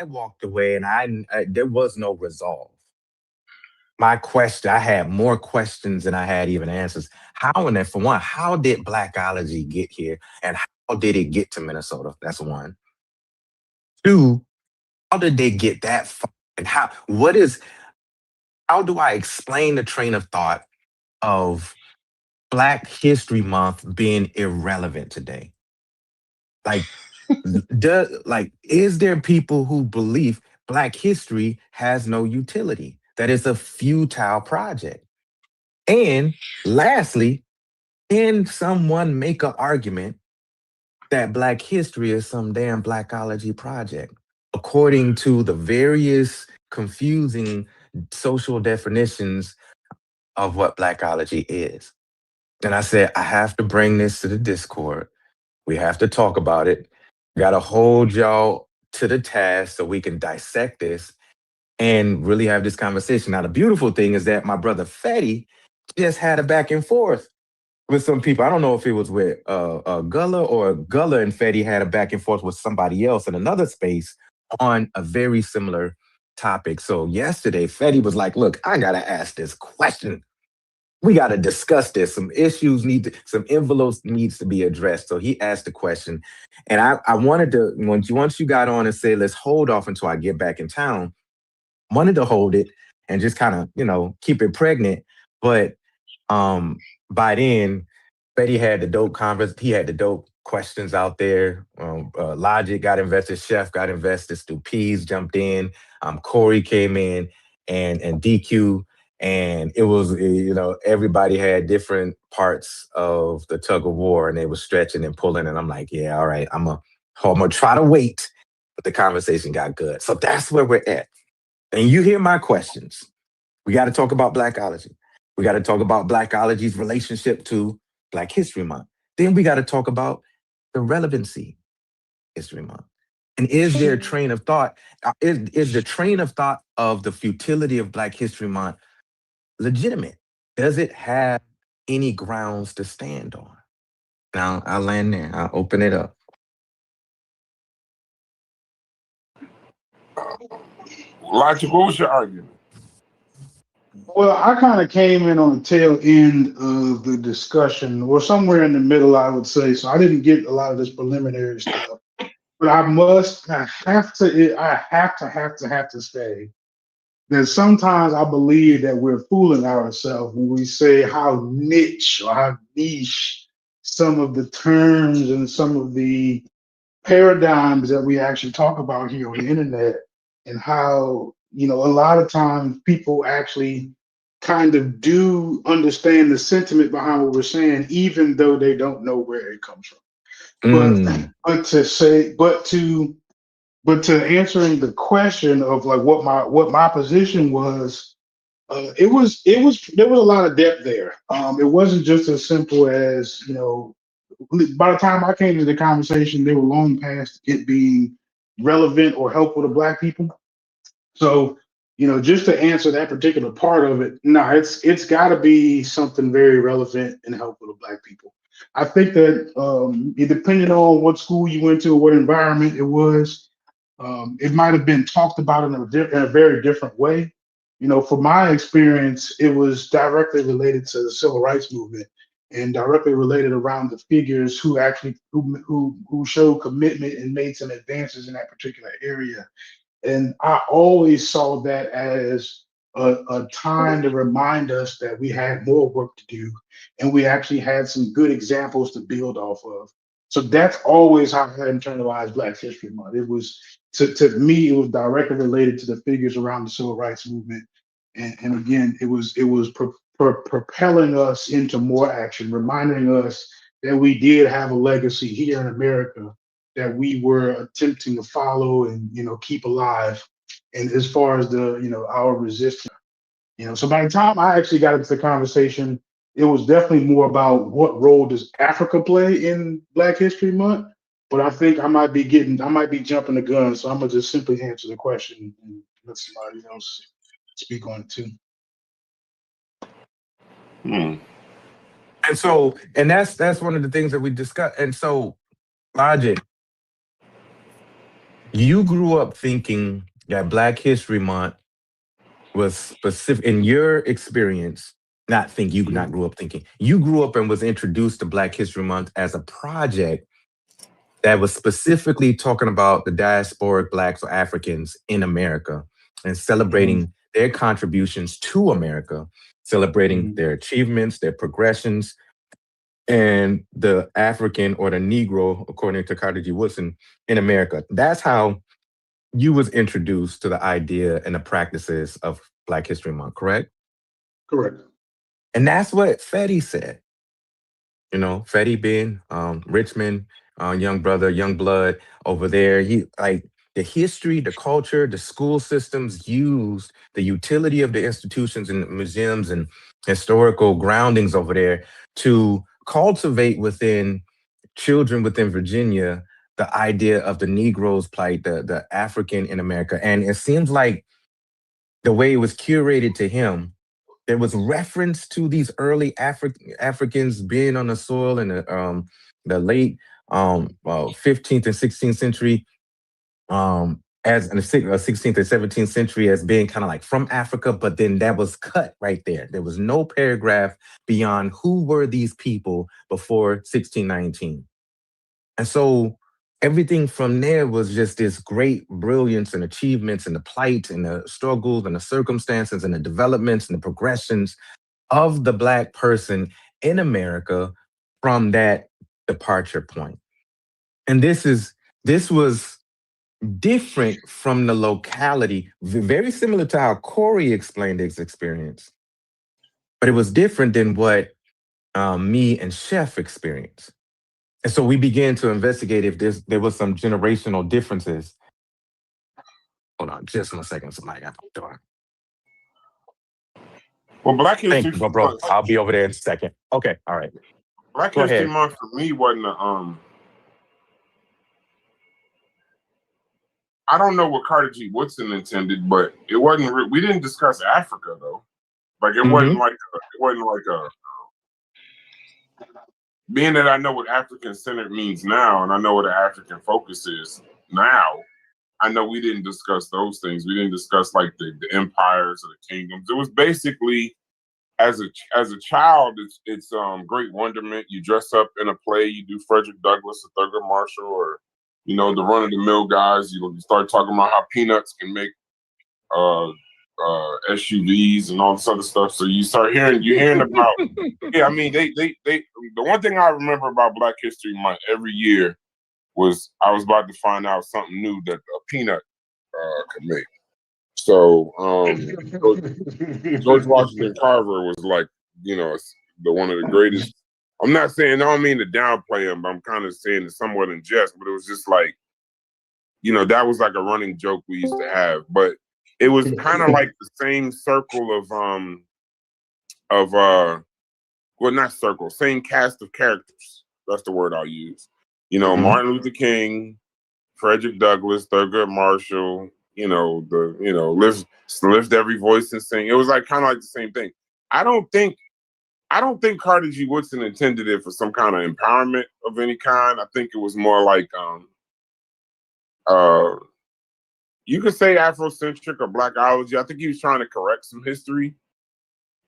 I walked away and there was no resolve. My question, I had more questions than I had even answers. How, and then for one, how did blackology get here? And how did it get to Minnesota? That's one. Two, how did they get that far? And how do I explain the train of thought of Black History Month being irrelevant today? Like, is there people who believe Black history has no utility, that it's a futile project? And lastly, can someone make an argument that Black history is some damn blackology project, according to the various confusing social definitions of what blackology is? And I said, I have to bring this to the Discord. We have to talk about it. Got to hold y'all to the task so we can dissect this and really have this conversation. Now, the beautiful thing is that my brother Fetty just had a back and forth with some people. I don't know if it was with Gullah, or Gullah and Fetty had a back and forth with somebody else in another space on a very similar topic. So yesterday, Fetty was like, look, I got to ask this question. We got to discuss this. Some issues some envelopes needs to be addressed. So he asked the question. And I wanted to, once you got on and said, let's hold off until I get back in town, wanted to hold it and just kind of, keep it pregnant. But by then, Betty had the dope he had the dope questions out there. Logic got invested, Chef got invested, Stu Pease jumped in, Corey came in, and DQ. And it was, everybody had different parts of the tug of war, and they were stretching and pulling. And I'm like, yeah, all right, I'm gonna try to wait. But the conversation got good. So that's where we're at. And you hear my questions. We got to talk about blackology. We got to talk about blackology's relationship to Black History Month. Then we got to talk about the relevancy of History Month. And is there a train of thought? Is the train of thought of the futility of Black History Month legitimate? Does it have any grounds to stand on? Now I'll land there. I'll open it up. Logic, what was your argument? Well, I kind of came in on the tail end of the discussion, or somewhere in the middle, I would say. So I didn't get a lot of this preliminary stuff. But I have to say that sometimes I believe that we're fooling ourselves when we say how niche or how niche some of the terms and some of the paradigms that we actually talk about here on the internet, and how, a lot of times people actually kind of do understand the sentiment behind what we're saying, even though they don't know where it comes from. But to answering the question of like what my position was, it was there was a lot of depth there. It wasn't just as simple as, by the time I came to the conversation, they were long past it being relevant or helpful to Black people. So, just to answer that particular part of it, no, it's got to be something very relevant and helpful to Black people. I think that depending on what school you went to or what environment it was, it might have been talked about in a very different way. From my experience, it was directly related to the civil rights movement and directly related around the figures who actually who showed commitment and made some advances in that particular area. And I always saw that as a time to remind us that we had more work to do, and we actually had some good examples to build off of. So that's always how I internalized Black History Month. It was, to me, it was directly related to the figures around the civil rights movement, and again, it was propelling us into more action, reminding us that we did have a legacy here in America that we were attempting to follow and keep alive. And as far as the our resistance, so by the time I actually got into the conversation, it was definitely more about what role does Africa play in Black History Month. But I think I might be jumping the gun, so I'm gonna just simply answer the question and let somebody else speak on it too. And so, and that's one of the things that we discussed. And so, Logic, You grew up thinking that Black History Month was specific in your experience. Not think you not grew up thinking. You grew up and was introduced to Black History Month as a project that was specifically talking about the diasporic Blacks or Africans in America and Mhm, celebrating their contributions to America, celebrating mhm. their achievements, their progressions, and the African or the Negro, according to Carter G. Woodson, in America. That's how you was introduced to the idea and the practices of Black History Month, correct? Correct. And that's what Fetty said. Fetty being Richmond, young brother, young blood over there. He like the history, the culture, the school systems used the utility of the institutions and museums and historical groundings over there to cultivate within children within Virginia the idea of the Negro's plight, the African in America. And it seems like the way it was curated to him, there was reference to these early Africans being on the soil in the late 15th and 16th century, as in the 16th and 17th century, as being kind of like from Africa, but then that was cut right there. There was no paragraph beyond who were these people before 1619. And so everything from there was just this great brilliance and achievements and the plight and the struggles and the circumstances and the developments and the progressions of the Black person in America from that departure point. And this was different from the locality, very similar to how Corey explained his experience, but it was different than what me and Chef experienced. And so we began to investigate if there was some generational differences. Hold on, just 1 second. Somebody got the door. Well, Black Thank History you, bro. Month, I'll be over there in a second. Okay, all right. Black Go History ahead. Month for me wasn't I don't know what Carter G. Woodson intended, but it wasn't. We didn't discuss Africa though. Like it wasn't Mm-hmm. like a. Being that I know what African centered means now, and I know what an African focus is now, I know we didn't discuss those things. We didn't discuss like the empires or the kingdoms. It was basically as a child, it's great wonderment. You dress up in a play, you do Frederick Douglass or Thurgood Marshall, or the run of the mill guys. You start talking about how peanuts can make SUVs and all this other stuff. So you're hearing about. Yeah, I mean they the one thing I remember about Black History Month every year was I was about to find out something new that a peanut could make. So George Washington Carver was like, the one of the greatest. I'm not saying I don't mean to downplay him, but I'm kind of saying it somewhat in jest. But it was just like, that was like a running joke we used to have. But it was kind of like the same circle of well, not circle, same cast of characters. That's the word I'll use. Mm-hmm. Martin Luther King, Frederick Douglass, Thurgood Marshall, lift every voice and sing. It was like kind of like the same thing. I don't think Carter G. Woodson intended it for some kind of empowerment of any kind. I think it was more like you could say Afrocentric or blackology. I think he was trying to correct some history,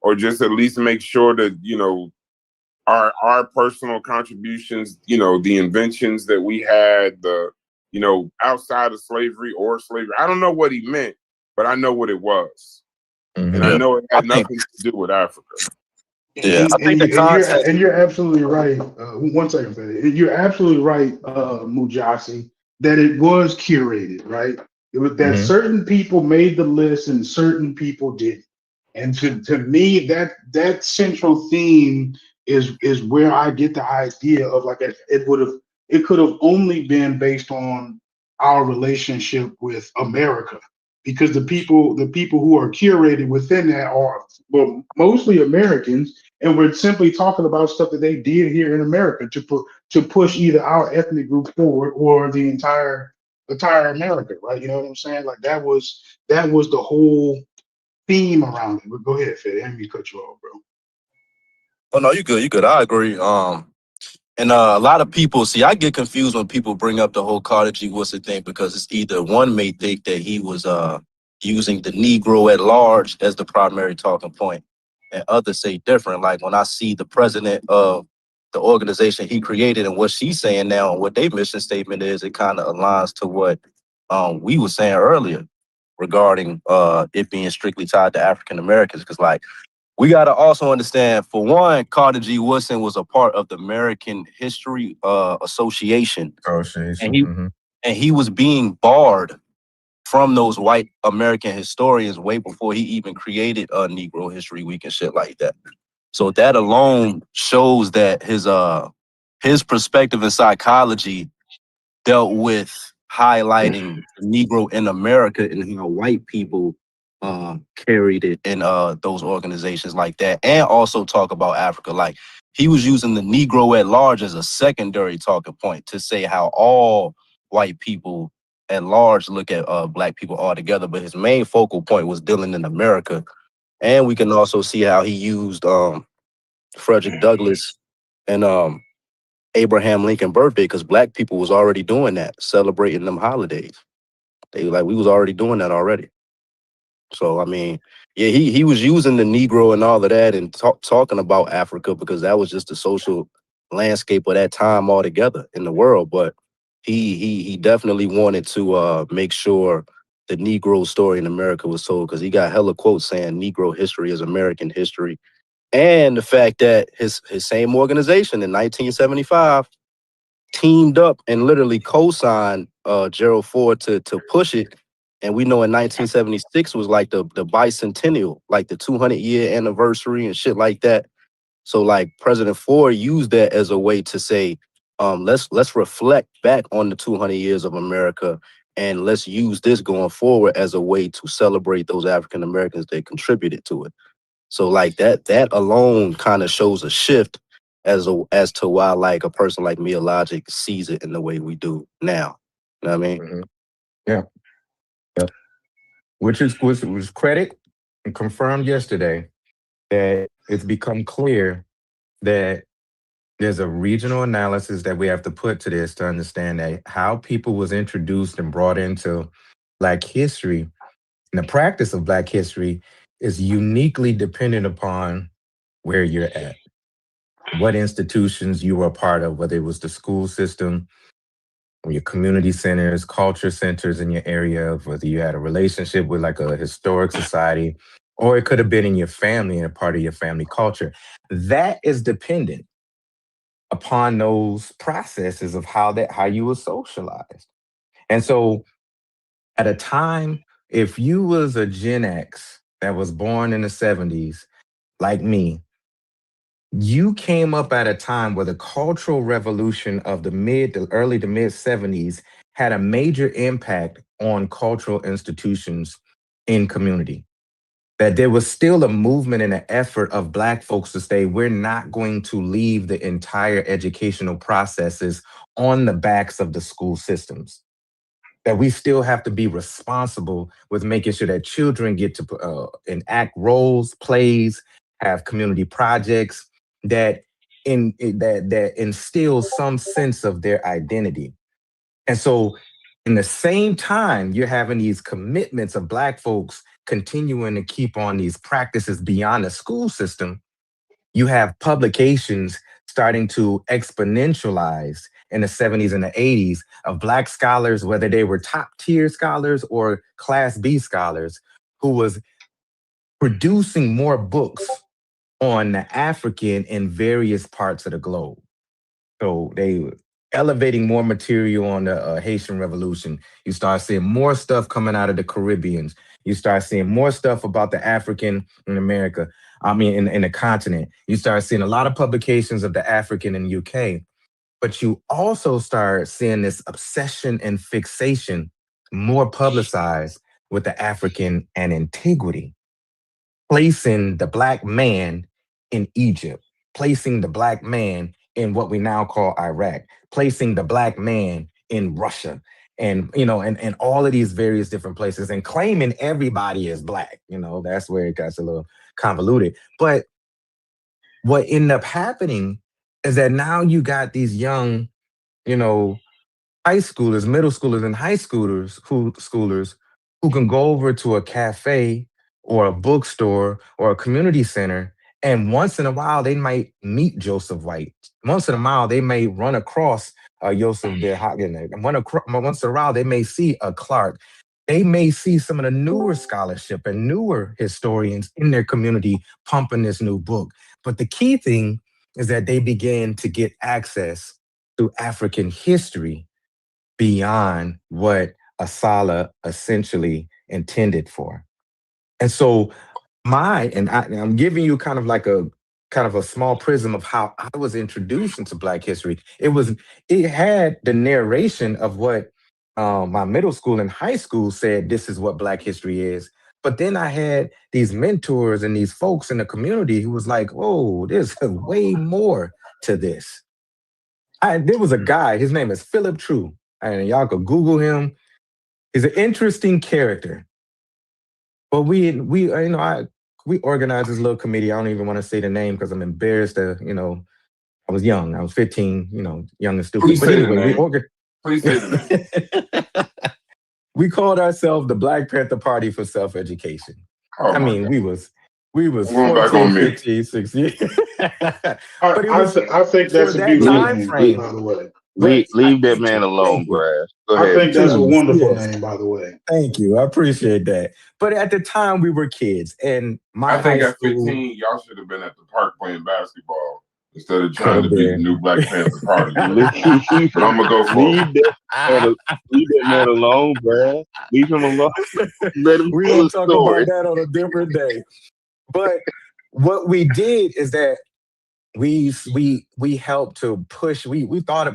or just at least make sure that our personal contributions, the inventions that we had, outside of slavery or slavery. I don't know what he meant, but I know what it was. Mm-hmm. And I know it had nothing to do with Africa. Yeah, I think the context. You're absolutely right. 1 second, Fede. You're absolutely right, Mujasi, that it was curated, right? It was that Mm-hmm. certain people made the list and certain people didn't. And to me, that central theme is where I get the idea of like it could have only been based on our relationship with America, because the people who are curated within that are, well, mostly Americans, and we're simply talking about stuff that they did here in America to push either our ethnic group forward or the entire America, right? You know what I'm saying? Like that was the whole theme around it. But go ahead, Fed. I didn't mean to cut you off, bro. Oh no, you good. You good. I agree. And And a lot of people, see, I get confused when people bring up the whole Carter G. Woodson thing, because it's either one may think that he was using the Negro at large as the primary talking point, and others say different. Like when I see the president of the organization he created and what she's saying now and what their mission statement is, it kind of aligns to what we were saying earlier regarding it being strictly tied to African Americans. Because like, we got to also understand, for one, Carter G. Woodson was a part of the American History Association, and he Mm-hmm. and he was being barred from those white American historians way before he even created Negro History Week and shit like that. So that alone shows that his perspective in psychology dealt with highlighting the Negro in America and how white people carried it in those organizations like that, and also talk about Africa. Like, he was using the Negro at large as a secondary talking point to say how all white people at large look at black people all together, but his main focal point was dealing in America. And we can also see how he used Frederick Douglass and Abraham Lincoln birthday, because black people was already doing that, celebrating them holidays. We was already doing that already. So I mean, yeah, he was using the Negro and all of that and talking about Africa, because that was just the social landscape of that time altogether in the world. But he definitely wanted to make sure the Negro story in America was told, because he got hella quotes saying Negro history is American history. And the fact that his same organization in 1975 teamed up and literally co-signed Gerald Ford to push it. And we know in 1976 was like the bicentennial, like the 200-year anniversary and shit like that. So like President Ford used that as a way to say, let's reflect back on the 200 years of America, and let's use this going forward as a way to celebrate those African Americans that contributed to it. So like that alone kind of shows a shift as to why like a person like Mia Logic sees it in the way we do now. You know what I mean? Mm-hmm. Yeah. Yep. Which was credit and confirmed yesterday that it's become clear that there's a regional analysis that we have to put to this to understand that how people was introduced and brought into Black history and the practice of Black history is uniquely dependent upon where you're at, what institutions you were a part of, whether it was the school system, or your community centers, culture centers in your area, whether you had a relationship with like a historic society, or it could have been in your family and a part of your family culture. That is dependent upon those processes of how you were socialized. And so at a time, if you was a Gen X that was born in the 70s, like me, you came up at a time where the cultural revolution of the early to mid 70s had a major impact on cultural institutions in community. That there was still a movement and an effort of Black folks to say, we're not going to leave the entire educational processes on the backs of the school systems. That we still have to be responsible with making sure that children get to enact roles, plays, have community projects that that instills some sense of their identity. And so, in the same time, you're having these commitments of Black folks continuing to keep on these practices beyond the school system. You have publications starting to exponentialize in the 70s and the 80s of Black scholars, whether they were top tier scholars or class B scholars, who was producing more books on the African in various parts of the globe. So they were elevating more material on the Haitian Revolution. You start seeing more stuff coming out of the Caribbeans. You start seeing more stuff about the African in America. I mean, in the continent. You start seeing a lot of publications of the African in the UK. But you also start seeing this obsession and fixation more publicized with the African and antiquity, placing the Black man in Egypt, placing the Black man in what we now call Iraq, placing the Black man in Russia, and and all of these various different places, and claiming everybody is Black. That's where it gets a little convoluted. But what ended up happening is that now you got these young, you know, high schoolers, middle schoolers, and high schoolers who can go over to a cafe or a bookstore or a community center, and once in a while they might meet Joseph White. Once in a while they may run across Joseph de Hagen. And once in a while they may see a Clark. They may see some of the newer scholarship and newer historians in their community pumping this new book. But the key thing is that they begin to get access to African history beyond what Asala essentially intended for. And so I'm giving you kind of a small prism of how I was introduced into Black history. It had the narration of what my middle school and high school said this is what Black history is. But then I had these mentors and these folks in the community who was like, "Whoa, there's way more to this." There was a guy, his name is Philip True, and y'all could Google him. He's an interesting character. But we organized this little committee. I don't even want to say the name because I'm embarrassed to, I was young. I was 15, young and stupid. Please But say the anyway, name. Please say the name. we called ourselves the Black Panther Party for Self-Education. Oh I my mean, God. we was Going back 14, on me. 15, 16. But it I, was I think for that's a that beautiful Leave, time name, frame. by the way. leave that Thank man you. alone, Thank you. Grass. Go I ahead. think that's a Please. wonderful Yes. name, by the way. Thank you. I appreciate that. But at the time, we were kids, and my I think high at school 15, y'all should have been at the park playing basketball instead of could trying have to be the been. new Black Panther Party. leave, But I'm gonna go for it. leave that man alone, Grass. Leave him alone. Let him We tell gonna his talk story. about that on a different day. But what we did is that we helped to push. We thought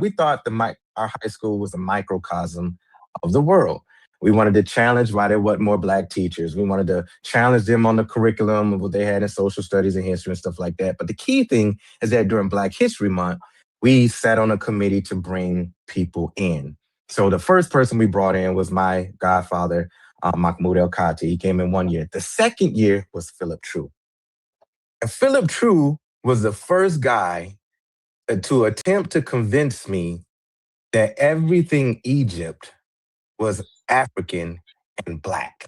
our high school was a microcosm of the world. We wanted to challenge why there wasn't more Black teachers. We wanted to challenge them on the curriculum of what they had in social studies and history and stuff like that. But the key thing is that during Black History Month, we sat on a committee to bring people in. So the first person we brought in was my godfather, Mahmoud El Kati. He came in 1 year. The second year was Philip True. And Philip True was the first guy to attempt to convince me that everything Egypt was African and Black.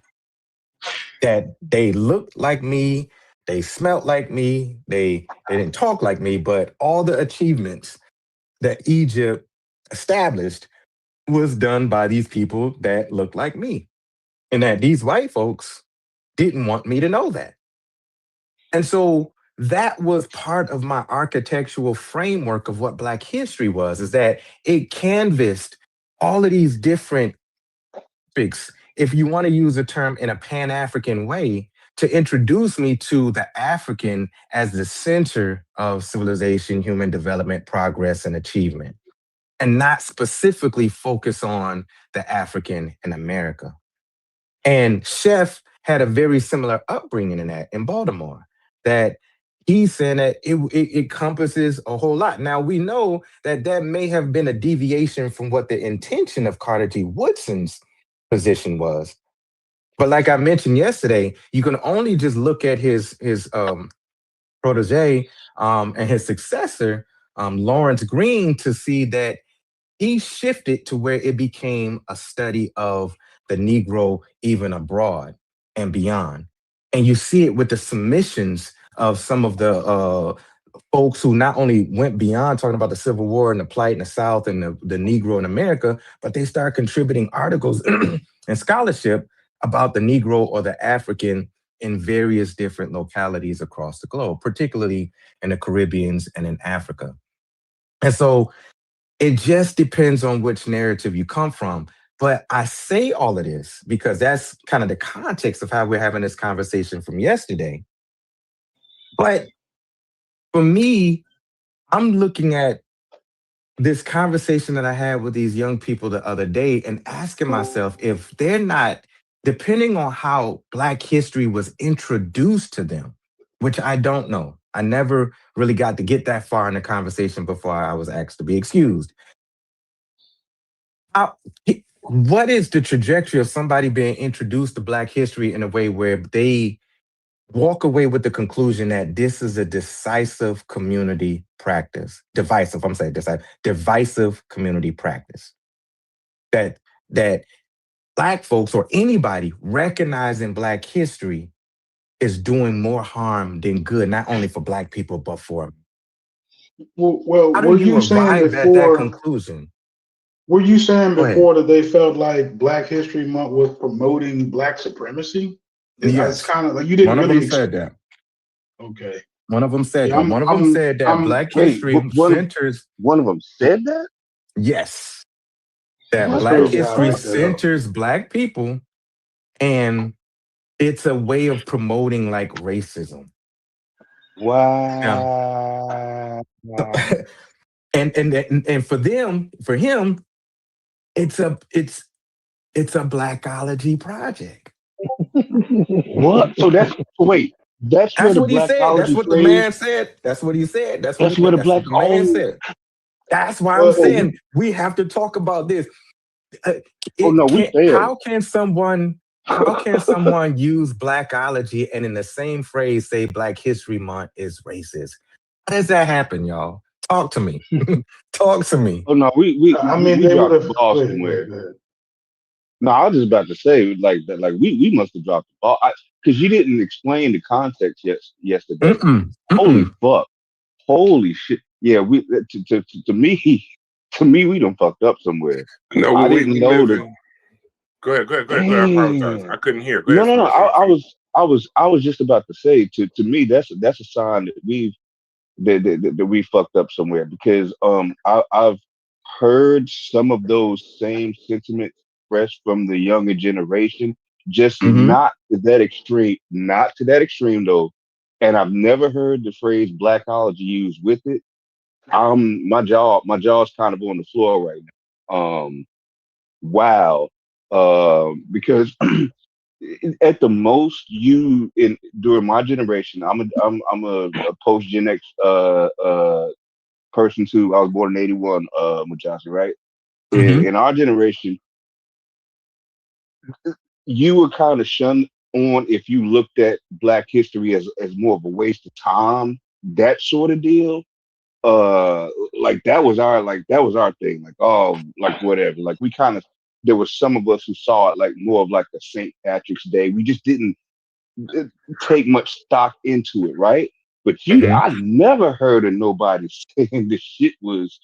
That they looked like me, they smelt like me, they didn't talk like me, but all the achievements that Egypt established was done by these people that looked like me. And that these white folks didn't want me to know that. And so that was part of my architectural framework of what Black history was, is that it canvassed all of these different topics, if you want to use a term in a Pan-African way, to introduce me to the African as the center of civilization, human development, progress, and achievement, and not specifically focus on the African in America. And Chef had a very similar upbringing in Baltimore, that he's saying that it encompasses a whole lot. Now, we know that that may have been a deviation from what the intention of Carter G. Woodson's position was. But like I mentioned yesterday, you can only just look at his protege and his successor, Lawrence Green, to see that he shifted to where it became a study of the Negro even abroad and beyond. And you see it with the submissions of some of the folks who not only went beyond talking about the Civil War and the plight in the South and the Negro in America, but they started contributing articles and scholarship about the Negro or the African in various different localities across the globe, particularly in the Caribbeans and in Africa. And so it just depends on which narrative you come from. But I say all of this because that's kind of the context of how we're having this conversation from yesterday. But for me, I'm looking at this conversation that I had with these young people the other day and asking myself if they're not, depending on how Black history was introduced to them, which I don't know. I never really got to get that far in the conversation before I was asked to be excused. How, what is the trajectory of somebody being introduced to Black history in a way where they walk away with the conclusion that this is a decisive community practice. Divisive, I'm saying divisive community practice. That Black folks or anybody recognizing Black history is doing more harm than good, not only for Black people, but for. Well, How do were you you saying arrive at that before? conclusion? Were you saying Go ahead. before that they felt like Black History Month was promoting Black supremacy? It's Yes. kind of like you didn't One of really them said explain. that. Okay. One of them said Yeah, that. One of them said that I'm. Black Wait, history centers. one of them said that? Yes. That That's What Black the crazy how history I fuck? picked that up. centers Black people, and it's a way of promoting like racism. Yeah. Wow. And for them, for him, it's a blackology project. What? Wait. That's where That's the what he said. That's blackology what the phrase. man said. That's what he said. That's where the That's black. what the man Oh, said. That's why I'm But saying we have to talk about this. Uh, oh It no, we can failed. how can someone use blackology and in the same phrase say Black History Month is racist? How does that happen, y'all? Talk to me. Talk to me. Oh no, I mean, we they would dropped the have. ball Go ahead, go somewhere. ahead, go ahead. No, I was just about to say like that. Like we must have dropped the ball because you didn't explain the context yesterday. Mm-mm, Holy mm-mm. fuck! Holy shit! Yeah, we to me to me we done fucked up somewhere. No, I we didn't know live that. in. Go ahead. I apologize. I Damn. couldn't hear. Go No, ahead, no, no. Smith. Finish. I was just about to say to me that's a sign that that we fucked up somewhere because I've heard some of those same sentiments expressed from the younger generation, just Mm-hmm. not to that extreme though. And I've never heard the phrase blackology used with it. My jaw's kind of on the floor right now. Wow. Because at the most you in during my generation, I'm a post Gen X person too. I was born in '81, Mujasi, right? Mm-hmm. In our generation, you were kind of shunned on if you looked at Black history as more of a waste of time, that sort of deal. Like that was our thing. Like, oh, like whatever. Like we kind of there was some of us who saw it like more of like a St. Patrick's Day. We just didn't take much stock into it, right? But Mm-hmm. I never heard of nobody saying this shit was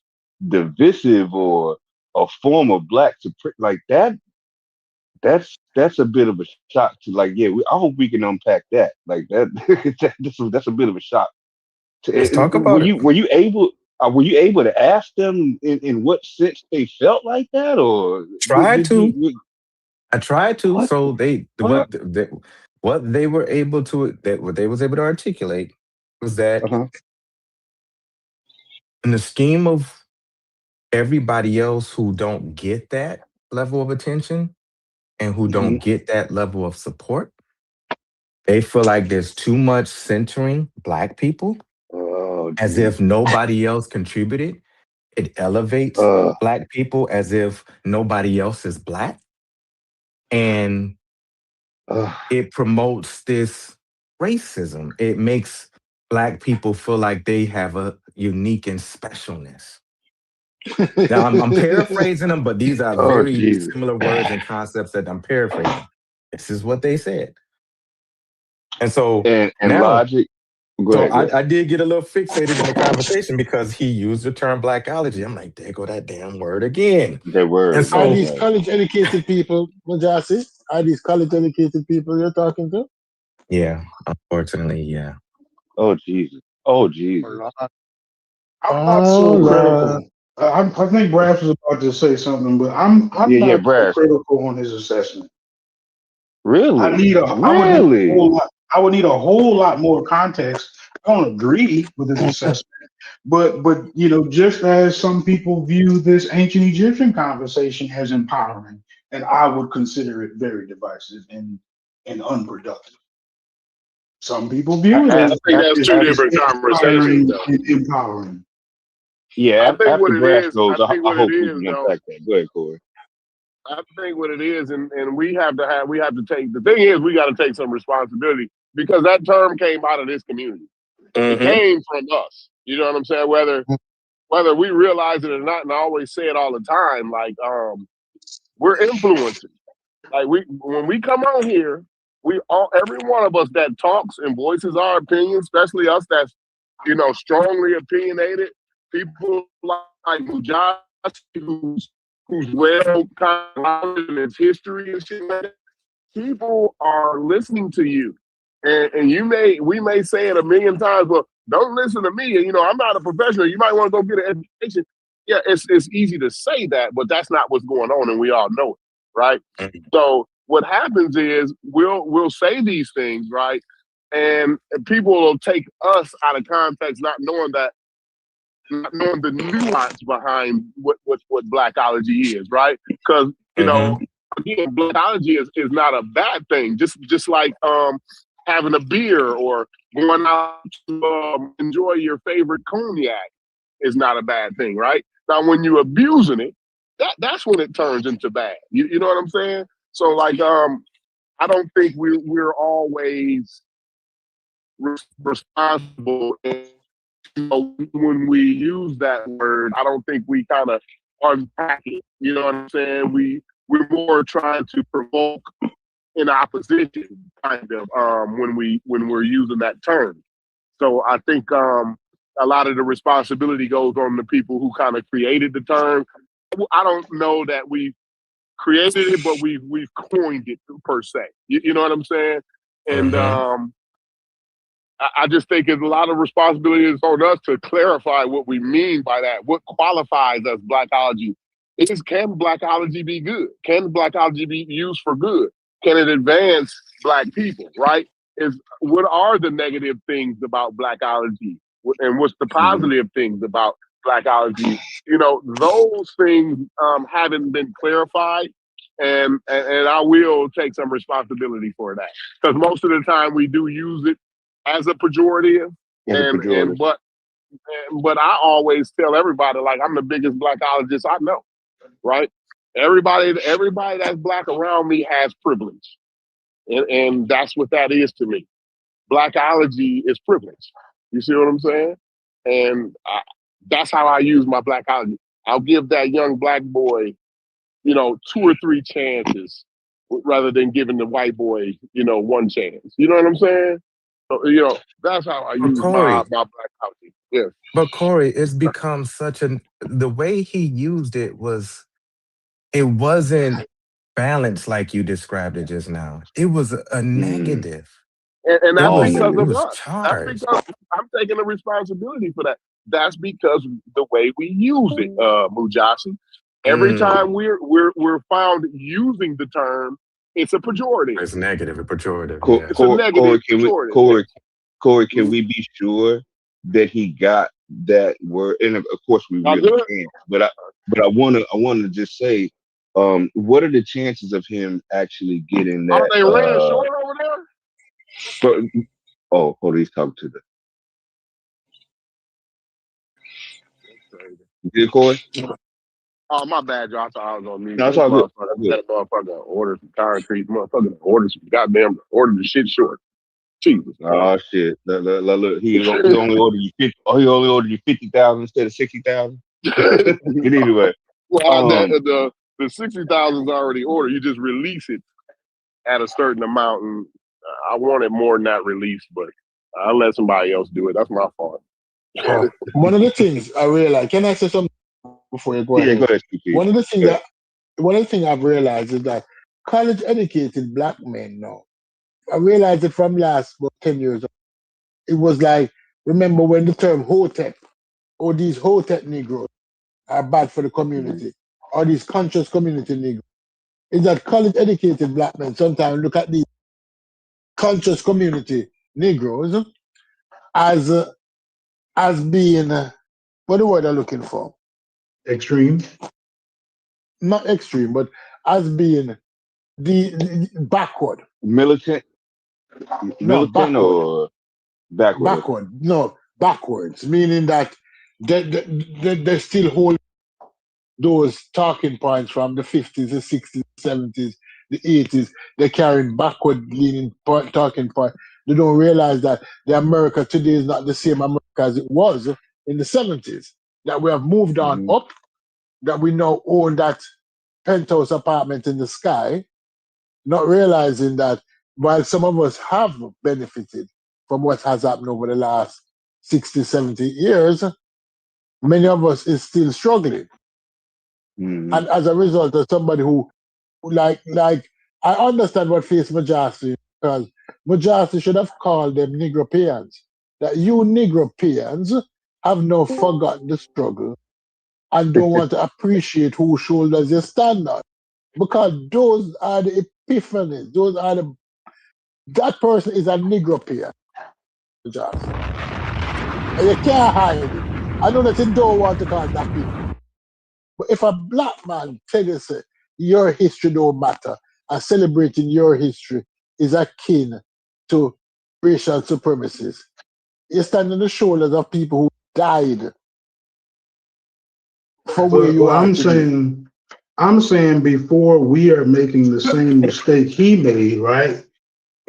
divisive or a form of black supremacy like that. That's a bit of a shock to like, yeah. I hope we can unpack that. Like that, that's a bit of a shock. Let's talk about it. Were you able to ask them in what sense they felt like that, or Try to. you I tried to. what So the fuck? what they were able to that what they was able to articulate was that Uh-huh. in the scheme of everybody else who don't get that level of attention and who Hmm. don't get that level of support, they feel like there's too much centering Black people Oh, as geez. if nobody else contributed. It elevates Uh, Black people as if nobody else is Black. And uh. it promotes this racism. It makes Black people feel like they have a unique and specialness. Now, I'm paraphrasing them, but these are Oh, very Jesus. similar words and concepts that I'm paraphrasing. This is what they said. And so And now, logic. Go so ahead. Go ahead. I did get a little fixated in the conversation because he used the term blackology. I'm like, there go that damn word again. That And word. Are Right. so, these Right. college educated people, Majasi? Are these college educated people you're talking to? yeah, unfortunately, yeah. Oh, Jesus. Oh, Jesus. I'm not Oh so Lord. critical. I think Brass was about to say something, but I'm Yeah. Yeah. not so Brass. critical on his assessment. Really. I would need a Really. whole lot. I would need a whole lot more context. I don't agree with his assessment, but just as some people view this ancient Egyptian conversation as empowering, and I would consider it very divisive and unproductive. Some people view it I as think that's two it's different conversations, inspiring though. and empowering. I Yeah. think what After it Brass is, goes, I think I what it hope we is, can though, unpack that. Go ahead, Corey. I think what it is, and we have to take, the thing is, we got to take some responsibility. because that term came out of this community. It came from us. You know what I'm saying? Whether we realize it or not, and I always say it all the time, like we're influencers. Like when we come on here, every one of us that talks and voices our opinion, especially us that's strongly opinionated, people like Josh, who's well kind of in his history and shit like that, people are listening to you. And we may say it a million times, but don't listen to me. I'm not a professional. You might want to go get an education. Yeah, it's easy to say that, but that's not what's going on, and we all know it, right? So what happens is we'll say these things, right? And people will take us out of context, not knowing the nuance behind what blackology is, right? Because again, blackology is not a bad thing. Just like having a beer or going out to enjoy your favorite cognac is not a bad thing, right? Now, when you're abusing it, that's when it turns into bad. You know what I'm saying? So, like, I don't think we're always responsible. And, when we use that word, I don't think we kind of unpack it. You know what I'm saying? We're more trying to provoke in opposition, kind of, when we're using that term. So I think a lot of the responsibility goes on the people who kind of created the term. I don't know that we created it, but we've coined it per se. You know what I'm saying? And I just think it's a lot of responsibility is on us to clarify what we mean by that. What qualifies as blackology? Can blackology be good? Can blackology be used for good? Can it advance Black people, right? What are the negative things about blackology? And what's the positive things about blackology? Those things haven't been clarified. And I will take some responsibility for that. Because most of the time we do use it as a pejorative. But I always tell everybody, like, I'm the biggest blackologist I know, right? Everybody that's Black around me has privilege. And that's what that is to me. Blackology is privilege. You see what I'm saying? And that's how I use my blackology. I'll give that young Black boy, 2 or 3 chances rather than giving the white boy, one chance. You know what I'm saying? So, that's how I use my blackology. Yeah. But Corey, it's become the way he used it it wasn't balanced like you described it just now. It was a negative. And that's because It of was us. charged. That's because I'm taking the responsibility for that. That's because the way we use it, Mujasi. Every time we're found using the term, it's a pejorative. It's negative, a pejorative. It's a negative pejorative. Corey, can we be sure that he got that word? And of course, we really can't. But I want to just say, what are the chances of him actually getting that? Are they ran short over there? Hold on, he's talking to the Corey? Oh, my bad, y'all. I thought I was on mute. No, it's all good. That motherfucker ordered some concrete. Motherfucker ordered the shit short. Jesus. Oh shit! Look, he only ordered you 50. Oh, he only ordered you 50,000 instead of 60,000. Anyway, well, the 60,000 is already ordered. You just release it at a certain amount, and I wanted more than that release, but I'll let somebody else do it. That's my fault. One of the things I realized. Can I say something before you go ahead? Go ahead. One of the things I've realized is that college-educated Black men now. I realized it from last about 10 years. It was like, remember when the term Hotep, or these Hotep Negroes are bad for the community, or these conscious community Negroes. Is that college-educated Black men sometimes look at these conscious community Negroes as being, what the word I'm looking for? Extreme. Not extreme, but as being the backward. Militant or backward? Backward. No, backwards, meaning that they still hold those talking points from the 50s, the 60s, the 70s, the 80s. They're carrying backward leaning talking points. They don't realize that the America today is not the same America as it was in the 70s. That we have moved on up, that we now own that penthouse apartment in the sky, not realizing that while some of us have benefited from what has happened over the last 60, 70 years, many of us is still struggling. And as a result of somebody who, like, I understand what face Majasti, because Majasti should have called them Negropeans. That you Negropeans have now forgotten the struggle and don't want to appreciate whose shoulders you stand on. Because those are the epiphanies. Those are the, that person is a Negropean, Majasti. And you can't hide it. I know that you don't want to call black people. But if a black man tell you, say, your history don't matter, and celebrating your history is akin to racial supremacies, you stand on the shoulders of people who died for where you Well, are today. I'm saying before we are making the same mistake he made, right?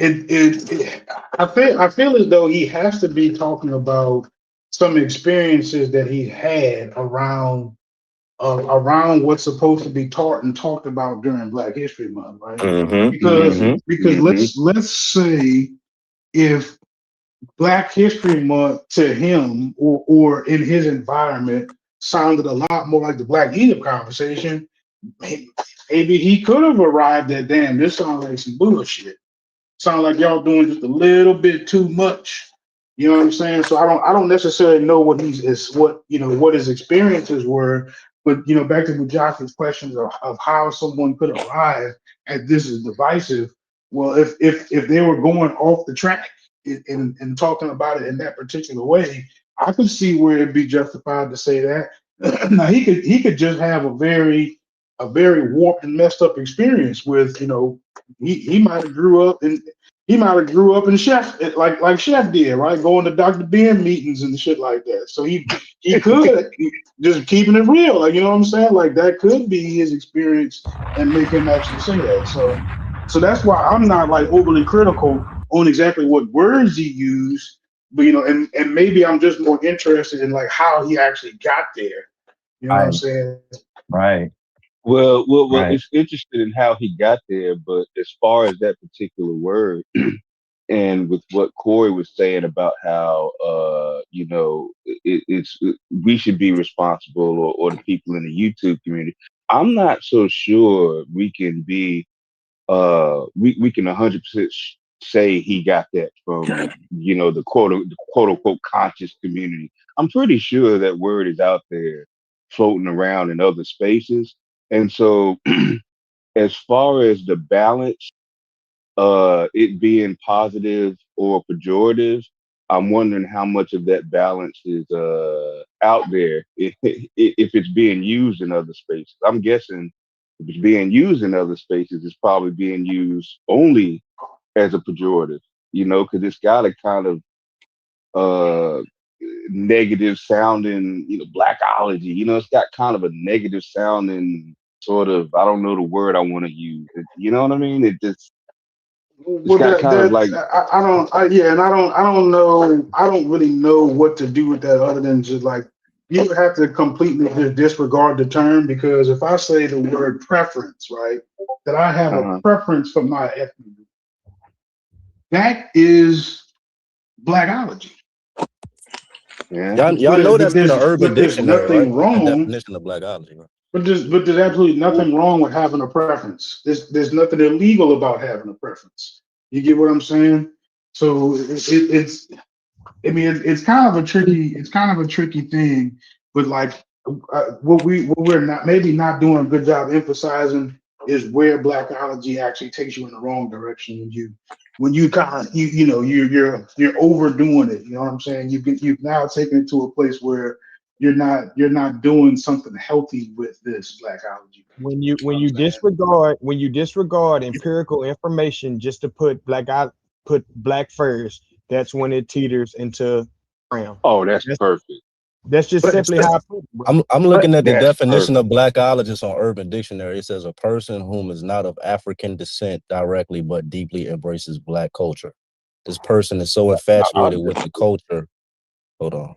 I feel as though he has to be talking about some experiences that he had around what's supposed to be taught and talked about during Black History Month, right? Because let's say if Black History Month to him or in his environment sounded a lot more like the Black Egypt conversation, maybe he could have arrived at, damn, this sounds like some bullshit. Sound like y'all doing just a little bit too much. You know what I'm saying? So I don't necessarily know what what his experiences were, but back to Mujafi's questions of how someone could arrive at this is divisive. Well, if they were going off the track and talking about it in that particular way, I could see where it'd be justified to say that. Now he could just have a very warped and messed up experience with he might have grew up in Chef like Chef did, right? Going to Dr. Ben meetings and shit like that. So he could just keeping it real, like, you know what I'm saying? Like that could be his experience and make him actually say that. So that's why I'm not like overly critical on exactly what words he used, but and maybe I'm just more interested in like how he actually got there. You know what I'm saying? Right. Well, Right. it's interesting in how he got there, but as far as that particular word, and with what Corey was saying about how we should be responsible, or the people in the YouTube community, I'm not so sure we can be we can 100% say he got that from the quote unquote conscious community. I'm pretty sure that word is out there floating around in other spaces. And so as far as the balance, it being positive or pejorative, I'm wondering how much of that balance is out there if it's being used in other spaces. I'm guessing if it's being used in other spaces, it's probably being used only as a pejorative, because it's got a kind of negative sounding, blackology, it's got kind of a negative sounding sort of, I don't know the word I want to use. You know what I mean? It's Well, got kind of like, I don't know. I don't really know what to do with that other than just like you would have to completely just disregard the term, because if I say the word preference, right, that I have a preference for my ethnic group, that is blackology. yeah. Y'all know that's in the Urban But there's Dictionary, right? nothing The wrong. definition of blackology, right? But there's absolutely nothing wrong with having a preference. There's nothing illegal about having a preference. You get what I'm saying? So it's it's kind of a tricky thing. But like what we're not doing a good job emphasizing is where blackology actually takes you in the wrong direction when you kind of you're overdoing it. You know what I'm saying? You've now taken it to a place where you're not doing something healthy with this blackology. When you disregard empirical information just to put black first, that's when it teeters into brown. Oh, that's perfect. That's just simply how I put it, bro. I'm looking at the That's definition perfect. of blackologist on Urban Dictionary. It says a person whom is not of African descent directly, but deeply embraces black culture. this person is so infatuated with the culture. Hold on.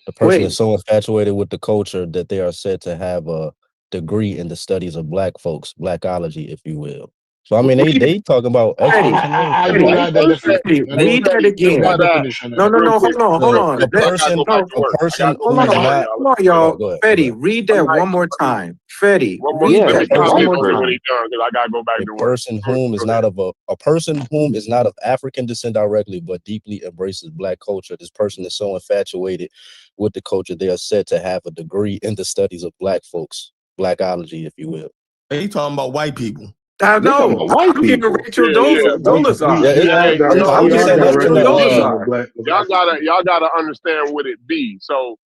The person Wait, is so infatuated with the culture that they are said to have a degree in the studies of black folks, blackology, if you will. So I mean, read, they talk about Freddie, experts and I everything. do Freddie, like that definition. Freddie, read that Give again. that Before that, definition. No, no, real no, quick, hold A, on. a I gotta person, go back No, to a work. I person gotta go hold back who to is on, work, not. y'all. hold on, Go y'all. ahead. Go Freddie, ahead. read I'm that like, one more time. Freddie, one more. read Let Yeah, me that a one comment white more on it when person. he's time. done, because I gotta go back A to work. person Go whom is ahead. not of a person whom is not of African descent directly, but deeply embraces black culture. This person is so infatuated with the culture they are said to have a degree in the studies of black folks, blackology, if you will. He talking about white people. I They're talking know. about white I'm hearing people. Rachel Yeah. Dolezal. Yeah, We are Hey, direct. I'm We just are saying that's in Rachel the directly Dolezal. y'all gotta understand what it be. So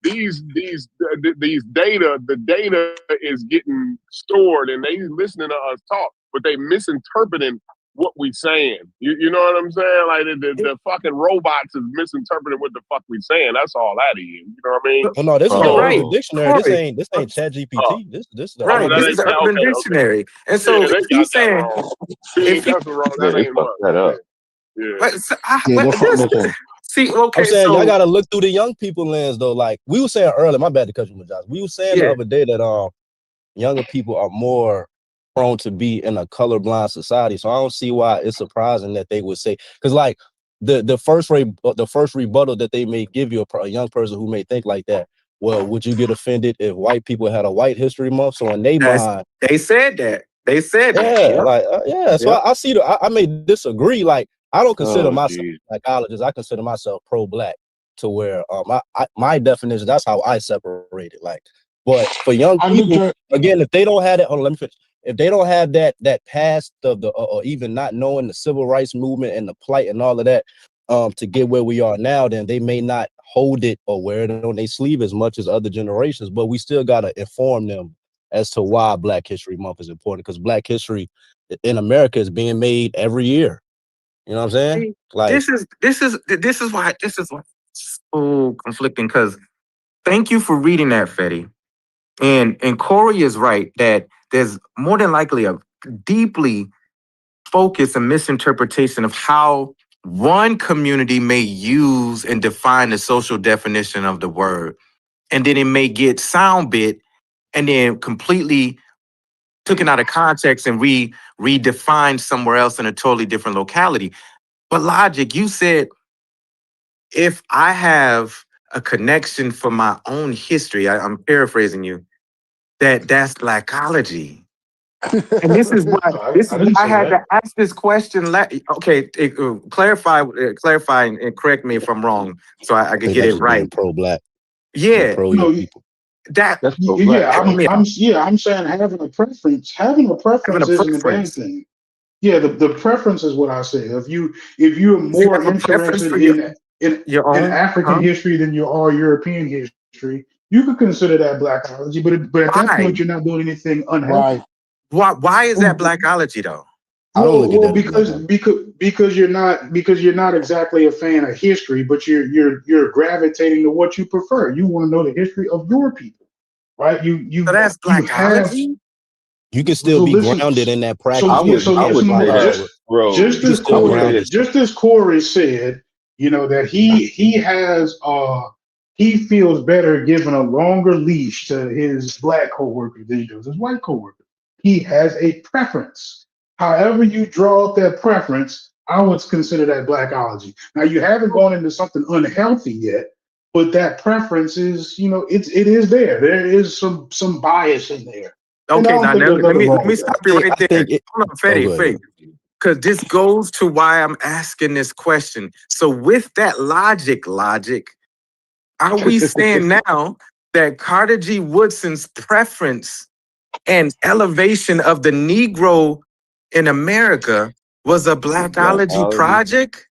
these data, the data is getting stored, and they listening to us talk, but they misinterpreting what we saying. You know what I'm saying? Like the fucking robots is misinterpreting what the fuck we saying. That's all that is. You know what I mean? Oh no, this is the You're So, right, Urban Dictionary. This Corey. ain't Chat GPT. This is the oh, Right, Urban that this ain't is the that. Dictionary. Urban Okay, okay. Dictionary. And Yeah, so they if got he's that saying, wrong. See, if he, that's wrong. Yeah, That they ain't fucked us. that up. Yeah. but, so, Yeah, but they fuck this up. see, I'm okay, saying y'all so gotta look through the young people lens though. Like we were saying earlier, my bad to cut you, Josh. We were saying the yeah, other day that younger people are more prone to be in a colorblind society. So I don't see why it's surprising that they would say, because like the first rebuttal that they may give you a young person who may think like that. Well, would you get offended if white people had a White History Month? So in their that's, mind, they said that. They said that. yeah, Yep, like yeah. So yep. I see I may disagree. Like I don't consider Oh, myself geez. a psychologist. I consider myself pro-black to where my definition, that's how I separate it. Like, but for young I'm people, the again, if they don't have that, hold on, let me finish. If they don't have that past of the or even not knowing the civil rights movement and the plight and all of that, to get where we are now, then they may not hold it or wear it on their sleeve as much as other generations. But we still gotta inform them as to why Black History Month is important, because Black history in America is being made every year. You know what I'm saying? See, Like, why it's so conflicting. Because thank you for reading that, Fetty. And Corey is right that there's more than likely a deeply focused and misinterpretation of how one community may use and define the social definition of the word. And then it may get sound bit and then completely taken out of context and redefined somewhere else in a totally different locality. But Logic, you said if I have a connection for my own history, I'm paraphrasing you, that's blackology. And this I is why didn't I say had to that. ask this question. Okay, clarify and correct me if I'm wrong, so I I could think get that's it just being right. pro-black and Yeah, pro young No, people. that That's pro black, yeah, help bro. me out. I'm saying having a preference. Having a Having a preference isn't a bad preference. thing. Yeah, the preference is what I say. If you're Do you more have a preference interested for in your in own? African Huh? history than you are European history, you could consider that blackology. But at that Why? point, you're not doing anything unhealthy. right. Why is that Well, blackology though? I don't look at that as black. because you're not exactly a fan of history, but you're gravitating to what you prefer. You want to know the history of your people, right? So that's You have blackology. You can still so be listen. grounded in that So practice I yeah, of would so I yeah, would so like say no, that, bro. just you can as still I would Corey say ground that. yourself. just as Corey said, that he has he feels better giving a longer leash to his black coworker than he does his white coworker. He has a preference. However you draw up that preference, I would consider that blackology. Now you haven't gone into something unhealthy yet, but that preference is, it is there. There is some bias in there. And I Okay, don't now think there's let nothing me wrong with stop that. you right I there. think it. Hold on, Oh, Fetty, go ahead. because this goes to why I'm asking this question. So with that logic, are we saying now that Carter G. Woodson's preference and elevation of the Negro in America was a blackology Blackology. project?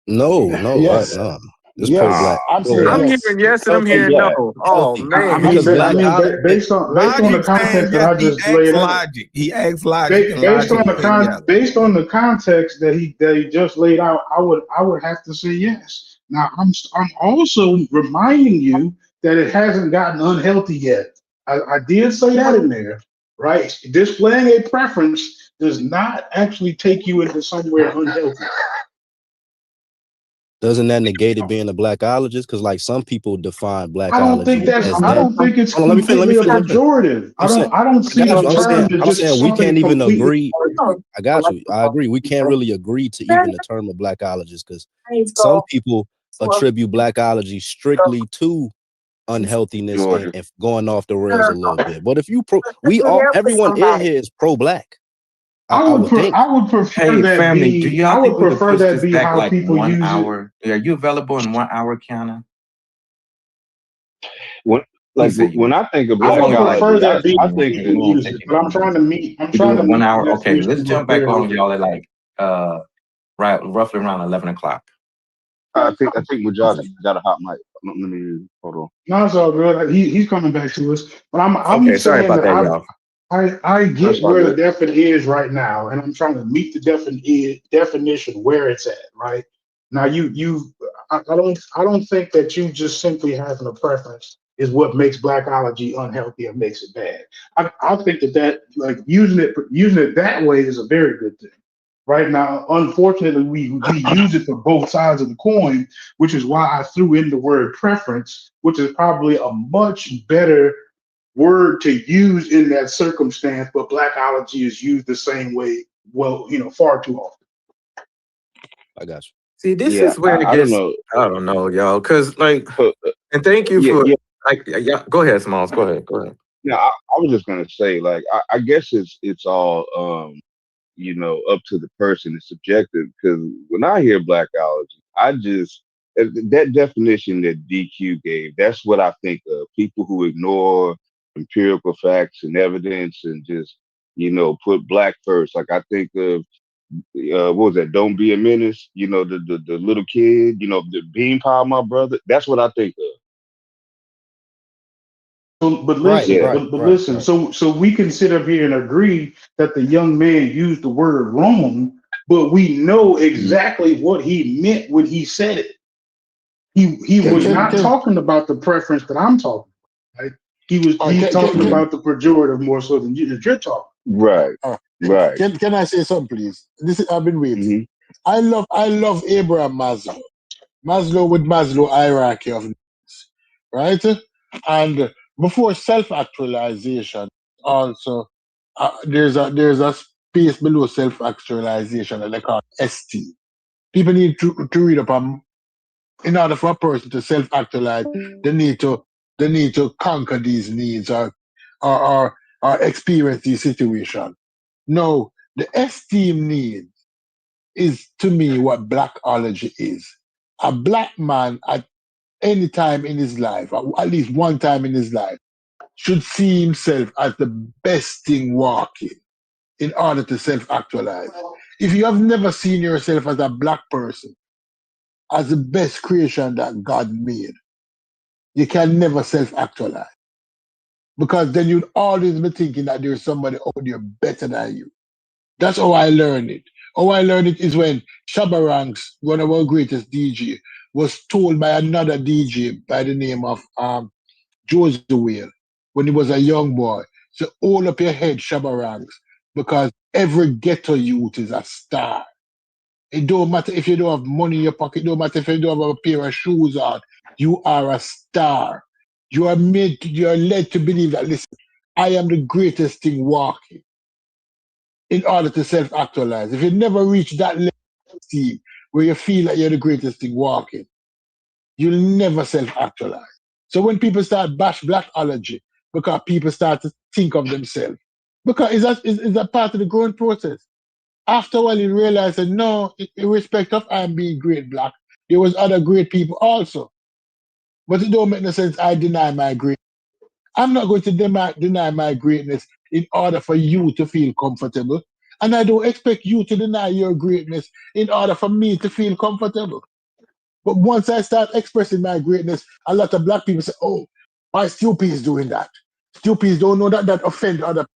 No, Yes, no. It's yes. pro-black. Nah, I'm saying I'm Pro-black. yes. hearing yes and I'm Healthy, hearing yeah. no. Oh healthy. man. Because blackology. Based on the Logic saying context that yes. I He just laid asked out, logic. He asked logic, and based logic on the said yes. based on the context that he just laid out, I would have to say yes. Now I'm also reminding you that it hasn't gotten unhealthy yet. I did say that in there, right? Displaying a preference does not actually take you into somewhere unhealthy. Doesn't that negate it being a blackologist? Because like some people define I don't think blackology that's. as I that. don't think it's Hold on, completely a let me finish. pejorative. I don't I see got the you. term as I'm just saying we something can't even completely. agree. I got you. I agree. We can't really agree to even the term of blackologist because some people attribute blackology strictly to unhealthiness and going off the rails a little bit. But if you everyone in here is pro-black. I would think. I would prefer Hey, that family, do be. y'all I would think we could prefer push that this be back how like people 1 use it. hour? Are you available in 1 hour, Kiana? When I think of I would prefer blackology, that be I how think people that use it. But I'm trying to meet. I'm We trying to doing 1 meet hour. the Okay, let's definition of jump back where. on y'all at like right roughly around 11 o'clock. I think Mujahid got a hot mic. Let me hold on. No, it's all good. He's coming back to us. But I'm Okay, sorry saying about that that, y'all. I That's get all where the good. definition is right now, and I'm trying to meet the definition where it's at. Right now, I don't think that you just simply having a preference is what makes blackology unhealthy or makes it bad. I think that like using it that way is a very good thing. Right now, unfortunately, we use it for both sides of the coin, which is why I threw in the word preference, which is probably a much better word to use in that circumstance, but blackology is used the same way, far too often. I got you. See, this Yeah, is where it I don't gets, know. I don't know, y'all, because like, Uh, and thank you yeah, for, yeah. like, yeah, go ahead, Smalls, go ahead. Yeah, I was just gonna say, like, I guess it's all up to the person. It's subjective because when I hear blackology, I just that definition that DQ gave, that's what I think of. People who ignore empirical facts and evidence and just, put black first. Like I think of what was that? Don't be a menace. The little kid, the bean pie, my brother. That's what I think of. So, but Right, listen, Yeah. but listen. So we can sit up here and agree that the young man used the word wrong, but we know exactly what he meant when he said it. He was not talking about the preference that I'm talking about. Right? He's talking about the pejorative more so than you're talking. Right. Right. Can I say something, please? I've been waiting. I love Abraham Maslow. Maslow with Maslow hierarchy of needs, right? And before self-actualization, also there's a space below self-actualization that they call ST. People need to read up on. In order for a person to self-actualize, they need to conquer these needs or experience these situations. No, the esteem need is to me what blackology is. A black man at any time in his life, or at least one time in his life, should see himself as the best thing walking in order to self-actualize. If you have never seen yourself as a black person, as the best creation that God made, you can never self-actualize. Because then you'd always be thinking that there's somebody out there better than you. That's how I learned it. How I learned it is when Shabba Ranks, one of our greatest DJ, was told by another DJ by the name of Joseph Whale when he was a young boy. So hold up your head, Shabba Ranks, because every ghetto youth is a star. It don't matter if you don't have money in your pocket, it don't matter if you don't have a pair of shoes on, you are a star. You are led to believe that, listen, I am the greatest thing walking in order to self-actualize. If you never reach that level of esteem where you feel like you're the greatest thing walking, you'll never self-actualize. So when people start bash blackology, because people start to think of themselves, because is that part of the growing process. After a while, you realize that no, irrespective of I am being great black, there was other great people also. But it don't make no sense. I deny my greatness. I'm not going to deny my greatness in order for you to feel comfortable. And I don't expect you to deny your greatness in order for me to feel comfortable. But once I start expressing my greatness, a lot of black people say, oh, why Stupid is doing that? Stupid don't know that offend other people.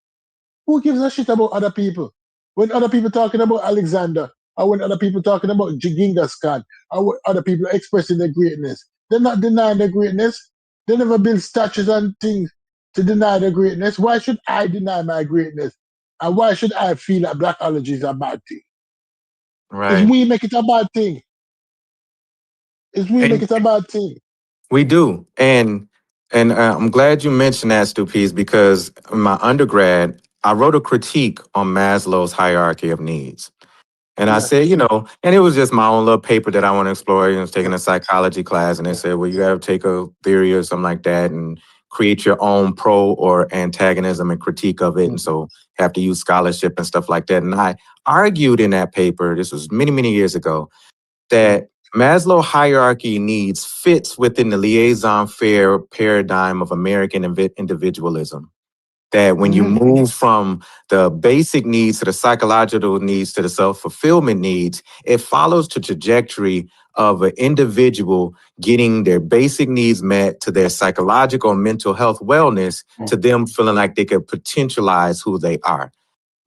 Who gives a shit about other people? When other people talking about Alexander, or when other people talking about Genghis Khan, or when other people are expressing their greatness, they're not denying their greatness. They never build statues and things to deny their greatness. Why should I deny my greatness? And why should I feel that blackology is a bad thing? Because Right. we make it a bad thing. It's we make And it a bad thing. we do. And I'm glad you mentioned that, Stupiz, because in my undergrad, I wrote a critique on Maslow's hierarchy of needs. And I Yeah. said, and it was just my own little paper that I want to explore. I was taking a psychology class, and they said, well, you got to take a theory or something like that and create your own pro or antagonism and critique of it. And so have to use scholarship and stuff like that. And I argued in that paper, this was many, many years ago, that Maslow hierarchy needs fits within the liaison-faire paradigm of American individualism. That when you move from the basic needs to the psychological needs to the self-fulfillment needs, it follows the trajectory of an individual getting their basic needs met to their psychological and mental health wellness to them feeling like they could potentialize who they are.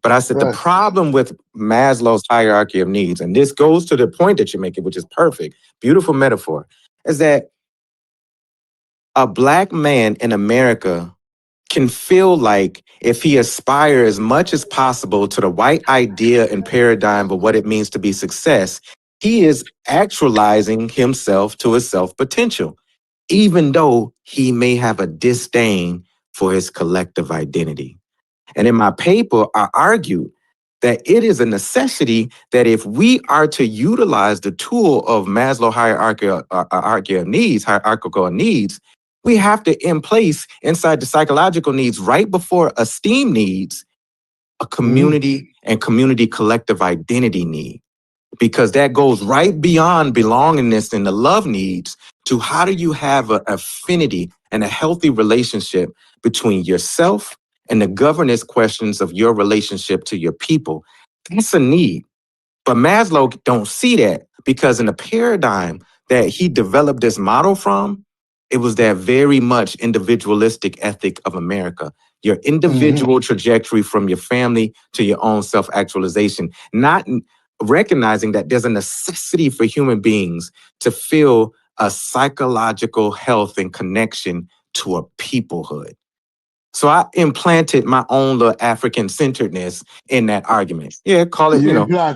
But I said the problem with Maslow's hierarchy of needs, and this goes to the point that you're making, which is perfect, beautiful metaphor, is that a Black man in America can feel like if he aspires as much as possible to the white idea and paradigm of what it means to be success, he is actualizing himself to his self potential, even though he may have a disdain for his collective identity. And in my paper, I argued that it is a necessity that if we are to utilize the tool of Maslow hierarchical needs, we have to in place inside the psychological needs right before esteem needs, a community and community collective identity need. Because that goes right beyond belongingness and the love needs to how do you have an affinity and a healthy relationship between yourself and the governance questions of your relationship to your people. That's a need. But Maslow don't see that because in the paradigm that he developed this model from, it was that very much individualistic ethic of America. Your individual trajectory from your family to your own self-actualization, not recognizing that there's a necessity for human beings to feel a psychological health and connection to a peoplehood. So I implanted my own little African-centeredness in that argument. Yeah, call it,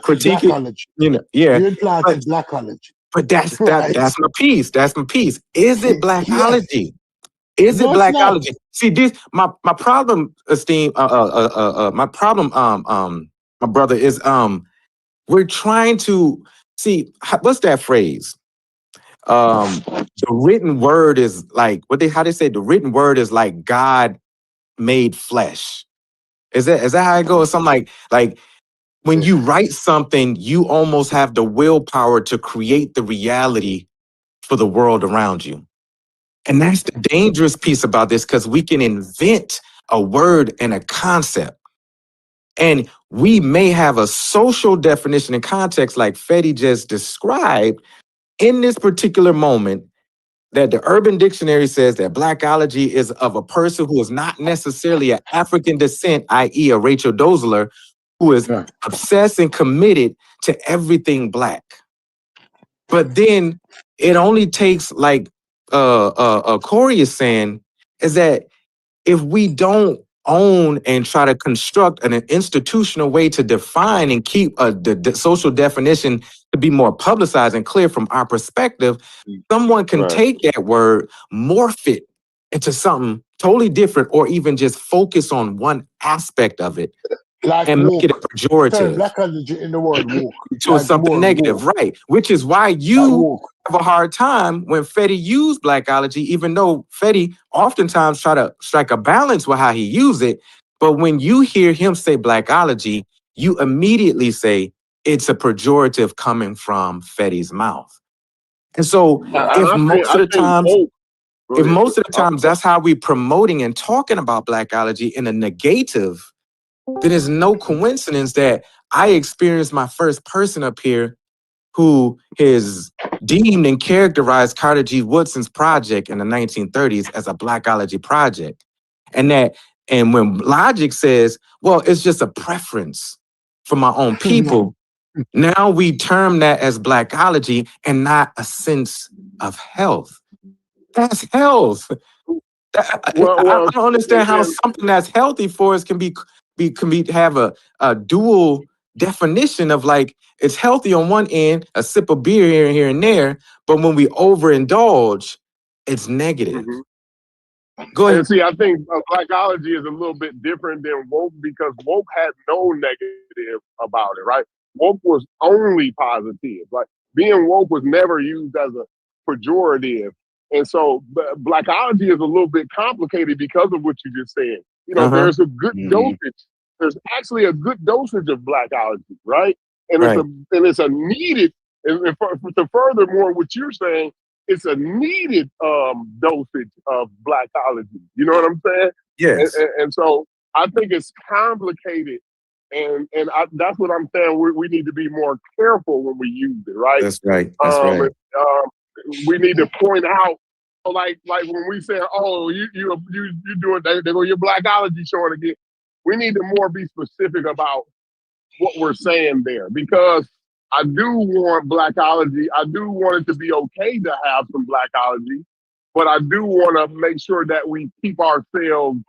critique it, yeah. You implanted blackology. But that's Right. that's my piece. That's my piece. Is it blackology? Is No, it it's not. blackology? See, this my problem, my problem, my brother, is we're trying to see what's that phrase? The written word is like how they say the written word is like God made flesh. Is that how it goes? Something like when you write something, you almost have the willpower to create the reality for the world around you. And that's the dangerous piece about this, because we can invent a word and a concept. And we may have a social definition and context like Fetty just described in this particular moment that the Urban Dictionary says that blackology is of a person who is not necessarily of African descent, i.e. a Rachel Dolezal, who is obsessed and committed to everything Black. But then it only takes, like Corey is saying, is that if we don't own and try to construct an institutional way to define and keep the social definition to be more publicized and clear from our perspective, someone can take that word, morph it into something totally different, or even just focus on one aspect of it. Like and woke. make it a pejorative. Blackology in the word woke. To Like something negative, woke. right? Which is why you have a hard time when Fetty used blackology, even though Fetty oftentimes try to strike a balance with how he used it. But when you hear him say blackology, you immediately say it's a pejorative coming from Fetty's mouth. And so if most of the times that's how we're promoting and talking about blackology in a negative, then it's no coincidence that I experienced my first person up here who has deemed and characterized Carter G. Woodson's project in the 1930s as a blackology project. And when Logic says, well, it's just a preference for my own people, now we term that as blackology and not a sense of health. That's health. I don't understand how something that's healthy for us can have a dual definition of like, it's healthy on one end, a sip of beer here and there, but when we overindulge, it's negative. Mhm. Go And ahead. see, I think blackology is a little bit different than woke because woke had no negative about it, right? Woke was only positive. Like being woke was never used as a pejorative. And so blackology is a little bit complicated because of what you just said. You know, there's a good dosage. There's actually a good dosage of blackology, right? And Right. it's a needed, and to furthermore what you're saying, it's a needed dosage of blackology. You know what I'm saying? Yes. And so I think it's complicated, and that's what I'm saying. We need to be more careful when we use it, right? That's right. That's right. We need to point out, like when we say, "Oh, you doing they go your blackology showing again." We need to more be specific about what we're saying there, because I do want blackology. I do want it to be okay to have some blackology, but I do want to make sure that we keep ourselves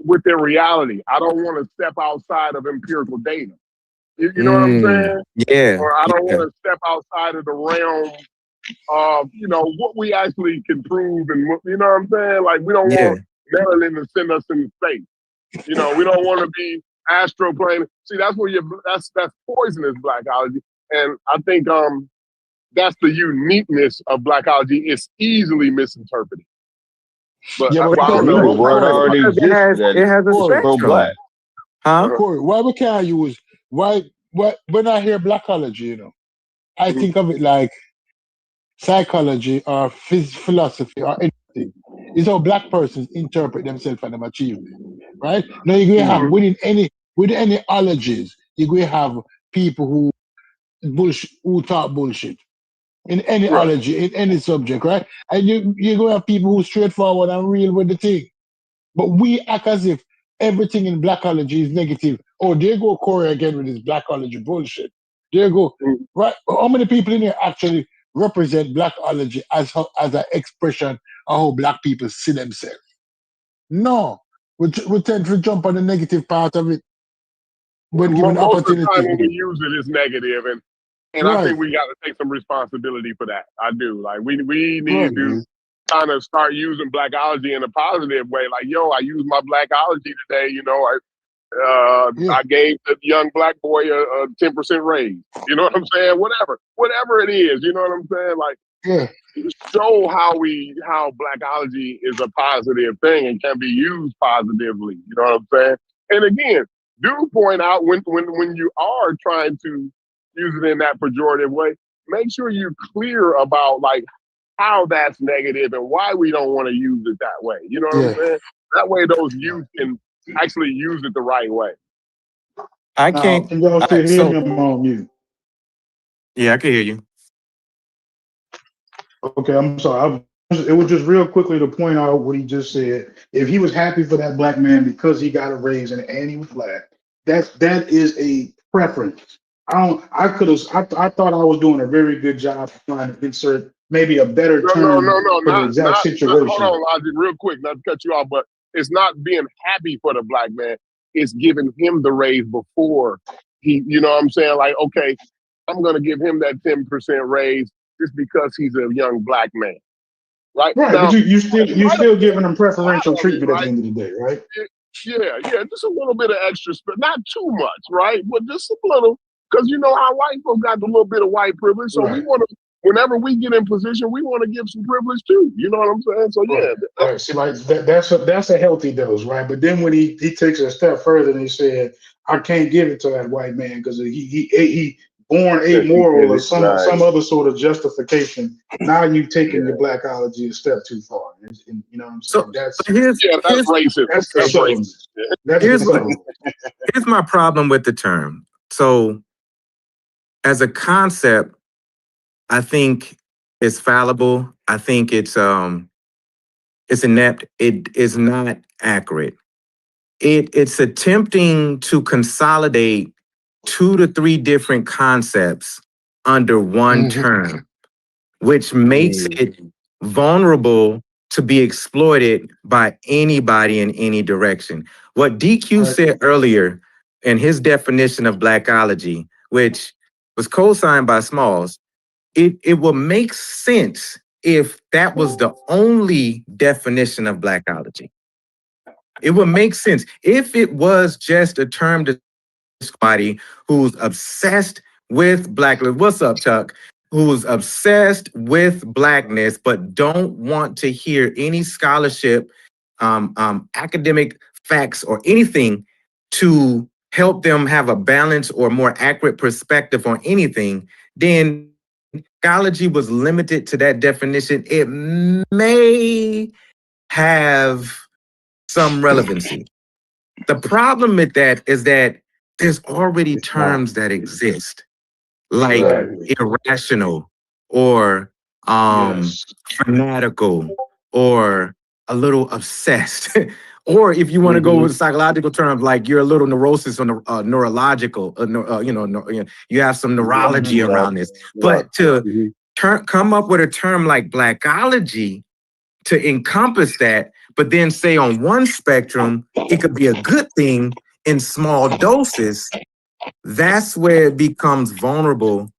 within reality. I don't want to step outside of empirical data. You know what I'm saying? Yeah. Or I don't want to step outside of the realm of, you know, what we actually can prove and what, you know what I'm saying? Like we don't want melanin to send us into space. You know, we don't want to be astroplane. See, that's where that's poisonous blackology. And I think that's the uniqueness of blackology. It's easily misinterpreted. But Yeah, I but don't know. The word already it exists that has a is spectrum. pro-black. Huh? Corey, why we can't use when I hear blackology, you know, I think of it like psychology or philosophy or anything. It's how black persons interpret themselves and them achievement, right? Now you can have within any ologies, you can have people who talk bullshit in any ology, in any subject, right? And you go have people who straightforward and real with the thing. But we act as if everything in blackology is negative. Oh, there go Corey again with his blackology bullshit. There go. Right? How many people in here actually represent blackology as an expression of how black people see themselves? No. We tend to jump on the negative part of it when given Most of the opportunity time to when do we use it, it's negative, and I think we got to take some responsibility for that. I do. Like we need to kind of start using blackology in a positive way. Like, yo, I used my blackology today. You know, I gave the young black boy a 10% raise. You know what I'm saying? Whatever it is. You know what I'm saying? Like, show how blackology is a positive thing and can be used positively. You know what I'm saying? And again, do point out when you are trying to use it in that pejorative way, make sure you're clear about like how that's negative and why we don't want to use it that way. You know what I'm saying? That way those youth can actually use it the right way. I can't. Can y'all still hear me? I'm on mute. Yeah, I can hear you. Okay, I'm sorry. It was just real quickly to point out what he just said. If he was happy for that black man because he got a raise and he was black, that is a preference. I thought I was doing a very good job trying to insert maybe a better term for the exact situation. Hold on, Logic, real quick, not to cut you off, but it's not being happy for the black man. It's giving him the raise before he, you know what I'm saying? Like, okay, I'm going to give him that 10% raise just because he's a young black man. Right. Right, now, but you still giving them preferential treatment at the end of the day, right? Yeah, just a little bit of extra, not too much, right? But just a little, because you know how white folks got a little bit of white privilege, so we want to. Whenever we get in position, we want to give some privilege too. You know what I'm saying? So yeah. Right. See, like that's a healthy dose, right? But then when he takes it a step further and he said, "I can't give it to that white man because he born amoral or some other sort of justification." Now you've taken your blackology a step too far. And you know what I'm saying? That's racist. That's racist. Here's my problem with the term. So, as a concept, I think it's fallible. I think it's inept. It is not accurate. It's attempting to consolidate 2 to 3 different concepts under one term, which makes it vulnerable to be exploited by anybody in any direction. What DQ said earlier and his definition of blackology, which was co-signed by Smalls, it will make sense if that was the only definition of blackology. It would make sense if it was just a term to somebody who's obsessed with blackness. What's up, Chuck? Who's obsessed with blackness, but don't want to hear any scholarship, academic facts, or anything to help them have a balanced or more accurate perspective on anything. Then psychology was limited to that definition. It may have some relevancy. The problem with that is that there's already terms that exist, like irrational or fanatical or a little obsessed. Or if you want to go with psychological terms, like you're a little neurosis or neurological, you have some neurology around this. But to come up with a term like blackology to encompass that, but then say on one spectrum, it could be a good thing in small doses, that's where it becomes vulnerable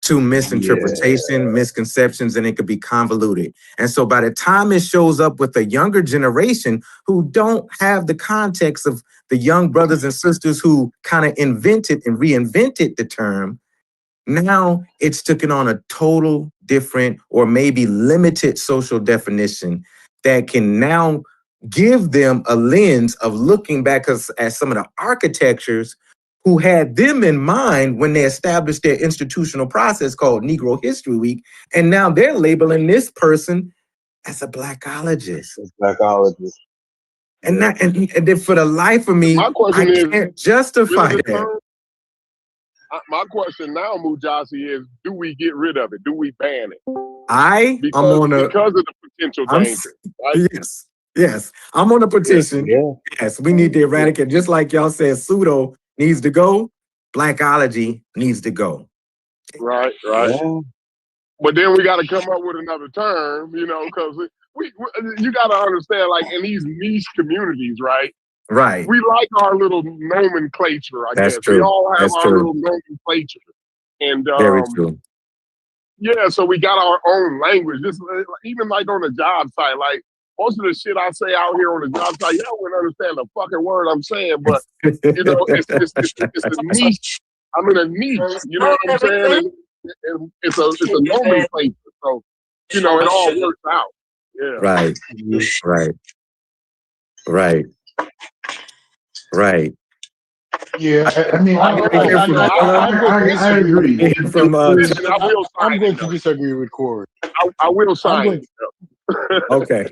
to misinterpretation, misconceptions, and it could be convoluted. And so by the time it shows up with a younger generation who don't have the context of the young brothers and sisters who kind of invented and reinvented the term, now it's taken on a total different or maybe limited social definition that can now give them a lens of looking back at some of the architectures who had them in mind when they established their institutional process called Negro History Week. And now they're labeling this person as a blackologist. And then for the life of me, I can't justify that. My question now, Mujasi, is do we get rid of it? Do we ban it? Because of the potential danger, right? Yes. I'm on a petition. Yes, we need to eradicate. Just like y'all said, pseudo needs to go, blackology needs to go. Right. Yeah. But then we got to come up with another term, because you got to understand, like in these niche communities, right? Right. We like our little nomenclature, I guess. True. We all have our little nomenclature. And very true. Yeah, so we got our own language. Just even like on the job site, like most of the shit I say out here on the job site, y'all wouldn't understand the fucking word I'm saying, but it's a niche. I'm in a niche, you know what I'm saying? And it's a nomenclature, so it all works out. Yeah. Right. Yeah, I mean, I agree. I'm going to disagree with Corey. I will sign it. Okay.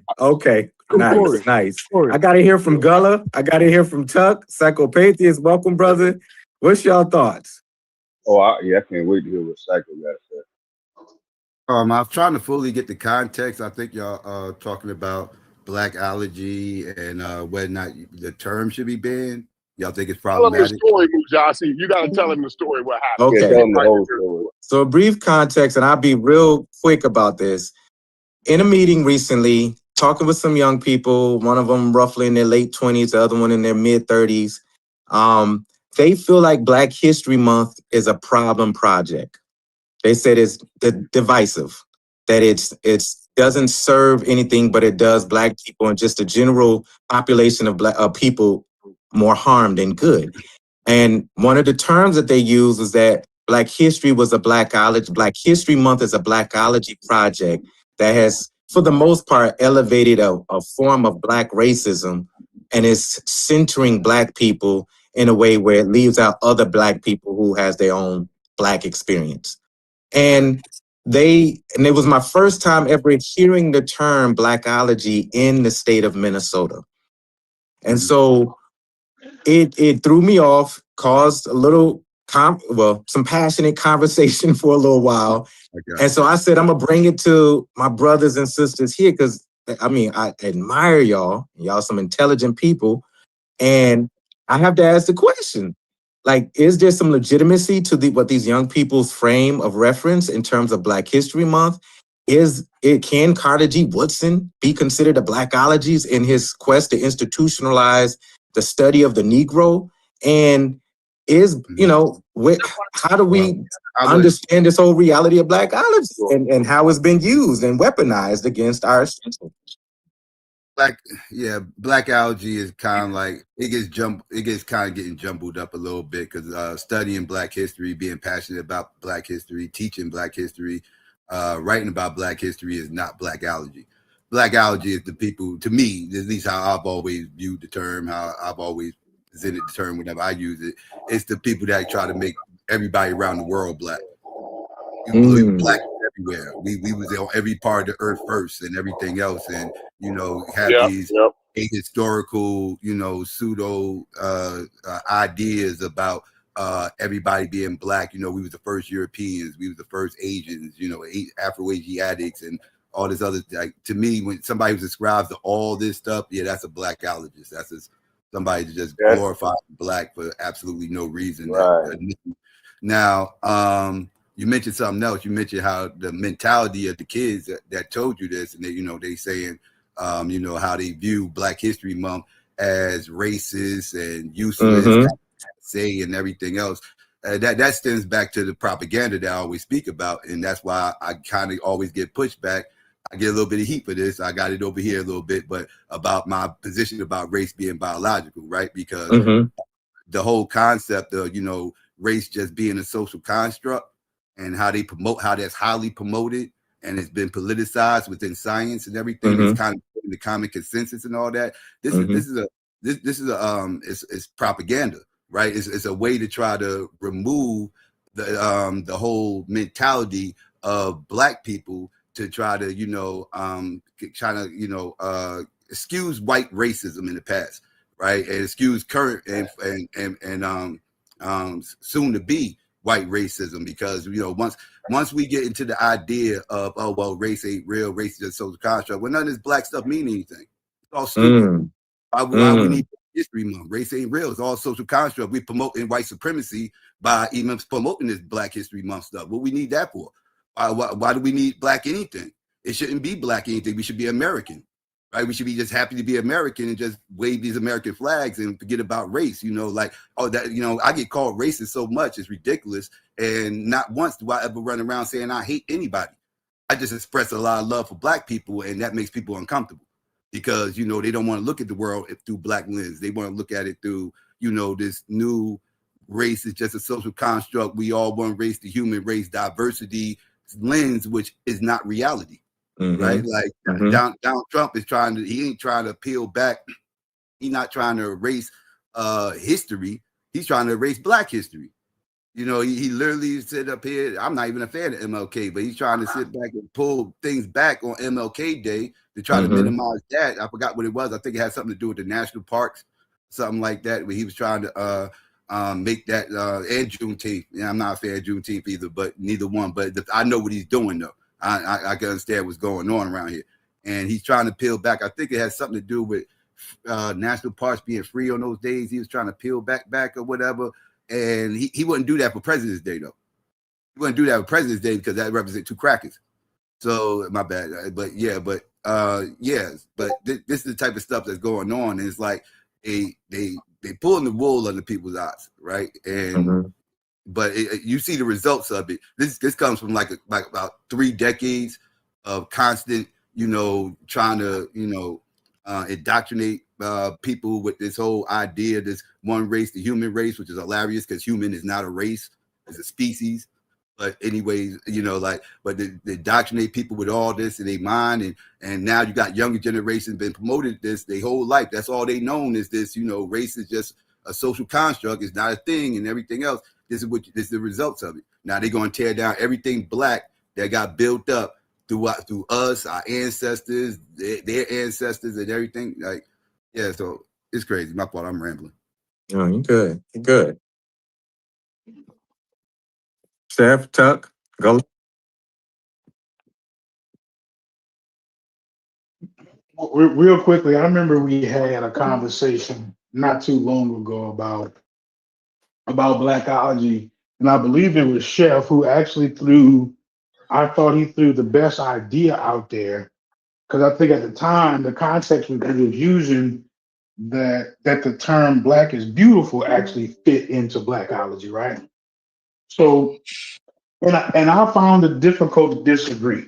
Nice. I got to hear from Gullah. I got to hear from Tuck. Psychopathist, welcome, brother. What's y'all thoughts? I can't wait to hear what Psycho got to say. I was trying to fully get the context. I think y'all talking about blackology and whether or not the term should be banned. Y'all think it's problematic? Tell him the story, Mujasi. You got to tell him the story. What happened? Okay. Tell him the whole story. So a brief context, and I'll be real quick about this. In a meeting recently, talking with some young people, one of them roughly in their late 20s, the other one in their mid 30s. They feel like Black History Month is a problem project. They said it's divisive, that it's doesn't serve anything, but it does Black people and just a general population of Black people more harm than good. And one of the terms that they use is that Black History was a blackology. Black History Month is a blackology project that has, for the most part, elevated a form of Black racism and is centering Black people in a way where it leaves out other Black people who has their own Black experience. And it was my first time ever hearing the term blackology in the state of Minnesota. And so it threw me off, caused a little, some passionate conversation for a little while. Okay. And so I said, I'm going to bring it to my brothers and sisters here because, I admire y'all. Y'all some intelligent people. And I have to ask the question, like, is there some legitimacy to what these young people's frame of reference in terms of Black History Month? Can Carter G. Woodson be considered a blackologist in his quest to institutionalize the study of the Negro? And is, how do we understand this whole reality of blackology and how it's been used and weaponized against our system? Blackology is kind of like it gets kind of getting jumbled up a little bit because studying Black history, being passionate about Black history, teaching Black history, writing about Black history is not blackology. Blackology is the people, to me, at least how I've always viewed the term, how I've always presented the term whenever I use it. It's the people that try to make everybody around the world Black. Black everywhere. We was on every part of the earth first and everything else, and have these ahistorical, pseudo ideas about everybody being Black. We was the first Europeans, we was the first Asians, Afro-Asiatics, and all this other. Like, to me, when somebody who subscribes to all this stuff, that's a blackologist. That's just somebody to just glorify Black for absolutely no reason. Right. Now, you mentioned something else. You mentioned how the mentality of the kids that told you this, and they saying, how they view Black History Month as racist and useless, say, and everything else. That stems back to the propaganda that I always speak about, and that's why I kind of always get pushback. I get a little bit of heat for this. I got it over here a little bit, but about my position about race being biological, right? Because the whole concept of race just being a social construct, and how they promote, how that's highly promoted and it's been politicized within science and everything. It's kind of the common consensus and all that. This is propaganda, right? It's a way to try to remove the whole mentality of Black people to try to excuse white racism in the past, right, and excuse current and soon to be white racism, because once we get into the idea of race ain't real, race is just social construct, well, none of this Black stuff mean anything. It's all stupid. Why we need History Month? Race ain't real. It's all social construct. We promoting white supremacy by even promoting this Black History Month stuff. What we need that for? Why do we need Black anything? It shouldn't be Black anything. We should be American, right? We should be just happy to be American and just wave these American flags and forget about race. I get called racist so much, it's ridiculous. And not once do I ever run around saying I hate anybody. I just express a lot of love for Black people, and that makes people uncomfortable because, they don't want to look at the world through Black lens. They want to look at it through, this new race is just a social construct. We all one race, the human race, diversity lens, which is not reality. Right? Like Donald Trump is he ain't trying to peel back. He's not trying to erase history. He's trying to erase Black history. He literally sit up here. I'm not even a fan of MLK, but he's trying to sit back and pull things back on MLK Day to try to minimize that. I forgot what it was. I think it had something to do with the national parks, something like that, where he was trying to make that and Juneteenth. Yeah, I'm not a fan of Juneteenth either, but neither one. But I know what he's doing though. I can understand what's going on around here, and he's trying to peel back. I think it has something to do with national parks being free on those days. He was trying to peel back or whatever, and he wouldn't do that for President's Day though. He wouldn't do that for President's Day because that represents two crackers. So my bad, but this is the type of stuff that's going on. And it's like they pulling the wool under people's eyes, right? And but you see the results of it. This comes from like about 3 decades of constant, trying to, indoctrinate people with this whole idea, this one race, the human race, which is hilarious because human is not a race, it's a species. But anyways, but they indoctrinate people with all this in their mind, and now you got younger generations been promoted this their whole life. That's all they known is this, race is just a social construct, it's not a thing, and everything else. This is the results of it. Now they're going to tear down everything Black that got built up through us, our ancestors, their ancestors, and everything. Like, yeah, so it's crazy. My fault. I'm rambling. Oh, you're good. You're good. Steph, Tuck, go. Real quickly, I remember we had a conversation not too long ago about blackology, and I believe it was Chef who actually threw the best idea out there, because I think at the time the context he was using, that the term black is beautiful actually fit into blackology, right? So, and I found it difficult to disagree.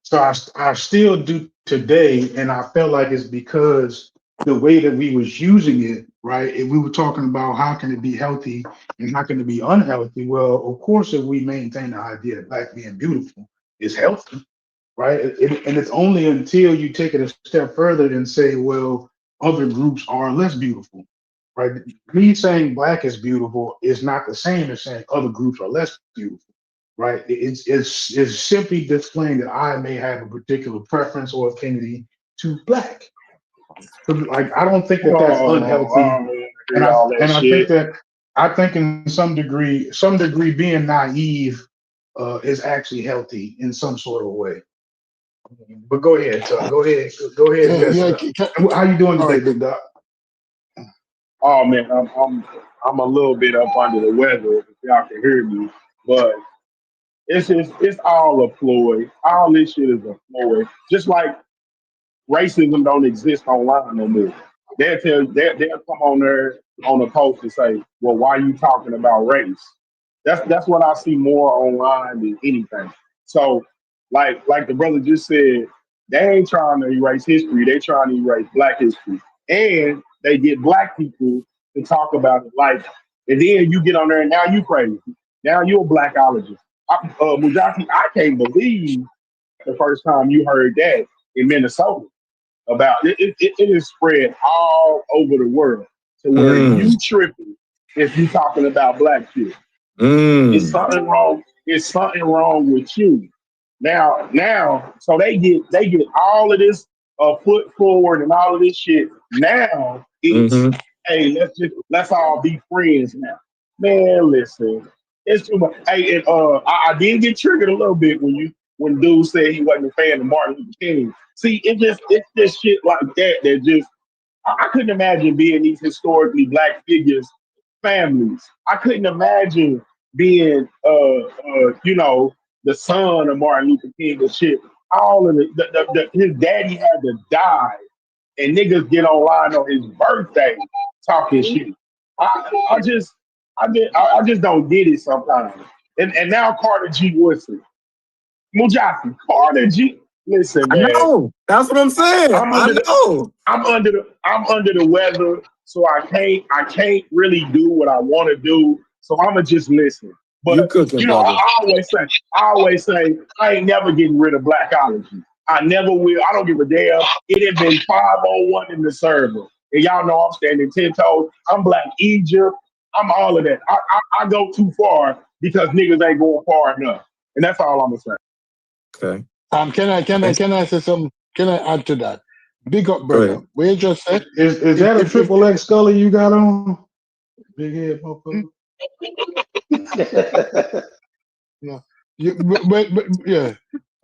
So I still do today, and I felt like it's because the way that we was using it, right? And we were talking about how can it be healthy and how can it be unhealthy. Well, of course, if we maintain the idea that black being beautiful is healthy, right? And it's only until you take it a step further and say, well, other groups are less beautiful, right? Me saying black is beautiful is not the same as saying other groups are less beautiful, right? It's simply displaying that I may have a particular preference or affinity to black. So, like, I don't think that that's unhealthy, and all that I shit. think that in some degree, being naive is actually healthy in some sort of way. But go ahead, Tuck. Go ahead. How you doing today, Big Doc? Oh man, I'm a little bit up under the weather if y'all can hear me, but it's all a ploy. All this shit is a ploy. Just like racism don't exist online no more. They'll come on there on a post and say, "Well, why are you talking about race?" That's what I see more online than anything. So, like the brother just said, they ain't trying to erase history. They trying to erase Black history, and they get Black people to talk about it. Like, and then you get on there and now you crazy. Now you're a blackologist. Mujahid, I can't believe the first time you heard that in Minnesota about it. It is spread all over the world to where you tripping if you talking about Black shit. It's something wrong. It's something wrong with you. Now, so they get all of this foot forward and all of this shit. Now it's hey, let's all be friends now. Man, listen, it's too much. Hey, and I did get triggered a little bit when dude said he wasn't a fan of Martin Luther King. See, it's just shit like that just I couldn't imagine being these historically Black figures families. I couldn't imagine being the son of Martin Luther King and shit. All of his daddy had to die, and niggas get online on his birthday talking shit. I just don't get it sometimes. And now Carter G. Woodson, Mujahid, Carter G. Listen, I man. know. That's what I'm saying. I'm under the weather, so I can't really do what I want to do. So I'ma just listen. But you cooking, brother. I always say I ain't never getting rid of blackology. I never will. I don't give a damn. It had been 501 in the server. And y'all know I'm standing 10 toes. I'm Black Egypt. I'm all of that. I go too far because niggas ain't going far enough. And that's all I'm gonna say. Okay. Can I say something? Can I add to that? Big up, brother. What you just said? Is that a triple X Scully you got on? Big head motherfucker. No. But yeah.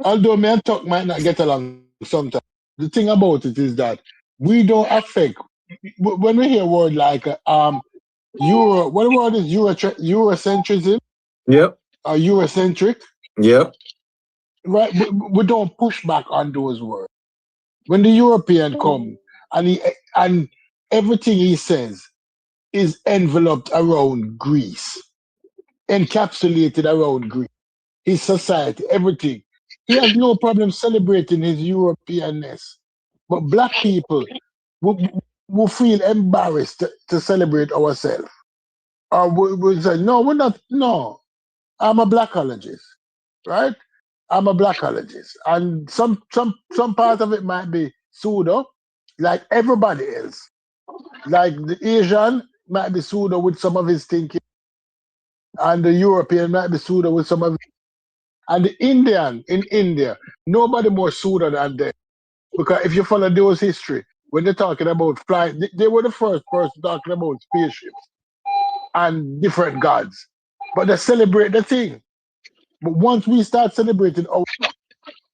Although me and Tuck might not get along sometimes, the thing about it is that we don't affect when we hear a word like Euro. What word is Eurocentrism? Yep. Or Eurocentric? Yep. Right. We don't push back on those words. When the European come and everything he says is enveloped around Greece, encapsulated around Greece, his society, everything. He has no problem celebrating his Europeanness. But Black people will feel embarrassed to celebrate ourselves. Or we say, no, we're not. No, I'm a blackologist, right? I'm a blackologist. And some part of it might be pseudo, like everybody else. Like the Asian might be pseudo with some of his thinking, and the European might be pseudo with some of it. And the Indian in India, nobody more pseudo than them. Because if you follow those history, when they're talking about flight, they were the first person talking about spaceships and different gods. But they celebrate the thing. But once we start celebrating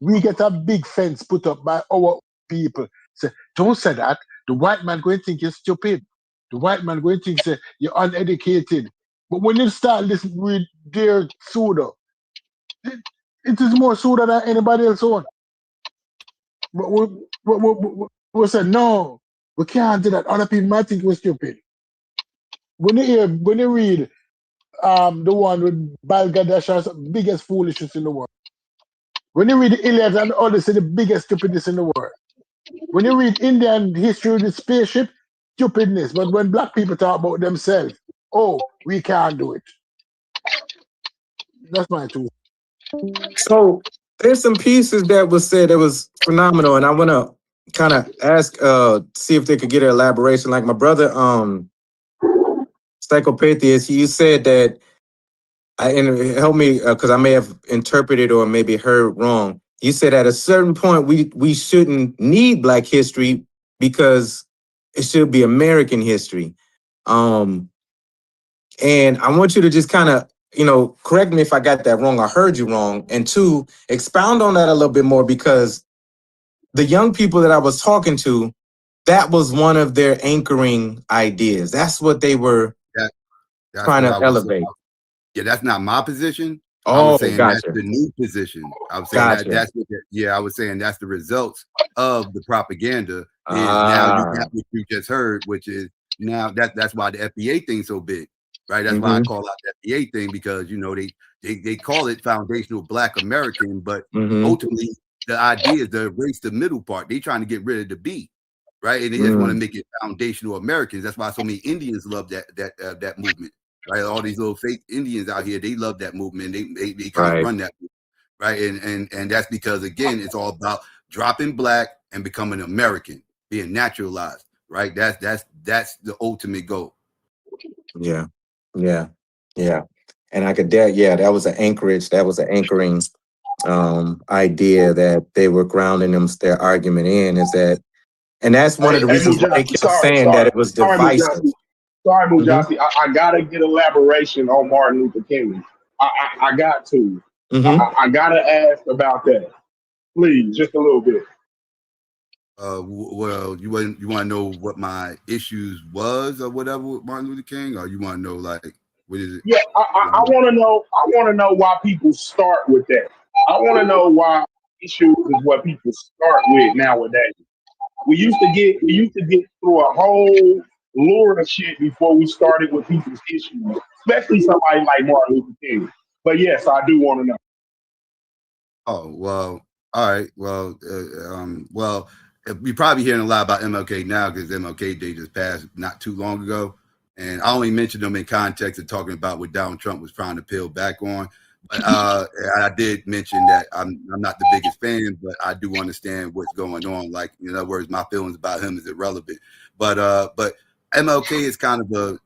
we get a big fence put up by our people. Say, don't say that. The white man going to think you're stupid. The white man going to think say, you're uneducated. But when you start this with their pseudo, it is more pseudo than anybody else on. But we say, no, We can't do that. Other people might think we're stupid. When you read the one with Bangladesh's biggest foolishness in the world. When you read the Iliad and Odyssey, the biggest stupidness in the world. When you read Indian history with the spaceship, stupidness. But when black people talk about themselves, oh, we can't do it. That's my truth. So there's some pieces that was said that was phenomenal, and I want to kind of ask, see if they could get an elaboration. Like my brother, Psychopatheus, you said that, and help me because I may have interpreted or maybe heard wrong. You said at a certain point we shouldn't need Black history because it should be American history. And I want you to just kind of, correct me if I got that wrong. I heard you wrong. And two, expound on that a little bit more, because the young people that I was talking to, that was one of their anchoring ideas. That's what they were That's trying what to I was saying. elevate. Yeah, that's not my position. I Oh, was saying gotcha. that's the new position. I was saying Gotcha. that's what. I was saying that's the results of the propaganda. Is now you got what you just heard, which is now that's why the FBA thing's so big, right? That's why I call out the FBA thing, because they call it foundational Black American, but ultimately the idea is to erase the middle part. They trying to get rid of the B, right? And they just want to make it foundational Americans. That's why so many Indians love that movement. Right, all these little fake Indians out here, they love that movement. They kind of run that movement, right? And that's because, again, it's all about dropping Black and becoming American, being naturalized, right? That's the ultimate goal. Yeah. And I could that was an anchorage, that was an anchoring idea that they were grounding their argument in, is that, and that's one of the reasons why they kept saying that it was divisive. Sorry, Mujasi. I gotta get elaboration on Martin Luther King. I got to. I gotta ask about that, please, just a little bit. Well, you want to know what my issues was or whatever with Martin Luther King, or you want to know like what is it? Yeah, I want to know. I want to know why people start with that. I want to know why issues is what people start with nowadays. We used to get through a whole lure of shit before we started with people's issues, especially somebody like Martin Luther King. But yes, I do want to know. Oh, well, all right. Well, you're probably hearing a lot about MLK now because MLK Day just passed not too long ago. And I only mentioned them in context of talking about what Donald Trump was trying to peel back on. But I did mention that I'm not the biggest fan, but I do understand what's going on. Like, in other words, my feelings about him is irrelevant. But MLK is kind of a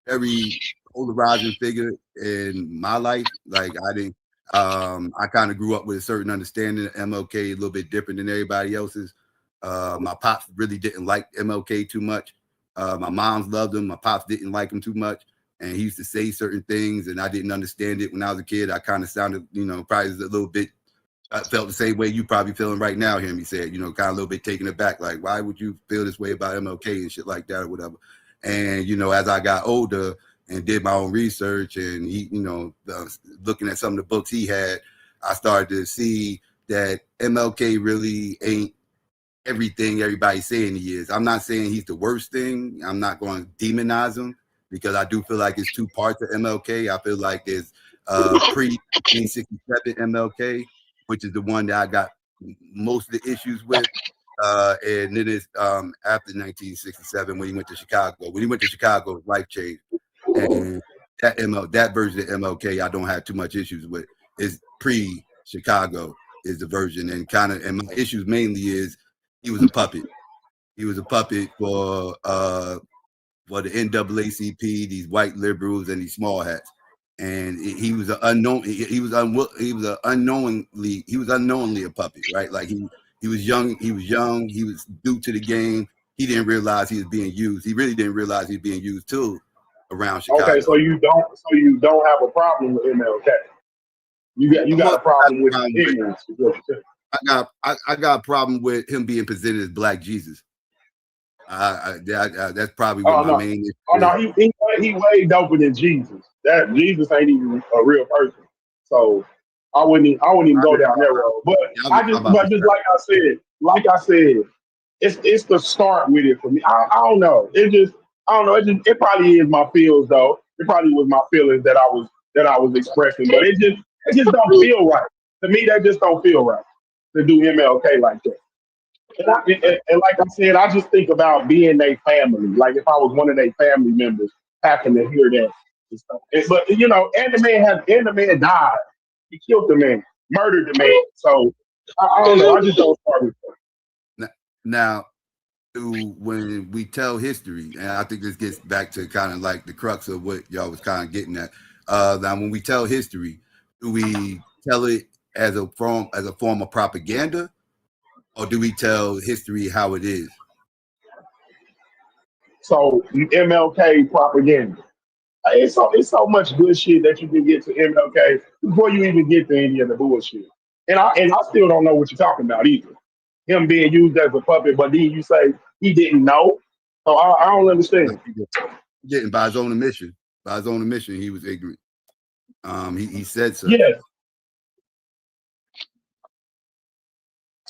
very polarizing figure in my life. Like, I kind of grew up with a certain understanding of MLK, a little bit different than everybody else's. My pops really didn't like MLK too much. My mom's loved him. My pops didn't like him too much. And he used to say certain things, and I didn't understand it when I was a kid. I kind of sounded, probably a little bit, I felt the same way you probably feeling right now, hearing me say it, kind of a little bit taken aback. Like, why would you feel this way about MLK and shit like that or whatever? And, as I got older and did my own research and, looking at some of the books he had, I started to see that MLK really ain't everything everybody's saying he is. I'm not saying he's the worst thing. I'm not going to demonize him, because I do feel like it's two parts of MLK. I feel like there's pre-1967 MLK, which is the one that I got most of the issues with. And then it's after 1967 when he went to Chicago. When he went to Chicago, his life changed. And that version of MLK I don't have too much issues with. Is pre-Chicago is the version. And my issues mainly is he was a puppet. He was a puppet for the NAACP, these white liberals, and these small hats. And he was an unknown. He was unknowingly a puppet, right? Like he was young. He was new to the game. He didn't realize he was being used. He really didn't realize he was being used too around Chicago. Okay, so you don't have a problem with MLK. You got a problem with ignorance. I got a problem with him being presented as Black Jesus. That's probably what my main issue is. Oh no, he way doper than Jesus. That Jesus ain't even a real person. So I wouldn't even go down that road. But just like I said, it's the start with it for me. I don't know. I don't know. It probably is my feels though. It probably was my feelings that I was expressing, but it just don't feel right to me. That just don't feel right to do MLK like that. And like I said, I just think about being a family. Like if I was one of their family members, having to hear that. And stuff. But you know, and the man died. He killed the man, murdered the man. So I don't know. I just don't start with that. Now, when we tell history, and I think this gets back to kind of like the crux of what y'all was kind of getting at. Now, when we tell history, do we tell it as a form of propaganda, or do we tell history how it is? So MLK propaganda. It's so much good shit that you can get to MLK before you even get to any of the bullshit. And I still don't know what you're talking about either. Him being used as a puppet, but then you say he didn't know. So I don't understand. He didn't, by his own admission. By his own admission, he was ignorant. He said so. Yes.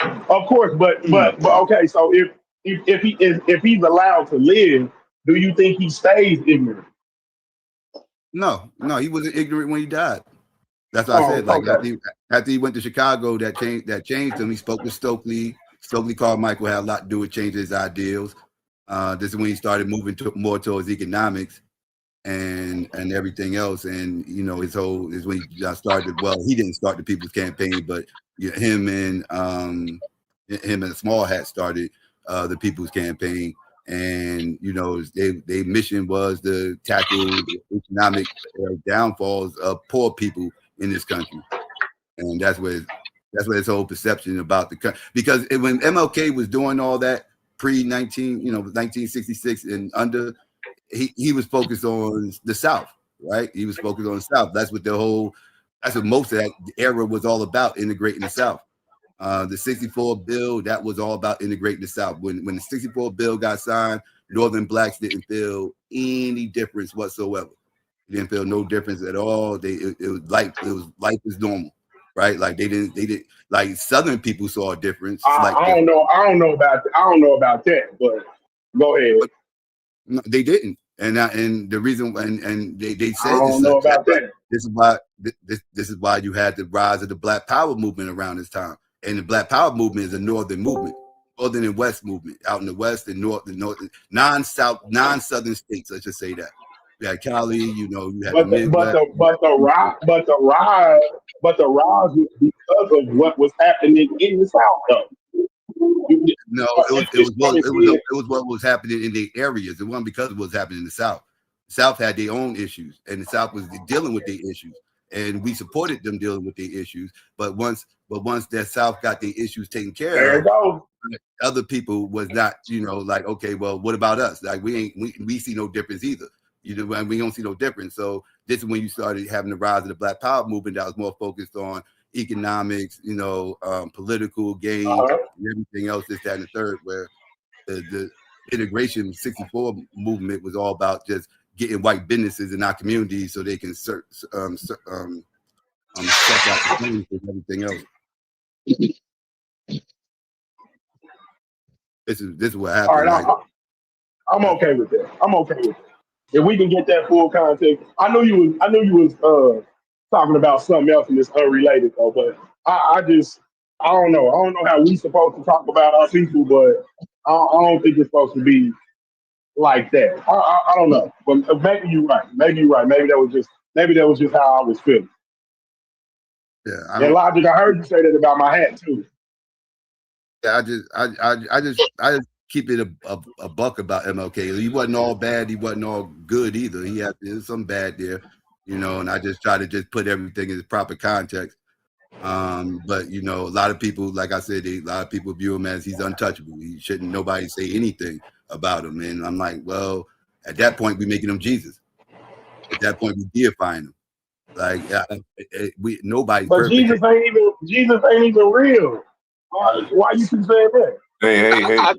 Of course, but okay. So if he's allowed to live, do you think he stays ignorant? No, he wasn't ignorant when he died. That's what I said. Like okay. after he went to Chicago, that changed him. He spoke with Stokely. Stokely Carmichael had a lot to do with changing his ideals. This is when he started moving more towards economics and everything else. And you know, his whole is when he started. Well, he didn't start the People's Campaign, but him and Small Hat started the People's Campaign. And you know, their mission was to tackle the economic downfalls of poor people in this country, and that's where his whole perception about the country. Because when MLK was doing all that pre-1966 and under, he was focused on the South, right? He was focused on the South. That's what most of that era was all about, integrating the South. The 64 bill, that was all about integrating the South. When the 64 bill got signed, Northern blacks didn't feel any difference whatsoever. They didn't feel no difference at all. It was life as normal, right? Like they didn't like Southern people saw a difference. I don't know about that, but go ahead. But no, they didn't. And the reason and they said I don't know about that. This is why you had the rise of the Black Power movement around this time. And the Black Power movement is a northern movement, northern and west movement, out in the west and north, non-southern states. Let's just say that. You had Cali, you had the Midwest. But the rise was because of what was happening in the South, though. No, it was what was happening in the areas. It wasn't because of what was happening in the South. The South had their own issues, and the South was dealing with their issues, and we supported them dealing with their issues. But once that South got their issues taken care of, other people was not, like, okay, well, what about us? Like we see no difference either. We don't see no difference. So this is when you started having the rise of the Black Power movement that was more focused on economics, political gain, and everything else, this, that, and the third, where the integration 64 movement was all about just getting white businesses in our communities so they can suck out the claims and everything else. This is what happened. All right, I'm okay with that. If we can get that full context, I know you was talking about something else and it's unrelated though, but I don't know. I don't know how we supposed to talk about our people, but I don't think it's supposed to be like that. I don't know, but maybe you're right. Maybe that was just how I was feeling. Yeah, and Logic, I heard you say that about my hat too. Yeah, I just keep it a buck about MLK. He wasn't all bad. He wasn't all good either. There's some bad there, and I just try to just put everything in its proper context. But a lot of people, like I said, a lot of people view him as he's untouchable. He shouldn't nobody say anything about him. And I'm like, well, at that point, we're making him Jesus. At that point, we're deifying him. Like nobody's but perfect. Jesus ain't even real. Why you keep saying that? Hey. I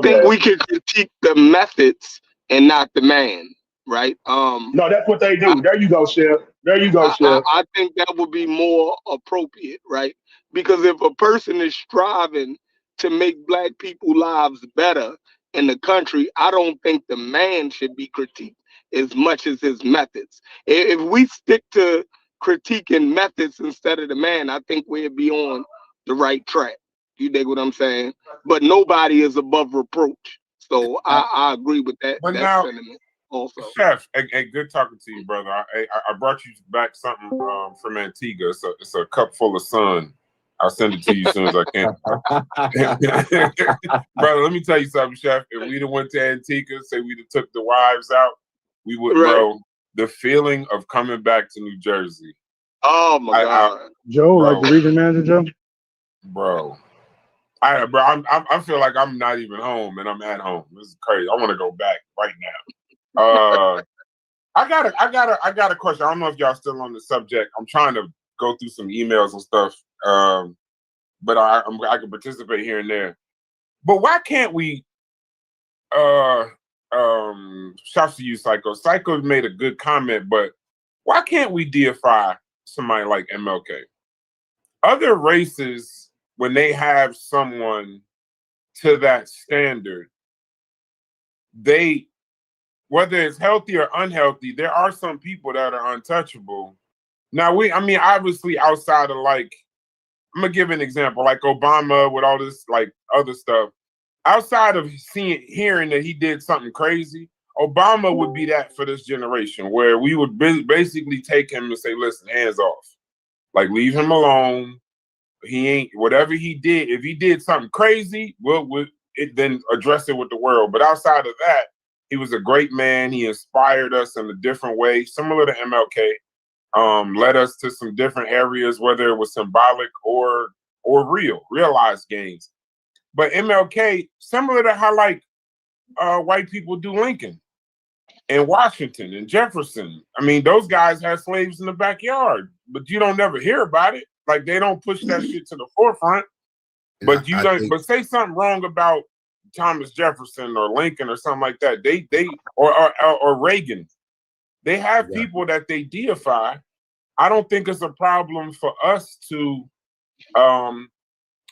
think we can critique the methods and not the man, right? No, that's what they do. There you go, Chef. There you go, Chef. I think that would be more appropriate, right? Because if a person is striving to make Black people's lives better in the country, I don't think the man should be critiqued as much as his methods. If we stick to critiquing methods instead of the man, I think we'd be on the right track. You dig what I'm saying? But nobody is above reproach. So I agree with that, But that now, sentiment also. Chef, good talking to you, brother. I brought you back something from Antigua. It's a cup full of sun. I'll send it to you as soon as I can. Brother, let me tell you something, Chef. If we'd have went to Antigua, say we'd have took the wives out, we would, bro, the feeling of coming back to New Jersey. Oh my God. Joe, bro, like the region manager, Joe? Bro. I feel like I'm not even home and I'm at home. This is crazy. I want to go back right now. I got a question. I don't know if y'all still on the subject. I'm trying to go through some emails and stuff. But I can participate here and there. But why can't we shouts to you, Psycho. Psycho made a good comment, but why can't we deify somebody like MLK? Other races, when they have someone to that standard, they, whether it's healthy or unhealthy, there are some people that are untouchable. Now, obviously outside of I'm gonna give an example, like Obama with all this other stuff. Outside of hearing that he did something crazy, Obama would be that for this generation, where we would basically take him and say, listen, hands off. Leave him alone. He ain't, whatever he did, if he did something crazy, we'll then address it with the world. But outside of that, he was a great man. He inspired us in a different way, similar to MLK. Led us to some different areas, whether it was symbolic or realized gains. But MLK, similar to how white people do Lincoln and Washington and Jefferson. Those guys had slaves in the backyard, but you don't never hear about it. They don't push that shit to the forefront. But but say something wrong about Thomas Jefferson or Lincoln or something like that. They or Reagan. They have people that they deify. I don't think it's a problem for us to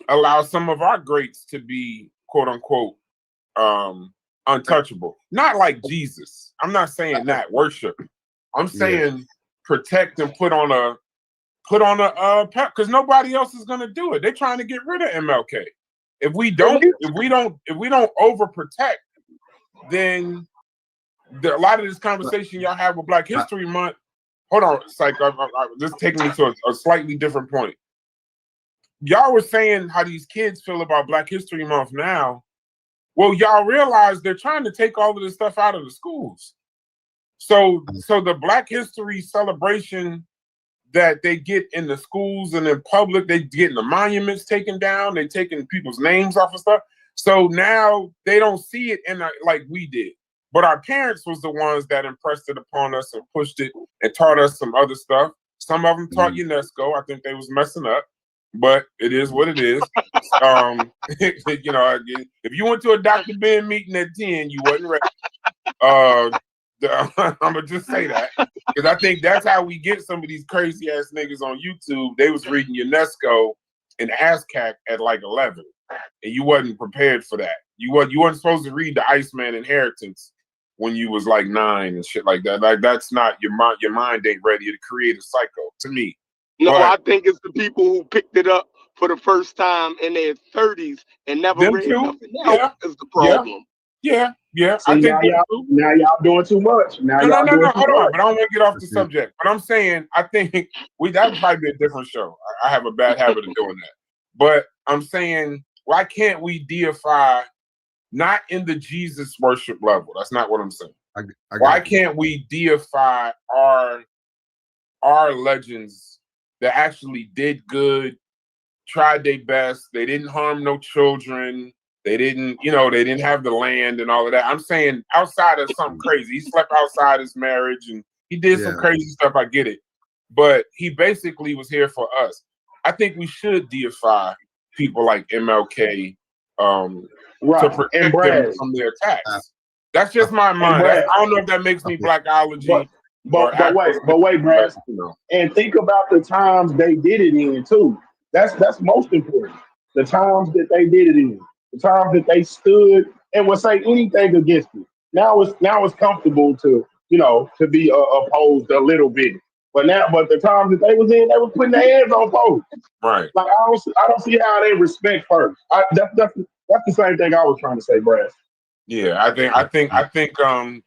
allow some of our greats to be quote unquote untouchable. Not like Jesus. I'm not saying that worship. I'm saying protect and put on a because nobody else is gonna do it. They're trying to get rid of MLK. If we don't overprotect, then a lot of this conversation y'all have with Black History Month. Hold on, Psych. This is taking me to a slightly different point. Y'all were saying how these kids feel about Black History Month now. Well, y'all realize they're trying to take all of this stuff out of the schools. So the Black History celebration that they get in the schools and in public, they getting the monuments taken down, they taking people's names off of stuff. So now they don't see it like we did. But our parents was the ones that impressed it upon us and pushed it and taught us some other stuff. Some of them taught UNESCO. I think they was messing up, but it is what it is. If you went to a Dr. Ben meeting at 10, you wasn't ready. I'm gonna just say that because I think that's how we get some of these crazy ass niggas on YouTube. They was reading UNESCO and ASCAC at 11, and you wasn't prepared for that. You weren't supposed to read the Iceman Inheritance when you was 9 and shit like that. That's not your mind. Your mind ain't ready to create a psycho. To me, no, I think it's the people who picked it up for the first time in their 30s and never read nothing else is the problem. Yeah. See, I think now y'all doing too much. Now no, hold on. But I don't want to get off the subject. But I'm saying I think that would probably be a different show. I have a bad habit of doing that. But I'm saying, why can't we deify, not in the Jesus worship level? That's not what I'm saying. Why can't we deify our legends that actually did good, tried their best, they didn't harm no children, they didn't have the land and all of that. I'm saying outside of something crazy. He slept outside his marriage and he did some crazy stuff, I get it. But he basically was here for us. I think we should deify people like MLK to protect them from their attacks. That's just my mind. I don't know if that makes me blackology But wait, Brad. And think about the times they did it in too. That's most important. The times that they did it in, the times that they stood and would say anything against it. Now it's comfortable to to be opposed a little bit. But the times that they was in, they was putting their hands on folks. Right. Like I don't see how they respect first. That's the same thing I was trying to say, Brad. Yeah, I think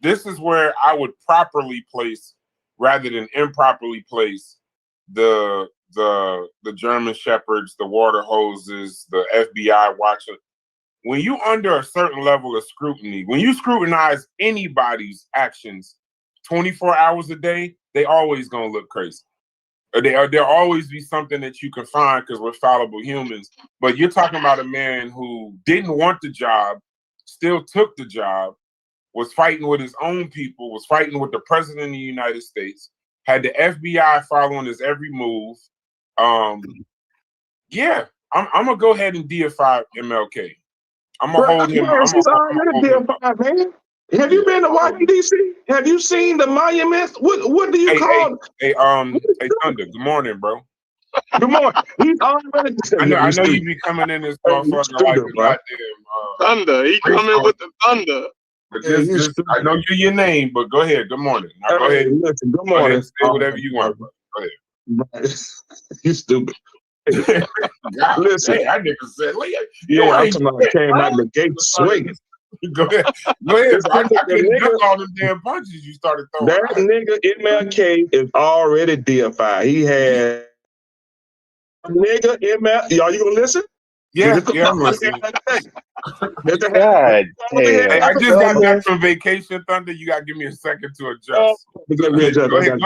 this is where I would properly place, rather than improperly place, the German shepherds, the water hoses, the FBI watcher. When you under a certain level of scrutiny, when you scrutinize anybody's actions 24 hours a day, they always gonna look crazy. There'll always be something that you can find because we're fallible humans. But you're talking about a man who didn't want the job, still took the job, was fighting with his own people, was fighting with the president of the United States, had the FBI following his every move. Yeah, I'm gonna go ahead and deify MLK. I'm gonna hold him. He's already deified, man. Have you been to Washington D.C.? Have you seen the monuments? What do you call? Hey, Thunder. Good morning, bro. Good morning. He's already. I know you be coming in this motherfucker like goddamn thunder. He coming with the thunder. But just I know your name, but go ahead. Good morning. Now, go ahead. Listen, good morning. Go ahead, say whatever you want, bro. Go ahead. You stupid. Listen, I never said. I'm talking about came out the gate swinging. Go ahead, bro. I couldn't duck all them damn punches you started throwing. That nigga MLK is already deified. He had nigga ML. Y'all, you gonna listen? Yeah, I'm listening. God damn. Hey, I just got back from vacation, Thunder. You gotta give me a second to adjust. Go ahead, brother.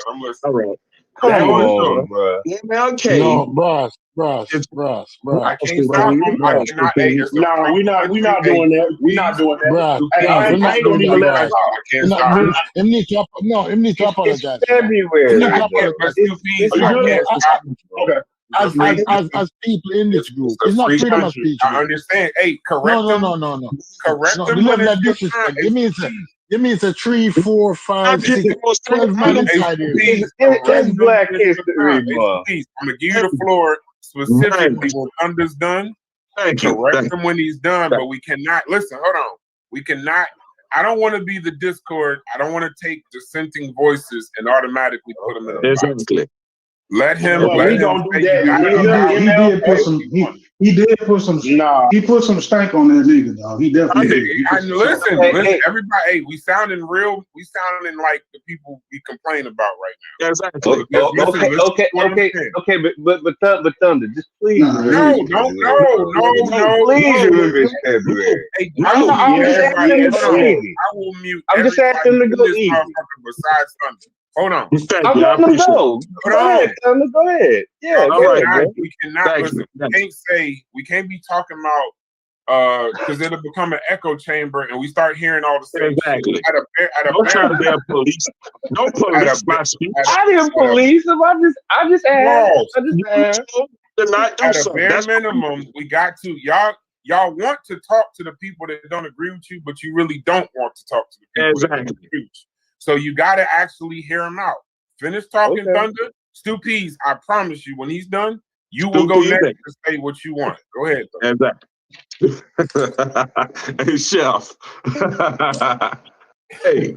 I'm listening. All right. Come on, bro. MLK. No, bruh. I can't stop him. I cannot. No, we're not doing that. We're not doing that. Bruh. I ain't gonna even let us talk. I can't stop. Him need to apologize. February. As people in this group, it's not freedom of speech. I understand. Hey, correct them. No. Correct them. The level of disrespect. Give me a 3, 4, 5, 6, 12 man inside here. It's Black History Month. Please, I'm gonna give you the floor specifically when Thunder's done. Correct him when he's done, but we cannot listen. Hold on. We cannot. I don't want to be the Discord. I don't want to take dissenting voices and automatically put them in a box. Exactly. Let him. We gonna do that. He put some stank on that nigga, dog. He definitely did. Listen, everybody. Hey, we sounding real. We sounding like the people we complain about right now. Exactly. Okay. But Thunder, just please. No. Please remember it's February. Hey, I will mute. I'm just asking him to go eat. Besides Thunder. Hold on. I'm letting him go. Go ahead, Thunder. Go ahead. Yeah, go ahead. We cannot listen. We can't be talking about because it'll become an echo chamber and we start hearing all the same shit. Don't try to be a police. Don't police my speech. I didn't police him. I just asked. At a bare minimum, we got to y'all want to talk to the people that don't agree with you, but you really don't want to talk to the people that don't agree with you. So you got to actually hear him out. Finish talking, Thunder. Stu Peas, I promise you, when he's done, you will go next to say what you want. Go ahead, Thunder. Hey, Chef. Hey,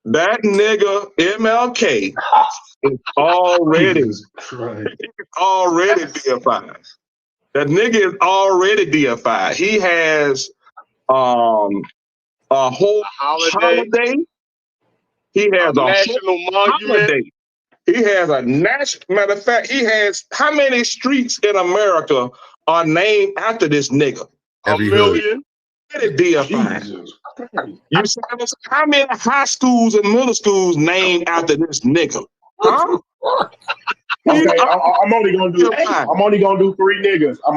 that nigga MLK is already deified. That nigga is already deified. He has a whole holiday. He has a national monument. He has a national. Matter of fact, he has how many streets in America are named after this nigga? A million. Deified. You see how many high schools and middle schools named after this nigga? Huh? Okay, I'm only gonna do 3 niggas. I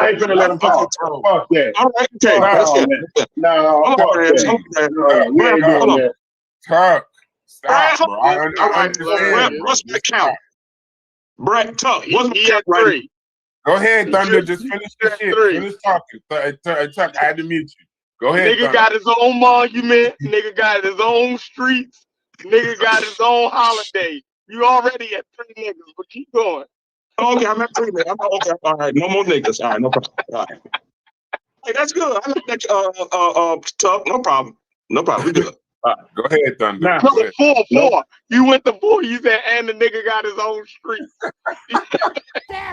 ain't gonna let him talk. Fuck that. No. Talk. Stop, bro. I understand. What's the count? Brett, Tuck. What's the count? Right? Go ahead, Thunder. Just finish the shit. Finish talking. Tuck, I had to mute you. Go ahead. Nigga got his own monument. Nigga got his own streets. Nigga got his own holiday. You already at 3 niggas, but keep going. Okay, I'm at 3 niggas. Okay, all right, no more niggas. All right, no problem. All right. Hey, that's good. I like that. Tough. No problem. No problem. We good. All right. Go ahead, Thunder. Now, Go ahead. 4. No. You went to 4. You said, and the nigga got his own street.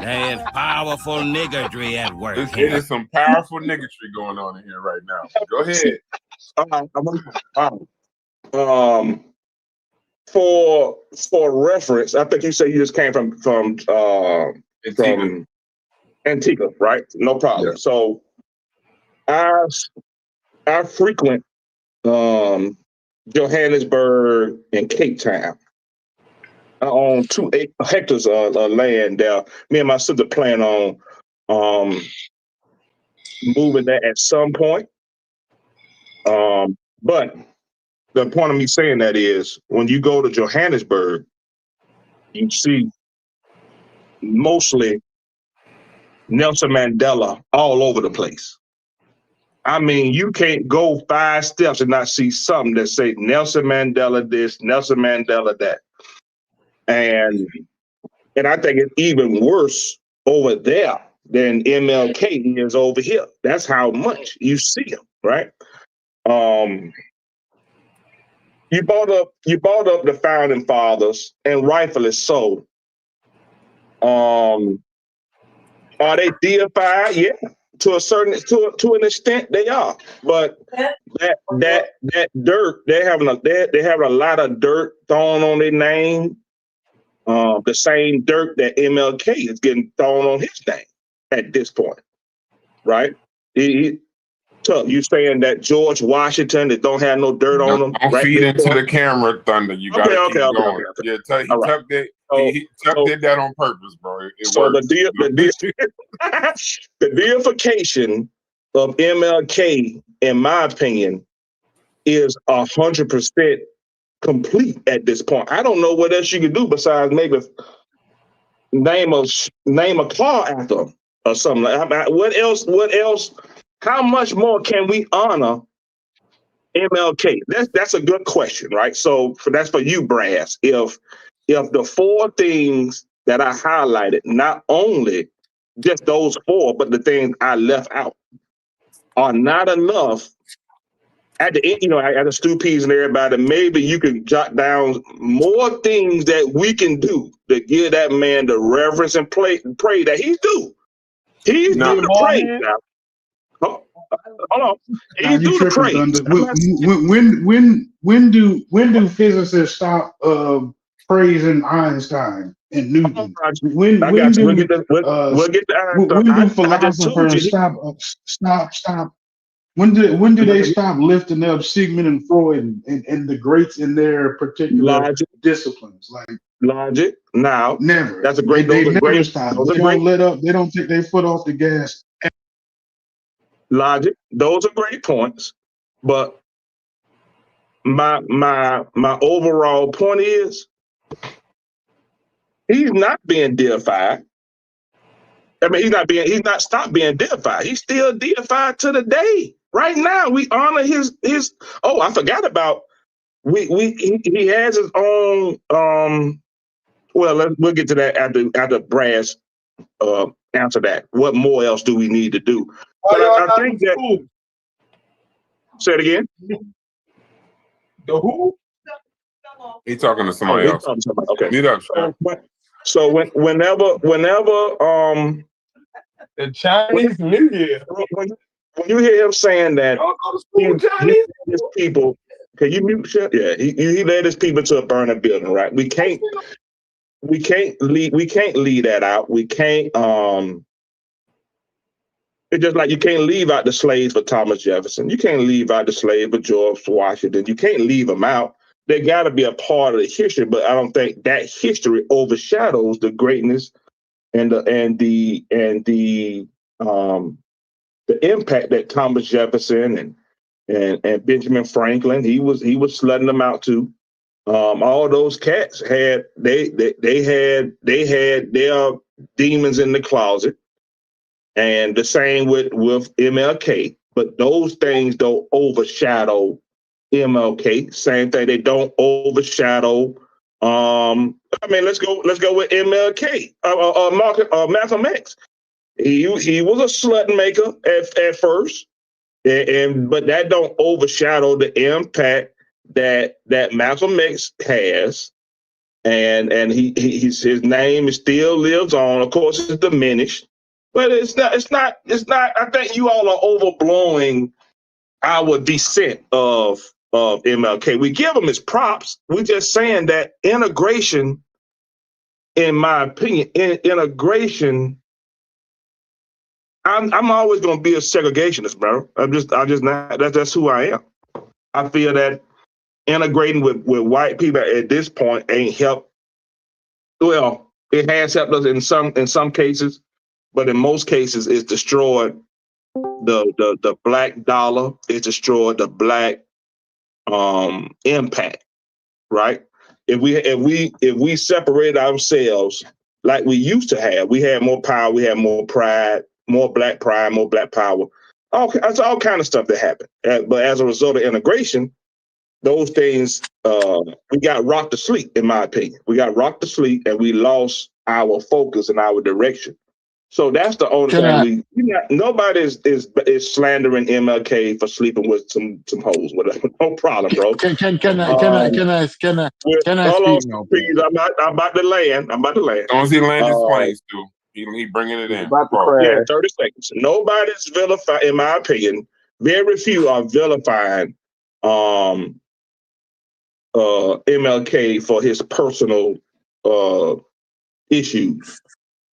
There is powerful niggardry at work. It is some powerful niggardry going on in here right now. Go ahead. For reference, I think you say you just came from Antigua, right? No problem. Yeah. So I frequent Johannesburg and Cape Town. I own 2 hectares of land there. Me and my sister plan on moving that at some point. But the point of me saying that is when you go to Johannesburg, you see mostly Nelson Mandela all over the place. I mean, you can't go 5 steps and not see something that say Nelson Mandela this, Nelson Mandela that. And I think it's even worse over there than MLK is over here. That's how much you see him, right? You brought up the founding fathers, and rightfully so. Are they deified? Yeah, to an extent they are. But that dirt, they have a lot of dirt thrown on their name. The same dirt that MLK is getting thrown on his name at this point, right? You saying that George Washington that don't have no dirt on him? Don't feed into the camera, Thunder. You gotta keep going. Okay. Yeah, he tucked that on purpose, bro. It works. The deification of MLK, in my opinion, is 100% complete at this point. I don't know what else you can do besides maybe name a car after him or something. What else? How much more can we honor MLK? That's a good question, right? So that's for you, Brass. If the 4 things that I highlighted, not only just those 4, but the things I left out, are not enough at the end, at the Stupies and everybody, maybe you can jot down more things that we can do to give that man the reverence and pray that he's due. He's due to pray now. Hold on. He's due to pray. When do physicists stop praising Einstein and Newton? When do philosophers stop? When do they stop lifting up Sigmund and Freud and the greats in their particular disciplines? Like logic. Now, never. That's a great. They never stop. They don't let up. They don't take their foot off the gas. Logic. Those are great points, but my overall point is he's not being deified. I mean, he's not stopped being deified. He's still deified to the day. Right now, we honor his. Oh, I forgot about. He has his own. Well, we'll get to that after Brass answer that. What more else do we need to do? But I think that. Who? Say it again. The who? He's talking to somebody else. Okay. Meet up. So whenever the Chinese New Year. When you hear him saying that his people, can you mute shit? Yeah, he led his people to a burning building, right? We can't leave that out. We can't it's just like you can't leave out the slaves for Thomas Jefferson. You can't leave out the slaves for George Washington. You can't leave them out. They got to be a part of the history, but I don't think that history overshadows the greatness and the impact that Thomas Jefferson and Benjamin Franklin, he was slutting them out too. All those cats had their demons in the closet, and the same with MLK. but those things don't overshadow MLK. Same thing, they don't overshadow. I mean, let's go with MLK. Malcolm X. He was a slut maker at first, but that don't overshadow the impact that Malcolm X has, and his name still lives on. Of course, it's diminished, but it's not. I think you all are overblowing our descent of MLK. We give him his props. We're just saying that integration, in my opinion, integration. I'm always going to be a segregationist, bro. I'm just not. That's who I am. I feel that integrating with white people at this point ain't helped. Well, it has helped us in some cases, but in most cases, it's destroyed the black dollar. It's destroyed the black impact. Right? If we separate ourselves like we used to have, we had more power, we had more pride, more black pride, more black power. That's all kind of stuff that happened. But as a result of integration, those things we got rocked to sleep. In my opinion, we got rocked to sleep, and we lost our focus and our direction. So that's the only thing nobody is slandering MLK for sleeping with some hoes. Whatever, no problem, bro. Can I speak now, please? I'm about to land. As long as he land his planes, too. He bringing it in. About to crash. Yeah, 30 seconds. Nobody's vilifying, in my opinion. Very few are vilifying MLK for his personal issues.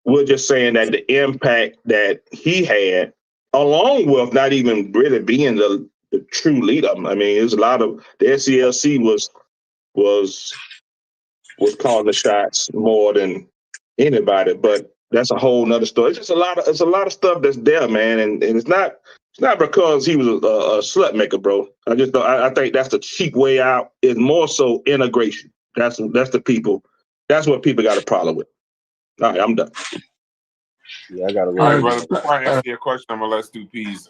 We're just saying that the impact that he had, along with not even really being the true leader. I mean, there's a lot of the SCLC was calling the shots more than anybody, but that's a whole nother story. It's just a lot of stuff that's there, man, and it's not because he was a slut maker, bro. I think that's the cheap way out. It's more so integration. That's the people. That's what people got a problem with. All right, I'm done. Yeah, I gotta. All right, brother. Before I answer your question, I'm gonna let Stu Pease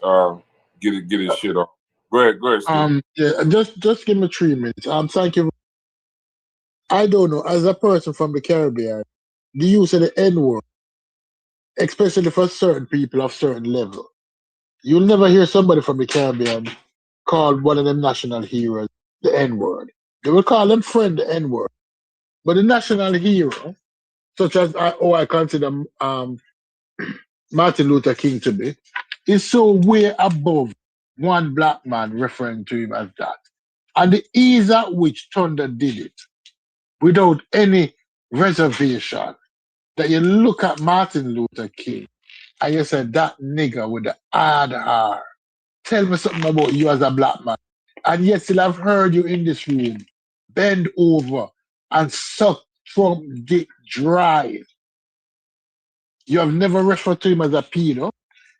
get his shit off. Go ahead, Stu. Yeah, just give me 3 minutes. Thank you. I don't know, as a person from the Caribbean, the use of the N-word, especially for certain people of certain level, you'll never hear somebody from the Caribbean call one of them national heroes the N-word. They will call them friend the N-word. But the national hero, such as I consider Martin Luther King to be, is so way above one black man referring to him as that. And the ease at which Thunder did it, without any reservation, that you look at Martin Luther King and you say, that nigga with the hard R, tell me something about you as a black man. And yet still I've heard you in this room bend over and suck Trump dick dry. You have never referred to him as a pedo.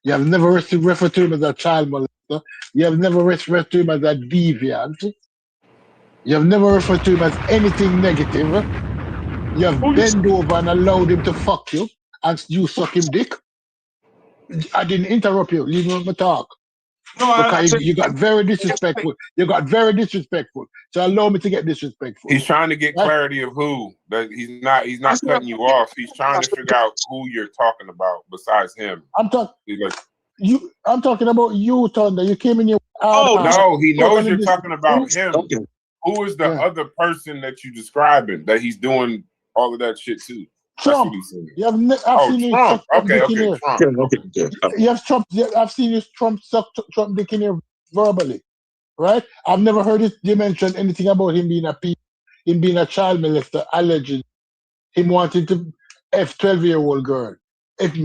You have never referred to him as a child molester. You have never referred to him as a deviant. You have never referred to him as anything negative. You have bent over and allowed him to fuck you, and you suck him dick. I didn't interrupt you. Leave me talk. No, because you got very disrespectful. You got very disrespectful. So allow me to get disrespectful. He's trying to get clarity of who. That he's not cutting you off. He's trying to figure out who you're talking about besides him. I'm talking about you, Thunder. You came in here. No, he knows you're talking about him. Okay. Who is the other person that you describing that he's doing all of that shit to? Trump. I've seen Trump. Okay, Trump. You have Trump. I've seen you Trump suck Trump dick in here verbally, right? I've never heard you mention anything about him being him being a child molester, allegedly, him wanting to F 12-year-old girl. If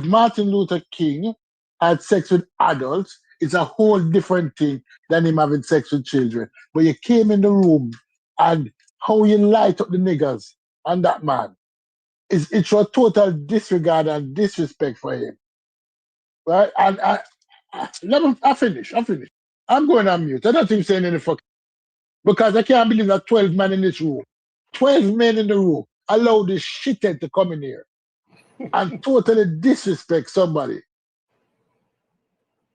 Martin Luther King had sex with adults, it's a whole different thing than him having sex with children. But you came in the room and how you light up the niggas on that man. It's a total disregard and disrespect for him. Right? And I finish. I'm going on mute. I don't think saying any fucking because I can't believe that 12 men in this room, 12 men in the room, allow this shithead to come in here and totally disrespect somebody.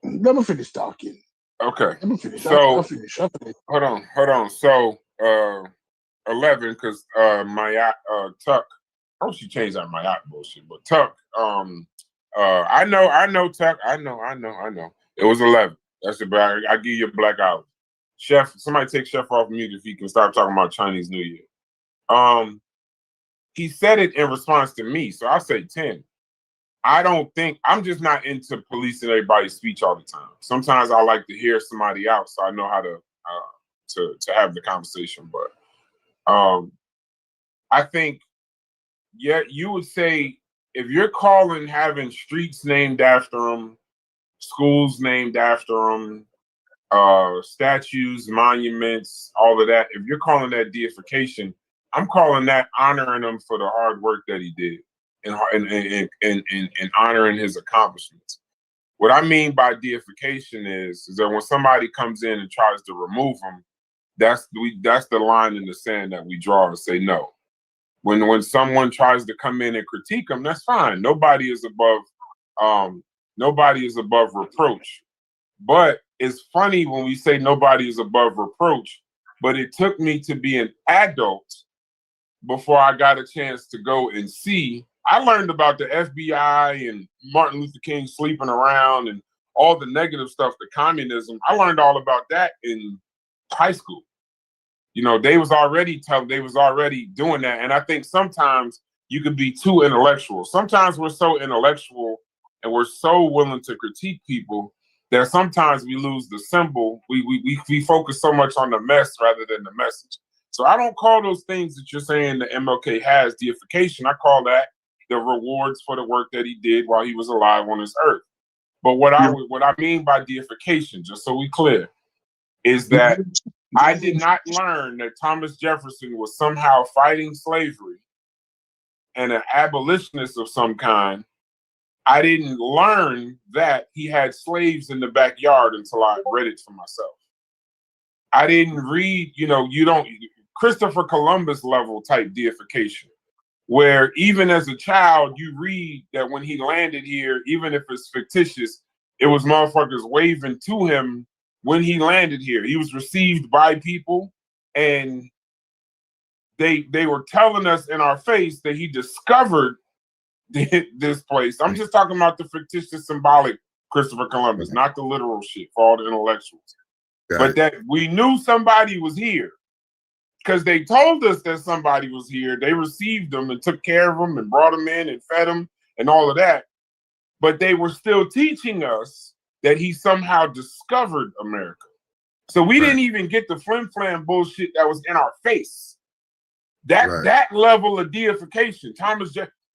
Let me finish talking. Okay. Let me finish. So I'll finish. hold on. So 11, because Tuck. Oh, she changed that Mayat bullshit, but Tuck. I know Tuck. I know. It was 11. That's about. I give you a black hour. Chef, somebody take Chef off mute if he can stop talking about Chinese New Year. He said it in response to me, so I'll say 10. I don't think I'm just not into policing everybody's speech all the time. Sometimes I like to hear somebody out, so I know how to have the conversation. But I think, yeah, you would say if you're calling having streets named after them, schools named after them, statues, monuments, all of that. If you're calling that deification, I'm calling that honoring him for the hard work that he did and honoring his accomplishments. What I mean by deification is that when somebody comes in and tries to remove him, that's the line in the sand that we draw and say no. When someone tries to come in and critique him, that's fine. Nobody is above reproach. But it's funny when we say nobody is above reproach, but it took me to be an adult before I got a chance to go and see. I learned about the FBI and Martin Luther King sleeping around and all the negative stuff, the communism. I learned all about that in high school. You know, they was already doing that. And I think sometimes you could be too intellectual. Sometimes we're so intellectual and we're so willing to critique people that sometimes we lose the symbol. We focus so much on the mess rather than the message. So I don't call those things that you're saying that MLK has deification. I call that the rewards for the work that he did while he was alive on this earth. But what I mean by deification, just so we clear, is that I did not learn that Thomas Jefferson was somehow fighting slavery and an abolitionist of some kind. I didn't learn that he had slaves in the backyard until I read it for myself. I didn't read, Christopher Columbus level type deification, where even as a child, you read that when he landed here, even if it's fictitious, it was motherfuckers waving to him when he landed here. He was received by people, and they were telling us in our face that he discovered this place. I'm just talking about the fictitious, symbolic Christopher Columbus, not the literal shit for all the intellectuals. But that we knew somebody was here because they told us that somebody was here. They received them and took care of them and brought them in and fed them and all of that. But they were still teaching us that he somehow discovered America. So we didn't even get the flim-flam bullshit that was in our face. That level of deification.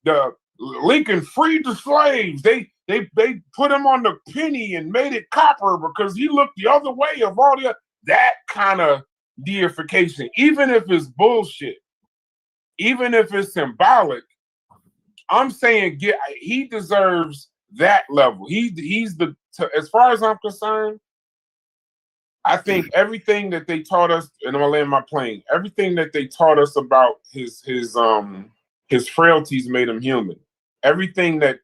The Lincoln freed the slaves. They put him on the penny and made it copper because he looked the other way of all that kind of deification. Even if it's bullshit, even if it's symbolic, I'm saying he deserves that level. He's as far as I'm concerned, I think everything that they taught us, and I'm gonna land my plane, everything that they taught us about his frailties made him human. Everything that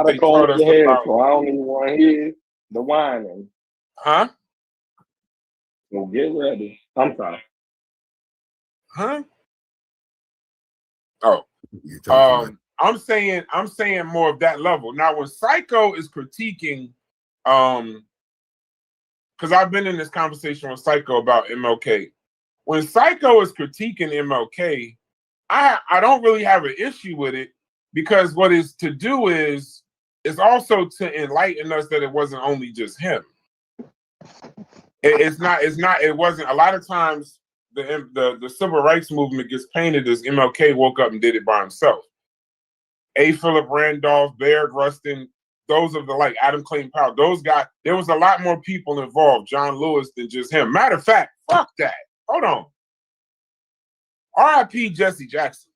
they taught us about. So I don't even want to hear the whining. Huh? Well, get ready. I'm sorry. Huh? Oh. I'm saying more of that level. Now, when Psycho is critiquing, because I've been in this conversation with Psycho about MLK. When Psycho is critiquing MLK, I don't really have an issue with it, because what is to do is also to enlighten us that it wasn't only just him. It wasn't. A lot of times the civil rights movement gets painted as MLK woke up and did it by himself. A. Philip Randolph, Baird Rustin, those of the Adam Clayton Powell, those guys, there was a lot more people involved, John Lewis, than just him. Matter of fact, fuck that. Hold on. R.I.P. Jesse Jackson.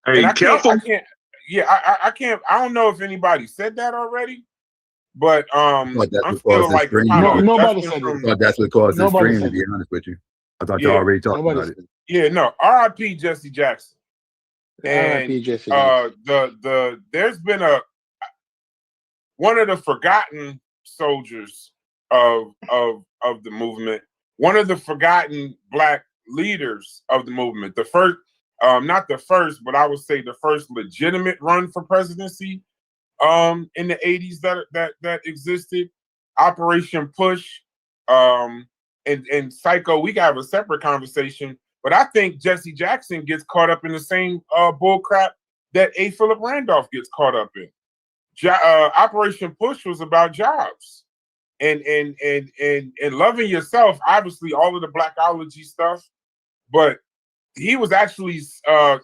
Hey, careful. I can't. I don't know if anybody said that already, but I'm still like nobody said I thought that's what caused the stream. To be honest with you, I thought you already talked about it. Yeah, no. R.I.P. Jesse Jackson. And there's been one of the forgotten soldiers of the movement, one of the forgotten Black leaders of the movement, the first, not the first, but I would say the first legitimate run for presidency in the 80s that existed. Operation Push, and Psycho, we got a separate conversation, but I think Jesse Jackson gets caught up in the same bull crap that A. Philip Randolph gets caught up in. Operation Push was about jobs and loving yourself, obviously all of the blackology stuff, but he was actually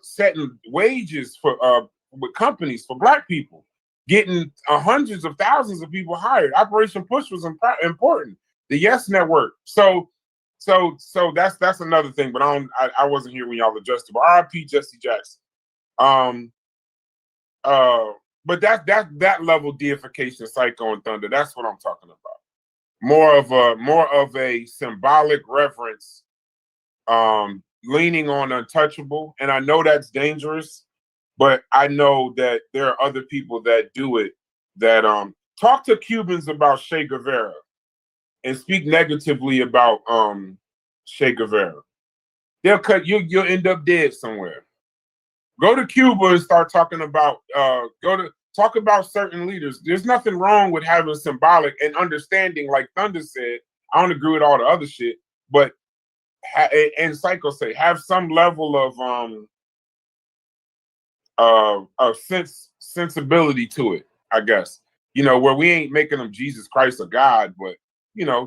setting wages for with companies for Black people, getting hundreds of thousands of people hired. Operation Push was important. The Yes Network. So that's another thing. But I wasn't here when y'all addressed it. But R.I.P. Jesse Jackson. But that level deification, Psycho and Thunder. That's what I'm talking about. More of a symbolic reverence, leaning on untouchable. And I know that's dangerous, but I know that there are other people that do it. That talk to Cubans about Che Guevara and speak negatively about Che Guevara. They'll cut you. You'll end up dead somewhere. Go to Cuba and start talking about. Talk about certain leaders. There's nothing wrong with having symbolic and understanding, like Thunder said. I don't agree with all the other shit, but and Psycho say have some level of sensibility to it. I guess, where we ain't making them Jesus Christ or God, but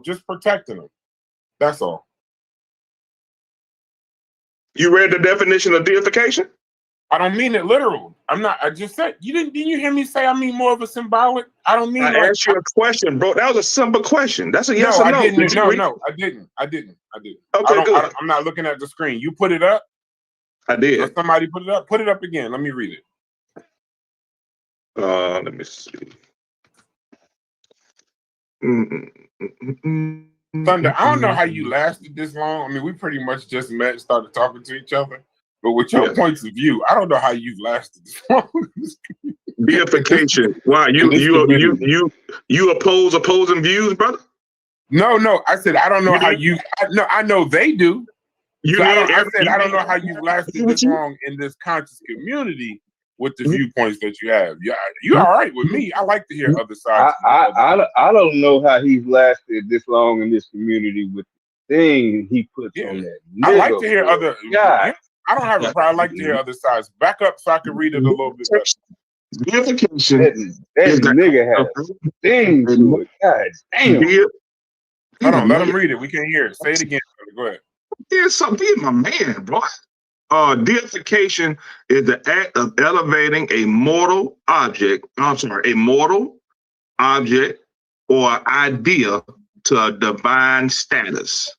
just protecting them. That's all. You read the definition of deification? I don't mean it literal. I'm not. I just said didn't you hear me say I mean more of a symbolic? I don't mean. I asked you a question, bro. That was a simple question. That's a yes or no. I didn't. No, I didn't. Okay, good. I'm not looking at the screen. You put it up. I did. Or somebody put it up. Put it up again. Let me read it. Let me see. Thunder, I don't know how you lasted this long. I mean, we pretty much just met and started talking to each other. But with your points of view, I don't know how you've lasted this long. Deification. Why you oppose opposing views, brother? No. I said I don't know how you. I know they do. I don't know how you've lasted this long in this conscious community with the viewpoints that you have. You're all right with me. I like to hear other sides. I don't know how he's lasted this long in this community with the thing he puts on that. I like to hear other. God. I don't have a problem. I like to hear other sides. Back up so I can read it a little bit better. Deification. That nigga has thing to it. God damn. Hold on, let him read it. We can't hear it. Say it again. Go ahead. Here's something. Be my man, bro. Deification is the act of elevating a mortal object or idea to a divine status,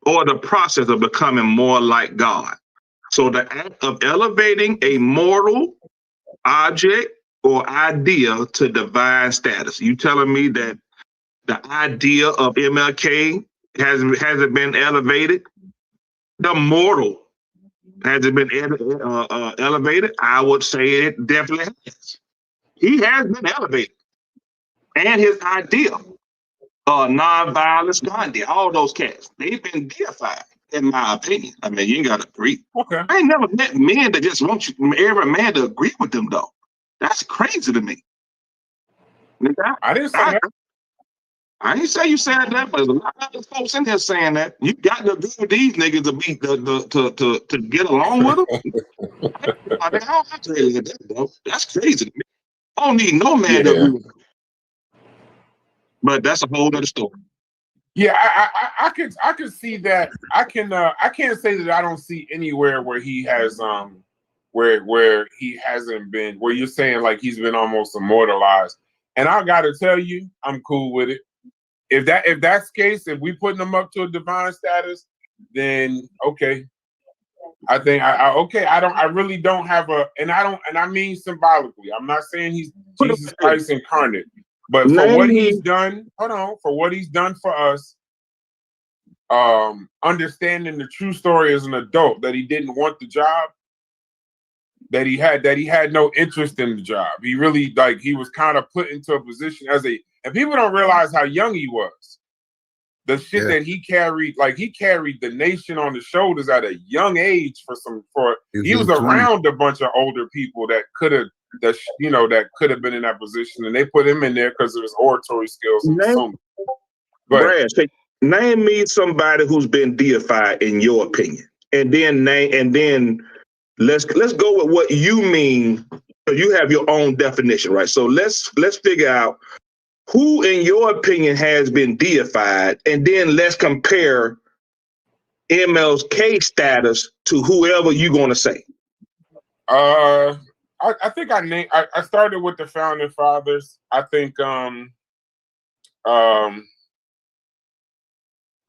or the process of becoming more like God. So the act of elevating a mortal object or idea to divine status. You telling me that the idea of MLK hasn't been elevated? The mortal hasn't been elevated? I would say it definitely has. He has been elevated. And his idea, nonviolence, Gandhi, all those cats, they've been deified, in my opinion. I mean, you ain't got to agree. Okay. I ain't never met men that just want every man to agree with them, though. That's crazy to me. I didn't say that. I didn't say you said that, but there's a lot of other folks in here saying that. You got to agree with these niggas to get along with them. I don't have to agree with that, bro. That's crazy to me. I don't need no man to agree with them. But that's a whole other story. Yeah, I can see that. I can't say that I don't see anywhere where he has where he hasn't been, where you're saying like he's been almost immortalized. And I gotta tell you, I'm cool with it. If that's the case, if we putting him up to a divine status, then okay. I think I really don't have and I mean symbolically. I'm not saying he's Jesus Christ incarnate. But for what he's done, for what he's done for us, understanding the true story as an adult, that he didn't want the job, that he had no interest in the job. He really he was kind of put into a position and people don't realize how young he was. The shit that he carried, he carried the nation on his shoulders at a young age he was around a bunch of older people that could have been in that position, and they put him in there because of his oratory skills. Brad, name me somebody who's been deified in your opinion, and then let's go with what you mean. You have your own definition, right? So let's figure out who, in your opinion, has been deified, and then let's compare MLK status to whoever you're going to say. I think I started with the founding fathers. I think I'm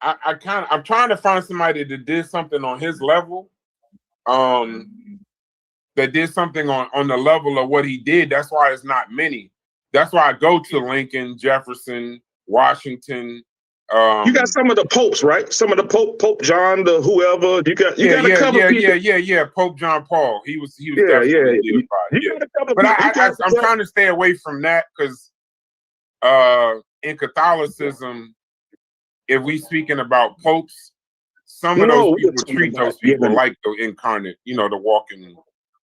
trying to find somebody that did something on his level, that did something on the level of what he did. That's why it's not many. That's why I go to Lincoln, Jefferson, Washington. You got some of the popes, right? Some of the Pope John, the whoever. You got a couple people. Pope John Paul. He was definitely deified. But I'm trying to stay away from that because in Catholicism, if we speaking about popes, some of those people treat those people like the incarnate, the walking.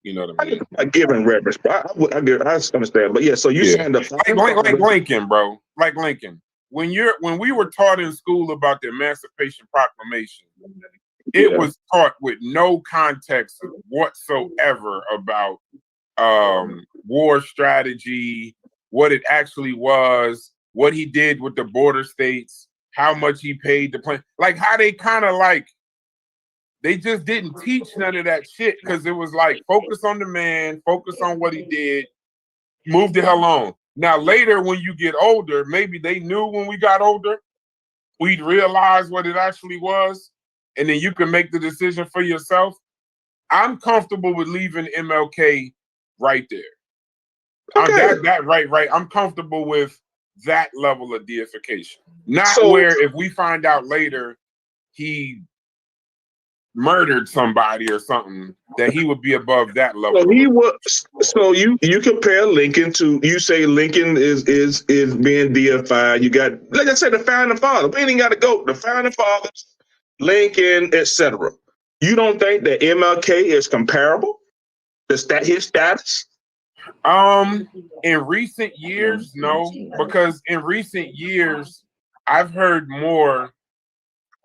You know what I mean? I give him reverence, but I understand. But so you saying like Lincoln, bro, like Lincoln. When we were taught in school about the Emancipation Proclamation, it was taught with no context whatsoever about war strategy, what it actually was, what he did with the border states, how much he paid to plan, how they kind of they just didn't teach none of that shit because it was focus on the man, focus on what he did, move the hell on. Now, later when you get older, maybe they knew when we got older, we'd realize what it actually was, and then you can make the decision for yourself. I'm comfortable with leaving MLK right there. Okay. Right. I'm comfortable with that level of deification. Not where if we find out later he murdered somebody or something, that he would be above that level. So he was. So you compare Lincoln to, you say Lincoln is being deified. You got, like I said, the founding father. We ain't got to go. The founding fathers, Lincoln, etc. You don't think that MLK is comparable? His status? In recent years, no, because in recent years I've heard more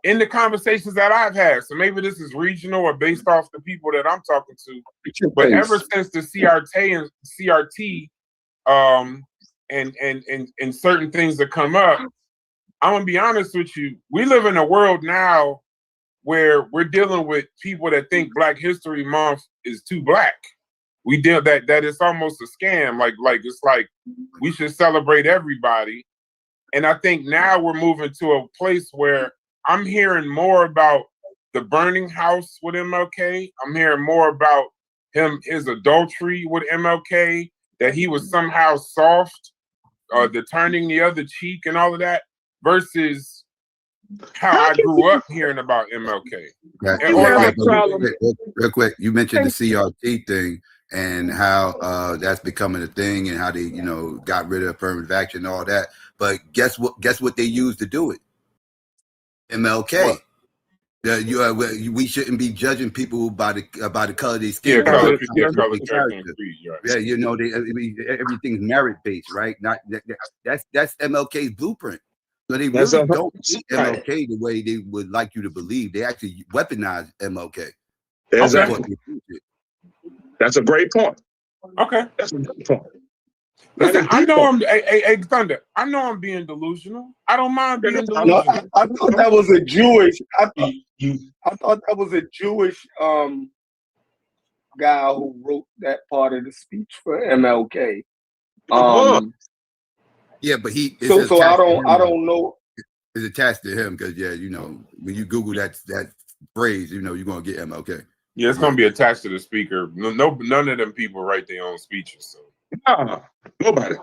in the conversations that I've had. So maybe this is regional or based off the people that I'm talking to. But ever since the CRT and certain things that come up, I'm gonna be honest with you. We live in a world now where we're dealing with people that think Black History Month is too black. We deal that it's almost a scam. It's like we should celebrate everybody. And I think now we're moving to a place where I'm hearing more about the burning house with MLK. I'm hearing more about his adultery with MLK, that he was somehow soft, the turning the other cheek and all of that, versus how I grew up hearing about MLK. Real quick, you mentioned the CRT thing and how that's becoming a thing and how they, got rid of affirmative action and all that. But guess what they used to do it? MLK. We shouldn't be judging people by the color of their skin. Everything's merit based, right? Not that's MLK's blueprint. So they really don't see MLK the way they would like you to believe. They actually weaponize MLK. That's a great point. Okay, that's a good point. Listen, I know Thunder. I know I'm being delusional. I don't mind being delusional. No, I thought that was a Jewish. I thought that was a Jewish guy who wrote that part of the speech for MLK. Yeah, but so I don't know. It's attached to him because when you Google that phrase, you're gonna get MLK. Yeah, it's gonna be attached to the speaker. None of them people write their own speeches. So. Nobody.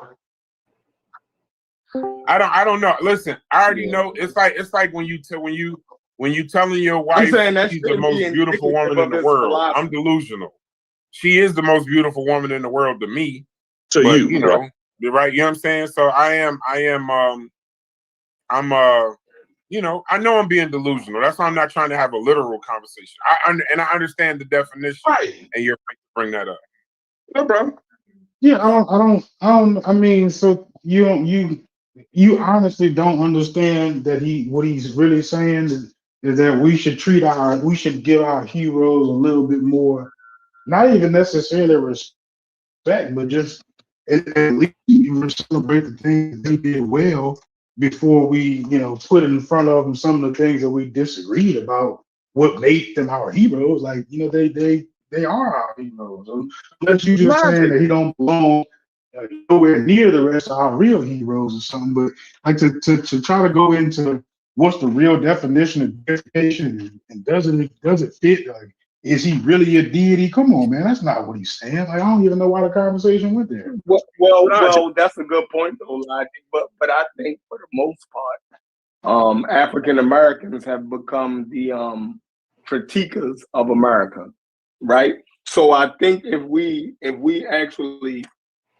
I don't know. Listen, I already know. It's like when you telling your wife she's the most beautiful woman in the world. I'm delusional. she is the most beautiful woman in the world to me. To but, you know, you're right. You know what I'm saying? So I'm you know, I know I'm being delusional. That's why I'm not trying to have a literal conversation. I understand the definition, right? And you're right to bring that up. No problem. Yeah, I mean, so you honestly don't understand that what he's really saying is that we should we should give our heroes a little bit more, not even necessarily respect, but just at least even celebrate the things they did well before we, put in front of them some of the things that we disagreed about. What made them our heroes? Like, they are our heroes. Unless you just saying Logic. that he don't belong nowhere near the rest of our real heroes or something. But like to try to go into what's the real definition of deification and does it fit? Like, is he really a deity? Come on, man. That's not what he's saying. Like, I don't even know why the conversation went there. Well, that's a good point, though, Logic. But I think for the most part, African Americans have become the critiquers of America, right? So I think if we actually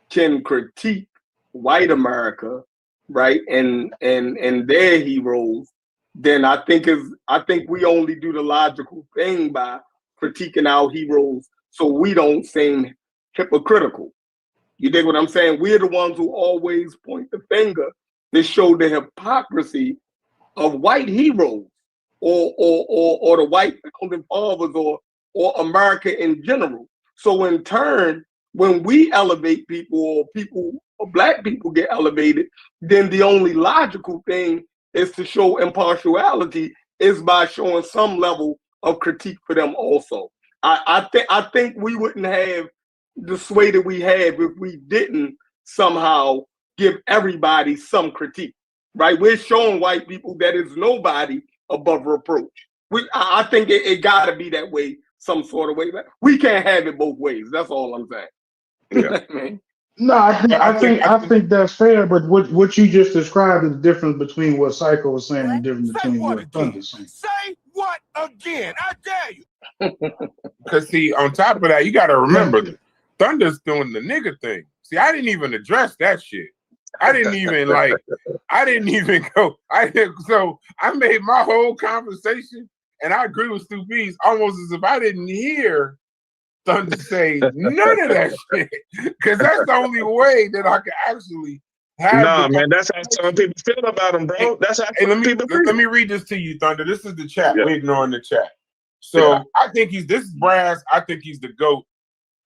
can critique white America, right, and their heroes, then I think we only do the logical thing by critiquing our heroes so we don't seem hypocritical. You dig what I'm saying? We're the ones who always point the finger to show the hypocrisy of white heroes or the white founding fathers or America in general. So in turn, when we elevate people or black people get elevated, then the only logical thing is to show impartiality is by showing some level of critique for them also. I think we wouldn't have the sway that we have if we didn't somehow give everybody some critique, right? We're showing white people that is nobody above reproach. I think it got to be that way, some sort of way. We can't have it both ways. That's all I'm saying. Yeah. No, I think that's fair, but what you just described is the difference between what Psycho was saying and different between what Thunder's saying. Say what again? I dare you. Because see, on top of that, you got to remember, Thunder's doing the nigga thing. See, I didn't even address that shit. I didn't even go. So I made my whole conversation, and I agree with Stu B's almost as if I didn't hear Thunder say none of that shit, because that's the only way that I can actually have. No, man, that's how some people feel about him, bro. That's how let me read this to you, Thunder. This is the chat. Yeah. We're ignoring the chat. So I think this is Brass. I think he's the GOAT.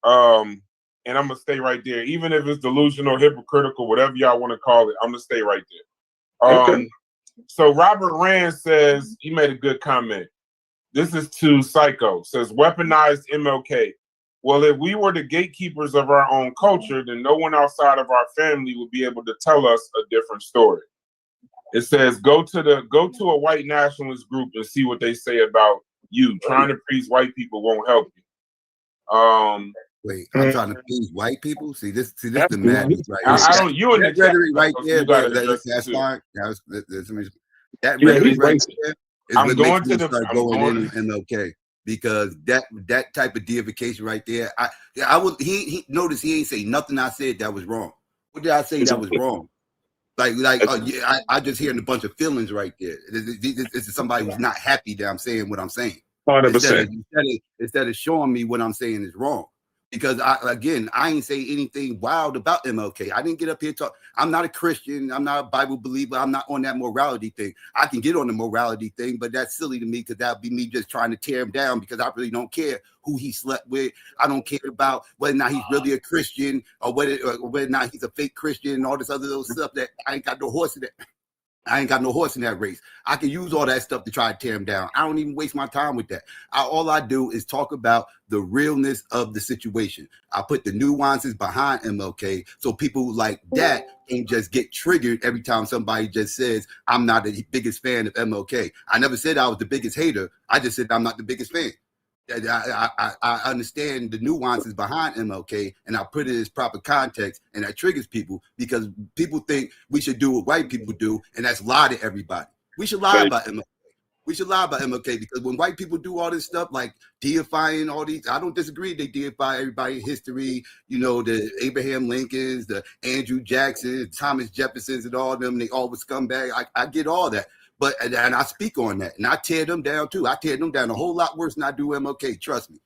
And I'm gonna stay right there, even if it's delusional, hypocritical, whatever y'all want to call it. I'm gonna stay right there. Okay. So Robert Rand says he made a good comment. This is to Psycho. Says weaponized MLK. Well, if we were the gatekeepers of our own culture, then no one outside of our family would be able to tell us a different story. It says go to a white nationalist group and see what they say about you. Trying to please white people won't help you. Wait, I'm trying to please white people. See this the madness right here. I don't. You in the rhetoric right there, but that's fine. That rhetoric right there is what makes me start going in MLK. Because that type of deification right there, he notice he ain't say nothing I said that was wrong. What did I say that was wrong? I just hearing a bunch of feelings right there. This is somebody who's not happy that I'm saying what I'm saying. 100%. Instead of showing me what I'm saying is wrong. Because I ain't say anything wild about MLK. I didn't get up here talk. I'm not a Christian. I'm not a Bible believer. I'm not on that morality thing. I can get on the morality thing, but that's silly to me because that'd be me just trying to tear him down because I really don't care who he slept with. I don't care about whether or not he's really a Christian or whether or not he's a fake Christian and all this other little stuff that I ain't got no horse in that. I ain't got no horse in that race. I can use all that stuff to try to tear him down. I don't even waste my time with that. All I do is talk about the realness of the situation. I put the nuances behind MLK so people like that can just get triggered every time somebody just says, I'm not the biggest fan of MLK. I never said I was the biggest hater. I just said I'm not the biggest fan. I understand the nuances behind MLK and I put it in its proper context, and that triggers people because people think we should do what white people do, and that's lie to everybody. We should lie about MLK. We should lie about MLK because when white people do all this stuff like deifying all these, I don't disagree. They deify everybody in history, you know, the Abraham Lincolns, the Andrew Jacksons, Thomas Jeffersons, and all of them. They all were scumbag. I get all that. But and I speak on that, and I tear them down too. I tear them down a whole lot worse than I do MLK. Trust me.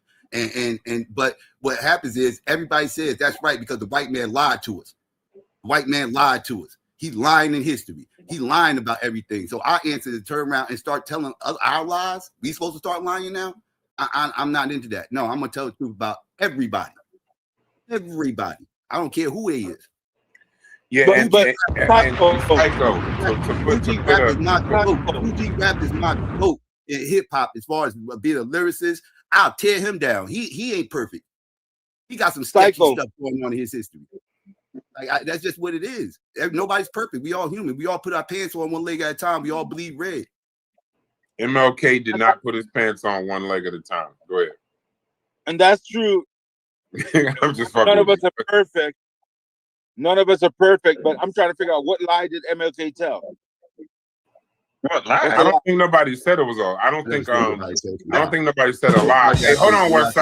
But what happens is everybody says that's right because the white man lied to us. The white man lied to us. He's lying in history. He's lying about everything. So our answer is to turn around and start telling our lies. We supposed to start lying now? I'm not into that. No, I'm gonna tell the truth about everybody. Everybody. I don't care who he is. Yeah, but Psycho. UG Rap is my goat. UG Rap is my goat in hip hop as far as being a lyricist. I'll tear him down. He ain't perfect. He got some sketchy stuff going on in his history. Like that's just what it is. Nobody's perfect. We all human. We all put our pants on one leg at a time. We all bleed red. MLK did not put his pants on one leg at a time. Go ahead. And that's true. I'm just fucking. None of us are perfect. None of us are perfect, but I'm trying to figure out what lie did MLK tell? What lie? I don't think nobody said it was all. I don't think nobody said a lie. Hey, hold on, West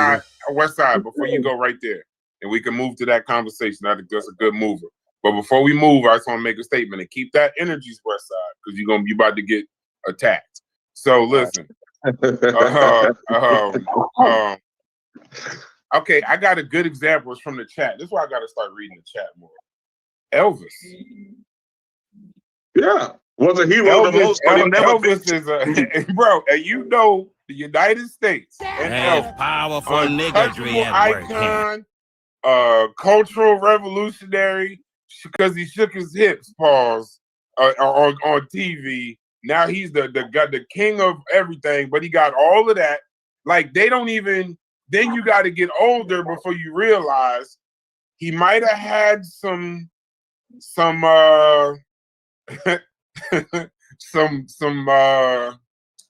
Side, before you go right there, and we can move to that conversation. I think that's a good mover. But before we move, I just want to make a statement and keep that energy, West Side, because you're about to get attacked. So listen. Okay, I got a good example from the chat. This is why I got to start reading the chat more. Elvis. Yeah. Was a hero the most, but Elvis is a bro, and you know the United States and Elvis, powerful niggardry icon, cultural revolutionary, because he shook his hips, pause, on TV. Now he's the king of everything, but he got all of that. Like they don't even. Then you got to get older before you realize he might have had some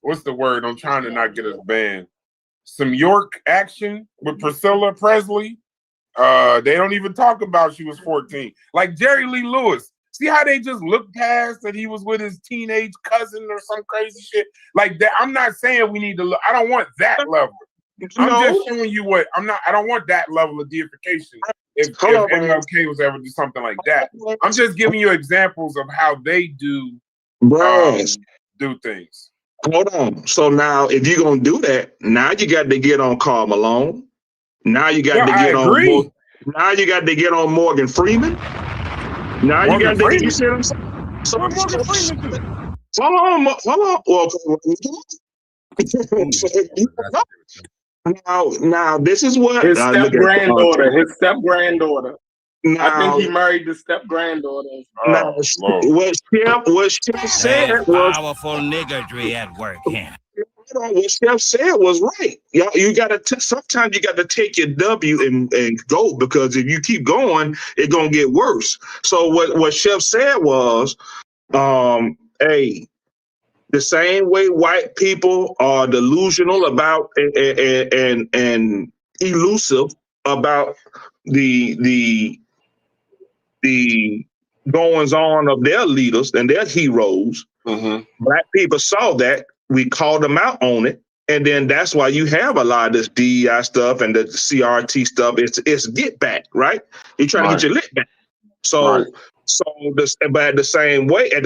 what's the word? I'm trying to not get us banned. Some York action with Priscilla Presley. They don't even talk about she was 14. Like Jerry Lee Lewis. See how they just look past that he was with his teenage cousin or some crazy shit? Like that. I'm not saying we need to look. I don't want that level. I'm just showing you what I don't want that level of deification. If MLK was ever do something like that, I'm just giving you examples of how they do things. Hold on. So now, if you're gonna do that, now you got to get on Karl Malone. Now you got to get on. Now you got to get on Morgan Freeman. Now you got to get. You see what I'm saying? So Morgan Freeman. Hold on. Well, now this is what his step granddaughter. Now, I think he married the step granddaughter. Now, what Chef said was powerful niggardry at work. What Chef said was right. You gotta sometimes you got to take your W and go, because if you keep going, it's gonna get worse. So what Chef said was, hey. The same way white people are delusional about and elusive about the goings on of their leaders and their heroes. Black people saw that. We called them out on it, and then that's why you have a lot of this DEI stuff and the CRT stuff. It's get back, right? You're trying to get your lit back. So but at the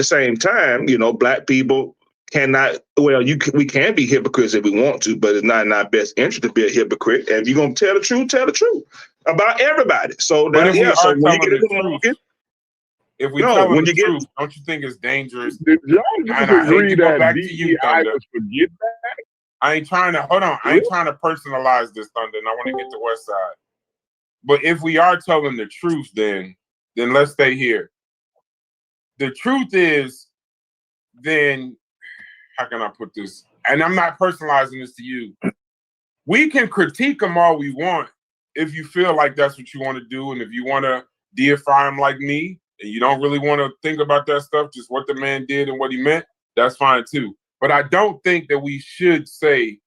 same time, you know, black people cannot. Well, we can be hypocrites if we want to, but it's not in our best interest to be a hypocrite. And if you're gonna tell the truth about everybody. So that, if we tell them the truth, don't you think it's dangerous? I ain't trying to hold on. I ain't trying to personalize this, Thunder, and I want to get to West Side. But if we are telling the truth, then let's stay here. The truth is, then how can I put this? And I'm not personalizing this to you. We can critique them all we want if you feel like that's what you want to do, and if you want to deify them like me, and you don't really want to think about that stuff, just what the man did and what he meant, that's fine too. But I don't think that we should say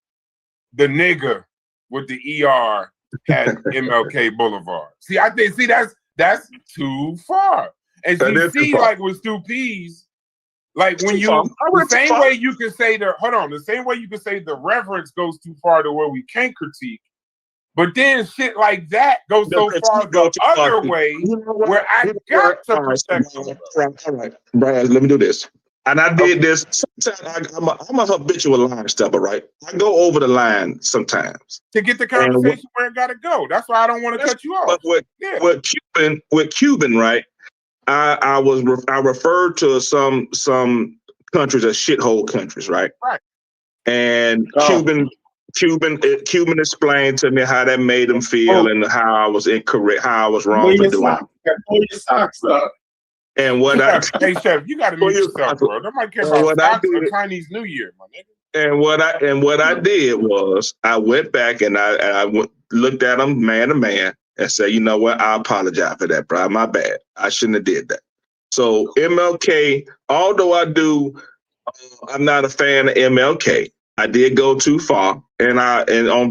the nigga with the ER had MLK Boulevard. I think that's too far. And you see, like with Stu Pease, Like when you the same way you can say the same way you can say the reverence goes too far to where we can't critique, but then shit like that goes so far the other way where I got to protect them. All right, Brad, let me do this. And I did this. Sometimes I'm a habitual line stepper, right? I go over the line sometimes to get the conversation where it gotta go. That's why I don't want to cut you off. But with Cuban, right? I referred to some countries as shithole countries, right? Right. And Cuban explained to me how that made him feel and how I was incorrect, how I was wrong for doing it. Pull your socks up. And what hey Chef, you gotta mute yourself, bro. Nobody cares about stocks or Chinese New Year, my nigga. And what I did was I went back and I looked at him man to man and said, you know what, I apologize for that, bro. My bad. I shouldn't have did that. So MLK, although I'm not a fan of MLK. I did go too far, and on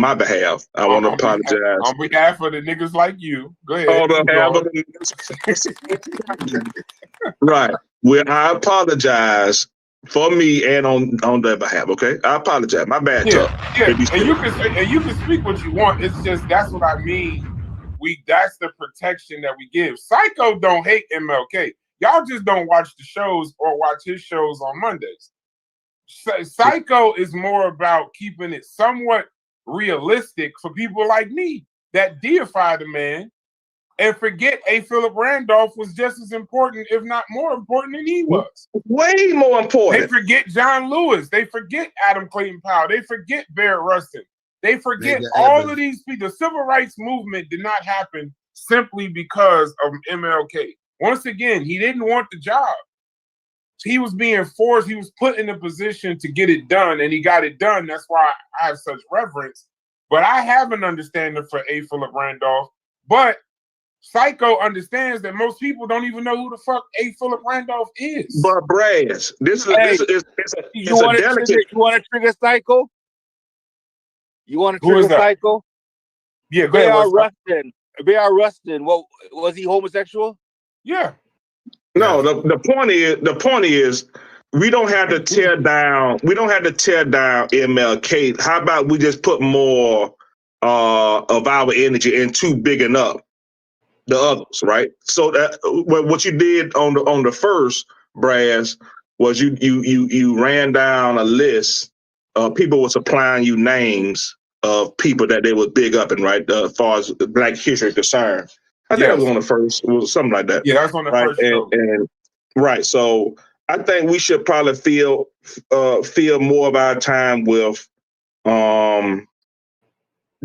my behalf, I want to apologize. On behalf of the niggas like you, go ahead. On behalf of right. Well, I apologize for me and on their behalf. Okay, I apologize. My bad. Yeah. And you can speak what you want. It's just that's what I mean. That's the protection that we give. Psycho don't hate MLK. Y'all just don't watch the shows or watch his shows on Mondays. Psycho is more about keeping it somewhat realistic for people like me that deify the man and forget A. Philip Randolph was just as important, if not more important than he was. Way more important. They forget John Lewis. They forget Adam Clayton Powell. They forget Barrett Rustin. They forget all of these people. The civil rights movement did not happen simply because of MLK. Once again, he didn't want the job. He was being forced. He was put in a position to get it done, and he got it done. That's why I have such reverence. But I have an understanding for A. Philip Randolph. But Psycho understands that most people don't even know who the fuck A. Philip Randolph is. But Brass, this is a delicate. You want to trigger Psycho? You want to trigger Psycho? Yeah, go ahead. B.R. Rustin. What was he homosexual? Yeah. No, the point is we don't have to tear down MLK. How about we just put more of our energy into bigging up the others, right? So that what you did on the first, Brass, was you ran down a list of people were supplying you names of people that they were big up in, right? As far as Black history is concerned. I think that was on the first. It was something like that. Yeah, that's on the first show. And right. So I think we should probably feel more of our time with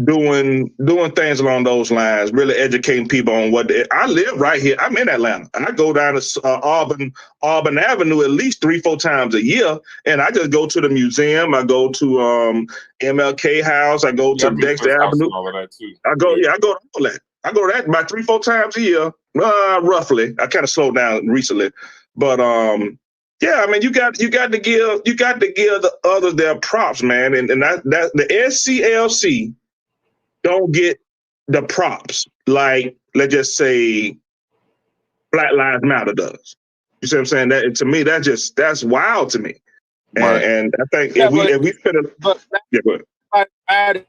doing things along those lines, really educating people on I live right here. I'm in Atlanta, and I go down to Auburn Avenue at least 3-4 times a year, and I just go to the museum. I go to MLK House. I go to Dexter Avenue. All of that too. I go to all that. I go to that about 3-4 times a year, roughly. I kind of slowed down recently, but yeah, I mean, you got to give the others their props, man, and that the SCLC don't get the props like, let's just say, Black Lives Matter does. You see what I'm saying? That to me, that's wild to me, and I think if we fit it, go ahead.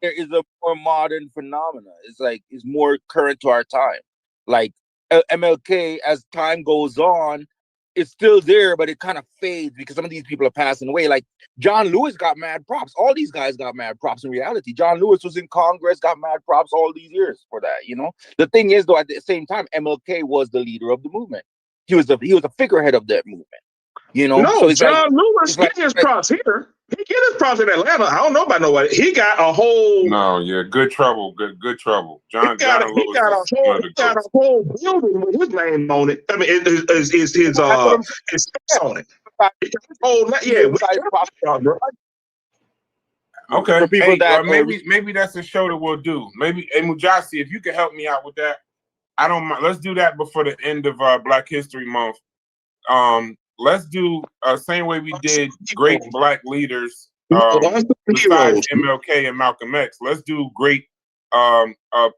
There is a more modern phenomena. It's more current to our time. Like MLK, as time goes on, it's still there, but it kind of fades because some of these people are passing away. Like John Lewis got mad props. All these guys got mad props in reality. John Lewis was in Congress, got mad props all these years for that, you know? The thing is, though, at the same time, MLK was the leader of the movement. He was a figurehead of that movement. You know? No, so John Lewis get his props here. He get his props in Atlanta. I don't know about nobody. He got a whole. No, yeah, good trouble. Good trouble. He got a whole building with his name on it. I mean, his face on it. Okay. Hey, maybe that's a show that we'll do. Maybe Mujasi, if you can help me out with that, I don't mind. Let's do that before the end of Black History Month. Let's do same way we did great Black leaders besides MLK and Malcolm X. Let's do great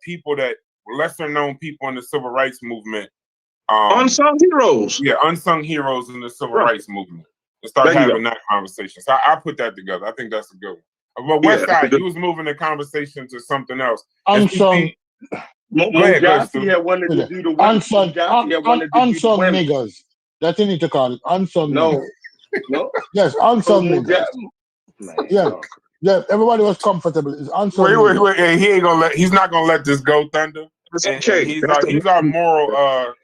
people that lesser known people in the civil rights movement Unsung heroes. Yeah, unsung heroes in the civil Right. rights movement. And start There you having go. that conversation. So I put that together. I think that's a good one. But West Side, you was moving the conversation to something else. Unsung. Go ahead, Mujasi had wanted to do the women. Unsung, Mujasi had wanted to do the unsung women. niggas. That's what you need to call it. Unsung No, niggas. no. Yes, unsung niggas. Man, Yeah. Yeah, everybody was comfortable. It's unsung niggas. Wait. Hey, he's not gonna let this go, Thunder. It's And okay. he's our moral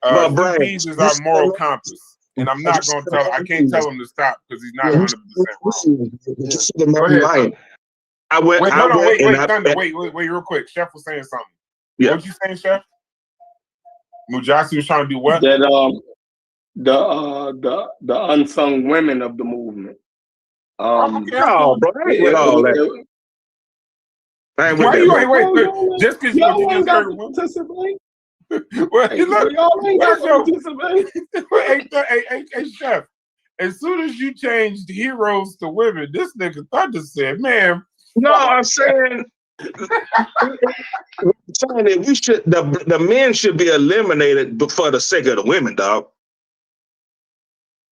Well, Stu Brian, Pease is our moral compass. And I'm not gonna I can't tell him to stop because he's not 100% wrong. Just so Go ahead, Thunder. Wait, Thunder, wait, real quick. Chef was saying something. Yeah. What you saying, Chef? Mujasi was trying to do what? That the unsung women of the movement. No, bro, I ain't with all that. I ain't with Why that, you bro. wait? Just because you just heard one. Well, look, y'all ain't got to participate. Hey, Chef. As soon as you changed heroes to women, this nigga Thunder said, "Man, no, I'm saying that we should the men should be eliminated for the sake of the women, dog.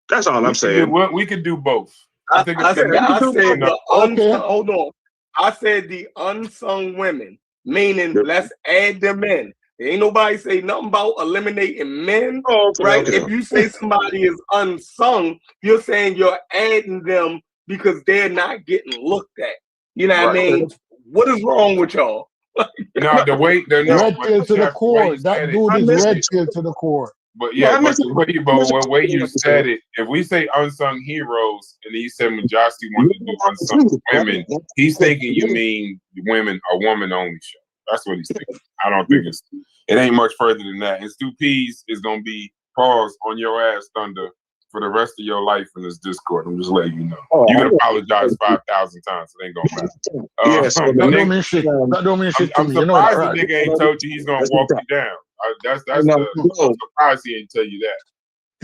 That's all I'm saying. We could do both. I said the unsung. Hold on. I said the unsung women, meaning let's add them in. There ain't nobody say nothing about eliminating men, right? Okay. If you say somebody is unsung, you're saying you're adding them because they're not getting looked at. You know what I mean? What is wrong with y'all? No, the way they're red pill to the core. That dude is red pill to the core. But yeah, but the way you said it, if we say unsung heroes, and then you said Mujasi wanted to do unsung women, he's thinking you mean women, a woman only show. That's what he's thinking. I don't think it ain't much further than that. And Stu Pease is gonna be paused on your ass, Thunder, for the rest of your life in this Discord. I'm just letting you know. You can apologize 5,000 times. It ain't gonna matter. That don't mean shit. That don't mean shit to I'm me. You know that, surprised the right? nigga ain't told you he's gonna walk you down. I'm surprised he ain't tell you that.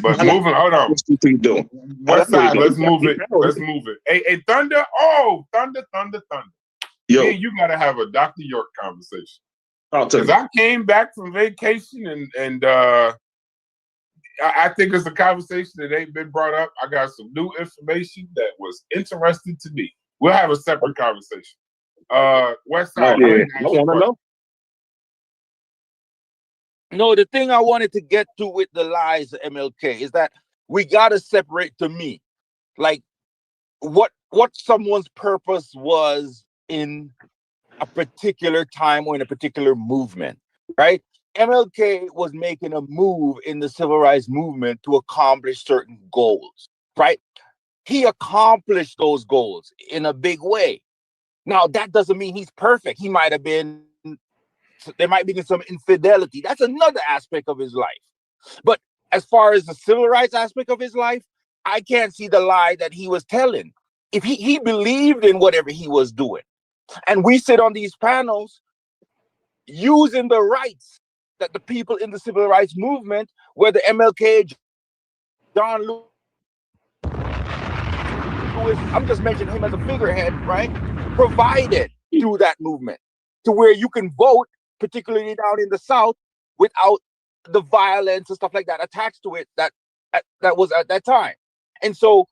But moving, hold on. West Side, let's move it. Let's move it. Hey, Thunder. Oh, Thunder. Yo, yeah, you gotta have a Dr. York conversation. Because I came back from vacation and I think it's a conversation that ain't been brought up. I got some new information that was interesting to me. We'll have a separate conversation. West Side. I want to know. No, the thing I wanted to get to with the lies of MLK is that we gotta separate to me, like what someone's purpose was in a particular time or in a particular movement, right? MLK was making a move in the civil rights movement to accomplish certain goals, right? He accomplished those goals in a big way. Now, that doesn't mean he's perfect. He might have been, there might be some infidelity. That's another aspect of his life. But as far as the civil rights aspect of his life, I can't see the lie that he was telling. If he believed in whatever he was doing, and we sit on these panels using the rights that the people in the civil rights movement, whether MLK, John Lewis, I'm just mentioning him as a figurehead, right? Provided through that movement to where you can vote, particularly down in the South, without the violence and stuff like that attached to it that was at that time. And so,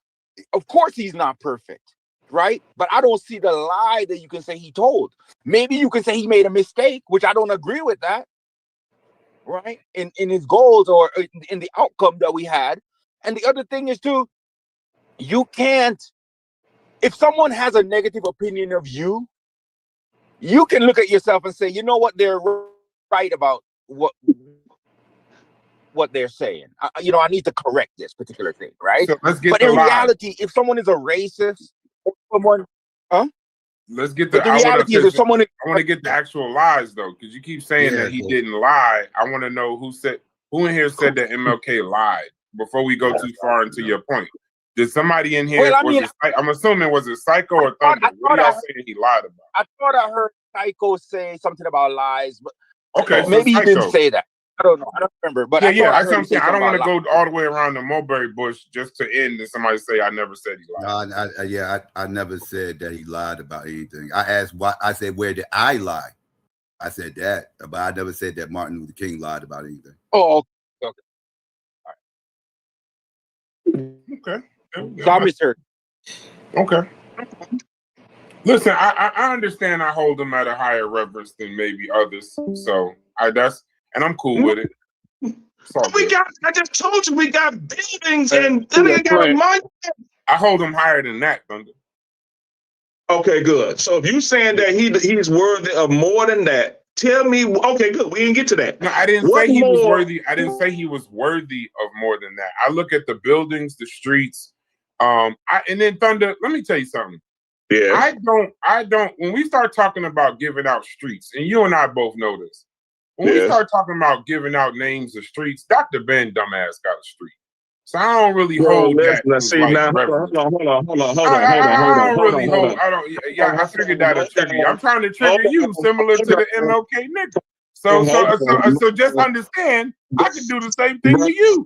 of course, he's not perfect, right? But I don't see the lie that you can say he told. Maybe you can say he made a mistake, which I don't agree with that, right? In his goals or in the outcome that we had. And the other thing is too, you can't, if someone has a negative opinion of you, you can look at yourself and say, you know what, they're right about what they're saying. I need to correct this particular thing, right? So let's get but in reality, if someone is a racist, let's get the reality is if someone. I want to get the actual lies though, because you keep saying that he didn't lie. I want to know who in here said that MLK lied before we go too far into your point. Did somebody in here? I'm assuming was it Psycho or Thunder? What are y'all saying he lied about? I thought I heard Psycho say something about lies, but okay, maybe he didn't say that. I don't know. I don't remember. But yeah, that's what I'm saying. I don't want to go all the way around the mulberry bush just to end and somebody say I never said he lied. I never said that he lied about anything. I asked I said, where did I lie? I said that, but I never said that Martin Luther King lied about anything. Oh, okay. Okay. Some research. Okay. Listen, I understand. I hold them at a higher reverence than maybe others. So I'm cool with it. I just told you we got buildings and then we got a monument. I hold him higher than that, Thunder. Okay, good. So if you're saying that he's worthy of more than that, tell me. Okay, good. We didn't get to that. No, I didn't say he was worthy. I didn't say he was worthy of more than that. I look at the buildings, the streets, and then Thunder. Let me tell you something. Yeah. I don't. When we start talking about giving out streets, and you and I both know this. When we start talking about giving out names of streets, Dr. Ben dumbass got a street. So I don't really hold that. I figured that would trigger you. I'm trying to trigger you, similar to the MLK nigga. So just understand, I can do the same thing to you.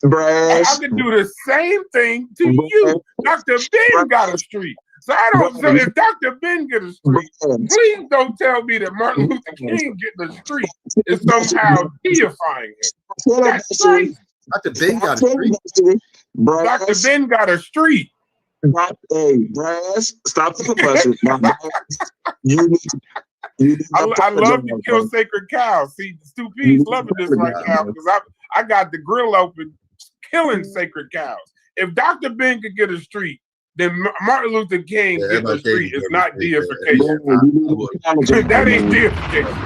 I can do the same thing to you. Dr. Ben got a street. So if Dr. Ben get a street, please don't tell me that Martin Luther King getting a street is somehow deifying him. That's crazy. Dr. Ben got a street. Dr. Ben got a street. Hey, Brass, stop filibustering. I love to kill sacred cows. See, Stu P's loving this right now because I got the grill open killing sacred cows. If Dr. Ben could get a street, then Martin Luther King getting a street is not deification. That ain't deification.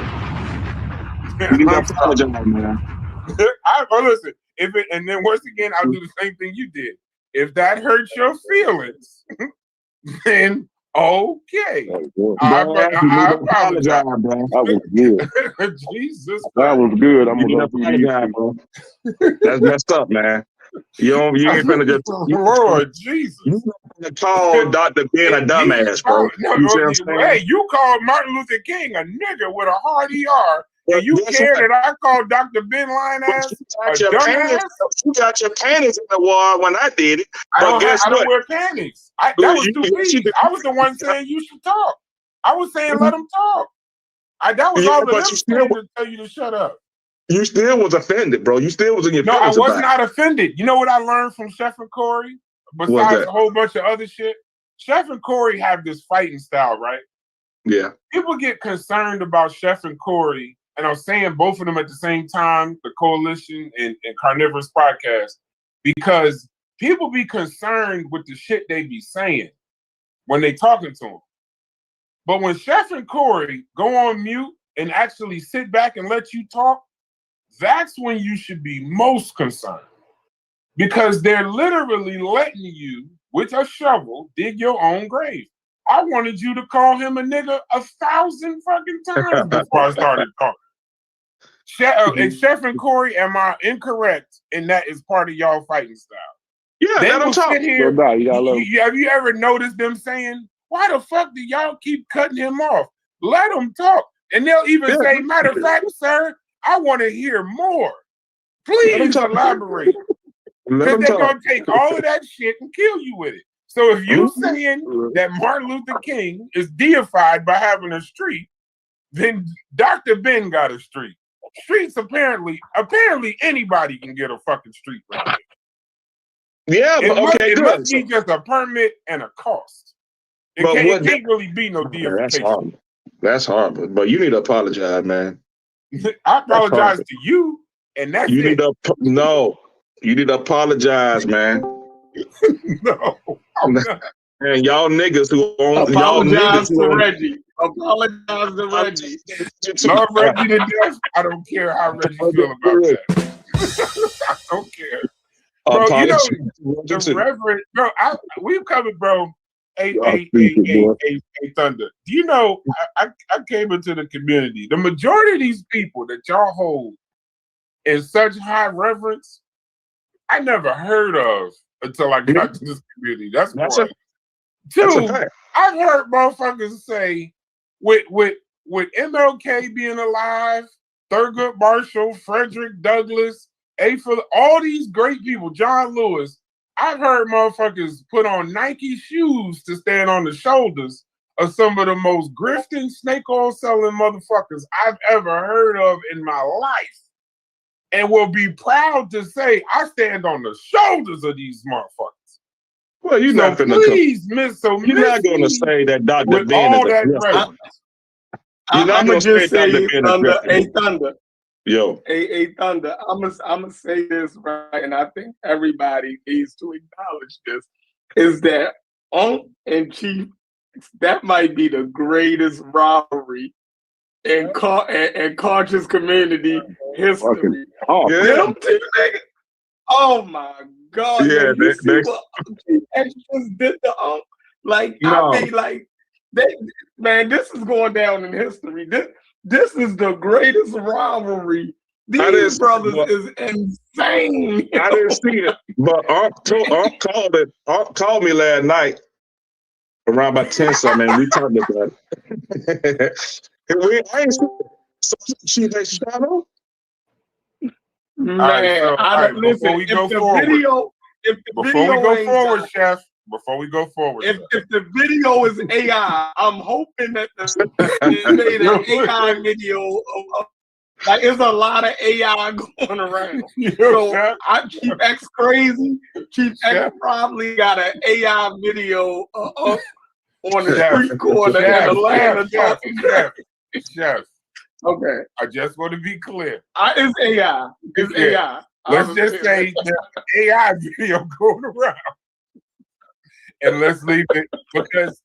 Listen, and then once again, I'll do the same thing you did. If that hurts your feelings, then okay. I apologize. That was good. Jesus Christ. That was good. I'm gonna apologize, bro. That's messed up, man. You ain't finna just Lord Jesus. You finna call Dr. Ben a dumbass, bro. Hey, you called Martin Luther King a nigga with a hard ER. And you care that I called Dr. Ben lying ass a dumbass? You got your panties in the wall when I did it. I don't wear panties. That was stupid. I was the one saying you should talk. I was saying let him talk. That was all of them saying to tell you to shut up. You still was offended, bro. You still was in your feelings. No, I was not offended. You know what I learned from Chef and Corey? Besides a whole bunch of other shit? Chef and Corey have this fighting style, right? Yeah. People get concerned about Chef and Corey, and I'm saying both of them at the same time, the Coalition and Carnivorous Podcast, because people be concerned with the shit they be saying when they talking to them. But when Chef and Corey go on mute and actually sit back and let you talk, that's when you should be most concerned. Because they're literally letting you, with a shovel, dig your own grave. I wanted you to call him a nigga 1,000 fucking times before I started talking. And Chef and Corey, am I incorrect in that is part of y'all fighting style? Yeah, they will sit here. Have you ever noticed them saying, why the fuck do y'all keep cutting him off? Let them talk. And they'll even say, matter of fact, sir, I want to hear more. Please elaborate. Because they're going to take all of that shit and kill you with it. So if you're saying that Martin Luther King is deified by having a street, then Dr. Ben got a street. Streets apparently anybody can get a fucking street right here. Yeah, but it must be just a permit and a cost. It can't really be no deification. That's horrible. But you need to apologize, man. I apologize to you, and that's you need to you need to apologize, man. No. And y'all niggas who apologize to Reggie. Apologize to Reggie. Love Reggie to death. I don't care how Reggie feel about that. I don't care. Bro, you know, the Reverend, bro, we've covered, bro. Hey, Thunder. Do you know, I came into the community. The majority of these people that y'all hold in such high reverence, I never heard of until I got to this community. That's one. Two, I've heard motherfuckers say, with MLK being alive, Thurgood Marshall, Frederick Douglass, all these great people, John Lewis, I've heard motherfuckers put on Nike shoes to stand on the shoulders of some of the most grifting snake oil selling motherfuckers I've ever heard of in my life. and will be proud to say, I stand on the shoulders of these motherfuckers. Well, you're So not going to please, miss. So you're not going to say that Dr. with Ben is all that a reverence. You're not I'm going gonna to say just say, Dr. Ben is Thunder, a hey Thunder, Yo. hey Thunder. I'm gonna say this right, and I think everybody needs to acknowledge this: is that Unc and Chief, that might be the greatest rivalry in conscious community history. Oh, yeah. Them two niggas. Oh my God! Yeah, yo, you see what Chief Extras did to Unc? Like, No. I mean, like, man, this is going down in history. This is the greatest rivalry. These brothers is insane. I didn't see it, but Unc called me last night around about 10 something, and we talked about it. I ain't seen it. So she they shadow. Man, listen. If the video ain't Chef. Before we go forward, if the video is AI, I'm hoping that they made an AI video of like there's a lot of AI going around. So Chief X crazy. Chief X probably got an AI video on the street corner in Atlanta talking. Chef. Okay. I just want to be clear. It's AI. It's AI. Let's just say the AI video going around. And let's leave it because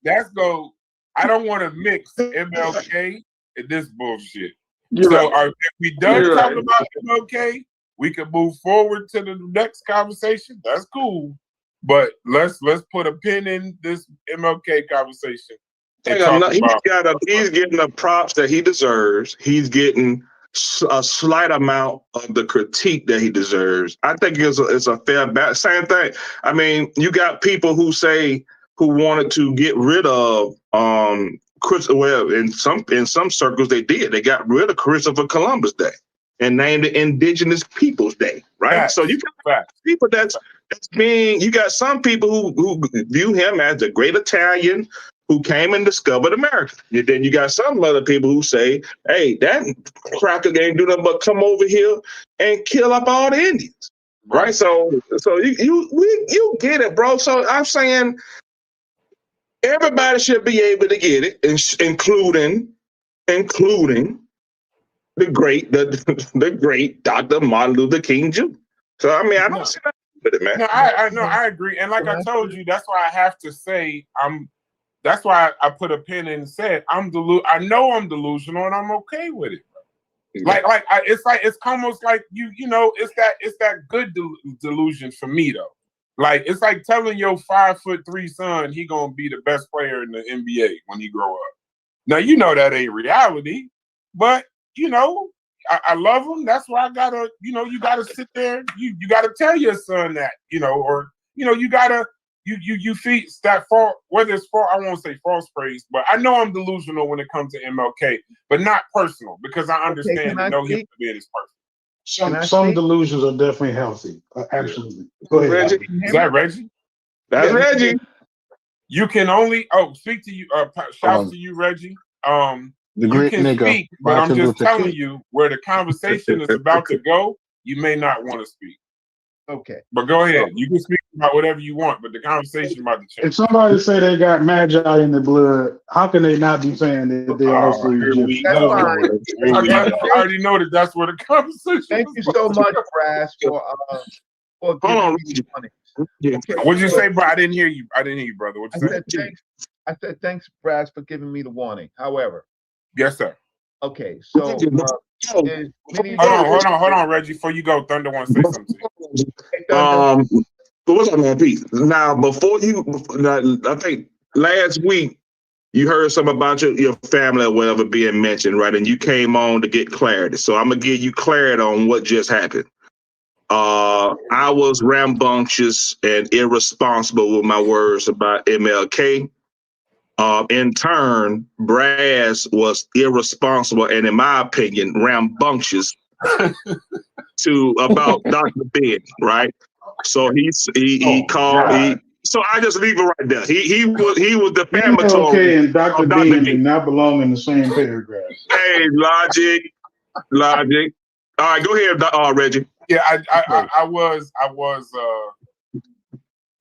I don't want to mix MLK and this bullshit. If we done talking about MLK, we can move forward to the next conversation. That's cool. But let's put a pin in this MLK conversation. He's getting the props that he deserves. He's getting a slight amount of the critique that he deserves. I think it's a fair bet. Same thing. I mean, you got people who wanted to get rid of well, in some circles they did. They got rid of Christopher Columbus Day and named it Indigenous Peoples Day, right? Facts. So you got people that's being. You got some people who view him as the great Italian who came and discovered America. And then you got some other people who say, hey, that cracker ain't do nothing but come over here and kill up all the Indians. Right? So you get it, bro. So I'm saying everybody should be able to get it, including the great Dr. Martin Luther King Jr. So I mean, I don't see that with it, man. No, I agree. And like I told you, that's why I have to say that's why I put a pin in and said I know I'm delusional and I'm okay with it. Yeah. It's almost like it's that good delusion for me though. Like it's like telling your 5'3" son he gonna be the best player in the NBA when he grow up. Now you know that ain't reality, but I love him. That's why I gotta you gotta sit there. You gotta tell your son that you gotta. You feed that false, whether it's false, I won't say false praise, but I know I'm delusional when it comes to MLK, but not personal because I understand and know him to be his person. Some delusions are definitely healthy. Absolutely. Go ahead, Reggie. Is that Reggie? That's Reggie. You can only speak to you. Shouts to you, Reggie. The great you can nigga, speak, but I'm just telling you where the conversation is about to go. You may not want to speak. Okay. But go ahead. You can speak about whatever you want, but the conversation about to change. If somebody say they got magi in the blood, how can they not be saying that they also Egyptian? I already know that's where the conversation. Thank you so much, Brass, for giving me the money. Okay. What'd you say, bro? I didn't hear you, brother. What'd you say? I said thanks, Brass, for giving me the warning. However. Yes, sir. Okay, so hold on, Reggie. Before you go, Thunder wants to say something. What's up, man? Peace. Now, I think last week you heard something about your family or whatever being mentioned, right? And you came on to get clarity. So I'm gonna give you clarity on what just happened. I was rambunctious and irresponsible with my words about MLK. In turn, Brass was irresponsible and, in my opinion, rambunctious about Dr. Ben, right? So he called. So I just leave it right there. He was defamatory. Okay, and Dr. Ben do not belong in the same paragraph. Hey, logic. All right, go ahead, Reggie. Yeah, I was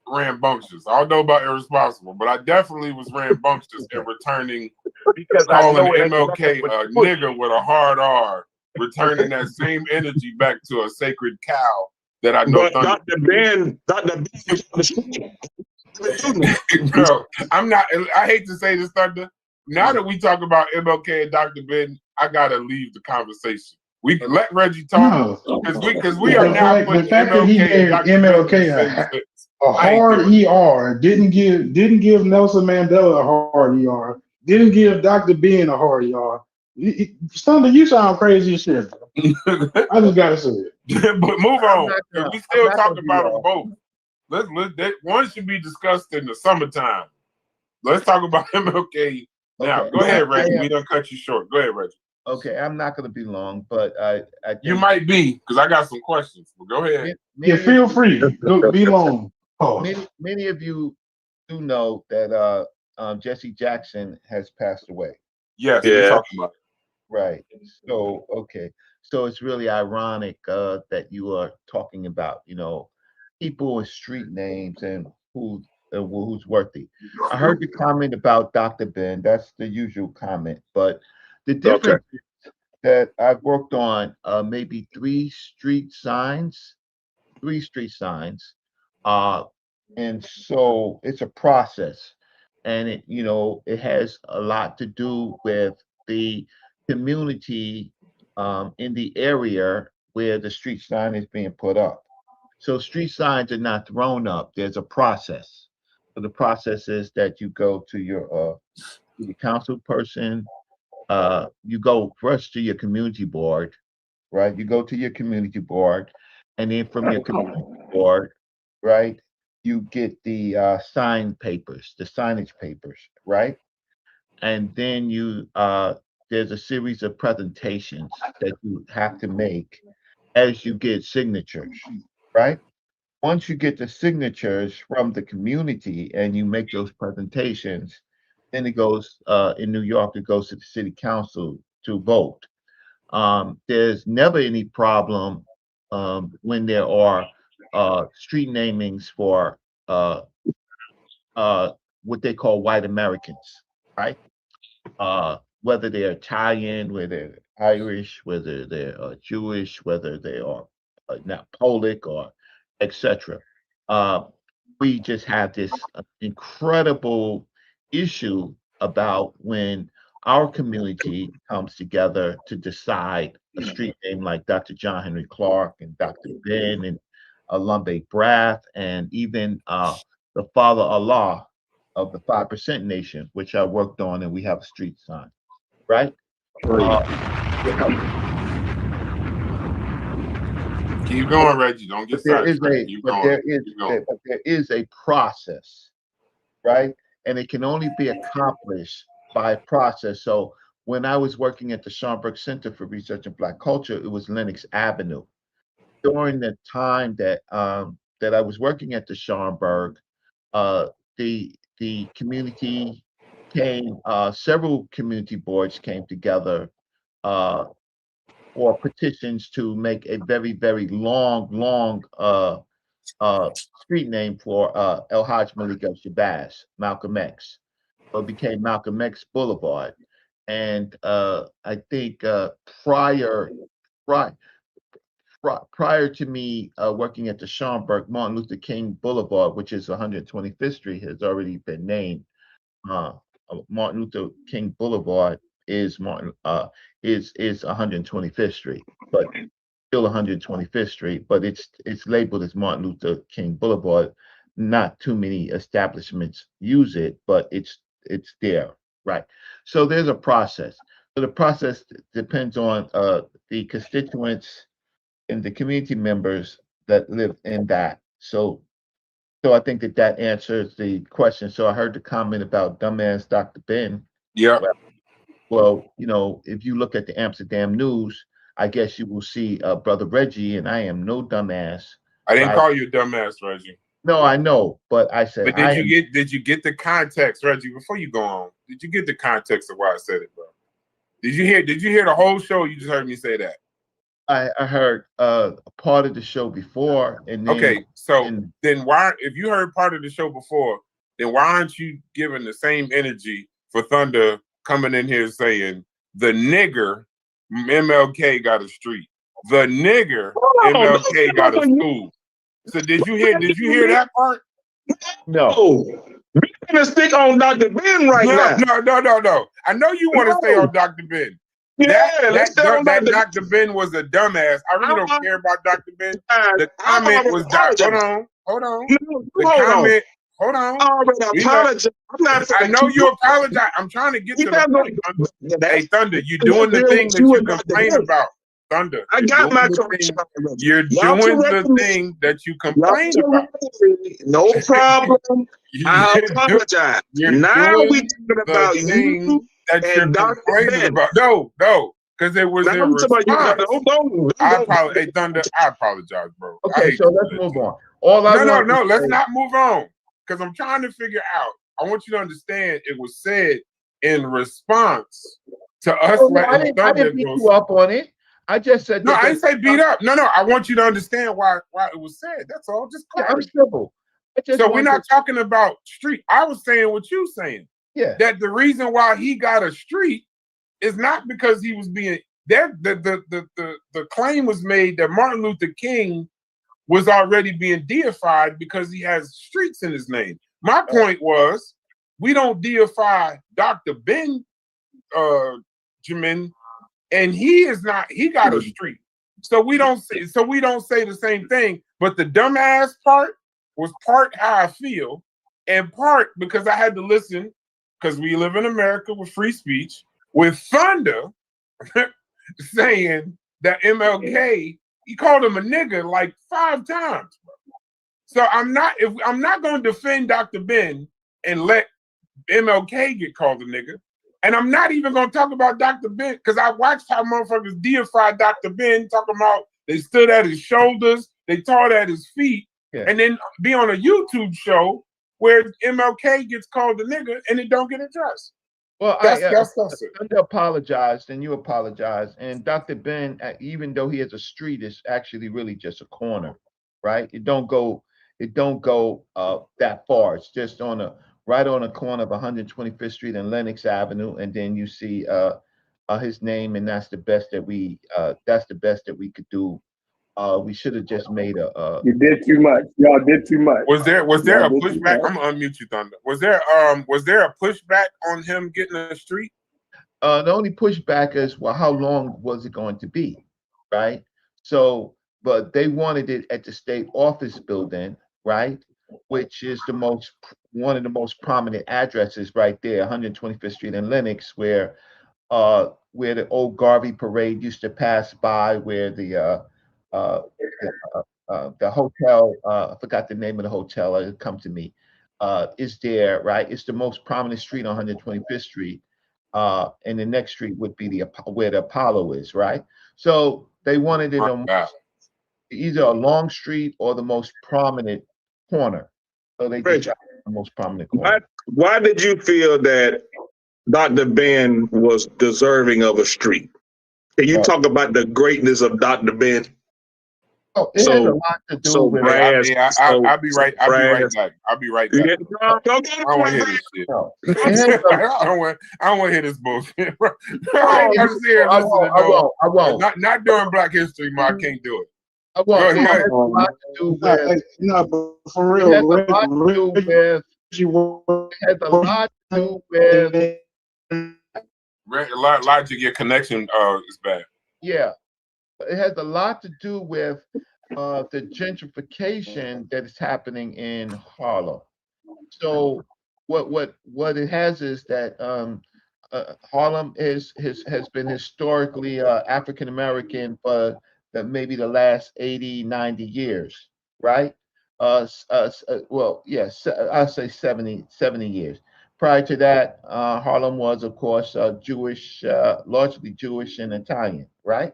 rambunctious. I don't know about irresponsible, but I definitely was rambunctious in returning because calling MLK a nigger with a hard R, returning that same energy back to a sacred cow that I know. But Dr. Ben, bro, I'm not. I hate to say this, Thunder. Now that we talk about MLK and Dr. Ben, I gotta leave the conversation. We can let Reggie talk because we are now putting the fact that he gave MLK a hard ER, didn't give Nelson Mandela a hard ER, didn't give Dr. Ben a hard ER. Thunder, you sound crazy as shit. I just gotta say it. But move on. We still talk about them both. One should be discussed in the summertime. Let's talk about MLK now. Go ahead, Reggie. We don't cut you short. Go ahead, Reggie. Okay, I'm not going to be long, but I think you might be because I got some questions. But go ahead. Feel free. Be long. Many of you do know that Jesse Jackson has passed away. Yes, we're talking about it. Right. So so it's really ironic that you are talking about people with street names and who's worthy. I heard the comment about Dr. Ben. That's the usual comment, but the difference is that I've worked on maybe three street signs, and so it's a process, and it has a lot to do with the community in the area where the street sign is being put up. So street signs are not thrown up. There's a process. So the process is that you go to your council person. You go first to your community board, right? You go to your community board, and then from your community board, right, you get the sign papers, the signage papers, right? And then there's a series of presentations that you have to make as you get signatures, right? Once you get the signatures from the community and you make those presentations, then it goes in New York, it goes to the city council to vote. There's never any problem when there are street namings for what they call white Americans, right? Whether they're Italian, whether they're Irish, whether they're Jewish, whether they are not Polish or etc. We just have this incredible issue about when our community comes together to decide a street name like Dr. John Henry Clark and Dr. Ben and Lumbe Brath and even the Father Allah of the 5% Nation, which I worked on, and we have a street sign, right? Keep going, Reggie. Don't get sidetracked. There is a process, right? And it can only be accomplished by a process. So when I was working at the Schomburg Center for Research in Black Culture, it was Lenox Avenue. During the time that I was working at the Schomburg, the community came, several community boards came together for petitions to make a very, very long street name for El Hajj Malik El Shabazz, Malcolm X. So it became Malcolm X Boulevard. And I think prior to me working at the Schomburg, Martin Luther King Boulevard, which is 125th Street, has already been named. Martin Luther King Boulevard is 125th Street, but still 125th Street, but it's labeled as Martin Luther King Boulevard. Not too many establishments use it, but it's there, right? So there's a process. So the process depends on the constituents and the community members that live in that. So I think that answers the question. So I heard the comment about dumbass Dr. Ben. Yeah. Well, if you look at the Amsterdam News, I guess you will see Brother Reggie, and I am no dumbass. I didn't call you a dumbass, Reggie. No, I know, but I said. But did you get the context, Reggie? Before you go on, did you get the context of why I said it, bro? Did you hear the whole show? Or you just heard me say that. I heard a part of the show before, and then Okay, so then why, if you heard part of the show before, then why aren't you giving the same energy for Thunder coming in here saying the nigger MLK got a street, the nigger MLK got a school? So did you hear that part? No. We're gonna stick on Dr. Ben right now. No. I know you want to stay on Dr. Ben. That Dr. Ben was a dumbass. I really don't care about Dr. Ben. The comment was hold on. Hold on. I already apologize. I know you apologize. I'm trying to get to the point. Hey, Thunder, you're doing the thing that you complain about. Thunder, I got my correction. You're doing the thing that you complain about. No problem. I apologize. Now we talking about you that you're complaining about. No, because it was a response. I apologize. Hey, Thunder, I apologize, bro. Okay, so let's move on. No, let's not move on. Because I'm trying to figure out. I want you to understand it was said in response to us letting Thunder. I didn't beat you up on it. I just said no. I didn't say beat up. No. I want you to understand why it was said. That's all. Just clarity. I'm simple. So we're not talking about street. I was saying what you saying. Yeah. That the reason why he got a street is not because he was being there. The claim was made that Martin Luther King was already being deified because he has streets in his name. My point was, we don't deify Dr. Benjamin, and he is not. He got a street, so we don't say the same thing. But the dumbass part was part how I feel, and part because I had to listen because we live in America with free speech. With Thunder saying that MLK, he called him a nigga like 5 times. So I'm not going to defend Dr. Ben and let MLK get called a nigga. And I'm not even going to talk about Dr. Ben because I watched how motherfuckers deified Dr. Ben, talking about they stood at his shoulders, they taught at his feet, and then be on a YouTube show where MLK gets called a nigga and it don't get addressed. Well, that's Thunder apologized and you apologized. And Dr. Ben, even though he has a street, is actually really just a corner, right? It don't go that far. It's just right on the corner of 125th Street and Lenox Avenue, and then you see his name, and that's the best that we could do. We should have just made You did too much. Y'all did too much. Was there a pushback? I'm gonna unmute you, Thunder. Was there a pushback on him getting a street? The only pushback is, well, how long was it going to be, right? So, but they wanted it at the state office building, right? Which is one of the most prominent addresses right there, 125th Street and Lenox, where the old Garvey parade used to pass by, where the hotel, I forgot the name of the hotel, it'll come to me, is there, right? It's the most prominent street on 125th Street. And the next street would be where the Apollo is, right? So they wanted it on either a long street or the most prominent corner. So they just got the most prominent corner. Why did you feel that Dr. Ben was deserving of a street? Can you talk about the greatness of Dr. Ben? Oh, it has a lot to do with I'll be right back. I'll be right back. I don't want to hear this shit. I don't want to hear this bullshit. I won't. Not during Black History Month. I can't do it. I won't. It has a lot to do with. No, but for real, it has a lot to do with. It has a lot to do with. Logic, your connection is bad. Yeah. It has a lot to do with the gentrification that is happening in Harlem. So what it has is that Harlem has been historically African American for maybe the last 80, 90 years, right? Well, yes, I'll say 70 years. Prior to that, Harlem was, of course, Jewish, largely Jewish and Italian, right?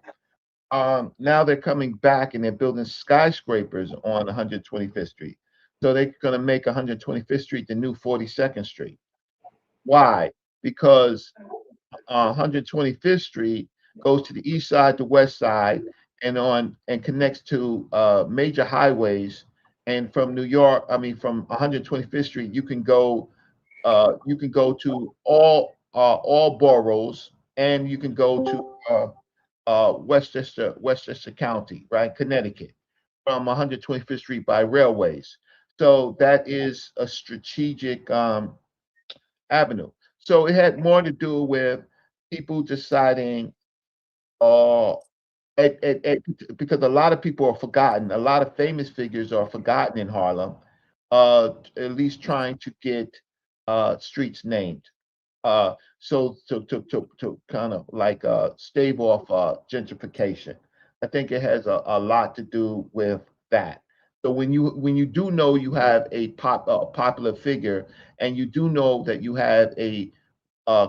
Now they're coming back and they're building skyscrapers on 125th Street. So they're going to make 125th Street the new 42nd Street. Why? Because 125th Street goes to the east side, the west side, and connects to major highways. And from New York, I mean, from 125th Street, you can go to all boroughs, and you can go to Westchester County, right, Connecticut, from 125th Street by railways. So that is a strategic avenue. So it had more to do with people deciding, because a lot of people are forgotten. A lot of famous figures are forgotten in Harlem, at least trying to get streets named. So to kind of like stave off gentrification. I think it has a lot to do with that. So when you do know you have a popular figure, and you do know that you have a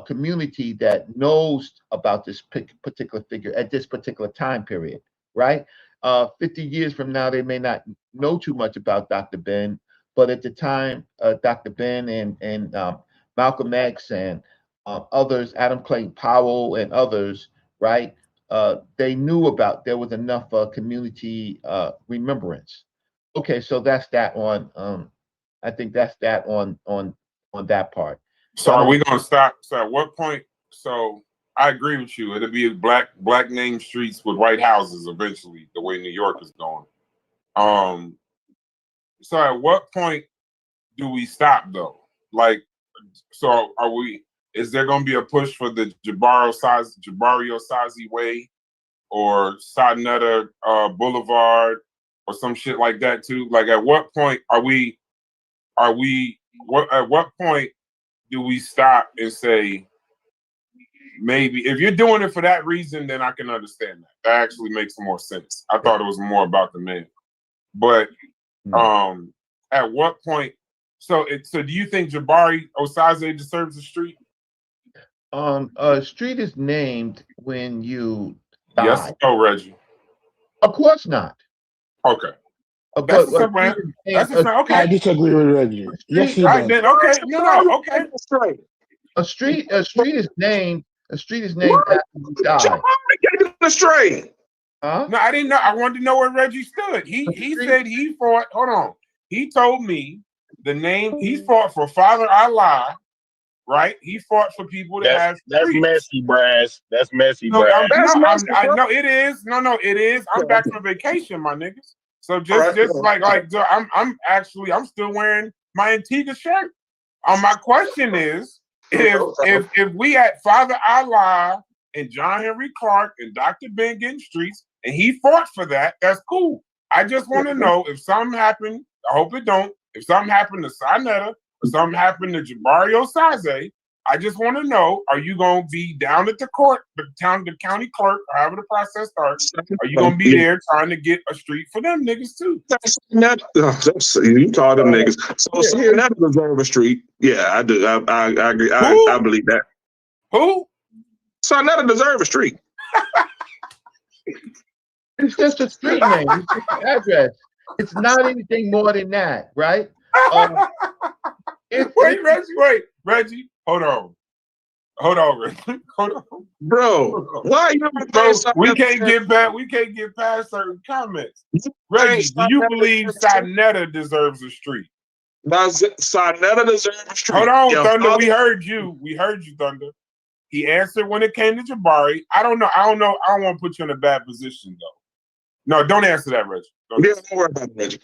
community that knows about this particular figure at this particular time period, right? 50 years from now, they may not know too much about Dr. Ben, but at the time, Dr. Ben and Malcolm X and others, Adam Clayton Powell and others, right? They knew about, there was enough community remembrance. Okay, so that's that on. I think that's that on that part. So are we gonna stop? So at what point? So I agree with you. It'll be black named streets with white houses eventually, the way New York is going. So at what point do we stop though? Like, so are we? Is there gonna be a push for the Jabario Sazi Way, or Sadnetta Boulevard, or some shit like that too? Like, at what point are we? At what point do we stop and say, maybe if you're doing it for that reason, then I can understand that. That actually makes more sense. I thought it was more about the man. But at what point? So do you think Jabari Osaze deserves a street? A street is named when you die. Yes, no, Reggie. Of course not. Okay. That's okay. I disagree with Reggie. Yes, he does. Then, okay. No. Okay. A street is named after you die. The straight. Huh? No, I didn't know. I wanted to know where Reggie stood. He said he fought. Hold on. He told me the name. He fought for Father Allah, right? He fought for people that have. That's messy, Brass. That's messy, No, Brass. I know it is. No, it is. I'm back from vacation, my niggas. So just like I'm still wearing my Antigua shirt. My question is, if we had Father Allah and John Henry Clark and Dr. Ben getting streets, and he fought for that, that's cool. I just want to know if something happened. I hope it don't. If something happened to Sarnetta or something happened to Jabari Osaze, I just want to know: are you going to be down at the court, the county clerk, or however the process starts? Are you going to be there trying to get a street for them niggas too? You call them niggas. So Sarnetta deserve a street. Yeah, I do. I agree. I believe that. Who? Sarnetta deserve a street. It's just a street name. It's just an address. It's not anything more than that, right? Reggie. Hold on, Reggie. Hold on, bro. Why you? Bro, we can't get past certain comments. Reggie, do you believe Sarnetta deserves a street? Sarnetta deserves a street. Hold on, Thunder. We heard you, Thunder. He answered when it came to Jabari. I don't know. I don't want to put you in a bad position though. No, don't answer that, Reggie. Don't worry about it, Reggie.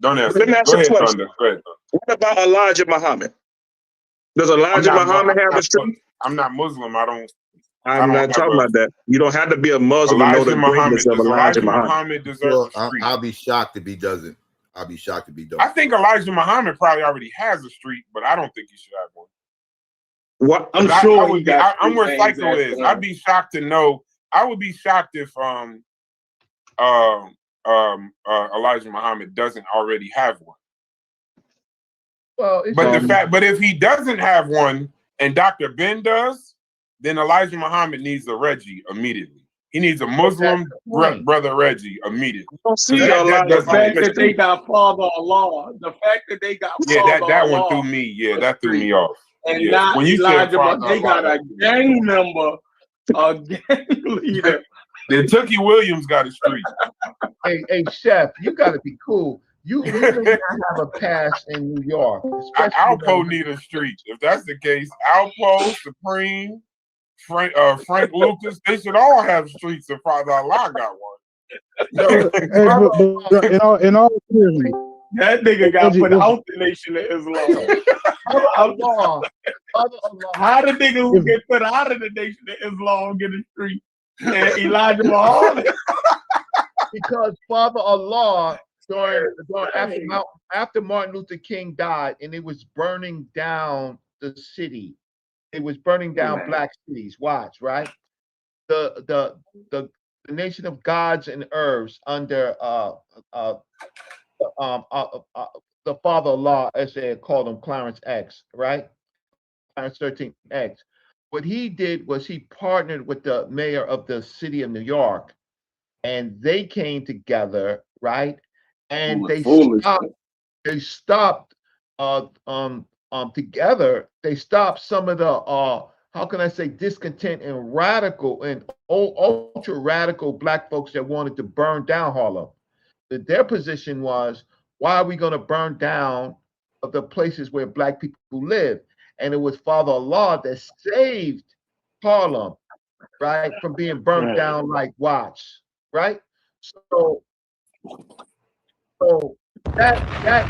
Don't answer. Let me ask you a question. Thunder. Go ahead, Thunder. What about Elijah Muhammad? Does Elijah Muhammad have a street? I'm not Muslim. I'm not talking about that. You don't have to be a Muslim to know the greatness of Elijah Muhammad. Deserves a street. I'll be shocked if he doesn't. I'll be shocked if he doesn't. I think Elijah Muhammad probably already has a street, but I don't think he should have one. What? I'm where Psycho is. I'd be shocked to know. I would be shocked if Elijah Muhammad doesn't already have one. Well, but if he doesn't have one and Dr. Ben does, then Elijah Muhammad needs a Reggie immediately. He needs a Muslim brother Reggie immediately. The fact that they got Father Allah, the fact that they got that one threw me. Yeah, that threw me off. And not when you Elijah, said they got a gang member, a gang leader Then Tookie Williams got a street. Hey, Chef, you got to be cool. You may not have a pass in New York. Alpo need a street. If that's the case, Alpo, Supreme, Frank Lucas, they should all have streets if Father Allah got one. No, but in all seriousness, that nigga got put out the Nation of Islam. How the nigga who get put out of the Nation of Islam get a street? And Elijah Muhammad. Because Father Allah, after Martin Luther King died, and it was burning down the city, it was burning down black cities. Watch, right? The nation of gods and herbs under the Father Allah, as they called him, Clarence X, right? Clarence 13X. What he did was he partnered with the mayor of the city of New York, and they came together, right? And they stopped together. They stopped some of the how can I say, discontent and radical and ultra radical black folks that wanted to burn down Harlem. Their position was, why are we going to burn down the places where black people live? And it was Father Allah that saved Harlem, right, from being burnt down like watch, right? So that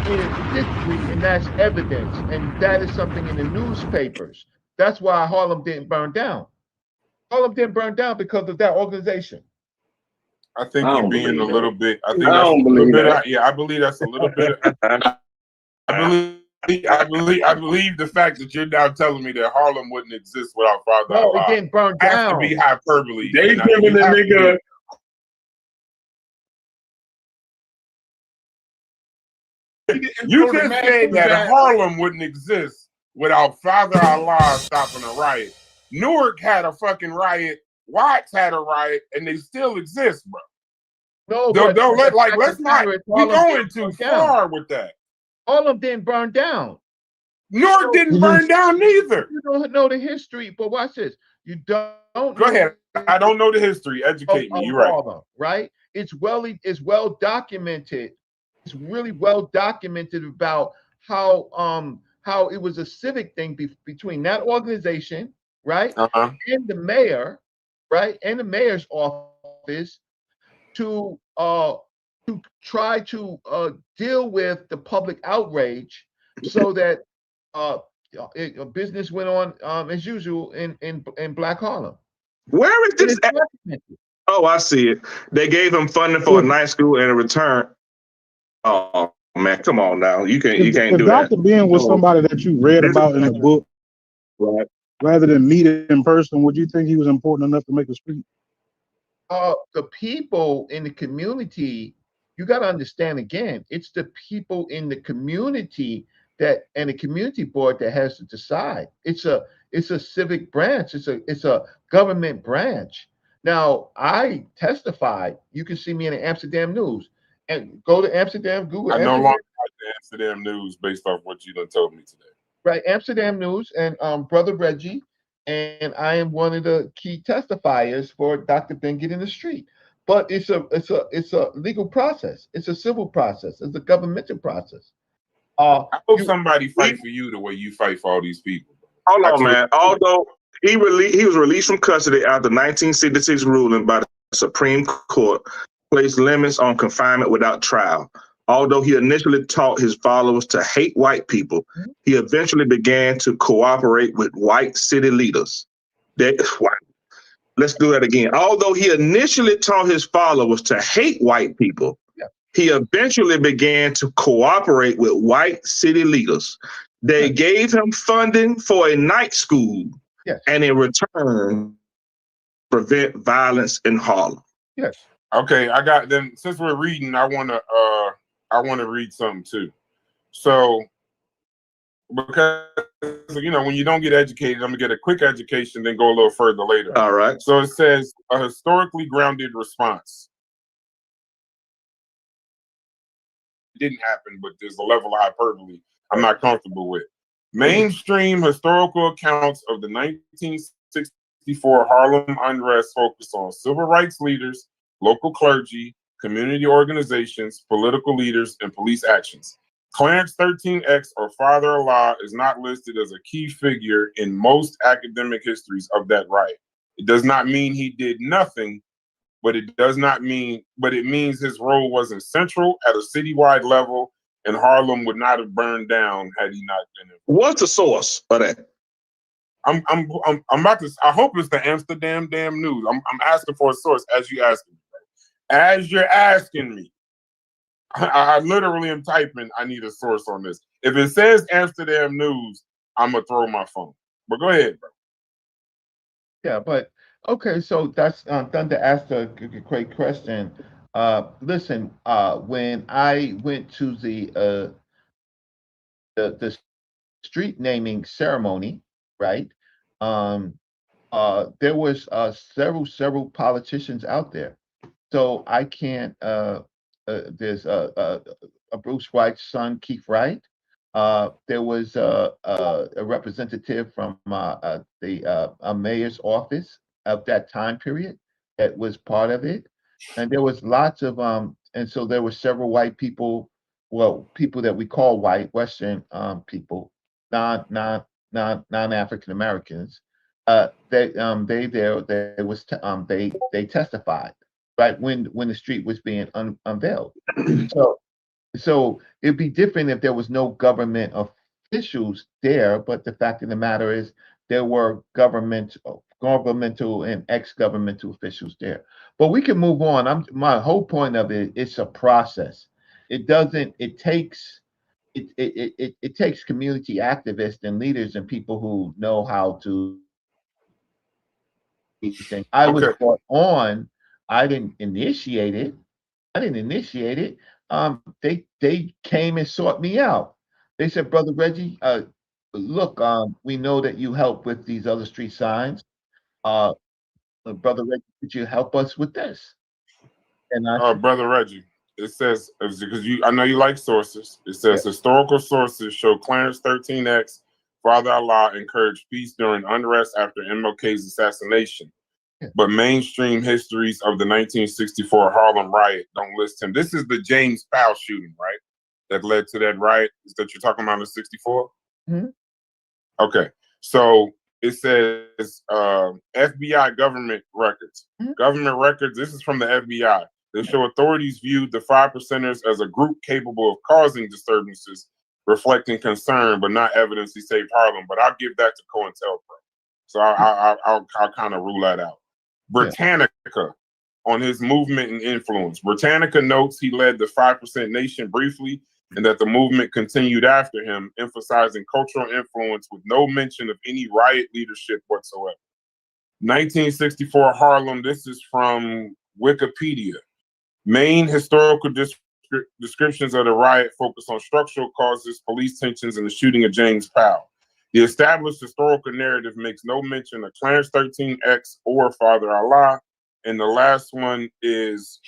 is history, and that's evidence, and that is something in the newspapers. That's why Harlem didn't burn down. Harlem didn't burn down because of that organization. I think you're being a little bit. I think that's a little bit. Yeah, I believe that's a little bit. I believe the fact that you're now telling me that Harlem wouldn't exist without Father Allah. No, it didn't burn down. Has to be hyperbole. They giving the nigga. You just said that Harlem wouldn't exist without Father Allah stopping a riot. Newark had a fucking riot. Watts had a riot, and they still exist, bro. No, let's not. We're going too far with that. Harlem didn't burn down. Newark didn't burn down neither. You don't know the history, but watch this. You don't. Go ahead. I don't know the history. Educate me. You're right. Right? It's well documented. It's really well documented about how it was a civic thing between that organization, right, and the mayor, right, and the mayor's office to try to deal with the public outrage, so that business went on as usual in Black Harlem. Where is this? Oh, I see it. They gave him funding for a night school and a return. Oh man, come on now. You can't do that. Dr. Ben was somebody that you read about in a book, right? Rather than meet in person, would you think he was important enough to make a speech? The people in the community, you got to understand again, it's the people in the community and the community board that has to decide. It's a civic branch. It's a government branch. Now, I testified. You can see me in the Amsterdam News. And go to Amsterdam, Google. I no longer like the Amsterdam News based off what you done told me today. Right, Amsterdam News and Brother Reggie, and I am one of the key testifiers for Dr. Ben Get in the Street. But it's a legal process. It's a civil process. It's a governmental process. I hope somebody fight for you the way you fight for all these people. Hold on, man. Although he was released from custody after 1966 ruling by the Supreme Court placed limits on confinement without trial. Although he initially taught his followers to hate white people, he eventually began to cooperate with white city leaders. Let's do that again. Although he initially taught his followers to hate white people, he eventually began to cooperate with white city leaders. They gave him funding for a night school, and in return, prevent violence in Harlem. Yes. Okay, I got then. Since we're reading, I want to read something too. So, because when you don't get educated, I'm gonna get a quick education, then go a little further later. All right. So it says a historically grounded response. It didn't happen, but there's a level of hyperbole I'm not comfortable with. Mainstream historical accounts of the 1960 1964 Harlem unrest focused on civil rights leaders, local clergy, community organizations, political leaders, and police actions. Clarence 13X, or Father Allah, is not listed as a key figure in most academic histories of that riot. It does not mean he did nothing, but it means his role wasn't central at a citywide level, and Harlem would not have burned down had he not been involved. What's the source of that? I'm about to. I hope it's the Amsterdam Damn News. I'm asking for a source as you asking me. As you're asking me, I literally am typing. I need a source on this. If it says Amsterdam News, I'm gonna throw my phone. But go ahead, bro. Yeah, but okay. So that's Thunder asked a great question. Listen, when I went to the street naming ceremony, right? There was several politicians out there. So I can't. There's a Bruce Wright's son, Keith Wright. There was a representative from the mayor's office of that time period that was part of it, and there was lots of and so there were several white people, well, people that we call white Western people, non African Americans. They testified right when the street was being unveiled. So it'd be different if there was no government officials there, but the fact of the matter is there were governmental and ex-governmental officials there. But we can move on. My whole point of it, it's a process. It takes community activists and leaders and people who know how to think. I was brought on. I didn't initiate it. They came and sought me out. They said, "Brother Reggie, look, we know that you help with these other street signs. Brother Reggie, could you help us with this?" And Brother Reggie, it says, because I know you like sources. It says historical sources show Clarence 13X, Father Allah, encouraged peace during unrest after MLK's assassination. But mainstream histories of the 1964 Harlem riot don't list him. This is the James Powell shooting, right? That led to that riot that you're talking about in 64? Mm-hmm. Okay. So it says FBI government records. Mm-hmm. Government records, this is from the FBI. They show authorities viewed the 5%ers as a group capable of causing disturbances, reflecting concern, but not evidence he saved Harlem. But I'll give that to COINTELPRO. So I'll kind of rule that out. Britannica, on his movement and influence. Britannica notes he led the 5% Nation briefly and that the movement continued after him, emphasizing cultural influence with no mention of any riot leadership whatsoever. 1964 Harlem, this is from Wikipedia. Main historical descriptions of the riot focus on structural causes, police tensions, and the shooting of James Powell. The established historical narrative makes no mention of Clarence 13X or Father Allah. And the last one is,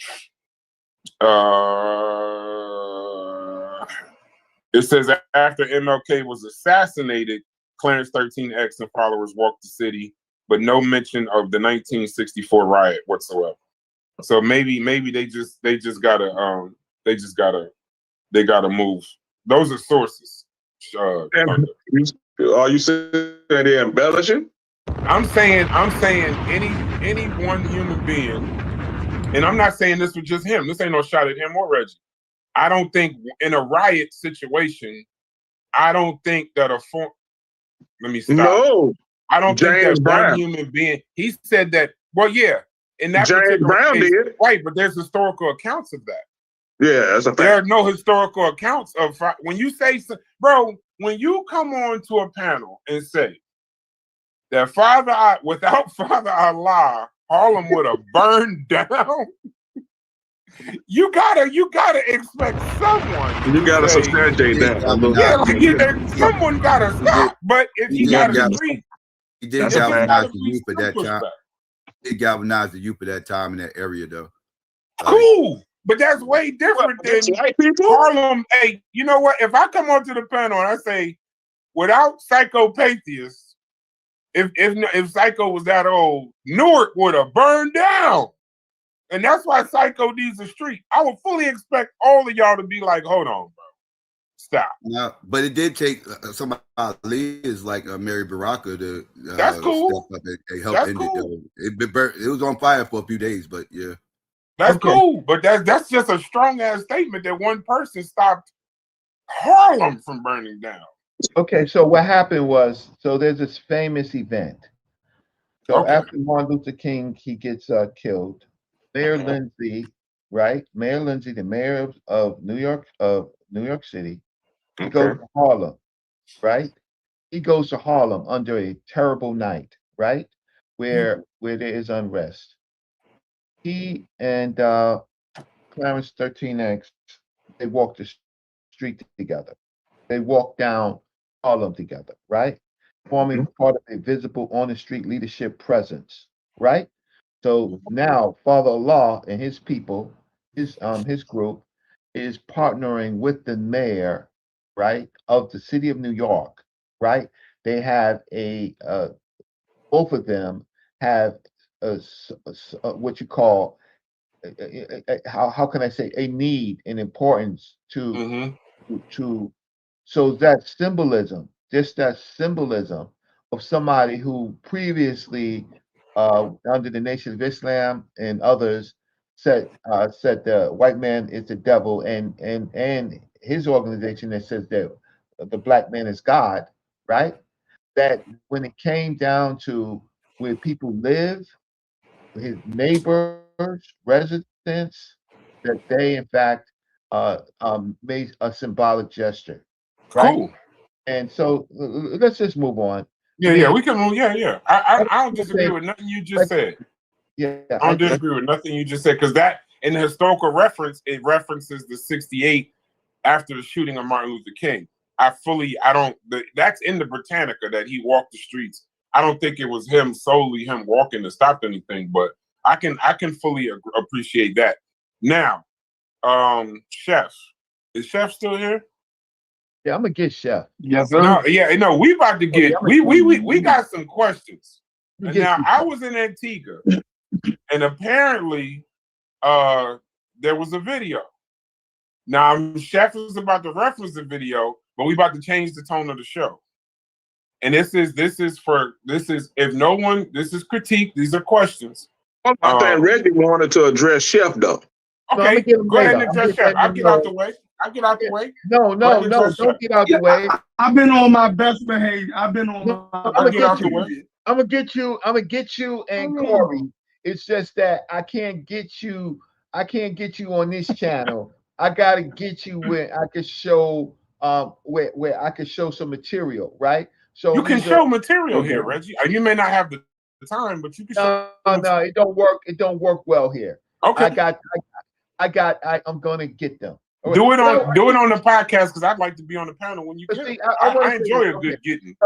it says after MLK was assassinated, Clarence 13X and followers walked the city, but no mention of the 1964 riot whatsoever. So maybe they just gotta move. Those are sources. Are you saying they're embellishing? I'm saying any one human being, and I'm not saying this was just him. This ain't no shot at him or Reggie. I don't think in a riot situation, I don't think that let me stop. No, I don't James think that Brown. one human being. He said that. Well, yeah, in that James Brown case, did. right? But there's historical accounts of that. Yeah, that's a fact. There are no historical accounts of when you say, bro, when you come on to a panel and say that without Father Allah, Harlem would have burned down. You gotta expect someone. You gotta substantiate that. Someone gotta stop. But if he got a street, he did galvanize the youth at that time. He galvanized the youth at that time in that area, though. Cool. But that's way different than Harlem. Hey, you know what? If I come onto the panel and I say, without psychopatheists if Psycho was that old, Newark would have burned down. And that's why Psycho needs a street. I would fully expect all of y'all to be like, hold on, bro. Stop. No, but it did take somebody is like Mary Baraka to That's cool. step up and help That's end cool. it was on fire for a few days, but yeah. That's cool. But that's just a strong ass statement that one person stopped Harlem from burning down. Okay, so what happened was, so there's this famous event. So after Martin Luther King, he gets killed. Mayor Lindsay, right? Mayor Lindsay, the mayor of New York City, he goes to Harlem, right? He goes to Harlem under a terrible night, right? Where there is unrest. He and Clarence 13X, they walk the street together. They walk down Harlem together, right? Forming part of a visible on the street leadership presence, right? So now Father Allah and his people, his group, is partnering with the mayor, right, of the city of New York, right? They have both of them have what you call how can I say a need and importance to so that symbolism, just that symbolism of somebody who previously under the Nation of Islam and others said the white man is the devil, and his organization that says that the black man is God, right? That when it came down to where people live, his neighbors, residents, that they in fact made a symbolic gesture, right? Cool. And so let's just move on. Yeah, we can move. Yeah. I don't disagree with nothing you just said. Yeah, I don't disagree with nothing you just said, because that in the historical reference, it references the 68 after the shooting of Martin Luther King. That's in the Britannica that he walked the streets. I don't think it was solely him walking to stop anything, but I can fully appreciate that. Now, Chef, is Chef still here? Yeah, I'm gonna get Chef. Yes, sir. No, we about to get we got some questions. Now, I was in Antigua, and apparently there was a video. Now, Chef is about to reference the video, but we about to change the tone of the show. And this is critique. These are questions. I think Reggie wanted to address Chef though. Okay, go ahead and address Chef. I'll get out the way. No, don't get out the way. I've been on my best behavior. I've been on my I'm gonna get you and Corey. It's just that I can't get you on this channel. I gotta get you where I can show where I can show some material, right? So you can show material here, Reggie. You may not have the time, but you can show. No, it don't work. It don't work well here. Okay. I'm gonna get them. Do it on the podcast, because I'd like to be on the panel when you get it. I enjoy a good getting.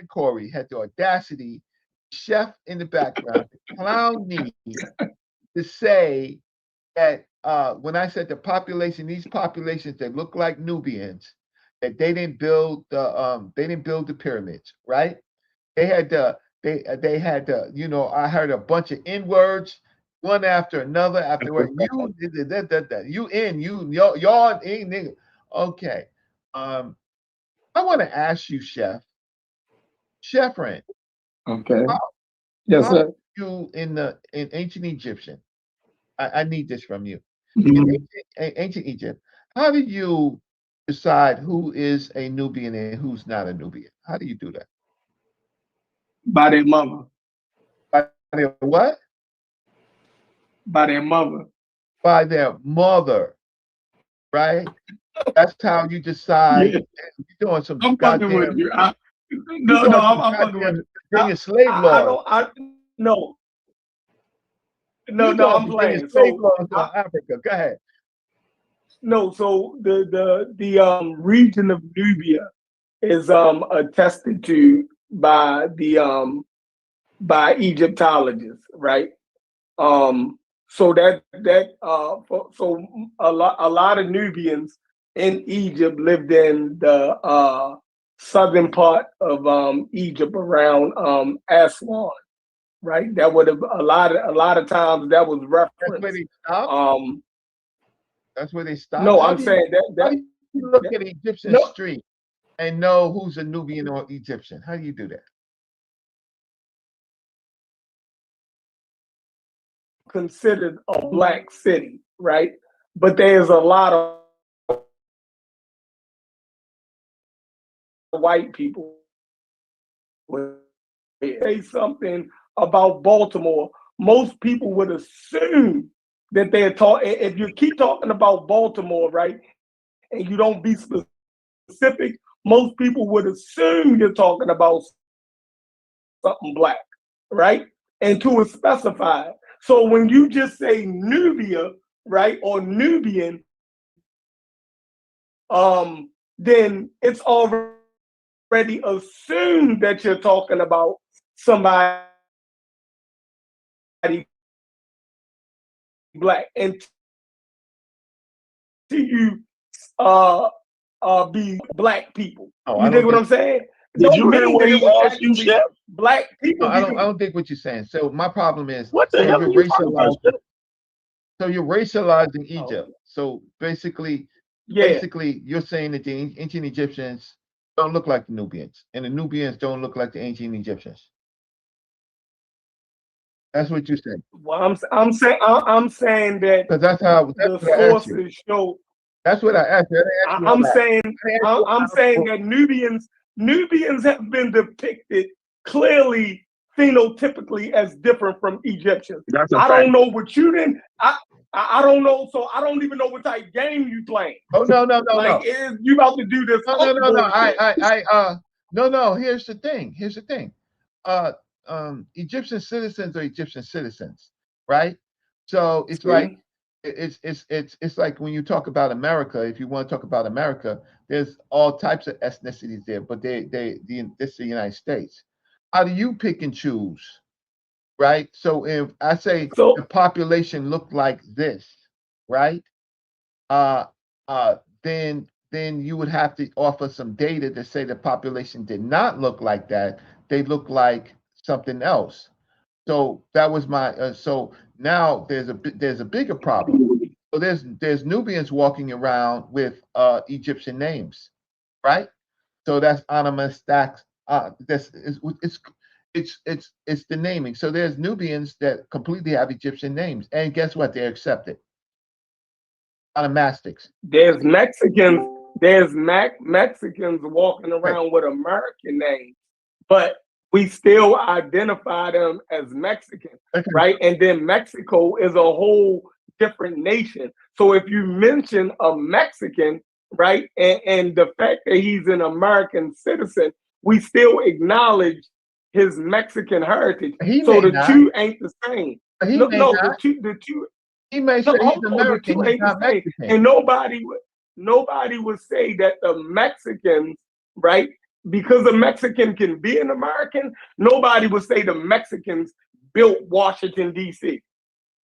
Corey had the audacity, Chef in the background, clown me to say that when I said these populations that look like Nubians, that they didn't build the pyramids, right? They had I heard a bunch of N words, one after another after what y'all nigga. Okay. I want to ask you, Chef Rand. Okay. Yes, sir. You in ancient Egyptian. I need this from you. Mm-hmm. In ancient Egypt, how do you decide who is a Nubian and who's not a Nubian? How do you do that? By their mother. By their what? By their mother. By their mother, right? That's how you decide. Yeah. You're doing some. I'm fucking with you. I'm fucking with you. Bringing slave laws. I'm playing. Slave laws to Africa. Go ahead. No, so the region of Nubia is attested to by Egyptologists, right? So a lot of Nubians in Egypt lived in the southern part of Egypt around Aswan, right? That would have a lot of times that was referenced. That's where they stopped. That's where they stopped. No, How I'm do saying how do you look at Egyptian no, street and know who's a Nubian or Egyptian? How do you do that? considered a black city, right? But there's a lot of white people say something about Baltimore. Most people would assume that they're talking. If you keep talking about Baltimore, right, and you don't be specific, most people would assume you're talking about something black, right? And to specify. So when you just say Nubia, right, or Nubian, then it's already assumed that you're talking about somebody black, and to you be black people. You dig what I'm saying? Did you hear what he asked you, Chef? Black people. No, I don't think what you're saying. So my problem is, what the hell are you talking about? So you're racializing Egypt. So basically, you're saying that the ancient Egyptians don't look like the Nubians, and the Nubians don't look like the ancient Egyptians. That's what you're saying. Well, I'm saying that because that's the sources show. That's what I asked you. I'm saying that Nubians have been depicted clearly phenotypically as different from Egyptians. I don't know what you didn't. I don't know, so I don't even know what type of game you playing. Oh no. Like, you about to do this? No. Here's the thing. Egyptian citizens are Egyptian citizens, right? So it's like it's like when you talk about America. If you want to talk about America, there's all types of ethnicities there, but this is the United States. How do you pick and choose, right? So if I say the population looked like this, right? Then you would have to offer some data to say the population did not look like that. They look like something else. So that was my. So now there's a bigger problem. So there's Nubians walking around with Egyptian names, right? So that's anonymous. It's the naming. So there's Nubians that completely have Egyptian names, and guess what? They're accepted. Onomastics. There's Mexicans. There's Mexicans walking around with American names, but we still identify them as Mexican, right? And then Mexico is a whole different nation. So if you mention a Mexican, right, and the fact that he's an American citizen, we still acknowledge his Mexican heritage. So the two ain't the same. The two. He may say he's American, he's not Mexican. And nobody would say that the Mexicans, right? Because a Mexican can be an American, nobody would say the Mexicans built Washington, D.C.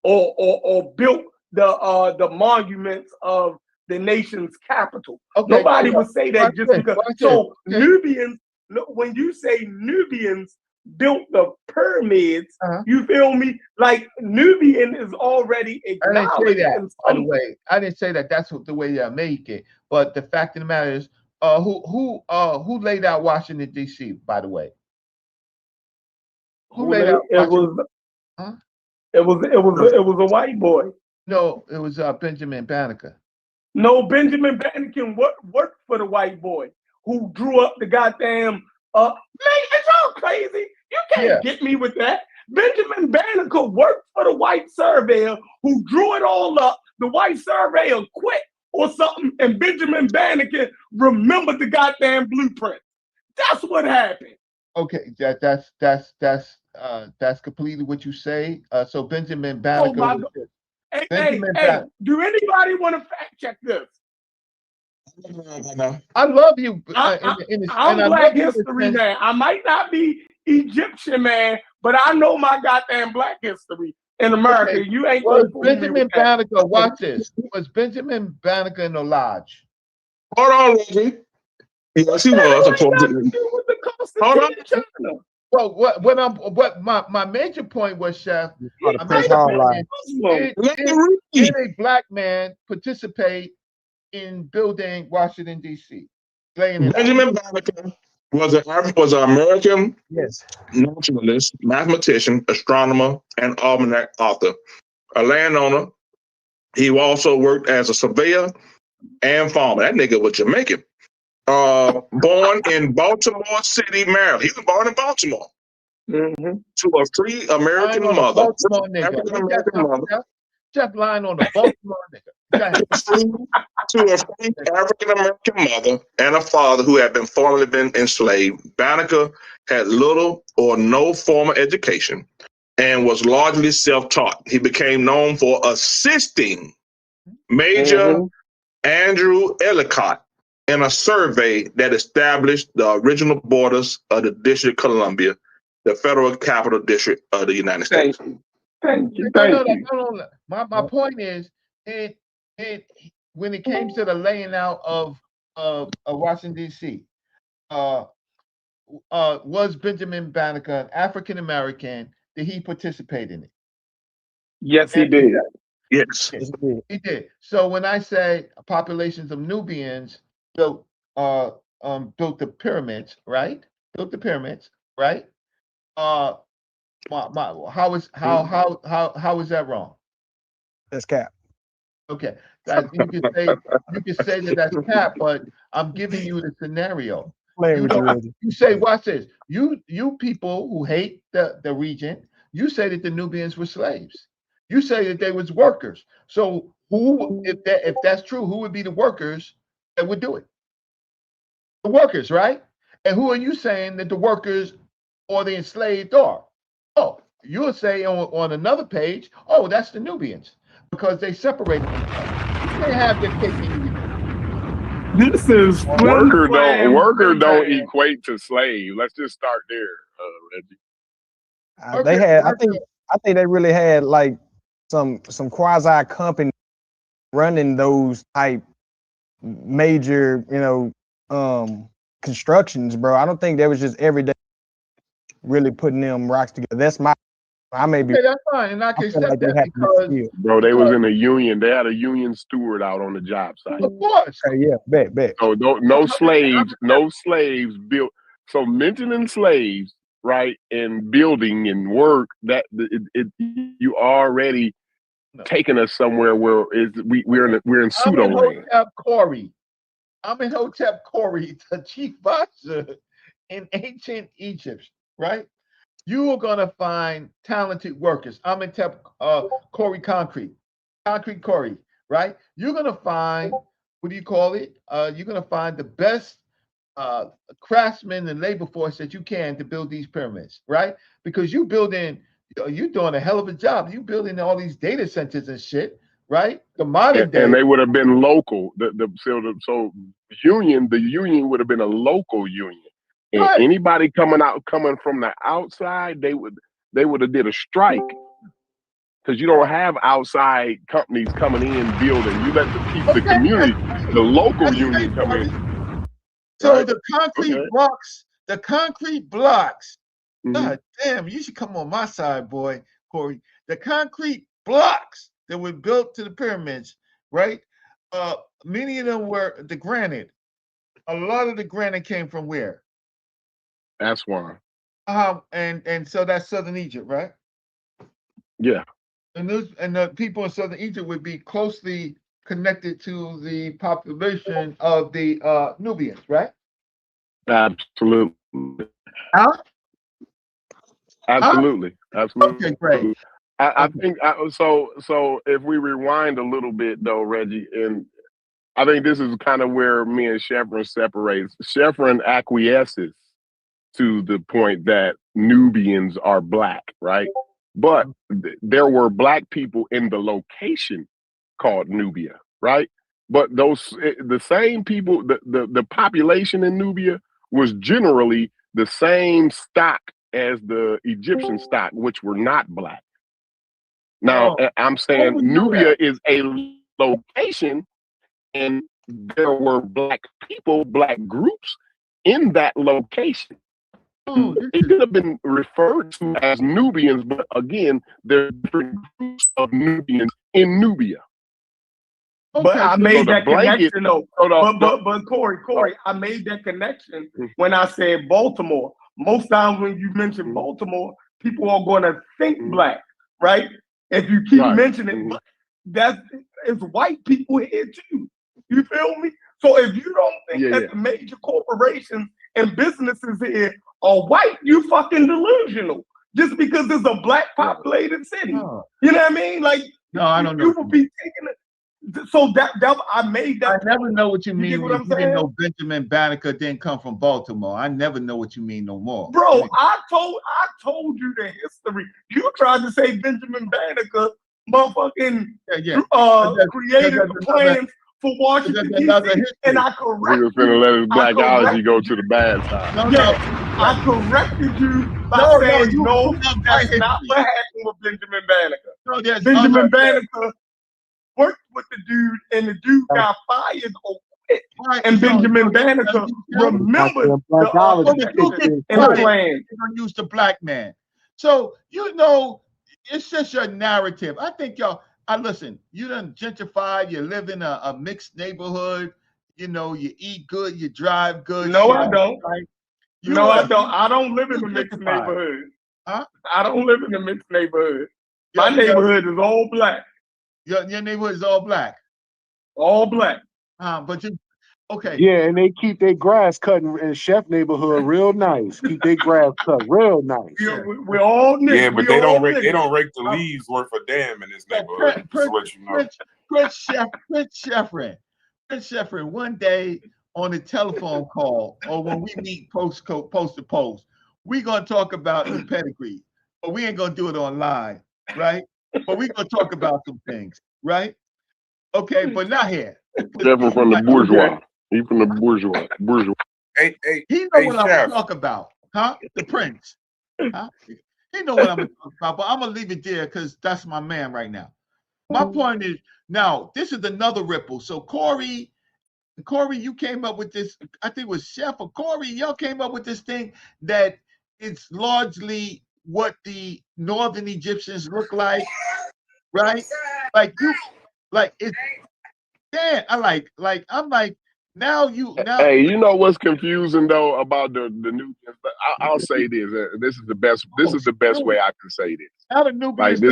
or built the monuments of the nation's capital. Nobody would say that just because. So Nubians, when you say Nubians built the pyramids, you feel me? Like Nubian is already acknowledged. I didn't say that, by the way. I didn't say that. That's the way they make it. But the fact of the matter is, who laid out Washington D.C. by the way? Who laid out? It was a white boy. No, it was Benjamin Banneker. No, Benjamin Banneker worked for the white boy who drew up the goddamn. Man, it's all crazy. You can't get me with that. Benjamin Banneker worked for the white surveyor who drew it all up. The white surveyor quit or something, and Benjamin Banneker remembered the goddamn blueprint. That's what happened. Okay, that's completely what you say. So Benjamin Banneker. Hey, do anybody want to fact check this? I love you. I'm Black history man. I might not be Egyptian man, but I know my goddamn Black history in America. Okay. You ain't was Benjamin Banneker. Watch this. Was Benjamin Banneker in the lodge? Hold on, Reggie. Yes, he was. Hold on. Well, what my major point was, Chef. My major point is, did a black man participate in building Washington D.C.? Benjamin Banneker was an American naturalist, mathematician, astronomer, and almanac author. A landowner, he also worked as a surveyor and farmer. That nigga was Jamaican. Born in Baltimore City, Maryland. He was born in Baltimore. To a free American mother. African-American mother. Jeff lying on the Baltimore nigga. To a free African-American mother and a father who had formerly been enslaved. Banneker had little or no formal education and was largely self-taught. He became known for assisting Major Andrew Ellicott in a survey that established the original borders of the District of Columbia, the federal capital district of the United States. Thank you. My point is, when it came to the laying out of Washington D.C., was Benjamin Banneker an African American? Did he participate in it? Yes, he did. Yes, he did. So when I say populations of Nubians built the pyramids, right? Built the pyramids, right? How is that wrong? That's cap. Okay, you can say that that's cap, but I'm giving you the scenario. You say, watch this. You people who hate the region, you say that the Nubians were slaves. You say that they was workers. So if that's true, who would be the workers that would do it? The workers, right? And who are you saying that the workers or the enslaved are? Oh, you'll say on another page, oh, that's the Nubians, because they separated themselves. They have their cake and eat it. This is worker don't equate to slave. Let's just start there, Reggie. They had, I think they really had like some quasi company running those type major, constructions, bro. I don't think they was just every day really putting them rocks together. That's I may be. Okay, that's fine, and I can accept that because, bro, they was in a union. They had a union steward out on the job site. Of course. Okay, yeah, bet. So no slaves built. So mentioning slaves, right, and building and work, that you already taking us somewhere where we're in pseudo land. I'm in Hotep Kori, the chief boxer in ancient Egypt, right? You are gonna find talented workers. I'm in Kori Concrete Kori, right? You're gonna find, what do you call it? You're gonna find the best craftsmen and labor force that you can to build these pyramids, right? Because you're doing a hell of a job. You building all these data centers and shit, right? The modern day, and they would have been local. The union would have been a local union. And right. Anybody coming from the outside, they would have did a strike, because you don't have outside companies coming in building. You let the community, the local union come in. So right? The concrete blocks. God damn, you should come on my side, boy, Corey. The concrete blocks that were built to the pyramids, right? Many of them were the granite. A lot of the granite came from where? That's why. And so that's Southern Egypt, right? Yeah. And the people in Southern Egypt would be closely connected to the population of the Nubians, right? Absolutely. Huh? Absolutely. Okay, great. I think so. If we rewind a little bit, though, Reggie, and I think this is kind of where me and Sheffrin separates. Sheffrin acquiesces to the point that Nubians are black, right? But there were black people in the location called Nubia, right? But the same people, the population in Nubia was generally the same stock as the Egyptian stock, which were not black. Now, I'm saying Nubia is a location, and there were black people, black groups in that location. It could have been referred to as Nubians, but again, there are different groups of Nubians in Nubia. But I made that connection though. But Corey, I made that connection when I said Baltimore. Most times when you mention Baltimore, people are going to think black, right? If you keep mentioning black, it's white people here too. You feel me? So if you don't think that the major corporations and businesses here are white, you fucking delusional. Just because it's a black populated city. No. You know what I mean? Like, no, I don't know. You would be taking it. So that I made that. I never know what you mean. You When you didn't know Benjamin Banneker didn't come from Baltimore. I never know what you mean no more. Bro, I told you the history. You tried to say Benjamin Banneker, motherfucking created the plans for Washington D.C. And I corrected. He was finna let his blackology go to the bad side. I corrected you by saying no. That's not what happened with Benjamin Banneker. Benjamin Banneker worked with the dude, and the dude got fired over it. And Benjamin Banneker remembered the blackology and the plan. You're gonna use the black man. So you know, it's just your narrative. I think y'all. Listen. You done gentrified. You live in a mixed neighborhood. You know, you eat good. You drive good. No, I don't. Right? I don't. I don't live in a mixed neighborhood. Huh? I don't live in a mixed neighborhood. My neighborhood is all black. Your neighborhood is all black. All black. But you okay. Yeah, and they keep their grass cut in Chef neighborhood real nice. Keep their grass cut real nice. We're all niggas. Yeah, but they don't rake the leaves worth a damn in this neighborhood. Just to let you know. Prince Sheffrin, one day on a telephone call or when we meet post to post, we're gonna talk about the pedigree, but we ain't gonna do it online, right? But we're gonna talk about some things, right? Okay, but not here. Definitely from the bourgeois. He from the bourgeois. Hey, he know what I'm gonna talk about, huh? The prince. Huh? He know what I'm gonna talk about, but I'm gonna leave it there because that's my man right now. My point is, now this is another ripple. So Corey, you came up with this. I think it was Chef or Corey. Y'all came up with this thing that it's largely what the northern Egyptians look like, right? It's I'm like now. Hey, you know what's confusing though about the Nubians? I'll say this. This is the best. This is the best way I can say this. Now the Nubians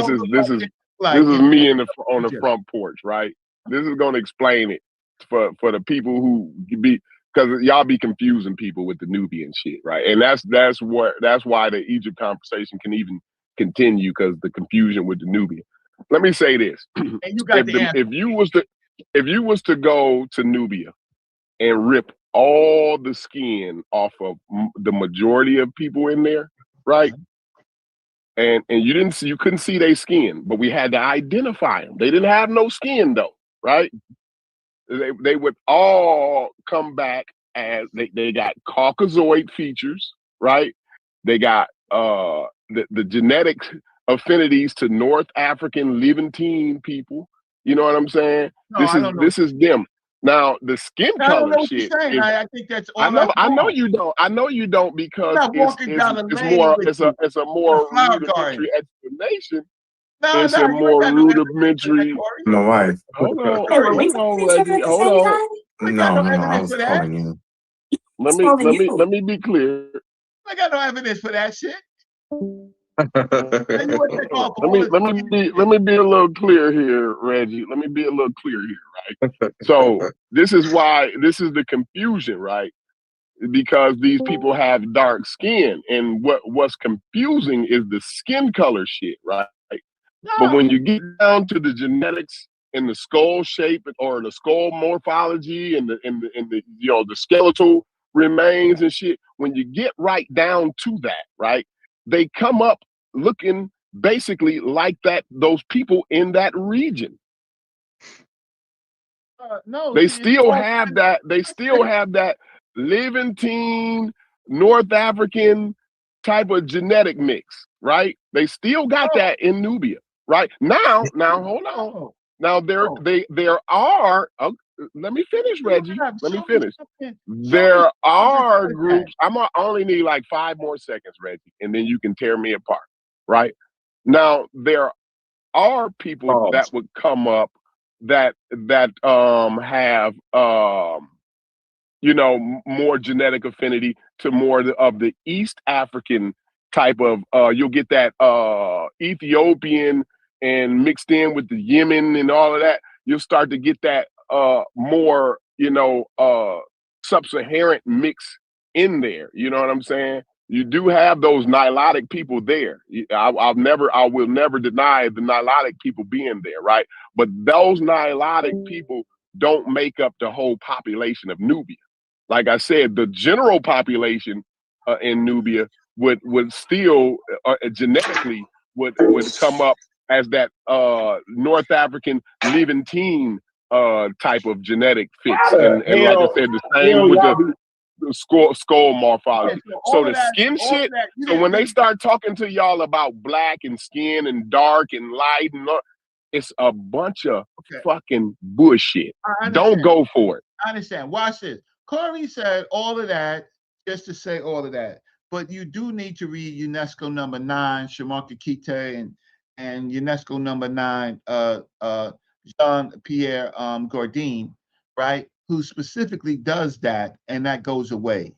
like this is me on the front porch, right? This is gonna explain it for the people who be. Because y'all be confusing people with the Nubian shit, right? And that's why the Egypt conversation can even continue, because the confusion with the Nubian. Let me say this: and you got if you was to go to Nubia and rip all the skin off of the majority of people in there, right? And you couldn't see their skin, but we had to identify them. They didn't have no skin though, right? They would all come back as they got Caucasoid features, right? They got the genetic affinities to North African Levantine people. You know what I'm saying? No, this is them. Now the skin color shit. I think that's all. I know you don't. I know you don't, because it's a more rudimentary explanation. It's a more rudimentary. My wife. Hold on, Reggie. Hold on. No, I was calling you. Let me be clear. I got no evidence for that shit. Let me be a little clear here, Reggie. Let me be a little clear here, right? So this is the confusion, right? Because these people have dark skin, and what's confusing is the skin color shit, right? No. But when you get down to the genetics and the skull shape or the skull morphology and the skeletal remains and shit, when you get right down to that, right, they come up looking basically like those people in that region. No, they still have that. They still have that Levantine, North African type of genetic mix, right? They still got that in Nubia. Right now, hold on. Now there are let me finish, Reggie. Let me Show me finish. something. There are groups. I only need like 5 more seconds, Reggie, and then you can tear me apart. Right now, there are people that would come up that have you know, more genetic affinity to more of the East African type of, you'll get that Ethiopian and mixed in with the Yemen and all of that. You'll start to get that more, you know, sub-Saharan mix in there. You know what I'm saying? You do have those Nilotic people there. I will never deny the Nilotic people being there, right? But those Nilotic people don't make up the whole population of Nubia. Like I said, the general population in Nubia would still genetically would come up as that North African Levantine type of genetic fix, and like I said, the same with the skull morphology. So the skin shit. So when they start talking to y'all about black and skin and dark and light and all, it's a bunch of fucking bullshit. Don't go for it. I understand. Watch this. Corey said all of that just to say all of that, but you do need to read UNESCO number 9, Shamarka Kite, and UNESCO number 9, Jean-Pierre Gordine, right? Who specifically does that, and that goes away.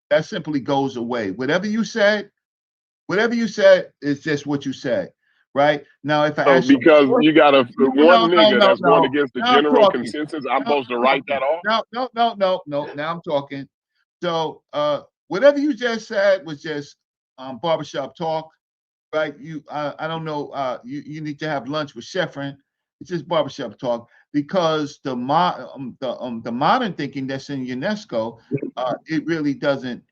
That simply goes away. Whatever you said is just what you said. Right now, if I ask because you got a one nigga that's going no. against the Now general consensus, I'm supposed to write that off? No. Now I'm talking. So whatever you just said was just barbershop talk, right? I don't know. You need to have lunch with Sheffrin. It's just barbershop talk because the modern thinking that's in UNESCO, it really doesn't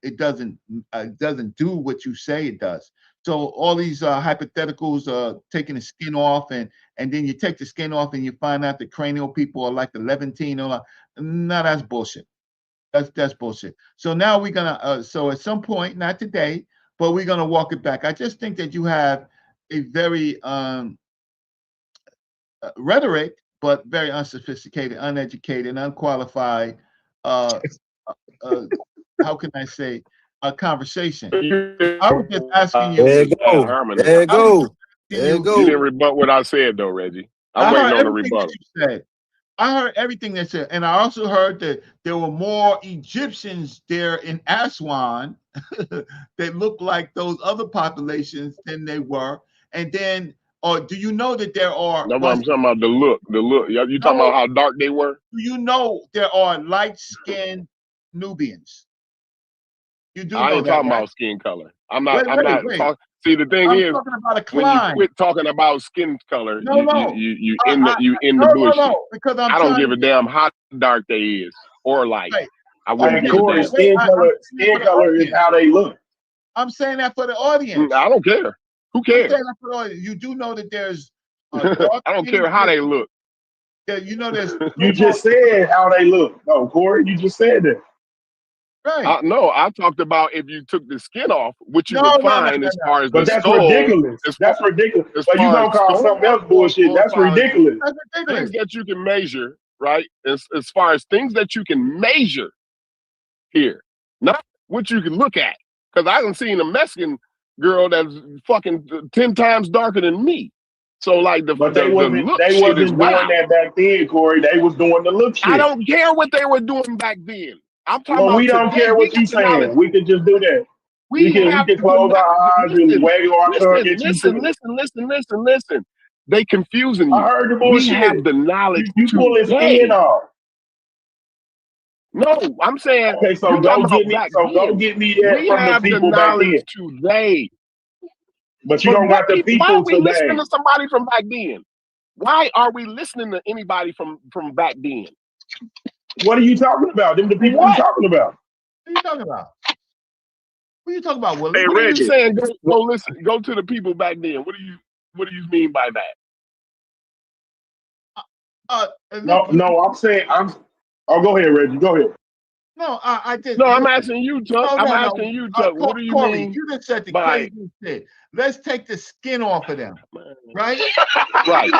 do what you say it does. So all these hypotheticals, taking the skin off, and then you take the skin off and you find out the cranial people are like the Levantine. No, that's bullshit. That's bullshit. So now we're gonna. So at some point, not today, but we're gonna walk it back. I just think that you have a very rhetoric, but very unsophisticated, uneducated, unqualified. How can I say? A conversation. I was just asking you. There you go. There you go. There you go. You didn't rebut what I said, though, Reggie. I'm waiting on the rebuttal. I heard everything that said, and I also heard that there were more Egyptians there in Aswan that looked like those other populations than they were. And then, or do you know that there are? No, I'm talking about the look. The look. You talking about how dark they were? Do you know there are light-skinned Nubians? You do know I ain't that, talking right? about skin color. I'm not. Wait. See, the thing is, talking about a when you quit talking about skin color, you end the bullshit. No, because I don't give a damn how dark they is or light. Right. I wouldn't give Corey, a damn. skin color is how they look. I'm saying that for the audience. I don't care. Who cares? I'm saying that for the audience. You do know that there's dark I don't care how they look. Yeah, you know there's. You just said how they look. No, Corey, you just said that. Right. No, I talked about if you took the skin off, which you would find as far as but the that's skull. ridiculous. That's ridiculous. But you gonna call something else bullshit? That's ridiculous. Things that you can measure, right? As far as things that you can measure here, not what you can look at. Because I haven't seen a Mexican girl that's fucking 10 times darker than me. So like they wasn't doing that back then, Corey. They was doing the look shit. I don't care what they were doing back then. I'm talking about we don't care what you saying. We can just do that. We can close our eyes and waggle our tongue at you. Listen. They confusing you. I heard the bullshit. We have the knowledge. You pulling skin off. No, I'm saying. Okay, so go get me. Go get me that from the people back then. Today. But you don't got the people why are we today. listening to somebody from back then? Why are we listening to anybody from back then? What are you talking about? Them the people you talking about? What are you talking about? What are you talking about, Willie? Hey, what are you saying? Go listen. Go to the people back then. What do you mean by that? No, I'm saying Oh, go ahead, Reggie. Go ahead. No, I just. No, I'm asking you, Chuck. I'm asking you, Chuck. What do you Corey, mean? you just said the by crazy shit. Let's take the skin off of them, right? Right.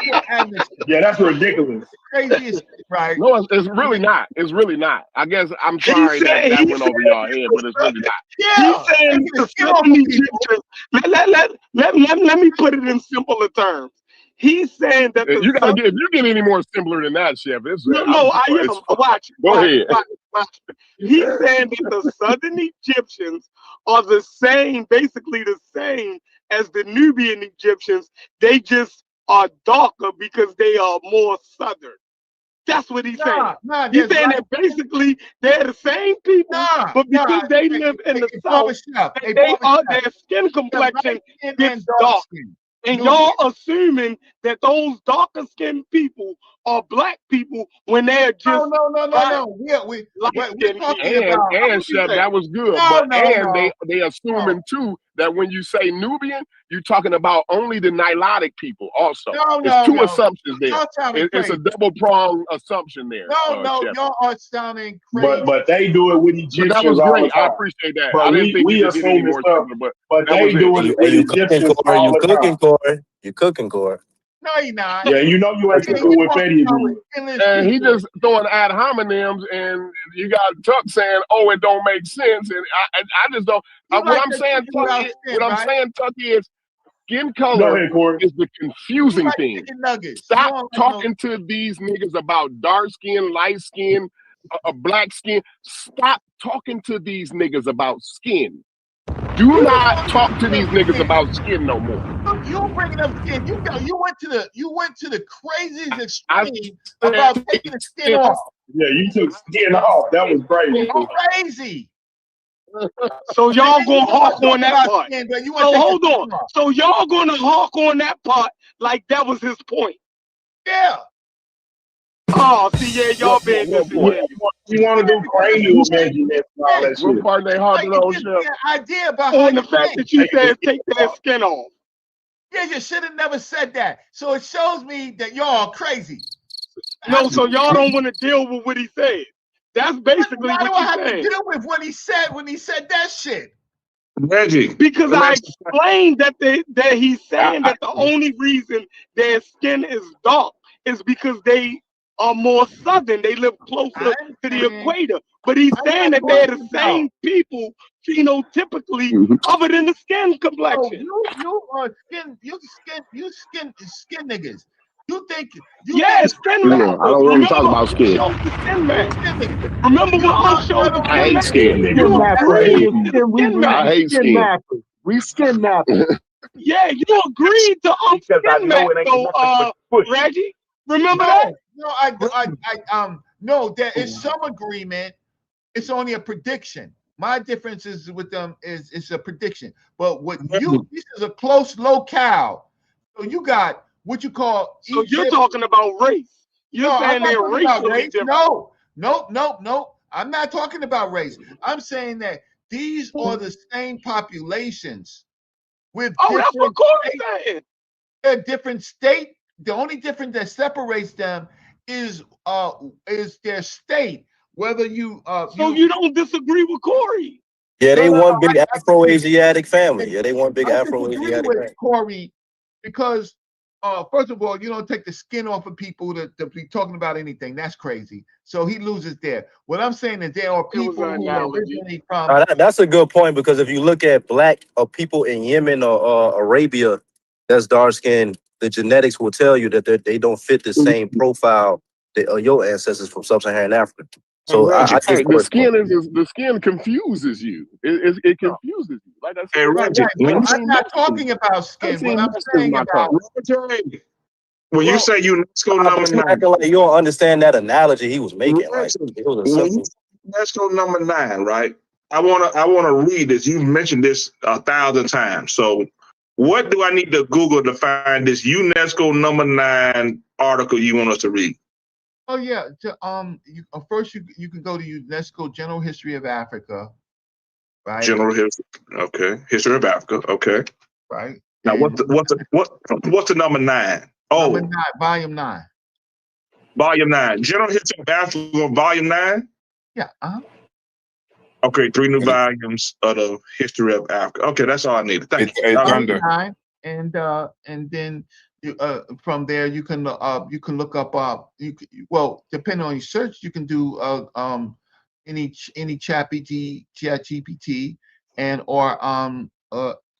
Yeah, that's ridiculous. Craziest shit, right? No, it's really not. It's really not. I guess I'm sorry that went over y'all head, but it's really not. Yeah, He's saying the Southern Egyptians. Let me put it in simpler terms. He's saying that You gotta get, if you get any more simpler than that, Chef. It's no, I am. Watch. Go ahead. Watch. He's saying that the Southern Egyptians are the same, basically the same as the Nubian Egyptians. They just are darker because they are more Southern. That's what he's saying. He's saying that basically they're the same people, but because they live in the South, their skin complexion gets dark. And y'all assuming that those darker skinned people are black people when they're just no. We're talking about. And Chef, that was good. They assuming too that when you say Nubian, you're talking about only the Nilotic people also. It's two assumptions there. It's a double pronged assumption there. Chef. Y'all are sounding crazy. But they do it with Egyptians. That was great. All I the time. appreciate that. But I didn't think we you did any more stuff, simpler, but they do it with Egyptians all the time. You cooking, Corey. No, you're not. Yeah, you know you ain't cooking with Petty. And he just throwing ad hominems, and you got Tuck saying, "Oh, it don't make sense." And I just don't. What I'm saying, Tuck, is skin color is the confusing thing. Stop talking to these niggas about dark skin, light skin, black skin. Stop talking to these niggas about skin. Do not talk to these niggas about skin no more. You're bringing up skin. You went to the craziest extreme about taking the skin off. Yeah, you took skin off. That was crazy. Crazy. So y'all gonna hark on that part. So hold on. So y'all gonna hark on that part like that was his point. Yeah. Oh, see, yeah, y'all been this again. You want to do cranial measurements and all that shit. What part they harping on, Chef? Idea about on the fact that you said take that skin off. Yeah, you should have never said that. So it shows me that y'all are crazy. No, so y'all don't want to deal with what he said. That's basically what I you have saying. to deal with what he said when he said that shit? Reggie. Because I explained that he's saying that the only reason their skin is dark is because they are more southern. They live closer to the equator. But he's saying that they're the same people phenotypically, other than the skin complexion. You are skin niggas. You think skin match. I don't really talk about skin. Skin match. Remember what I showed the I hate skin, nigga. I hate skin. We skin nappers. Yeah, you agreed to skin match, though, Reggie. Remember that? No, there is some agreement. It's only a prediction. My difference is with them is it's a prediction. But what this is a close locale. So you got what you call. So you're talking about race. You're saying they're racially different. No. I'm not talking about race. I'm saying that these are the same populations with. That's what Corey's saying. A different state. The only difference that separates them is their state. Whether you so you don't disagree with Corey? Yeah, they want big Afro-Asiatic family. Yeah, they want big Afro-Asiatic family. Corey, because first of all, you don't take the skin off of people to be talking about anything. That's crazy. So he loses there. What I'm saying is there are people who are originally from. That's a good point, because if you look at black people in Yemen or Arabia that's dark skinned, the genetics will tell you that they don't fit the same profile that your ancestors from sub-Saharan Africa. So the skin confuses you. It confuses you. Like I said, Reggie, I'm not talking about skin. What I'm saying about when you say UNESCO number 9, like you don't understand that analogy he was making. Like it was a simple. UNESCO number 9, right? I wanna read this. You mentioned this 1,000 times. So what do I need to Google to find this UNESCO number 9 article you want us to read? Oh yeah. First you can go to UNESCO General History of Africa, right? General history. Okay. History of Africa. Okay. Right. Now what's the number 9? Oh, number 9, volume 9. Volume 9. General History of Africa, volume 9. Yeah. Okay, 3 new volumes of the history of Africa. Okay, that's all I needed. Thank you. Thunder. And then you, from there you can look up well, depending on your search, you can do any chat GPT and or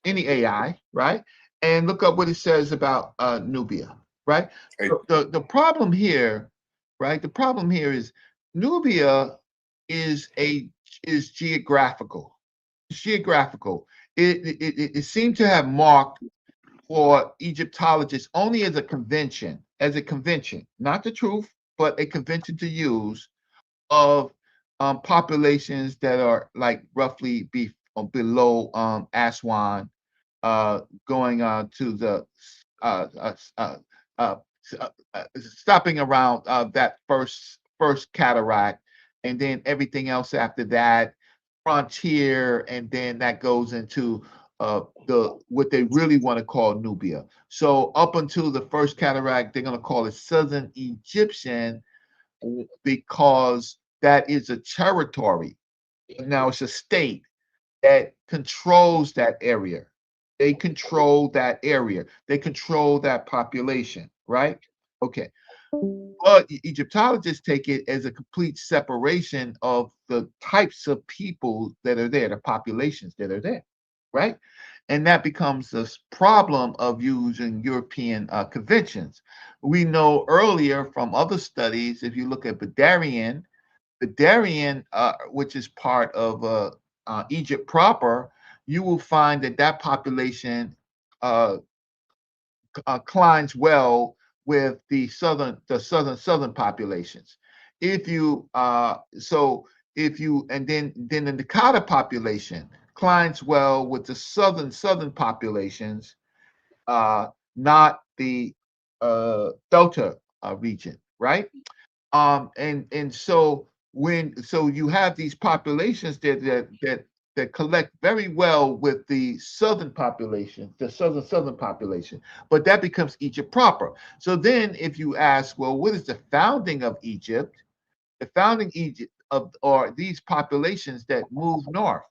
any AI, right? And look up what it says about Nubia, right? The problem here, right? The problem here is Nubia is geographical. It's geographical. It seemed to have marked for Egyptologists only as a convention, not the truth, but a convention to use of populations that are like roughly below Aswan, going to the stopping around that first cataract, and then everything else after that, frontier, and then that goes into what they really want to call Nubia. So up until the first cataract, they're going to call it Southern Egyptian because that is a territory. Now it's a state that controls that area. They control that area. They control that population, right? Okay. But Egyptologists take it as a complete separation of the types of people that are there, the populations that are there, right? And that becomes this problem of using European conventions. We know earlier from other studies, if you look at Badarian, which is part of Egypt proper, you will find that population climbs well with the southern populations. If you and then the Nakata population climbs well with the southern populations, not the Delta region, right? And so you have these populations that collect very well with the southern population, the southern population, but that becomes Egypt proper. So then if you ask, well, what is the founding of Egypt? The founding Egypt are these populations that move north,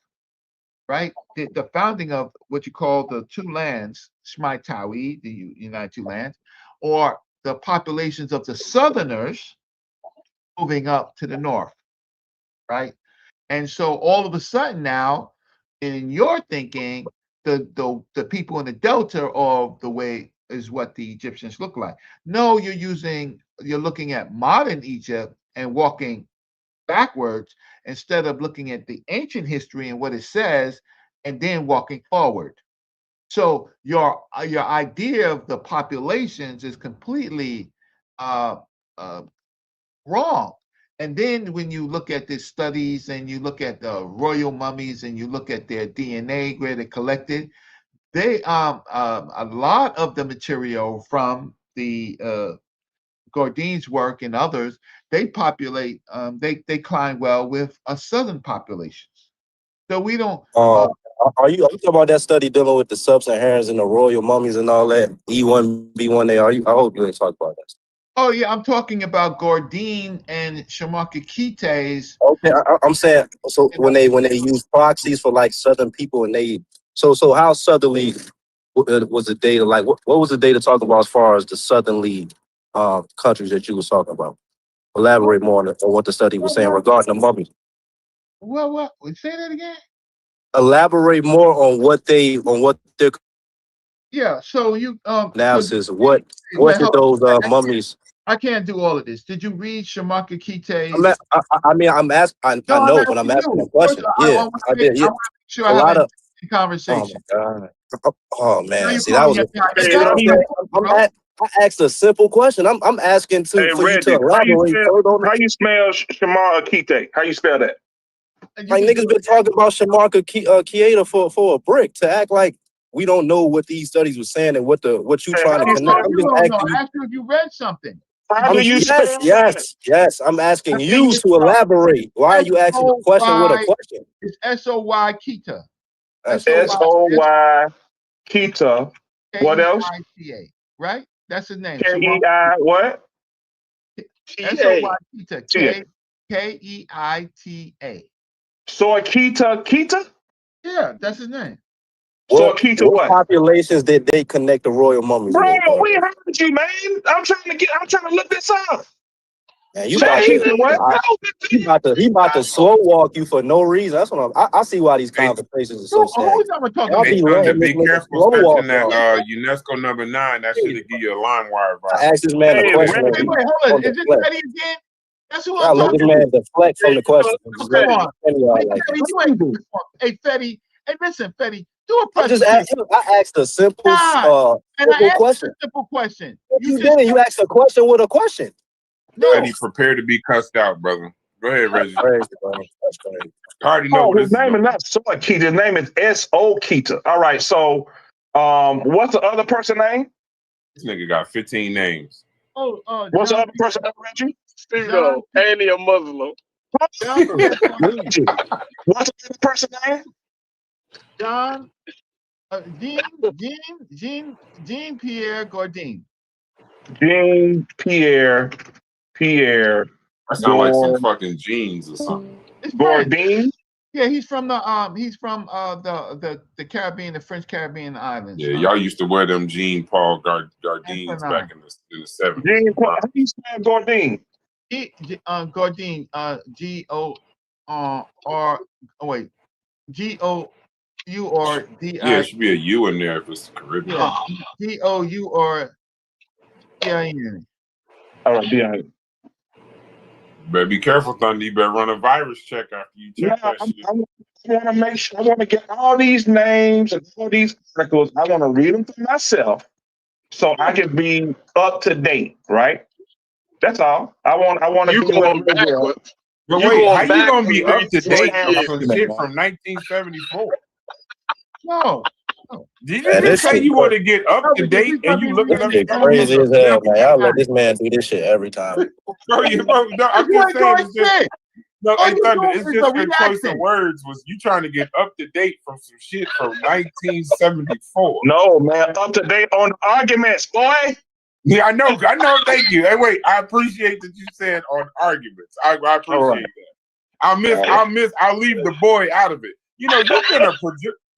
right? The founding of what you call the two lands, Shmaitawi, the United Two Lands, or the populations of the southerners moving up to the north, right? And so all of a sudden now, in your thinking, the people in the Delta are the way is what the Egyptians look like. No, you're looking at modern Egypt and walking backwards instead of looking at the ancient history and what it says and then walking forward. So your idea of the populations is completely wrong. And then when you look at the studies and you look at the royal mummies and you look at their DNA where they collected, they a lot of the material from the Gordine's work and others, they climb well with southern populations. So we don't. Are you talking about that study dealing with the sub-Saharans and the royal mummies and all that? E1, B1A. I hope you ain't talking about that. Oh yeah, I'm talking about Gordine and Shamakakite's. Okay, I'm saying so when they use proxies for like southern people and they so how southerly was the data like? What was the data talking about as far as the southerly countries that you was talking about? Elaborate more on what the study was saying regarding the mummies. What? Say that again. Elaborate more on what their yeah. So you analysis. What did those mummies? I can't do all of this. Did you read Shamakakite's? I'm asking. I know, but I'm asking a question. Yeah, I did. Yeah, sure I have a conversation. Oh my God. Oh man, see that was. I asked a simple question. I'm asking for you to elaborate further on. How you spell Shamar Akite? How you spell that? Like niggas been talking about Shamar Kieta for a brick to act like we don't know what these studies were saying and what you trying to connect. I'm just asking you. Ask you if you read something. Yes. I'm asking you to elaborate. Why are you asking a question with a question? It's S-O-Y Kita. S-O-Y Kita. What else? K-E-I-T-A, right? That's his name. K-E-I what? S-O-Y Kita. K-E-I-T-A. Soy Kita? Yeah, that's his name. Soy Kita What what? populations did they connect the royal mummies Bro, with, bro? we heard you, man. I'm trying to look this up. Man, you Soy about Kita to, what? he about to slow walk you for no reason. That's what I see why these conversations are so sad. Y'all Hey, be Thunder, letting this be nigga careful slow walk searching that y'all. UNESCO number 9. That should give you a LimeWire I vibe. asked this man a Hey, question Reggie. Wait, hold on. on Is this deflect. Fetty again? That's who Y'all I'm let this talking man to. deflect from the question. Just let Come on. Fetty out Hey, like Fetty, this. you ain't. Hey, Fetty. Hey, listen, Fetty. Do a I'm just presentation. I asked a simple God. And I simple asked question. a simple question. You didn't. You asked a question with a question. No. Eddie, prepare to be cussed out, brother. Go ahead, Reggie. That's crazy, bro. That's crazy. I already know Oh, what his this is. name is not Soy Kita. His name is S.O. Kita. All right, so what's the other person name? This nigga got 15 names. What's the other person name, Reggie? Steve-O, and he a Muslim. Reggie. What's the other person name? John, Jean Pierre Gordine. Jean Pierre That sound like some fucking jeans or something. Gordine? Yeah, he's from the Caribbean, the French Caribbean islands. Yeah, y'all used to wear them Jean Paul Gardines back in the 70s. Jean Paul, how do you spell Gordine? Gordine, G-O-U-R-D-I. Yeah, it should be a U in there if it's the Caribbean. Yeah, G-O-U-R-D-I-N. All right, D-I-N. Better be careful, Thunder. You better run a virus check after you check that shit. I want to make sure. I want to get all these names and all these articles. I want to read them for myself, so I can be up to date. Right? That's all. I want to. You going backwards? But wait, how you gonna be up to date on some shit from 1974? No. Did you just say you want to get up to date and you looking up Shit stuff? crazy as hell, man. Y'all let this man do this shit every time. No, I'm just saying. It's just, no, hey, Thunder, it's just your choice of words. Was you trying to get up to date from some shit from 1974? No, man, up to date on arguments, boy. Yeah, I know. Thank you. Hey, wait, I appreciate that you said on arguments. I appreciate that. I'll leave the boy out of it. You know,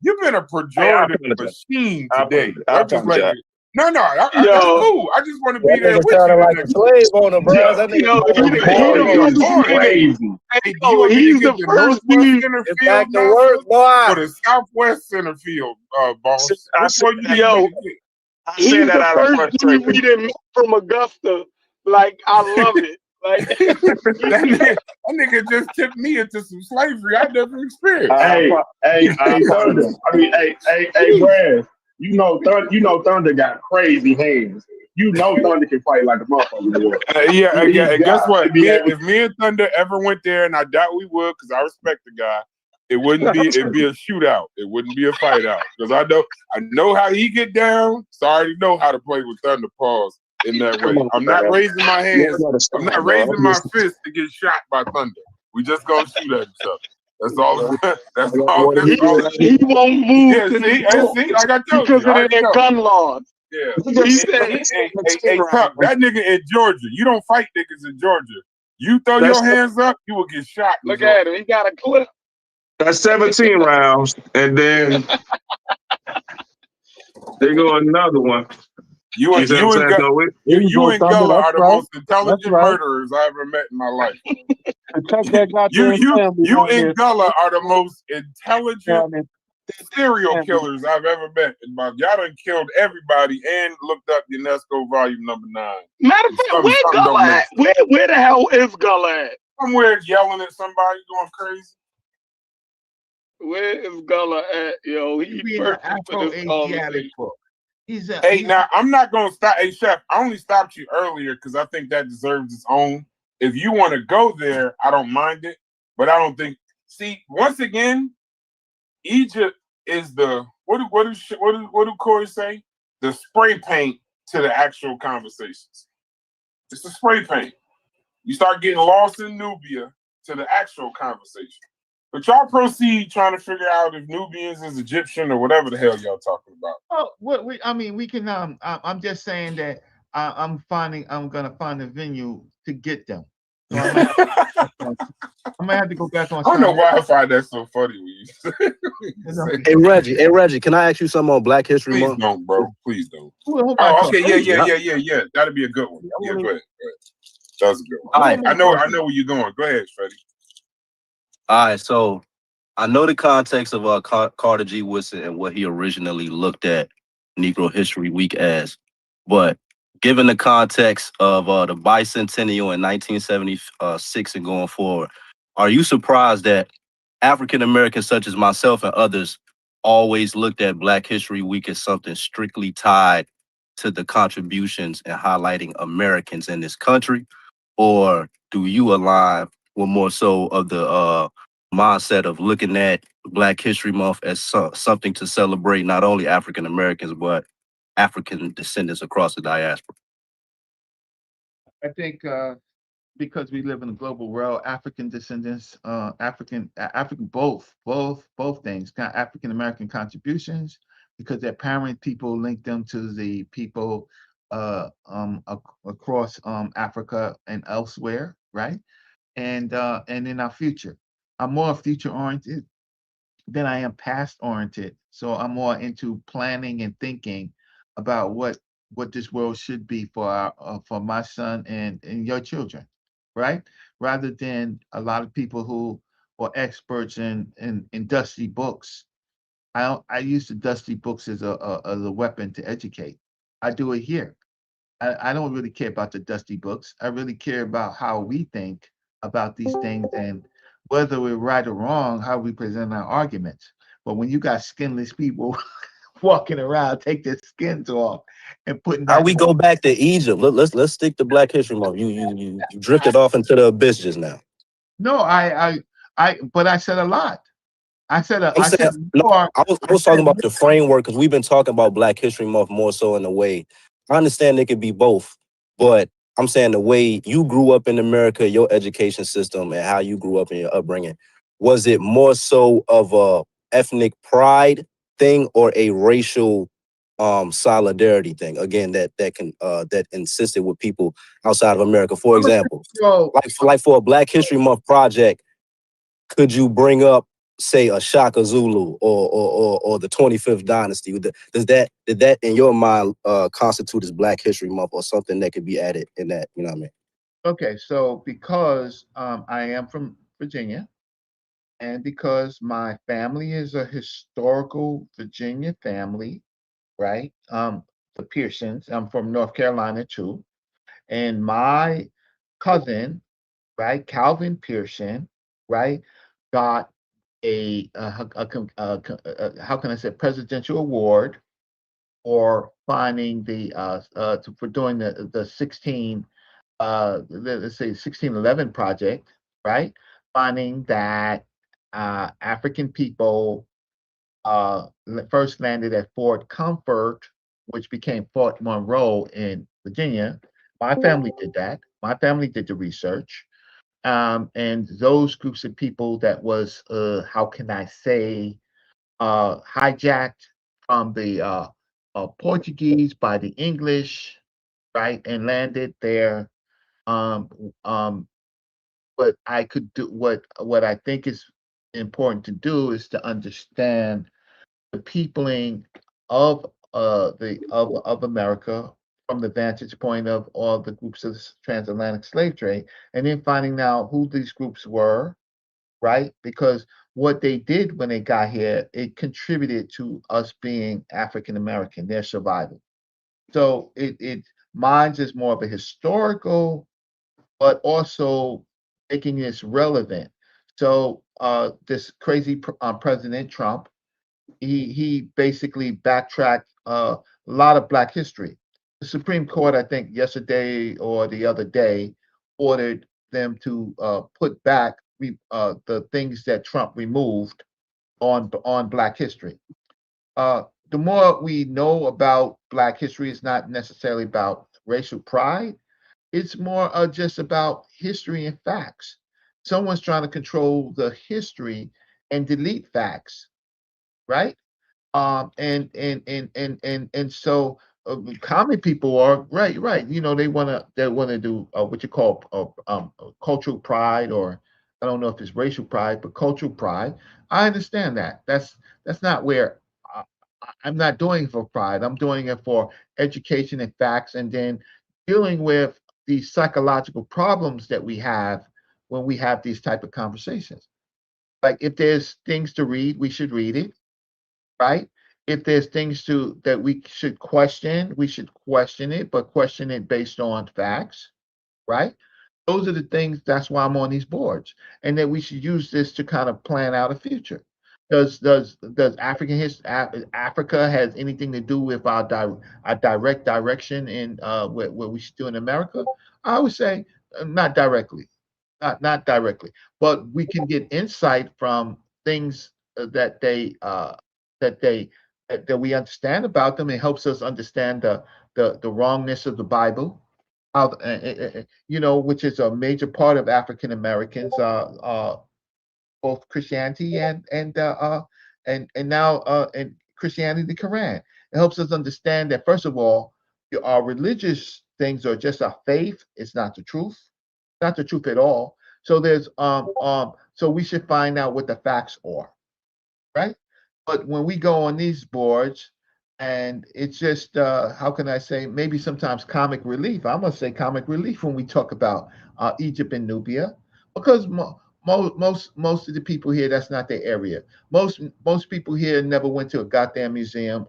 you've been a pejorative machine today. I'm just like, no, that's cool. I just want to be there with you. Like a slave owner, bro. That nigga crazy. Hey, do you want me to get the Northwest center field or the Southwest center field, boss? Which one you think? He's the first dude we didn't meet from Augusta. Like, I love it. Like that nigga just tipped me into some slavery I never experienced. Hey, Thunder. I mean, hey, Brad. You know Thunder got crazy hands. You know Thunder can fight like a motherfucker. Yeah. Guess what? If me and Thunder ever went there, and I doubt we would, because I respect the guy, it'd be a shootout. It wouldn't be a fight out. Because I know how he get down, so I already know how to play with Thunder paws in that way. I'm not raising my hands. I'm not raising my fist to get shot by Thunder. We just gonna shoot at each other. That's all. That's all. He won't move. Yeah, see, like I told you, because of their gun laws. Yeah. He said, hey, Tuck, that nigga in Georgia. You don't fight niggas in Georgia. You throw your hands up, you will get shot. Look at him. He got a clip. That's 17 rounds, and then they go another one. You and Gullah are the most intelligent murderers I ever met in my life. You and Gullah are the most intelligent serial killers I've ever met in my. Y'all done killed everybody and looked up UNESCO volume number 9. Matter of fact, where Gullah at? Where the hell is Gullah at? Somewhere yelling at somebody, going crazy. Where is Gullah at, yo? He perfect for this conversation. Now I'm not gonna stop. Hey, Chef, I only stopped you earlier because I think that deserves its own. If you want to go there, I don't mind it, but I don't think. See, once again, Egypt is the what do Corey say? The spray paint to the actual conversations. It's the spray paint. You start getting lost in Nubia to the actual conversation. But y'all proceed trying to figure out if Nubians is Egyptian or whatever the hell y'all talking about. Oh, we can. I'm just saying that I'm gonna find a venue to get them. So I might have to go back on. I don't know why I find that so funny when you say. Hey Reggie, can I ask you something on Black History Please Month? don't, bro. Please don't. Who Oh, okay, yeah. That'd be a good one. Yeah, go ahead. That was a good one. All right. I know where you're going. Go ahead, Freddie. All right, so I know the context of Carter G. Woodson and what he originally looked at Negro History Week as, but given the context of the bicentennial in 1976 and going forward, are you surprised that African Americans such as myself and others always looked at Black History Week as something strictly tied to the contributions and highlighting Americans in this country? Or do you align with more so of the mindset of looking at Black History Month as something to celebrate not only African Americans, but African descendants across the diaspora? I think because we live in a global world, African descendants, African both things, African American contributions, because their parent people link them to the people across Africa and elsewhere, right? And in our future, I'm more future oriented than I am past oriented. So I'm more into planning and thinking about what this world should be for my son and your children, right? Rather than a lot of people who are experts in dusty books. I use the dusty books as a weapon to educate. I do it here. I don't really care about the dusty books. I really care about how we think about these things and whether we're right or wrong, how we present our arguments. But when you got skinless people walking around, take their skins off and putting How that. we go back to Egypt? Let's stick to Black History Month. You drifted off into the abyss just now. No, but I said a lot. I said No, I was talking about the framework because we've been talking about Black History Month more so in a way. I understand it could be both, but I'm saying the way you grew up in America, your education system, and how you grew up in your upbringing, was it more so of a ethnic pride thing or a racial solidarity thing? Again, that insisted with people outside of America. For example, like for a Black History Month project, could you bring up, say, a Shaka Zulu or the 25th dynasty? Did that in your mind constitute as Black History Month or something that could be added in that? You know what I mean? Okay, so because I am from Virginia, and because my family is a historical Virginia family, right? The Pearsons. I'm from North Carolina too, and my cousin, right, Calvin Pearson, right, got how can I say, presidential award for finding for doing the 16 let's say 1611 project, right? Finding that African people first landed at Fort Comfort, which became Fort Monroe in Virginia. My family did that. My family did the research. And those groups of people that was, how can I say, hijacked from the Portuguese by the English, right, and landed there. Um, um, but I could do what I think is important to do is to understand the peopling of of America from the vantage point of all the groups of transatlantic slave trade, and then finding out who these groups were, right? Because what they did when they got here, it contributed to us being African American, their survival. So mine's is more of a historical, but also making this relevant. So this crazy President Trump, he basically backtracked a lot of Black history. The Supreme Court, I think yesterday or the other day, ordered them to put back the things that Trump removed on Black history. The more we know about Black history, it's not necessarily about racial pride. It's more just about history and facts. Someone's trying to control the history and delete facts, right? And so common people are right. You know, they wanna do what you call cultural pride, or I don't know if it's racial pride, but cultural pride. I understand that. That's not where I'm not doing it for pride. I'm doing it for education and facts, and then dealing with the psychological problems that we have when we have these type of conversations. Like if there's things to read, we should read it, right? If there's things that we should question it, but question it based on facts, right? Those are the things. That's why I'm on these boards, and that we should use this to kind of plan out a future. Does Africa has anything to do with our direct direction in what we should do in America? I would say not directly, not directly, but we can get insight from things that they that we understand about them. It helps us understand the wrongness of the Bible, how you know, which is a major part of African Americans, both Christianity and now and Christianity, the Quran. It helps us understand that first of all, our religious things are just our faith. It's not the truth, not the truth at all. So so we should find out what the facts are, right? But when we go on these boards, and it's just how can I say, maybe sometimes comic relief. I'm gonna say comic relief when we talk about Egypt and Nubia, because most of the people here, that's not their area. Most people here never went to a goddamn museum,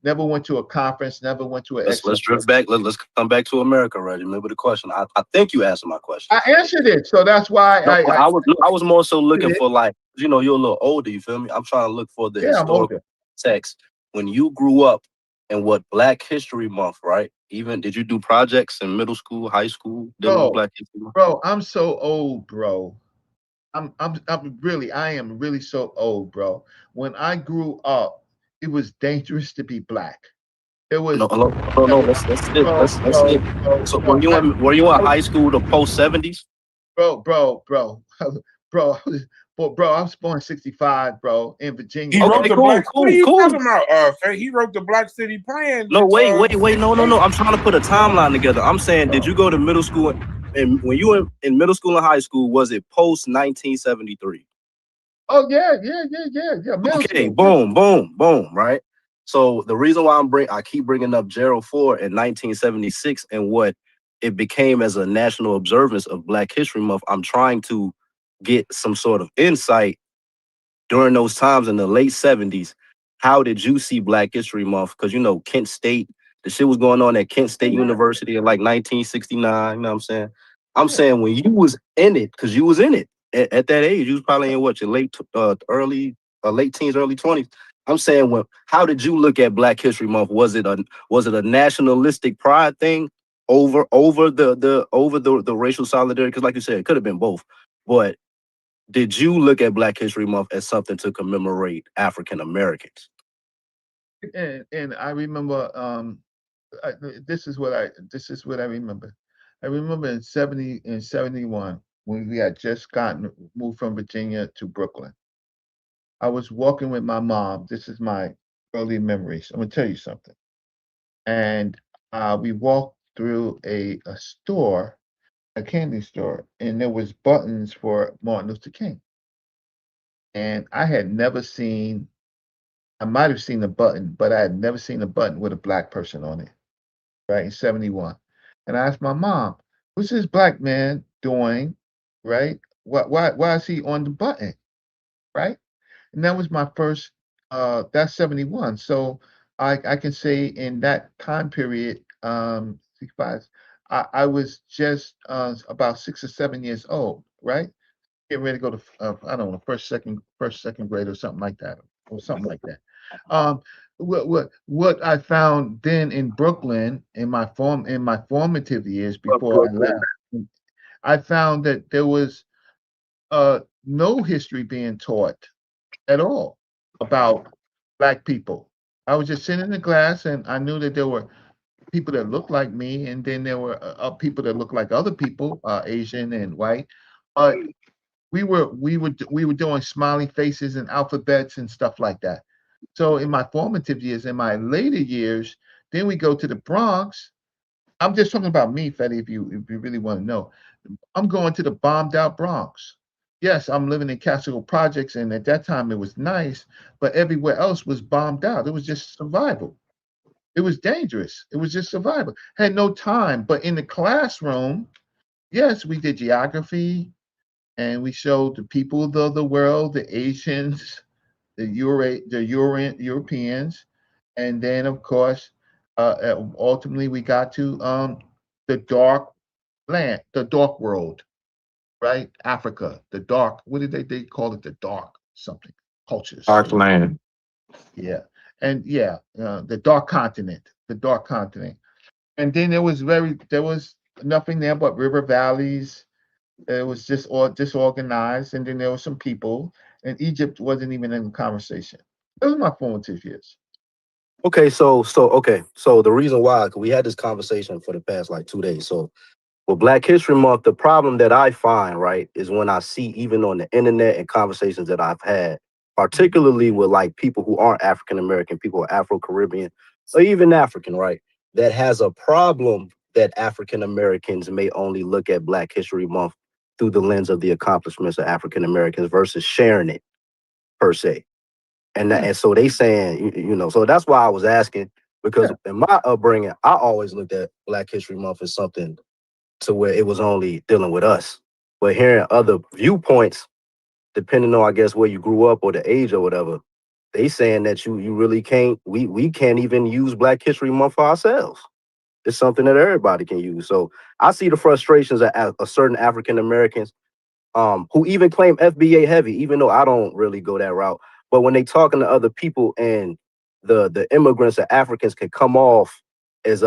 never went to a conference, never went to an Let's drift back. Let's come back to America, right? Remember the question. I think you answered my question. I answered it, so that's why no, I was more so looking for, like, you know, you're a little older. You feel me? I'm trying to look for the historical text when you grew up, and what Black History Month, right? Even did you do projects in middle school, high school dealing with Black History Month? Bro, I'm so old, bro. I am really so old, bro. When I grew up, it was dangerous to be Black. It was no. Let's see. So were you in high school the post 70s? Bro, bro, I was born 65, bro, in Virginia. He wrote the Black. What are you talking about? He wrote the Black City Plan. No, wait. No. I'm trying to put a timeline together. I'm saying, did you go to middle school? And when you were in middle school and high school, was it post 1973? Oh yeah. Okay, boom, right? So the reason why I keep bringing up Gerald Ford in 1976 and what it became as a national observance of Black History Month, I'm trying to get some sort of insight during those times in the late 70s. How did you see Black History Month? Because, you know, Kent State, the shit was going on at Kent State University in like 1969. You know what I'm saying? I'm saying when you was in it, because you was in it at that age, you was probably in what, your late teens, early 20s. I'm saying, how did you look at Black History Month? Was it a nationalistic pride thing over the racial solidarity? Because like you said, it could have been both. But did you look at Black History Month as something to commemorate African Americans? And I remember this is what I remember. I remember in 71 when we had just moved from Virginia to Brooklyn. I was walking with my mom. This is my early memories. I'm gonna tell you something. And we walked through a store, a candy store, and there was buttons for Martin Luther King. And I had never seen, I might have seen the button, but I had never seen a button with a Black person on it, right, in 71. And I asked my mom, what's this Black man doing, right? Why is he on the button, right? And that was my first, that's 71. So I can say in that time period, 65, I was just about 6 or 7 years old, right? Getting ready to go to, I don't know, first, second grade or something like that, What I found then in Brooklyn in my formative years before I left, I found that there was no history being taught at all about Black people. I was just sitting in the class, and I knew that there were people that looked like me, and then there were people that looked like other people, Asian and white. But we were doing smiley faces and alphabets and stuff like that. So in my formative years, in my later years, Then we go to the Bronx. I'm just talking about me, Fetty, if you really want to know. I'm going to the bombed out Bronx. Yes, I'm living in Castle Projects, and at that time it was nice, but everywhere else was bombed out. It was just survival. It was dangerous. It was just survival. Had no time. But in the classroom, yes, we did geography, and we showed the people of the world, the Asians, the Europeans, and then of course, ultimately we got to the dark land, the dark world, right? Africa, the dark. What did they call it? The dark something cultures. Dark land. Yeah, and yeah, the dark continent, and then there was nothing there but river valleys. It was just all disorganized, and then there were some people, and Egypt wasn't even in the conversation. Those are my formative years. Okay, so the reason why, 'cause we had this conversation for the past like 2 days. So with Black History Month, the problem that I find, right, is when I see even on the internet and conversations that I've had, particularly with like people who aren't African American, people who are Afro-Caribbean, or even African, right, that has a problem that African Americans may only look at Black History Month through the lens of the accomplishments of African Americans versus sharing it per se. And so they saying, so that's why I was asking, because in my upbringing, I always looked at Black History Month as something to where it was only dealing with us. But hearing other viewpoints, depending on, I guess, where you grew up or the age or whatever, they saying that you really can't, we can't even use Black History Month for ourselves. It's something that everybody can use. So I see the frustrations of certain African Americans who even claim FBA heavy, even though I don't really go that route. But when they talking to other people and the immigrants or Africans can come off as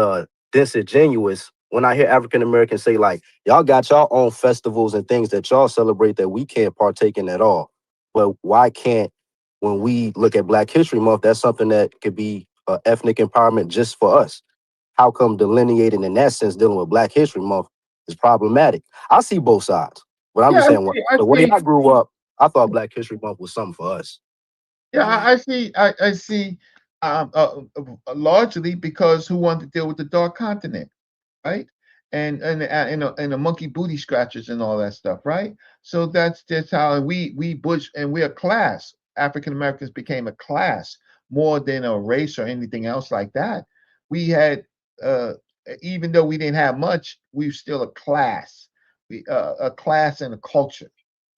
disingenuous, when I hear African Americans say like, y'all got y'all own festivals and things that y'all celebrate that we can't partake in at all. But why can't, when we look at Black History Month, that's something that could be ethnic empowerment just for us? How come delineating in that sense, dealing with Black History Month is problematic? I see both sides, but I'm just saying, the way I grew up, I thought Black History Month was something for us. Yeah, I see. Largely because who wanted to deal with the dark continent, right? And the monkey booty scratchers and all that stuff, right? So that's just how we Bush, and we're a class. African Americans became a class more than a race or anything else like that. We had, even though we didn't have much, we were still a class. A class and a culture,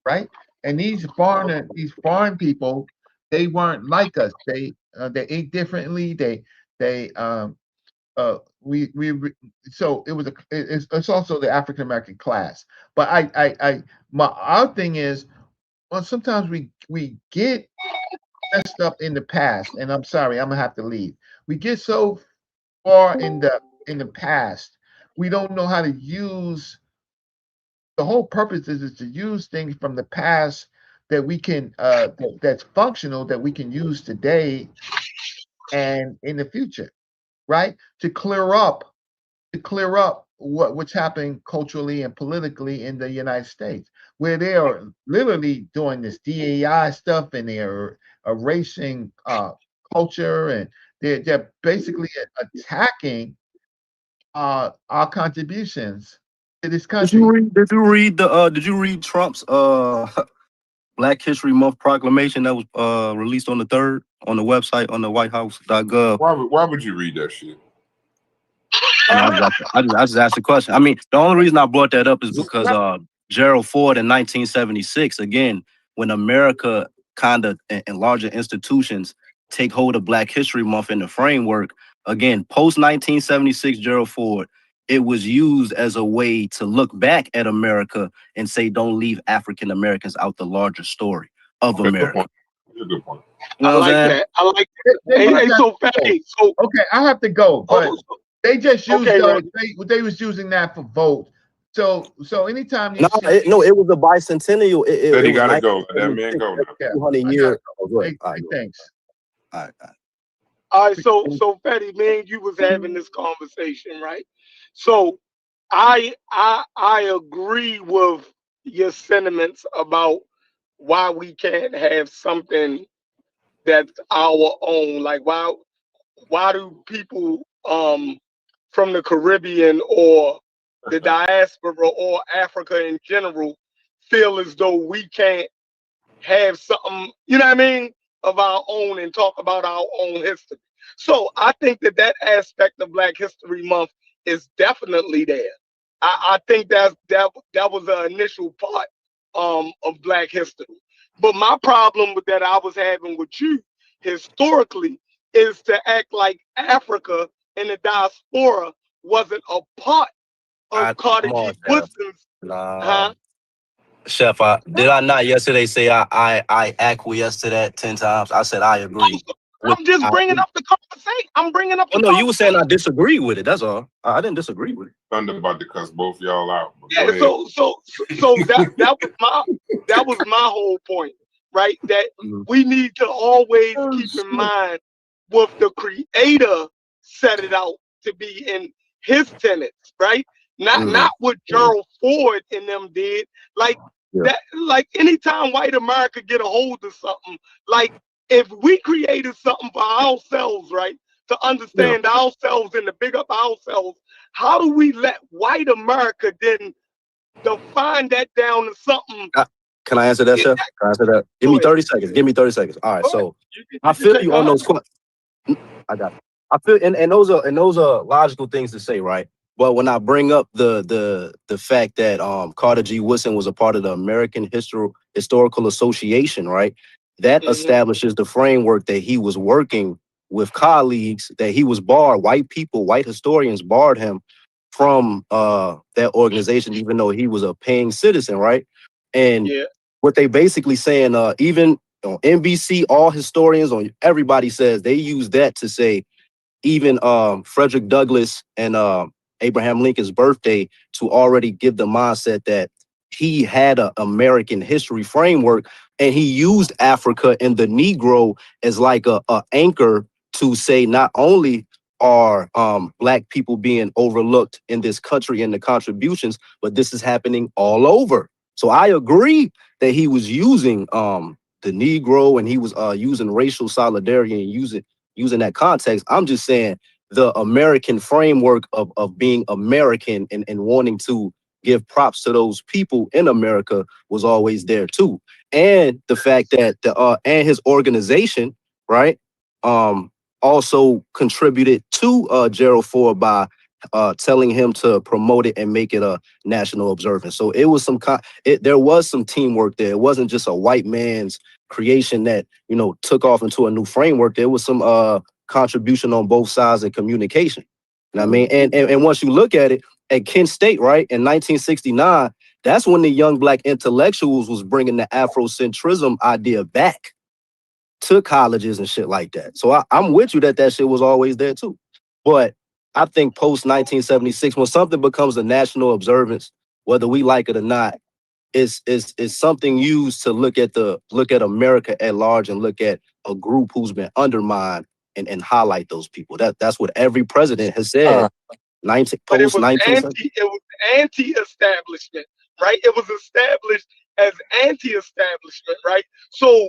right? And these foreign people, they weren't like us. They ate differently. So it was it's also the African American class. But our thing is, well, sometimes we get messed up in the past, and I'm sorry, I'm gonna have to leave. We get so far in the past, we don't know how to use. The whole purpose is to use things from the past that we can that's functional, that we can use today and in the future, right? To clear up what's happening culturally and politically in the United States, where they are literally doing this DEI stuff, and they're erasing culture, and they're basically attacking our contributions to this country. Did you read Trump's Black History Month proclamation that was released on the 3rd on the website on the whitehouse.gov? Why would you read that shit? I just asked the question. I mean, the only reason I brought that up is because Gerald Ford in 1976, again, when America kind of and larger institutions take hold of Black History Month in the framework, again, post 1976 Gerald Ford, it was used as a way to look back at America and say, don't leave African Americans out the larger story of America. Good point. You know I like that. I like that. Hey, so Patty, okay, I have to go, but they just used they was using that for vote. So anytime you it was a bicentennial. He gotta go. Let that man go. 200 years. Thanks. All right. All right, so Petty, me and you was having this conversation, right? So I agree with your sentiments about why we can't have something that's our own. Like why do people from the Caribbean or the diaspora or Africa in general feel as though we can't have something, you know what I mean, of our own and talk about our own history. So I think that aspect of Black History Month is definitely there. I think that was the initial part of Black history. But my problem with that I was having with you historically is to act like Africa and the diaspora wasn't a part of Come Carter on, G. Chef. Woodson's, Nah. huh? Chef, did I not yesterday say I acquiesced to that 10 times? I said I agree. I'm just bringing up the conversation. I'm bringing up the no, you were saying I conversation. disagree with it. That's all. I didn't disagree with it. Thunder about to cuss both y'all out. But Yeah, so that was my whole point, right? That we need to always keep in mind what the creator set it out to be in his tenets, right? Not what Gerald Ford and them did. Like that, like anytime white America get a hold of something, like if we created something for ourselves, right? To understand ourselves and to big up ourselves, how do we let white America then define that down to something? Can I answer that, Chef? Can I answer that? Give me 30 seconds. Give me 30 seconds. All right. So I feel you on those questions. I got it. I feel and those are logical things to say, right? But when I bring up the fact that Carter G. Woodson was a part of the American Historical Association, right? That establishes the framework that he was working with colleagues, that he was barred, white people, white historians barred him from that organization, even though he was a paying citizen, right? And what they basically saying, even on NBC, all historians, on everybody says they use that to say even Frederick Douglass and Abraham Lincoln's birthday to already give the mindset that he had an American history framework, and he used Africa and the Negro as like a anchor to say not only are Black people being overlooked in this country and the contributions, but this is happening all over. So I agree that he was using the Negro and he was using racial solidarity and using that context. I'm just saying the American framework of being American and wanting to give props to those people in America was always there too. And the fact that and his organization, right, also contributed to Gerald Ford by telling him to promote it and make it a national observance. So it was there was some teamwork there. It wasn't just a white man's creation that, you know, took off into a new framework. There was some contribution on both sides of communication. You know what I mean? And once you look at it, at Kent State, right, in 1969, that's when the young Black intellectuals was bringing the Afrocentrism idea back to colleges and shit like that. So I'm with you that shit was always there too. But I think post 1976, when something becomes a national observance, whether we like it or not, is something used to look at America at large and look at a group who's been undermined and highlight those people. That's what every president has said. But it was anti-establishment, right? It was established as anti-establishment, right? So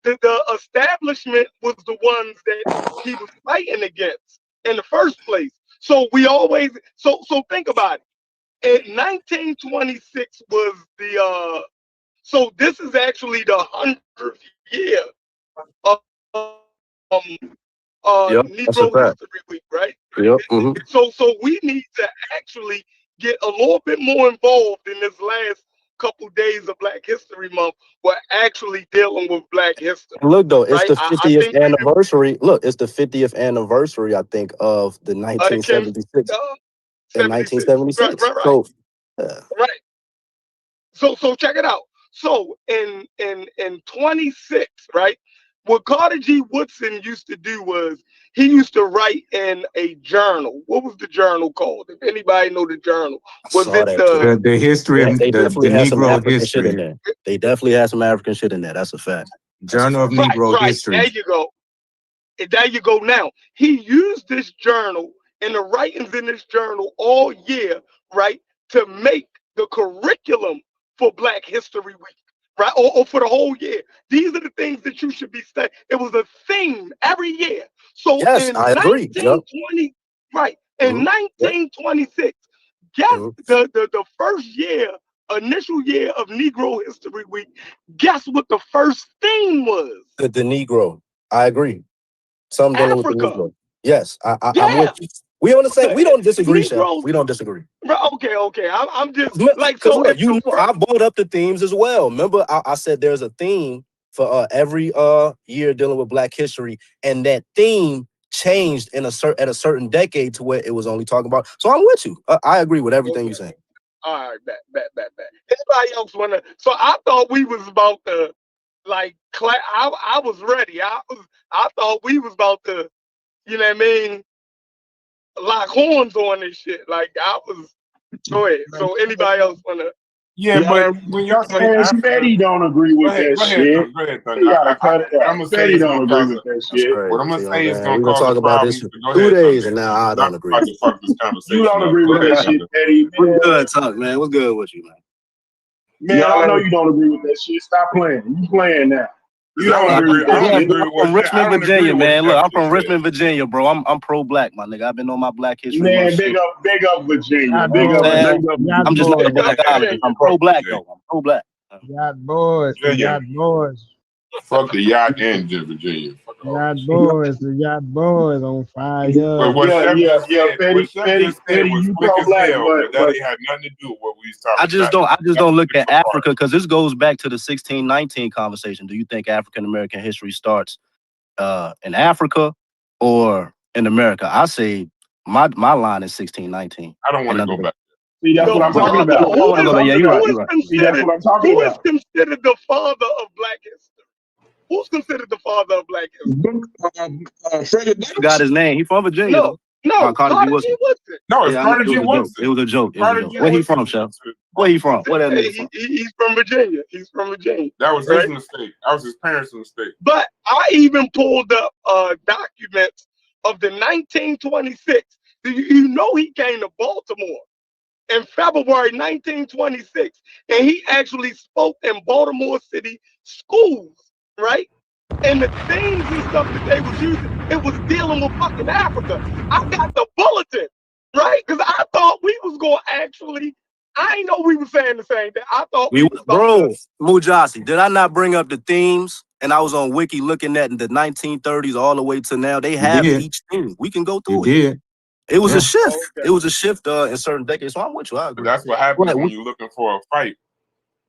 the establishment was the ones that he was fighting against in the first place. So we always so think about it. In 1926 was the so this is actually the 100th year of Negro History Week, right? So we need to actually get a little bit more involved in this last couple days of Black History Month. We're actually dealing with Black history. Look though, it's right? the 50th anniversary. Look, it's the 50th anniversary, I think, of the 1976 and 1976. Right. So, right. So check it out. So in 26, right? What Carter G. Woodson used to do was he used to write in a journal. What was the journal called? If anybody know the journal, was it the history of they the definitely had some Negro African shit in history? there. They definitely had some African shit in there. That's a fact. Journal of Negro History. There you go. There you go. Now he used this journal and the writings in this journal all year, right, to make the curriculum for Black History Week. Right, or for the whole year. These are the things that you should be studying. It was a theme every year. So yes, in I agree. 1920, Right. In 1926, guess the first year, initial year of Negro History Week, guess what the first theme was? The Negro. I agree. Something dealing with the Africa. Negro. Yes, I'm with you. We on the same. We don't disagree, Chef. We don't disagree. Okay. I'm just like, because so look, you know, I brought up the themes as well. Remember, I said there's a theme for every year dealing with Black history, and that theme changed at a certain decade to where it was only talking about. So I'm with you. I agree with everything you're saying. All right, bet. Anybody else wanna? So I thought we was about to, like, I was ready. I thought we was about to, you know what I mean, lock horns on this shit. Like, I was. Go ahead. So anybody else wanna? Yeah, but when y'all say Fetty don't agree with that shit. Go ahead, You gotta cut it out. I'm gonna say Fetty it's don't gonna agree cause with that shit. what I'm gonna say is gonna We're gonna cause talk a about problem. this for Go 2 ahead, days, Thunder. and now I don't agree. About to fuck this conversation. You don't up. agree Go with ahead, that shit, Thunder. Fetty. What's good, Tuck, man? What's good with you, man? Man, I know you don't agree with that shit. Stop playing. You playing now. You don't agree with that shit. I'm from Richmond, Virginia, man. Look, I'm from Richmond, Virginia, bro. I'm pro-Black, my nigga. I've been on my Black history. Man, big up Virginia. Big up. I'm just not a Blackologist. I'm pro-Black though. I'm pro-Black. Yacht boys, the yacht boys. Fuck the yacht and Virginia. Yacht boys, the yacht boys on fire. But what Chef just said, Fetty, was you slick as pro-Black, hell, but that ain't had nothing to do with what we was talking about. I just don't look at Africa, because this goes back to the 1619 conversation. Do you think African American history starts in Africa or in America? I say my line is 1619. I don't want to go back. See, that's what I'm talking about. Yeah, you're right. See, that's what I'm talking Who about. is considered the father of Black history? Who's considered the father of Black history? I forgot his name. He from Virginia, though. No, Carter G. Woodson. No, it's Carter G. Woodson. It was a joke. Where he from, Chef? Where he from? Where that nigga from? He's from Virginia. That was his mistake. That was his parents' mistake. But I even pulled up documents of the 1926. You know, he came to Baltimore in February 1926, and he actually spoke in Baltimore City schools, right? And the themes and stuff that they was using, it was dealing with fucking Africa. I got the bulletin, right? Because I thought we was going to actually, I ain't know we was saying the same thing. I thought we was Bro, Mujasi, did I not bring up the themes? And I was on Wiki looking at the 1930s all the way to now. They have each theme. We can go through it. It was a shift. It was a shift in certain decades. So I'm with you. I agree. But that's what happens when you're looking for a fight.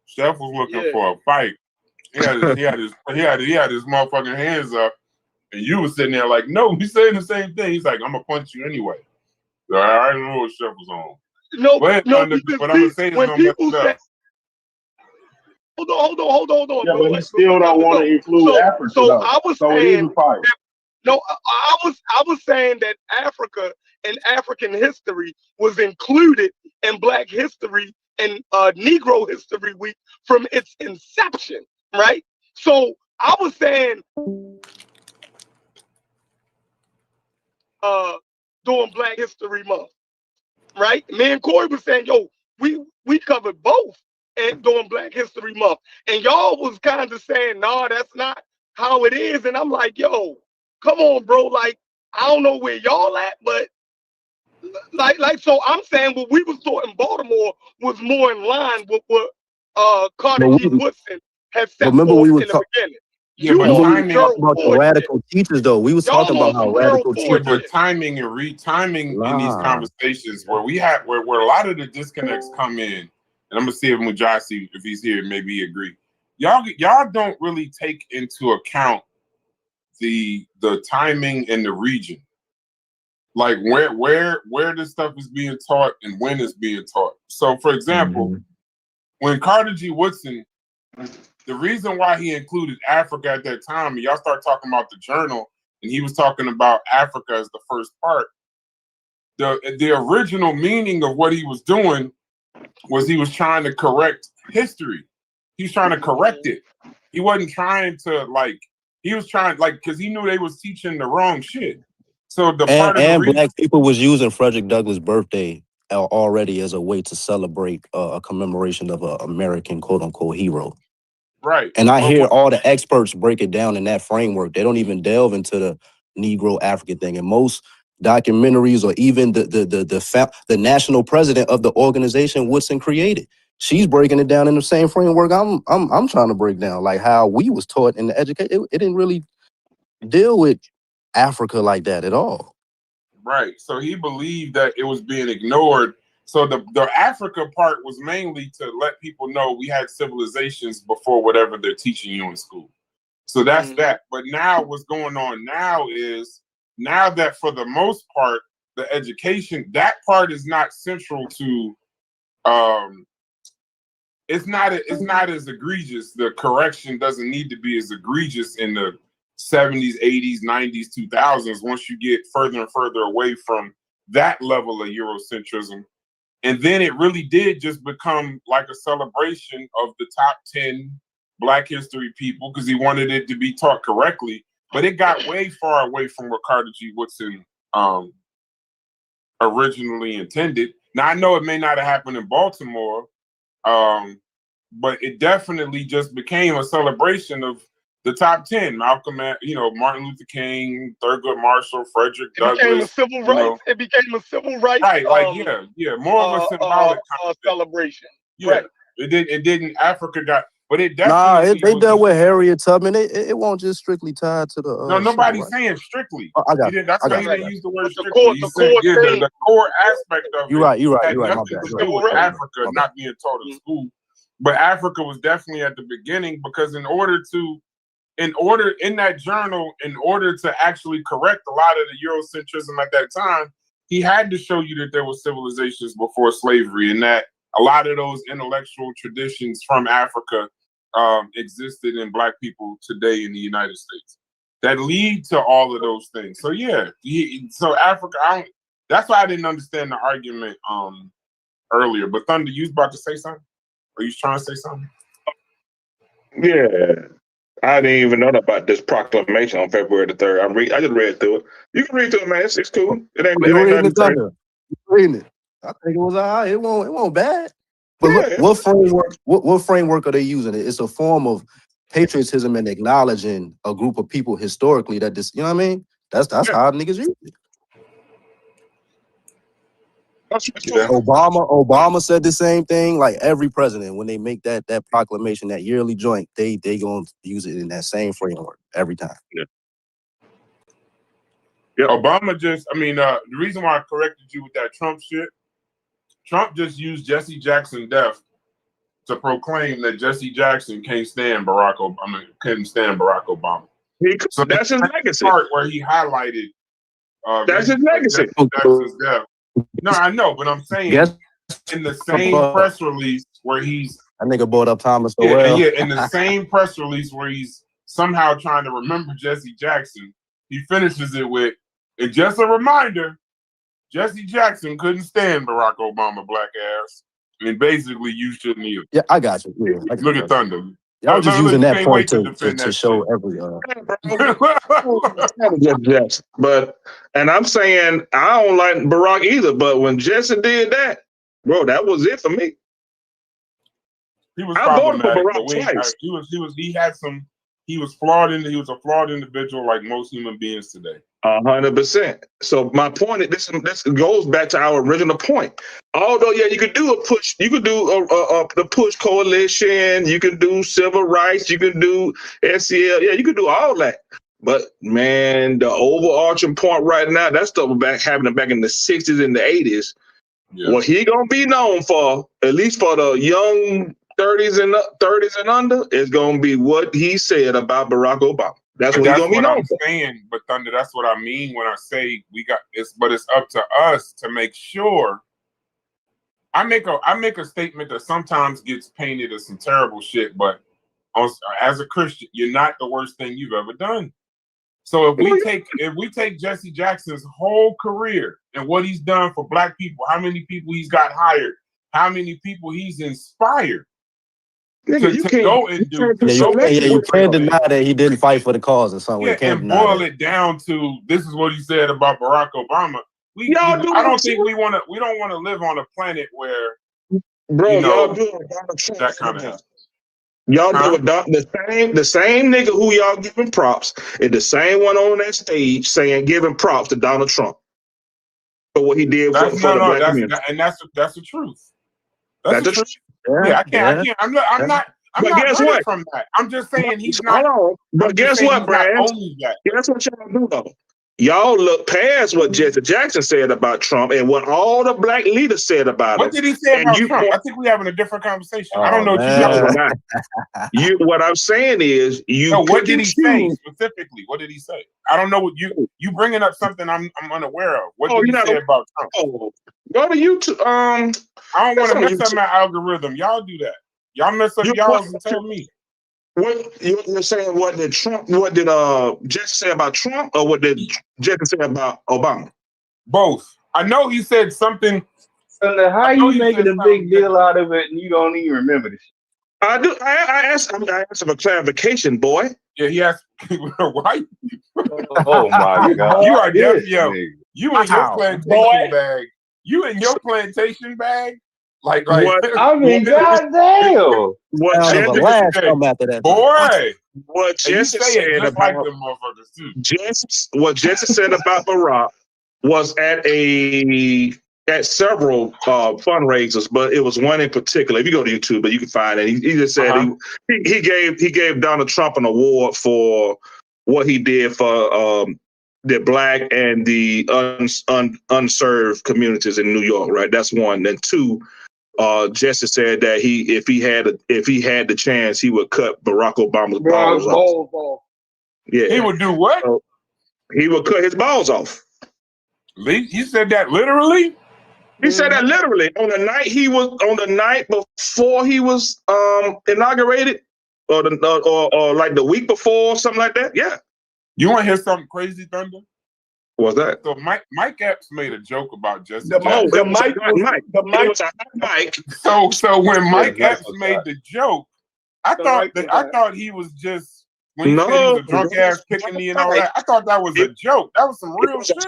Chef was looking for a fight. He had his motherfucking hands up, and you was sitting there like, no, he's saying the same thing. He's like, I'm gonna punch you anyway. So I didn't know what Chef was on. But I'm gonna say is gonna mess it up. Hold on. Yeah, but he still don't want to include Africa. So I was saying, I was saying that Africa and African history was included in Black history and Negro History Week from its inception, right? So I was saying, during Black History Month, right? Me and Corey was saying, yo, we covered both and during Black History Month, and y'all was kind of saying, no, that's not how it is. And I'm like, yo, come on, bro. Like, I don't know where y'all at, but like, so I'm saying what we was taught in Baltimore was more in line with what Carter G. Woodson had set forth in the beginning. Yeah, but timing about the radical teachers, though. We was talking about how radical teachers. But timing and retiming in these conversations where where a lot of the disconnects come in, and I'm gonna see if Mujasi, if he's here, maybe he agree. Y'all don't really take into account the timing and the region, like where this stuff is being taught and when it's being taught. So, for example, when Carter G. Woodson, the reason why he included Africa at that time, and y'all start talking about the journal, and he was talking about Africa as the first part. The original meaning of what he was doing was he was trying to correct history. He was trying to correct it. He wasn't trying to he was trying because he knew they was teaching the wrong shit. So Black people was using Frederick Douglass' birthday already as a way to celebrate a commemoration of an American quote unquote hero. Right. And I hear all the experts break it down in that framework. They don't even delve into the Negro African thing. And most documentaries, or even the national president of the organization Woodson created. She's breaking it down in the same framework I'm trying to break down, like how we was taught in the education. It didn't really deal with Africa like that at all. Right. So he believed that it was being ignored. So the Africa part was mainly to let people know we had civilizations before whatever they're teaching you in school. So that's that. But now what's going on now is, now that for the most part, the education, that part is not central to, it's not as egregious. The correction doesn't need to be as egregious in the 70s, 80s, 90s, 2000s, once you get further and further away from that level of Eurocentrism. And then it really did just become like a celebration of the top 10 Black history people, because he wanted it to be taught correctly. But it got way far away from what Carter G. Woodson originally intended. Now, I know it may not have happened in Baltimore, but it definitely just became a celebration of the top 10. Malcolm, Martin Luther King, Thurgood Marshall, Frederick Douglass. Became a civil rights. It became a civil rights. Right, more of a symbolic celebration. Yeah, right. It didn't. Africa got, but it definitely. They dealt with Harriet Tubman. It won't just strictly tied to the. No, nobody's saying strictly. I got That's why he didn't use the word strictly. The core aspect of you're right. had nothing to do with Africa not being taught in school. But Africa was definitely at the beginning, because in that journal, in order to actually correct a lot of the Eurocentrism at that time, he had to show you that there were civilizations before slavery, and that a lot of those intellectual traditions from Africa existed in Black people today in the United States that lead to all of those things. So so Africa, that's why I didn't understand the argument earlier. But Thunder, you was about to say something? Are you trying to say something? Yeah. I didn't even know about this proclamation on February the 3rd. I just read through it. You can read through it, man. It's cool. It ain't nothing crazy. Reading it. I think it was all right. It won't bad. But what framework? What framework are they using? It's a form of patriotism and acknowledging a group of people historically that this. You know what I mean? That's how niggas use it. Obama said the same thing. Like every president, when they make that proclamation, that yearly joint, they gonna use it in that same framework every time. Yeah. Obama the reason why I corrected you with that Trump shit, Trump just used Jesse Jackson death to proclaim that Jesse Jackson can't stand Barack Obama. So that's his legacy. Part where he highlighted that's his legacy. Jesse Jackson's death. No, I know, but I'm saying in the same press release where he's that nigga brought up Thomas Sowell. In the same press release where he's somehow trying to remember Jesse Jackson, he finishes it with, and just a reminder, Jesse Jackson couldn't stand Barack Obama, black ass. I mean, basically, you shouldn't either. Yeah, I got you. Yeah, Look at Thunder. Y'all just using that point to show every. But I'm saying I don't like Barack either. But when Jesse did that, bro, that was it for me. He was I voted for problematic. Barack twice. He was flawed. He was a flawed individual, like most human beings today. 100%. So my point is this goes back to our original point. Although, you could do a push, you could do the push coalition, you can do civil rights, you can do SCL, you could do all that. But man, the overarching point right now, that stuff was happening back in the 60s and the 80s. Yeah. What he gonna be known for, at least for the young 30s and under, is gonna be what he said about Barack Obama. That's what he's gonna be known for. Saying, but Thunder, that's what I mean when I say but it's up to us to make sure. I make a statement that sometimes gets painted as some terrible shit, but as a Christian, you're not the worst thing you've ever done. So if we take Jesse Jackson's whole career and what he's done for Black people, how many people he's got hired, how many people he's inspired. You can't deny that he didn't fight for the cause in some way. And boil it down to this is what he said about Barack Obama. We don't want to live on a planet where y'all do that kind of happens. Y'all do the same nigga who y'all giving props is the same one on that stage giving props to Donald Trump. for what he did for the black community. That's the truth. That's the truth. Yeah, I can't. I'm not But guess running what? from that. I'm just saying he's not. Hold on. But guess what, Brad? Only that. Guess what y'all do though? Y'all look past what Jesse Jackson said about Trump and what all the black leaders said about him. What did he say about Trump? I think we're having a different conversation. I don't know what you're talking about. What I'm saying is what did he say specifically? What did he say? I don't know what you bringing up something I'm unaware of. What did he say about Trump? Go to YouTube. I don't want to mess up my algorithm. Y'all do that. Y'all mess up y'all's and tell me. What you're saying? What did Jesse say about Trump, or what did Jesse say about Obama? Both. I know he said something. So how you making a big deal out of it and you don't even remember this? I do. I asked him a clarification, boy. Yeah, he asked why. Oh my God! You are definitely you in your plantation bag. You in your plantation bag. Like I mean, goddamn. What Jesse said about what Jesse said about Barack was at several fundraisers, but it was one in particular. If you go to YouTube, but you can find it. He just said he gave Donald Trump an award for what he did for the black and the unserved communities in New York. Right, that's one. And two. Jesse said that if he had the chance, he would cut Barack Obama's balls off. Yeah, he would do what? He would cut his balls off. He said that literally. He said that literally on the night before he was inaugurated, or like the week before, something like that. Yeah. You want to hear something crazy, Thunder? What's that? So Mike Epps made a joke about Jesse. The mic. So when Mike Epps made the joke, I thought he was just when he said he was a drunk ass kicking me and all that. I thought that was a joke. That was some real shit.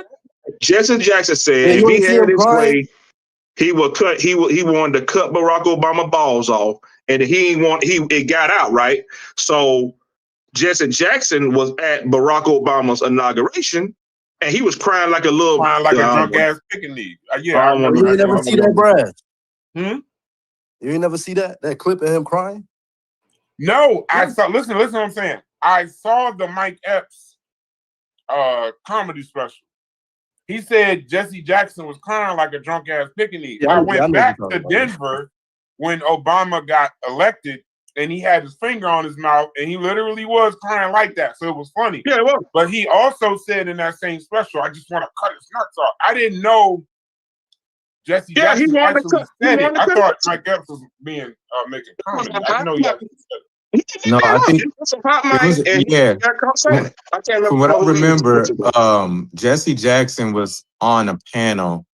Jesse Jackson said if he had his way, he wanted to cut Barack Obama balls off, and it got out right. So Jesse Jackson was at Barack Obama's inauguration. And he was crying like a drunk ass pickaninny. Yeah, you ain't never see that, Brad. You ain't never see that clip of him crying? No, I saw. Listen, what I'm saying. I saw the Mike Epps comedy special. He said Jesse Jackson was crying like a drunk ass pickaninny. I went back to Denver when Obama got elected. And he had his finger on his mouth, and he literally was crying like that. So it was funny. Yeah, it was. But he also said in that same special, "I just want to cut his nuts off." I didn't know Jesse Jackson actually said it. I thought Mike Epps was being making comedy. I didn't know he actually said it. No, I think From what I remember, Jesse Jackson was on a panel,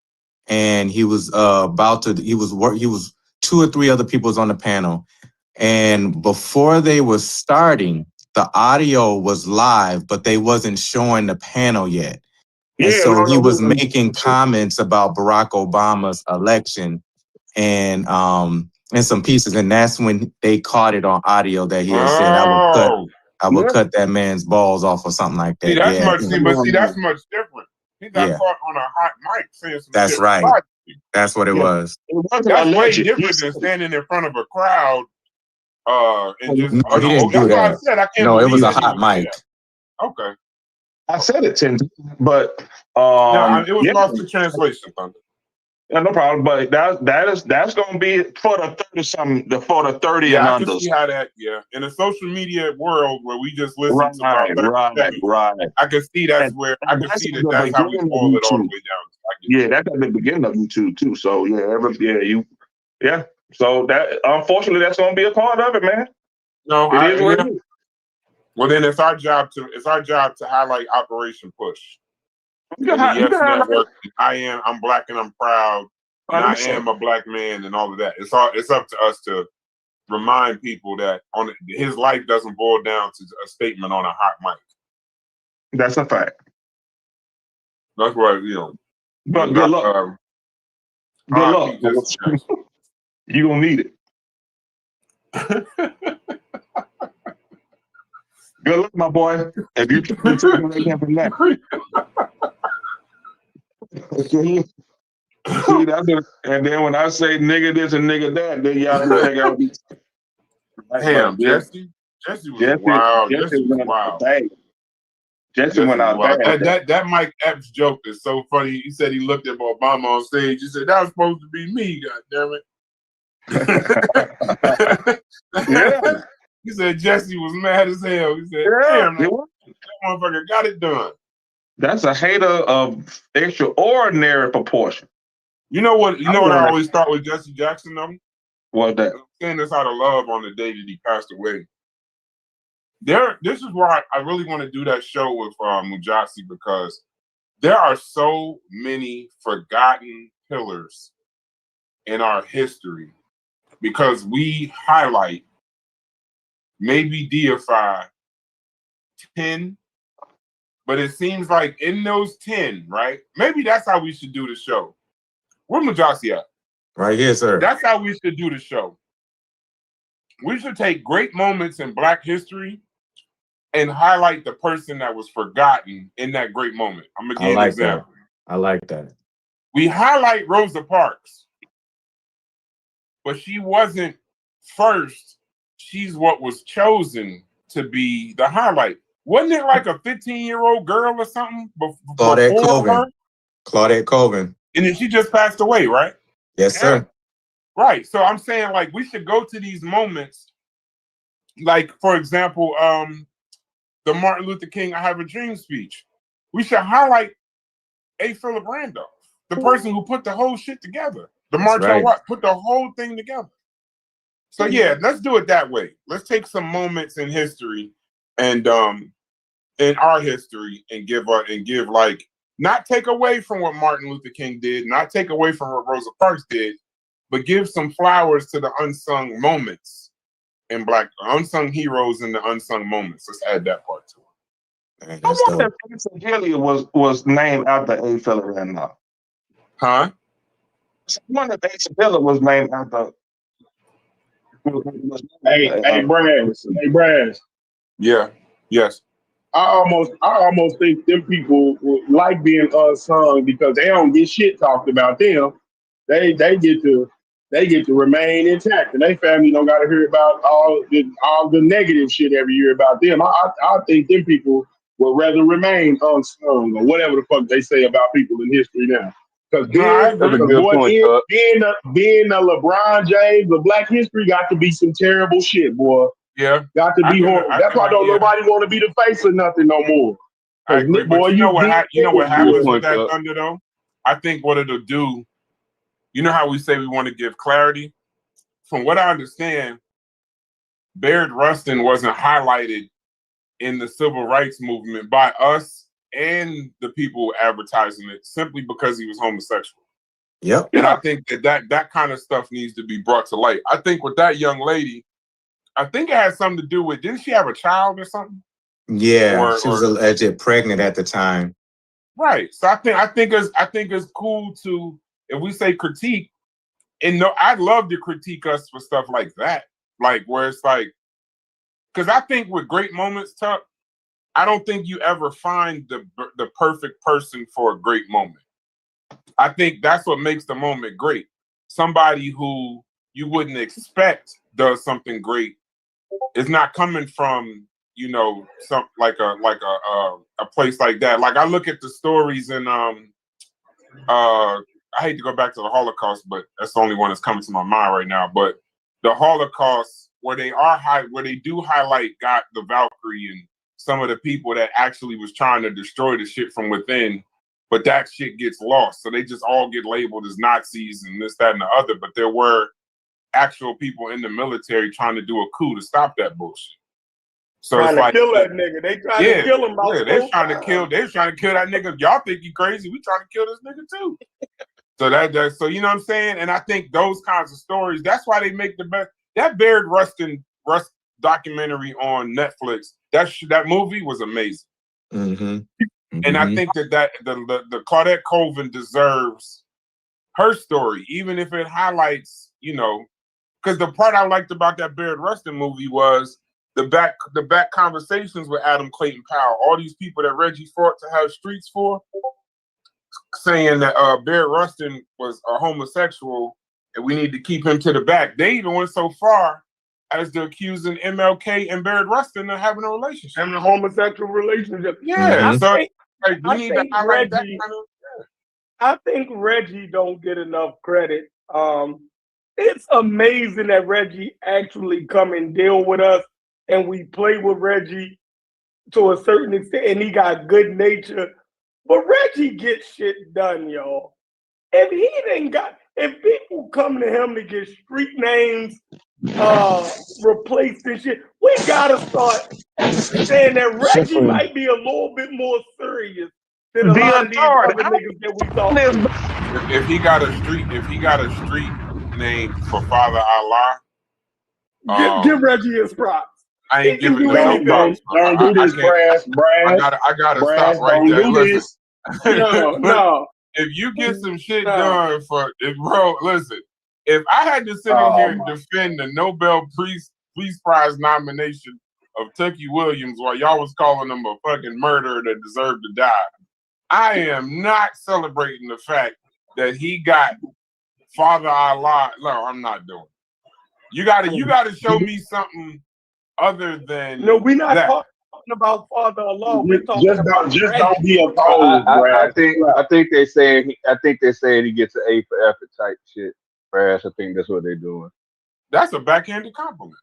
and he was he was 2 or 3 other people was on the panel. And before they were starting, the audio was live, but they wasn't showing the panel yet. And so he was making comments about Barack Obama's election and some pieces. And that's when they caught it on audio that he had said, I would cut that man's balls off or something like that. See, that's much different. He got caught on a hot mic saying some That's shit. right. That's what it was. That's way different than standing in front of a crowd. And just No, he didn't do that. No, it was a hot mic. Okay. I said it 10 times, but it was lost in translation, Thunder. Yeah, no problem. But that's gonna be for the 30-something, for the 30 and I under. can see how that. Yeah, in a social media world where we just listen to about right. I can see that's where I can see that's how we boil it all the way down. That's at the beginning of YouTube too. So So that unfortunately that's gonna be a part of it, man. No, it is what it is. Well, then it's our job to highlight Operation Push. I'm black and I'm proud. And I am a black man and all of that. It's up to us to remind people that his life doesn't boil down to a statement on a hot mic. That's a fact. That's what But good luck. Good luck. You gonna need it. Good luck, my boy. If you take from that. See, and then when I say nigga this and nigga that, then y'all don't think I'll be Damn, Jesse was wild. Jesse was wild. Jesse went out bad. That Mike Epps joke is so funny. He said he looked at Obama on stage. He said that was supposed to be me. God damn it. Yeah. He said Jesse was mad as hell. He said, "Damn, that motherfucker got it done." That's a hater of extraordinary proportion. You know what? I always thought with Jesse Jackson though. What that? I'm saying this out of love on the day that he passed away. This is why I really want to do that show with Mujasi, because there are so many forgotten pillars in our history because we highlight, maybe deify 10, but it seems like in those 10, right? Maybe that's how we should do the show. Where Mujasi at? Right here, sir. That's how we should do the show. We should take great moments in Black history and highlight the person that was forgotten in that great moment. I'm gonna give you an example. I like that. We highlight Rosa Parks, but she wasn't first. She's what was chosen to be the highlight. Wasn't it like a 15-year-old girl or something Claudette before Colvin. her? Claudette Colvin. And then she just passed away, right? Yes, sir. Right. So I'm saying, like, we should go to these moments. Like, for example, the Martin Luther King I Have a Dream speech. We should highlight A. Philip Randolph, the person who put the whole shit together. The March on What put the whole thing together. So yeah, let's do it that way. Let's take some moments in history and in our history and give like, not take away from what Martin Luther King did, not take away from what Rosa Parks did, but give some flowers to the unsung moments in Black, unsung heroes in the unsung moments. Let's add that part to it. Man, I wonder if Asa Hilliard was named after A. Philip Randolph. Huh? I wonder if Asa Hilliard was named after. Hey, Brad. Yeah. Yes. I almost think them people would like being unsung because they don't get shit talked about them. They get to remain intact, and their family don't got to hear about all the negative shit every year about them. I think them people would rather remain unsung or whatever the fuck they say about people in history now. Because being a LeBron James of Black history got to be some terrible shit, boy. Yeah, got to be horrible. That's why don't nobody want to be the face of nothing no more. I agree, but you know what happens with that Thunder though? I think what it'll do. You know how we say we want to give clarity? From what I understand, Baird Rustin wasn't highlighted in the civil rights movement by us and the people advertising it simply because he was homosexual. Yep. And I think that kind of stuff needs to be brought to light. I think with that young lady, I think it has something to do with, didn't she have a child or something? Yeah, she was allegedly pregnant at the time. Right. So I think it's cool to, if we say critique, and no, I'd love to critique us for stuff like that. Like where it's like, because I think with great moments, Tuck, I don't think you ever find the perfect person for a great moment. I think that's what makes the moment great. Somebody who you wouldn't expect does something great. It's not coming from, some like a place like that. Like I look at the stories in I hate to go back to the Holocaust, but that's the only one that's coming to my mind right now. But the Holocaust, where they do highlight the Valkyrie and some of the people that actually was trying to destroy the shit from within, but that shit gets lost. So they just all get labeled as Nazis and this, that, and the other. But there were actual people in the military trying to do a coup to stop that bullshit. So trying it's to like, kill that nigga. They trying to kill him. Yeah, they're trying to kill that nigga. Y'all think you crazy? We trying to kill this nigga too. So so you know what I'm saying? And I think those kinds of stories, that's why they make the best. That Baird Rustin documentary on Netflix, that movie was amazing. Mm-hmm. And I think that the Claudette Colvin deserves her story, even if it highlights, because the part I liked about that Baird Rustin movie was the back conversations with Adam Clayton Powell, all these people that Reggie fought to have streets for. saying that Barrett Rustin was a homosexual and we need to keep him to the back. They even went so far as to accusing MLK and Barrett Rustin of having a relationship. Having a homosexual relationship. Yeah. So like, we I need to think highlight that Reggie, kind of. I think Reggie don't get enough credit. It's amazing that Reggie actually come and deal with us, and we play with Reggie to a certain extent, and he got good nature. But Reggie gets shit done, y'all. If people come to him to get street names replaced and shit, we gotta start saying that Reggie might be a little bit more serious than a lot of these other niggas that we talk to. If he got a street name for Father Allah, give Reggie his props. I ain't giving him no props. Don't do this, Brass. I gotta stop right there. Don't do this. No. If you get some shit done listen. If I had to sit in here and defend the Nobel Peace Prize nomination of Tucky Williams while y'all was calling him a fucking murderer that deserved to die, I am not celebrating the fact that he got Father Allah. No, I'm not doing it. You gotta show me something other than we're not that. talking about Father Allah. We're talking about just don't be opposed, I think they're saying he gets an A for effort type shit. Brass, I think that's what they're doing. That's a backhanded compliment.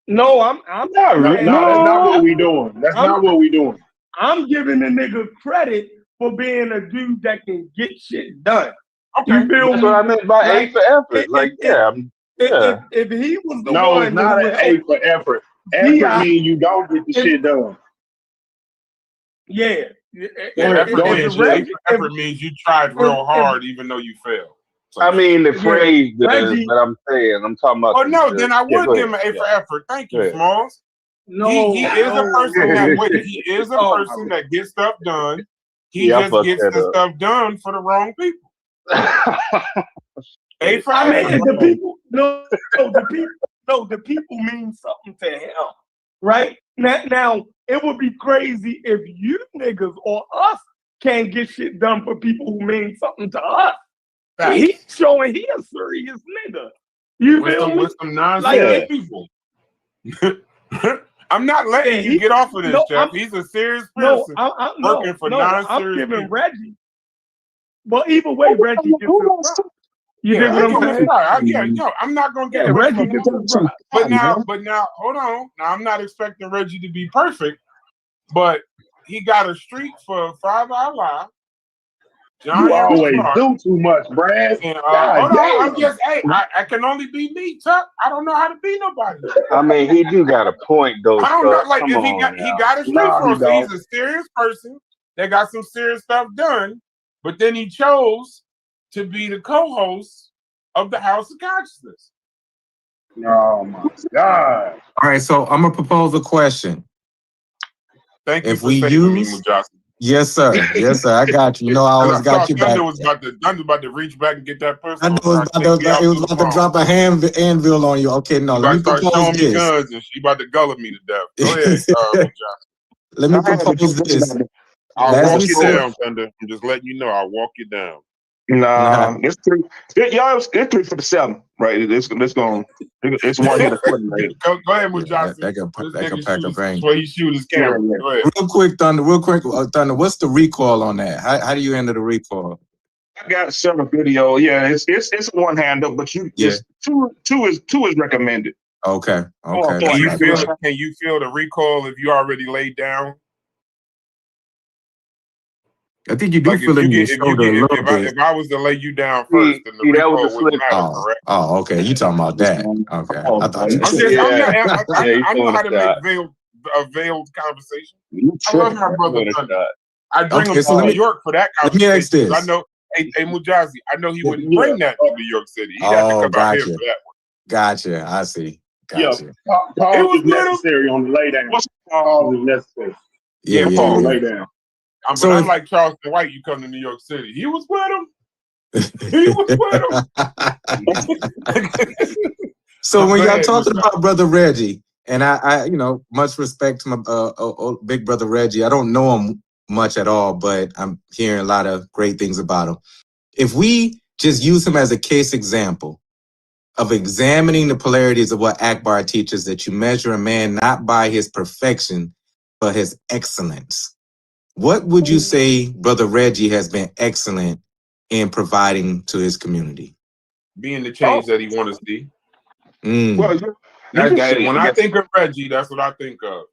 No, I'm not. No, that's not what we doing. That's not what we doing. I'm giving the nigga credit for being a dude that can get shit done. Okay, you feel that's me? what I meant by A for effort. If he was the one, it's not an A for effort. Effort means you don't get the shit done. Yeah. Effort means you tried real hard even though you failed. So, I mean the phrase does, but I'm talking about. Oh no, then I would give him an A for effort. Thank you, Smalls. No, he is a person that gets stuff done. He just gets the stuff done for the wrong people. A for effort. The people mean something to him, right? Now it would be crazy if you niggas or us can't get shit done for people who mean something to us. He's showing he a serious nigga. You feel me? With some nonsense people. I'm not letting you get off of this, Jeff. He's a serious person working for non-serious I'm giving people. Reggie. Well, either way, Reggie gets his props. You dig what I'm saying? I'm not gonna get Reggie gets his props. But now, hold on. Now I'm not expecting Reggie to be perfect, but he got a streak for Father Allah. John you always do too much, Brad. And, hold on, I'm just I can only be me, Chuck. I don't know how to be nobody. I mean, he do got a point though. I don't know, like if he got a streak for us. So he's a serious person that got some serious stuff done, but then he chose to be the co-host of the House of Consciousness. Oh my God! All right, so I'm gonna propose a question. Thank you if for we saving me, use Mujasi. Yes, sir. Yes, sir. I got you. You know, I always got you back. Thunder was about to reach back and get that person. I know it was about to drop a anvil on you. Okay, no, let me propose this. Guns and she about to gullet me to death. Go ahead, let me propose this. I'll walk you down, Thunder. I'm just letting you know I'll walk you down. Nah, it's 3. Y'all, it's 3 for the 7, right? It's one hit. Go ahead, Mujasi. That can pack a bang. Where he shoot his camera. Go ahead. Real quick, Thunder. Thunder. What's the recoil on that? How do you handle the recoil? I got several video. Yeah, it's a one hand up, but it's two is recommended. Okay. Can you feel the recoil if you already laid down? I think you do feel it in your shoulder a little bit. If I was to lay you down first, then the recoil wouldn't matter, correct? Oh, okay. You talking about that? Okay. I thought I know how to make veiled conversation. I love my brother Thunder. I bring him to New York for that conversation. Let me ask this. I know, hey Mujazi, I know he wouldn't bring that to New York City. He'd have to come out here for that one. Gotcha. I see. Gotcha. It was necessary on the lay down. Pause is necessary. Yeah. Lay down. But I'm like Charleston White. You come to New York City. He was with him. He was with him. So when y'all talking about Brother Reggie, and I much respect to my big brother Reggie. I don't know him much at all, but I'm hearing a lot of great things about him. If we just use him as a case example of examining the polarities of what Akbar teaches, that you measure a man not by his perfection, but his excellence. What would you say Brother Reggie has been excellent in providing to his community? Being the change that he wants to see. Well, When I think of Reggie, that's what I think of.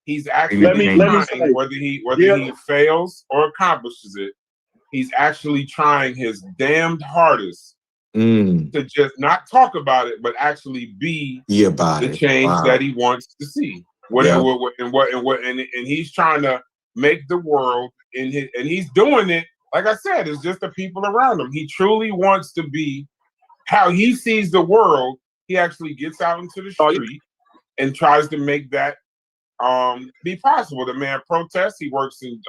He's actually trying, whether he fails or accomplishes it, he's actually trying his damned hardest to just not talk about it, but actually be the change that he wants to see. And he's trying to make the world and he's doing it. Like I said, it's just the people around him. He truly wants to be how he sees the world. He actually gets out into the street and tries to make that be possible. The man protests. He works in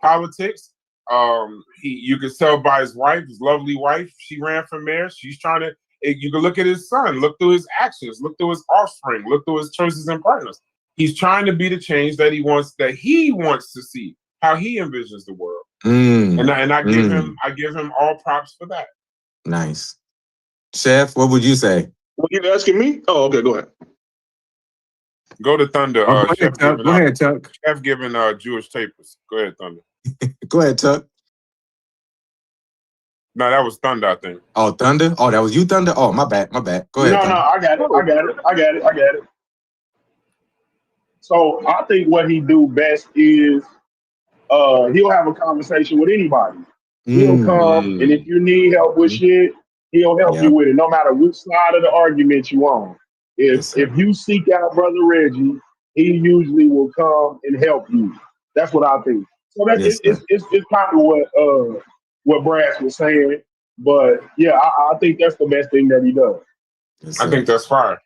politics. You can tell by his wife, his lovely wife. She ran for mayor. She's trying to. You can look at his son, look through his actions, look through his offspring, look through his choices and partners. He's trying to be the change that he wants to see, how he envisions the world. I give him all props for that. Nice. Chef, what would you say? What you asking me? Oh, okay, go ahead. Go to Thunder. Go ahead, Chuck. Chef giving Jewish tapers. Go ahead, Thunder. Go ahead, Chuck. No, that was Thunder, I think. Oh, Thunder? Oh, that was you, Thunder? Oh, my bad. Go ahead. No, I got it. So I think what he do best is he'll have a conversation with anybody. He'll come, and if you need help with shit, he'll help you with it, no matter which side of the argument you on. If you seek out Brother Reggie, he usually will come and help you. That's what I think. So that's it's kind of what Brass was saying, but yeah, I think that's the best thing that he does. I think that's fire.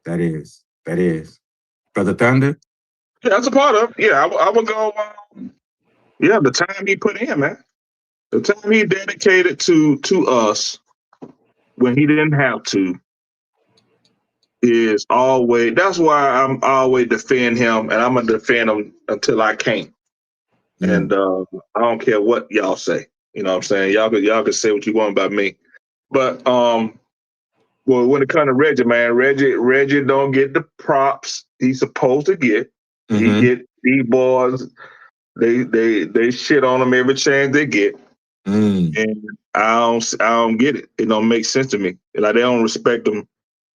That is. Brother Thunder? Yeah, that's a part of it. Yeah, I would go, the time he put in, man. The time he dedicated to us when he didn't have to is always, that's why I'm always defend him, and I'm going to defend him until I can't. And I don't care what y'all say. You know what I'm saying? Y'all can say what you want about me. But well, when it comes to Reggie, man, Reggie don't get the props he's supposed to get. He get these boys, they shit on him every chance they get. And I don't get it. It don't make sense to me. Like, they don't respect them.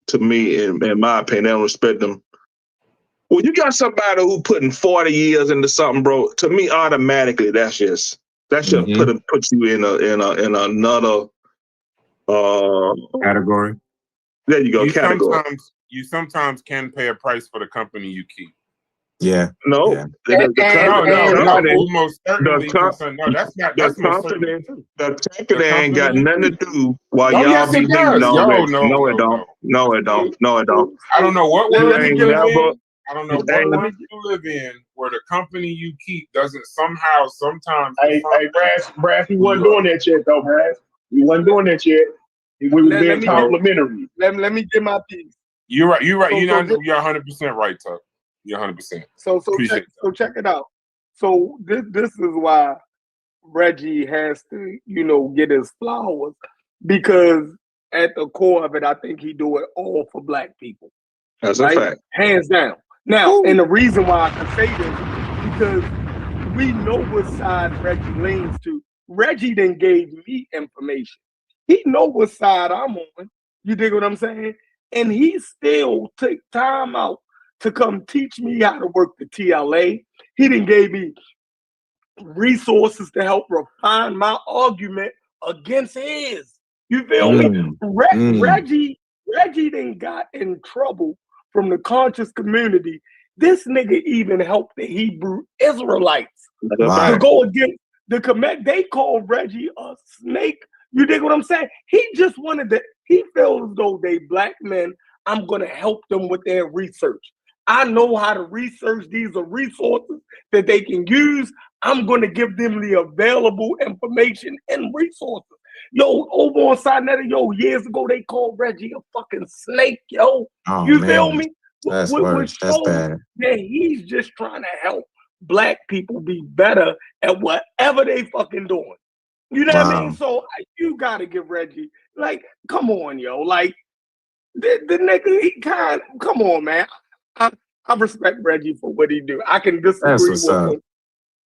To me, in my opinion, they don't respect them. Well, you got somebody who putting 40 years into something, bro. To me, automatically, that should put you in another category. There you go, category. You sometimes can pay a price for the company you keep. Yeah. No. No. Most certainly. No, that's not. That's most certainly. The company ain't got nothing to do while y'all be leaving on. No, it don't. I don't know what world you live in. I don't know what ain't world you live in where the company you keep doesn't somehow, sometimes. Hey, Brass, he wasn't doing that yet, though, Brass. He wasn't doing that yet. We was being complimentary. Let me get my piece. You're right. You're 100% right, Tuck. You're 100%. So check it out. So this is why Reggie has to, get his flowers, because at the core of it, I think he do it all for Black people. That's a fact. Hands down. Now, and the reason why I can say this, because we know what side Reggie leans to. Reggie then gave me information. He know what side I'm on. You dig what I'm saying? And he still took time out to come teach me how to work the TLA. He done gave me resources to help refine my argument against his. You feel me? Reggie done got in trouble from the conscious community. This nigga even helped the Hebrew Israelites to go against the command. They call Reggie a snake. You dig what I'm saying? He just wanted to, he feels as though they Black men, I'm going to help them with their research. I know how to research. These are resources that they can use. I'm going to give them the available information and resources. Yo, over on Sinetta, years ago, they called Reggie a fucking snake, yo. Oh, you feel me? That's worse. That's bad. That he's just trying to help black people be better at whatever they fucking doing. You know what I mean? So you gotta give Reggie, like, come on, yo. Like, the nigga, he come on, man. I respect Reggie for what he do. I can disagree with him.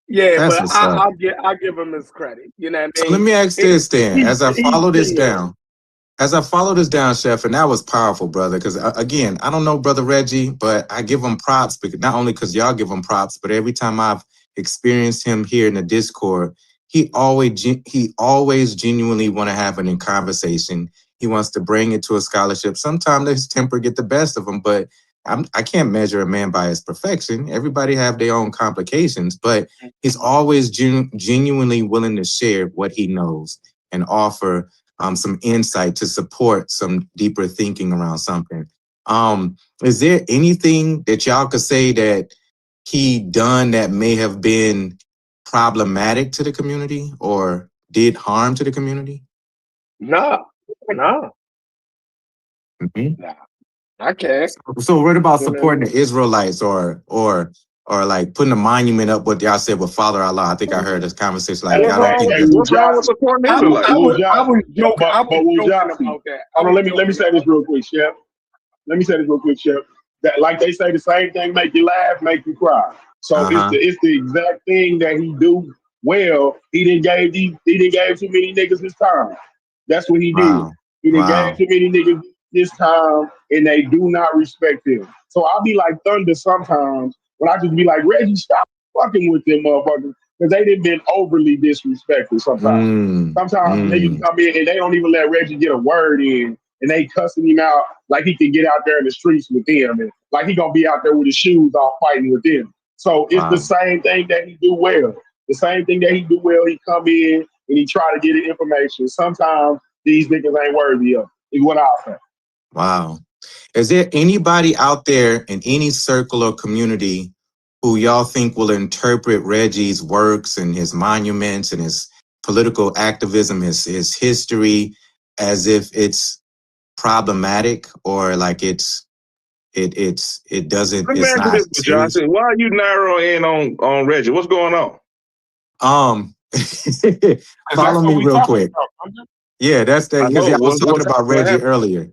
Yeah, That's but what's up. I'll give him his credit. You know what I So mean? let me ask this then, as I follow this yeah. down. As I follow this down, Chef, and that was powerful, brother, because again, I don't know Brother Reggie, but I give him props, because not only because y'all give him props, but every time I've experienced him here in the Discord, he always genuinely want to have a conversation. He wants to bring it to a scholarship. Sometimes his temper get the best of him, but I can't measure a man by his perfection. Everybody have their own complications, but he's always genuinely willing to share what he knows and offer some insight to support some deeper thinking around something. Is there anything that y'all could say that he done that may have been problematic to the community or did harm to the community? No. Mm-hmm. Nah, I can't. So what about supporting the Israelites or like putting a monument up what y'all said with Father Allah? I think I heard this conversation. Like, What's wrong with supporting Israelites? I was joking about that. Hold on, let me say this real quick, Chef. That, like they say, the same thing make you laugh, make you cry. So it's the exact thing that he do well. He didn't gave too many niggas his time. That's what he did. He didn't gave too many niggas his time, and they do not respect him. So I'll be like Thunder sometimes when I just be like, Reggie, stop fucking with them motherfuckers, because they didn't been overly disrespectful sometimes. Sometimes niggas come in and they don't even let Reggie get a word in, and they cussing him out like he can get out there in the streets with them, and like he gonna be out there with his shoes off fighting with them. So it's the same thing that he do well. The same thing that he do well. He come in and he try to get the information. Sometimes these niggas ain't worthy of it, is what I'll say. Wow. Is there anybody out there in any circle or community who y'all think will interpret Reggie's works and his monuments and his political activism, his history, as if it's problematic or like it doesn't? Let me It's ask you not this, Johnson. Why are you narrowing in on Reggie? What's going on? Follow me real quick. Yeah, that's that, because I was talking about Reggie earlier.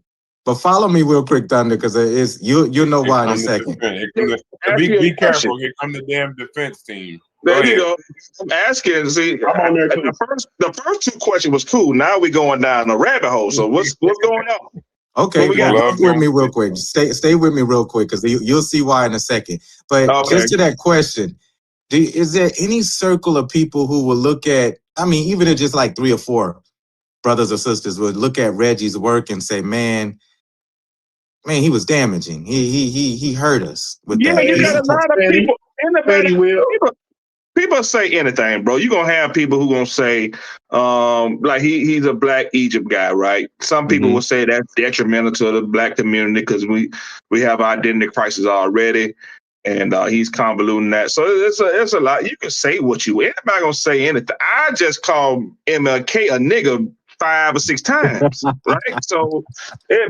But follow me real quick, Thunder, because you'll know why in a second. Be careful. Here come the damn defense team. There you go. I'm asking. See, I'm on there too. The first two questions was cool. Now we're going down a rabbit hole. So what's going on? Okay, well, stick with me real quick. Stay with me real quick, because you'll see why in a second. But just to that question, is there any circle of people who will look at, I mean, even if just like 3 or 4 brothers or sisters would look at Reggie's work and say, man, he was damaging. He hurt us with that. You got a lot of people. People say anything, bro. You're gonna have people who gonna say, like he's a black Egypt guy, right? Some people will say that's detrimental to the black community because we have identity crisis already, and he's convoluting that. So it's a lot. You can say what you. Anybody gonna say anything? I just call MLK a nigga 5 or 6 times, right? So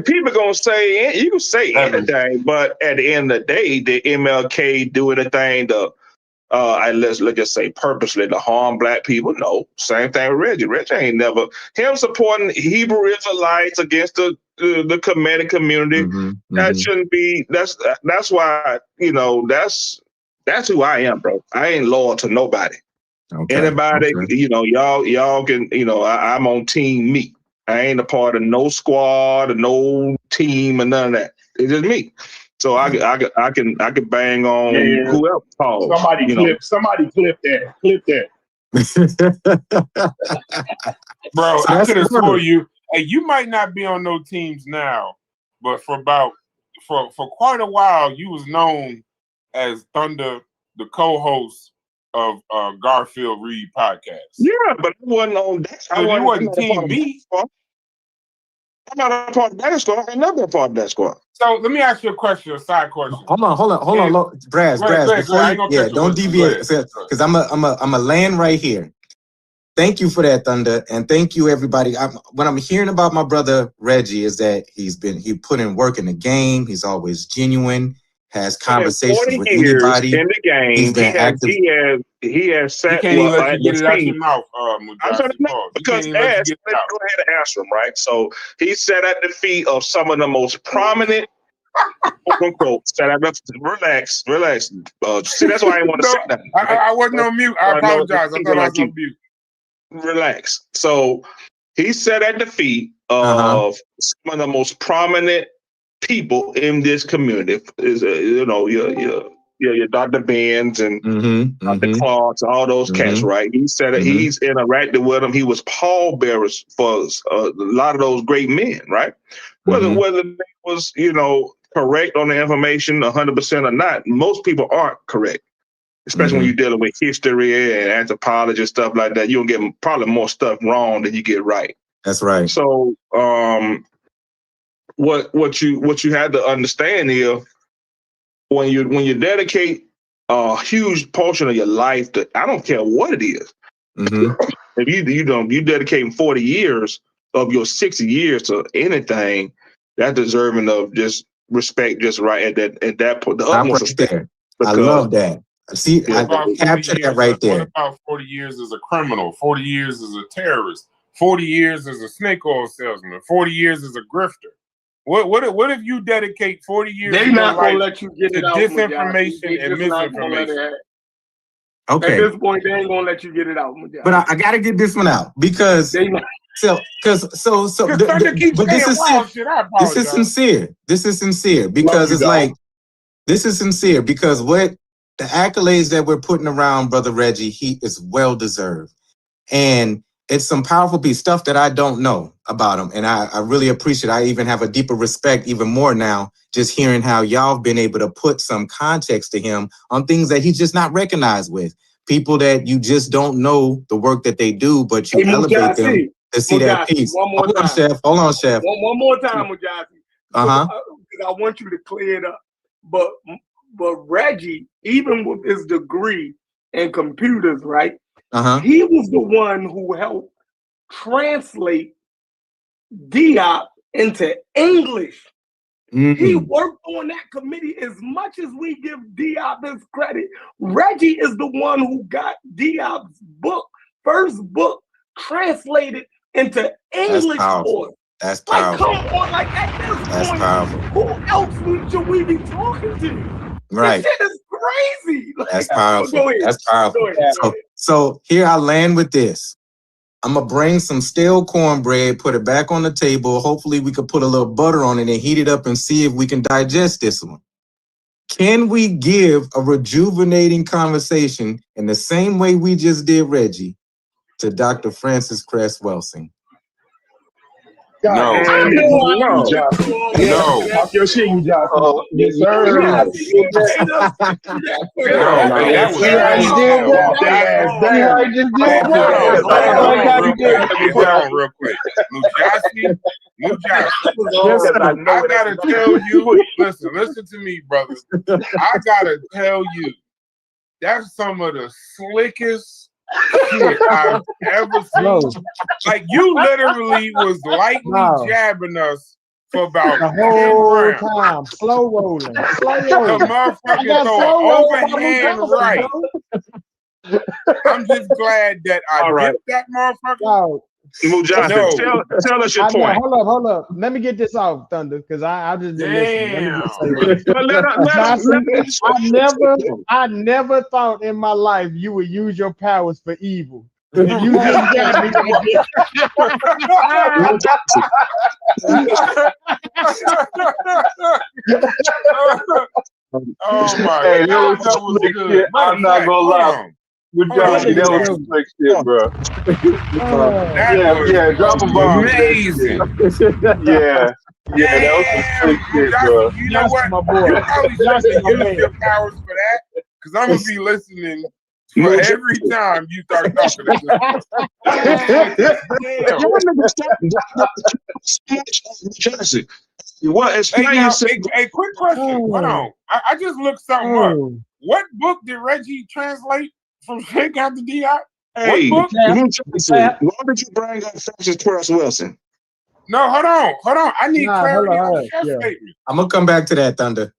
people gonna say, you can say anything, but at the end of the day, did MLK do anything to let's just say purposely to harm black people? No. Same thing with Reggie. Reggie ain't never him supporting Hebrew Israelites against the Kemetic community. That shouldn't be. That's why that's who I am, bro. I ain't loyal to nobody. Anybody, y'all can, I'm on team me. I ain't a part of no squad or no team or none of that. It's just me. So I can bang on whoever. Somebody clip that. Bro, I could assure you, hey, you might not be on no teams now, but for quite a while, you was known as Thunder, the co-host of Garfield Reed podcast. Yeah, but I wasn't on that. So you wasn't team me. I'm not a part of that squad. I'm never a part of that squad. So let me ask you a question, a side question. Hold on, Braz, don't deviate, because I'm a land right here. Thank you for that, Thunder, and thank you, everybody. What I'm hearing about my brother Reggie is that he put in work in the game. He's always genuine. has For 40 conversations with years anybody. in the game, He's been active. he has He sat can't even let at you get the it out feet. your mouth, I'm Mujahid. trying to know Pause. He because can't even let you ask, get it let's out. go ahead and answer him, right? So he sat at the feet of some of the most prominent, quote unquote, sat at the, relax. See, that's why I didn't want to No, say that. I wasn't on mute. I apologize. I thought I was on mute. Relax. So he sat at the feet Uh-huh. of some of the most prominent people in this community. Is your Dr. Benz and Dr. Clark's, all those cats, right? He said that he's interacted with them. He was pallbearers for a lot of those great men, right? Whether they was correct on the information 100% or not, most people aren't correct. Especially when you're dealing with history and anthropology and stuff like that, you'll get probably more stuff wrong than you get right. That's right. So, what you had to understand here, when you dedicate a huge portion of your life to, I don't care what it is. If you dedicating 40 years of your 60 years to anything, that's deserving of just respect, just right at that point, the utmost respect. There. I love that. See, I captured that right there. What about 40 years as a criminal? 40 years as a terrorist? 40 years as a snake oil salesman? 40 years as a grifter? What if you dedicate 40 years They of not your gonna life let you get to it out, disinformation and misinformation? Okay. At this point, they ain't gonna let you get it out, Mujahid. But I got to get this one out because but this is sincere. This is sincere because it's like, this is sincere because what the accolades that we're putting around Brother Reggie, he is well deserved. And it's some powerful piece, stuff that I don't know about him. And I really appreciate it. I even have a deeper respect even more now, just hearing how y'all have been able to put some context to him on things that he's just not recognized with. People that you just don't know the work that they do, but you elevate them to see that piece. Hold on, Chef. Hold on, Chef. One more time, Mujahid. I want you to clear it up. But Reggie, even with his degree in computers, right? He was the one who helped translate Diop into English. He worked on that committee. As much as we give Diop his credit, Reggie is the one who got Diop's first book, translated into English for us. That's powerful. Like, come on, like at this point, who else should we be talking to? Right. This shit is crazy. That's powerful. That's powerful. Go ahead. So here I land with this. I'm going to bring some stale cornbread, put it back on the table. Hopefully we could put a little butter on it and heat it up and see if we can digest this one. Can we give a rejuvenating conversation in the same way we just did Reggie to Dr. Francis Cress Welsing? No. Talk your shit, you just. Yes, sir. Real quick. Mujahid, I gotta tell you, listen to me, brothers. I gotta tell you, that's some of the slickest shit I've ever seen. Like, you literally was lightly jabbing us for about the whole time, slow rolling. The motherfucker throw an overhand right. I'm just glad that I hit that motherfucker. Tell us your point. Hold up. Let me get this off, Thunder, because I just been listening. I never thought in my life you would use your powers for evil. And you just got me. Oh my Hey, God, that was slick shit. I'm not gonna lie. Mujahid, that was some slick shit, bro. Yeah, drop a bomb. Amazing. Yeah, that was some slick shit, bro. You know what? You probably should use your powers for that, because I'm gonna be listening for every time you start talking to Hey, quick question. Hold on. I just looked something up. What book did Reggie translate from Shake Out the Diop? Hey, what book? Why did you bring up Francis Cress Welsing? No, hold on. I need clarity on Chef's statement. I'm gonna come back to that, Thunder.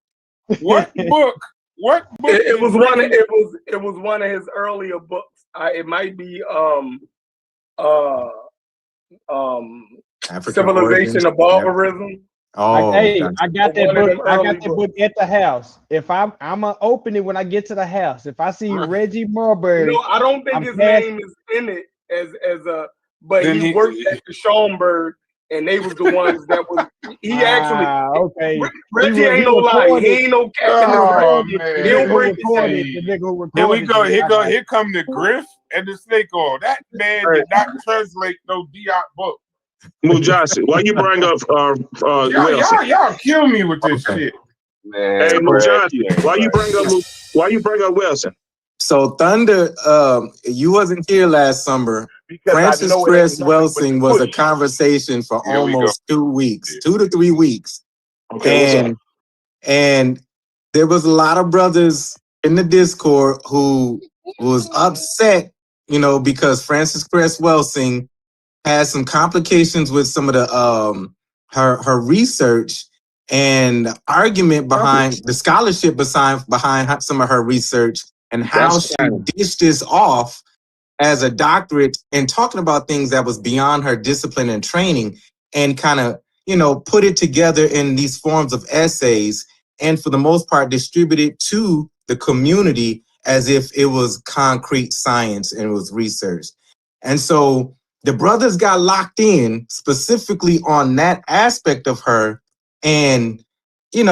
What book? What book? It was one. It was one of his earlier books. It might be African Civilization origins. of Barbarism. Oh, I gotcha. got that One of book. them I early got that book at the house. If I'm gonna open it when I get to the house. If I see Reggie Marbury, No, I don't think his name is in it as a. But Then he worked at the Schomburg, and they was the ones that was. He actually. okay. Reggie ain't no lie. He ain't no captain. Oh He man! don't break his recorded. head. The nigga who Here we recorded go. it. Here come the Griff and the Snake Oil. That man did not translate no Diop book. Mujasi, why you bring up Wilson? Y'all kill me with this shit. Man, Hey, Mujasi, Brad, why you bring up Wilson? So Thunder, you wasn't here last summer. Because Francis I know it Cress ain't nothing but Welsing the was a push. conversation for Here we almost 2 weeks, 2 to 3 weeks. Okay, what's up? And there was a lot of brothers in the Discord who was upset, because Francis Cress Welsing had some complications with some of the her research and the argument behind the scholarship behind some of her research and how she dished this off as a doctorate and talking about things that was beyond her discipline and training and kind of, put it together in these forms of essays and for the most part distributed to the community as if it was concrete science and it was research. And so the brothers got locked in specifically on that aspect of her. And, it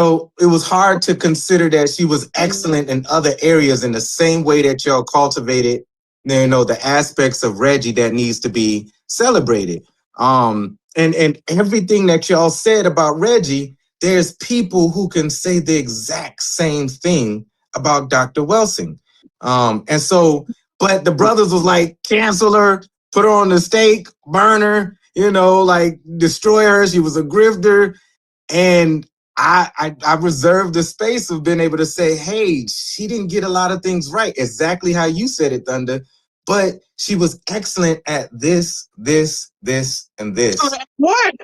was hard to consider that she was excellent in other areas in the same way that y'all cultivated the aspects of Reggie that needs to be celebrated. And everything that y'all said about Reggie, there's people who can say the exact same thing about Dr. Welsing. And so, but the brothers was like, cancel her, put her on the stake, burn her, destroy her. She was a grifter. And I reserved the space of being able to say, hey, she didn't get a lot of things right, exactly how you said it, Thunder. But she was excellent at this, and this. What?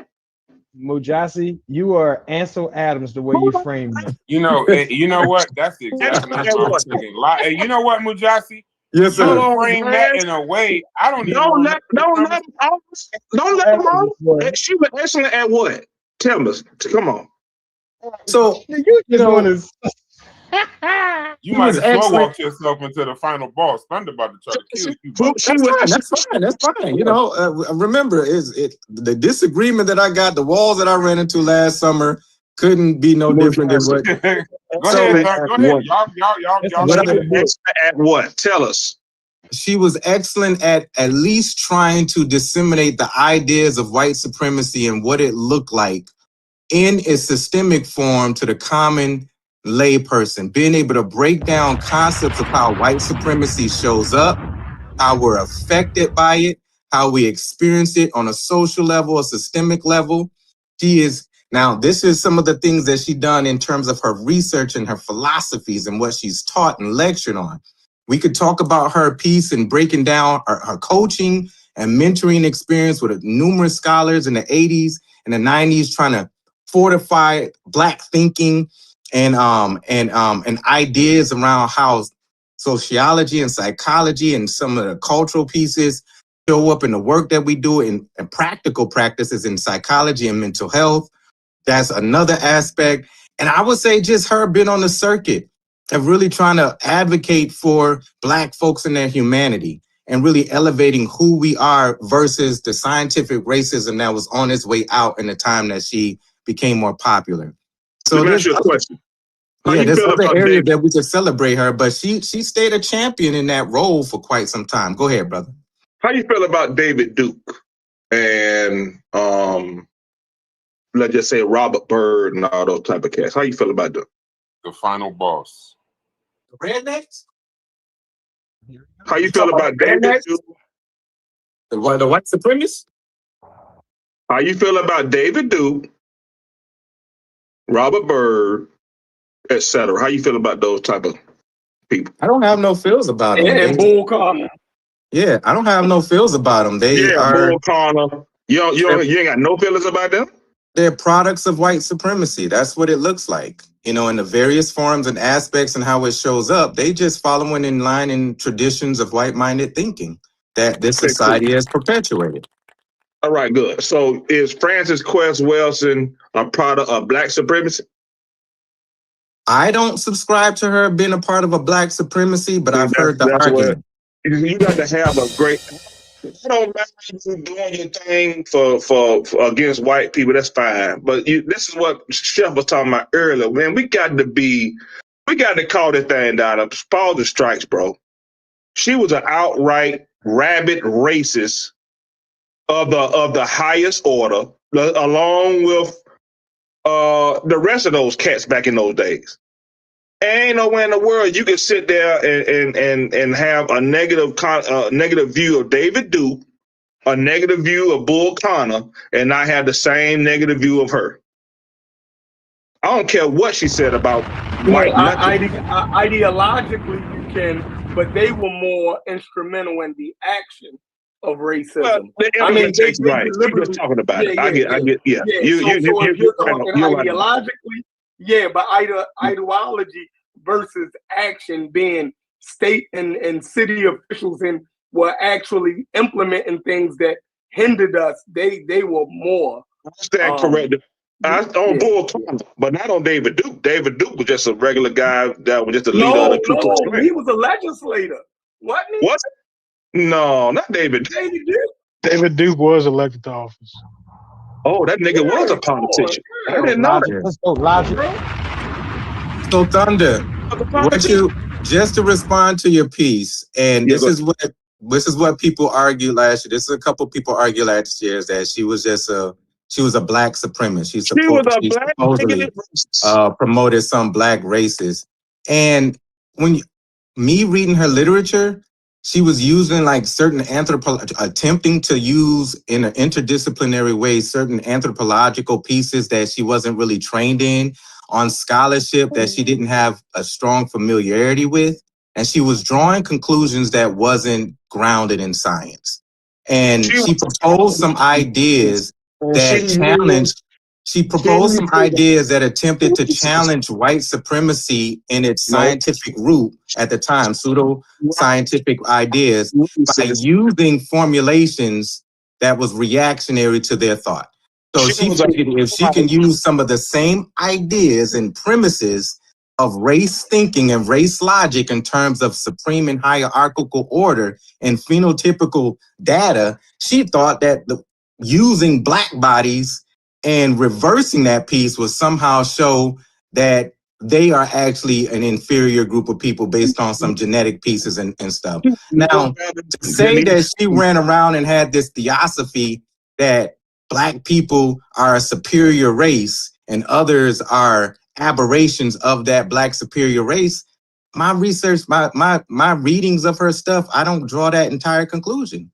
Mujasi, you are Ansel Adams the way you framed it. You know what? That's exactly what I'm thinking. Hey, you know what, Mujasi? Yes, sir. You frame that in a way I don't even Don't let them off. She was excellent at what? Tell us. Come on. So you want to. You might have slow walked yourself into the final boss. Thunder about to try to kill you. That's fine. Remember, the disagreement that I got, the walls that I ran into last summer couldn't be no different than what. Go ahead. Y'all. At what? Tell us. She was excellent at least trying to disseminate the ideas of white supremacy and what it looked like in a systemic form to the common layperson, being able to break down concepts of how white supremacy shows up, how we're affected by it, how we experience it on a social level, a systemic level. This is some of the things that she's done in terms of her research and her philosophies and what she's taught and lectured on. We could talk about her piece and breaking down her coaching and mentoring experience with numerous scholars in the 80s and the 90s, trying to fortify Black thinking and ideas around how sociology and psychology and some of the cultural pieces show up in the work that we do in practical practices in psychology and mental health. That's another aspect. And I would say just her being on the circuit of really trying to advocate for Black folks and their humanity and really elevating who we are versus the scientific racism that was on its way out in the time that she became more popular. So let me ask you a question. There's other areas that we could celebrate her, but she stayed a champion in that role for quite some time. Go ahead, brother. How you feel about David Duke and let's just say Robert Byrd and all those type of cats? How you feel about them? The final boss. The rednecks? How you feel about David Duke? The white supremacists? How you feel about David Duke, Robert Byrd, etc.? How you feel about those type of people? I don't have no feels about them. And Bull Connor. Yeah, I don't have no feels about them. They are Bull Connor. You ain't got no feelings about them? They're products of white supremacy. That's what it looks like. You know, in the various forms and aspects and how it shows up, they just following in line in traditions of white-minded thinking that this Okay, cool. society has perpetuated. All right, good. So is Francis Quest Wilson a product of black supremacy? I don't subscribe to her being a part of a black supremacy, but I've heard the argument. You got to have a great. I don't mind you doing your thing for against white people. That's fine. But this is what Chef was talking about earlier. Man, we got to call this thing down. Paul the strikes, bro. She was an outright rabid racist of the highest order, along with the rest of those cats back in those days. Ain't nowhere in the world you can sit there and have a negative view of David Duke, a negative view of Bull Connor, and not have the same negative view of her. I don't care what she said about white. Ideologically, you can, but they were more instrumental in the action of racism. Well, the implementation, right? You were talking about it. I get. Yeah. If you're talking ideologically, yeah, but ideology versus action being state and city officials and were actually implementing things that hindered us. They were more. That's correct. On Bull Connor, but not on David Duke. David Duke was just a regular guy that was just a leader of the Ku Klux Klan. He was a legislator, wasn't he? What? No, not David Duke. David Duke was elected to office. Oh, that nigga was a politician. I didn't know that. So Thunder, just to respond to your piece, and this is what people argued last year. This is a couple people argued last year, is that she was a black supremacist. She supposedly promoted some black racist. And when me reading her literature, she was using like certain attempting to use in an interdisciplinary way certain anthropological pieces that she wasn't really trained in, on scholarship that she didn't have a strong familiarity with. And she was drawing conclusions that wasn't grounded in science. And she proposed some ideas that challenged, attempted to challenge white supremacy in its scientific root at the time, pseudo-scientific ideas, by using formulations that was reactionary to their thought. So she figured if she can use some of the same ideas and premises of race thinking and race logic in terms of supreme and hierarchical order and phenotypical data, she thought that using black bodies and reversing that piece would somehow show that they are actually an inferior group of people based on some genetic pieces and stuff. Now, to say that she ran around and had this theosophy that black people are a superior race and others are aberrations of that black superior race, my research, my readings of her stuff, I don't draw that entire conclusion.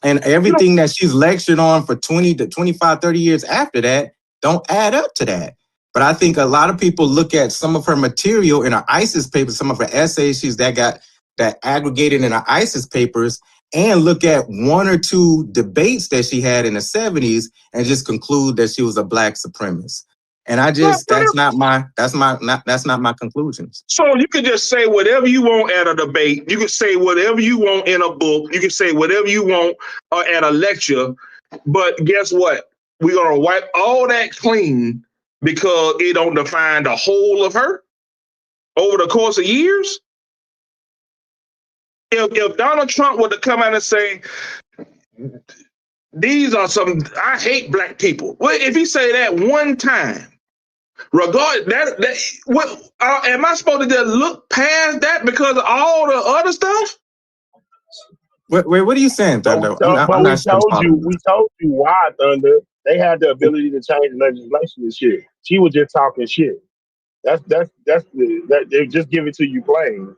And everything that she's lectured on for 20 to 25, 30 years after that don't add up to that. But I think a lot of people look at some of her material in her ISIS papers, some of her essays that aggregated in her ISIS papers, and look at one or two debates that she had in the 70s and just conclude that she was a black supremacist. And that's not my conclusions. So you can just say whatever you want at a debate. You can say whatever you want in a book. You can say whatever you want at a lecture. But guess what? We're going to wipe all that clean because it don't define the whole of her over the course of years. If Donald Trump were to come out and say, I hate black people. Well, if he say that one time, am I supposed to just look past that because of all the other stuff? Wait, what are you saying, Thunder? We told you why, Thunder. They had the ability to change legislation and shit. She was just talking shit. They just give it to you plain.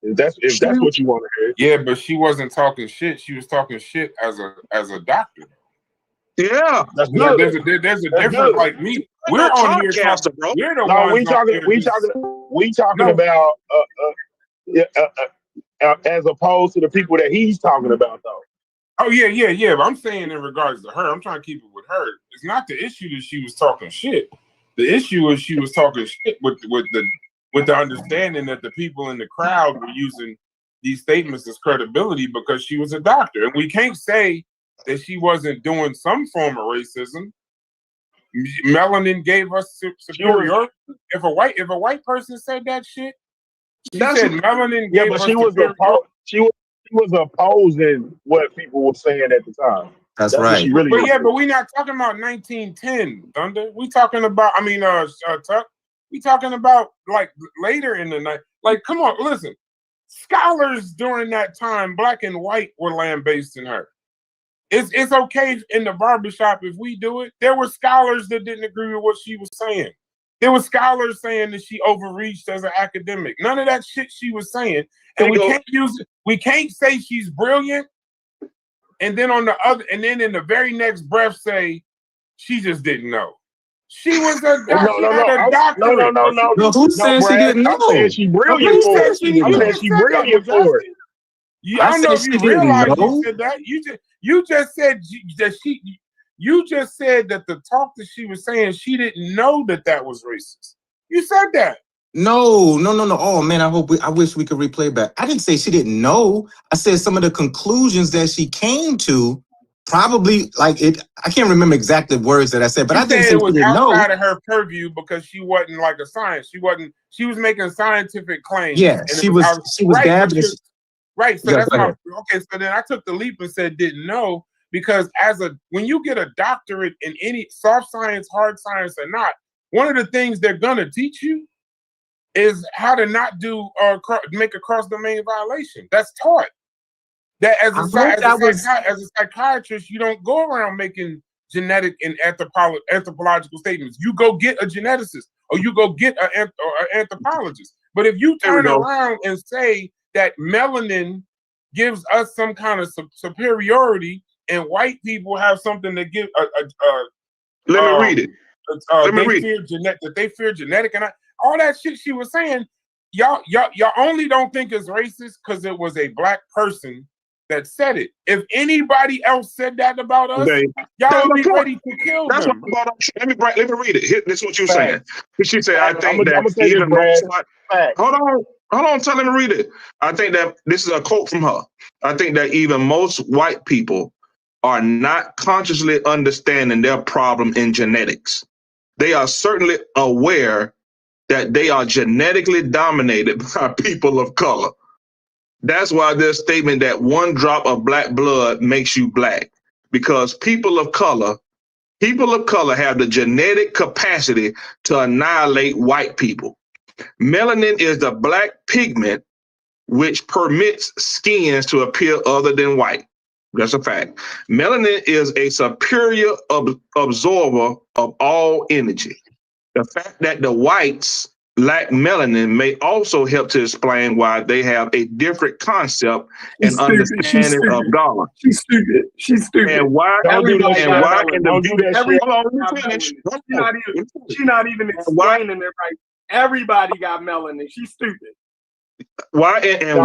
If that's what you want to hear. Yeah, but she wasn't talking shit. She was talking shit as a doctor. Yeah, that's good. There's a difference. Good. Like me, we're on here talking, bro. We're the ones. We talking about as opposed to the people that he's talking about, though. Oh yeah. But I'm saying in regards to her, I'm trying to keep it with her. it's not the issue that she was talking shit. The issue is she was talking shit with the understanding that the people in the crowd were using these statements as credibility because she was a doctor. And we can't say that she wasn't doing some form of racism. Melanin gave us superiority. If a white person said that shit, she said melanin gave us superiority. She was opposing what people were saying at the time. That's right. What she really was. But we're not talking about 1910, Thunder. We talking about, Tuck. We talking about like later in the night. Like, come on, listen. Scholars during that time, black and white, were lambasting her. It's okay in the barbershop if we do it. There were scholars that didn't agree with what she was saying. There were scholars saying that she overreached as an academic. None of that shit she was saying. And we can't use it. We can't say she's brilliant. And then then in the very next breath say she just didn't know. She was a doctorate. No. Who said she didn't know? I'm saying she's brilliant for it. I'm saying she's brilliant for it. I don't know if you realize you said that. You just said that you just said that the talk that she was saying, she didn't know that was racist. You said that. No. Oh man, I wish we could replay back. I didn't say she didn't know. I said some of the conclusions that she came to probably like it. I can't remember exactly the words that I said, but I didn't say it was she didn't know. outside of her purview because she wasn't like a science. She was making scientific claims. Yeah, she was dabbling. Right. So that's my okay. So then I took the leap and said didn't know because when you get a doctorate in any soft science, hard science or not, one of the things they're gonna teach you is how to not do or make a cross domain violation. That's taught. That as a psychiatrist, you don't go around making genetic and anthropological statements. You go get a geneticist or you go get an anthropologist. But if you turn around and say that melanin gives us some kind of superiority and white people have something to give let me read it. They fear genetic and all that shit she was saying, y'all only don't think it's racist because it was a black person that said it. If anybody else said that about us, y'all would be ready to kill them. Let me read it. This is what you're saying. She said, I think that even most white. Hold on, let me read it. I think that this is a quote from her. I think that even most white people are not consciously understanding their problem in genetics. They are certainly aware that they are genetically dominated by people of color. That's why there's a statement that one drop of black blood makes you black, because people of color have the genetic capacity to annihilate white people. Melanin is the black pigment which permits skins to appear other than white. That's a fact. Melanin is a superior absorber of all energy. The fact that the whites lack melanin may also help to explain why they have a different concept and understanding of God. She's stupid. And why? She's not even explaining it right. Everybody got melanin. She's stupid. Why in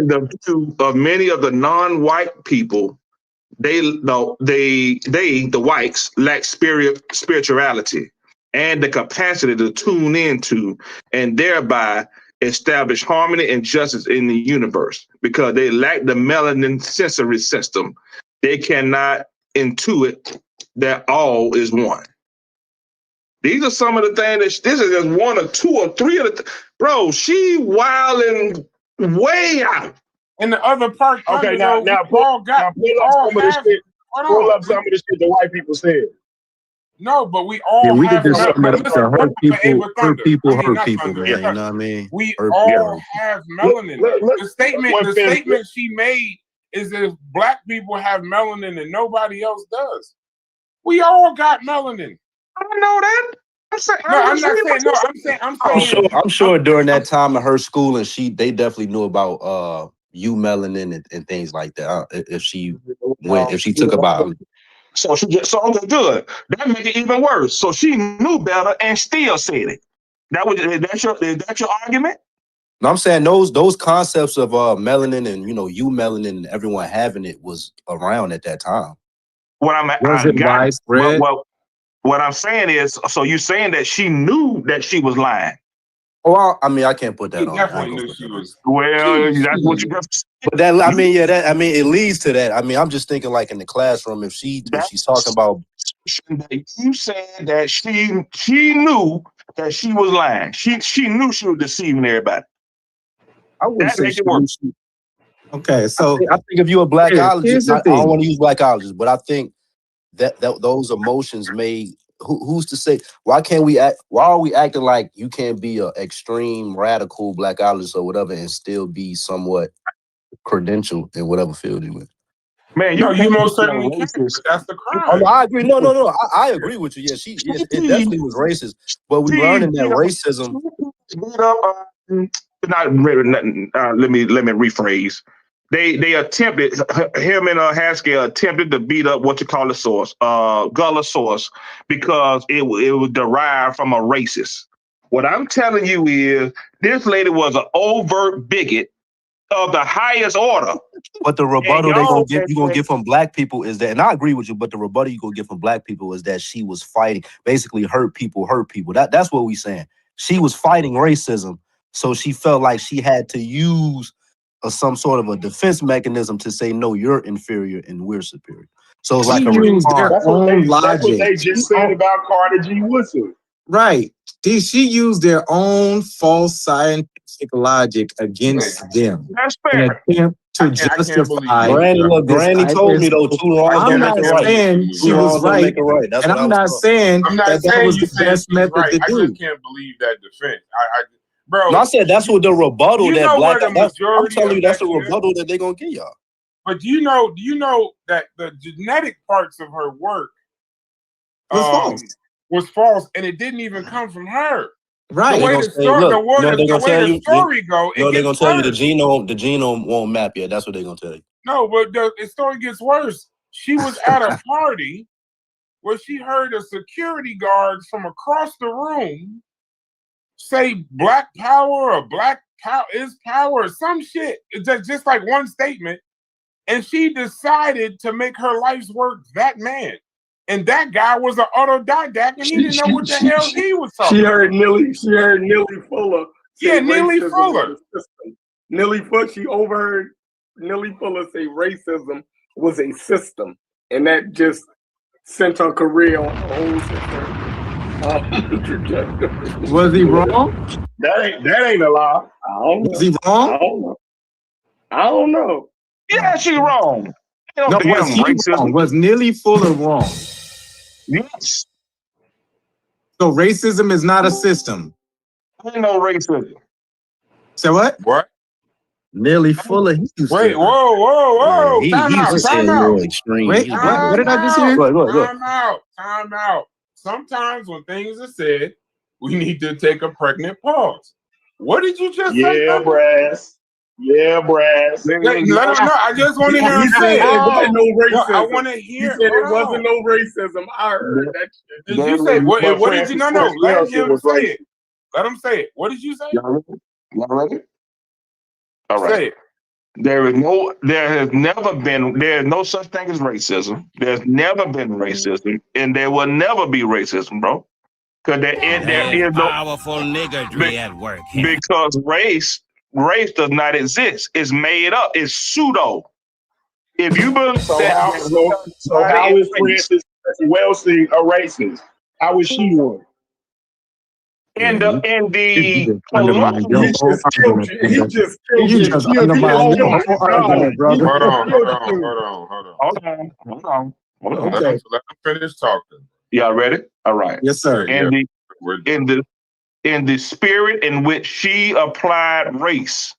the view of many of the non-white people, the whites lack spirituality and the capacity to tune into and thereby establish harmony and justice in the universe because they lack the melanin sensory system. They cannot intuit that all is one. These are some of the things this is just one or two or three of the bro. She wilding way out. In the other part, okay, now pull up some of the shit the white people said. No, but we all have hurt people, man. You know what I mean? We all have melanin. The statement she made is that if black people have melanin and nobody else does. We all got melanin. I don't know that. I'm sure during that time of her school and they definitely knew about melanin and things like that. If she took a biology. So okay, good. That make it even worse. So she knew better and still said it. Is that your argument? No, I'm saying those concepts of melanin and melanin and everyone having it was around at that time. What I'm widespread. What I'm saying is, so you're saying that she knew that she was lying. Well, I mean, I can't put He that on. I definitely ain't gonna knew put she that on. was. Well, that's what you got. But that, I mean, yeah, that, I mean, it leads to that. I mean, I'm just thinking like in the classroom, if she's talking about, You said that she knew that she was lying. She knew she was deceiving everybody. I wouldn't That say make she it work. knew she. Okay, so I think if you're a blackologist, here's the I don't thing. want to use blackologist, but I think that those emotions may. Who's to say? Why can't we act? Why are we acting like you can't be an extreme radical blackologist or whatever and still be somewhat credentialed in whatever field you're in? Man, No, you can't most be a certainly can, but racist. that's the Oh, crime. no, I agree. No. I agree with you. Yeah, it definitely was racist. But we learning that racism. Let me rephrase. They attempted, him and Haskell attempted to beat up what you call the source, Gullah source, because it was derived from a racist. What I'm telling you is this lady was an overt bigot of the highest order. But the rebuttal you're gonna get from black people is that, and I agree with you, but the rebuttal you're gonna get from black people is that she was fighting, basically hurt people. That's what we saying. She was fighting racism, so she felt like she had to use some sort of a defense mechanism to say, no, you're inferior and we're superior. So it's like a used their own logic. That's what they just said about Carter G. Woodson. Right. She used their own false scientific logic against them. That's in fair. an attempt to justify. Granny told me though, 2 wrongs don't make it right. Saying she was right, and I'm not saying I'm not that saying was you the said best she's method right. to I do. just can't believe that defense. Bro. No, I said that's what the rebuttal You that know black. where the I'm majority telling you, of that's that the shit- rebuttal that they're gonna give y'all. But do you know that the genetic parts of her work was false, and it didn't even come from her. Right. The way the story, the way the story go, they're it gonna gets tell you the worse. genome won't map yet. That's what they're gonna tell you. No, but the story gets worse. She was at a party where she heard a security guard from across the room say black power or black power is power or some shit. It's just like one statement. And she decided to make her life's work that man. And that guy was an autodidact, and he didn't know what the hell he was talking about. She heard Neely Fuller. Yeah, Neely Fuller. Neely Fuller, she overheard Neely Fuller say racism was a system. And that just sent her career on a whole trajectory. Was he wrong? That ain't a lie. I don't know. Was he wrong? I don't know. Yeah, she wrong. No, was he wrong? Was Neely Fuller wrong? Yes. So racism is not a system. Ain't no racism. So what? What? Neely Fuller. Wait, whoa. He Time out. was a little extreme. Wait, what did I just hear? Time out. Sometimes when things are said, we need to take a pregnant pause. What did you just say? Yeah, Brass. Yeah, Brass. Let him know. I just want to hear him say it. There wasn't no racism. I want to hear. He said it wasn't no racism. I heard that shit. Did you say what did you? No. Let him say it. Let him say it. What did you say? Y'all ready? All right. Say it. There is no such thing as racism. There's never been racism, and there will never be racism, bro. Because there is no powerful niggardry at work here. Because race does not exist. It's made up. It's pseudo. If you believe So how is Frances Welsing a racist? How is she one? In the You just undermined your whole argument. You just undermined your whole argument, brother. Hold on. Okay. Let him finish talking. Y'all ready? All right. Yes, sir. In the spirit in which she applied race,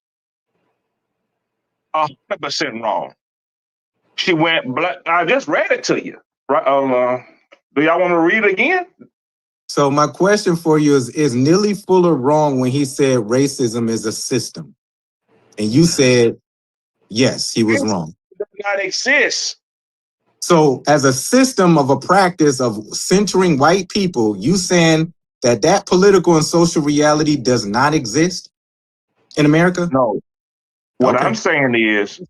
100% wrong. She went black. I just read it to you. Right? Do y'all want to read it again? So my question for you is Neely Fuller wrong when he said racism is a system? And you said, yes, he was wrong. It does not exist. So as a system of a practice of centering white people, you saying that political and social reality does not exist in America? No. What I'm saying is,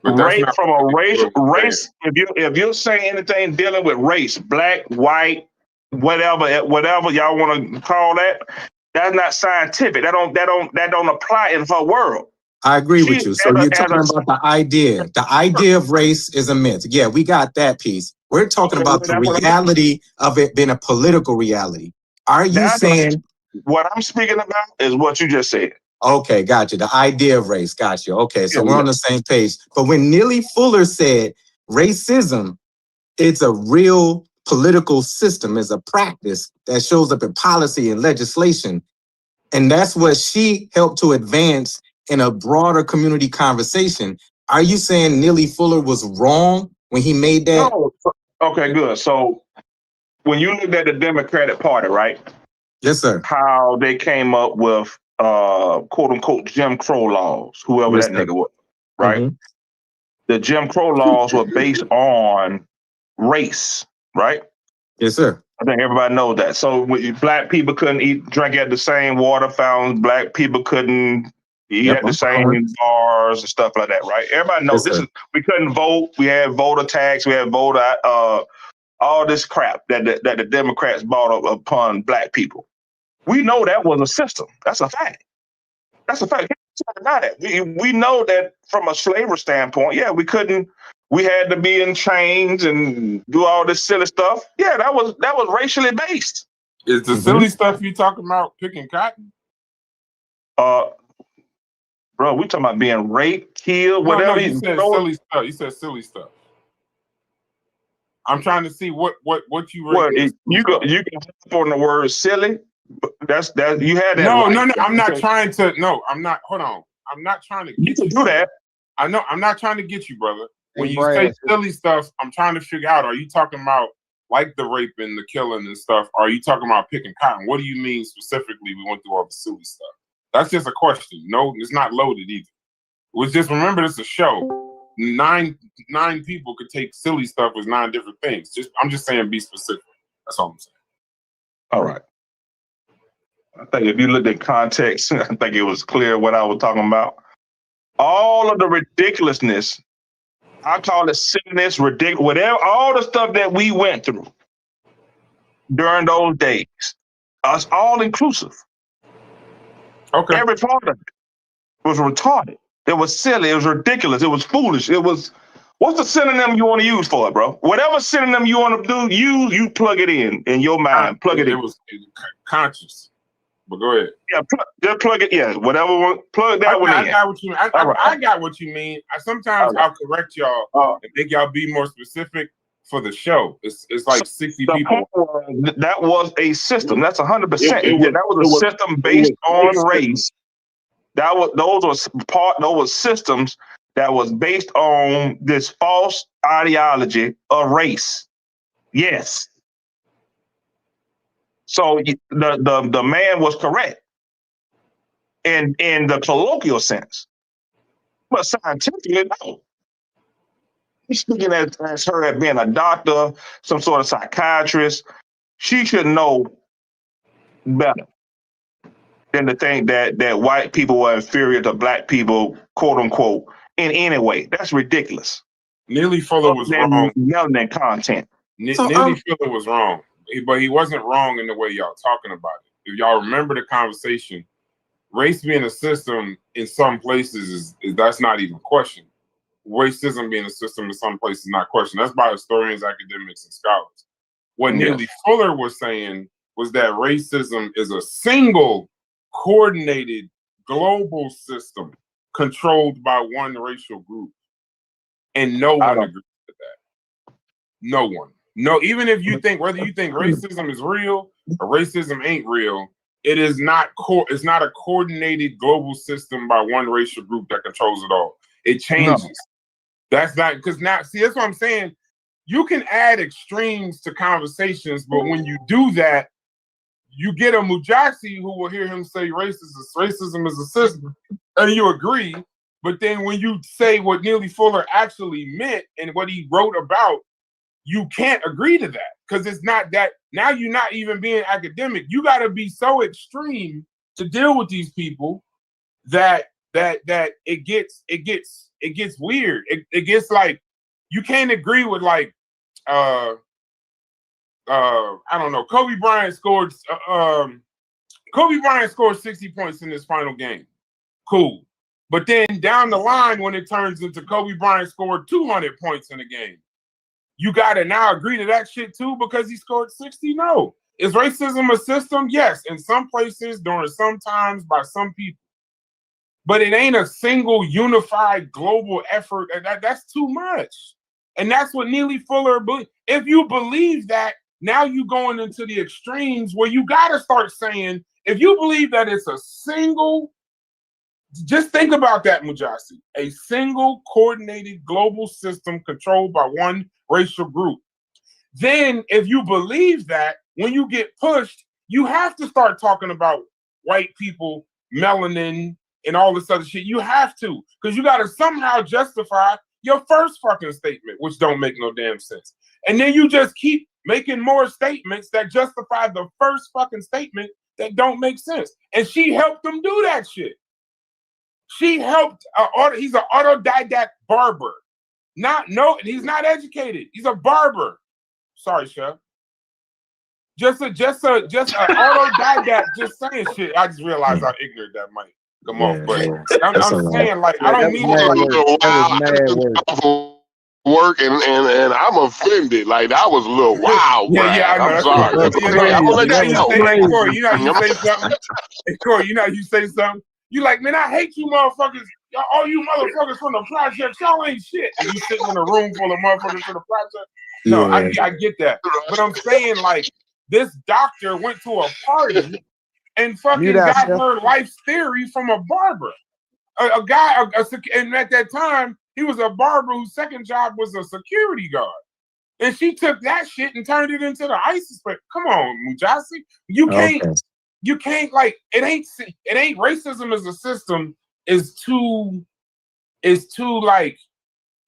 Race from a race. If you're saying anything dealing with race, black, white, whatever y'all want to call that, that's not scientific. That don't apply in her world. I agree with you. So you're talking about the idea. The idea of race is a myth. Yeah, we got that piece. We're talking about the reality of it being a political reality. Are you saying what I'm speaking about is what you just said? Okay, gotcha. The idea of race, gotcha. Okay, so we're on the same page. But when Neely Fuller said racism, it's a real political system, it's a practice that shows up in policy and legislation. And that's what she helped to advance in a broader community conversation. Are you saying Neely Fuller was wrong when he made that? No. Okay, good. So when you looked at the Democratic Party, right? Yes, sir. How they came up with quote unquote Jim Crow laws, whoever that nigga was, right? The Jim Crow laws were based on race, right? Yes, sir. I think everybody knows that. So black people couldn't drink at the same water fountains. Black people couldn't eat at the same bars and stuff like that, right? Everybody knows we couldn't vote. We had voter tax. We had voter all this crap that the Democrats brought up upon black people. We know that was a system. That's a fact. That's a fact. We know that from a slavery standpoint, yeah, we had to be in chains and do all this silly stuff. Yeah, that was racially based. Is the silly stuff you talking about picking cotton? Bro, we talking about being raped, killed, whatever. You said silly stuff. You said silly stuff. I'm trying to see what you read. You can hop on the word silly. That's you had that. No, I'm not trying to. No, I'm not. Hold on. I'm not trying to. You can do that. I know. I'm not trying to get you, brother. When you say silly stuff, I'm trying to figure out. Are you talking about like the rape and the killing and stuff? Or are you talking about picking cotton? What do you mean specifically? We went through all the silly stuff. That's just a question. No, it's not loaded either. It was just remember, it's a show. Nine people could take silly stuff as 9 different things. I'm just saying, be specific. That's all I'm saying. All right. I think if you looked at context, I think it was clear what I was talking about. All of the ridiculousness, I call it silliness, ridiculous, whatever, all the stuff that we went through during those days, us all inclusive. Okay. Every part of it was retarded. It was silly. It was ridiculous. It was foolish. It was, what's the synonym you want to use for it, bro? Whatever synonym you want to do, you plug it in your mind. Plug it in. It was conscious. But go ahead. Yeah, just plug it. Yeah, whatever one. Plug that one in. I got what you mean. I got what you mean. Sometimes I'll correct y'all and make y'all be more specific for the show. It's like 60 people. That was a system. That's 100%. That was a system based on race. Those were systems that was based on this false ideology of race. Yes. So the man was correct in the colloquial sense, but scientifically, no. He's speaking as her as being a doctor, some sort of psychiatrist. She should know better than to think that white people were inferior to black people, quote unquote, in any way. That's ridiculous. Neely Fuller was wrong. Melanin content. Neely Fuller was wrong. But he wasn't wrong in the way y'all talking about it. If y'all remember the conversation, race being a system in some places is that's not even questioned. Racism being a system in some places is not questioned. That's by historians, academics, and scholars. What Neely Fuller was saying was that racism is a single, coordinated, global system controlled by one racial group. And no one agrees with that. No one. No, even if you think whether you think racism is real or racism ain't real, it is not it's not a coordinated global system by one racial group that controls it all. It changes. No. That's not because now see that's what I'm saying. You can add extremes to conversations, but when you do that, you get a Mujasi who will hear him say racism is a system, and you agree. But then when you say what Neely Fuller actually meant and what he wrote about, you can't agree to that because it's not that. Now you're not even being academic. You got to be so extreme to deal with these people that that it gets weird. It gets like you can't agree with like I don't know. Kobe Bryant scored 60 points in this final game. Cool. But then down the line, when it turns into Kobe Bryant scored 200 points in a game, you got to now agree to that shit too because he scored 60? No. Is racism a system? Yes. In some places, during some times, by some people. But it ain't a single unified global effort. That's too much. And that's what Neely Fuller believes. If you believe that, now you're going into the extremes where you got to start saying, if you believe that it's a single, just think about that, Mujasi, a single coordinated global system controlled by one racial group. Then if you believe that, when you get pushed, you have to start talking about white people, melanin, and all this other shit. You have to, because you got to somehow justify your first fucking statement, which don't make no damn sense. And then you just keep making more statements that justify the first fucking statement that don't make sense. And she helped them do that shit. She helped, he's an autodidact barber. He's not educated. He's a barber. Sorry, Chef. Just a autodidact, just saying shit. I just realized how ignorant that might come off. But I'm saying, like, I don't mean to work and I'm offended. Like that was a little wild. Yeah, I know. I'm sorry. I'm gonna let that go. Corey, you know you say something. Hey, Corey, you know you say something. You like, man, I hate you motherfuckers. All you motherfuckers from the project, y'all ain't shit. And you sitting in a room full of motherfuckers from the project. No, I get that. But I'm saying, like, this doctor went to a party and fucking got her life's theory from a barber. A guy, and at that time, he was a barber whose second job was a security guard. And she took that shit and turned it into the ISIS. But come on, Mujasi. You can't like, it ain't racism as a system is too like,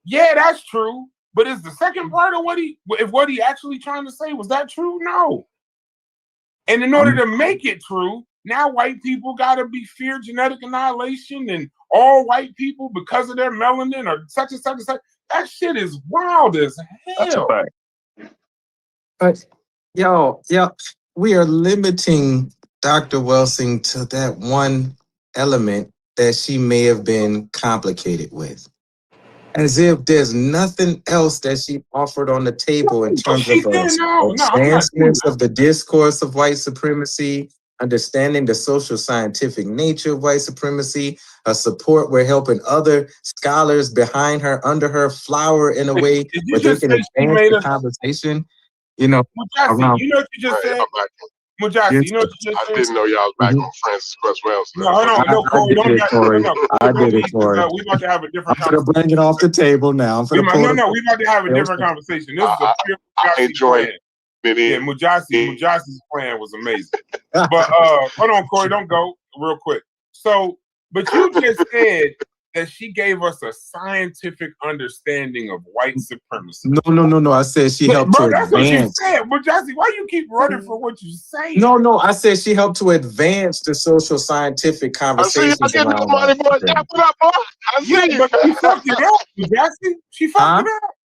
yeah, that's true. But is the second part of what he actually trying to say, was that true? No. And in order to make it true, now white people gotta be feared genetic annihilation, and all white people because of their melanin or such and such and such. That shit is wild as hell. But yo, we are limiting Dr. Welsing to that one element that she may have been complicated with. As if there's nothing else that she offered on the table in terms of advancements of the discourse of white supremacy, understanding the social scientific nature of white supremacy, a support we're helping other scholars behind her, under her, flower in a way where they can advance the conversation. You know, Mujasi, you know what you just said? Mujasi, you know what you just said? I didn't know y'all was back on Francis Cresswell's. No, Corey, I did it, Corey. We about to have a different conversation. I'm going to bring it off the table now. We about to have a different conversation. This is a pure Mujasi plan. Yeah, Mujasi's plan was amazing. But hold on, Corey, don't go real quick. So, but you just said that she gave us a scientific understanding of white supremacy. No. I said she helped to that's advance. What you said. But Jesse, why you keep running for what you say? No. I said she helped to advance the social scientific conversation. I see you getting money, boy. What up, boy? I see you. But she fucked it up, Jesse. She fucked it up.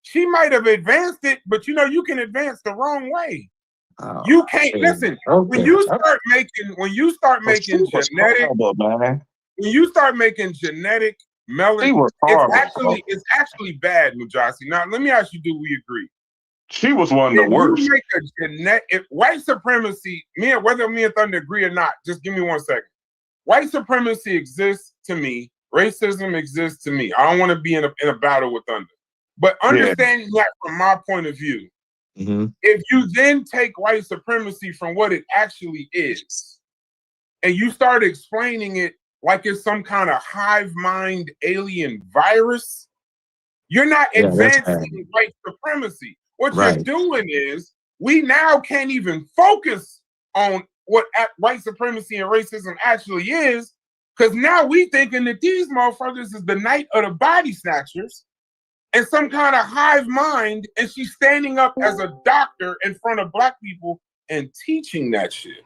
She might have advanced it, but you know you can advance the wrong way. You can't listen. When you start making genetic melanin, it's actually bad, Mujasi. Now let me ask you: do we agree? She was one of the worst. If white supremacy, whether me and Thunder agree or not, just give me 1 second. White supremacy exists to me. Racism exists to me. I don't want to be in a battle with Thunder, but understanding that from my point of view. If you then take white supremacy from what it actually is, and you start explaining it like it's some kind of hive mind alien virus, you're not advancing white supremacy. What you're doing is, we now can't even focus on what white supremacy and racism actually is, because now we thinking that these motherfuckers is the night of the body snatchers and some kind of hive mind, and she's standing up as a doctor in front of black people and teaching that shit.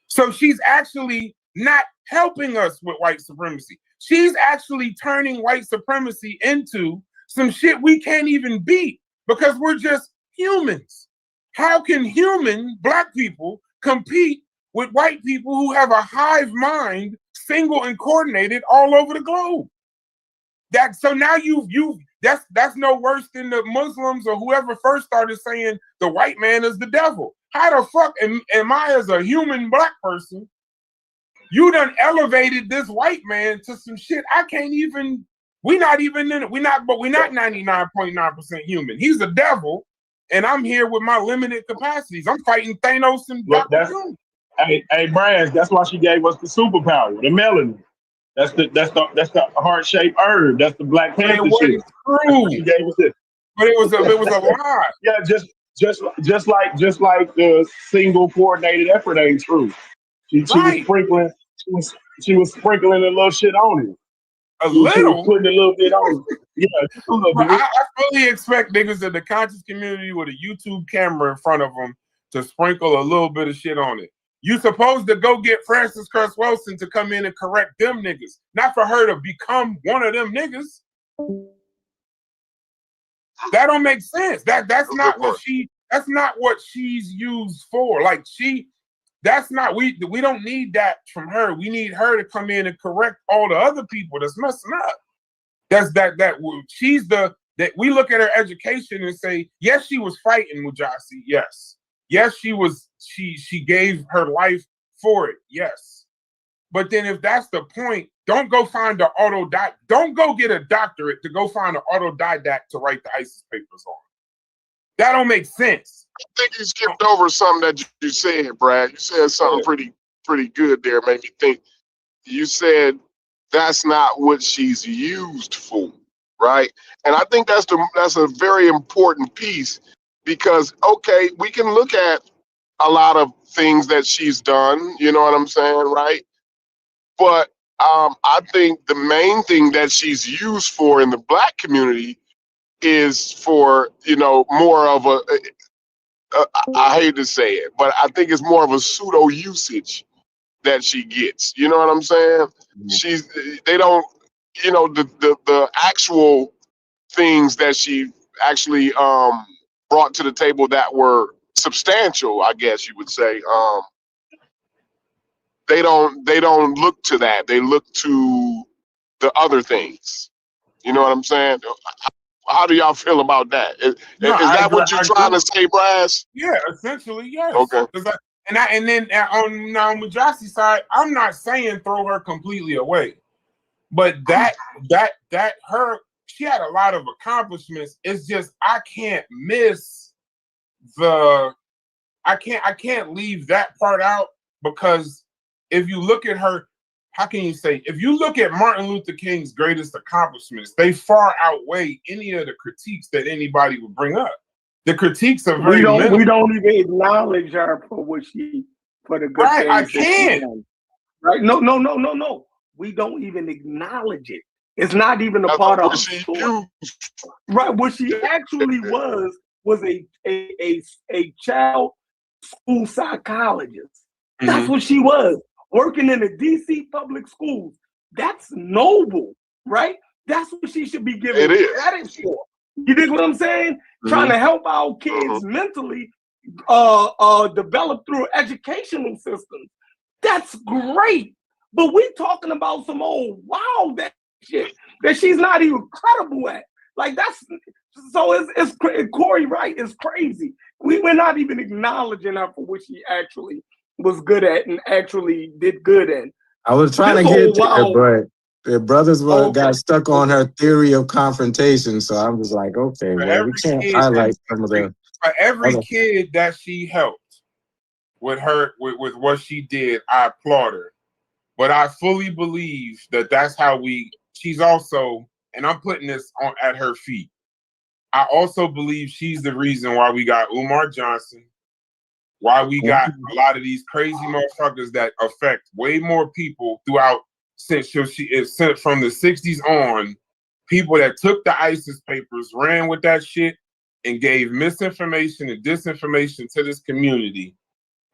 So she's actually not helping us with white supremacy. She's actually turning white supremacy into some shit we can't even beat because we're just humans. How can human black people compete with white people who have a hive mind, single and coordinated all over the globe? So now that's no worse than the Muslims or whoever first started saying the white man is the devil. How the fuck am I as a human black person? You done elevated this white man to some shit I can't even. We're not 99.9% human. He's the devil, and I'm here with my limited capacities. I'm fighting Thanos and Dr. Doom. Hey, Brad, that's why she gave us the superpower, the melanin. That's the heart-shaped herb. That's the Black Panther shit. True. She gave us it. But it was a lie. Yeah, just like the single coordinated effort ain't true. She was sprinkling. She was sprinkling a little shit on it. She was putting a little bit on it. Yeah, just a little bit. I fully expect niggas in the conscious community with a YouTube camera in front of them to sprinkle a little bit of shit on it. You supposed to go get Frances Cress Wilson to come in and correct them niggas, not for her to become one of them niggas. That don't make sense. That's not what she's used for. Like that's not we don't need that from her. We need her to come in and correct all the other people that's messing up. That we look at her education and say, yes, she was fighting Mujasi. Yes, she was. She gave her life for it. Yes, but then if that's the point, don't go find an autodidact. Don't go get a doctorate to go find an autodidact to write the ISIS papers on. That don't make sense. I think you skipped over something that you said, Brad. You said something pretty good there. Made me think. You said that's not what she's used for, right? And I think that's a very important piece because okay, we can look at a lot of things that she's done. You know what I'm saying, right? But I think the main thing that she's used for in the black community is for more of I hate to say it, but I think it's more of a pseudo usage that she gets. You know what I'm saying? They don't, the actual things that she actually brought to the table that were substantial, I guess you would say. They don't look to that. They look to the other things. You know what I'm saying? How do y'all feel about that? Is that what you're trying to say, Brass? Yeah, essentially, yes. Okay. And then on Mujasi's side, I'm not saying throw her completely away, but that she had a lot of accomplishments. It's just I can't leave that part out because if you look at her, how can you say, if you look at Martin Luther King's greatest accomplishments, they far outweigh any of the critiques that anybody would bring up. The critiques are very minimal. We don't even acknowledge her for the good things. I can't. Right? No. We don't even acknowledge it. It's not even a part of the story. Right. What she actually was a child school psychologist. That's what she was. Working in the DC public schools. That's noble, right? That's what she should be given credit for. You dig what I'm saying? Trying to help our kids mentally develop through educational systems. That's great. But we're talking about some old wild shit that she's not even credible at. Like it's Corey, right? It's crazy. We're not even acknowledging her for what she actually was good at and actually did good in. I was trying to get to it, but the brothers got stuck on her theory of confrontation. So I was like, okay, well, we can't highlight some of the. For every kid that she helped with with what she did, I applaud her. But I fully believe that that's how she's also, and I'm putting this at her feet. I also believe she's the reason why we got Umar Johnson, why we got a lot of these crazy motherfuckers that affect way more people throughout since from the 60s on, people that took the ISIS papers, ran with that shit, and gave misinformation and disinformation to this community.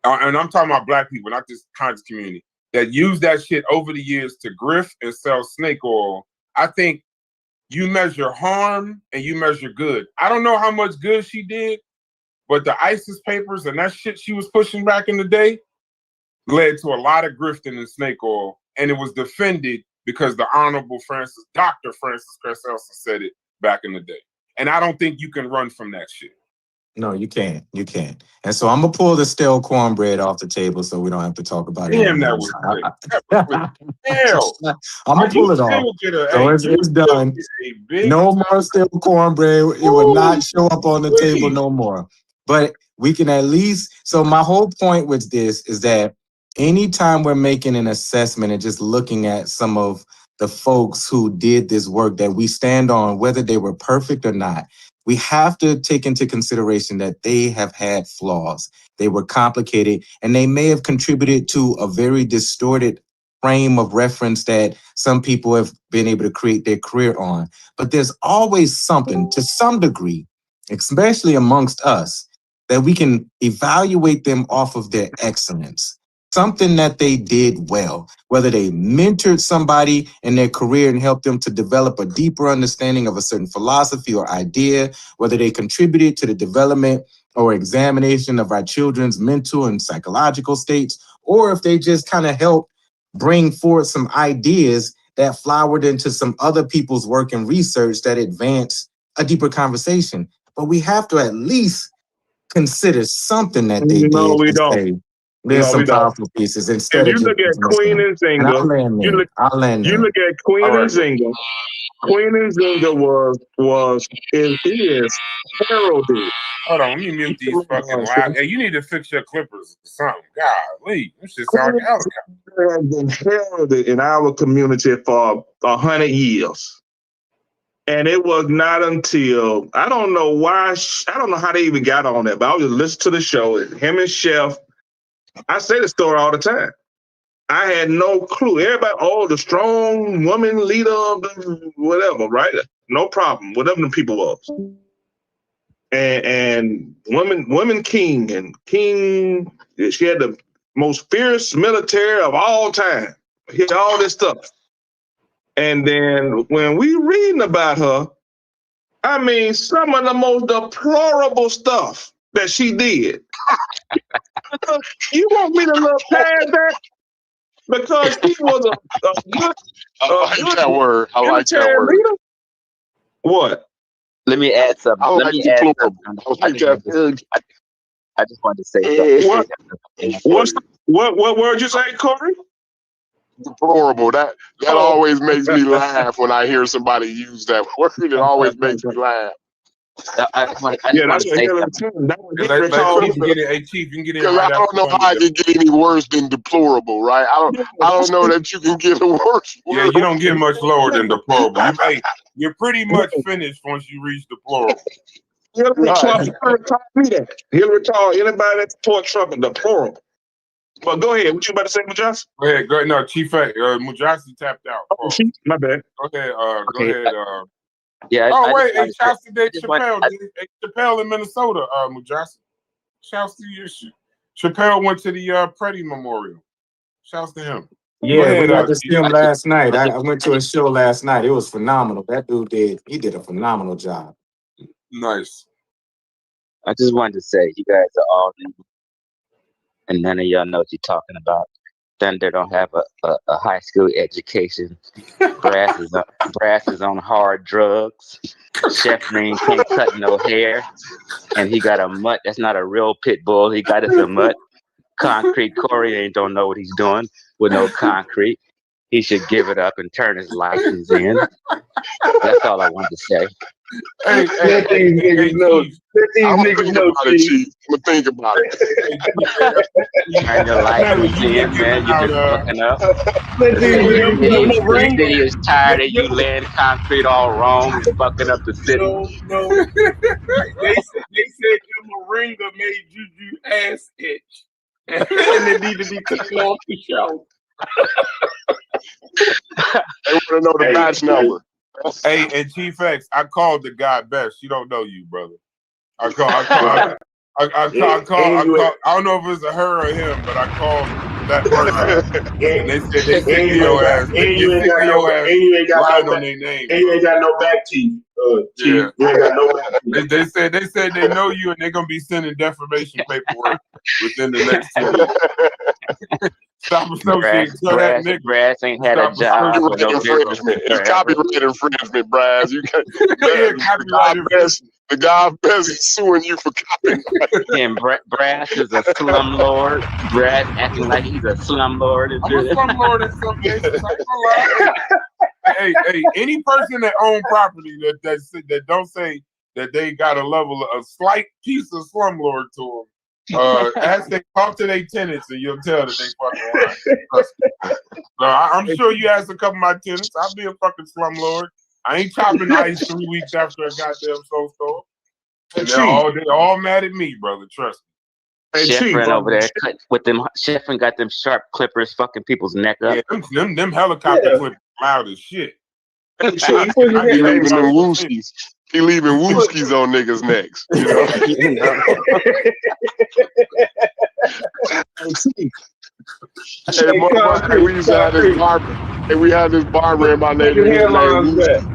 And I'm talking about black people, not this conscious community. that used that shit over the years to grift and sell snake oil. I think you measure harm and you measure good. I don't know how much good she did, but the ISIS papers and that shit she was pushing back in the day led to a lot of grifting and snake oil, and it was defended because the Honorable Dr. Francis Cress said it back in the day. And I don't think you can run from that shit. No, you can't. You can't. And so I'm gonna pull the stale cornbread off the table so we don't have to talk about it. Damn, that was sick. I'm gonna pull it off. So it's done. No more stale cornbread. It will not show up on the table no more. But we can at least. So my whole point with this is that anytime we're making an assessment and just looking at some of the folks who did this work that we stand on, whether they were perfect or not, we have to take into consideration that they have had flaws. They were complicated, and they may have contributed to a very distorted frame of reference that some people have been able to create their career on. But there's always something, to some degree, especially amongst us, that we can evaluate them off of their excellence. Something that they did well, whether they mentored somebody in their career and helped them to develop a deeper understanding of a certain philosophy or idea, whether they contributed to the development or examination of our children's mental and psychological states, or if they just kind of helped bring forth some ideas that flowered into some other people's work and research that advanced a deeper conversation. But we have to at least consider something that they did. We don't. Say, there's some powerful pieces instead and you of look at Queen and and I'll Zinga. land there. You look at Queen and Zinga. Queen and Zinga is heralded. Hold on, let me mute these fucking live. Hey, you need to fix your clippers or something. Golly, this shit sound like has been heralded in our community for 100 years. And it was not until, I don't know why, I don't know how they even got on that, but I was listening to the show, him and Chef. I say the story all the time. I had no clue. Everybody, the strong woman leader of the whatever, right? No problem, whatever the people was. And women king, and King, she had the most fierce military of all time. He had all this stuff. And then when we reading about her, I mean, some of the most deplorable stuff that she did. You want me to look past that? Because she was a good, I like that word. I like that word. Leader? What? Let me add something. I like deplorable. I like that. I just wanted to say something. What word you say, Corey? Deplorable. That always makes me laugh when I hear somebody use that word. It always makes me laugh. That's what Hillary Clinton. Hey, Chief, you can get it. Because I don't know how I can get any worse than deplorable, right? I don't know that you can get a worse word. Yeah, you don't get much lower than deplorable. You're pretty much finished once you reach deplorable. Hillary taught me that. Hillary taught anybody that taught Trump a deplorable. Well, go ahead. What you about to say, Mujasi? Go ahead. Go ahead. No, Chief, Mujasi tapped out. Oh, my bad. Go ahead. Go ahead. Yeah. Wait. Hey, shouts to Dave Chappelle. Chappelle in Minnesota, Mujasi. Shouts to you. Chappelle went to the Preddy Memorial. Shouts to him. Yeah, we got to see him last night. I went to a show last night. It was phenomenal. That dude did a phenomenal job. Nice. I just wanted to say, you guys are all new, and none of y'all know what you're talking about. Thunder don't have a high school education. Brass is on hard drugs. Chef Name can't cut no hair, and he got a mutt. That's not a real pit bull. He got us a mutt. Concrete Corey don't know what he's doing with no concrete. He should give it up and turn his license in. That's all I wanted to say. Let these niggas know. I'm gonna think about it. Turn your license in, man. You're just fucking up. The city is tired of you laying concrete all wrong and fucking up the city. No. They said your moringa made Juju ass itch. And it need to be taken off the show. They want to know the batch number. Hey, and Chief X, I called the guy best. She don't know you, brother. I called. I don't know if it's a her or him, but I called that person. And they said they sick And of you your ain't got, ass. and They you ain't sick got of no, your ass and you ain't got lying no on back, their name. and you ain't got no back teeth. Chief, you ain't got no back teeth. They said they know you and they're gonna be sending defamation paperwork within the next 2 weeks. Stop associating. Tell that nigga. Brass ain't had a Stop job for Copyright no business infringement. It's forever. copyright infringement, Braz. You can Yeah, copyright infringement. the guy best is suing you for copyright. And Brass is a slumlord. Brass acting like he's a slumlord and I'm a shit. slumlord in some cases. I ain't gonna lie. Hey, any person that own property that don't say that they got a level of a slight piece of slumlord to them, as they talk to their tenants, and you'll tell that they fucking lying. So I'm sure you ask a couple of my tenants, I'll be a fucking slumlord. I ain't chopping ice 3 weeks after a goddamn snowstorm. And they're all mad at me, brother. Trust me. Sheffrin over there with them. Sheffrin got them sharp clippers fucking people's neck up. Yeah, them helicopter clips loud as shit. He leaving them wooskies. He leaving wooskies on niggas' necks. You know? Hey, motherfucker, we used to have this barber. And we had this barber in my neighborhood named Wooski.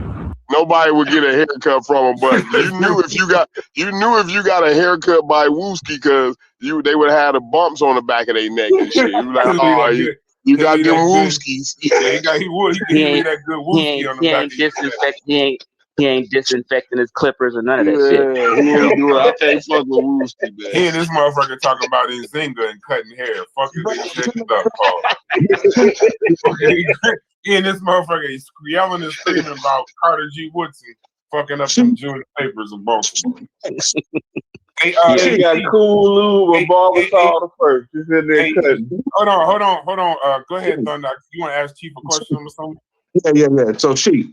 Nobody would get a haircut from him, but you knew if you got a haircut by Wooski because they would have the bumps on the back of their neck and shit. You was like, oh, you got them Wooskies. Yeah, he would. He leave that good Wooski on the back of his neck. He ain't disinfecting his clippers or none of that shit. He ain't doing. I can't fuck with Wooski, man. He and this motherfucker talking about Nzinga and cutting hair. Fuck is that stuff called? He and this motherfucker is yelling and screaming about Carter G. Woodson fucking up some Jewish papers in Baltimore. He got cool lube or Barbasol the first. Just in there cutting. Hold on. Go ahead, Thunder. You want to ask Chief a question or something? Yeah. So, Chief,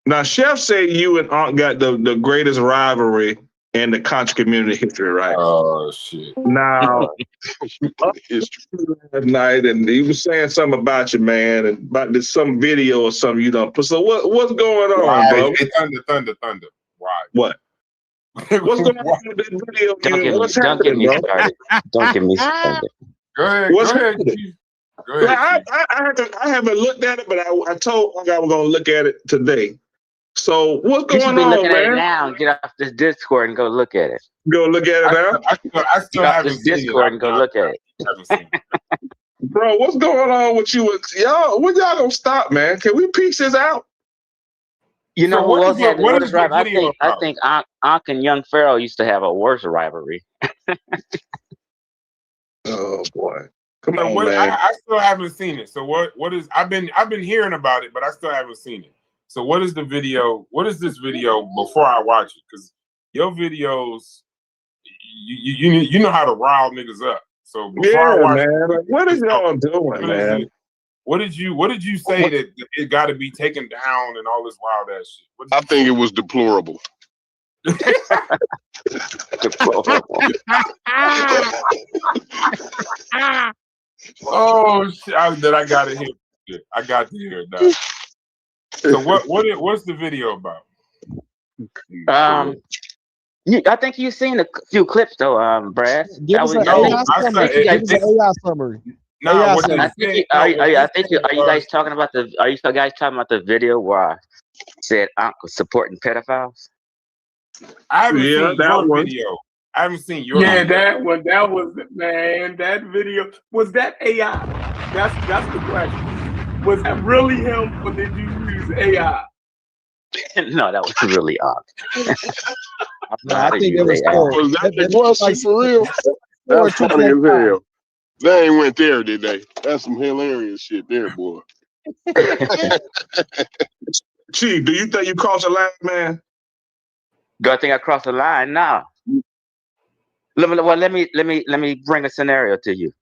now Chef say you and Aunt got the greatest rivalry in the contra community history, right? Oh shit! Now, last night, and he was saying something about you, man, and about this some video or something you don't put. So what's going on, bro? Hey, Thunder. Why? What? What's going on with this video? Don't get me started. Don't get me started. Go ahead. Go ahead. I haven't looked at it, but I told I was gonna look at it today. So what's You going should be on, looking man? at it now and get off this Discord and go look at it. Go look at it now. I still get off haven't this seen Discord and go look at it. Bro, what's going on with you? Y'all, when y'all gonna stop, man? Can we piece this out? You know who else had the what worst is the rivalry? video I think Ankh and Young Pharaoh used to have a worse rivalry. Oh boy. Come on, man. man. I still haven't seen it. So what is I've been hearing about it, but I still haven't seen it. So what is the video? What is this video before I watch it? Because your videos, you know how to rile niggas up. So before I watch man. What is y'all doing, man? What did you say that it got to be taken down and all this wild ass shit? I think it was deplorable. Oh shit! I got to hear. I got to hear it now. So what's the video about? I think you've seen a few clips though, Brad. Give us an AI summary. No, are you guys talking about the video where I said Uncle supporting pedophiles? I haven't seen your video. I haven't seen your video. That one. That was, man, that video. Was that AI? That's the question. Was that really him or did you use AI? No, that was really odd. I think it was for real. That's funny as hell. They ain't went there, did they? That's some hilarious shit there, boy. Chief, do you think you crossed the line, man? Do I think I crossed the line? No. Well, let me bring a scenario to you.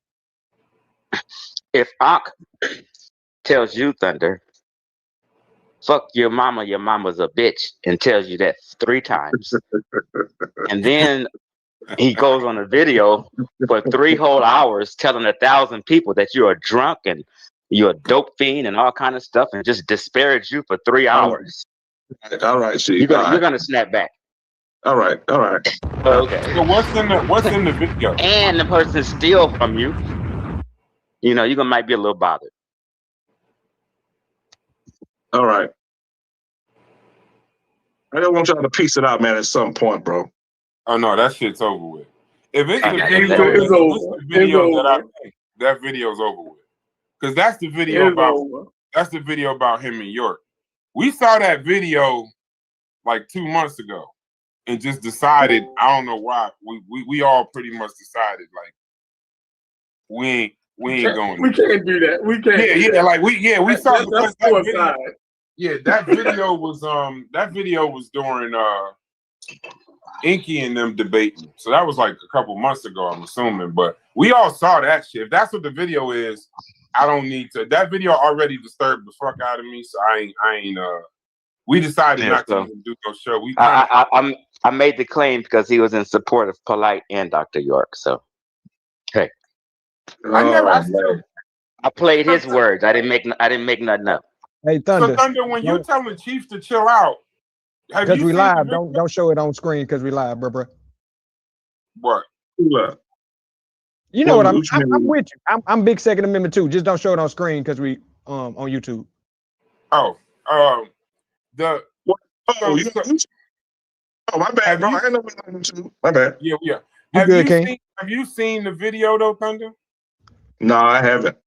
If Ankh tells you, Thunder, fuck your mama's a bitch, and tells you that 3 times, and then he goes on a video for 3 whole hours telling 1,000 people that you're a drunk and you're a dope fiend and all kind of stuff, and just disparage you for 3 hours. All right, Chief. You're gonna snap back. All right. Okay. So what's in the video? And the person steal from you you know, you might be a little bothered. All right. I just want y'all to piece it out, man, at some point, bro. Oh no, that shit's over with. If it's the Okay, video, It's over. that video's over with. Because that's the video about him in York. We saw that video like 2 months ago and just decided, I don't know why, we all pretty much decided like we ain't going. We can't do that. We can't. We saw that's suicide. That video was during Inky and them debating. So that was like a couple months ago, I'm assuming. But we all saw that shit. If that's what the video is, I don't need to. That video already disturbed the fuck out of me. So I ain't. We decided not to even do no show. I made the claim because he was in support of Polite and Dr. York. So hey, I played his words. I didn't make nothing up. Hey, Thunder. So Thunder, when you telling Chief to chill out, because we live, don't show it on screen because we live, bro. What? You know what I'm with you. I'm big Second Amendment too. Just don't show it on screen because we on YouTube. Oh, my bad, bro. I ain't know on YouTube. My bad. Yeah. Have you seen the video though, Thunder? No, I haven't.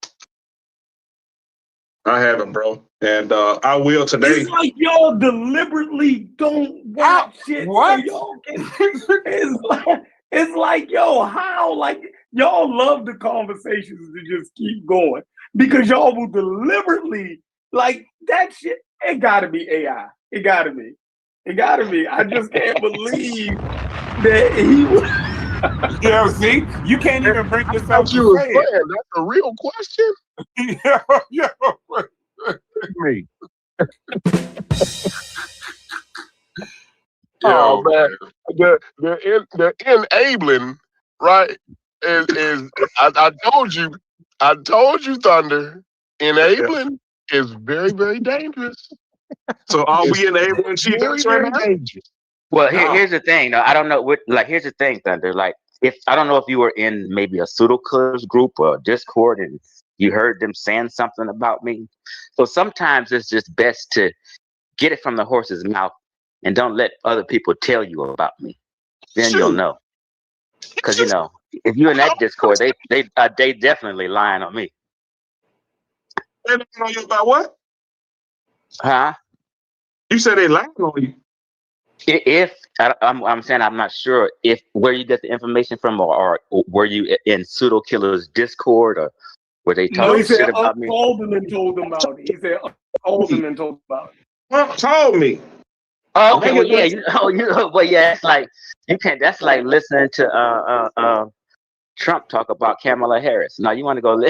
Bro. And I will today. It's like y'all deliberately don't watch shit. What? So it's like, yo, how? Like, y'all love the conversations to just keep going because y'all will deliberately, like, that shit, it gotta be AI. It gotta be. I just can't believe that he was. Yeah, see? You can't even bring this up. That's a real question. Yeah. Me. Oh man, the enabling, right? Is I told you, Thunder. Enabling is very, very dangerous. So are we enabling Chief right now? Well, here's the thing. I don't know what. Like, here's the thing, Thunder. Like, if I don't know if you were in maybe a pseudo killers group or Discord and you heard them saying something about me. So sometimes it's just best to get it from the horse's mouth and don't let other people tell you about me. Then you'll know. Because you know, if you're in that Discord, they definitely lying on me. They don't know you about what? Huh? You said they lying on you. If I'm saying I'm not sure if where you get the information from, or were you in pseudo killers Discord, or were they talking shit about me? Alderman told them about it. He said Alderman told them about it. Well, told me. Oh, okay, well, yeah, well, yeah, it's like you can't. That's like listening to Trump talk about Kamala Harris. No, you want to go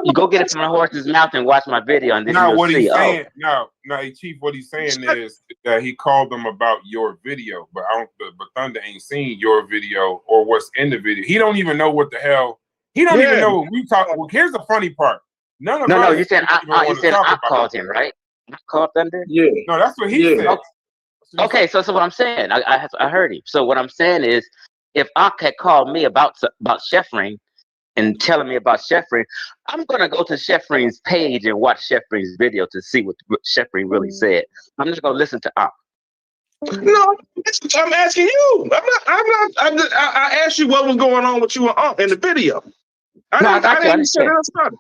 you go get it from the horse's mouth and watch my video, and then you'll see. Saying, no, Chief. What he's saying is that he called them about your video, but but Thunder ain't seen your video or what's in the video. He don't even know what the hell. He don't even know what we talk. Well, here's the funny part. None of us. No, you said I called him, right? I called Thunder. Yeah. No, that's what he said. Okay, so what I'm saying, I heard him. So what I'm saying is, if Ak had called me about Sheffrin and telling me about Sheffrin, I'm gonna go to Sheffrin's page and watch Sheffrin's video to see what Sheffrin really said. I'm just gonna listen to Ak. No, I'm asking you. I asked you what was going on with you and Ak in the video. I didn't say that.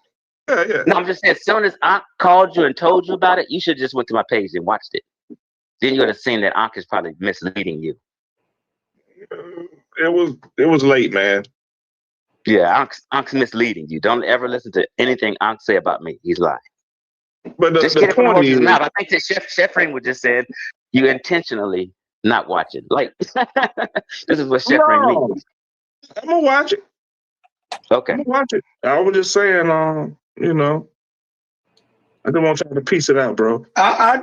Yeah. No, I'm just saying, as soon as Ak called you and told you about it, you should just went to my page and watched it. Then you would have seen that Ak is probably misleading you. It was late, man. Yeah, Ank's misleading you. Don't ever listen to anything Ank say about me. He's lying. But just get it from the horse's mouth. I think that Sheffrin would just said you intentionally not watching. Like this is what Sheffrin means. I'm gonna watch it. Okay. I'm gonna watch it. I was just saying, you know, I just want y'all to piece it out, bro. I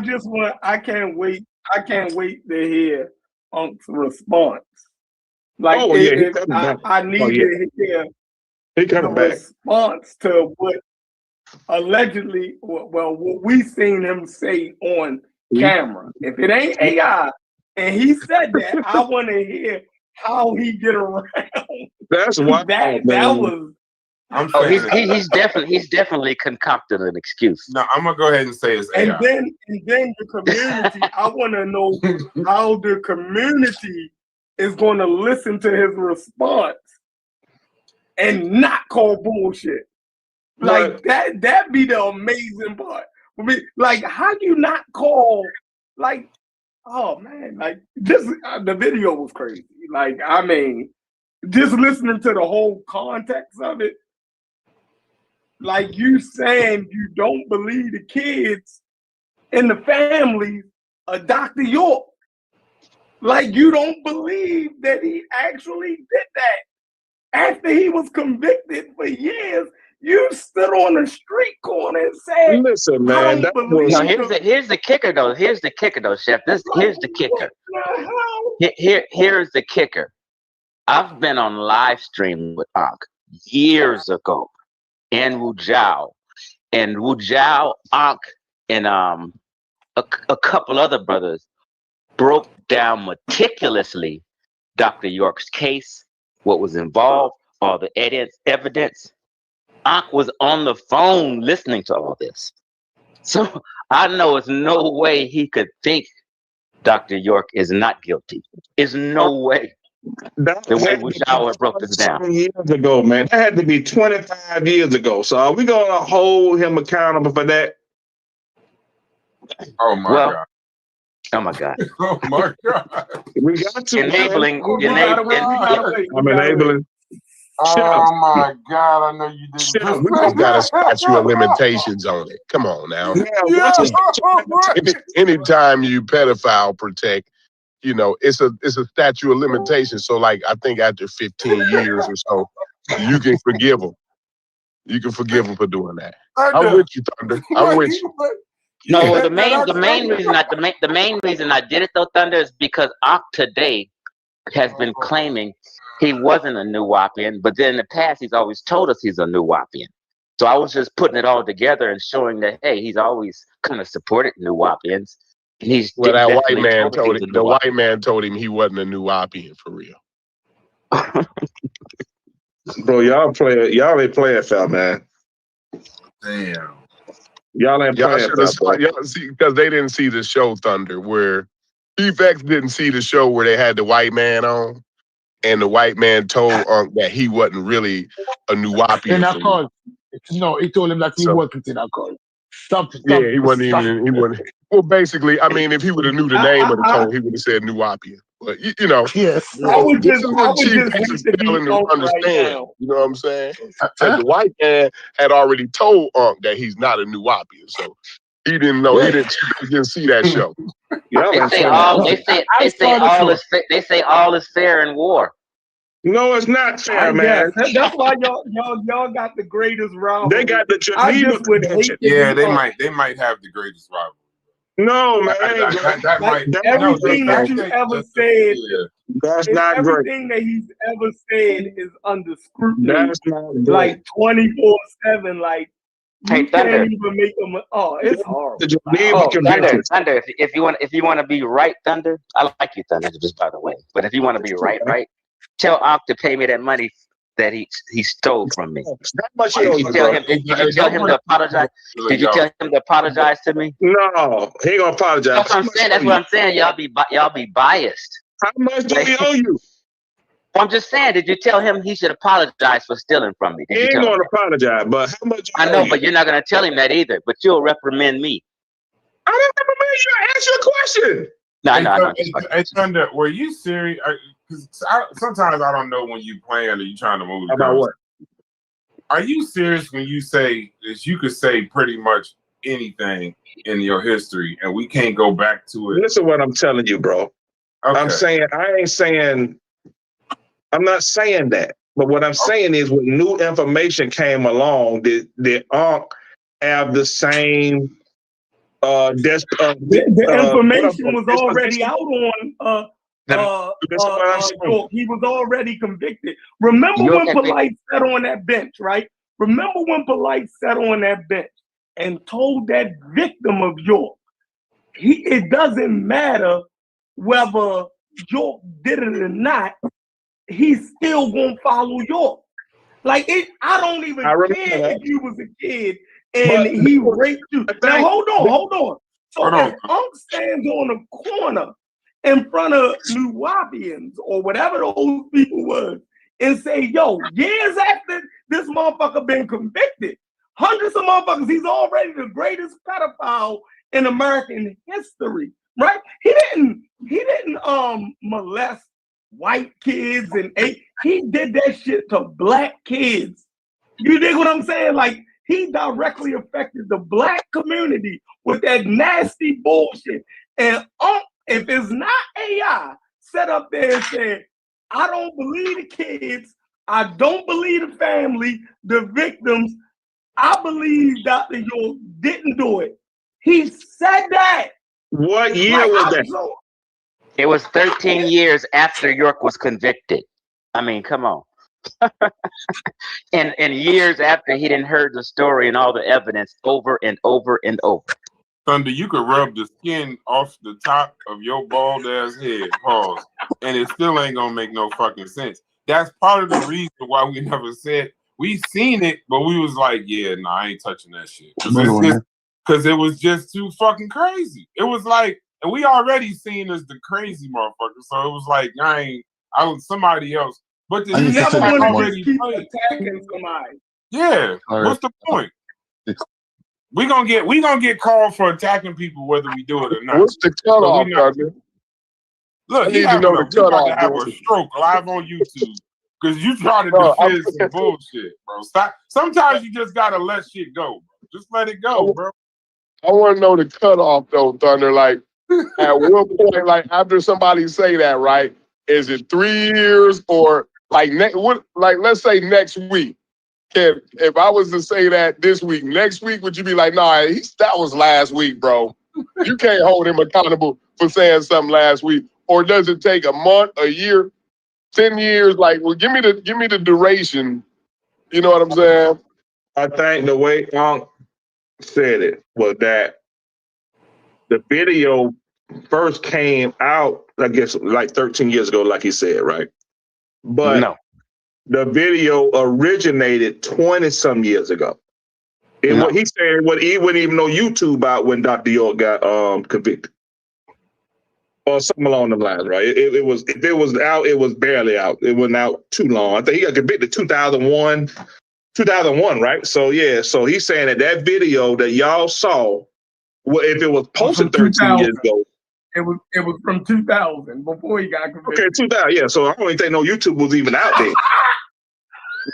just want. I can't wait to hear Unk's response. Like, I need to hear the response to what allegedly, what we seen him say on camera. If it ain't AI, and he said that, I want to hear how he get around. That's why that was I'm Oh, saying he's definitely concocted an excuse. No, I'm gonna go ahead and say it's AI. And then the community. I want to know how the community is going to listen to his response and not call bullshit. Like that be the amazing part for me. Like, how you not call? Like, oh man, like this. The video was crazy. Like, I mean, just listening to the whole context of it. Like, you saying you don't believe the kids in the family of Dr. York. Like, you don't believe that he actually did that. After he was convicted for years, you stood on the street corner and said, "Listen, man, here's the kicker, though. Here's the kicker, though, Chef. Here's the kicker. Here's the kicker. I've been on live stream with Ankh years ago in Wuzhou, and Ankh, and a couple other brothers broke down meticulously Dr. York's case, what was involved, all the evidence. Ankh was on the phone listening to all this. So I know it's no way he could think Dr. York is not guilty. It's no way. The way Wuzhou broke this down. Years ago, man. That had to be 25 years ago. So are we gonna hold him accountable for that? Oh my God. Oh my God. Oh my God. We got to enabling. I'm enabling. Oh my God! I know you didn't. We just got a statute of limitations on it. Come on now. Anytime you pedophile protect, you know, it's a statute of limitations. So like, I think after 15 years or so, you can forgive them. You can forgive them for doing that. I'm with you, Thunder. I'm with you. No, well, the main reason I did it though, Thunder, is because Ankh today has been claiming he wasn't a Nubian, but then in the past he's always told us he's a Nubian. So I was just putting it all together and showing that, hey, he's always kind of supported Nubians. He's well, that white man told him. The white man told him he wasn't a Nubian for real. Bro, y'all ain't playing foul, man. Damn. Y'all ain't playing foul. Y'all see, because they didn't see the show Thunder, where Chief X didn't see the show where they had the white man on, and the white man told Unc that he wasn't really a Nubian. In a call. No, he told him that he wasn't in a call. Stop. Yeah, he wasn't even. He wasn't. Well, basically, I mean, if he would have knew the name of the code, he would have said Nubian. But you know, yes, I would just understand. You know what I'm saying? And the white man had already told Unc that he's not a Nubian, so he didn't know. He didn't see that show. They say all is fair in war. No, it's not fair, man. That's why y'all got the greatest rivalry. They got the Geneva Convention. Yeah, they might have the greatest rivalry. No, man. Everything that you ever said, that's not great. Everything that he's ever said is under scrutiny. That's not great. Like 24/7. Like, you can't even make them. Oh, it's horrible. The Geneva Convention. Thunder. If you want to be right, Thunder. I like you, Thunder. Just by the way, but if you want to be right, tell Ankh to pay me that money that he stole from me. Did you tell him to apologize? Did you tell him to apologize to me? No, he ain't gonna apologize. That's what I'm saying. That's what I'm saying. Y'all be biased. How much do we owe you? I'm just saying. Did you tell him he should apologize for stealing from me? He ain't gonna apologize, but how much? I know, but you're not gonna tell him that either. But you'll reprimand me. I didn't reprimand you. I asked you a question. No. Hey, Thunder, were you serious? Because sometimes I don't know when you playing or you trying to move. About what? Are you serious when you say that you could say pretty much anything in your history and we can't go back to it? Listen, what I'm telling you, bro. Okay. I'm not saying that. But what I'm saying is, when new information came along, did Ankh have the same? The information was already out on. He was already convicted. Remember when Polite sat on that bench, right? Remember when Polite sat on that bench and told that victim of York, it doesn't matter whether York did it or not, he's still gonna follow York. Like I don't even care that. if you was a kid and he raped you. Now hold on. So if Unc stands on the corner in front of Nubians or whatever those people was and say, yo, years after this motherfucker been convicted, hundreds of motherfuckers, he's already the greatest pedophile in American history, right? He didn't molest white kids and he did that shit to black kids. You dig what I'm saying? Like he directly affected the black community with that nasty bullshit. And if it's not AI, set up there and said, I don't believe the kids, I don't believe the family, the victims, I believe Dr. York didn't do it. He said that. What year was that? It was 13 years after York was convicted. I mean, come on. and years after he didn't heard the story and all the evidence over and over and over. Thunder, you could rub the skin off the top of your bald ass head, pause, and it still ain't gonna make no fucking sense. That's part of the reason why we never said we seen it, but we was like, yeah, nah, I ain't touching that shit. Because it was just too fucking crazy. It was like, and we already seen as the crazy motherfucker, so it was like, I was somebody else. But the you never want to already keep played. attacking somebody. Yeah, what's the point? We gonna get called for attacking people whether we do it or not. What's the cutoff, Doug? Look, I need to know the cutoff. To have a stroke live on YouTube because you try to defend some bullshit, bro. Stop. Sometimes you just gotta let shit go, bro. Just let it go, bro. I want to know the cutoff though, Thunder. Like, at what point, like after somebody say that, right? Is it 3 years or like let's say next week? If I was to say that this week, next week, would you be like, nah, that was last week, bro? You can't hold him accountable for saying something last week. Or does it take a month, a year, 10 years? Like, well, give me the duration. You know what I'm saying? I think the way Unc said it was that the video first came out, I guess, like 13 years ago, like he said, right? But no. The video originated 20-some years ago. What he said, he wouldn't even know YouTube out when Dr. York got convicted. Or something along the lines, right? If it was out, it was barely out. It wasn't out too long. I think he got convicted 2001, right? So yeah, so he's saying that video that y'all saw, if it was posted 13 years ago. It was from 2000 before he got convicted. Okay, 2000, yeah. So I don't even think no YouTube was even out there.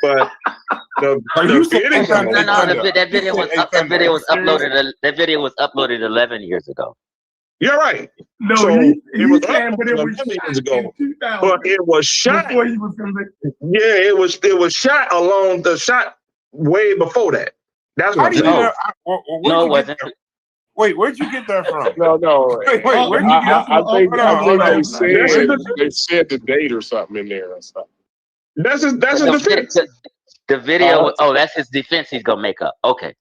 But that video was uploaded 11 years ago. You're right. No, so it was saying, but it was 11 years ago. 2000 but it was shot before he was convicted. Yeah, it was shot along the shot way before that. That's what I'm saying. No, it wasn't. Wait, where'd you get that from? No. Wait, where'd you get that from? I think they said the date or something in there or something. That's his defense. The video. That's his defense. He's gonna make up. Okay.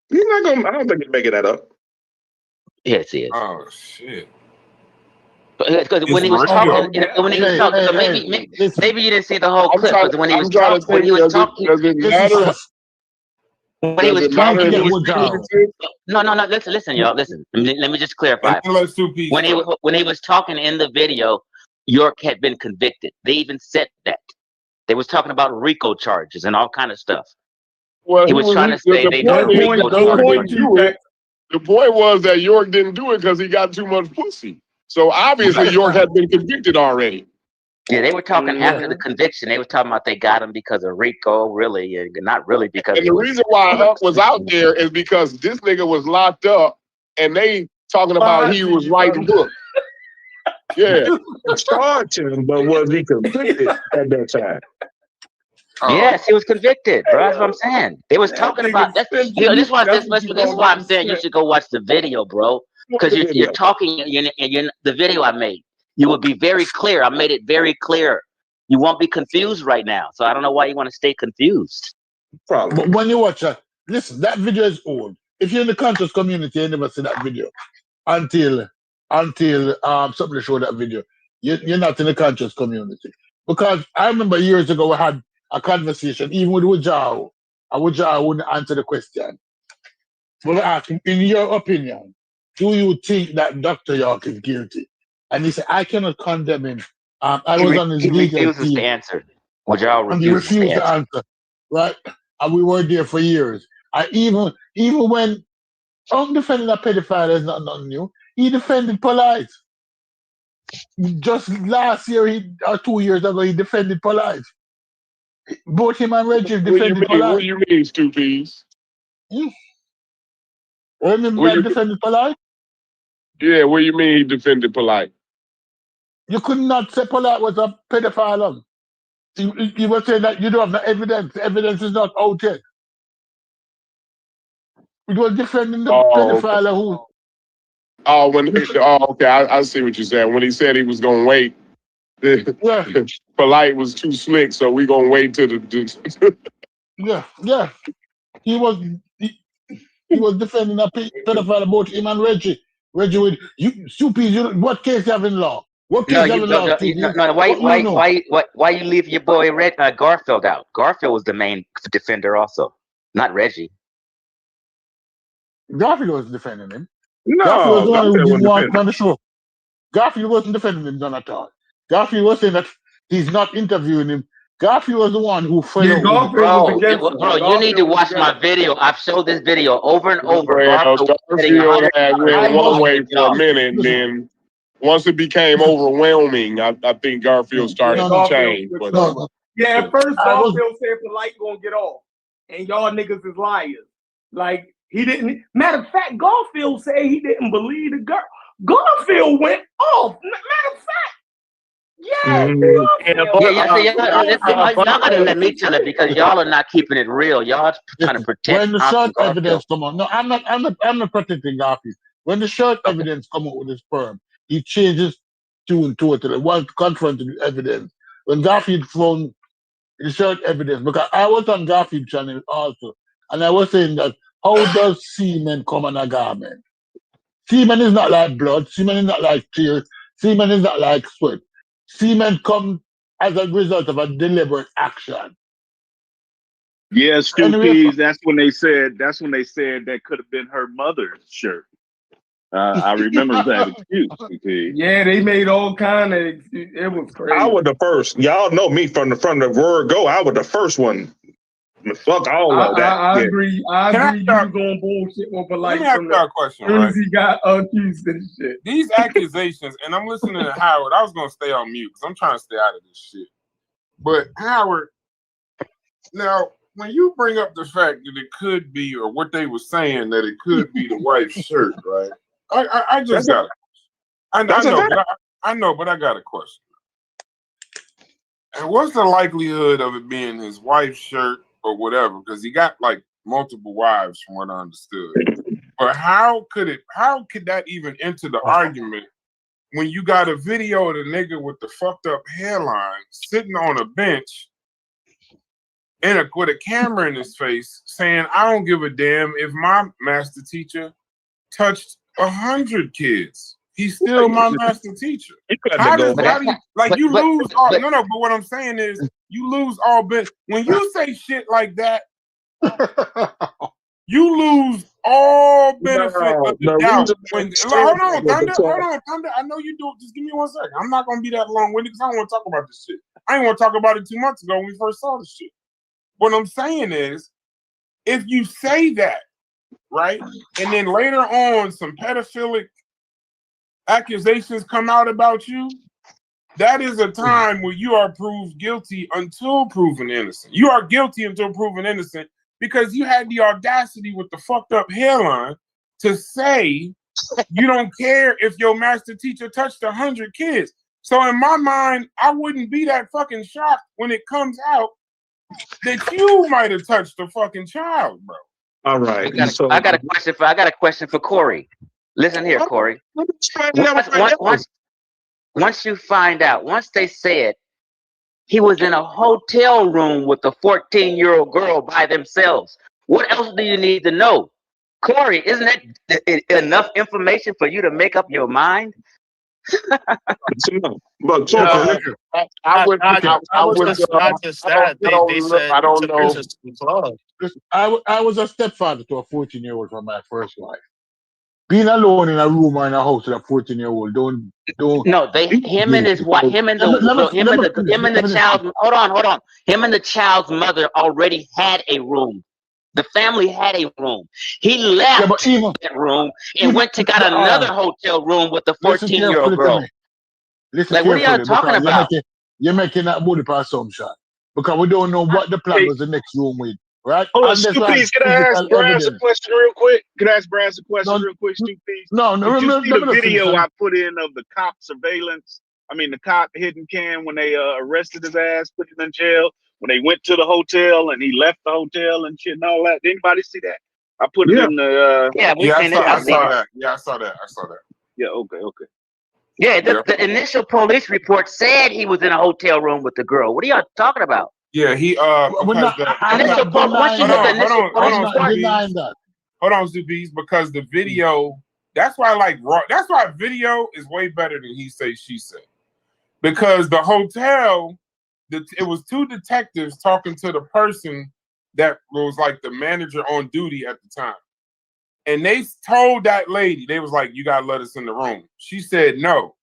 He's not gonna. I don't think he's making that up. Yes, he is. Oh shit. Because when he was talking, so maybe you didn't see the whole clip. Because when he was talking, no. Listen, y'all. Listen. Let me just clarify. When he was talking in the video, York had been convicted. They even said that. They was talking about RICO charges and all kind of stuff. Well, he was trying to say they got RICO charges. The point was that York didn't do it because he got too much pussy. So obviously York had been convicted already. Yeah, they were talking after the conviction. They were talking about they got him because of RICO, really, and not really because. And the reason why Huck was out there is because this nigga was locked up, and they talking about he was writing books. Yeah, charged him, but was he convicted at that time? Yes, he was convicted, bro. That's what I'm saying. They was talking about that. This is why I'm saying you should go watch the video, bro. Because you're talking, the video I made. You will be very clear. I made it very clear. You won't be confused right now. So I don't know why you want to stay confused. But when you watch that, listen, that video is old. If you're in the conscious community, you never see that video until somebody showed that video. You're not in the conscious community. Because I remember years ago we had a conversation, even with Wujao, and Wujao wouldn't answer the question. But I asked him, in your opinion, do you think that Dr. York is guilty? And he said, I cannot condemn him. I was on his He legal refuses to team, answer. Wajal and he refuses to refused to answer. answer, right? And we were there for years. I even when I'm defending a pedophile is not nothing new, he defended Polite. Just last year, or 2 years ago, he defended Polite. Both him and Reggie defended Polite. What do you mean, Stu Peas? Remember that defended Polite? Yeah, what do you mean he defended Polite? You could not say Polite was a pedophile. You were saying that you don't have no evidence. The evidence is not out yet. It was defending the pedophile who. Oh, okay, I see what you're saying. When he said he was gonna wait, Polite was too slick, so we gonna wait till the. Yeah. He was defending a pedophile about him and Reggie. Reggie with you, Stupies. What case you have in law? What case you have in law? Why you leave your boy Garfield out? Garfield was the main defender, also, not Reggie. Garfield was defending him. No, Garfield was the one who Garfield didn't wasn't want defending on the show. Garfield wasn't defending him none at all. Garfield was saying that he's not interviewing him. Garfield was the one who fell out. Bro, you need to watch my video. I've showed this video over and over. Garfield had went one way for a minute, and then once it became overwhelming, I think Garfield started to change. Yeah, at first Garfield said Polite gonna get off, and y'all niggas is liars. Like he didn't. Matter of fact, Garfield said he didn't believe the girl. Garfield went off. Matter of fact, y'all gotta let me tell it because y'all are not keeping it real. Y'all trying to protect. When the short evidence come on, no, I'm not protecting Garfield. When the short evidence come out with his sperm, he changes tune totally. Once confronted with evidence, when Garfield found the short evidence, because I was on Garfield channel also, and I was saying that how does semen come on a garment? Semen is not like blood. Semen is not like tears. Semen is not like sweat. Semen comes as a result of a deliberate action. Yeah, Stu Peas, that's when they said that could have been her mother's shirt. I remember that excuse, Stu Peas. Yeah, they made all kind of excuses. It was crazy. I was the first. Y'all know me from the word go. I was the first one. Fuck all of that. I agree. I agree. You was on bullshit with Polite. Let me ask you a question. As soon as he got accused of this shit. These accusations, and I'm listening to Howard. I was gonna stay on mute because I'm trying to stay out of this shit. But Howard, now when you bring up the fact that it could be, or what they were saying that it could be the wife's shirt, right? I just got it. I know, but I got a question. And what's the likelihood of it being his wife's shirt or whatever? Because he got like multiple wives, from what I understood. But how could that even enter the argument when you got a video of the nigga with the fucked up hairline sitting on a bench with a camera in his face saying, "I don't give a damn if my master teacher touched 100 kids. He's still my master teacher." How do you lose all? No, but what I'm saying is you lose all. But when you say shit like that, you lose all benefit of the doubt. Hold on, Thunder. I know you do. Just give me 1 second. I'm not gonna be that long-winded because I don't want to talk about this shit. I didn't want to talk about it 2 months ago when we first saw this shit. What I'm saying is, if you say that, right, and then later on some pedophilic accusations come out about you, that is a time where you are proved guilty until proven innocent. You are guilty until proven innocent because you had the audacity with the fucked up hairline to say you don't care if your master teacher touched 100 kids. So in my mind, I wouldn't be that fucking shocked when it comes out that you might have touched a fucking child, bro. All right. I got a question for Corey. Listen here, Corey. Once you find out, once they said he was in a hotel room with a 14-year-old girl by themselves, what else do you need to know? Corey, isn't that enough information for you to make up your mind? But talking, I would. Okay. I would. Listen, I don't know. I was a stepfather to a 14-year-old from my first wife. Being alone in a room or in a house with a 14-year-old, don't. No, him and his wife, him and the child. Hold on. Him and the child's mother already had a room. The family had a room. He left that room and went to got another hotel room with the 14-year-old girl. Listen like, what are y'all talking about? You're making that bully assumption because we don't know what the plan was the next room with, right? Hold on, Stupies, can I ask Brian a question real quick? Can I ask Brian a question real quick, Stupies? No, Did you see the video I put in of the cop surveillance? I mean, the cop hidden cam when they arrested his ass, put him in jail, when they went to the hotel and he left the hotel and shit and all that. Did anybody see that? I put it in the... I saw that. Yeah, okay. Yeah, the initial police report said he was in a hotel room with the girl. What are y'all talking about? Yeah, he Hold on, Zubies, because the video, that's why video is way better than he say, she said. Because the hotel, it was two detectives talking to the person that was like the manager on duty at the time. And they told that lady, they was like, you gotta let us in the room. She said no.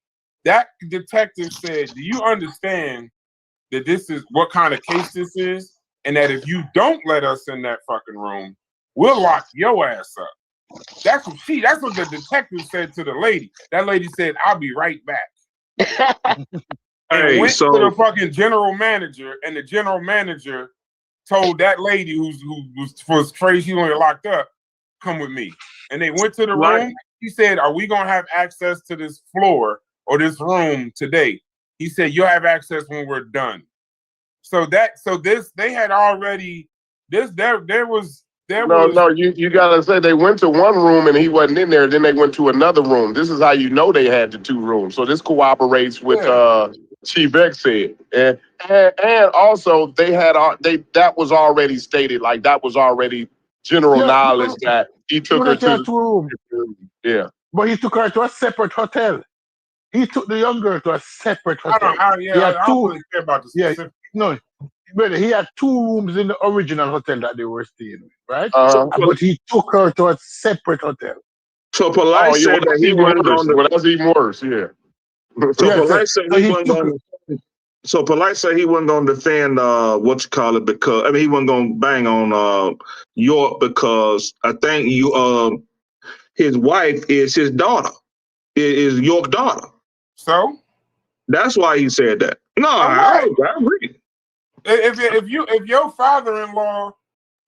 That detective said, do you understand that this is what kind of case this is? And that if you don't let us in that fucking room, we'll lock your ass up. That's what the detective said to the lady. That lady said, I'll be right back. And went to the fucking general manager, and the general manager told that lady who was crazy, she only locked up, come with me. And they went to the room. He said, are we gonna have access to this floor or this room today? He said, you'll have access when we're done. So they had already you gotta say they went to one room and he wasn't in there, then they went to another room. This is how you know they had the two rooms. So this cooperates with Chief X said. And also they had that was already stated, like that was already general knowledge that he took her to two rooms. Yeah. But he took her to a separate hotel. He took the young girl to a separate hotel. I don't really care about the specifics. No, brother, he had two rooms in the original hotel that they were staying with, right? But he took her to a separate hotel. So Polite said that he wasn't going to... Well, that's even worse, yeah. So Polite said he wasn't going to defend because he wasn't going to bang on York because I think his wife is his daughter, is York's daughter. So that's why he said that. No, I agree. If your father-in-law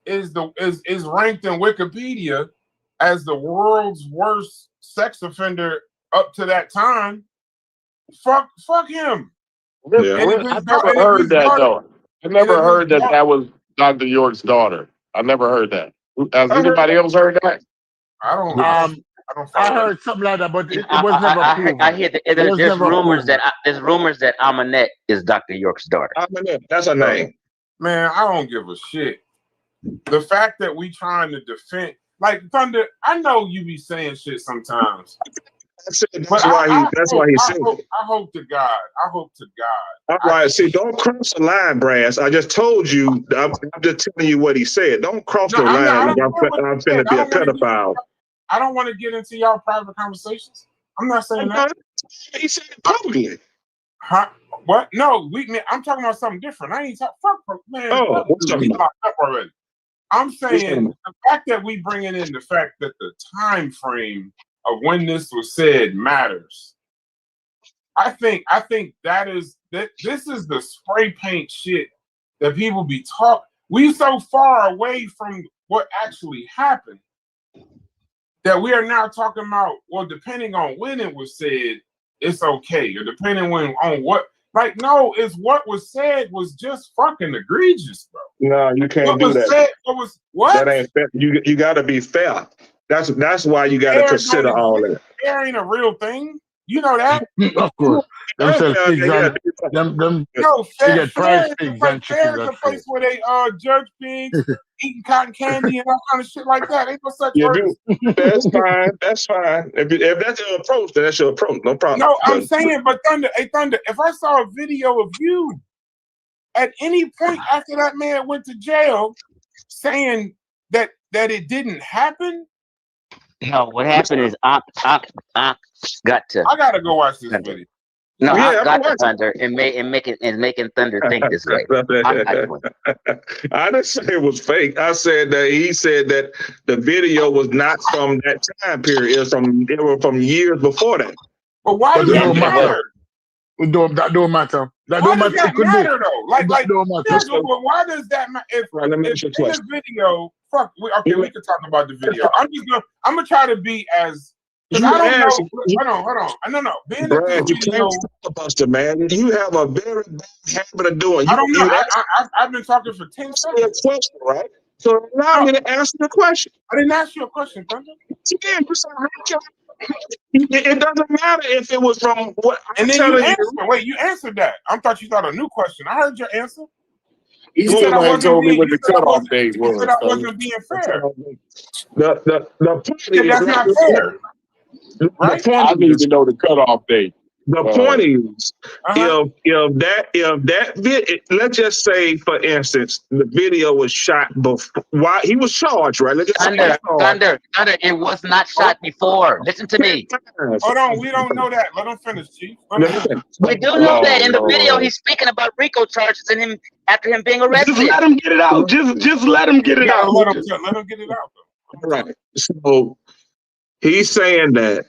is ranked in Wikipedia as the world's worst sex offender up to that time, fuck him. Yeah. I never heard that though. I never heard that was Dr. York's daughter. I never heard that. Has anybody else heard that? I don't. I heard something like that, but it was never proven. I hear there's rumors that Aminette is Dr. York's daughter. Aminette, that's her name. Man, I don't give a shit. The fact that we trying to defend, like Thunder, I know you be saying shit sometimes. That's why he said it. I hope to God. All right, see, don't cross the line, Brass. I just told you. I'm just telling you what he said. Don't cross the line. I'm finna be a pedophile. I don't want to get into y'all private conversations. I'm not saying that. He said it publicly. Huh? What? No, I'm talking about something different. I ain't talking. Fuck, man. Oh, what's talking about? Up already. I'm saying the fact that we bringing in the fact that the time frame of when this was said matters. I think this is the spray paint shit that people be talking. We so far away from what actually happened that we are now talking about, well, depending on when it was said, it's okay, or depending on what. Like, no, it's what was said was just fucking egregious, bro. No, you can't do that. What? That ain't fair. You got to be fair. That's why you got to consider all that. There ain't a real thing. You know that? Of course. Them sell pigs and them No, they fair get prize is the pigs place, and fair chickens is at the place where they judge pigs, eating cotton candy and all kind of shit like that. Ain't no such word as That's fine. That's fine. If that's your approach, then that's your approach. No problem. No, I'm saying, but Thunder, if I saw a video of you at any point after that man went to jail saying that it didn't happen. No, what happened is I got to. I gotta go watch this video. No, Yeah, I got I'm the Thunder and making Thunder think this way. I didn't say it was fake. I said that he said that the video was not from that time period. It was from years before that. But why does that matter? That don't matter. That Why don't does matter. that matter though? Like, don't matter. why does that matter? If Right, let me in ask you a question. the video, we can talk about the video. I'm gonna try to be as. Because I don't know. Hold on. No. Being that Brad, this you video, can't filibuster, man. You have a very bad habit of doing. I don't know. I've been talking for 10 seconds. Question, right? So allow me to answer the question. I didn't ask you a question, Thunder. Again, it doesn't matter if it was from what I'm And then telling you you. answered. Wait, you answered that. I thought you thought a new question. I heard your answer. You still ain't told me what the cutoff date was. You said I wasn't being fair. The point Yeah, that's not fair. Right? I need to know the cutoff date. The point is, if that let's just say, for instance, the video was shot before. Why he was charged, right? Let's just say Thunder, it was not shot before. Listen to me. Hold on, we don't know that. Let him finish, Chief. We do know that in the video he's speaking about RICO charges and him after him being arrested. Just let him get it out. Just let him get it out. Let him get it out. Right. So he's saying that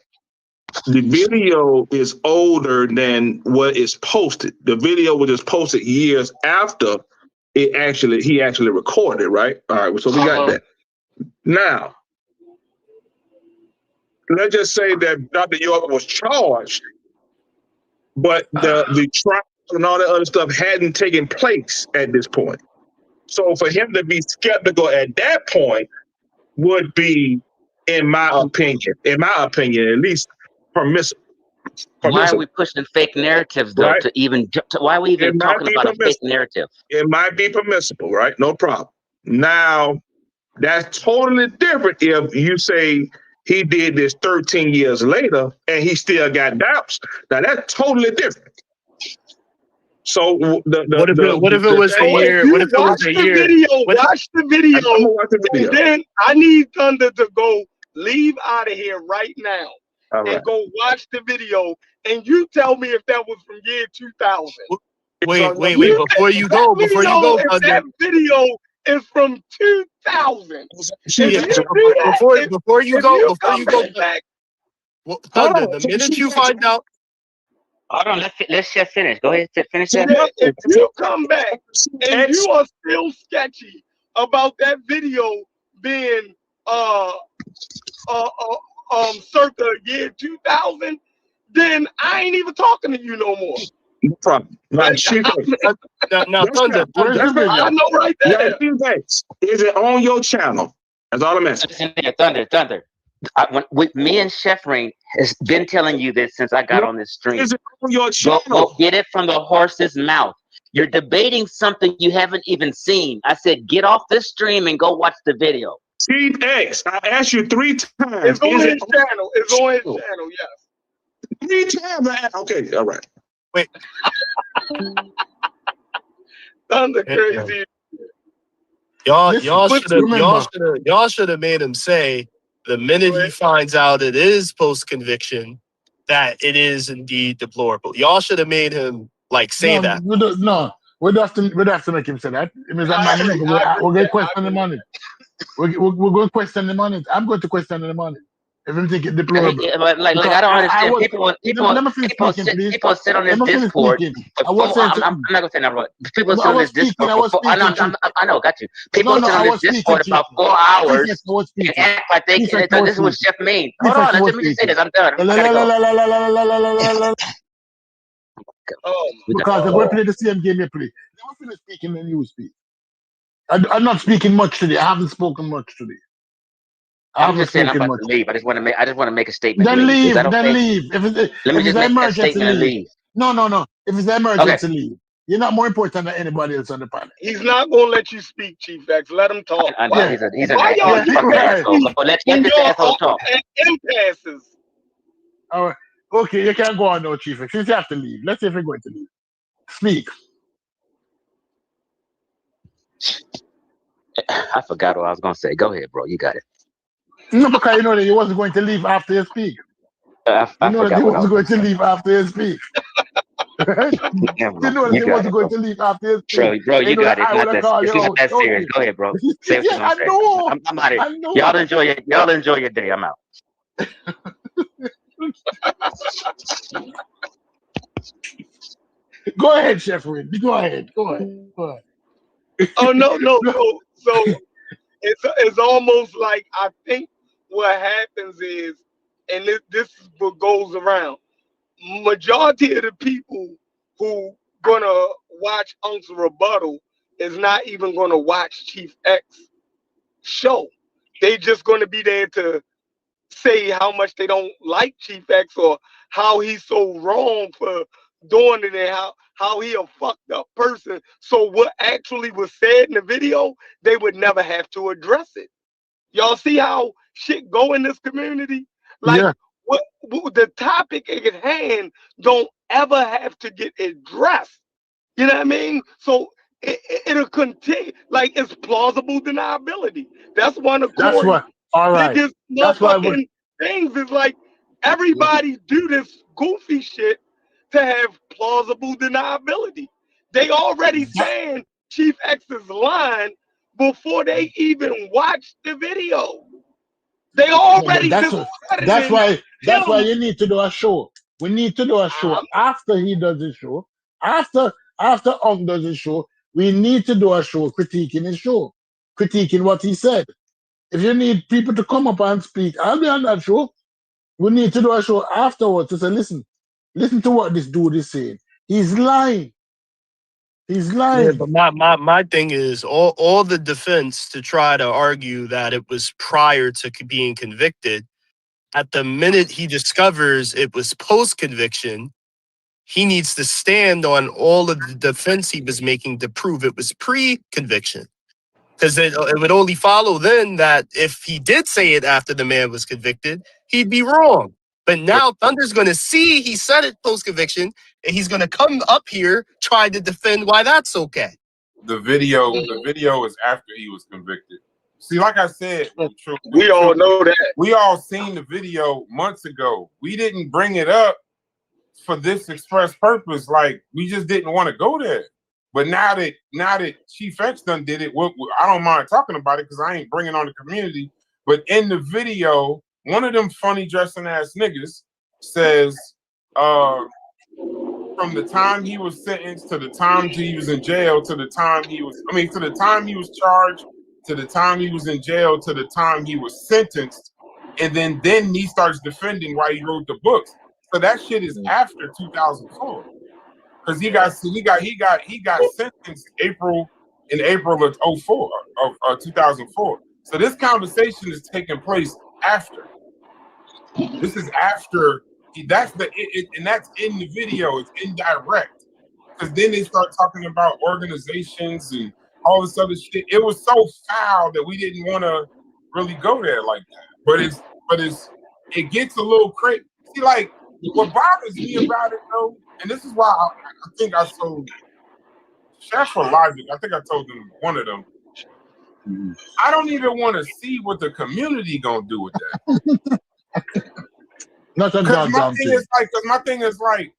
the video is older than what is posted. The video was just posted years after he actually recorded, right? All right, so we got that. Now, let's just say that Dr. York was charged, but the trial and all that other stuff hadn't taken place at this point. So for him to be skeptical at that point would be, in my opinion, at least permissible. Why are we pushing fake narratives, though, right? Why are we even talking about a fake narrative? It might be permissible, right? No problem. Now, that's totally different if you say he did this 13 years later and he still got doubts. Now, that's totally different. So what if it was a year? What if it was a year? Watch the video. And then I need Thunder to go leave out of here right now. All right. And go watch the video, and you tell me if that was from year 2000. Wait, before you go, if that video is from 2000. Before you go, back. Thunder, the minute you find out. Hold on, let's just finish. Go ahead, finish that. If you come back and you are still sketchy about that video being circa year 2000, then I ain't even talking to you no more. No problem. Now, Thunder, I know right there. Is it on your channel? That's all I'm asking. Listen here, Thunder. Me and Sheffrin has been telling you this since I got on this stream. Is it on your channel? Go get it from the horse's mouth. You're debating something you haven't even seen. I said, get off this stream and go watch the video. Chief X, I asked you 3 times. It's on his channel. It's on his channel, yes. 3 times. Okay, all right. Wait. Thunder crazy. Y'all should have made him say the minute he finds out it is post conviction that it is indeed deplorable. Y'all should have made him say that. We'd have to make him say that. It means we're going to question the money. We're going to question the money. I'm going to question the money. If you think it deplorable. I don't understand. People sit on this Discord. I'm not going to say that. People sit on this Discord. I know, got you. People sit on this Discord about 4 hours and act like they can. This is what Chef mean. Hold on, let me just say this. I'm done. Because they're going to play the same game you play. Never finish speaking and you speak. I'm not speaking much today. I haven't spoken much today. I'm just saying I'm about to leave. I just want to make a statement. Then to leave. leave. Is that okay? Then leave. If Let me it's just an make that emergency, statement and leave. leave. No. If it's an emergency, leave. You're not more important than anybody else on the planet. He's not gonna let you speak, Chief X. Let him talk. I know he's an Why y'all fucking asshole. But let this asshole talk. Impasses. All right. Okay, you can't go on now, Chief X. You have to leave. Let's see if you're going to leave. Speak. I forgot what I was gonna say. Go ahead, bro. You got it. No, because you know that you wasn't going to leave after you speak. I know that you wasn't going to leave after you speak. You know that you wasn't going to leave after you speak. Bro, you got it. It's not that Okay. serious. Go ahead, bro. Say what you're gonna say. Know. I'm out of here. I know. Y'all enjoy your day. I'm out. Go ahead, Sheffield. Go ahead. Oh no. So it's almost like I think what happens is, and this is what goes around. Majority of the people who gonna watch Unc's rebuttal is not even gonna watch Chief X show. They just gonna be there to say how much they don't like Chief X or how he's so wrong for doing it and how he a fucked up person. So what actually was said in the video, they would never have to address it. Y'all see how shit go in this community? Like what the topic at hand don't ever have to get addressed. You know what I mean? So it'll continue. Like it's plausible deniability. That's one of That's what. All right. biggest motherfucking things is like everybody do this goofy shit to have plausible deniability. They already saying Chief X's line before they even watch the video. They already That's why you need to do a show. We need to do a show after he does his show. After does his show, we need to do a show critiquing his show, critiquing what he said. If you need people to come up and speak, I'll be on that show. We need to do a show afterwards to say, listen to what this dude is saying. He's lying. Yeah, but my thing is all the defense to try to argue that it was prior to being convicted. At the minute he discovers it was post-conviction, he needs to stand on all of the defense he was making to prove it was pre-conviction. Because it would only follow then that if he did say it after the man was convicted, he'd be wrong. But now Thunder's going to see he said it post-conviction, and he's going to come up here try to defend why that's okay. The video is after he was convicted. See, like I said, we all know that. We all seen the video months ago. We didn't bring it up for this express purpose. Like we just didn't want to go there. But now that Chief X done did it, I don't mind talking about it because I ain't bringing on the community. But in the video, one of them funny dressing ass niggas says, from the time he was sentenced to the time he was in jail to the time he was charged to the time he was in jail to the time he was sentenced, and then he starts defending why he wrote the books. So that shit is after 2004. Because he got sentenced in April of 2004. So this conversation is taking place after. This is after. That's and that's in the video. It's indirect. Because then they start talking about organizations and all this other shit. It was so foul that we didn't want to really go there like that. But it gets a little crazy. See, like what bothers me about it though. And this is why I think I told Chef for Logic. I think I told them one of them. I don't even want to see what the community gonna do with that. Because my thing is like,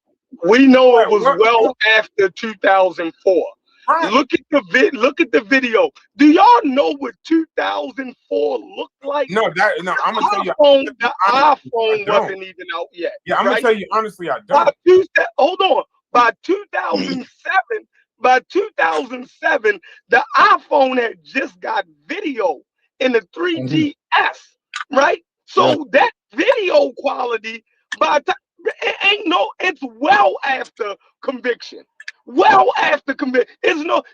we know it was well after 2004. Right. Look at the video. Do y'all know what 2004 looked like? No, I'm gonna tell you. The iPhone wasn't even out yet. Yeah, I'm gonna tell you honestly, I don't. Hold on. By 2007, the iPhone had just got video in the 3GS, right? So that video quality, it's well after conviction. Well after conviction.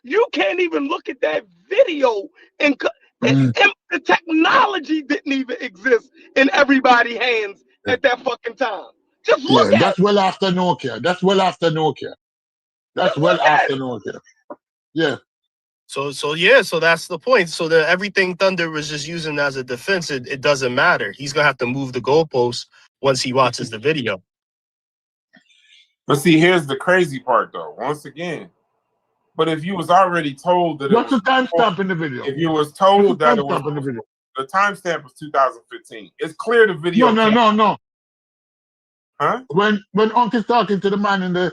You can't even look at that video and And the technology didn't even exist in everybody's hands at that fucking time. Just look at that's it. well after Nokia. That's well after Nokia. That's well after Nokia. Yeah. So that's the point. So everything Thunder was just using as a defense, it doesn't matter. He's gonna have to move the goalposts once he watches the video. But see, here's the crazy part, though. Once again, but if you was already told that what's the timestamp in the video? If you was told that it was the timestamp was 2015, it's clear the video. No. Huh? When Uncle's talking to the man in the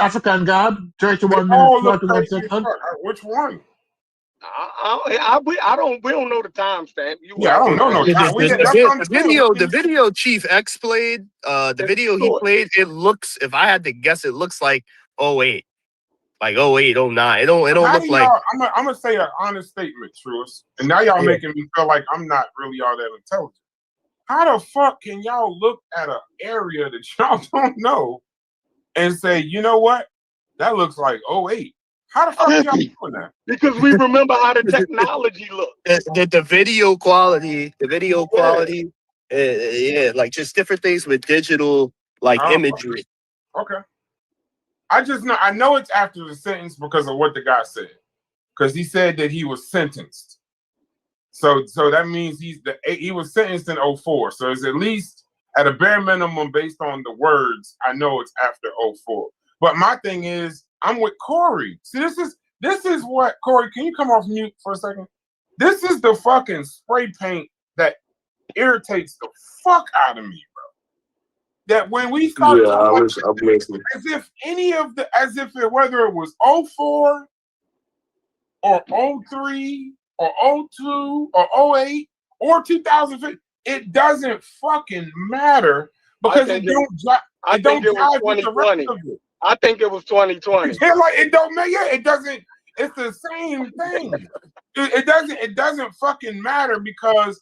African garb, 31 They all look minutes, 41 crazy as seconds. fuck. Which one? We don't know the timestamp. I don't know no time. The video Chief X played, the video he played, it looks, if I had to guess, it looks like 08. Like 08, 09. It don't look like. I'm gonna say an honest statement, Truist. And now y'all making me feel like I'm not really all that intelligent. How the fuck can y'all look at an area that y'all don't know and say, you know what? That looks like 08. How the fuck are y'all doing that? Because we remember how the technology looked. The video quality, like just different things with digital imagery. Okay. I know it's after the sentence because of what the guy said. Because he said that he was sentenced. So that means he was sentenced in 04. So it's at least at a bare minimum based on the words, I know it's after 04. But my thing is, I'm with Corey. See, this is what, Corey, can you come off mute for a second? This is the fucking spray paint that irritates the fuck out of me, bro. That when we start talking, as if whether it was 04 or 03 or 02 or 08 or 2015, it doesn't fucking matter because it don't jive with the rest of it. I think it was 2020. It don't matter. Yeah, it doesn't. It's the same thing. It doesn't fucking matter because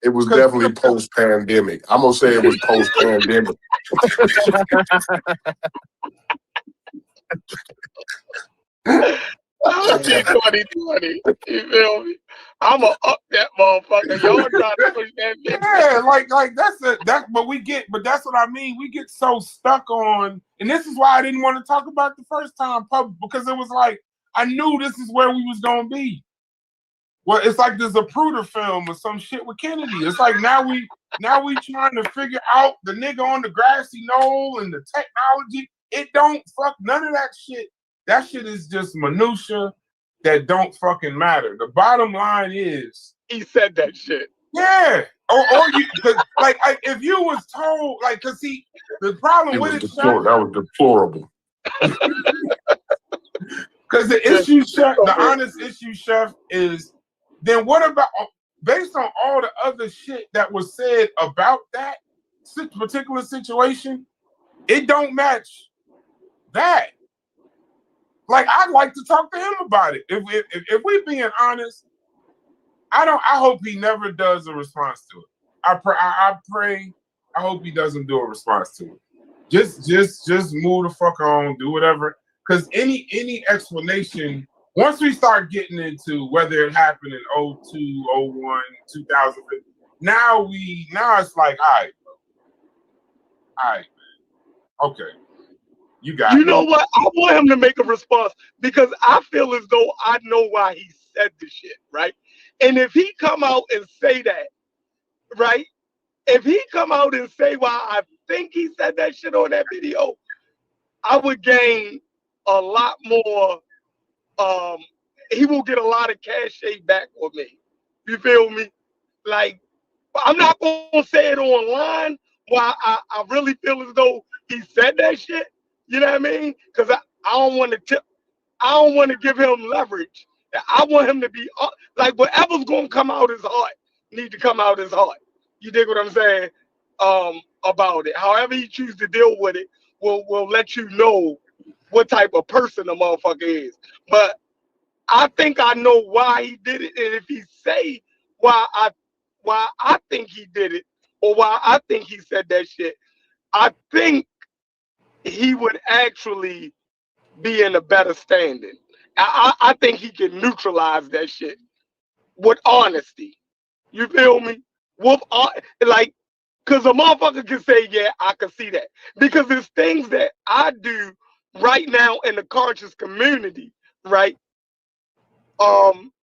it was definitely post-pandemic. I'm gonna say it was post-pandemic. 2020. You feel me? I'ma up that motherfucker. Y'all trying to push that bitch. Yeah, but that's what I mean. We get so stuck on, and this is why I didn't want to talk about the first time public, because it was like I knew this is where we was gonna be. Well, it's like there's a Zapruder film or some shit with Kennedy. It's like now we trying to figure out the nigga on the grassy knoll and the technology. It don't fuck none of that shit. That shit is just minutia that don't fucking matter. The bottom line is he said that shit. Yeah. Or you, if you was told, cause the problem with it, that was deplorable. Because the issue, Chef, the honest issue, Chef, is then what about, based on all the other shit that was said about that particular situation, it don't match that. I'd like to talk to him about it. If we being honest, I hope he never does a response to it. I pray. I hope he doesn't do a response to it. Just move the fuck on, do whatever. Because any explanation, once we start getting into whether it happened in 02, 01, 2000, now it's like, all right, man. Okay. You know what? I want him to make a response because I feel as though I know why he said the shit, right? And if he come out and say that, right? If he come out and say why I think he said that shit on that video, I would gain a lot more. He will get a lot of cachet back on me. You feel me? I'm not gonna say it online. Why I really feel as though he said that shit. You know what I mean? Because I don't want to give him leverage. I want him to be whatever's gonna come out his heart need to come out his heart. You dig what I'm saying? About it. However he chooses to deal with it will let you know what type of person the motherfucker is. But I think I know why he did it, and if he say why I think he did it or why I think he said that shit, I think he would actually be in a better standing. I think he can neutralize that shit with honesty. You feel me? Like, because a motherfucker can say, yeah, I can see that. Because there's things that I do right now in the conscious community, right?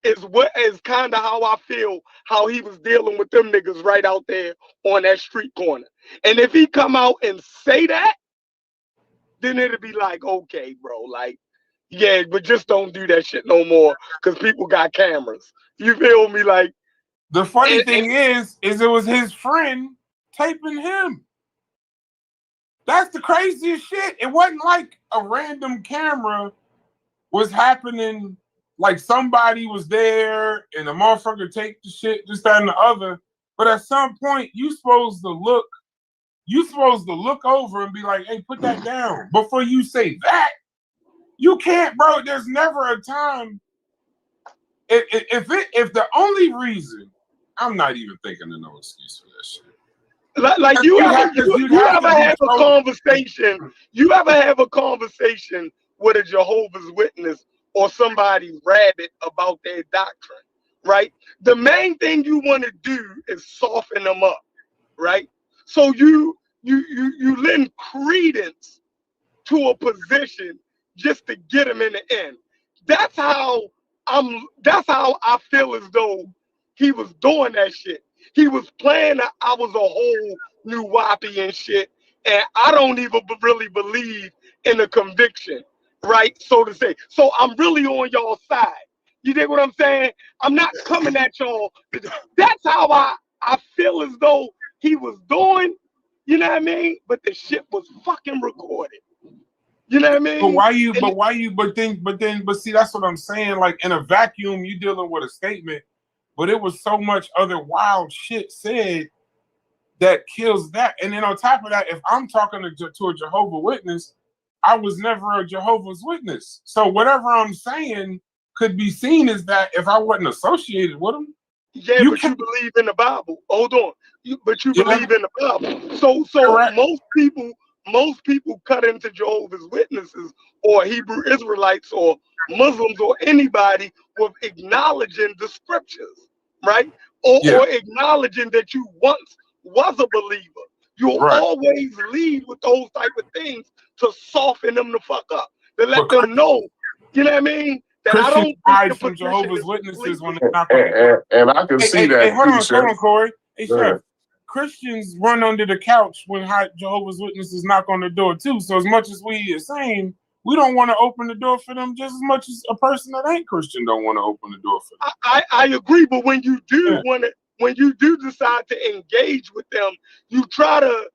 Is kind of how I feel how he was dealing with them niggas right out there on that street corner. And if he come out and say that, then it'll be like, okay, bro, like, yeah, but just don't do that shit no more because people got cameras. You feel me? Like, the funny thing is it was his friend taping him. That's the craziest shit. It wasn't like a random camera was happening, like somebody was there and the motherfucker taped the shit, this, that, and the other. But at some point, you supposed to look over and be like, hey, put that down. Before you say that, you can't, bro. There's never a time. If the only reason, I'm not even thinking of no excuse for that shit. Like you ever have a conversation? You ever have a conversation with a Jehovah's Witness or somebody rabid about their doctrine, right? The main thing you want to do is soften them up, right? So you lend credence to a position just to get them in the end. That's how I feel as though he was doing that shit. He was playing I was a whole new wappy and shit, and I don't even really believe in a conviction, right? So to say. So I'm really on y'all side. You dig what I'm saying? I'm not coming at y'all. That's how I feel as though he was doing, you know what I mean? But the shit was fucking recorded. You know what I mean? But see, that's what I'm saying. Like in a vacuum, you dealing with a statement, but it was so much other wild shit said that kills that. And then on top of that, if I'm talking to a Jehovah's Witness, I was never a Jehovah's Witness. So whatever I'm saying could be seen as that if I wasn't associated with them. Yeah, but you believe in the Bible. Hold on. But you believe in the Bible. So correct. Most people cut into Jehovah's Witnesses or Hebrew Israelites or Muslims or anybody with acknowledging the scriptures, right? Or acknowledging that you once was a believer. You'll always lead with those type of things to soften them the fuck up, to let them know, you know what I mean? That Christians I don't hide from Jehovah's Witnesses when they're not. And I can see that. Hold on, Corey. Hey, Chef. Christians run under the couch when Jehovah's Witnesses knock on the door too. So as much as we are saying, we don't want to open the door for them just as much as a person that ain't Christian don't want to open the door for them. I agree, but when you do when you do decide to engage with them, you try to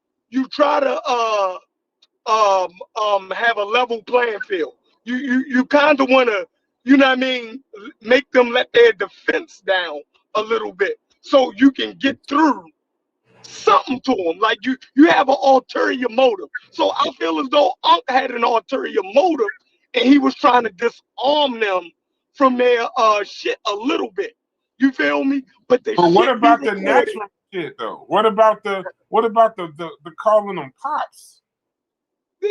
have a level playing field. You kind of want to, you know what I mean, make them let their defense down a little bit so you can get through something to them. Like you have an ulterior motive. So I feel as though Unc had an ulterior motive and he was trying to disarm them from their shit a little bit. You feel me? But what about the natural shit though? What about the calling them pops?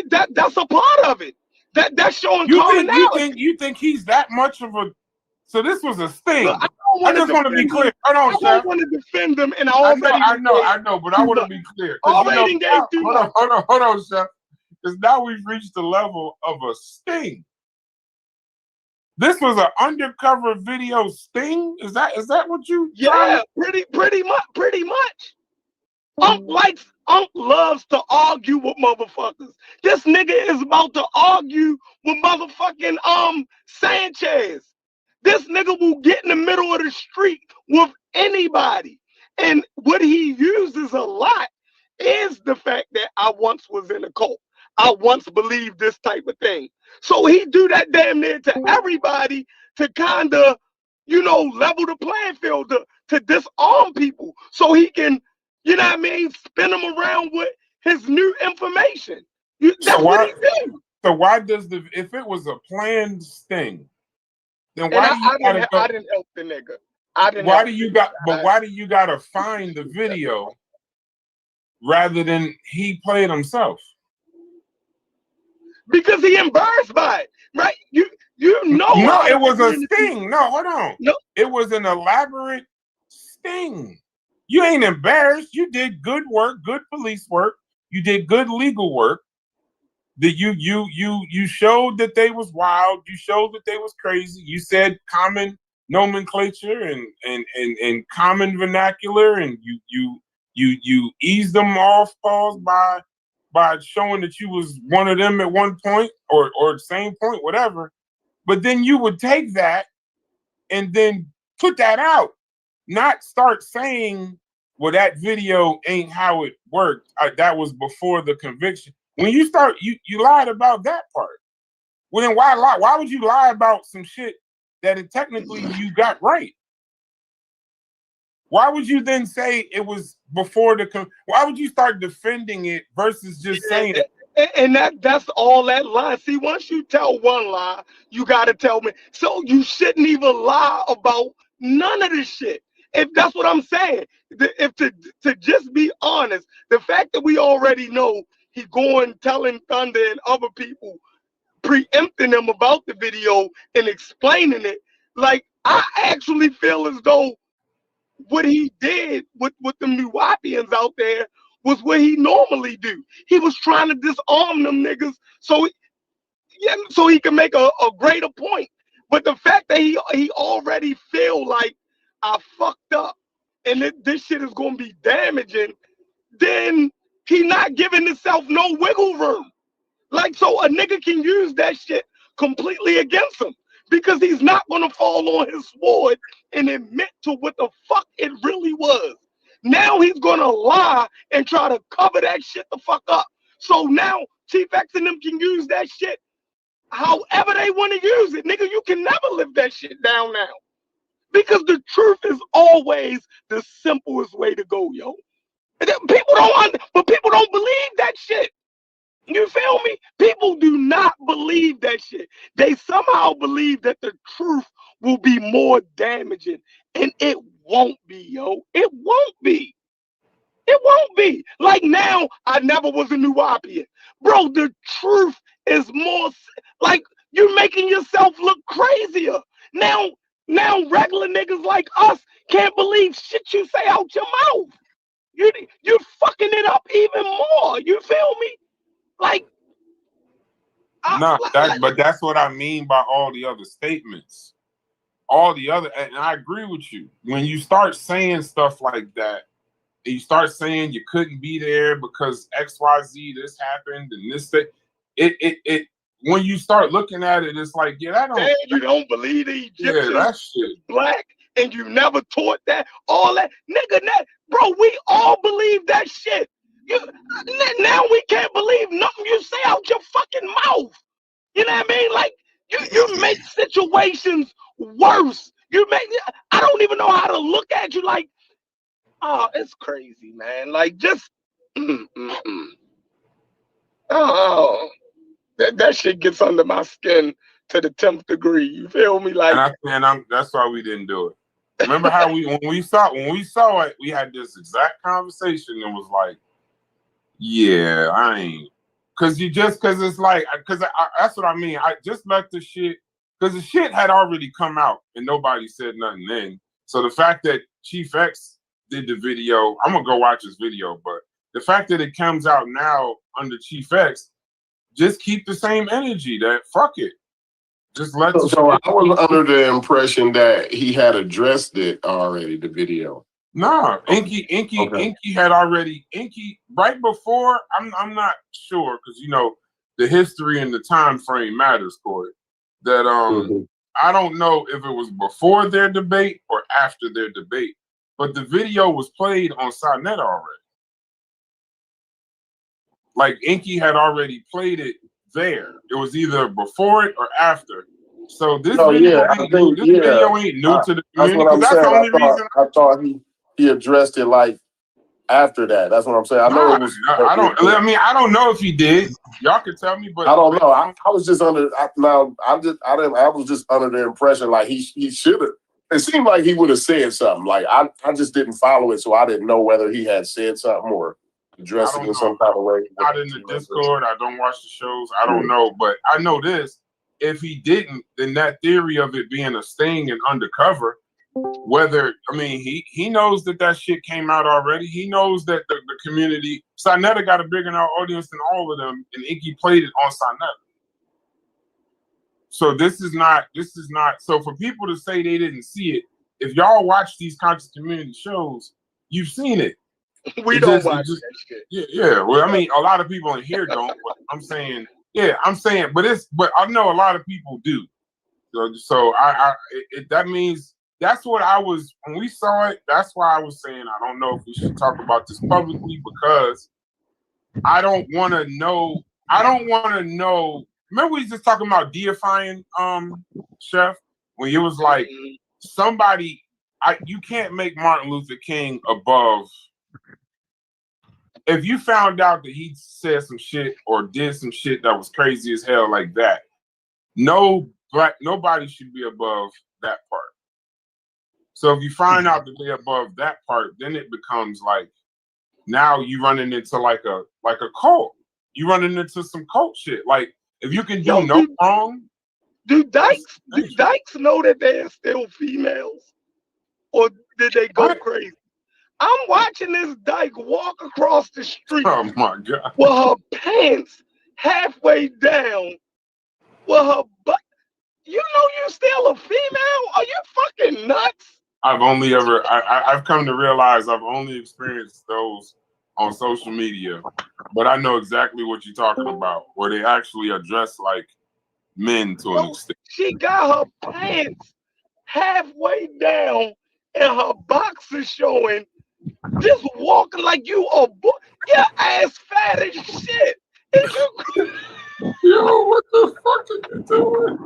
That's a part of it. That's showing commonality. You think he's that much of a? So this was a sting. Look, I just want to be clear. Hold on, Chef. I don't want to defend them, and I know, but I want to be clear. Hold on, Chef. Because now we've reached the level of a sting. This was an undercover video sting. Is that what you? Yeah, pretty much. Unc loves to argue with motherfuckers. This nigga is about to argue with motherfucking Sanchez. This nigga will get in the middle of the street with anybody. And what he uses a lot is the fact that I once was in a cult. I once believed this type of thing. So he do that damn near to everybody to kind of, level the playing field to disarm people so he can, you know what I mean, spin them around with his new information. That's what he did. So why does if it was a planned sting, then why I didn't help the nigga. Why do you gotta find the video rather than he play it himself? Because he embarrassed by it. right? You know No, how it the was a community- sting. No, hold on. No, it was an elaborate sting. You ain't embarrassed. You did good work, good police work. You did good legal work. That you showed that they was wild. You showed that they was crazy. You said common nomenclature and common vernacular, and you eased them off, pause, by showing that you was one of them at one point or same point, whatever. But then you would take that and then put that out, not start saying, well, that video ain't how it worked. That was before the conviction. When you start, you lied about that part. Well, then why lie? Why would you lie about some shit that technically you got right? Why would you then say it was before the? Why would you start defending it versus just saying it? And that's all that lie. See, once you tell one lie, you got to tell me. So you shouldn't even lie about none of this shit. If that's what I'm saying, if to just be honest, the fact that we already know he going telling Thunder and other people, preempting them about the video and explaining it, like I actually feel as though what he did with the Nubians out there was what he normally do. He was trying to disarm them niggas so he can make a greater point. But the fact that he already feel like I fucked up and this shit is gonna be damaging, then he not giving himself no wiggle room. Like, so a nigga can use that shit completely against him because he's not gonna fall on his sword and admit to what the fuck it really was. Now he's gonna lie and try to cover that shit the fuck up. So now Chief X and them can use that shit however they want to use it. Nigga, you can never live that shit down now. Because the truth is always the simplest way to go, yo. People don't believe that shit. You feel me? People do not believe that shit. They somehow believe that the truth will be more damaging. And it won't be, yo. It won't be. It won't be. Like now, I never was a Nubian. Bro, the truth is more like you're making yourself look crazier. Now regular niggas like us can't believe shit you say out your mouth. You're fucking it up even more. You feel me? Like, but that's what I mean by all the other statements. All the other, and I agree with you. When you start saying stuff like that, and you start saying you couldn't be there because XYZ, this happened and this thing, it when you start looking at it, it's like, yeah, that don't. Damn, you don't believe the Egyptians that shit. Black, and you never taught that, all that, nigga. Bro, we all believe that shit. Now we can't believe nothing you say out your fucking mouth. You know what I mean? Like you make situations worse. I don't even know how to look at you. Like, oh, it's crazy, man. Like just oh, that shit gets under my skin to the 10th degree. You feel me? Like, that's why we didn't do it. Remember how when we saw it, we had this exact conversation and was like, yeah, I ain't. Because it's like, that's what I mean. I just let the shit, because the shit had already come out and nobody said nothing then. So the fact that Chief X did the video, I'm going to go watch this video, but the fact that it comes out now under Chief X, just keep the same energy that fuck it. Just let So I was under the impression that he had addressed it already, the video. No, Inky had already right before. I'm not sure because the history and the time frame matters, Corey. That I don't know if it was before their debate or after their debate, but the video was played on Sonnet already. Like Inky had already played it there. It was either before it or after. So this video ain't new to the community. That's what I'm saying. I thought he addressed it like after that. That's what I'm saying. I know it was. I don't know if he did. Y'all can tell me, but I don't know. I was just under. I was just under the impression like he should have. It seemed like he would have said something. Like I just didn't follow it, so I didn't know whether he had said something or addressed it in some kind of way. Not in the Discord. I don't watch the shows. I don't know, but I know this. if he didn't, then that theory of it being a sting and undercover, he knows that shit came out already. He knows that the community, Sinetta got a bigger audience than all of them, and Iggy played it on Sinetta. So this is not, so for people to say they didn't see it, if y'all watch these conscious community shows, you've seen it. We don't watch that shit. Yeah. Well, I mean, a lot of people in here don't, but I'm saying, but I know a lot of people do. So that means that's what I was, when we saw it, that's why I was saying I don't know if we should talk about this publicly, because I don't want to know. Remember we was just talking about deifying Chef, when it was like somebody, you can't make Martin Luther King above. If you found out that he said some shit or did some shit that was crazy as hell like that, nobody should be above that part. So if you find out that they're above that part, then it becomes like, now you running into like a cult. You running into some cult shit. Like, if you can do no wrong. Do dykes know that they're still females? Or did they go crazy? I'm watching this dyke walk across the street. Oh my God. With her pants halfway down. With her butt. You know you still a female? Are you fucking nuts? I've come to realize I've only experienced those on social media, but I know exactly what you're talking about, where they actually are dressed like men to an extent. She got her pants halfway down and her boxers showing, just walking like you a boy. Your ass fat as shit. Yo, what the fuck are you doing?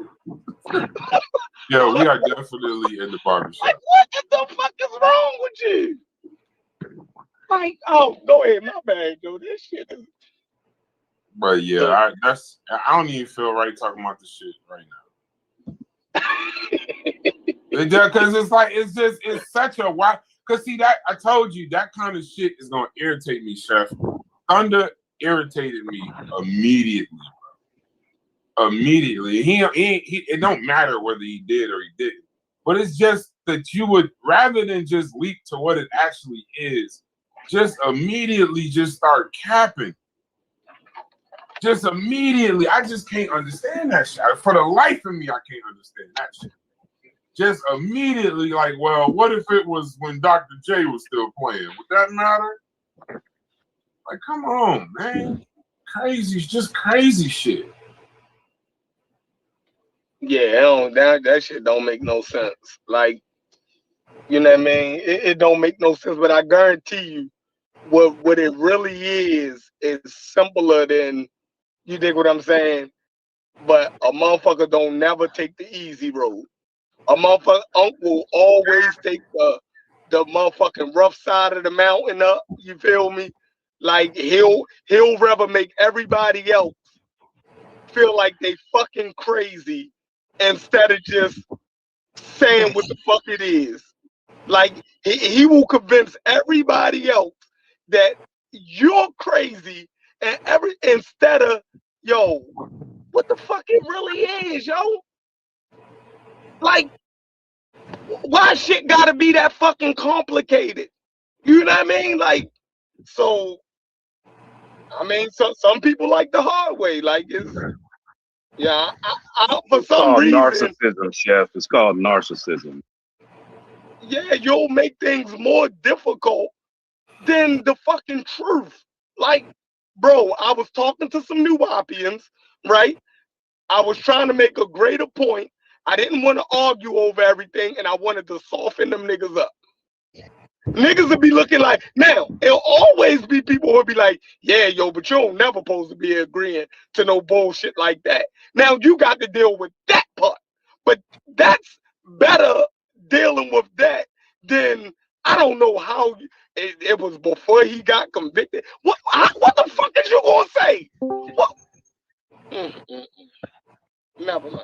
Yo, we are definitely in the barbershop. Like, what the fuck is wrong with you? Like, oh, go ahead, my bad, dude. This shit is. But yeah, I don't even feel right talking about this shit right now. Because it's such a wild. Because see, that I told you that kind of shit is gonna irritate me, Chef. Thunder irritated me immediately. Immediately, it don't matter whether he did or he didn't, but it's just that you would, rather than just leap to what it actually is, just immediately just start capping. Just immediately, I just can't understand that shit. For the life of me, I can't understand that shit. Just immediately, like, well, what if it was when Dr. J was still playing? Would that matter? Like, come on, man. Crazy, just crazy shit. Yeah, that shit don't make no sense. Like, you know what I mean? It don't make no sense, but I guarantee you, what it really is simpler than, you dig what I'm saying? But a motherfucker don't never take the easy road. A motherfucker will always take the motherfucking rough side of the mountain up. You feel me? Like, he'll rather make everybody else feel like they fucking crazy instead of just saying what the fuck it is. Like, he will convince everybody else that you're crazy, and instead of, yo, what the fuck it really is, yo? Like, why shit gotta be that fucking complicated? You know what I mean? Like, so, I mean, some people like the hard way. Like, it's, yeah, for some reason. Narcissism, Chef. It's called narcissism. Yeah, you'll make things more difficult than the fucking truth. Like, bro, I was talking to some Nubians, right? I was trying to make a greater point. I didn't want to argue over everything, and I wanted to soften them niggas up. Niggas would be looking like, now, it'll always be people who would be like, yeah, yo, but you don't never supposed to be agreeing to no bullshit like that. Now, you got to deal with that part. But that's better dealing with that than, I don't know how it was before he got convicted. What the fuck is you going to say? What? Never mind.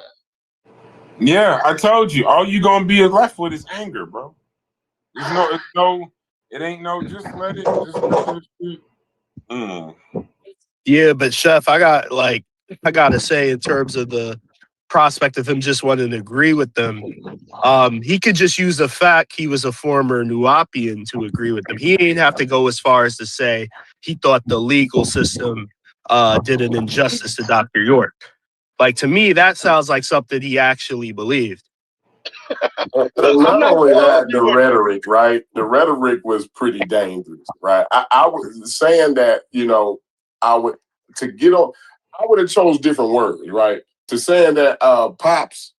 Yeah, I told you, all you gonna be left with is anger, bro. It ain't no, just let it. Yeah, but Chef, I gotta say, in terms of the prospect of him just wanting to agree with them. He could just use the fact he was a former Nubian to agree with them. He didn't have to go as far as to say he thought the legal system did an injustice to Dr. York. Like, to me, that sounds like something he actually believed. Not only that, the rhetoric, right? The rhetoric was pretty dangerous, right? I was saying that, you know, I would have chose different words, right? To saying that Pops,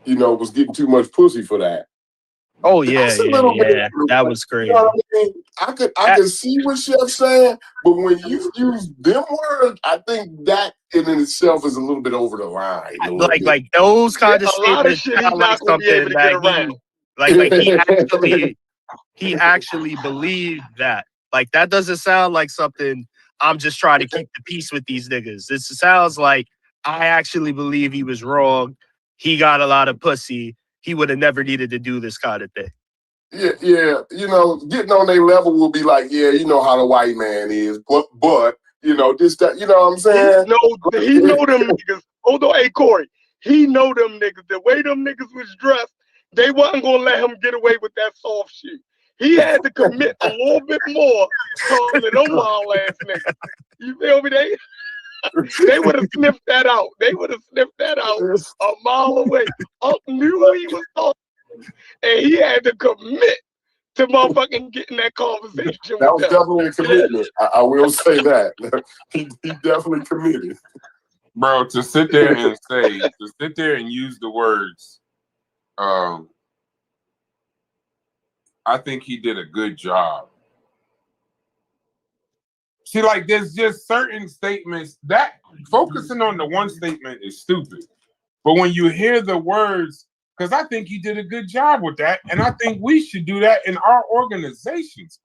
you know, was getting too much pussy for that. Oh yeah, that was crazy. You know what I mean? I could see what Chef's saying, but when you use them words, I think that in itself is a little bit over the line. Like those kind of a lot of statements shit he's sound like not gonna be able to get around. He actually believed that. Like, that doesn't sound like something I'm just trying to keep the peace with these niggas. This sounds like I actually believe he was wrong. He got a lot of pussy. He would have never needed to do this kind of thing. Yeah. You know, getting on their level will be like, yeah, you know how the white man is, but you know, this, that, you know what I'm saying? He know them niggas. Hold on, hey Corey. He know them niggas. The way them niggas was dressed, they wasn't gonna let him get away with that soft shit. He had to commit a little bit more calling them wild ass niggas. You feel me? They would have sniffed that out. They would have sniffed that out a mile away. Unc knew who he was talking, and he had to commit to motherfucking getting that conversation. That was definitely a commitment. I will say that. he definitely committed. Bro, to sit there and use the words, I think he did a good job. See, like, there's just certain statements that focusing on the one statement is stupid. But when you hear the words, because I think he did a good job with that, and I think we should do that in our organizations,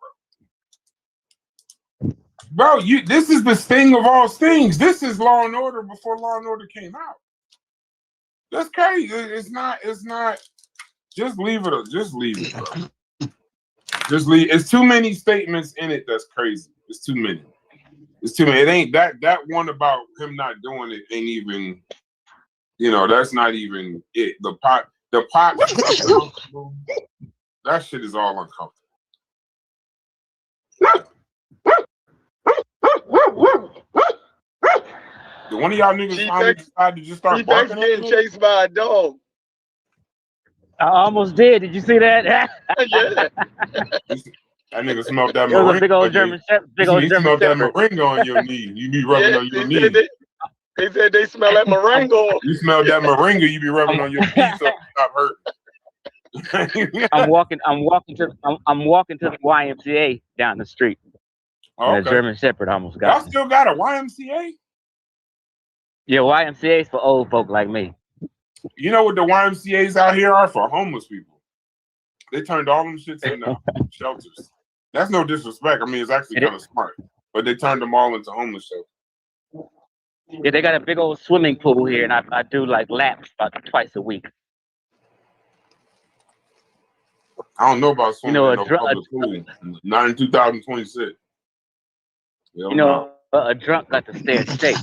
bro. Bro, this is the sting of all stings. This is Law and Order before Law and Order came out. That's crazy. It's not. Just leave it. Just leave it, bro. Just leave. It's too many statements in it that's crazy. It's too many. It ain't that one about him not doing it ain't even, you know, that's not even it. The pot that shit is all uncomfortable. Do one of y'all niggas finally decide to just start barking? Getting chased by a dog. I almost did. Did you see that? Yeah. That nigga smelled that It was moringa. a big old German Shepherd. He smelled that moringa on your knee. You be rubbing on your knee. They said they smell that moringa. You smell that moringa. You be rubbing on your knee so it stop hurting. I'm walking to the YMCA down the street. Oh, and a German Shepherd almost got Y'all me. still got a YMCA? Yeah, YMCA is for old folk like me. You know what the YMCAs out here are for? Homeless people. They turned all them shits into shelters. That's no disrespect. I mean, it's actually kind of smart. But they turned them all into homeless shelters. Yeah, they got a big old swimming pool here, and I do like laps about twice a week. I don't know about swimming in no public pool. Not in 2026. A drunk got to stay in state.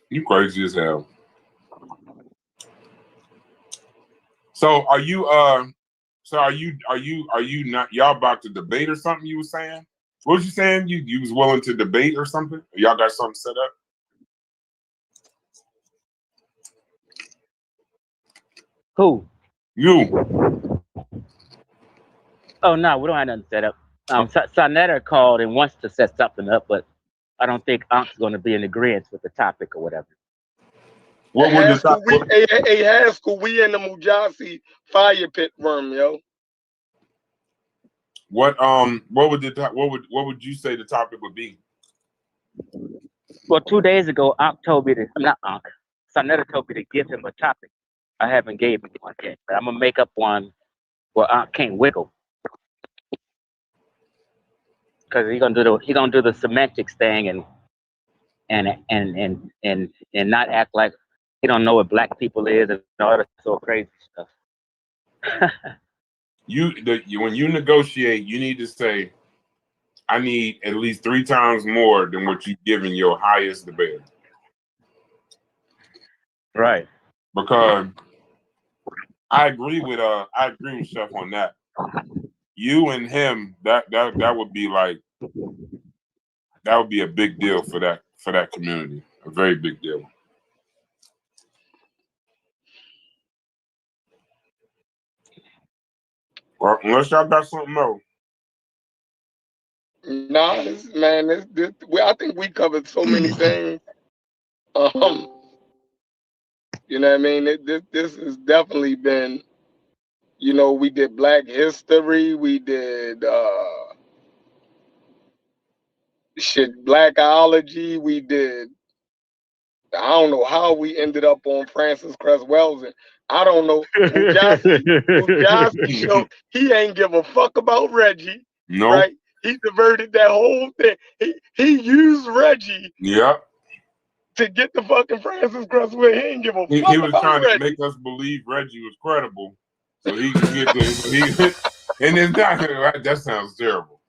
You crazy as hell. So are you not y'all about to debate or something you were saying? What was you saying? You was willing to debate or something? Y'all got something set up? Who? You. Oh no, we don't have nothing set up. Sonetta called and wants to set something up, but I don't think Unc's going to be in agreement with the topic or whatever. What would the topic? Hey, Haskell, we in the Mujasi fire pit room, yo. What would you say the topic would be? Well, 2 days ago, Sonetta told me to give him a topic. I haven't gave him one yet, but I'm gonna make up one where Unc can't wiggle. Because he's gonna do the semantics thing and not act like he don't know what black people is and all that sort of crazy stuff. When you negotiate, you need to say, I need at least 3 times more than what you've given your highest debater. Right. Because I agree with Chef on that. You and him, that would be like, that would be a big deal for that community. A very big deal. Well, unless y'all got something else. Nah, I think we covered so many things. You know what I mean? This has definitely been, you know, we did Black History, we did blackology, we did, I don't know how we ended up on Francis Cress Wells, and I don't know Mujasi, you know, he ain't give a fuck about Reggie. No. Right? He diverted that whole thing. He used Reggie. Yep. To get the fucking Francis Cress Wells. He ain't give a fuck He was about trying Reggie. to make us believe Reggie was credible, so he could get the and it's not that sounds terrible.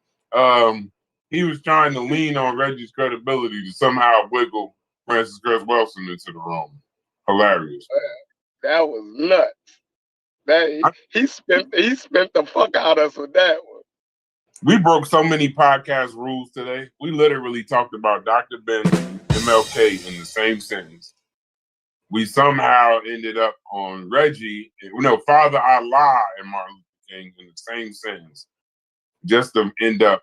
He was trying to lean on Reggie's credibility to somehow wiggle Francis Cress Wilson into the room. Hilarious. That was nuts. He spent the fuck out of us with that one. We broke so many podcast rules today. We literally talked about Dr. Ben and MLK in the same sentence. We somehow ended up on Reggie, Father Allah and Martin Luther King in the same sentence, just to end up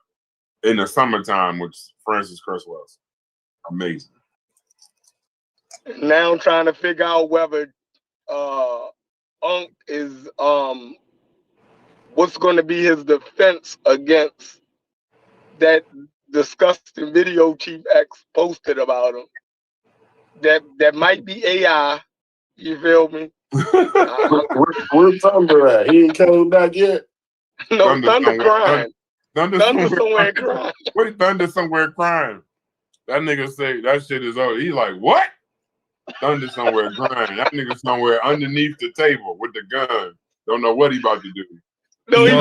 in the summertime with Francis Cress Wells. Amazing. Now I'm trying to figure out whether Unc is what's going to be his defense against that disgusting video Chief X posted about him. That might be AI. You feel me? Where's Thunder at? He ain't came back yet. No, Thunder crying. Thunder somewhere crying. Wait, Thunder somewhere crying. That nigga say that shit is over. He like, what? Thunder somewhere crying. That nigga somewhere underneath the table with the gun. Don't know what he about to do. No, he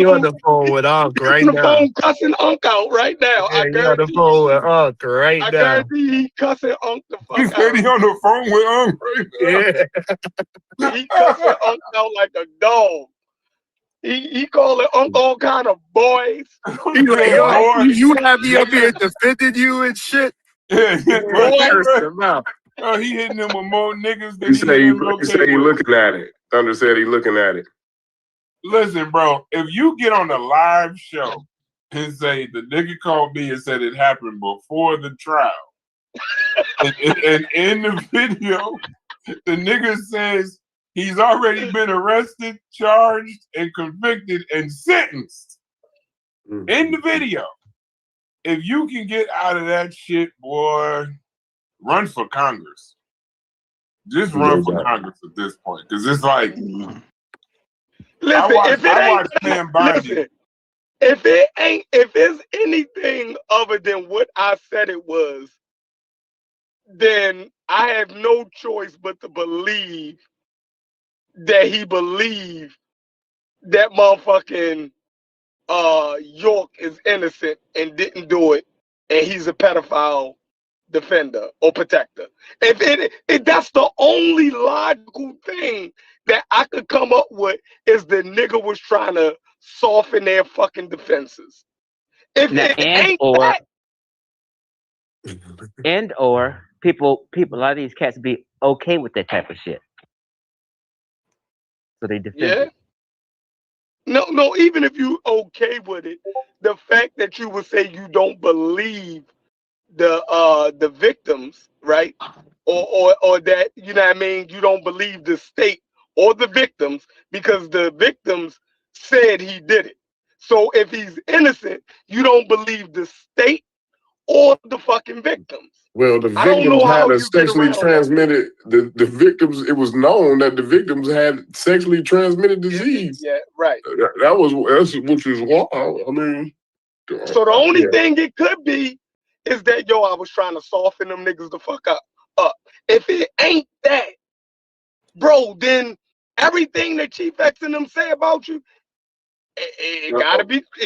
on the phone with Unc right now. Phone cussing Unc out right now. Yeah, he on the phone with Unc right now. I guarantee he cussing Unc the fuck out. He said he on the phone with Unc right now. Yeah. He cussing Unc out like a dog. He calling Unc all kind of boys. He like, yo, you have me up here defending you and shit. Yeah, he hitting him with more niggas than he say he looking at it. Thunder said he looking at it. Listen, bro, if you get on a live show and say the nigga called me and said it happened before the trial, and in the video, the nigga says he's already been arrested, charged, and convicted and sentenced in the video. If you can get out of that shit, boy, run for Congress. Just run for Congress at this point, because it's like, if it's anything other than what I said it was, then I have no choice but to believe that he believed that motherfucking York is innocent and didn't do it, and he's a pedophile defender or protector. If that's the only logical thing that I could come up with, is the nigga was trying to soften their fucking defenses. Or people, a lot of these cats be okay with that type of shit, so they defend it. No, even if you okay with it, the fact that you would say you don't believe the victims, right? Or that, you know what I mean, you don't believe the state or the victims because the victims said he did it. So if he's innocent, you don't believe the state or the fucking victims. Well, the victims had a sexually transmitted, the victims, it was known that the victims had sexually transmitted disease. Yeah, right. That's which is wild. I mean. So the only thing it could be is that, I was trying to soften them niggas the fuck up. If it ain't that, bro, then everything that Chief X and them say about you, it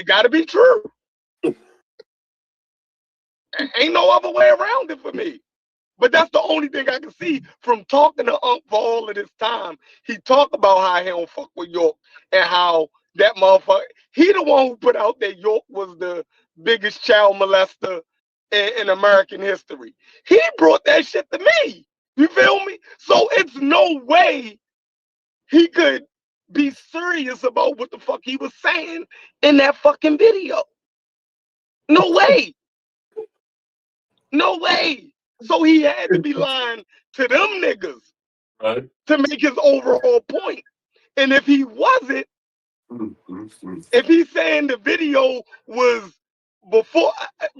gotta be true. Ain't no other way around it for me. But that's the only thing I can see from talking to Unc for all of this time. He talked about how he don't fuck with York and how that motherfucker, he the one who put out that York was the biggest child molester in American history. He brought that shit to me. You feel me? So it's no way he could be serious about what the fuck he was saying in that fucking video. No way. No way. So he had to be lying to them niggas to make his overall point. And if he wasn't, if he's saying the video was before,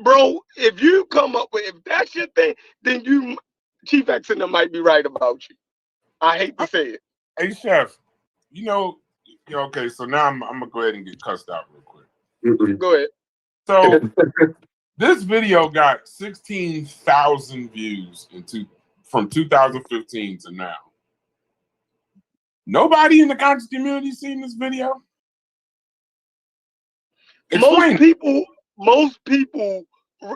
bro, if you come up with, if that's your thing, then you, Chief X and them might be right about you. I hate to say it. Hey, Chef, okay, so now I'm going to go ahead and get cussed out real quick. Go ahead. So this video got 16,000 views from 2015 to now. Nobody in the conscious community seen this video? Most people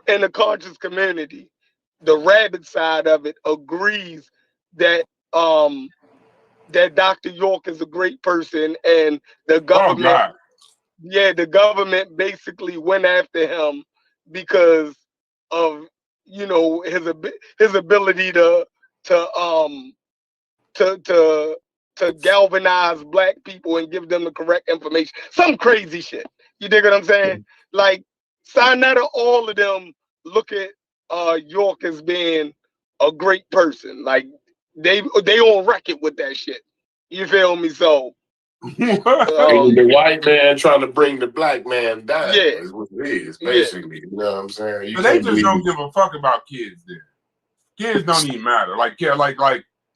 in the conscious community, the rabbit side of it, agrees that that Dr. York is a great person, and the government, the government basically went after him because of his ability to galvanize black people and give them the correct information. Some crazy shit. You dig what I'm saying? Like, Sinetta, all of them look at York as being a great person. Like, they on record with that shit. You feel me? So the white man trying to bring the black man down is what it is, basically. You know what I'm saying? But they just don't give a fuck about kids there. Kids don't even matter. Like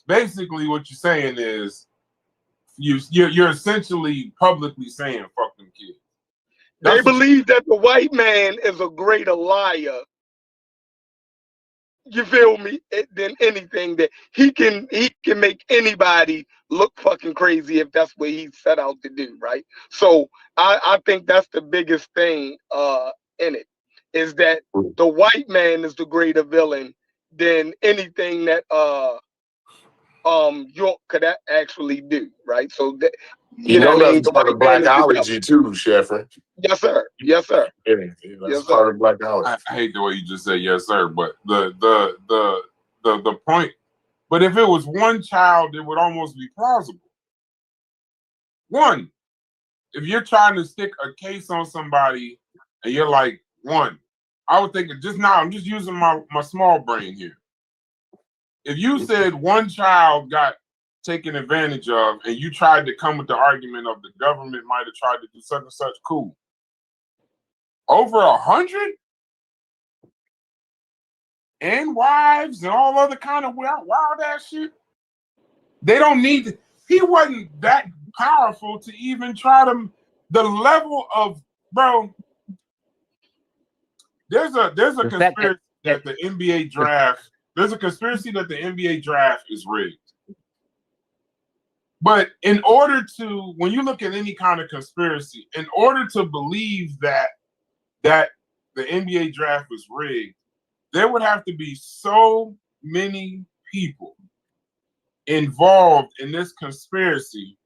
basically what you're saying is you're essentially publicly saying fuck them kids. They believe that the white man is a greater liar, you feel me, than anything, that he can make anybody look fucking crazy if that's what he set out to do, right? So I think that's the biggest thing in it, is that the white man is the greater villain than anything that York could actually do, right? So that, that's part of blackology too, Sheffrin. Yes, sir. Yes, sir. Yeah, that's part of blackology. I hate the way you just say yes, sir, but the point. But if it was one child, it would almost be plausible. One, if you're trying to stick a case on somebody and you're like, one, I would think just now, I'm just using my small brain here. If you said one child got taken advantage of and you tried to come with the argument of the government might have tried to do such and such, cool. Over 100? And wives and all other kind of wild ass shit. They don't need to, he wasn't that powerful to even try to, the level of, bro, there's a conspiracy that the NBA draft, there's a conspiracy that the NBA draft is rigged. But in order to, when you look at any kind of conspiracy, in order to believe that the NBA draft was rigged, there would have to be so many people involved in this conspiracy.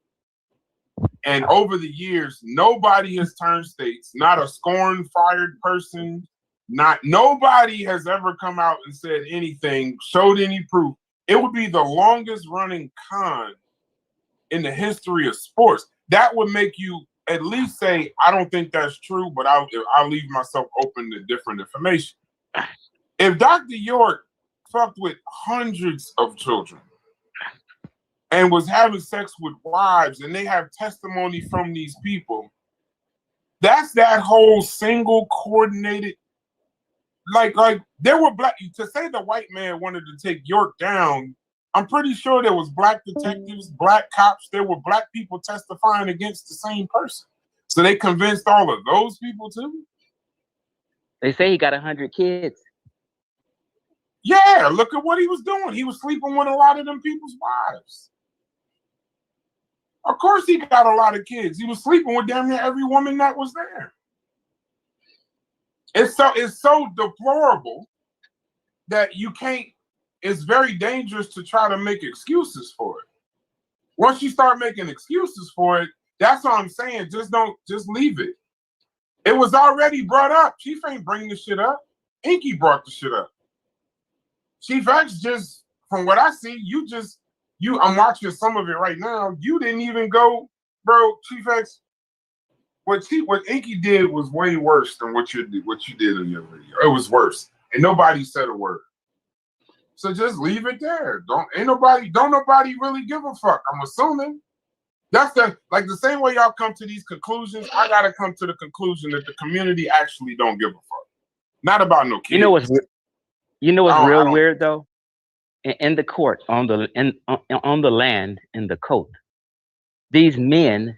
And over the years, nobody has turned states, not a scorned, fired person, nobody has ever come out and said anything, showed any proof. It would be the longest running con in the history of sports. That would make you at least say, I don't think that's true, but I'll leave myself open to different information. If Dr. York fucked with hundreds of children and was having sex with wives, and they have testimony from these people, that's that whole single coordinated, like there were black, to say the white man wanted to take York down, I'm pretty sure there was black detectives, black cops, there were black people testifying against the same person. So they convinced all of those people too? They say he got 100 kids. Yeah, look at what he was doing. He was sleeping with a lot of them people's wives. Of course he got a lot of kids. He was sleeping with damn near every woman that was there. It's so deplorable that you can't it's very dangerous to try to make excuses for it. Once you start making excuses for it, that's what I'm saying. Just leave it. It was already brought up. Chief ain't bringing the shit up. Inky brought the shit up. Chief X just, from what I see, I'm watching some of it right now. You didn't even go, bro. Chief X, what Inky did was way worse than what you did in your video. It was worse, and nobody said a word. So just leave it there. Don't nobody really give a fuck. I'm assuming that's the same way y'all come to these conclusions. I gotta come to the conclusion that the community actually don't give a fuck. Not about no kids. You know what's real weird though? In the court, on the land, in the court, these men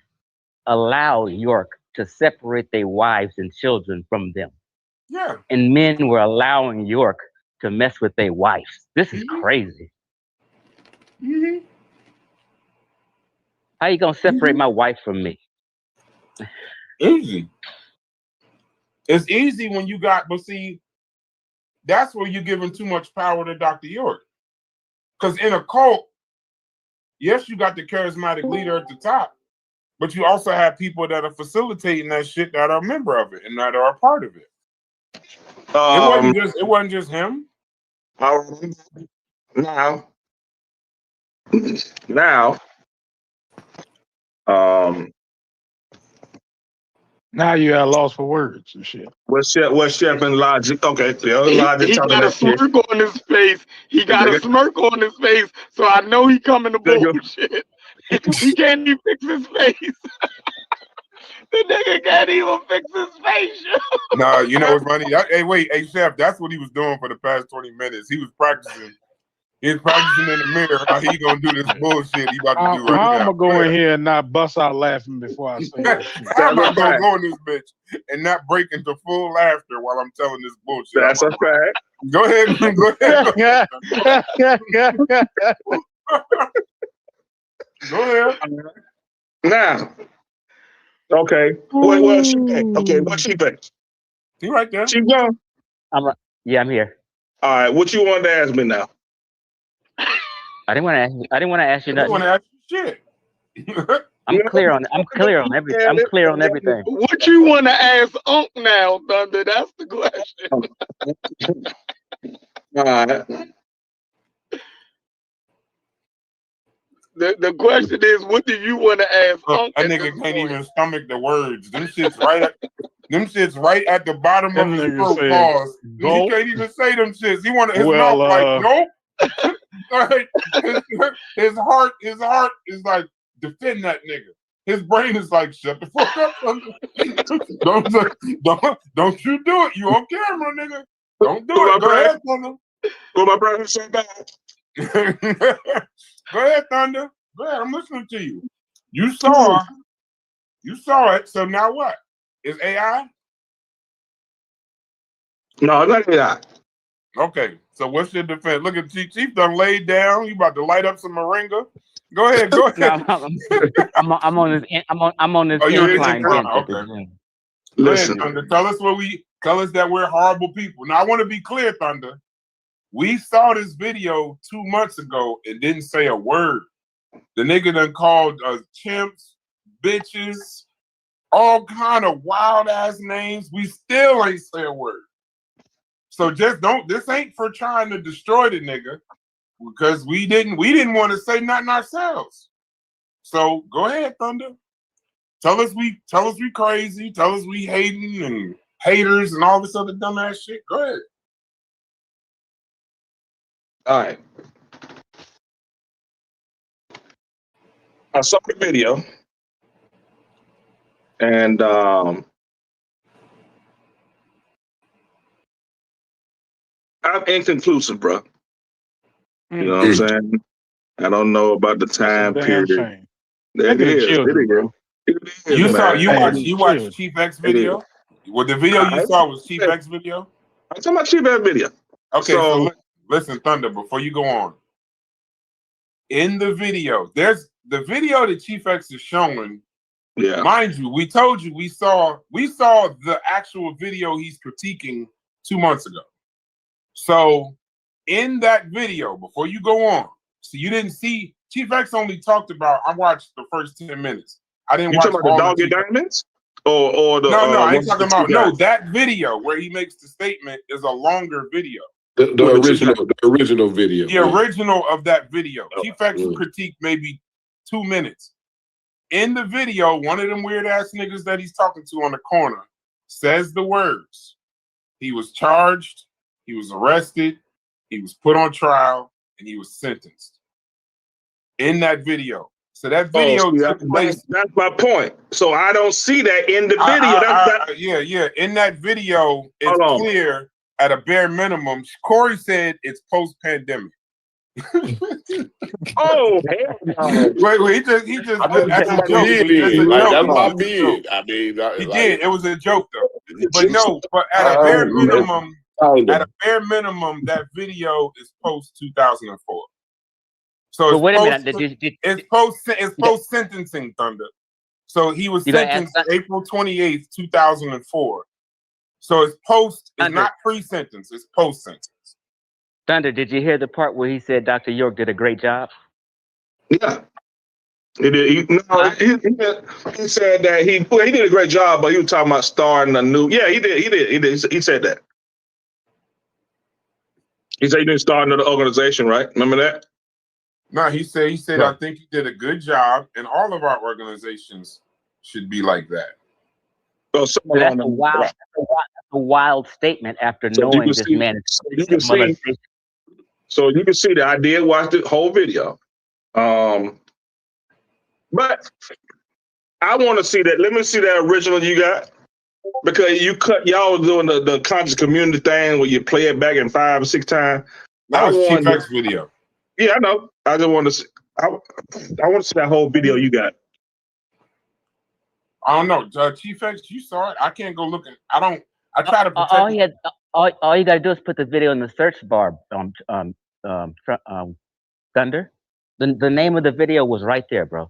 allow York to separate their wives and children from them. Yeah. And men were allowing York to mess with their wives. This is crazy. Mm-hmm. How you gonna separate my wife from me? Easy. It's easy when you got, but see, that's where you're giving too much power to Dr. York. Because in a cult, yes, you got the charismatic leader at the top, but you also have people that are facilitating that shit that are a member of it and that are a part of it. It wasn't just him. Now, now you got lost for words and shit. What's Chef and Logic? Okay, the other Logic He talking got a that shit. smirk on his face. He got a smirk on his face, so I know he coming to bullshit. He can't even fix his face. The nigga can't even fix his face. Nah, you know what's funny? Hey, Chef, that's what he was doing for the past 20 minutes. He was practicing. He was practicing in the mirror how he gonna do this bullshit he about to do right now. I'm gonna go in here and not bust out laughing before I say that shit. I'm not gonna go in this bitch and not break into full laughter while I'm telling this bullshit. That's a fact. Go ahead. Go ahead. Now, okay. Well, she back. Okay, what she back? He right there. She gone. I'm here. All right, what you wanted to ask me now? I didn't want to ask you nothing. I didn't want to ask you shit. I'm clear on everything. I'm clear on everything. What you want to ask Unc now, Thunder? That's the question. All right. The question is, what do you want to ask Unc? That nigga can't even stomach the words. Them shit's right at the bottom of his throat. Pause. He can't even say them shits. He want his mouth like nope. Like, his heart is like, defend that nigga. His brain is like, shut the fuck up. Don't you do it. You on camera, nigga. Don't do it. Go ahead, Thunder. Well, my brother said that. Go ahead, Thunder. Go ahead. I'm listening to you. You saw it. So now what? Is AI? No, not AI. Okay. So what's your defense? Look at Chief done laid down. He about to light up some moringa. Go ahead. Go ahead. I'm on this incline. Okay. Listen, Thunder. Tell us that we're horrible people. Now I want to be clear, Thunder. We saw this video 2 months ago and didn't say a word. The nigga done called chimps, bitches, all kind of wild ass names. We still ain't say a word. So just don't. This ain't for trying to destroy the nigga, because we didn't want to say nothing ourselves. So go ahead, Thunder. Tell us we crazy. Tell us we hating and haters and all this other dumbass shit. Go ahead. All right. I saw the video, and I'm inconclusive, bro. You know what I'm saying? I don't know about the time period. It is. You watched Chief X video? Well, the video you saw was Chief X video? I'm talking about Chief X video. Okay, so listen, Thunder, before you go on. In the video, there's the video that Chief X is showing. Yeah. Mind you, we told you we saw the actual video he's critiquing 2 months ago. So In that video, before you go on, so you didn't see Chief X only talked about. I watched the first 10 minutes. I didn't You watch talking about all the the Doggy Diamonds? Or the No, I ain't one with talking the two about guys? that video where he makes the statement is a longer video. The With the two guys. original video. The original of that video. Oh, Chief X critique maybe 2 minutes. In the video, one of them weird ass niggas that he's talking to on the corner says the words. He was charged, he was arrested, he was put on trial, and he was sentenced. In that video. So that video took place. That's my point. So I don't see that in the video. Yeah. In that video, it's clear at a bare minimum. Corey said it's post-pandemic. Oh, hell no. Wait, he just that's a joke. That's my bid. I mean, he did. It was a joke though. But at a bare minimum, that video is post 2004. So wait a minute. It's post sentencing, Thunder. So he was sentenced April 28th, 2004. So it's post. It's not pre-sentence. It's post-sentence. Thunder, did you hear the part where he said Dr. York did a great job? Yeah. He said that he did a great job, but he was talking about starting a new. Yeah, he did. He said that. He said he didn't start another organization, right? Remember that? No, he said, I think he did a good job, and all of our organizations should be like that. So that's a wild statement after knowing this man is So you can see that I did watch the whole video. But I want to see that. Let me see that original you got. Because y'all was doing the conscious community thing where you play it back in 5 or 6 times. That was Chief X video. Yeah, I know. I just want to see. I want to see that whole video you got. I don't know, Chief X. You saw it. I can't go looking. I try to protect. All you got to do is put the video in the search bar. Thunder. The name of the video was right there, bro.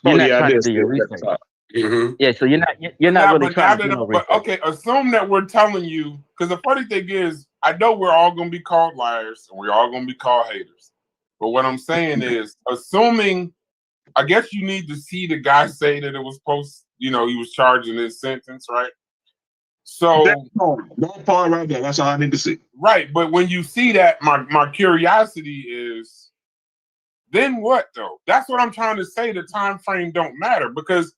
You're not trying to do your research. Mm-hmm. Yeah, so you're not really trying to do no research. Okay, assume that we're telling you, because the funny thing is, I know we're all going to be called liars and we're all going to be called haters. But what I'm saying is, assuming, I guess you need to see the guy say that it was he was charged in his sentence, right? So that part right there, that's all I need to see. Right, but when you see that, my curiosity is, then what though? That's what I'm trying to say. The time frame don't matter because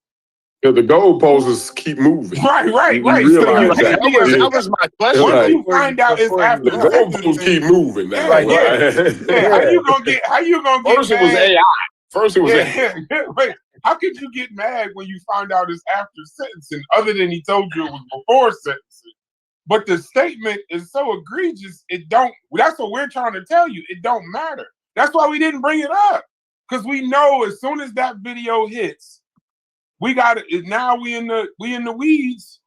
the goalposts keep moving. Right. You realize that was my question. Once you find out it's after the goalposts keep moving now. How you gonna get First mad? it was AI. First it was AI. Wait, how could you get mad when you find out it's after sentencing, other than he told you it was before sentencing? But the statement is so egregious, that's what we're trying to tell you. It don't matter. That's why we didn't bring it up. Because we know as soon as that video hits, we got it. Now we in the weeds.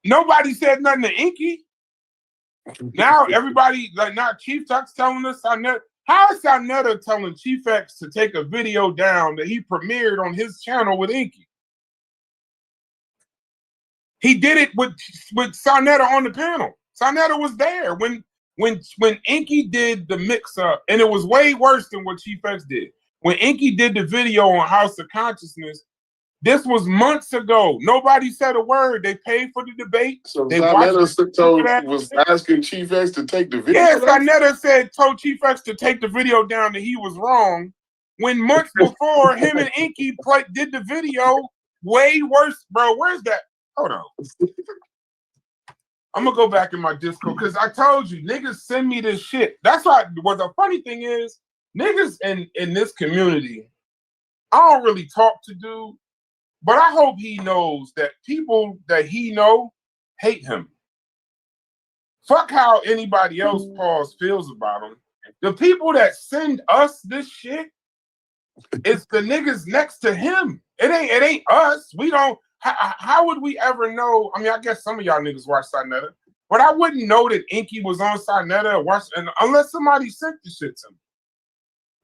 Nobody said nothing to Inky. Now everybody, like, now Chief Tuck's telling us, how is Sarnetta telling Chief X to take a video down that he premiered on his channel with Inky? He did it with Sarnetta on the panel. Sarnetta was there when Inky did the mix-up, and it was way worse than what Chief X did. When Inky did the video on House of Consciousness, this was months ago. Nobody said a word. They paid for the debate. So Sarnetta was asking Chief X to take the video down? Sarnetta told Chief X to take the video down that he was wrong. When months before, him and Inky did the video way worse. Bro, where's that? Hold on. I'm going to go back in my Discord because I told you, niggas send me this shit. That's why, what the funny thing is, niggas in this community, I don't really talk to dude, but I hope he knows that people that he know hate him. Fuck how anybody else feels about him. The people that send us this shit, it's the niggas next to him. It ain't us. We don't. How would we ever know? I mean, I guess some of y'all niggas watch Sarnetta, but I wouldn't know that Inky was on Sarnetta unless somebody sent the shit to me.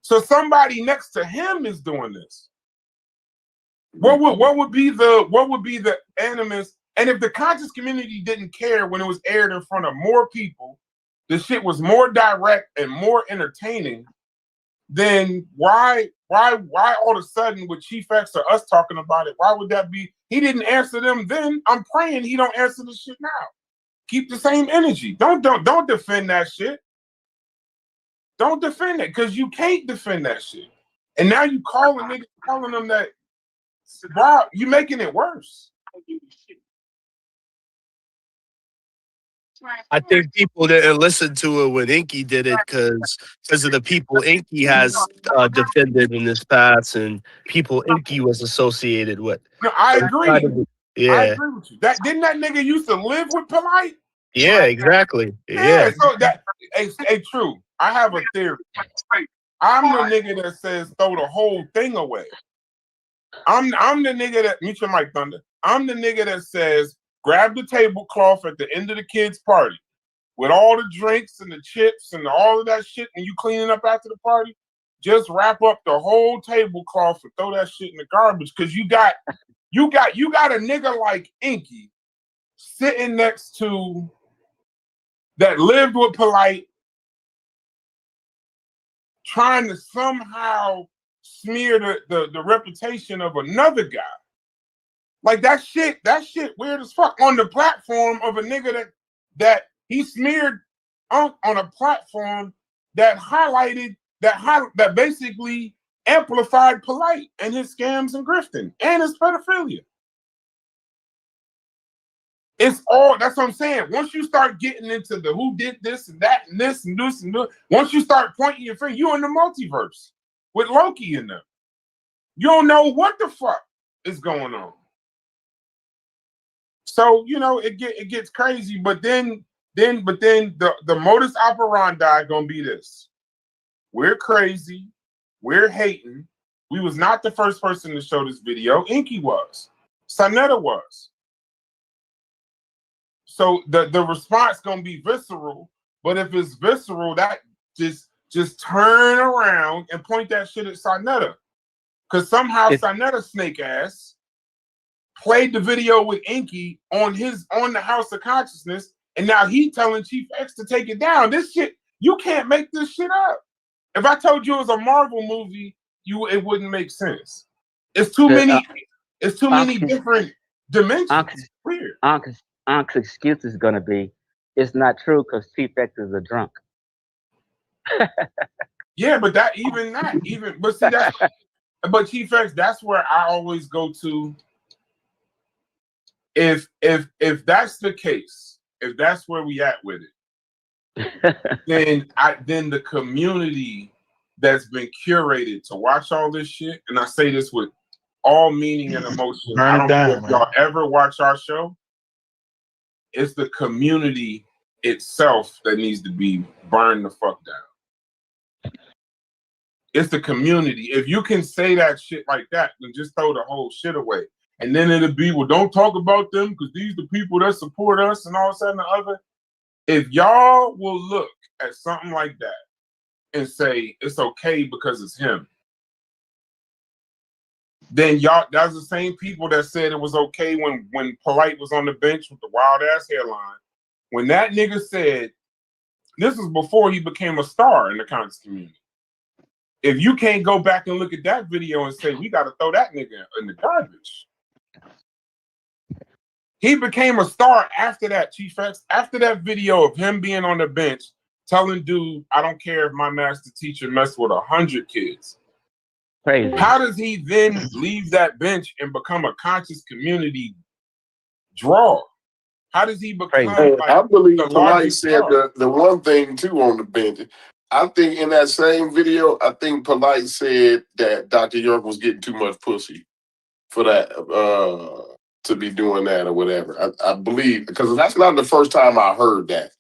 So somebody next to him is doing this. What would be the animus? And if the conscious community didn't care when it was aired in front of more people, the shit was more direct and more entertaining, then why all of a sudden with Chief X or us talking about it, why would that be? He didn't answer them then. I'm praying he don't answer the shit now. Keep the same energy. Don't defend that shit. Don't defend it, because you can't defend that shit. And now you calling them that, wow, you making it worse. I think people didn't listen to it when Inky did it because of the people Inky has defended in this past and people Inky was associated with. No, I agree. Yeah. I agree with you. Didn't that nigga used to live with Polite? Yeah, exactly. Yeah. So that hey, true. I have a theory. I'm the nigga that says throw the whole thing away. I'm the nigga that mute your mic, Thunder. I'm the nigga that says grab the tablecloth at the end of the kids' party with all the drinks and the chips and all of that shit, and you cleaning up after the party. Just wrap up the whole tablecloth and throw that shit in the garbage, because you got a nigga like Inky sitting next to that lived with Polite, trying to somehow smear the reputation of another guy. Like that shit weird as fuck on the platform of a nigga that he smeared on a platform that highlighted that basically amplified Polite and his scams and grifting and his pedophilia. It's all, that's what I'm saying. Once you start getting into the who did this and that and this and this and this, once you start pointing your finger, you in the multiverse with Loki in there. You don't know what the fuck is going on. So, you know, it gets crazy, but then the modus operandi gonna be this. We're crazy, we're hating. We was not the first person to show this video. Inky was. Sanetta was. So the response gonna be visceral, but if it's visceral, that just turn around and point that shit at Sanetta. Because somehow Sanetta snake ass played the video with Inky on the House of Consciousness, and now he telling Chief X to take it down. This shit, you can't make this shit up. If I told you it was a Marvel movie, it wouldn't make sense. It's too many. It's too many different dimensions. Weird. Unc's excuse is gonna be, it's not true because Chief X is a drunk. Yeah, but but see that. But Chief X, that's where I always go to. If that's the case, if that's where we at with it, then the community that's been curated to watch all this shit, and I say this with all meaning and emotion. I don't know if y'all ever watch our show. It's the community itself that needs to be burned the fuck down. It's the community. If you can say that shit like that, then just throw the whole shit away. And then it'll be, well, don't talk about them because these are the people that support us and all of a sudden the other. If y'all will look at something like that and say it's okay because it's him, then y'all, that's the same people that said it was okay when Polite was on the bench with the wild ass hairline. When that nigga said, this was before he became a star in the conscious community. If you can't go back and look at that video and say, we got to throw that nigga in the garbage. He became a star after that, Chief X. After that video of him being on the bench, telling dude, I don't care if my master teacher messed with 100 kids. Crazy. How does he then leave that bench and become a conscious community draw? How does he become I believe the Polite largest said star? the one thing too on the bench. I think in that same video, I think Polite said that Dr. York was getting too much pussy for that to be doing that or whatever. I believe, because that's not the first time I heard that.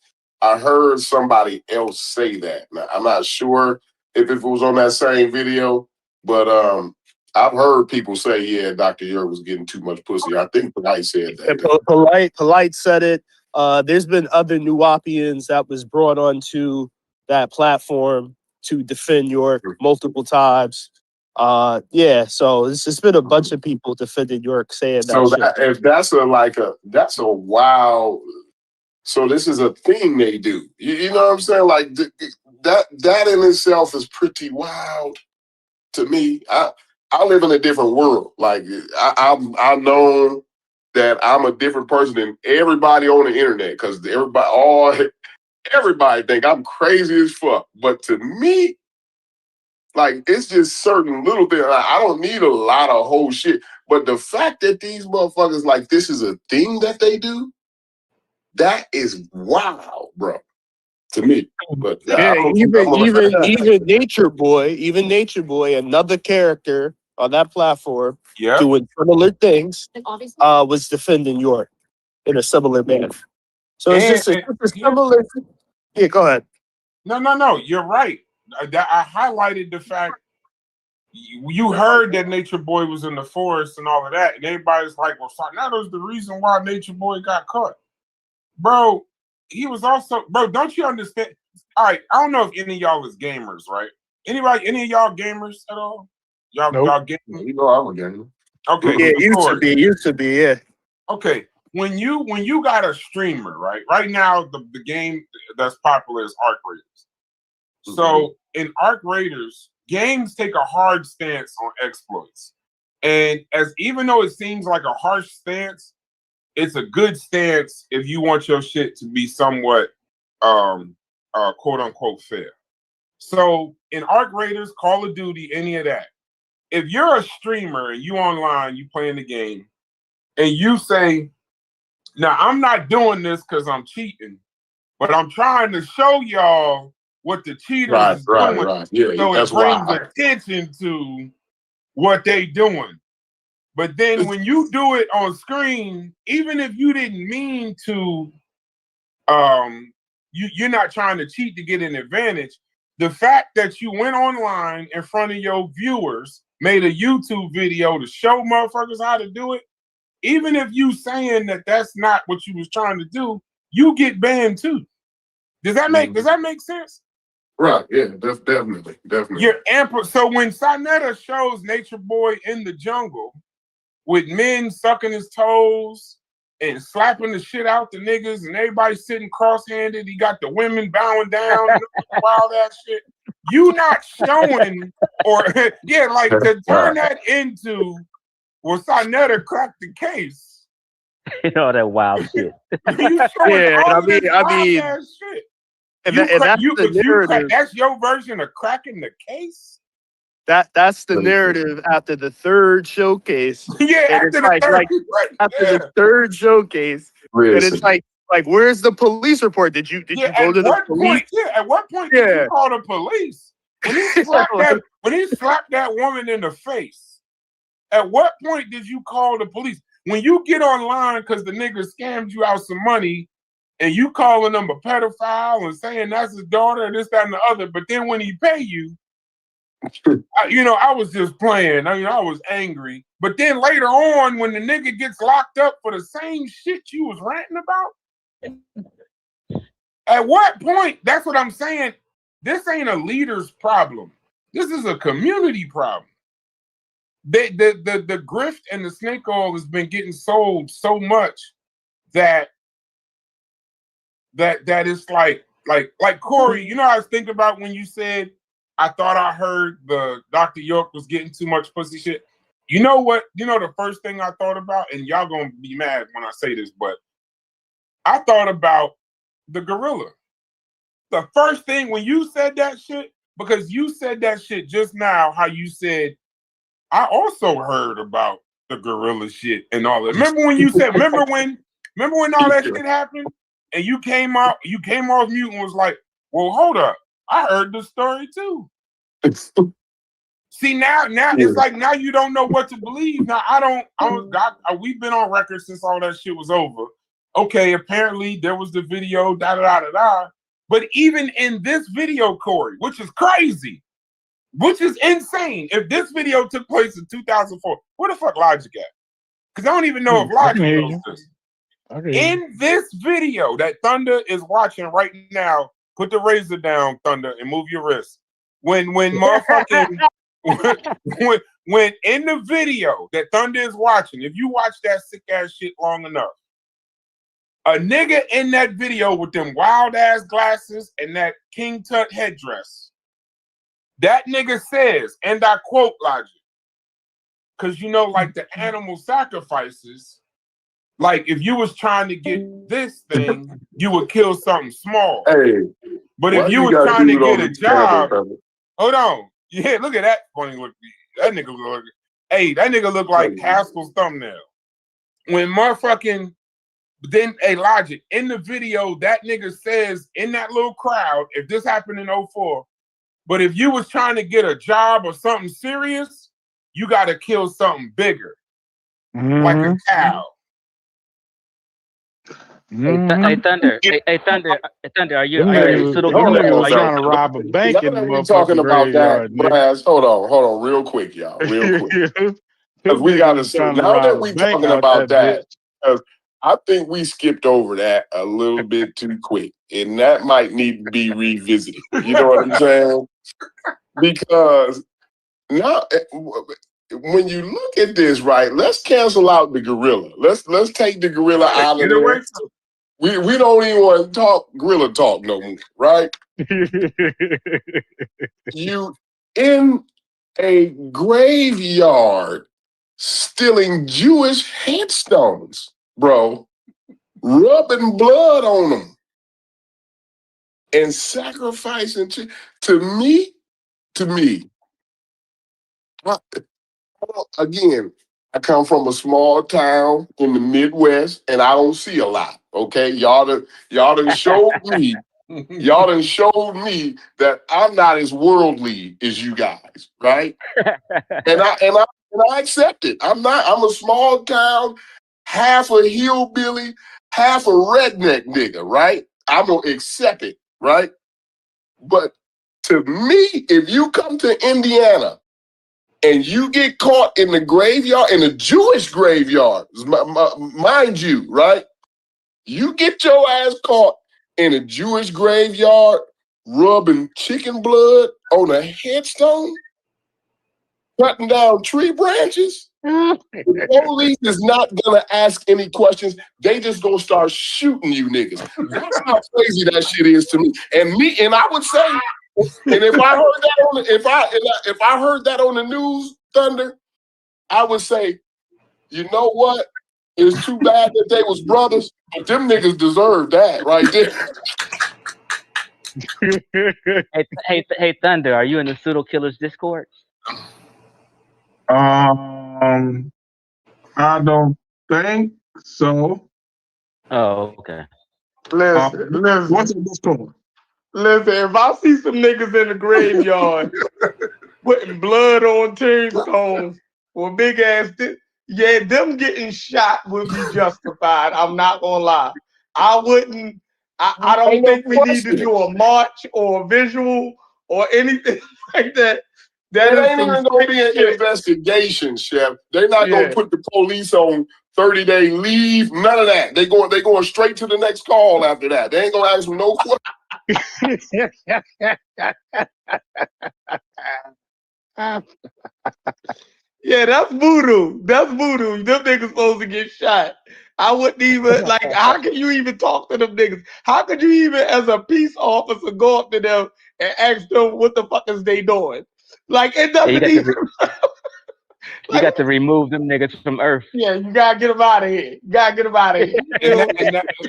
I heard somebody else say that. Now, I'm not sure if it was on that same video, but I've heard people say, yeah, Dr. York was getting too much pussy. I think Polite said that. Polite said it. There's been other Nubians that was brought onto that platform to defend York multiple times. Yeah, so it's been a bunch of people defending York saying that. So shit. if that's a wild So this is a thing they do. You know what I'm saying? Like that in itself is pretty wild to me. I live in a different world. Like I know that I'm a different person than everybody on the internet because everybody think I'm crazy as fuck. But to me, like it's just certain little things. Like, I don't need a lot of whole shit. But the fact that these motherfuckers like this is a thing that they do, that is wow, bro. To me. But Yeah, even Nature Boy, another character on that platform doing similar things, was defending York in a similar manner. So it's just a similar. Yeah, go ahead. No. You're right. I highlighted the fact you heard that Nature Boy was in the forest and all of that, and everybody's like, "Well, that was the reason why Nature Boy got caught." Bro, he was also, bro. Don't you understand? All right, I don't know if any of y'all is gamers, right? Any of y'all gamers at all? Y'all gamers? You know I'm a gamer. Okay, yeah, used to be, yeah. Okay, when you got a streamer, right? Right now, the game that's popular is Arc Raiders. So in Arc Raiders, games take a hard stance on exploits, and even though it seems like a harsh stance, it's a good stance if you want your shit to be somewhat quote unquote fair. So in Arc Raiders, Call of Duty, any of that, if you're a streamer and you online, you playing the game, and you say, now I'm not doing this because I'm cheating, but I'm trying to show y'all what the cheaters is doing. Right. Yeah, so that's it brings why. attention to what they doing. But then when you do it on screen, even if you didn't mean to, you're not trying to cheat to get an advantage. The fact that you went online in front of your viewers, made a YouTube video to show motherfuckers how to do it, even if you saying that that's not what you was trying to do, you get banned too. Does that make sense? Right, yeah, definitely. You're ample. So when Sinetta shows Nature Boy in the jungle with men sucking his toes and slapping the shit out the niggas and everybody sitting cross-handed, he got the women bowing down and wild ass shit. You not showing like to turn that into Sinetta cracked the case. You know that wild shit. You showing all this wild ass shit. That's your version of cracking the case? That's the narrative after the third showcase. Yeah, after the third showcase. And it's like where's the police report? Did you go to the police? At what point did you call the police? When he slapped that woman in the face, at what point did you call the police? When you get online because the nigga scammed you out some money and you calling them a pedophile and saying that's his daughter and this, that, and the other, but then when he pay you, I was just playing. I was angry. But then later on, when the nigga gets locked up for the same shit you was ranting about, at what point, that's what I'm saying, this ain't a leader's problem. This is a community problem. The grift and the snake oil has been getting sold so much that it's like Corey, I was thinking about when you said, I thought I heard the Dr. York was getting too much pussy shit. You know what? The first thing I thought about, and y'all gonna be mad when I say this, but I thought about the gorilla. The first thing when you said that shit, because you said that shit just now, how you said, I also heard about the gorilla shit and all that. Remember when you said, remember when all that shit happened? And you came off mute and was like, well, hold up. I heard the story too. See, now it's like now you don't know what to believe. Now we've been on record since all that shit was over. Okay, apparently there was the video, But even in this video, Corey, which is crazy, which is insane. If this video took place in 2004, where the fuck Logic at? Because I don't even know if Logic knows this. In this video that Thunder is watching right now, put the razor down, Thunder, and move your wrist. When motherfucking when in the video that Thunder is watching, if you watch that sick ass shit long enough, A nigga in that video with them wild ass glasses and that King Tut headdress. That nigga says, and I quote Logic, because you know, like the animal sacrifices, like if you was trying to get this thing, you would kill something small. Hey, but if you was trying to get a job, hold on. Yeah, look at that funny look. That nigga look. Hey, that nigga look like Haskell's thumbnail. When motherfucking then a Logic in the video, that nigga says in that little crowd, if this happened in 04, but if you was trying to get a job or something serious, you got to kill something bigger, like a cow. Hey, Thunder. Hey, Thunder. Are you a pseudo Hold killer? on, trying to rob a bank now in the that we're talking motherfucking about that, graveyard, nigga. Braz, hold on, real quick, y'all, real quick. Because we got to, now that we're talking about that, because I think we skipped over that a little bit too quick, and that might need to be revisited. You know what I'm saying? Because now, when you look at this, right, let's cancel out the gorilla. Let's take the gorilla out of there. We don't even want to talk gorilla talk no more, right? You in a graveyard stealing Jewish headstones, bro, rubbing blood on them and sacrificing to me. Again, I come from a small town in the Midwest, and I don't see a lot. Okay, y'all done showed me. Y'all done showed me that I'm not as worldly as you guys, right? and I accept it. I'm a small town, half a hillbilly, half a redneck nigga, right? I'm gonna accept it, right? But to me, if you come to Indiana and you get caught in the graveyard, in a Jewish graveyard, mind you, right? You get your ass caught in a Jewish graveyard rubbing chicken blood on a headstone, cutting down tree branches. The police is not gonna ask any questions. They just gonna start shooting you niggas. That's how crazy that shit is to me. And I would say, and if I heard that on if I heard that on the news, Thunder, I would say, you know what? It's too bad that they was brothers, but them niggas deserve that right there. Hey, Thunder. Are you in the pseudo killers Discord? I don't think so. Oh, okay. Listen. What's in Discord? Listen, if I see some niggas in the graveyard putting blood on tombstones or big ass, yeah, them getting shot would be justified. I'm not gonna lie. I wouldn't. I don't think we need to do a march or a visual or anything like that. That ain't even gonna be an investigation, Chef. They're not gonna put the police on 30-day leave. None of that. They going straight to the next call after that. They ain't gonna ask them no questions. Yeah, that's voodoo. That's voodoo. Them niggas supposed to get shot. I wouldn't even like. How can you even talk to them niggas? How could you even, as a peace officer, go up to them and ask them what the fuck is they doing? Like it doesn't even. You got to remove them niggas from Earth. Yeah, you gotta get them out of here. You gotta get them out of here.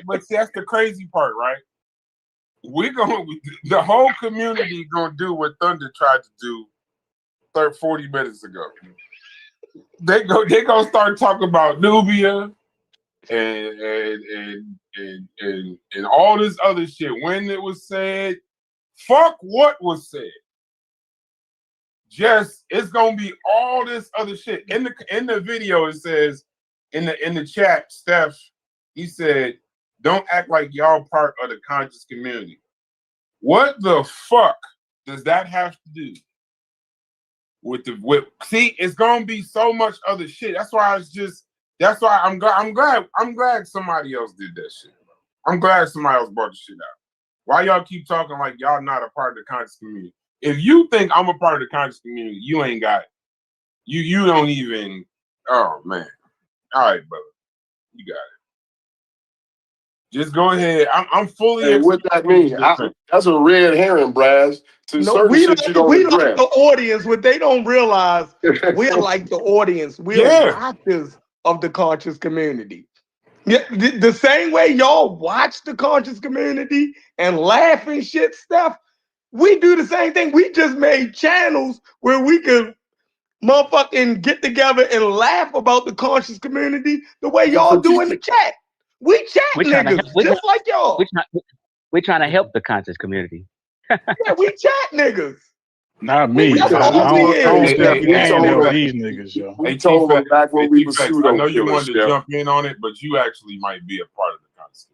But see, that's the crazy part, right? The whole community gonna do what Thunder tried to do 40 minutes ago. They gonna start talking about Nubian and all this other shit. When it was said, fuck what was said. Just it's gonna be all this other shit. In the video, it says in the chat, Steph, he said, don't act like y'all part of the conscious community. What the fuck does that have to do with see, it's gonna be so much other shit. That's why I'm glad somebody else did that shit. I'm glad somebody else brought the shit out. Why y'all keep talking like y'all not a part of the conscious community? If you think I'm a part of the conscious community, you ain't got it. You don't even. Oh man. All right, brother. You got Just go ahead. I'm fully. Hey, what that mean? That's a red herring, Braz. To certain shit you don't address. Like the audience. What they don't realize, we're like the audience. We're watchers of the conscious community. Yeah, the same way y'all watch the conscious community and laugh and shit stuff, we do the same thing. We just made channels where we could motherfucking get together and laugh about the conscious community the way y'all do in the chat. We chat niggas just like y'all. We're trying to help the conscious community. Yeah, we chat niggas. Not me. I don't step in and help these niggas, yo. We told them back when we were pseudo. I know you wanted to jump in on it, but you actually might be a part of the conscious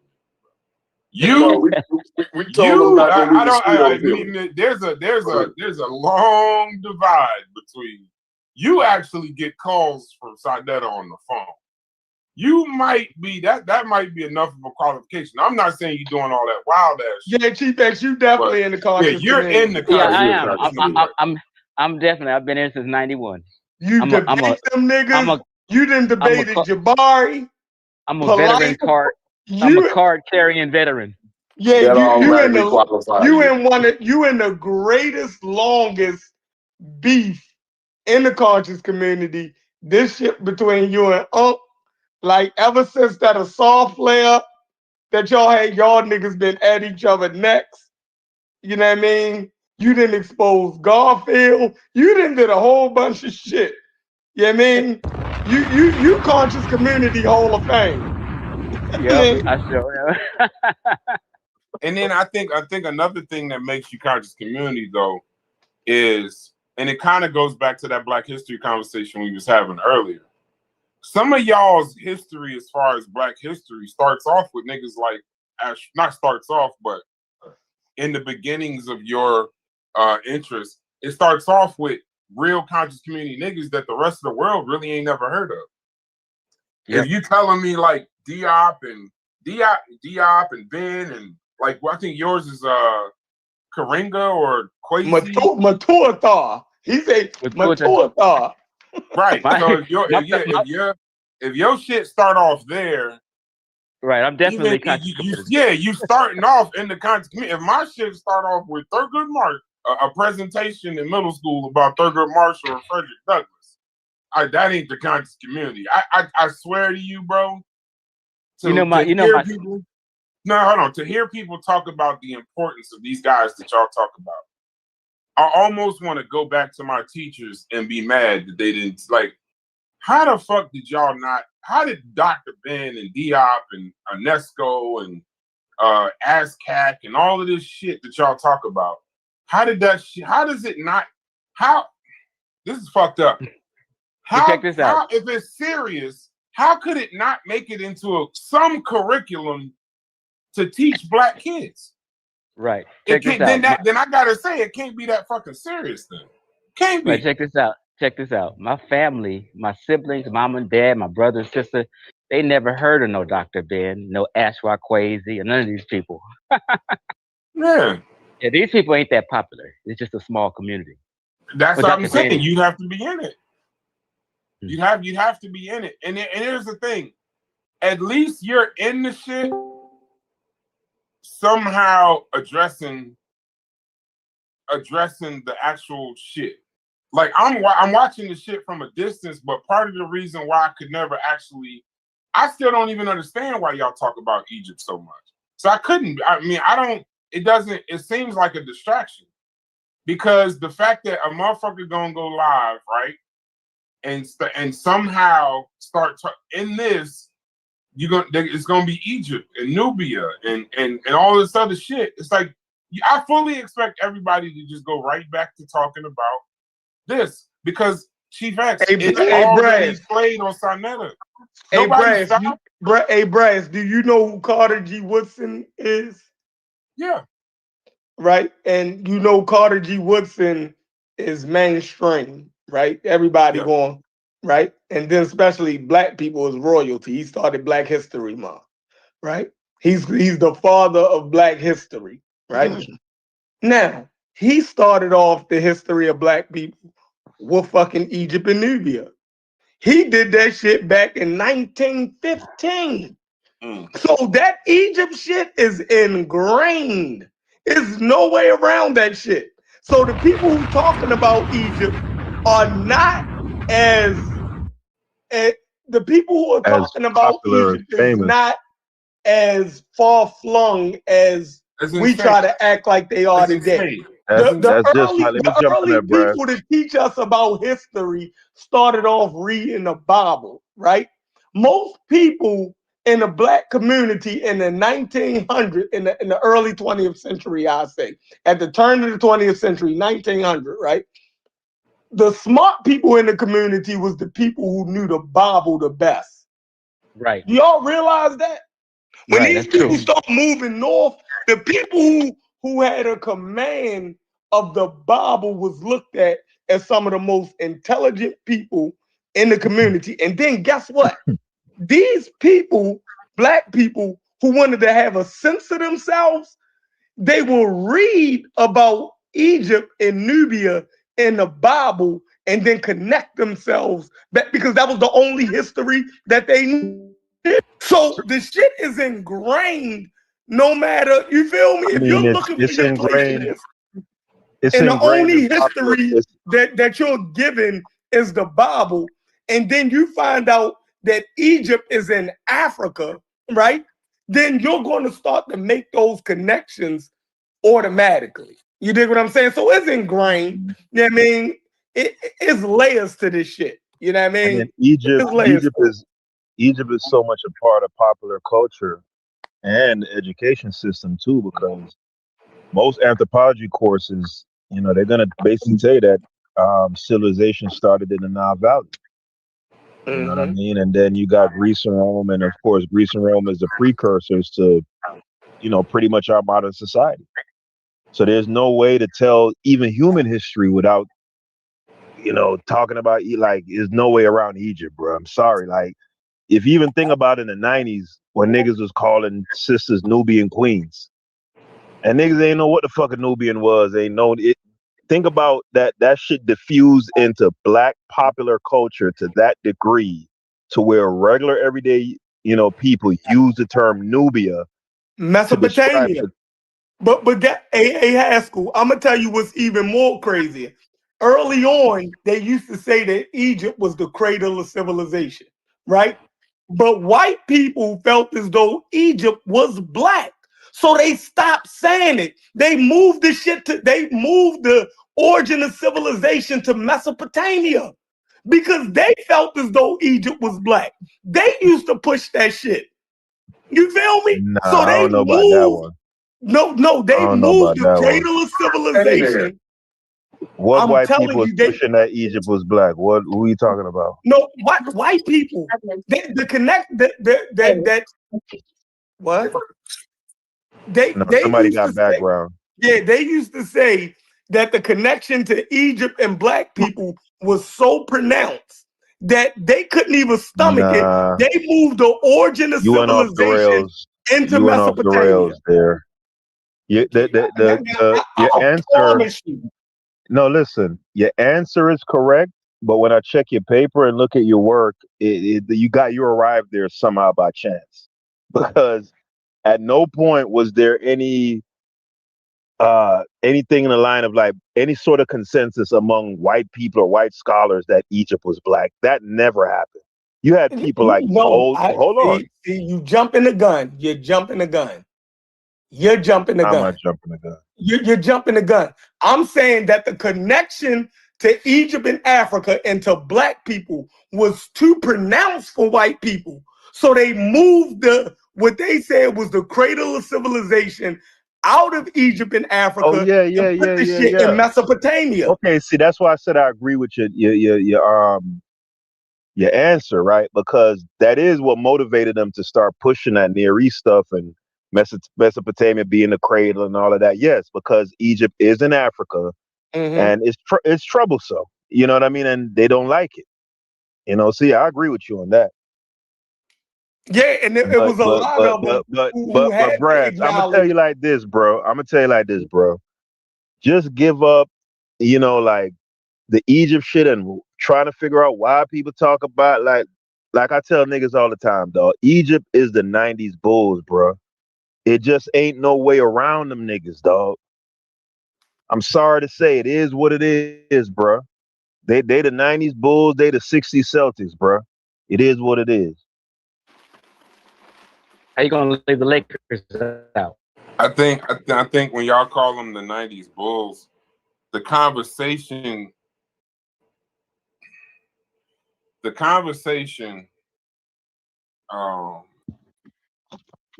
community. We told them back when we were pseudo. There's a long divide between you actually get calls from Sadetta on the phone. You might be that might be enough of a qualification. I'm not saying you're doing all that wild ass shit. Yeah, Chief X, you definitely in the conscious. Yeah, you're in the conscious. Yeah, I am. I'm definitely. I've been in since '91. You debate them niggas. You done debated Jabari. I'm a veteran card. I'm a card carrying veteran. Yeah, you in the greatest, longest beef in the conscious community. This shit between you and Unc. Like ever since that assault flare that y'all niggas been at each other necks. You know what I mean? You didn't expose Garfield. You didn't did a whole bunch of shit. You know what I mean? You conscious community Hall of Fame. Yeah, I sure am. And then I think another thing that makes you conscious community though is, and it kind of goes back to that Black history conversation we was having earlier. Some of y'all's history as far as Black history starts off with niggas like, not starts off, but in the beginnings of your interest, it starts off with real conscious community niggas that the rest of the world really ain't never heard of. Yep. If you telling me like Diop and Ben and like, well, I think yours is Karinga or Kwesi. Matuatar. He said Matuatar. Right. So if your shit start off there, right? I'm definitely you starting off in the conscious community. If my shit start off with Thurgood Marshall, a presentation in middle school about Thurgood Marshall or Frederick Douglass, that ain't the conscious community. I swear to you, bro. To hear people talk about the importance of these guys that y'all talk about, I almost want to go back to my teachers and be mad that they didn't, like, how the fuck did y'all not, how did Dr. Ben and Diop and Unesco and ASCAC and all of this shit that y'all talk about, how does it not, this is fucked up. Check this out. If it's serious, how could it not make it into some curriculum to teach Black kids? Right. Then I gotta say it can't be that fucking serious then. Can't be. Right, check this out. My family, my siblings, mom and dad, my brother and sister, they never heard of no Dr. Ben, no Ashwa Kwesi, and none of these people. Yeah, these people ain't that popular. It's just a small community. That's what I'm saying. You have to be in it. You have to be in it. And here's the thing. At least you're in the shit somehow addressing the actual shit. Like I'm watching the shit from a distance, but part of the reason why I could never actually, I still don't even understand why y'all talk about Egypt so much. So it seems like a distraction because the fact that a motherfucker gonna go live, right? And somehow start in this, it's gonna be Egypt and Nubia and all this other shit. It's like I fully expect everybody to just go right back to talking about this because Chief X is already played on Sonetta. Brass, do you know who Carter G. Woodson is? Yeah. Right, and you know Carter G. Woodson is mainstream, right? Everybody going, right? And then especially Black people is royalty. He started Black History Month, right? He's the father of Black history, right? Now, he started off the history of Black people with fucking Egypt and Nubia. He did that shit back in 1915. So that Egypt shit is ingrained. There's no way around that shit. So the people who talking about Egypt are not as the people who are As talking about popular, Egypt is famous. not as far flung as we try to act like they are today. That's just Early, like, let me the jump in early there, Brad. people to teach us about history started off reading the Bible, right? Most people in the black community in the 1900s, in the early 20th century, I say, at the turn of the 20th century, 1900, right? The smart people in the community was the people who knew the Bible the best. Right. Y'all realize that? When Right, these that's people true. start moving north, the people who had a command of the Bible was looked at as some of the most intelligent people in the community. And then guess what? These people, black people who wanted to have a sense of themselves, they will read about Egypt and Nubia in the Bible and then connect themselves back because that was the only history that they knew. So the shit is ingrained no matter, you feel me? I If mean, you're looking for it's your place in ingrained. this, It's and the ingrained in only popular. history that you're given is the Bible, and then you find out that Egypt is in Africa, right? Then you're going to start to make those connections automatically. You dig what I'm saying? So it's ingrained. You know what I mean? It's layers to this shit. You know what I And mean? then Egypt, It's layers. Egypt is so much a part of popular culture and the education system too, because most anthropology courses, you know, they're gonna basically say that civilization started in the Nile Valley. You know what I mean? And then you got Greece and Rome, and of course, Greece and Rome is the precursors to, you know, pretty much our modern society. So there's no way to tell even human history without, you know, talking about like, there's no way around Egypt, bro. I'm sorry. Like, if you even think about in the 90s when niggas was calling sisters Nubian queens, and niggas ain't know what the fuck a Nubian was, ain't know it. Think about that. That shit diffused into black popular culture to that degree, to where regular everyday, you know, people use the term Nubia to describe Mesopotamia. the. But that A Haskell, I'm gonna tell you what's even more crazy. Early on, they used to say that Egypt was the cradle of civilization, right? But white people felt as though Egypt was black. So they stopped saying it. They moved the origin of civilization to Mesopotamia because they felt as though Egypt was black. They used to push that shit. You feel me? Nah, So I they don't know about that moved. one. No, I they don't know moved about the that one. cradle of civilization. What I'm white people telling was you, they pushing that Egypt was black? What? Who are you talking about? no white people. The connect that what No, they somebody used to got say. background. Yeah, they used to say that the connection to Egypt and black people was so pronounced that they couldn't even stomach it. Nah, They moved the origin of you went off the civilization rails. into You went off the Mesopotamia. rails there. Your I answer. promise you. No, listen. Your answer is correct, but when I check your paper and look at your work, you arrived there somehow by chance, because at no point was there anything in the line of like any sort of consensus among white people or white scholars that Egypt was black. That never happened. You had people like No, hold on. see, you jumping the gun. You're jumping the gun. You're jumping the I'm not gun. jumping the gun. You're jumping the gun. I'm saying that the connection to Egypt and Africa and to black people was too pronounced for white people. So they moved what they said was the cradle of civilization out of Egypt and Africa Oh yeah, and put the shit in Mesopotamia. Okay, see, that's why I said I agree with your answer, right? Because that is what motivated them to start pushing that Near East stuff and Mesopotamia being the cradle and all of that. Yes, because Egypt is in Africa, and it's troublesome. You know what I mean? And they don't like it. You know, see, I agree with you on that. Yeah, and it was a lot of them who had to Brad, I'm gonna tell acknowledge. you like this, bro. Just give up, you know, like the Egypt shit and trying to figure out why people talk about like like I tell niggas all the time, dog. Egypt is the '90s Bulls, bro. It just ain't no way around them niggas, dog. I'm sorry to say, it is what it is, bro. They the '90s Bulls, they the '60s Celtics, bro. It is what it is. How you gonna leave the Lakers out? I think when y'all call them the '90s Bulls, the conversation,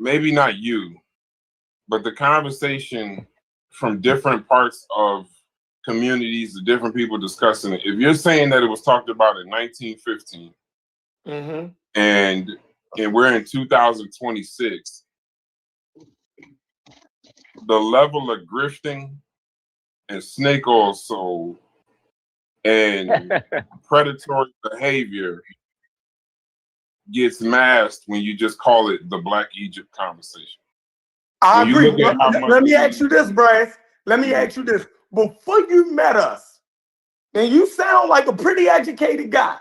maybe not you, but the conversation from different parts of communities, the different people discussing it. If you're saying that it was talked about in 1915, and we're in 2026, the level of grifting and snake oil sold and predatory behavior gets masked when you just call it the Black Egypt conversation. I When you agree. look at how Let much me ask you this, Bryce. Let me ask you this. Before you met us, and you sound like a pretty educated guy,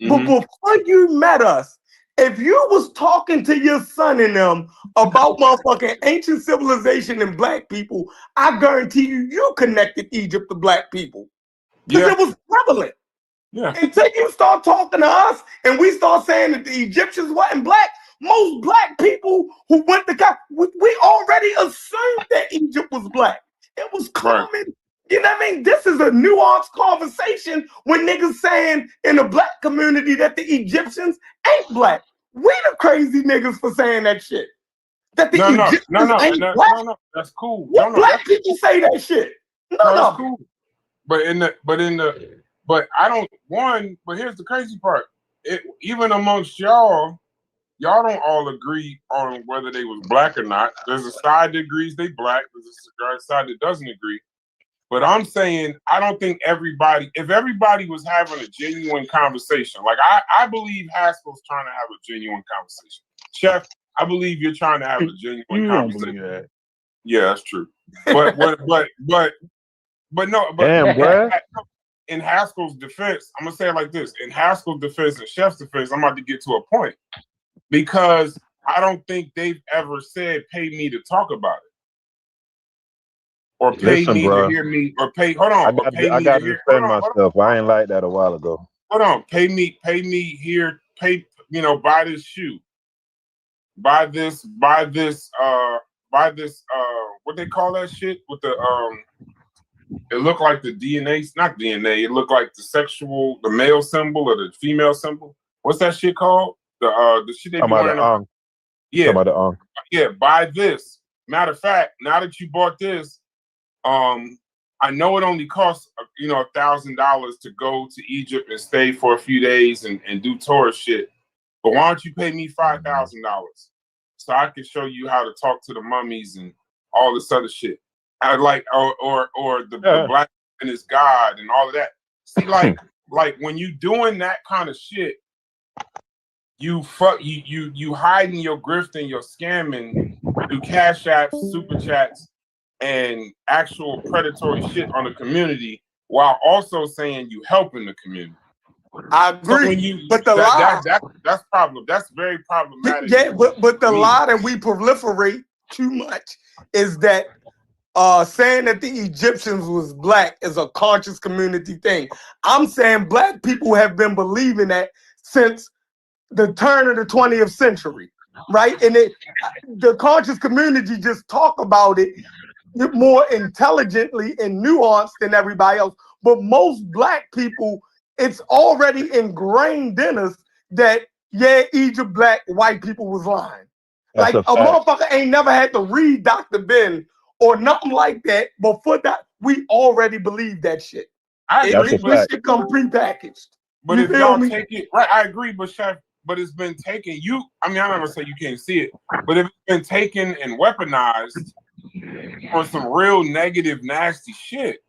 but before you met us, if you was talking to your son and them about motherfucking ancient civilization and black people, I guarantee you connected Egypt to black people. Because it was prevalent. Until you start talking to us and we start saying that the Egyptians wasn't black, most black people who went to we already assumed that Egypt was black. It was common. You know what I mean? This is a nuanced conversation when niggas saying in the black community that the Egyptians ain't black. We the crazy niggas for saying that shit. That the Egyptians ain't black. No, that's cool. What black people say that shit? None of them. Cool. But I don't but here's the crazy part. Even amongst y'all don't all agree on whether they was black or not. There's a side that agrees they black, there's a side that doesn't agree. But I'm saying I don't think if everybody was having a genuine conversation, like I believe Haskell's trying to have a genuine conversation. Chef, I believe you're trying to have a genuine conversation. Don't believe that. Yeah, that's true. But in Haskell's defense, I'm gonna say it like this: in Haskell's defense and Chef's defense, I'm about to get to a point because I don't think they've ever said "pay me to talk about it" or "pay me to hear me" or "pay." Hold on, I got to defend myself. I ain't like that a while ago. Hold on, pay me here. Pay, buy this shoe, buy this. What they call that shit with the It looked like the DNA, not DNA. It looked like the male symbol or the female symbol. What's that shit called? The shit they be wearing. Yeah, buy this. Matter of fact, now that you bought this, I know it only costs $1,000 to go to Egypt and stay for a few days and do tourist shit. But why don't you pay me $5,000 so I can show you how to talk to the mummies and all this other shit? I like or the black and his God and all of that. See, like when you doing that kind of shit, you hiding your grift and your scamming through cash apps, super chats, and actual predatory shit on the community, while also saying you helping the community. I agree, but the lie that's very problematic. Yeah, but the lie that we proliferate too much is that saying that the Egyptians was black is a conscious community thing. I'm saying black people have been believing that since the turn of the 20th century, right? And the conscious community just talk about it more intelligently and nuanced than everybody else. But most black people, it's already ingrained in us that, Egypt black, white people was lying. That's like a motherfucker ain't never had to read Dr. Ben or nothing like that. Before that, we already believe that shit. This shit come prepackaged. But if y'all take it right, I agree. But Chef, it's been taken. I'm not gonna say you can't see it, but if it's been taken and weaponized for some real negative, nasty shit.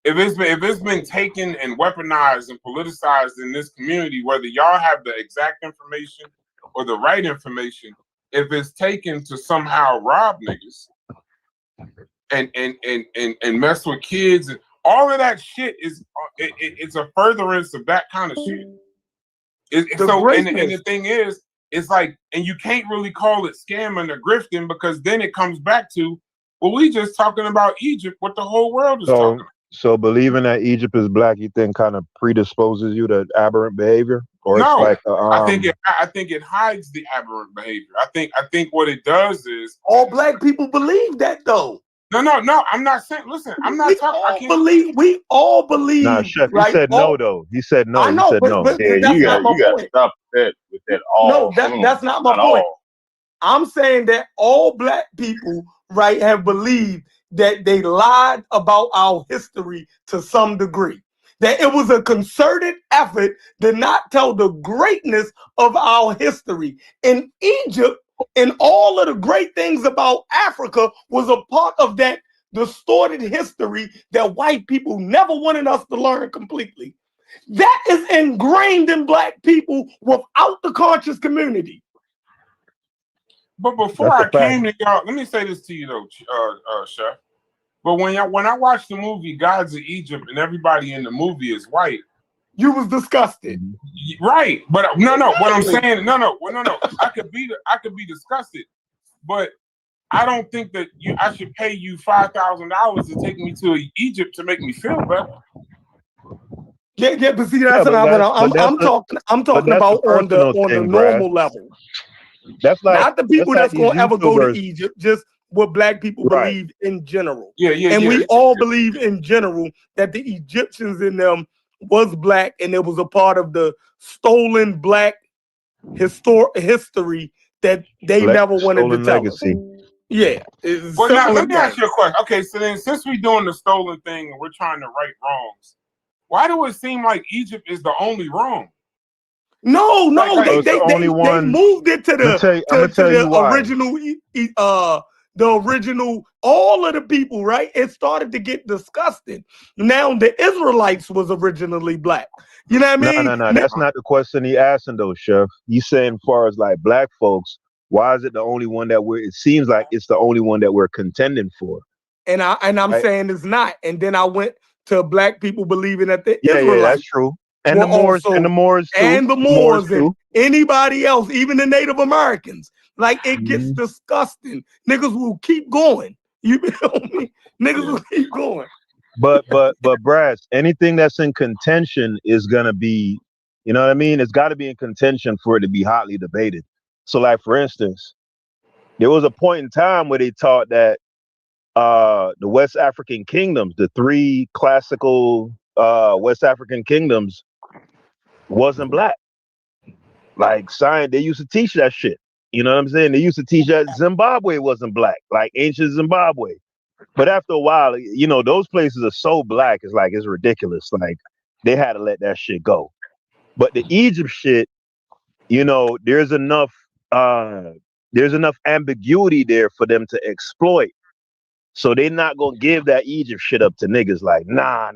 If it's been taken and weaponized and politicized in this community, whether y'all have the exact information or the right information, if it's taken to somehow rob niggas and mess with kids and all of that shit it's a furtherance of that kind of shit. And the thing is, it's like, and you can't really call it scamming or grifting because then it comes back to, well, we just talking about Egypt, what the whole world is talking about. So believing that Egypt is black, you think kind of predisposes you to aberrant behavior, or No, it's like I think it hides the aberrant behavior. I think what it does is all black people believe that though. No. I'm not saying. Listen, I'm not talking. We all believe. Nah, Chef. Right? He said no though. He said no. I know, he said but, no. but Yeah, that's you not got my to point. stop that with that all. No, that's not my point. All. I'm saying that all black people, right, have believed that they lied about our history to some degree. That it was a concerted effort to not tell the greatness of our history. In Egypt, and all of the great things about Africa was a part of that distorted history that white people never wanted us to learn completely. That is ingrained in black people without the conscious community. But before I came to y'all, let me say this to you though, Chef. But when I watched the movie Gods of Egypt and everybody in the movie is white, you was disgusted, right? But no. What I'm saying, no. I could be disgusted, but I don't think that I should pay you $5,000 to take me to Egypt to make me feel better. Yeah, but see, I'm talking about on the normal level. That's like not the people that's like gonna ever go to Egypt, just what black people believe in general. And we all believe in general that the Egyptians in them was black and it was a part of the stolen black history that they never wanted to tell us. Yeah. Well, now let me ask you a question. Okay, so then since we're doing the stolen thing and we're trying to right wrongs, why do it seem like Egypt is the only wrong? No, they moved it to the original, all of the people, right? It started to get disgusting. Now the Israelites was originally black. You know what I mean? No. That's not the question he asking though, Chef. He's saying as far as like black folks, why is it the only one that it seems like it's the only one that we're contending for? And I'm saying it's not. And then I went to black people believing that the Israelites. Yeah, that's true. And the Moors, and the Moors, and anybody else, even the Native Americans. Like it gets disgusting. Niggas will keep going. You feel me? Niggas will keep going. But Brass, anything that's in contention is gonna be, you know what I mean? It's got to be in contention for it to be hotly debated. So, like for instance, there was a point in time where they taught that the West African kingdoms, the three classical West African kingdoms, wasn't black. Like science, they used to teach that shit. You know what I'm saying? They used to teach that Zimbabwe wasn't black, like ancient Zimbabwe. But after a while, you know, those places are so black, it's ridiculous. Like they had to let that shit go. But the Egypt shit, you know, there's enough ambiguity there for them to exploit. So they're not gonna give that Egypt shit up to niggas like, nah.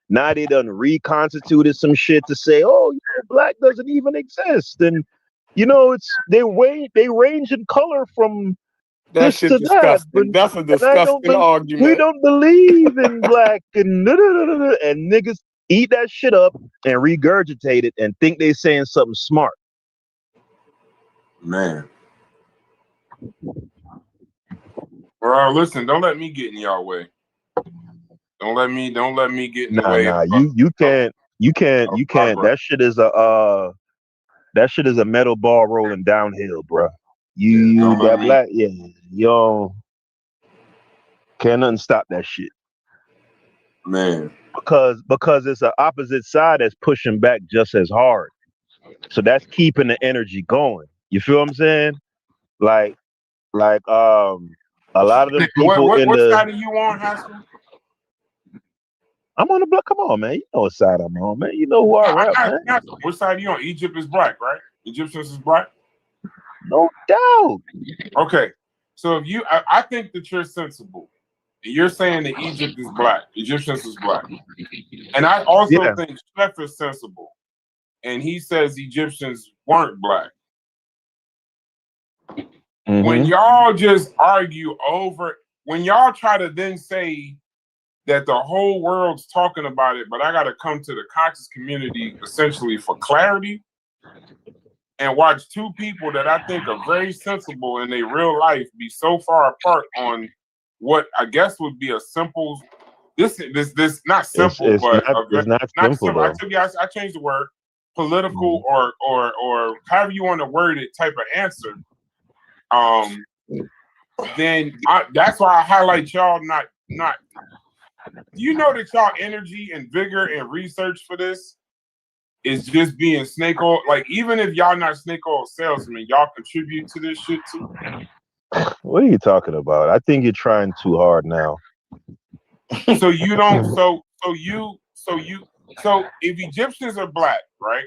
Now they done reconstituted some shit to say, oh, yeah, black doesn't even exist. And you know, they range in color from this to that. But that's a disgusting argument. We don't believe in black and niggas eat that shit up and regurgitate it and think they saying something smart. Man. Well, listen, don't let me get in y'all way. Don't let me get in the way. Nah, you can't. That shit is a metal ball rolling downhill, bro. You can't nothing stop that shit. Man. Because it's an opposite side that's pushing back just as hard. So that's keeping the energy going. You feel what I'm saying? Like a lot of the people what side are you on, Haskell? I'm on the block. Come on, man. You know what side I'm on, man. You know who I rap, man. What side are you on? Egypt is black, right? Egyptians is black? No doubt. Okay. So if I think that you're sensible. You're saying that Egypt is black. Egyptians is black. And I also think Chef is sensible. And he says Egyptians weren't black. When y'all just argue over, when y'all try to then say that the whole world's talking about it, but I got to come to the conscious community essentially for clarity, and watch two people that I think are very sensible in their real life be so far apart on what I guess would be a simple, this not simple, it's but not simple though. I changed the word, political or however you want to word it type of answer. Then that's why I highlight y'all not. Do you know that y'all energy and vigor and research for this is just being snake oil? Like, even if y'all not snake oil salesmen, y'all contribute to this shit too. What are you talking about? I think you're trying too hard now. So you don't. So if Egyptians are black, right?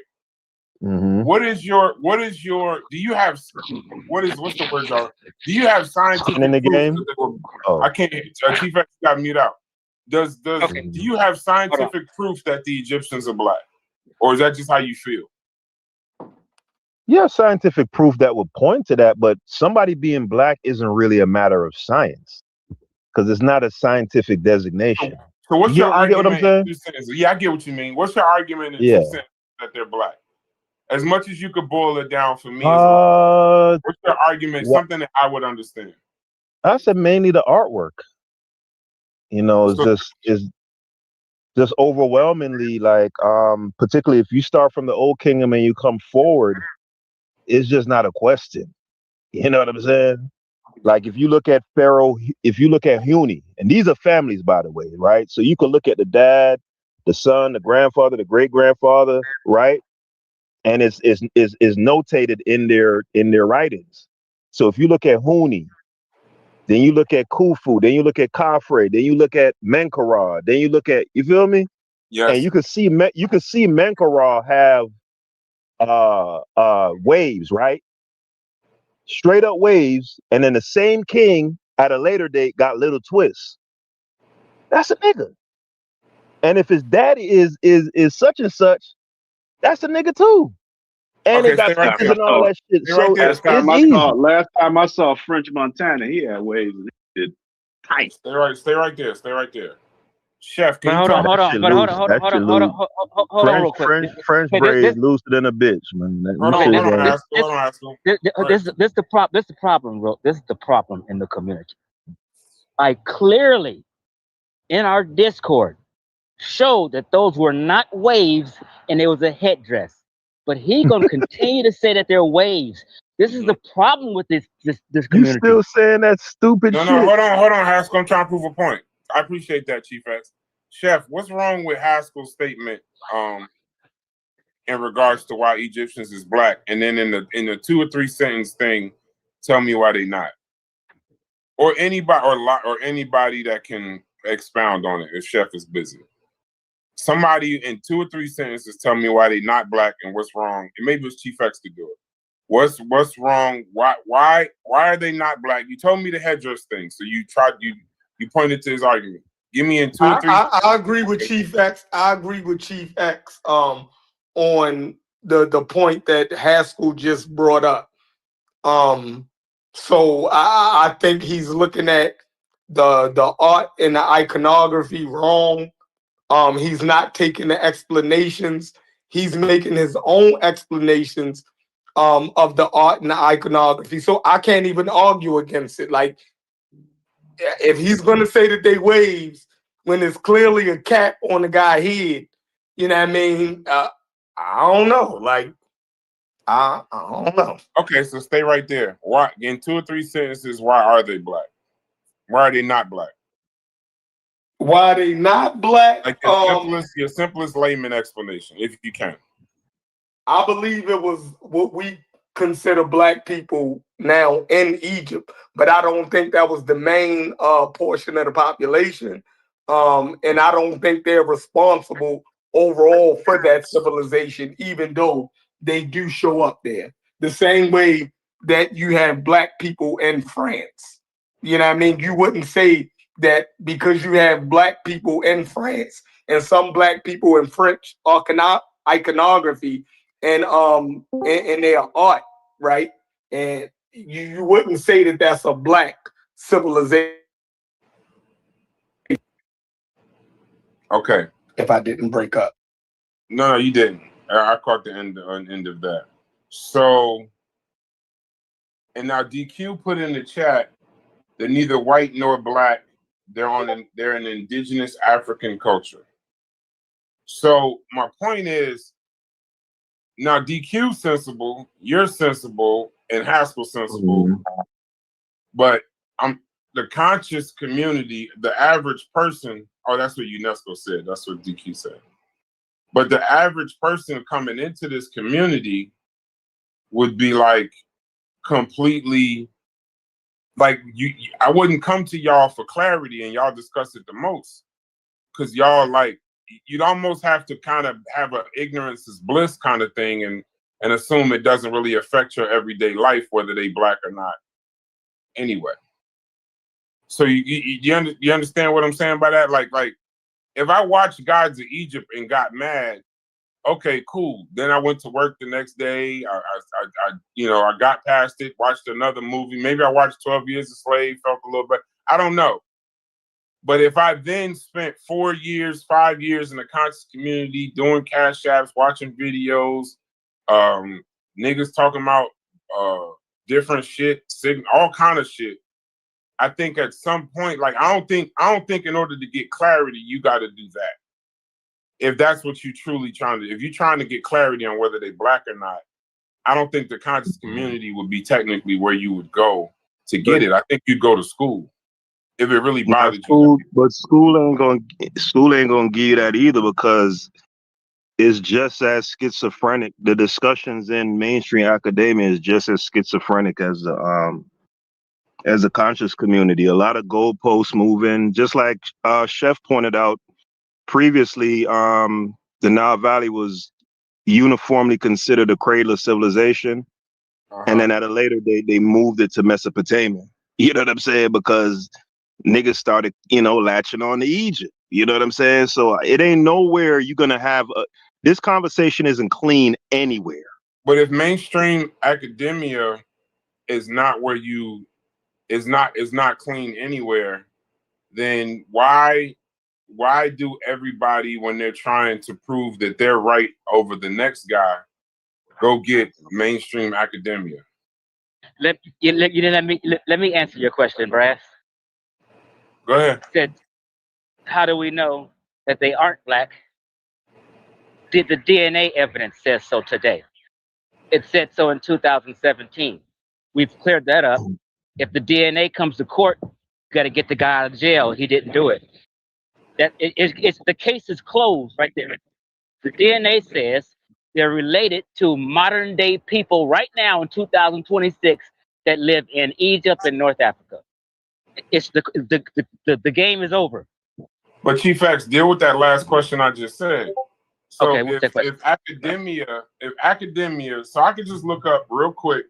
Mm-hmm. What's the word, y'all? Do you have scientific in the proof game? that they were, I can't. Chief X got mute out. Do you have scientific proof that the Egyptians are black, or is that just how you feel? You have scientific proof that would point to that, but somebody being black isn't really a matter of science because it's not a scientific designation. So what's your argument? You get what I'm saying? Yeah, I get what you mean. What's your argument in 2 sentences that they're black? As much as you could boil it down for me, what's your argument? Something that I would understand. I said mainly the artwork. You know, it's just overwhelmingly like, particularly if you start from the Old Kingdom and you come forward, it's just not a question. You know what I'm saying? Like if you look at Pharaoh, if you look at Huni, and these are families, by the way, right? So you can look at the dad, the son, the grandfather, the great grandfather, right? And it's notated in their writings. So if you look at Huni, then you look at Khufu, then you look at Khafre, then you look at Menkaure, then you look at, you feel me? Yes. And you can see Menkaure have waves, right? Straight up waves, and then the same king at a later date got little twists. That's a nigga. And if his daddy is such and such, that's a nigga too. And Okay, it got pictures and all that shit. So last time I saw French Montana, he had waves and he did tight. Stay right there. Chef, can hold on real quick. French braids looser than a bitch, man. This is the problem, bro. This is the problem in the community. I clearly, in our Discord, showed that those were not waves and it was a headdress. But he gonna continue to say that they're waves. This is the problem with this community. You still saying that stupid shit? No, hold on, Haskell. I'm trying to prove a point. I appreciate that, Chief X. Chef, what's wrong with Haskell's statement in regards to why Egyptians is black? And then in the 2 or 3 sentence thing, tell me why they not. Or anybody that can expound on it if Chef is busy. Somebody in 2 or 3 sentences tell me why they not black and what's wrong. And maybe it's Chief X to do it. What's wrong? Why are they not black? You told me the headdress thing, so you pointed to his argument. Give me in 2 or 3. I agree with Chief X. On the point that Haskell just brought up. So I think he's looking at the art and the iconography wrong. He's not taking the explanations. He's making his own explanations of the art and the iconography. So I can't even argue against it. Like, if he's going to say that they waves when there's clearly a cap on the guy's head, you know what I mean? I don't know. Like, I don't know. Okay, so stay right there. Why, in 2 or 3 sentences, why are they black? Why are they not black? Why are they not black? Like your simplest layman explanation, if you can. I believe it was what we consider black people now in Egypt, but I don't think that was the main portion of the population. And I don't think they're responsible overall for that civilization, even though they do show up there. The same way that you have black people in France. You know what I mean? You wouldn't say that because you have black people in France and some black people in French iconography and their art, right? And you wouldn't say that that's a black civilization. Okay. If I didn't break up. No, you didn't. I caught the end of that. So, and now DQ put in the chat that neither white nor black, they're an indigenous African culture. So my point is, now DQ sensible, you're sensible, and Haskell sensible, but the conscious community, the average person. Oh, that's what UNESCO said. That's what DQ said. But the average person coming into this community would be like completely like I wouldn't come to y'all for clarity and y'all discuss it the most, because y'all like you'd almost have to kind of have an ignorance is bliss kind of thing and assume it doesn't really affect your everyday life whether they black or not anyway. So you understand what I'm saying by that? Like if I watched Gods of Egypt and got mad, okay, cool. Then I went to work the next day. I got past it, watched another movie. Maybe I watched 12 Years a Slave, felt a little bit. I don't know. But if I then spent 4 years, 5 years in the conscious community doing cash apps, watching videos, niggas talking about different shit, all kind of shit, I think at some point, like I don't think in order to get clarity, you got to do that. If that's what you truly if you're trying to get clarity on whether they black or not, I don't think the conscious community would be technically where you would go to get it. I think you'd go to school if it really bothered you. But school ain't gonna give you that either, because it's just as schizophrenic. The discussions in mainstream academia is just as schizophrenic as the conscious community. A lot of goalposts moving, just like Chef pointed out previously. The Nile Valley was uniformly considered a cradle of civilization, and then at a later date they moved it to Mesopotamia. You know what I'm saying? Because niggas started, latching on to Egypt. You know what I'm saying? So it ain't nowhere you're gonna have this conversation isn't clean anywhere. But if mainstream academia is not clean anywhere, then why do everybody, when they're trying to prove that they're right over the next guy, go get mainstream academia? Let me answer your question, Brass. Go ahead. Said, how do we know that they aren't black? Did the DNA evidence says so today? It said so in 2017. We've cleared that up. If the DNA comes to court, you got to get the guy out of jail. He didn't do it. It's the case is closed right there. The DNA says they're related to modern day people right now in 2026 that live in Egypt and North Africa. It's the game is over. But Chief X, deal with that last question I just said. So okay, if academia, so I could just look up real quick,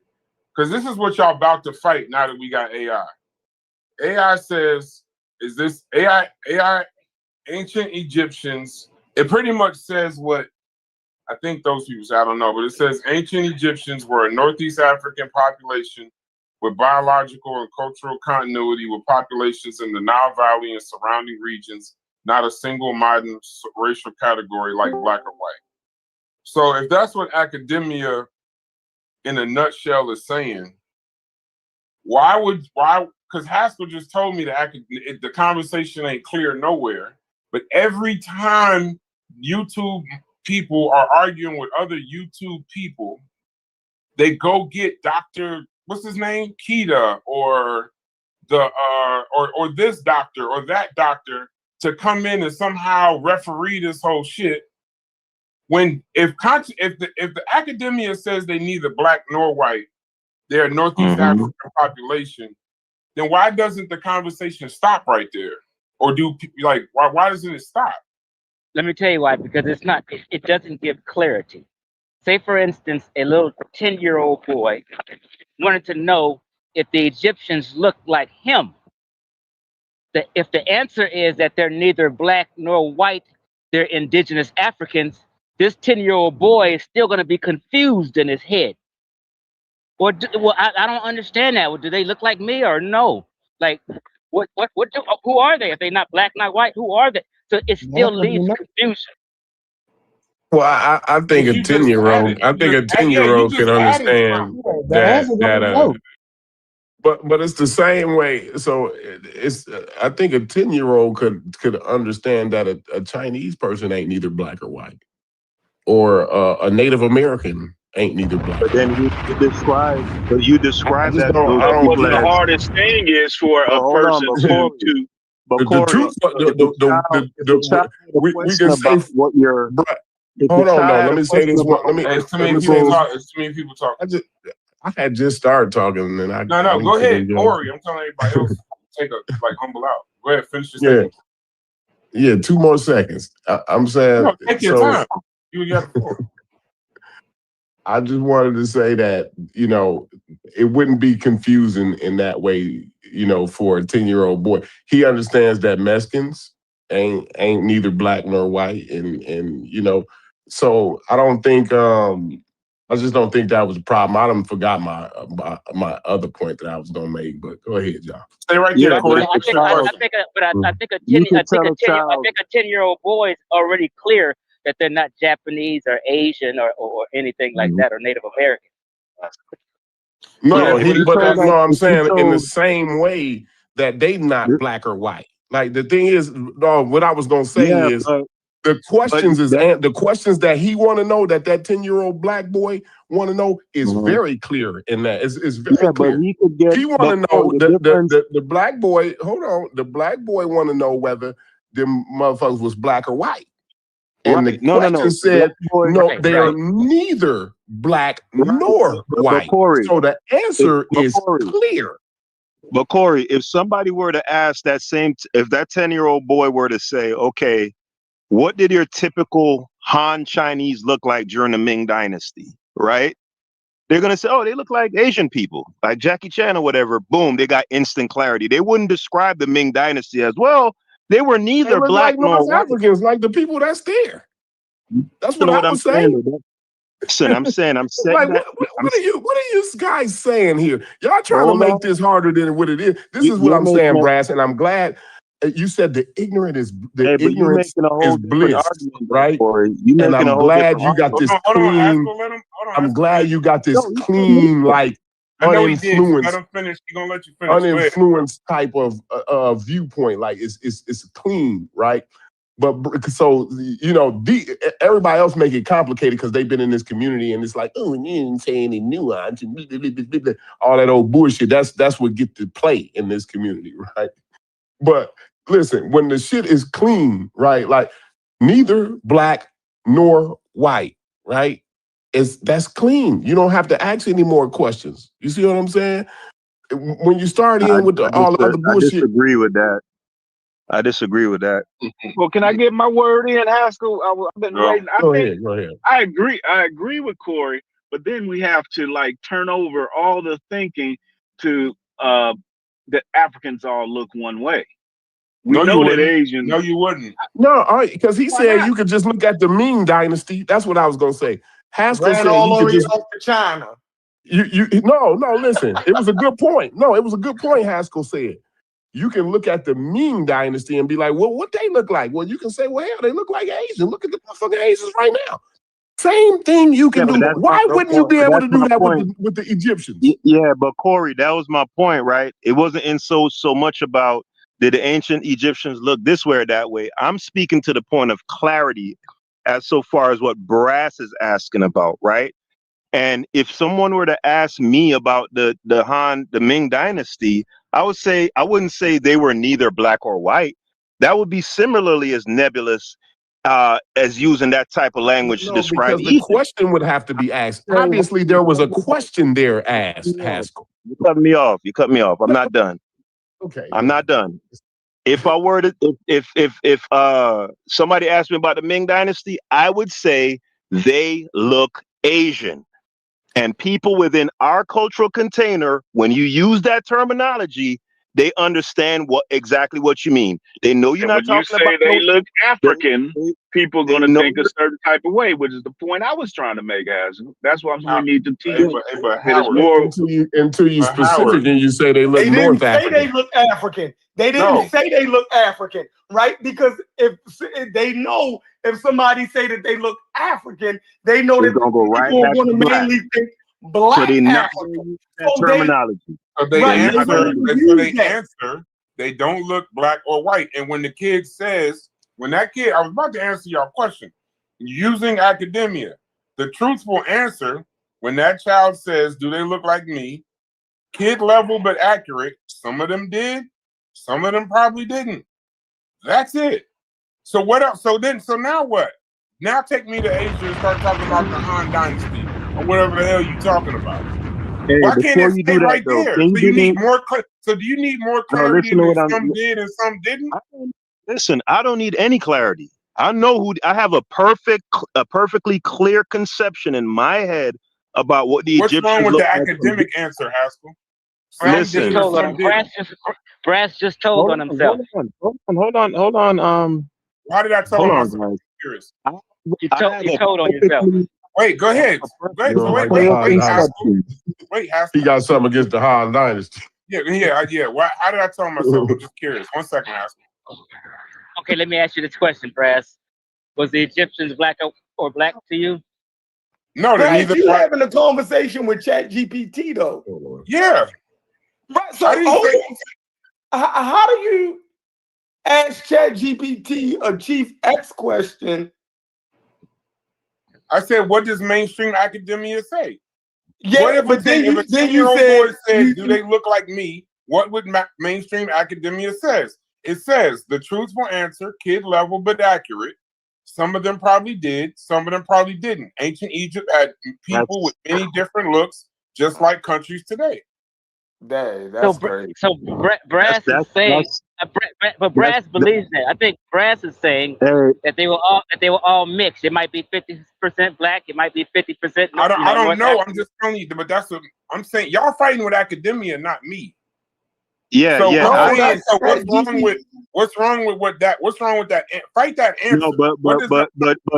because this is what y'all about to fight now that we got AI. AI says, is this AI ancient Egyptians? It pretty much says what I think those people say, I don't know, but it says ancient Egyptians were a Northeast African population with biological and cultural continuity with populations in the Nile Valley and surrounding regions, not a single modern racial category like black or white. So if that's what academia in a nutshell is saying, why, because Haskell just told me that the conversation ain't clear nowhere, but every time YouTube people are arguing with other YouTube people, they go get Dr. what's his name? Keita or or this doctor or that doctor to come in and somehow referee this whole shit. When if the academia says they neither black nor white, they're a Northeast African population, then why doesn't the conversation stop right there? Or why doesn't it stop? Let me tell you why, because it doesn't give clarity. Say, for instance, a little 10-year-old boy wanted to know if the Egyptians looked like him. If the answer is that they're neither black nor white, they're indigenous Africans, this 10-year-old boy is still going to be confused in his head. I don't understand that. Well, do they look like me or no? Like, who are they? If they're not black, not white, who are they? So it still leaves confusion. Well, I think a 10-year-old, can understand that. But it's the same way. So it's I think a 10-year-old could understand that a Chinese person ain't neither black or white, or a Native American ain't neither black. But then you describe that those But what people the as. hardest thing is for a Hold on, person but Corey, to The truth, we can say what you're. Hold on, no. Let me say this one. It's too many people talk. It's too many people talking. I had just started talking, and then I No. Go ahead, Corey. I'm telling everybody else take a humble out. Go ahead, finish your statement. Yeah. 2 more seconds. I'm saying. No, take your time. You got the floor. I just wanted to say that it wouldn't be confusing in that way. For a 10-year-old boy, he understands that Mexicans ain't neither black nor white, and so I don't think. I just don't think that was a problem. I done forgot my other point that I was gonna make, but go ahead, y'all. Stay right there, Corey. I think a 10-year-old boy is already clear that they're not Japanese or Asian or anything like that, or Native American. No, I'm saying in the same way that they not black or white. Like the thing is, what I was gonna say is. The questions the questions that he want to know, that 10-year-old black boy want to know, is very clear in that. It's very clear. But he want to know the black boy. Hold on, the black boy want to know whether them motherfuckers was black or white. And the question said, no, they are neither black nor white. So the answer is clear. But Corey, if somebody were to ask if that 10-year-old boy were to say, okay, what did your typical Han Chinese look like during the Ming Dynasty, right? They're going to say, oh, they look like Asian people, like Jackie Chan or whatever. Boom, they got instant clarity. They wouldn't describe the Ming Dynasty as, well, they were neither black nor white. Africans, like the people that's there. That's what I was saying. Listen, I'm saying like, what are you guys saying here? Y'all trying to make this harder than what it is. This is what I'm saying, Brass, and I'm glad. You said the ignorance is bliss, right? And I'm glad you got this clean. I'm glad you got this clean, like uninfluenced. Let him finish. He's gonna let you finish. Uninfluenced type of viewpoint. Like it's clean, right? But so everybody else make it complicated because they've been in this community, and it's like, oh, you didn't say any nuance and all that old bullshit. That's what get to play in this community, right? But listen, when the shit is clean, right? Like neither black nor white, right? That's clean. You don't have to ask any more questions. You see what I'm saying? When you start in with all the other bullshit. I disagree with that. Well, can I get my word in, Haskell? I've been waiting. Go ahead. I agree with Corey, but then we have to turn over all the thinking to that Africans all look one way. We know that Asians. No, you wouldn't. No, because he said you could just look at the Ming Dynasty. That's what I was gonna say. Haskell said all you could just off to China. No, listen. It was a good point. No, it was a good point, Haskell said. You can look at the Ming Dynasty and be like, well, what they look like? Well, you can say, well, hell, they look like Asians. Look at the motherfucking Asians right now. Same thing you can do. Why wouldn't you be able to do that with the Egyptians? Yeah, but Corey, that was my point, right? It wasn't so much about did the ancient Egyptians look this way or that way. I'm speaking to the point of clarity as so far as what Brass is asking about, right? And if someone were to ask me about the Ming Dynasty, I wouldn't say they were neither black or white. That would be similarly as nebulous as using that type of language to describe because the question would have to be asked. Obviously, there was a question there asked, Haskell. You cut me off. I'm not done. Okay. I'm not done. If I were to, if somebody asked me about the Ming Dynasty, I would say they look Asian. And people within our cultural container, when you use that terminology, they understand exactly what you mean. They know you're not when you talking say about they look African, people are going to know think a certain type of way, which is the point I was trying to make, Hazel. That's why we need to teach. But It is Howard, more until you specific and you say they look They North didn't say African. they look African. They didn't say they look African, right? Because if they know if somebody say that they look African, they know it's that gonna go right people are back going to to black. mainly think black So they not African. gonna use that So terminology. So they Right, answer. they're gonna So use they that. answer. They don't look black or white. And when the kid says, when that kid, I was about to answer your question, using academia, the truthful answer when that child says, "Do they look like me?" Kid level but accurate. Some of them did. Some of them probably didn't. That's it. So what else? So now what? Now take me to Asia and start talking about the Han Dynasty or whatever the hell you talking about. Hey, Why can't before it you stay do that right though, there? can So you you do need me? more. So do you need more No, clarity listen to that what some did and some didn't? Listen, I don't need any clarity. I know who. I have a perfectly clear conception in my head about what the What's wrong Egyptians with look the like. academic answer, Haskell? Brass just told on him. Brass just told on himself. Hold on. Why did I tell Hold him on, myself? guys. I'm curious. You told on yourself. Wait, go ahead. Wait, You don't like wait, the Han Haskell. Dynasty. Wait, Haskell. He got something against the Han Dynasty. Yeah. Why? How did I tell myself? I'm just curious. 1 second, Haskell. Okay, let me ask you this question, Brass. Was the Egyptians black or black to you? No, they're neither. You having a conversation with ChatGPT though? Yeah. Right. So how do you ask ChatGPT a Chief X question? I said, what does mainstream academia say? Yeah, what if but then if you a then 10-year-old you boy said said, "Do they look like me?" What would mainstream academia says? It says the truthful answer, kid level but accurate. Some of them probably did. Some of them probably didn't. Ancient Egypt had people with many different looks, just like countries today. That's great. So Brass is saying, but Brass believes that. I think Brass is saying that they were all mixed. It might be 50% black. It might be 50%. I don't know. North I'm just telling you, but that's what I'm saying. Y'all fighting with academia, not me. Yeah, so yeah. I'm saying, so what's wrong with what that? What's wrong with that? Fight that answer. No,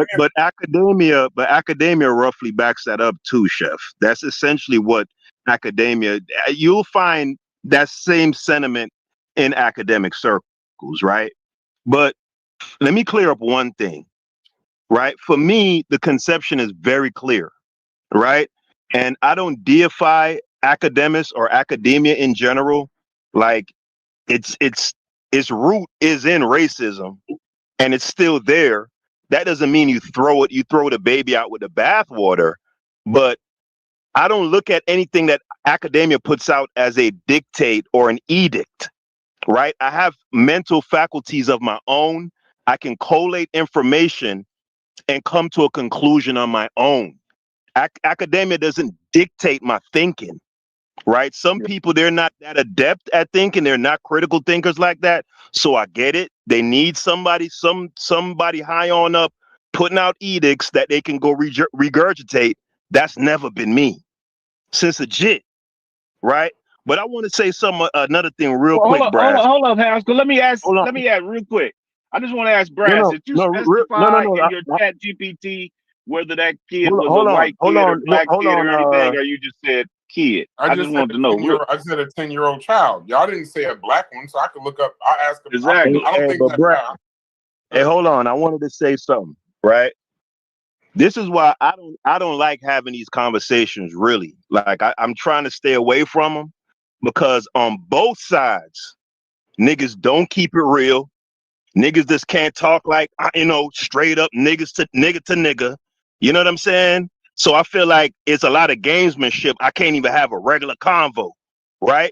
but academia roughly backs that up too, Chef. That's essentially what academia. You'll find that same sentiment in academic circles, right? But let me clear up one thing, right? For me, the conception is very clear, right? And I don't deify academics or academia in general. Like its root is in racism and it's still there. That doesn't mean you throw the baby out with the bathwater. But I don't look at anything that academia puts out as a dictate or an edict, right? I have mental faculties of my own. I can collate information and come to a conclusion on my own. Academia doesn't dictate my thinking, right? Some people, they're not that adept at thinking. They're not critical thinkers like that. So I get it. They need somebody high on up putting out edicts that they can go regurgitate. That's never been me since legit, right? But I want to say another thing real quick, Brad. Hold up, Haskell. Let me ask real quick. I just want to ask Brass, did you specify in your chat GPT whether that kid was a white kid or black kid or anything, or you just said kid? I just wanted to know. I said a 10-year-old child. Y'all didn't say a black one, so I could look up. I asked him. Exactly. I don't think that's Brad, hey, hold on. I wanted to say something, right? This is why I don't like having these conversations, really. Like I'm trying to stay away from them because on both sides, niggas don't keep it real. Niggas just can't talk like, straight up nigga to nigga. You know what I'm saying? So I feel like it's a lot of gamesmanship. I can't even have a regular convo, right?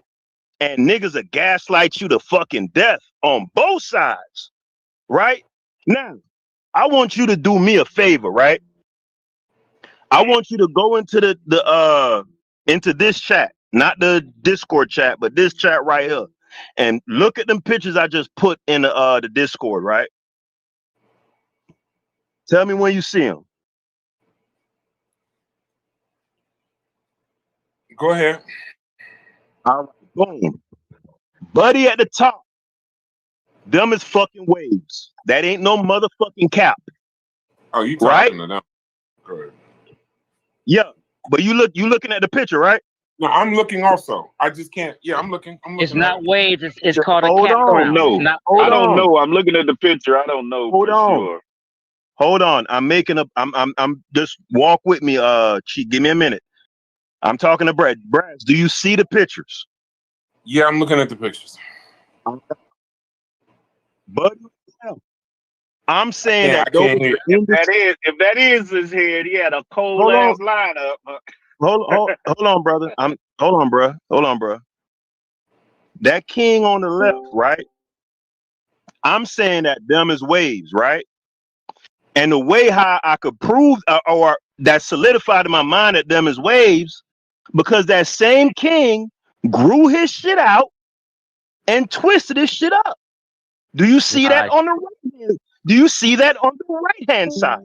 And niggas will gaslight you to fucking death on both sides, right? Now, I want you to do me a favor, right? I want you to go into into this chat, not the Discord chat, but this chat right here, and look at them pictures I just put in the Discord, right? Tell me when you see them. Go ahead. All right, boom. Buddy at the top, them is fucking waves. That ain't no motherfucking cap. Oh, you right? talking to them? Good. Yeah, but you looking at the picture, right? No, I'm looking also. I just can't. Yeah, I'm looking. It's not waves. It's called a Hold cap on. crown. No. It's not Hold I don't on. know. I'm looking at the picture. I don't know Hold for on. sure. Hold on. I'm just walk with me. Chief, give me a minute. I'm talking to Brad. Brad, do you see the pictures? Yeah, I'm looking at the pictures. But I'm saying Yeah, that I can't hear. If that is his head, he had a cold Hold ass on. lineup. Hold on, brother. Hold on, bro. That king on the left, right? I'm saying that them is waves, right? And the way how I could prove or that solidified in my mind that them is waves, because that same king grew his shit out and twisted his shit up. Do you see that on the right hand? Do you see that on the right hand side?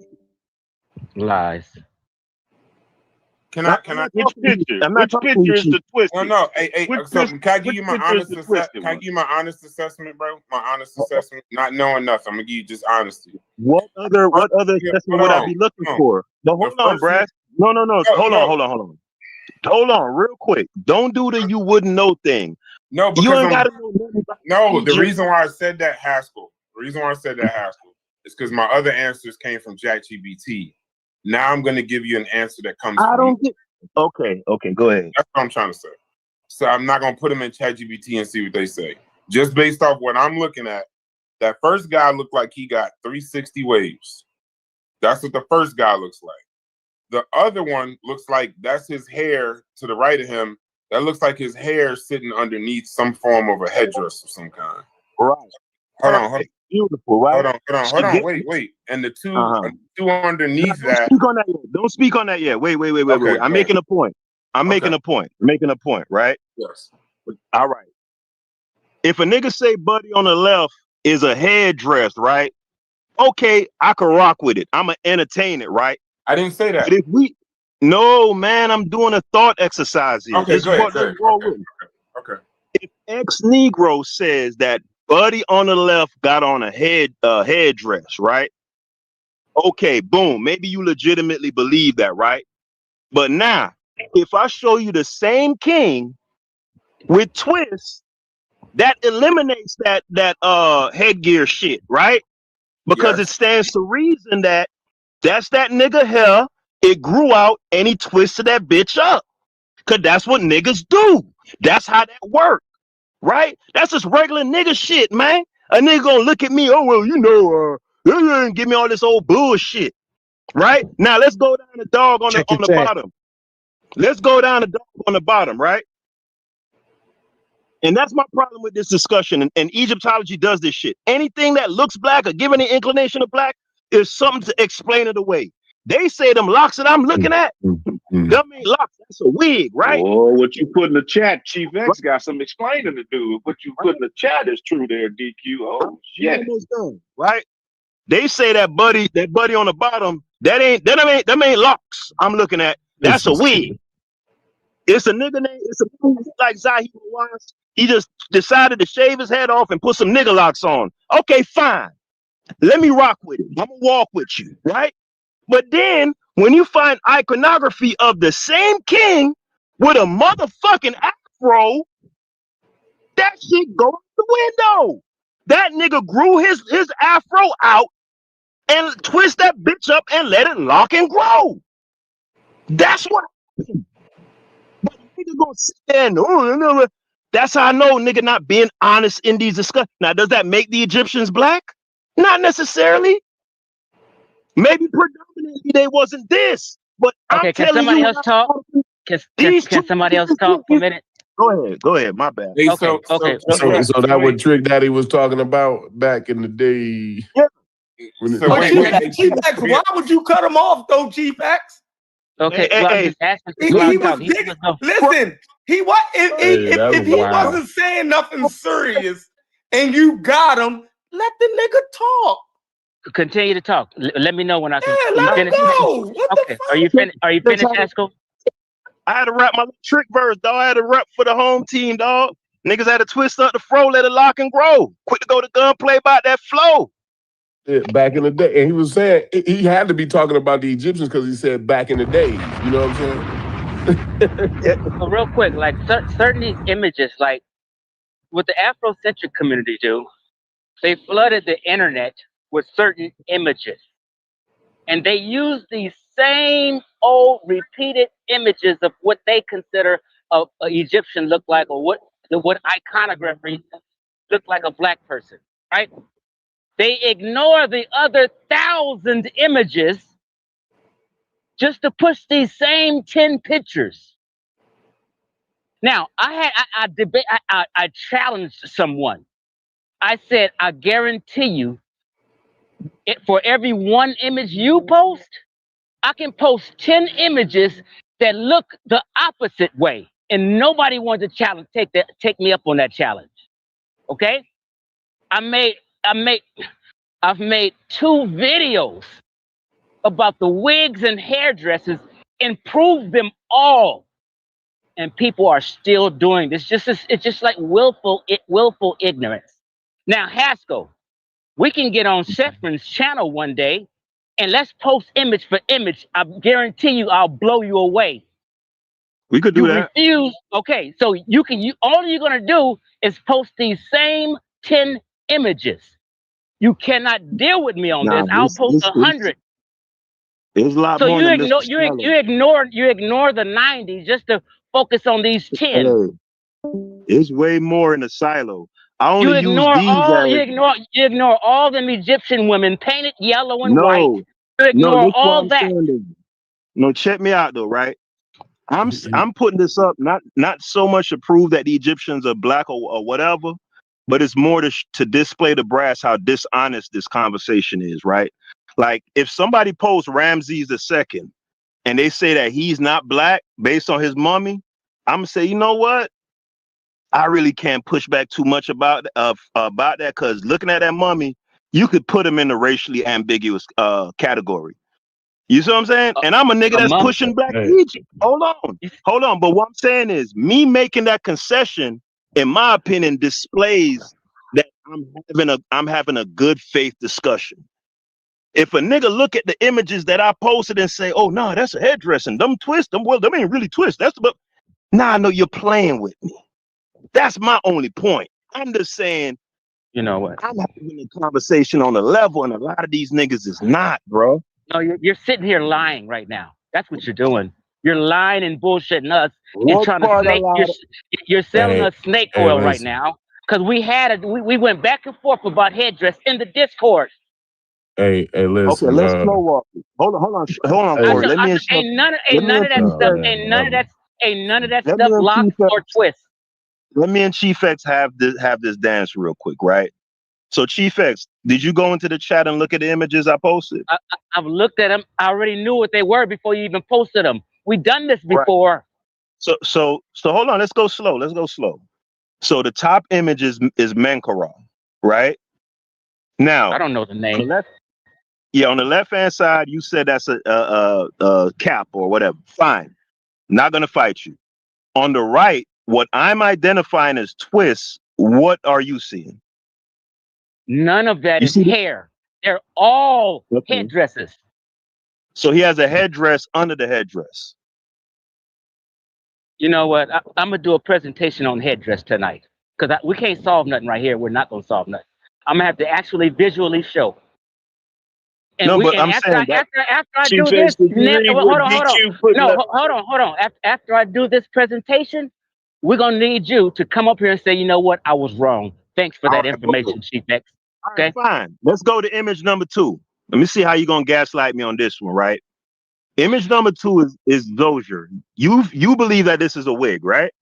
Lies. Can I? Which picture? I'm not Which talking picture to is you. the twisted? No. Hey, Which so picture- can I give which you my picture is honest the assessment? twisted Can I one? give you my honest assessment, bro? My honest assessment, not knowing nothing. I'm gonna give you just honesty. What other assessment Hold would I on, be looking hold on. for? But hold The on, first Brad. No. No, Hold no. on. Hold on, real quick. Don't do the you wouldn't know thing. No, You because ain't I'm. gotta know nothing about No, the Egypt. reason why I said that, Haskell. The reason why I said that, Haskell, is because my other answers came from ChatGPT. Now I'm gonna give you an answer that comes I from don't get. Okay, go ahead. That's what I'm trying to say. So I'm not gonna put them in ChatGPT and see what they say. Just based off what I'm looking at, that first guy looked like he got 360 waves. That's what the first guy looks like. The other one looks like that's his hair to the right of him. That looks like his hair sitting underneath some form of a headdress of some kind. Right. Hold on. Beautiful, right? Hold on. Wait. And the two underneath that. Don't speak on that yet. Wait. Okay, I'm making a point. I'm making a point, right? Yes. All right. If a nigga say buddy on the left is a headdress, right? Okay, I can rock with it. I'ma entertain it, right? I didn't say that. But if no, man, I'm doing a thought exercise here. Okay, go ahead. Okay. If ex Negro says that buddy on the left got on a headdress, right? Okay, boom. Maybe you legitimately believe that, right? But now, if I show you the same king with twists, that eliminates that headgear shit, right? Because it stands to reason that that's that nigga hair. It grew out and he twisted that bitch up. Cause that's what niggas do. That's how that work, right? That's just regular nigga shit, man. A nigga gonna look at me, oh well, give me all this old bullshit. Right? Now let's go down the dog on the bottom. Let's go down the dog on the bottom, right? And that's my problem with this discussion. And Egyptology does this shit. Anything that looks black or give any inclination of black is something to explain it away. They say them locks that I'm looking at, them ain't locks. That's a wig, right? Oh, what you put in the chat, Chief X got some explaining to do. What you put in the chat is true there, DQ. Oh shit. Right? They say that buddy on the bottom, them ain't locks I'm looking at. That's a wig. It's a nigga name, it's a nigga like Zahir was. He just decided to shave his head off and put some nigga locks on. Okay, fine. Let me rock with it. I'm gonna walk with you, right? But then when you find iconography of the same king with a motherfucking afro, that shit go out the window. That nigga grew his afro out and twist that bitch up and let it lock and grow. That's what happened. But nigga gonna sit there and that's how I know nigga not being honest in these discussions. Now, does that make the Egyptians black? Not necessarily. Maybe predominantly they wasn't this. But Okay, I'm can telling somebody you, else talk? Can somebody else talk for a minute? Go ahead. My bad. Okay. So that what Trick Daddy was talking about back in the day. Yeah. Chief-X, why would you cut him off though, Chief-X? Okay, I'm just asking. He was digging. Listen, if he wasn't saying nothing serious and you got him, let the nigga talk. Continue to talk. Let me know when I can. Yeah, let him go. What the fuck? Are you finished, Haskell? I had to rap my Trick verse, dog. I had to rap for the home team, dog. Niggas had to twist up the fro, let it lock and grow. Quick to go to gunplay about that flow. Yeah, back in the day, and he was saying he had to be talking about the Egyptians because he said back in the days. You know what I'm saying? So real quick, like certain these images, like what the Afrocentric community do, they flooded the internet with certain images, and they use these same old repeated images of what they consider a Egyptian look like, or what iconography look like a black person, right? They ignore the other 1,000 images just to push these same 10 pictures. Now, I challenged someone. I said, I guarantee you, for every one image you post, I can post 10 images that look the opposite way. And nobody wanted to take me up on that challenge. Okay? I've made 2 videos about the wigs and hairdressers and proved them all. And people are still doing this. It's just like willful ignorance. Now, Haskell, we can get on Sheffrin's channel one day and let's post image for image. I guarantee you I'll blow you away. We could do that. Refuse. Okay, so all you're gonna do is post these same 10 images. You cannot deal with me on this. I'll post 100. There's a lot so more you than ignore Mr. you ignore the 90s just to focus on these 10. Hey, it's way more in the silo. I only You ignore use these all as you ignore all them Egyptian women painted yellow and white. no, You ignore This what all I'm that. saying. No, check me out though, right? I'm putting this up not so much to prove that the Egyptians are black or whatever, but it's more to display to brass how dishonest this conversation is, right? Like if somebody posts Ramses II and they say that he's not black based on his mummy, I'm gonna say, you know what? I really can't push back too much about that because looking at that mummy, you could put him in the racially ambiguous category. You see what I'm saying? And I'm a nigga that's pushing back Egypt. Hold on. But what I'm saying is, me making that concession, in my opinion, displays that I'm having a good faith discussion. If a nigga look at the images that I posted and say, "Oh no, that's a headdress and them twist them," well, them ain't really twist. I know you're playing with me. That's my only point. I'm just saying, you know what? I'm having a conversation on a level, and a lot of these niggas is not, bro. No, you're sitting here lying right now. That's what you're doing. You're lying and bullshitting us and What trying to part snake. You're selling us snake oil right listen. now because we went back and forth about headdress in the Discord. Hey, listen. Okay, let's slow walk it. Hold on, Corey. Let me Ain't none of that stuff locked or twist. Let me and Chief X have this dance real quick, right? So Chief X, did you go into the chat and look at the images I posted? I've looked at them. I already knew what they were before you even posted them. We've done this before. Right. So hold on. Let's go slow. So the top image is Menkaure, right? Now I don't know the name. On the left hand side, you said that's a cap or whatever. Fine, not gonna fight you. On the right, what I'm identifying as twists. What are you seeing? None of that is hair. They're all headdresses. So he has a headdress under the headdress. You know what? I'm gonna do a presentation on headdress tonight because we can't solve nothing right here. We're not gonna solve nothing. I'm gonna have to actually visually show. And after I do this, hold on. After I do this presentation, we're gonna need you to come up here and say, you know what, I was wrong. Thanks for that information, Chief X. Okay, fine. Let's go to image number 2. Let me see how you're gonna gaslight me on this one, right? Image number 2 is Dozier. You believe that this is a wig, right?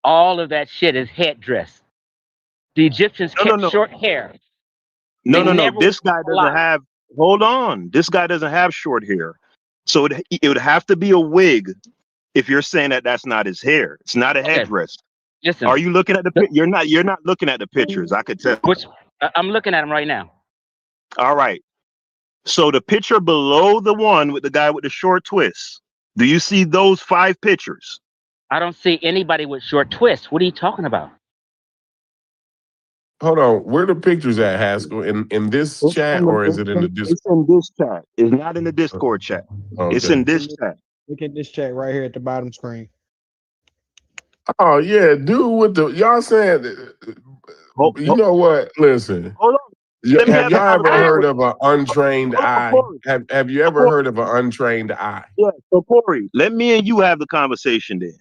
All of that shit is headdress. The Egyptians kept short hair. No. This guy doesn't have. Hold on. This guy doesn't have short hair, so it would have to be a wig. If you're saying that that's not his hair, it's not a headdress. Listen, are you looking at the? You're not looking at the pictures. I could tell. I'm looking at them right now. All right. So the picture below the one with the guy with the short twist. Do you see those 5 pictures? I don't see anybody with short twists. What are you talking about? Hold on, where the pictures at, Haskell? In this chat, or is it in the Discord? It's in this chat. It's not in the Discord chat. Okay. It's in this chat. Look at this chat right here at the bottom screen. Oh yeah, dude with the y'all saying, you know what? Listen, Hold on. have y'all ever heard of an untrained eye? Have you ever heard of an untrained eye? Yeah. So Corey, let me and you have the conversation then,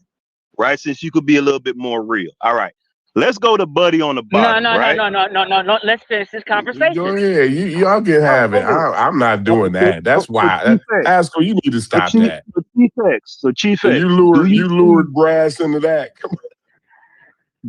right? Since you could be a little bit more real. All right. Let's go to Buddy on the bottom. No. Let's finish this conversation. Go ahead, y'all can have it. I'm not doing that. That's why. Haskell, you need to stop that. Chief X. You lured Brass into that. Come on.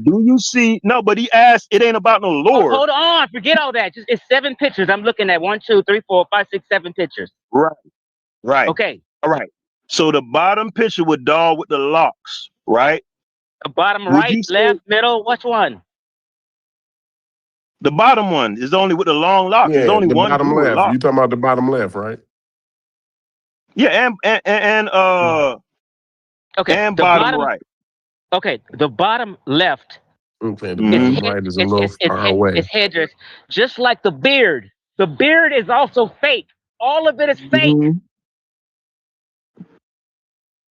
Do you see? No, but he asked. It ain't about no lure. Hold on, forget all that. It's 7 pictures. I'm looking at 1, 2, 3, 4, 5, 6, 7 pictures. Right. Okay. All right. So the bottom picture with dog with the locks, right? The bottom right, left, middle. Which one? The bottom one is only with the long locks. Yeah, There's only the one bottom dude left. lock. You talking about the bottom left, right? Yeah, and okay, and the bottom right. Okay, the bottom left. Okay, the bottom right is a little far away. It's headdress, just like the beard. The beard is also fake. All of it is fake.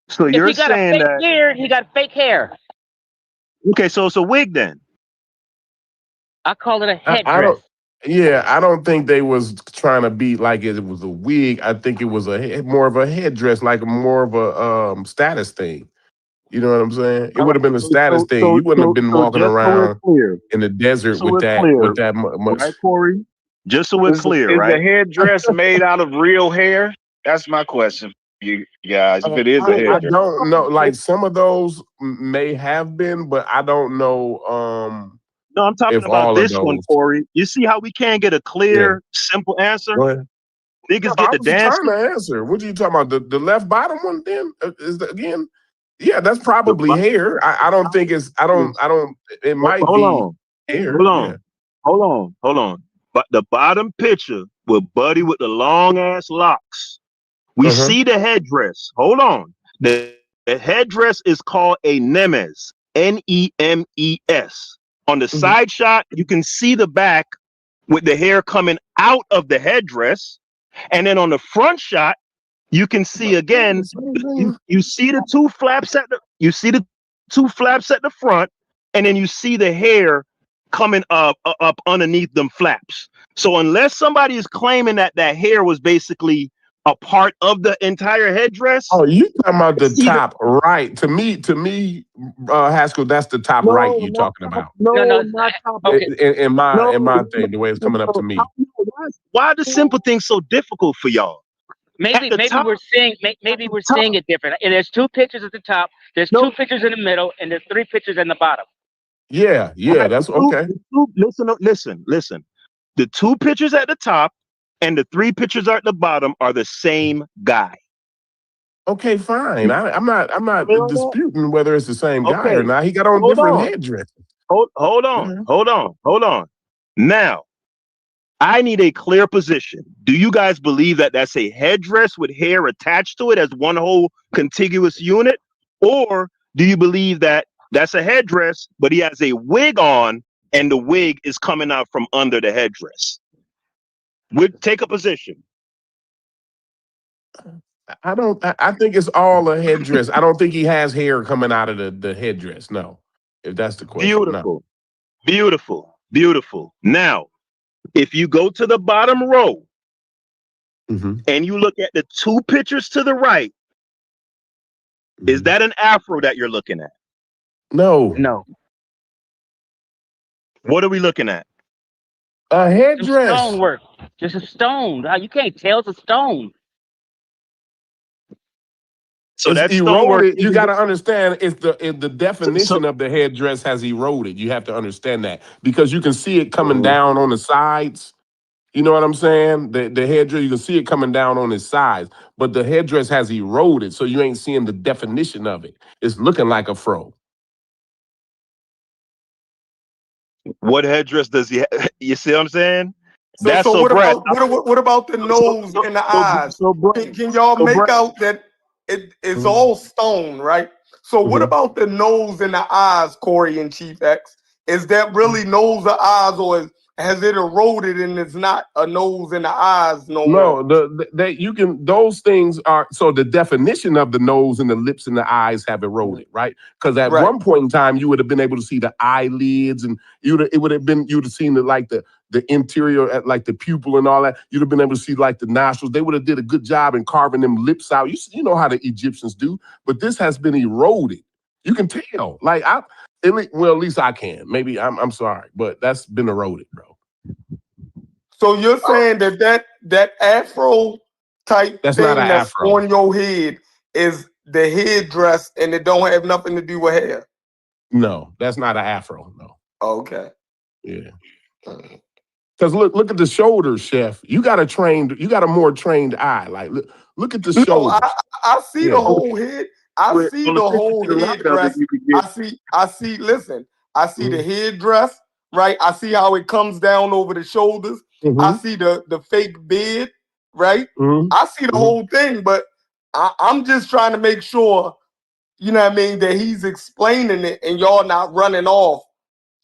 So If you're he got saying a fake that? beard, he got fake hair. Okay, so it's a wig then. I call it a I headdress. don't think they was trying to be like it was a wig. I think it was more of a headdress, like more of a status thing. You know what I'm saying? It would have been a status thing. You wouldn't have been walking around in the desert with that much. Right, Corey? Just so we're clear, is right? the headdress made out of real hair? That's my question, you guys. If it is a I headdress, don't know. Like some of those may have been, but I don't know. No, I'm talking if about all this of one, those. Corey. You see how we can't get a clear, simple answer? Go ahead. Niggas I get the was dance. trying to answer. What are you talking about? The left bottom one? Then is that again? Yeah, that's probably hair. I don't think it's. I don't. It might be hair. Hold on. But the bottom picture with Buddy with the long ass locks. We see the headdress. Hold on. The headdress is called a nemes. Nemes. On the side shot, you can see the back with the hair coming out of the headdress. And then on the front shot, you can see again, you see the two flaps at the front, and then you see the hair coming up underneath them flaps. So unless somebody is claiming that hair was basically a part of the entire headdress. Oh, you talking about the top right? To me, Haskell, that's the top right you talking about. No, not top. In my thing, the way it's coming up to me. Why the simple thing so difficult for y'all? Maybe we're seeing it different. And there's 2 pictures at the top. There's 2 pictures in the middle, and there's 3 pictures in the bottom. Yeah, that's okay. Listen. The 2 pictures at the top and the 3 pictures at the bottom are the same guy. Okay, fine. I'm not disputing whether it's the same guy or not. He got on different headdresses. Hold on. Now, I need a clear position. Do you guys believe that that's a headdress with hair attached to it as one whole contiguous unit? Or do you believe that that's a headdress, but he has a wig on and the wig is coming out from under the headdress? Take a position. I think it's all a headdress. I don't think he has hair coming out of the headdress. No, if that's the question. Beautiful. Now, if you go to the bottom row and you look at the 2 pictures to the right, is that an afro that you're looking at? No. What are we looking at? A headdress. Stonework. Just a stone. You can't tell it's a stone. So it's that's eroded. You got to understand, if the definition of the headdress has eroded. You have to understand that, because you can see it coming down on the sides. You know what I'm saying? The headdress, you can see it coming down on its sides, but the headdress has eroded, so you ain't seeing the definition of it. It's looking like a fro. What headdress does he have? You see what I'm saying? So what about the nose and the eyes? Can y'all make out that it's all stone, right? So what about the nose and the eyes, Corey and Chief X? Is that really nose or eyes, or has it eroded and it's not a nose and the eyes no more? No, that you can. Those things are so. The definition of the nose and the lips and the eyes have eroded, right? Because at one point in time, you would have been able to see the eyelids, and you'd have seen the interior, like the pupil and all that. You'd have been able to see like the nostrils. They would have did a good job in carving them lips out. You know how the Egyptians do, but this has been eroded. You can tell. At least I can. Maybe I'm sorry, but that's been eroded, bro. So you're saying that Afro type that's thing not an that's Afro on your head is the headdress, and it don't have nothing to do with hair? No, that's not an Afro. No. Okay. Yeah. Because look at the shoulders, Chef. You got a more trained eye. Like look at the shoulders. I see the whole head. I see the whole headdress. I see. Listen, I see the headdress. Right. I see how it comes down over the shoulders. I see the fake beard. Right. I see the whole thing, but I'm just trying to make sure, you know what I mean, that he's explaining it and y'all not running off.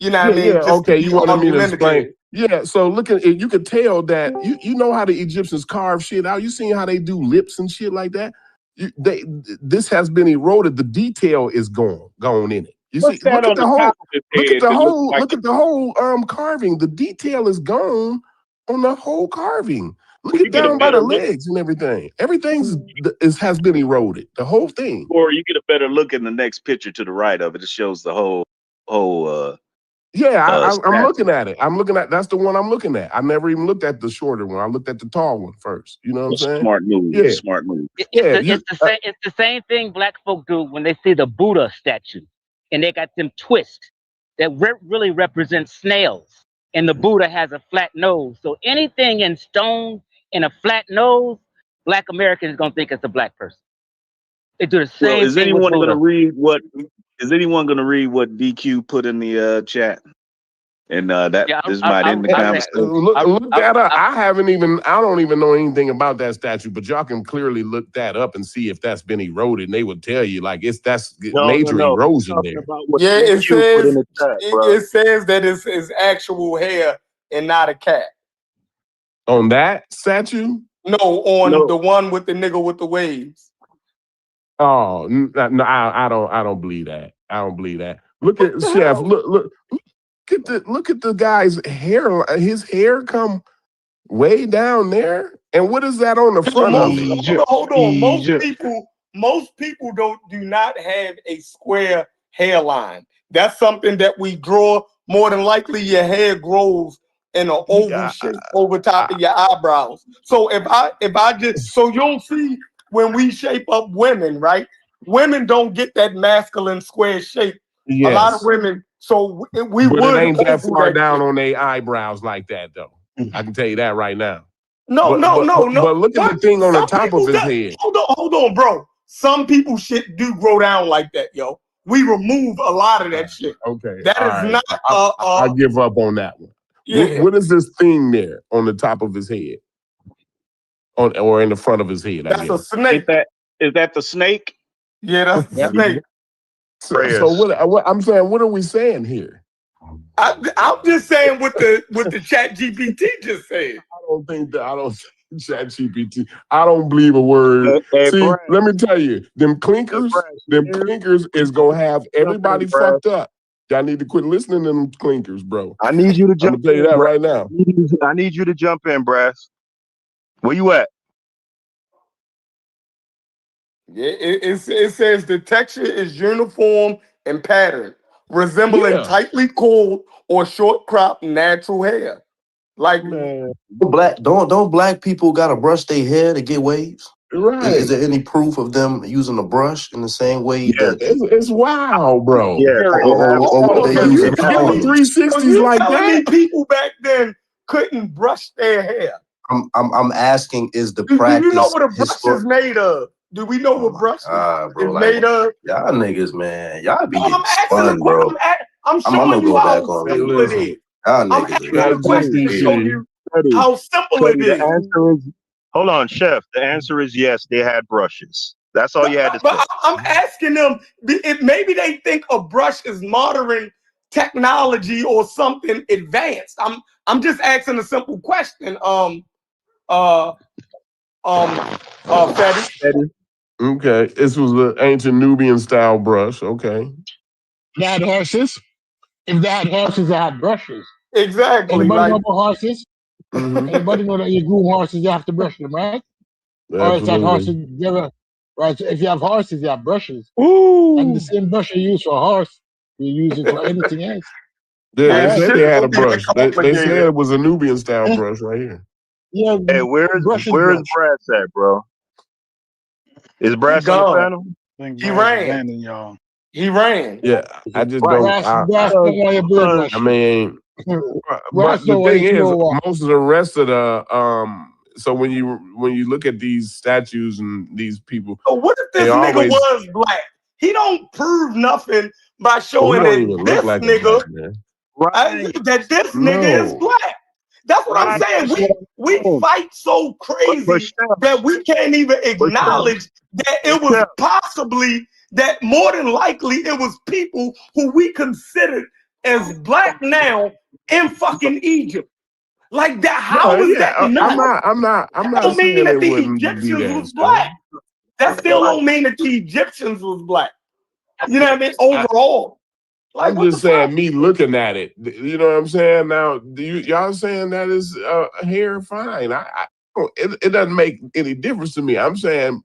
You know what I mean? Yeah. Okay. You wanted me to explain. Yeah. So look at it. You could tell that you know how the Egyptians carve shit out. You seen how they do lips and shit like that. This has been eroded. The detail is gone in it. You see, look at the whole carving. The detail is gone on the whole carving. Look at down by the legs and everything. Everything has been eroded. The whole thing. Or you get a better look in the next picture to the right of it. It shows the whole. I'm looking at it. That's the one I'm looking at. I never even looked at the shorter one. I looked at the tall one first. You know what I'm saying? Smart move. Yeah. Smart move. It's the same thing black folk do when they see the Buddha statue and they got them twists that really represent snails, and the Buddha has a flat nose. So anything in stone and a flat nose, Black Americans is gonna think it's a black person. They do the same thing. Is anyone with gonna read what? Is anyone gonna read what DQ put in the chat? And this might end the conversation. Look that up. I don't even know anything about that statue, but y'all can clearly look that up and see if that's been eroded. And they would tell you that's major erosion there. Yeah, it says that it's actual hair and not a cat. On that statue? No, on the one with the nigga with the waves. Oh no, I don't believe that. I don't believe that. Look at Chef. Look at the guy's hair. His hair come way down there. And what is that on the front of it? Hold on. Most people do not have a square hairline. That's something that we draw. More than likely, your hair grows in an oval shape over top of your eyebrows. So if I just you'll see when we shape up women, right? Women don't get that masculine square shape. Yes. A lot of women. So it ain't that far down on their eyebrows like that, though. I can tell you that right now. No. But look at the thing on the top of his head. Hold on, bro. Some people shit do grow down like that, yo. We remove a lot of that shit. Okay. That is not. I give up on that one. Yeah. What is this thing there on the top of his head? Or in the front of his head? That's a snake. Is that the snake? Yeah, that's the snake. So what I'm saying, what are we saying here? I'm just saying what the Chat GPT just said. I don't Chat GPT. I don't believe a word. See, Brad, let me tell you, them clinkers is gonna have everybody fucked up. Y'all need to quit listening to them clinkers, bro. I need you to jump. I'm gonna tell you that right now. I need you to jump in, Brass. Where you at? Yeah, it says the texture is uniform and patterned, resembling tightly coiled or short cropped natural hair. Like don't black people gotta brush their hair to get waves? Right. Is there any proof of them using a brush in the same way that it's wild, bro? Yeah. Or they use it. 360s like that. People back then couldn't brush their hair. I'm asking, is the practice? Do you know what a brush is made of? Do we know what brush is made of? Y'all niggas, man. Y'all be getting spun, bro. I'm showing you how simple it is. Y'all niggas. How simple it is. The answer is, hold on, Chef. The answer is yes, they had brushes. That's all you had to say. But I'm asking them if maybe they think a brush is modern technology or something advanced. I'm just asking a simple question. Fetty. Okay, this was an ancient Nubian style brush. Okay. They had horses. If they had horses, they had brushes. Exactly. Anybody know about horses? Mhm. Anybody know that you groom horses, you have to brush them, right? Or if that horses, right? So if you have horses, you have brushes. Ooh. And the same brush you use for a horse, you use it for anything else. Yeah, they said they had a Shouldn't be brush. They said complicated. it was a Nubian style brush right here. Yeah. Hey, where's brush. Brass at, bro? Is Brass on the gone. panel? He ran. Y'all. He ran. Yeah, I just don't. I mean, but the thing is, most of the rest of the so when you look at these statues and these people, So what if this nigga was black? He don't prove nothing by showing that this nigga that this nigga is black. That's what I'm saying. We fight so crazy that we can't even acknowledge that it was possibly that more than likely it was people who we considered as black now in fucking Egypt. Like that, how is that not? I'm not don't saying mean that it the wouldn't be Egyptians that was stuff. black. That still don't mean that the Egyptians was black. You know what I mean? Overall. I'm just saying, me looking at it, you know what I'm saying? Now, y'all saying that is hair fine. It doesn't make any difference to me. I'm saying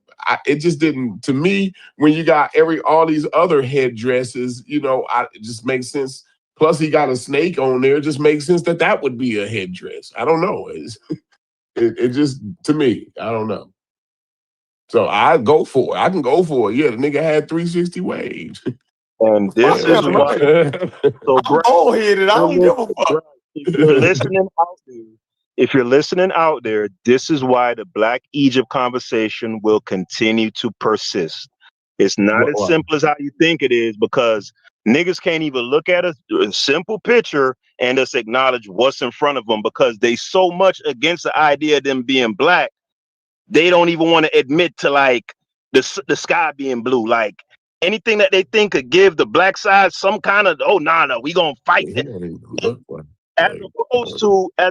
it just didn't, to me, when you got all these other headdresses, you know, it just makes sense. Plus, he got a snake on there. It just makes sense that would be a headdress. I don't know. It just, to me, I don't know. So I go for it. I can go for it. Yeah, the nigga had 360 waves. And this is why. So, I'm bullheaded. I don't give a fuck. If you're listening out there, this is why the Black Egypt conversation will continue to persist. It's not as simple as how you think it is, because niggas can't even look at a simple picture and just acknowledge what's in front of them, because they so much against the idea of them being black, they don't even want to admit to like the sky being blue. Like anything that they think could give the black side some kind of, we gonna fight that. As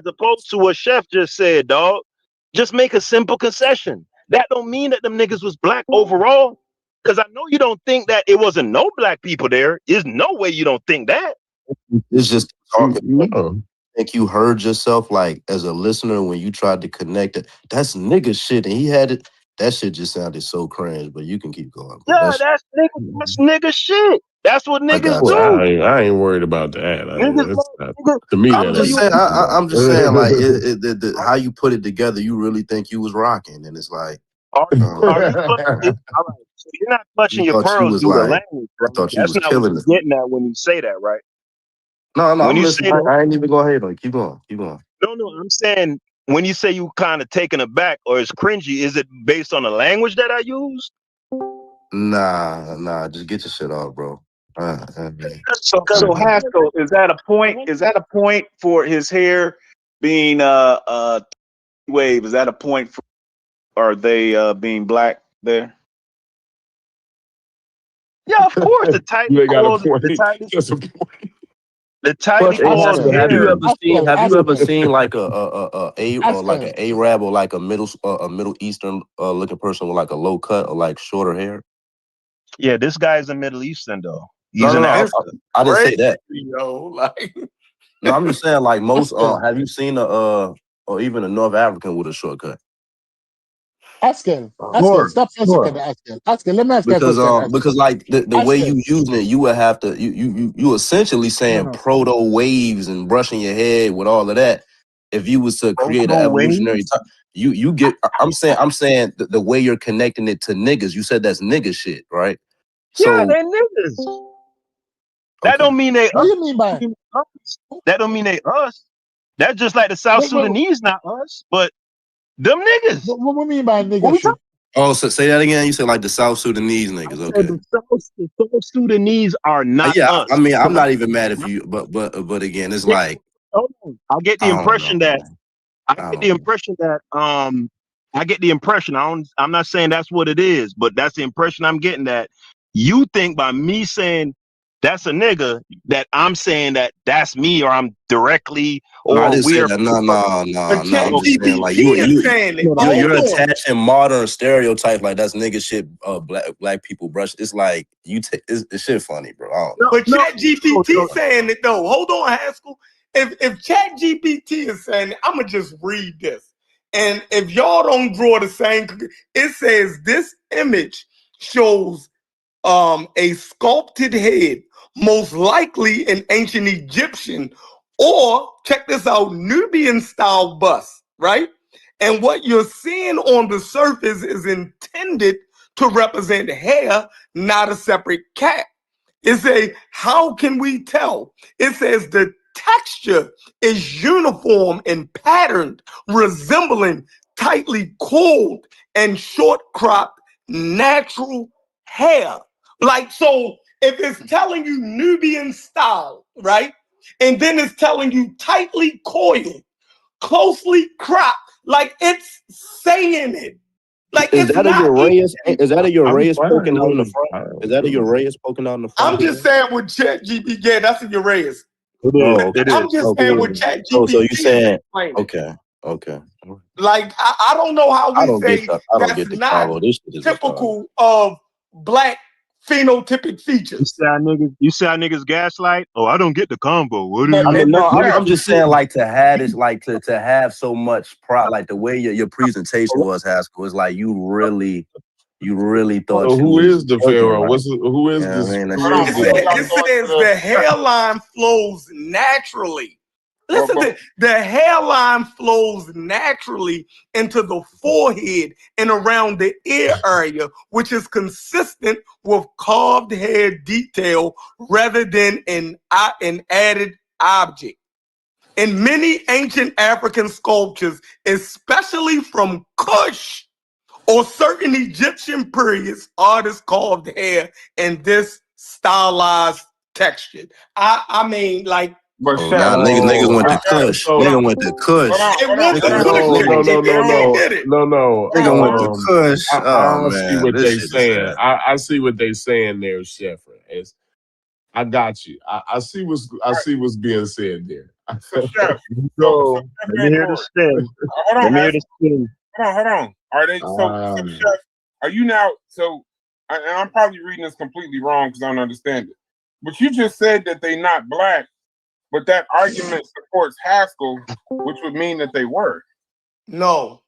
opposed to what Chef just said, dog. Just make a simple concession. That don't mean that them niggas was black overall. Because I know you don't think that it wasn't no black people there. There's no way you don't think that. It's just talking. I think you heard yourself like as a listener when you tried to connect it. That's nigga shit, and he had it. That shit just sounded so cringe. But you can keep going. Yeah, that's nigga shit. That's what niggas do. I ain't worried about that. To me, I'm just saying. I'm just saying, like how you put it together. You really think you was rocking, and it's like. All right. So you're not clutching your pearls through the language. I thought you That's was not killing what it. you're getting at when you say that, right? No, when you say that, I ain't even go ahead on it. Keep going. No, I'm saying when you say you kind of taken aback or it's cringy, is it based on the language that I used? Nah, just get your shit off, bro. So Haskell, is that a point? Is that a point for his hair being wave? Is that a point for? Are they being black there? Yeah, of course. The tight coils. The tightly coiled hair. Have you ever seen like an Arab or like a Middle Eastern looking person with like a low cut or like shorter hair? Yeah, this guy is a Middle Eastern though. He's No, an I didn't say that. No, I'm just saying like most. Have you seen or even a North African with a shortcut? Asking. Stop for a second. Asking. Let me ask you a question. Because like the way you using it, you would have to you essentially saying proto waves and brushing your head with all of that. If you was to create an evolutionary time, you get. I'm saying the way you're connecting it to niggas. You said that's nigga shit, right? Yeah, they niggas. That don't mean they. What do you mean by that? Don't mean they us. That's just like the South Sudanese, not us, but them niggas. What do you mean by nigga shit? Oh, so say that again. You said like the South Sudanese niggas. Okay. The South Sudanese are not us. I mean, I'm not even mad if you, but again, it's like I get the impression that I get the impression. I'm not saying that's what it is, but that's the impression I'm getting, that you think by me saying that's a nigga that I'm saying that that's me, or I'm directly, No, I or didn't say we're. that. No. But I'm just saying, like ChatGPT is saying it. But you're hold on. attaching modern stereotypes like that's nigga shit. Black people brush. It's like it's shit funny, bro. I don't know. But ChatGPT saying it though. Hold on, Haskell. If ChatGPT is saying it, I'ma just read this. And if y'all don't draw the same, it says this image shows a sculpted head, most likely an ancient Egyptian, or check this out, Nubian style bust, right? And what you're seeing on the surface is intended to represent hair, not a separate cat. It says, how can we tell? It says the texture is uniform and patterned, resembling tightly coiled and short cropped natural hair. Like, so if it's telling you Nubian style, right? And then it's telling you tightly coiled, closely cropped, like it's saying it. Like Is it's that a not. Uraeus? Is that a Uraeus fine. poking out in the front? Is that a Uraeus poking out in the front? I'm just saying with ChatGPT, yeah, that's a Uraeus. Oh, okay. I'm just saying with Okay. ChatGPT. So you saying explaining. okay. Like I don't know how I we don't say get I don't that's get the not combo. This shit is typical of black phenotypic features. You say our niggas gaslight? Oh, I don't get the combo. What I mean, no, I'm just saying, saying, like, to have this, like, to have so much like the way your presentation was, Haskell, is like you really thought So you who was is the working Pharaoh? right. Who is You know this? what I mean? That Who shit is is this? It says the hairline flows naturally. Listen to the hairline flows naturally into the forehead and around the ear area, which is consistent with carved hair detail rather than an added object. In many ancient African sculptures, especially from Kush or certain Egyptian periods, artists carved hair in this stylized texture. I mean, like, But Oh, now niggas went to Kush. Nigga went to Kush. No. Nigga went to Kush. Oh I see man, what this they shit is saying. sad. I see what they saying there, Sheffrin. I got you. I see what's being said there. So let me hear the spin. Let me hear the spin. Hold on. Are they so Chef? Are you now? So, and I'm probably reading this completely wrong because I don't understand it. But you just said that they not black, but that argument supports Haskell, which would mean that they were. No.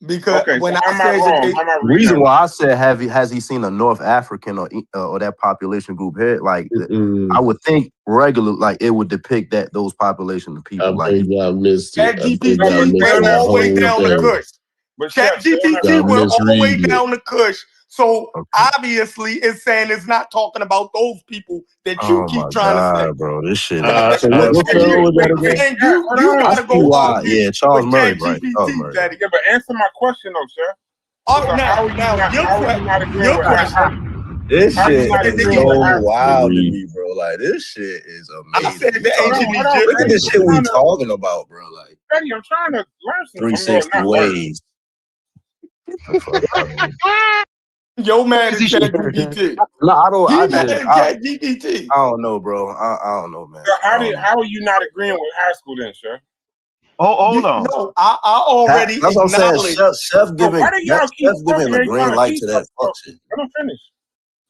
Because when so I said that The reason why I said has he seen a North African or that population group here? Like I would think regular, like it would depict those population of people. I think y'all missed it. ChatGPT went all the way down the Kush. ChatGPT went all the way down the Kush. So obviously it's saying it's not talking about those people that you keep trying to say. Bro, this shit. So what Pharaoh was that again? And you gotta go argue. Yeah, Charles Murray, right? Charles ChatGPT, Murray. Daddy. Yeah, but answer my question though, Chef. Oh, now your question. This shit is so wild to Agreed. me, bro. Like this shit is I amazing. said the ancient Look at this shit we talking about, bro. Like Daddy, I'm trying to learn some. 360 ways. Yo, man, is ChatGPT. No, I don't. I ChatGPT. I don't know, bro. I don't know, man. So how are you not agreeing with Haskell then, Chef? Hold on. No, I already That's what I'm saying. acknowledged. Chef giving why do y'all keep giving a green light to that fuck shit. Let him finish.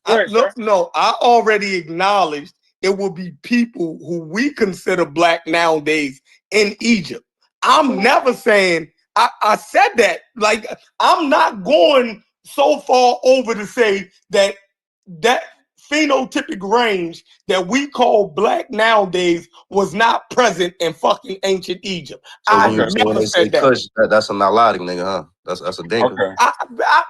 I already acknowledged it will be people who we consider black nowadays in Egypt. I'm never saying I said that. Like, I'm not going so far over to say that phenotypic range that we call black nowadays was not present in fucking ancient Egypt. So I when never they say said that. Kush, that's a melodic nigga, huh? That's a dinker.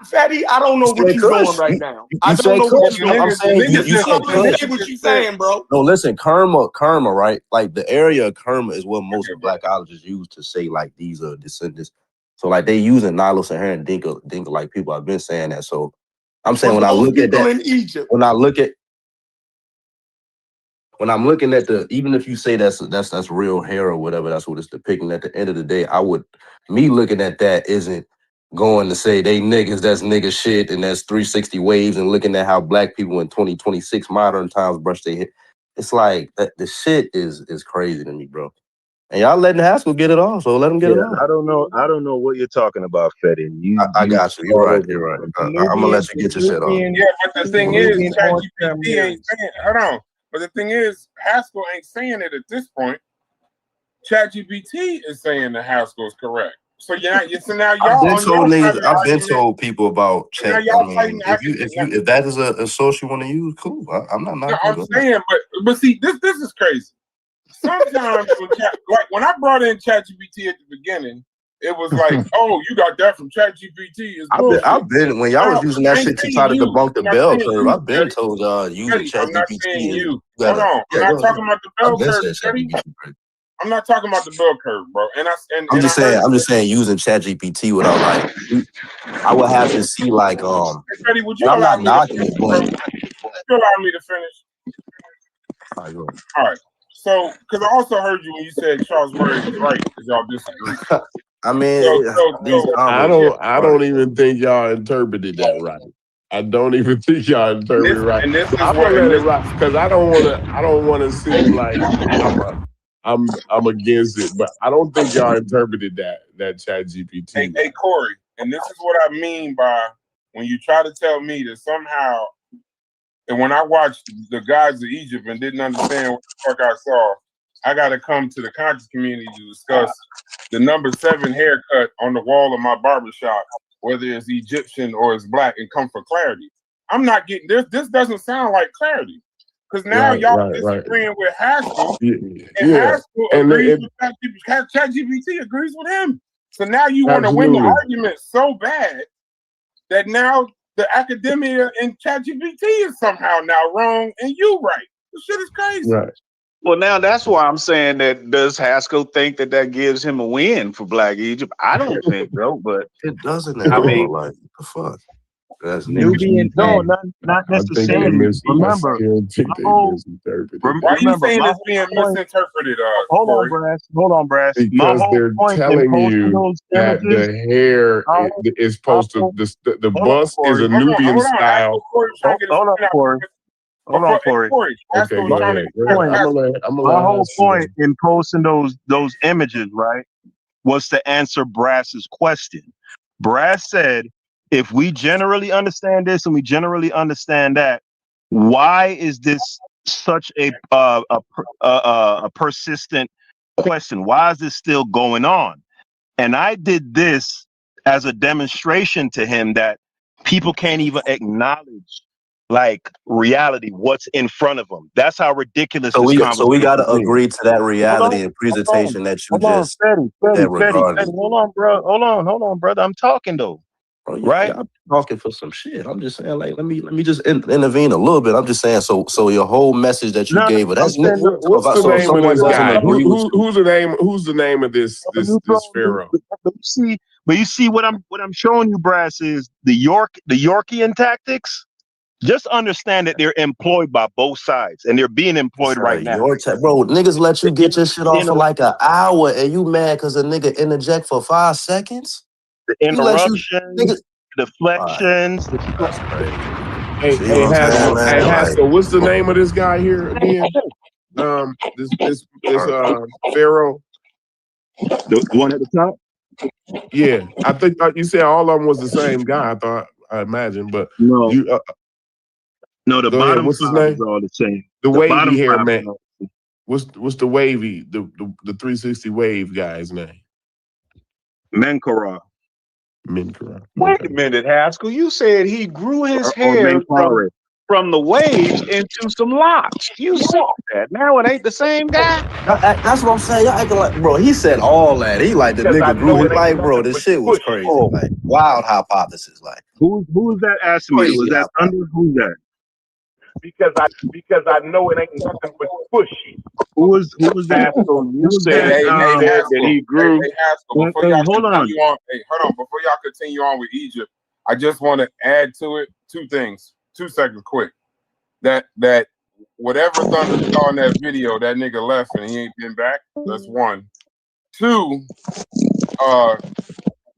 Fatty, I don't know what you're doing right now. I don't know what you're doing. I'm saying you said Kush. What you saying, bro? No, listen, Kerma, right? Like the area of Kerma is what most blackologists use to say like these are descendants. So like they using Nilo Saharan dinka like people have been saying that. So I'm saying when I look at that, in Egypt. when I'm looking at even if you say that's real hair or whatever, that's what it's depicting. At the end of the day, me looking at that isn't going to say they niggas, that's nigga shit, and that's 360 waves, and looking at how black people in 2026 modern times brush their hair. It's like that. The shit is crazy to me, bro. And y'all letting Haskell get it off, so let him get it off. I don't know what you're talking about, Fetty. I got you. You're right. I'm gonna let you get your shit off. Yeah, but the thing is, ChatGPT ain't saying. Hold on. But the thing is, Haskell ain't saying it at this point. ChatGPT is saying that Haskell is correct. So now y'all. I've been told people about chat. If that is a source you want to use, cool. I'm not knocking. I'm saying, but see, this is crazy. Sometimes when I brought in ChatGPT at the beginning, it was like, oh, you got that from ChatGPT. I've been when y'all was using that shit to try to debunk the bell curve. I've been told y'all using ChatGPT. Hold on, I'm not talking about the bell curve. I'm not talking about the bell curve, bro. I'm just saying using ChatGPT without like, I would have to see like Freddie, would you I'm allow not me knocking to it, finish, but you allow me to finish? All right. So, because I also heard you when you said Charles Murray was right, because y'all disagree. I mean, I don't even think y'all interpreted that right. I don't even think y'all interpreted it right. And this is I'm gonna let it rock because I don't want to seem like I'm against it, but I don't think y'all interpreted that ChatGPT. Hey, Corey, and this is what I mean by when you try to tell me that somehow, and when I watched the Gods of Egypt and didn't understand what the fuck I saw, I got to come to the conscious community to discuss the number 7 haircut on the wall of my barbershop, whether it's Egyptian or it's black, and come for clarity. I'm not getting this. This doesn't sound like clarity. Because now y'all disagreeing with Haskell, and Haskell agrees with ChatGPT agrees with him. So now you want to win the argument so bad that now the academia and ChatGPT is somehow now wrong and you right. This shit is crazy. Right. Well, now that's why I'm saying that does Haskell think that gives him a win for Black Egypt? I don't think so, but it doesn't at all. Like the fuck. That's Nubian, no, not necessarily. Remember, why are you saying it's being misinterpreted? Hold on, Brass. Because they're telling you that the hair is supposed to the bust is a Nubian style. Hold on, Corey. Okay, go ahead. My whole point in posting those images, right, was to answer Brass's question. Brass said, if we generally understand this and we generally understand that, why is this such a persistent question? Why is this still going on? And I did this as a demonstration to him that people can't even acknowledge like reality, what's in front of them. That's how ridiculous this conversation is. So we got to agree to that reality and presentation that you just Fetty, hold on, brother. I'm talking though. Bro, right? I'm talking for some shit. I'm just saying, like, let me just intervene a little bit. I'm just saying, so your whole message that you gave, but that's what's the name of this guy? Who's the name of this pharaoh? But you see what I'm showing you, Brass, is the Yorkian tactics. Just understand that they're employed by both sides, and they're being employed right now. Bro, niggas let you get your shit off for like an hour, and you mad because a nigga interject for 5 seconds? The interruptions, deflections. Hey, Haskell, what's the name of this guy here again? This pharaoh. The one at the top? Yeah, I think you said all of them was the same guy. I imagine, but no, the go bottom. Ahead. What's his name? Is all the same. The wavy hair man. What's the wavy the 360 wave guy's name? Menkara. Wait a minute, Haskell. You said he grew his hair from the waves into some locks. You said that. Now it ain't the same guy. That's what I'm saying. Y'all acting like, bro, he said all that. He like the nigga grew his life, bro. This shit was crazy. Like wild hypothesis. Like who's that asking me? Was that Thunder? Who's that? Because I know it ain't nothing but pushy. Who was that? You said that he grew. Hey, Haskell, before y'all continue on. Hey, hold on. Before y'all continue on with Egypt, I just want to add to it 2 things. 2 seconds, quick. That whatever Thunder saw in that video, that nigga left and he ain't been back. That's 1. 2.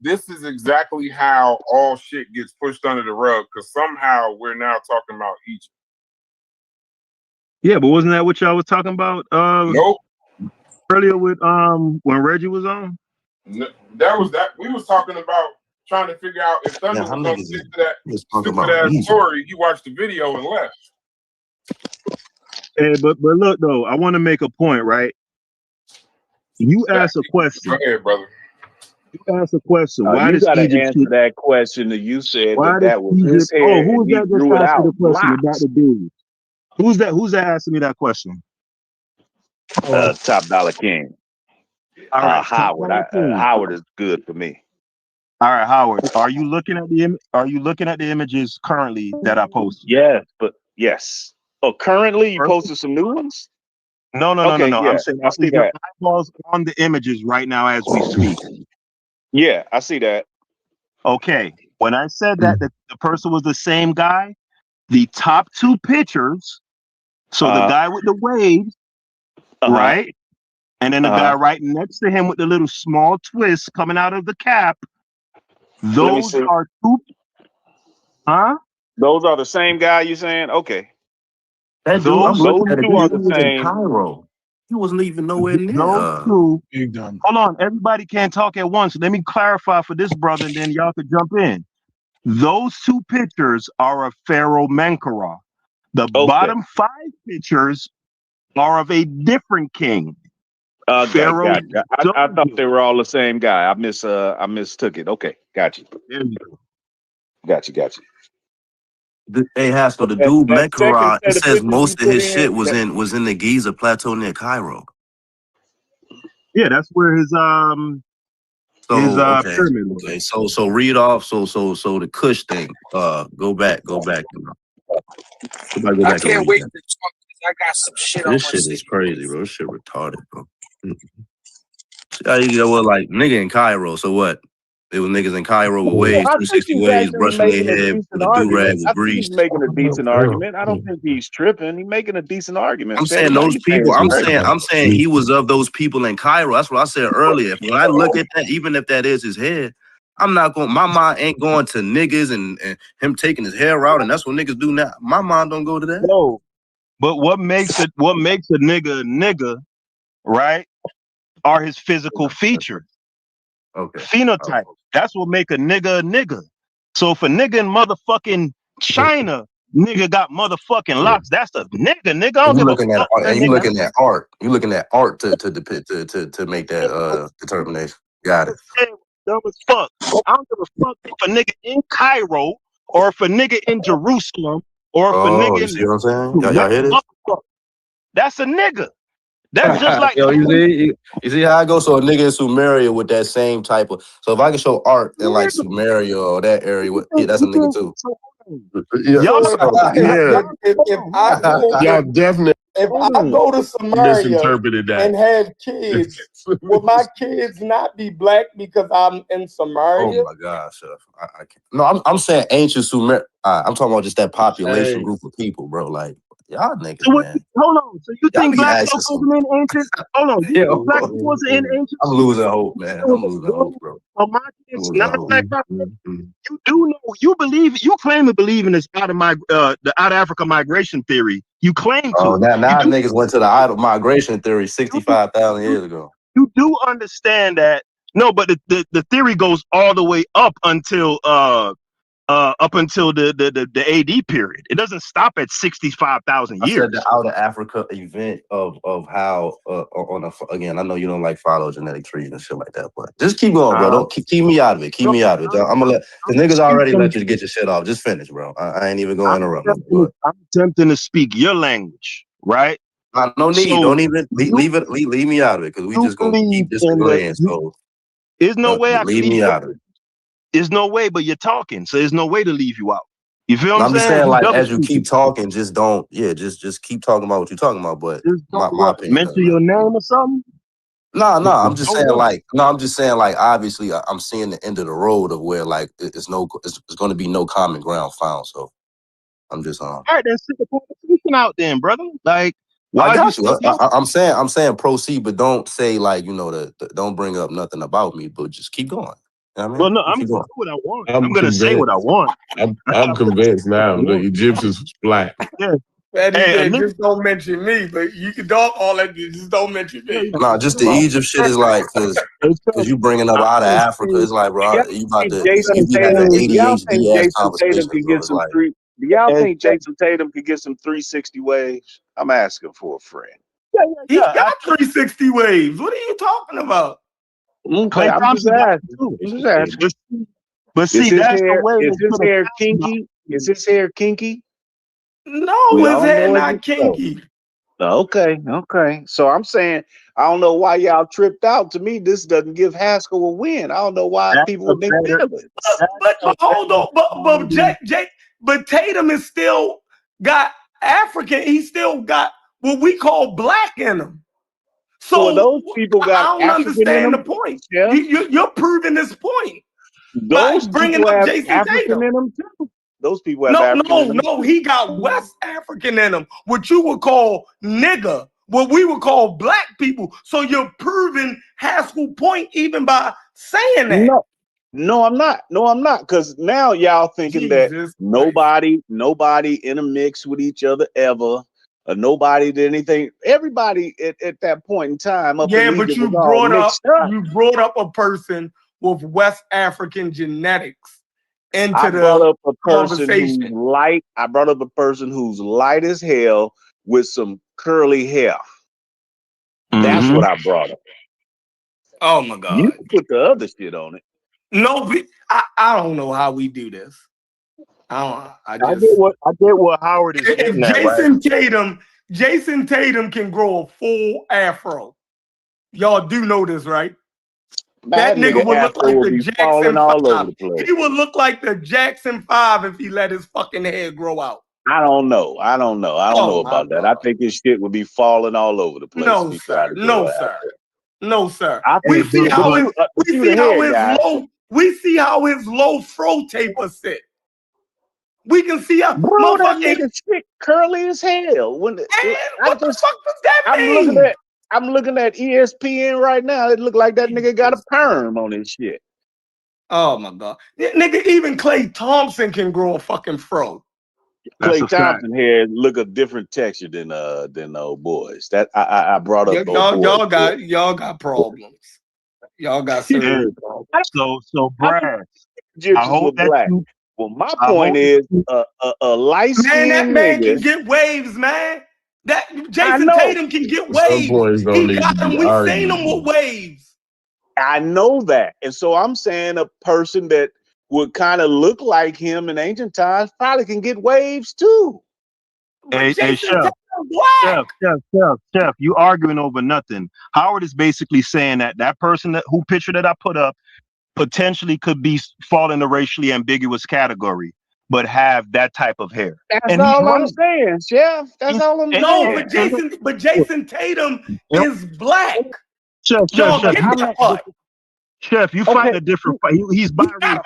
this is exactly how all shit gets pushed under the rug, because somehow we're now talking about Egypt. Yeah, but wasn't that what y'all was talking about? Nope. Earlier with when Reggie was on. No, that we was talking about trying to figure out if Thunder was gonna stick to that stupid ass story. He watched the video and left. Hey, but look though, I want to make a point, right? You asked a question. Go ahead, brother. You asked a question. Why you does got to Egypt answer that question that you said why that was Egypt, his hair. who was and he that just drew it asking the out question about blocks. the dude? Who's that asking me that question? Top Dollar King. All right, Howard. Howard is good for me. All right, Howard. Are you looking at the images currently that I posted? Yes, but yes. Oh, currently you posted some new ones? No. Okay, yeah, I'm saying I see your that. eyeballs on the images right now as we speak. Yeah, I see that. Okay. When I said that the person was the same guy, the top two pictures, so the guy with the waves, right? And then the guy right next to him with the little small twist coming out of the cap. Those are two. Those are the same guy you saying? Okay. That dude, I'm looking at it. Two are He the was in same. Cairo. He wasn't even nowhere near. Those two. Hold on, everybody can't talk at once. Let me clarify for this brother, and then y'all could jump in. Those two pictures are of Pharaoh Menkaure. The bottom 5 pictures are of a different king. Pharaoh. Gotcha. I thought they were all the same guy. I mistook it. Okay, gotcha. Gotcha. Hey Haskell, the dude Menkaure, it says most of his shit was in the Giza plateau near Cairo. Yeah, that's where his okay. pyramid was. Okay, so read off. So the Kush thing. Go back. Everybody go back. I can't wait to talk because I got some shit on my This shit is crazy, bro. This shit retarded, bro. Like nigga in Cairo. So what? It was niggas in Cairo with waves, 260 waves, brushing their head with a do-rag with grease. He's making a decent argument. I don't think he's tripping. He's making a decent argument. I'm saying those people. I'm saying he was of those people in Cairo. That's what I said earlier. When I look at that, even if that is his head, I'm not going. My mind ain't going to niggas and him taking his hair out, and that's what niggas do now. My mind don't go to that. No, but what makes a nigga, right? Are his physical features. Okay. Phenotype. That's what make a nigga. So if a nigga in motherfucking China, nigga got motherfucking locks, that's a nigga. I don't give a fuck. And you looking at art. You looking at art to make that determination. Got it. Dumb as fuck. I don't give a fuck if a nigga in Cairo or if a nigga in Jerusalem or if a nigga you see what I'm saying? Y'all hear this? That's a nigga. That's just like you see how I go? So a nigga in Sumeria with that same type of. So if I can show art in like Sumeria or that area, that's a nigga too. Y'all definitely. If I go to misinterpreted Samaria that and have kids, will my kids not be black because I'm in Samaria? Oh my gosh, Chef. I can't. No, I'm saying ancient Sumer. I'm talking about just that population group of people, bro. Like y'all niggas, man. Hold on. So you think black folks wasn't in ancient? Hold on. You think black folks wasn't in ancient? I'm losing hope, man. I'm losing hope, bro. My kids, not black population. You do know. You believe. You claim to believe in this the out of Africa migration theory. You claim to. Oh, now niggas went to the idle migration theory 65,000 years ago. You do understand that? No, but the theory goes all the way up until the AD period. It doesn't stop at 65,000 years. I said the out of Africa event of how again. I know you don't like follow genetic trees and shit like that, but just keep going, bro. Don't keep me out of it. Keep me out of it. I'm gonna let the niggas already let you get your shit off. Just finish, bro. I ain't even going to interrupt. I'm attempting to speak your language, right? No need. So, don't even leave me out of it because we just gonna keep disagreeing. So there's no way I can leave me out of it. There's no way, but you're talking, so there's no way to leave you out. You feel what I'm saying? I'm just saying, like, as you keep talking, just don't, just keep talking about what you're talking about. But my opinion, mention your name or something. No, I'm just saying, like, obviously, I'm seeing the end of the road of where, like, it's going to be no common ground found. So I'm just all right, then sit the conversation out, then, brother. Like, why I got you. I'm saying proceed, but don't say like don't bring up nothing about me, but just keep going. Well, no, I'm gonna do what I want. I'm gonna say what I want. I'm convinced now the Egyptians was black. Yeah. Hey, just don't mention me, but you can talk all that. Just don't mention me. Nah, just the Egypt shit is like because you bringing up out of Africa. It's like, bro, you about to Jason you having Tatum. Do y'all think ADHD ass Jason Tatum conversations. can Bro. get It's some like, three? Do y'all think Jason Tatum can get some 360 waves? I'm asking for a friend. He got 360 waves. What are you talking about? Okay, I'm just asking. I'm just asking. But see, that's the way. Is his hair kinky? Is his hair kinky? No, his hair not kinky. Okay. So I'm saying I don't know why y'all tripped out. To me, this doesn't give Haskell a win. I don't know why people would think that. But hold on, but Tatum is still got African. He still got what we call black in him. So those people got I don't African in understand them. the point. Yeah. You're proving this point. Those by bringing people up have Jason African Tatum. in them too. Those people have African in them. No, he got West African in him, what you would call nigger, what we would call black people. So you're proving Haskell's point even by saying that. No, I'm not. Because now y'all thinking that nobody intermixed with each other ever. Nobody did anything. Everybody at that point in time up in but Egypt you was all mixed up. You brought up a person with West African genetics into I brought up a person conversation. who's light. I brought up a person who's light as hell with some curly hair. That's what I brought up. Oh my God! You can put the other shit on it. No, I don't know how we do this. I get what Howard is getting at, right? Jason Tatum can grow a full afro. Y'all do know this, right? That nigga would look like the Jackson 5. He would look like the Jackson 5 if he let his fucking hair grow out. I don't know about that. I think his shit would be falling all over the place. No, sir. No, sir. We see how his low fro taper sit. We can see how that nigga shit curly as hell. What the fuck does that mean? I'm looking at ESPN right now. It look like that nigga got a perm on his shit. Oh my God. Nigga, even Klay Thompson can grow a fucking fro. Klay Thompson hair look a different texture than old boys. That I brought up. Y'all got problems. Y'all got serious problems. So Brad, I hope that black. Well, my point is a light skinned that man can get waves, man. That Jason Tatum can get waves. He got them. We seen him with waves. I know that, and so I'm saying a person that would kind of look like him in ancient times probably can get waves too. Hey, Chef, you arguing over nothing. Howard is basically saying that person who picture that I put up potentially could fall in a racially ambiguous category, but have that type of hair. That's all I'm saying, Chef. That's all I'm saying. No, but Jason Tatum is black. Chef, you fighting a different fight. He's biracial.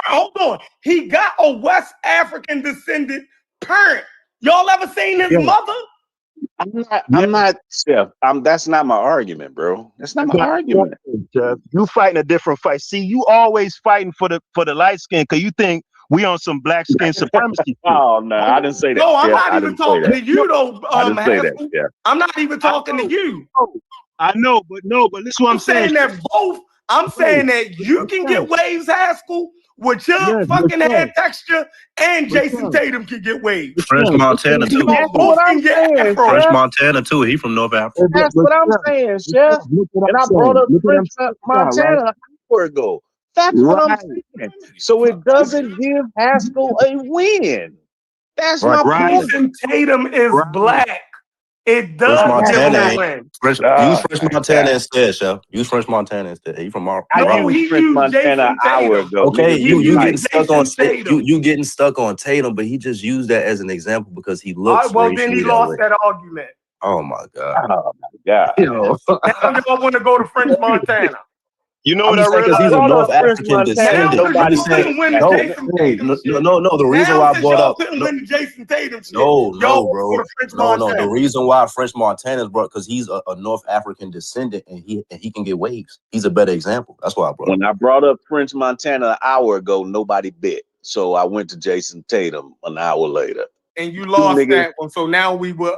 Hold on. He got a West African descendant parent. Y'all ever seen his mother? I'm not, Chef. That's not my argument, bro. That's not my argument. Chef. You fighting a different fight. See, you always fighting for the light skin because you think we on some black skin supremacy. Oh no, I didn't say that. No, I'm not even talking to you though. I didn't say that. Yeah. I'm not even talking to you. I know, but this is what I'm saying. I'm saying that you can get waves, Haskell, with your fucking hair texture, and Jason Tatum can get waves. French Montana too. French Montana too. He from North Africa. That's what I'm saying, Chef. And I brought up French Montana an hour ago. That's what I'm saying. So it doesn't give Haskell a win. That's my point. Jason Tatum is black. It does give him a win. Use French Montana instead, Chef. Use French Montana instead. He from our. I used French Montana an hour ago. Okay, you getting stuck on you getting stuck on Tatum, but he just used that as an example because he looks. Well, then he lost that argument. Oh my God. Oh my God. Now y'all want to go to French Montana. You know I'm what I just saying because realized? he's a North French African Montana, descendant. I'm nobody just saying, couldn't win the no, Jason Tatum shit. no. The reason Now why I since brought y'all up couldn't win the Jason Tatum shit, no, y'all bro. go to French No. Montana. The reason why French Montana is brought because he's a North African descendant and he can get waves. He's a better example. That's why I brought When I brought up French Montana an hour ago, nobody bit. So I went to Jason Tatum an hour later. And you lost that one, so now we were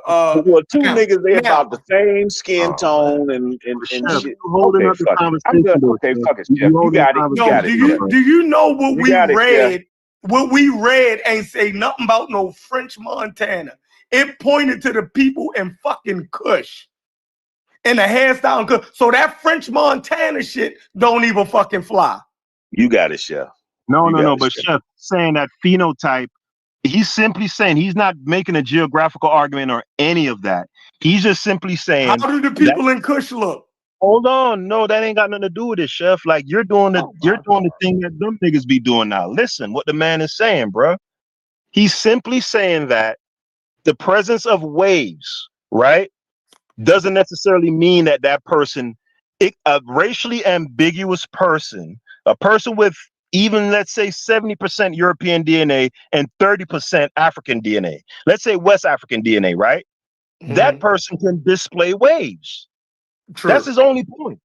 two niggas they about the same skin tone and Chef, shit. holding up the I'm good. conversation. Okay, fuck it, Chef. You got it. You got it. Do you know what You we got it, read? Chef. What we read ain't say nothing about no French Montana. It pointed to the people in fucking Kush. And the hairstyle in Kush. So that French Montana shit don't even fucking fly. You got it, Chef. No. But Chef saying that phenotype, he's simply saying he's not making a geographical argument or any of that. He's just simply saying, how do the people in Kush look? Hold on, no, that ain't got nothing to do with it, Chef. Like you're doing the thing that them niggas be doing now. Listen, what the man is saying, bro. He's simply saying that the presence of waves, right, doesn't necessarily mean that that person, a racially ambiguous person, a person with even, let's say, 70% European DNA and 30% African DNA, let's say West African DNA, right? That person can display waves. True. That's his only point.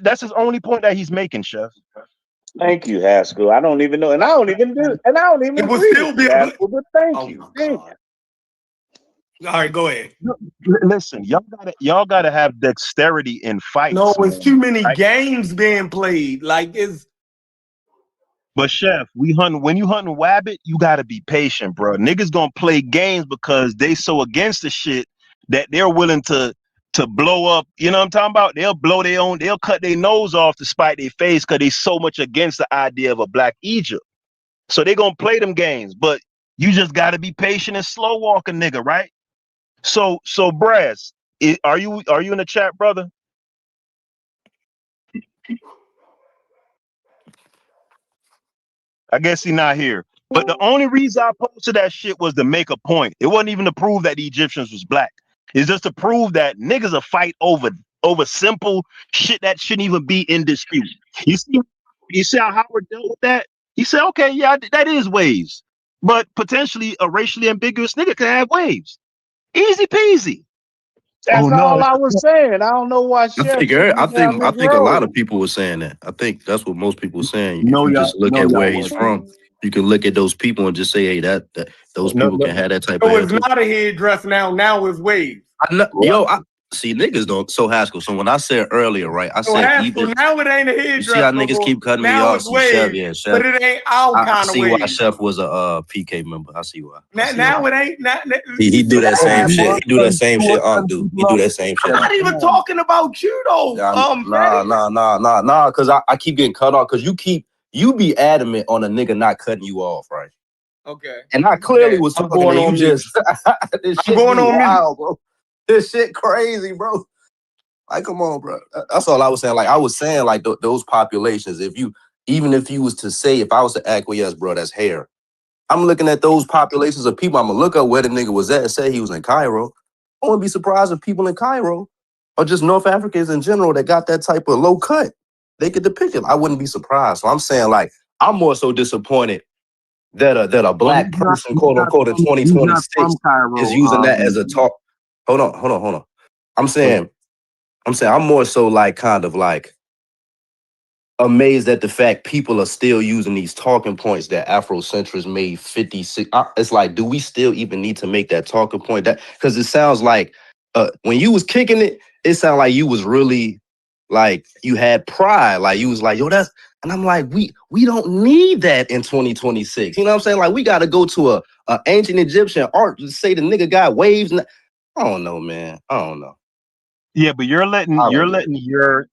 That's his only point that he's making, Chef. Thank you, Haskell. I don't even know, and I don't even do, and I don't even agree with you, Haskell, but thank you. All right, go ahead. Listen, y'all gotta have dexterity in fights. No, it's too many right? games being played. Like it's. But Chef, when you hunting wabbit, you gotta be patient, bro. Niggas gonna play games because they so against the shit that they're willing to blow up. You know what I'm talking about? They'll cut their nose off to spite their face because they so much against the idea of a black Egypt. So they gonna play them games, but you just gotta be patient and slow walk a nigga, right? So Brass, are you in the chat, brother? I guess he's not here. But the only reason I posted that shit was to make a point. It wasn't even to prove that the Egyptians was black. It's just to prove that niggas will fight over simple shit that shouldn't even be in dispute. You see how Howard dealt with that? He said, okay, yeah, that is waves. But potentially a racially ambiguous nigga can have waves. Easy peasy. That's all I was saying. I don't know why I Chef think shooting I down think I this think a lot road. of people were saying that. I think that's what most people were saying. No, if you y'all, just look no, at y'all where he's wasn't. from, you can look at those people and just say, hey, that those No, people can have that type So of hair it's too. not a headdress now. Now it's waves. I see niggas don't. So Haskell. So when I said earlier, right? I So said Haskell, either. now it ain't a You see how headdress no niggas more. keep cutting me Now off? it's See, Chef, waves, yeah, Chef. but it ain't our I kind of see why waves. Chef was a PK member. I see why. Now it ain't. He do that same shit. He do that same shit. Do he do that same shit? I'm not even talking about you though. Nah. Because I keep getting cut off. Because you be adamant on a nigga not cutting you off, right? Okay. And I clearly was I'm talking, going and on you mute. just this I'm shit going be on mute. wild, bro. This shit crazy, bro. Like, come on, bro. That's all I was saying. Like, I was saying, like, those populations, even if you was to say, if I was to acquiesce, bro, that's hair. I'm looking at those populations of people. I'm going to look up where the nigga was at and say he was in Cairo. I wouldn't be surprised if people in Cairo or just North Africans in general that got that type of low cut, they could depict it. I wouldn't be surprised. So I'm saying, like, I'm more so disappointed that a black person, quote unquote, in 2026 is using that as a talk. Hold on. I'm saying I'm more so like kind of like amazed at the fact people are still using these talking points that Afrocentrists made 56. It's like, do we still even need to make that talking point? That because it sounds like when you was kicking it, it sounded like you was really like you had pride. Like you was like, yo, that's, and I'm like, we don't need that in 2026. You know what I'm saying? Like we got to go to a ancient Egyptian art to say the nigga got waves. I don't know, man. I don't know. Yeah, but you're letting your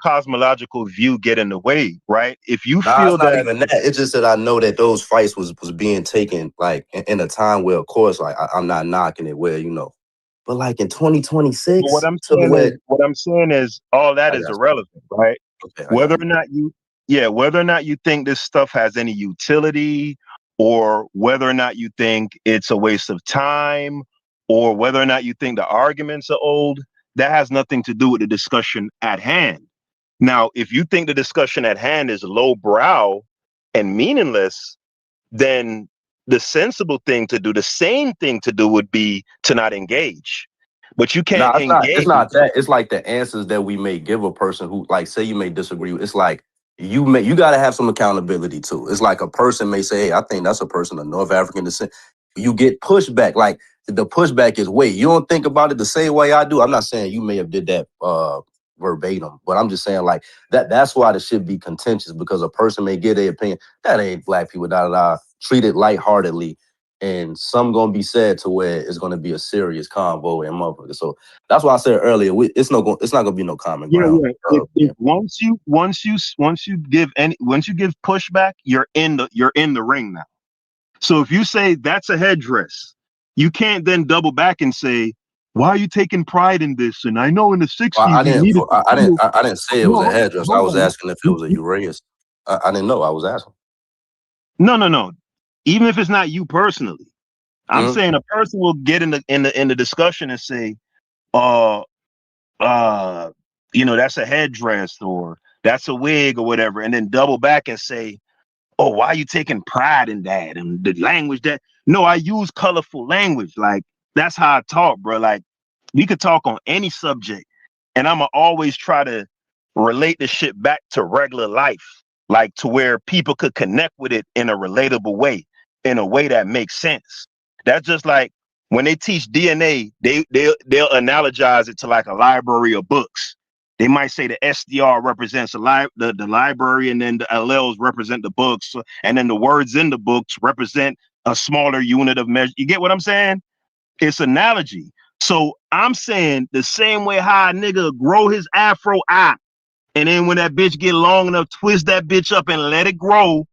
cosmological view get in the way, right? If you feel It's not that, even that. It's just that I know that those fights was being taken like in a time where, of course, like I'm not knocking it where, but like in 2026. but what I'm saying is all that is irrelevant, right? Okay, whether or not you think this stuff has any utility, or whether or not you think it's a waste of time, or whether or not you think the arguments are old, that has nothing to do with the discussion at hand. Now, if you think the discussion at hand is lowbrow and meaningless, then the sensible thing to do, the same thing to do would be to not engage. But you can't engage. It's not that. It's like the answers that we may give a person who, like, say you may disagree. It's like you got to have some accountability too. It's like a person may say, "Hey, I think that's a person of North African descent." You get pushback. Like the pushback is, "Wait, you don't think about it the same way I do." I'm not saying you may have did that verbatim, but I'm just saying like that's why the shit be contentious, because a person may get their opinion that ain't black people, treat it lightheartedly, and some gonna be said to where it's gonna be a serious convo and motherfucker. So that's why I said earlier, it's not gonna be no common ground. Once you give pushback, you're in the ring now. So if you say that's a headdress, you can't then double back and say, why are you taking pride in this? And I know in the 60s, I didn't say it was a headdress. I was asking if it was a Uraeus. I didn't know. I was asking. No. Even if it's not you personally, I'm saying a person will get in the discussion and say, that's a headdress or that's a wig or whatever, and then double back and say, oh, why are you taking pride in that? And the language that, no, I use colorful language. Like, that's how I talk, bro. Like, we could talk on any subject, and I'ma always try to relate the shit back to regular life, like to where people could connect with it in a relatable way, in a way that makes sense. That's just like when they teach DNA, they'll analogize it to like a library of books. They might say the SDR represents the library, and then the LLs represent the books, and then the words in the books represent a smaller unit of measure. You get what I'm saying? It's analogy. So I'm saying the same way how a nigga grow his afro out, and then when that bitch get long enough, twist that bitch up and let it grow.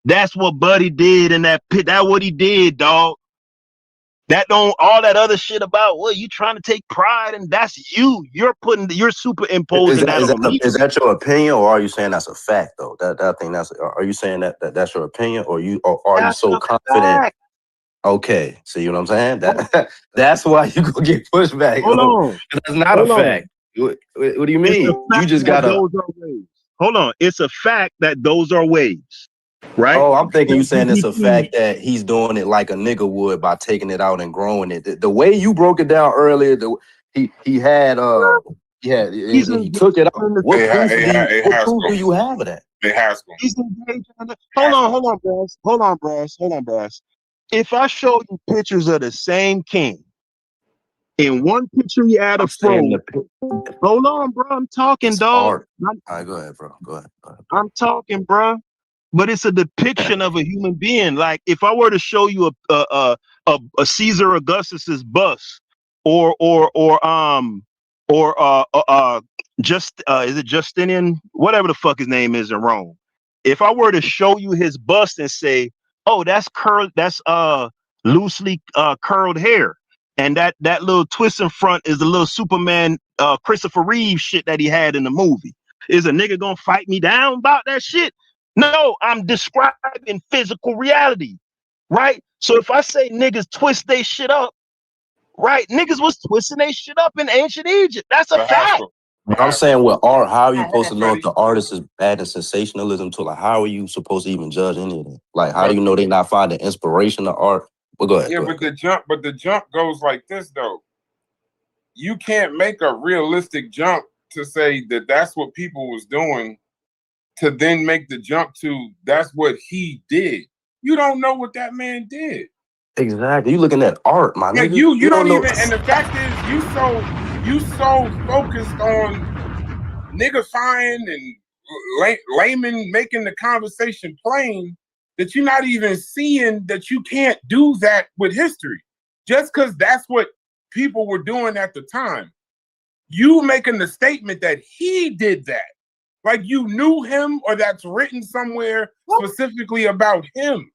That's what Buddy did in that pit. That's what he did, dog. That don't all that other shit about, well, you trying to take pride, and that's you. You're superimposing Is that your opinion, or are you saying that's a fact though? That thing are you saying that's your opinion, or are you so confident? Fact. Okay, see what I'm saying? That's why you go get pushback. Hold on. That's not a fact. What do you mean? You just gotta hold on. It's a fact that those are waves. Right? Oh, I'm thinking you saying it's a fact that he's doing it like a nigga would by taking it out and growing it. The way you broke it down earlier, he took it out. What proof do you have of that? It has to. Hold on, bros. If I show you pictures of the same king, in one picture you add a fro. Hold on, bro. I'm talking, dog. All right, go ahead, bro. Go ahead. I'm talking, bro. But it's a depiction of a human being. Like if I were to show you a Caesar Augustus's bust, is it Justinian, whatever the fuck his name is in Rome. If I were to show you his bust and say, oh, that's loosely curled hair, and that little twist in front is the little Superman Christopher Reeve shit that he had in the movie, is a nigga gonna fight me down about that shit? No, I'm describing physical reality, right? So if I say niggas twist they shit up, right? Niggas was twisting they shit up in ancient Egypt. That's a fact. I'm saying with art, how are you supposed to know if the artist is adding sensationalism to, like, how are you supposed to even judge any of that? Like, how do you know they not finding inspiration to art? Well, go ahead. Yeah, but the jump goes like this though. You can't make a realistic jump to say that that's what people was doing, to then make the jump to that's what he did. You don't know what that man did. Exactly. You looking at art, my nigga. You don't even. And the fact is, you so focused on niggifying and layman making the conversation plain that you're not even seeing that you can't do that with history. Just because that's what people were doing at the time. You making the statement that he did that. Like you knew him, or that's written somewhere specifically about him.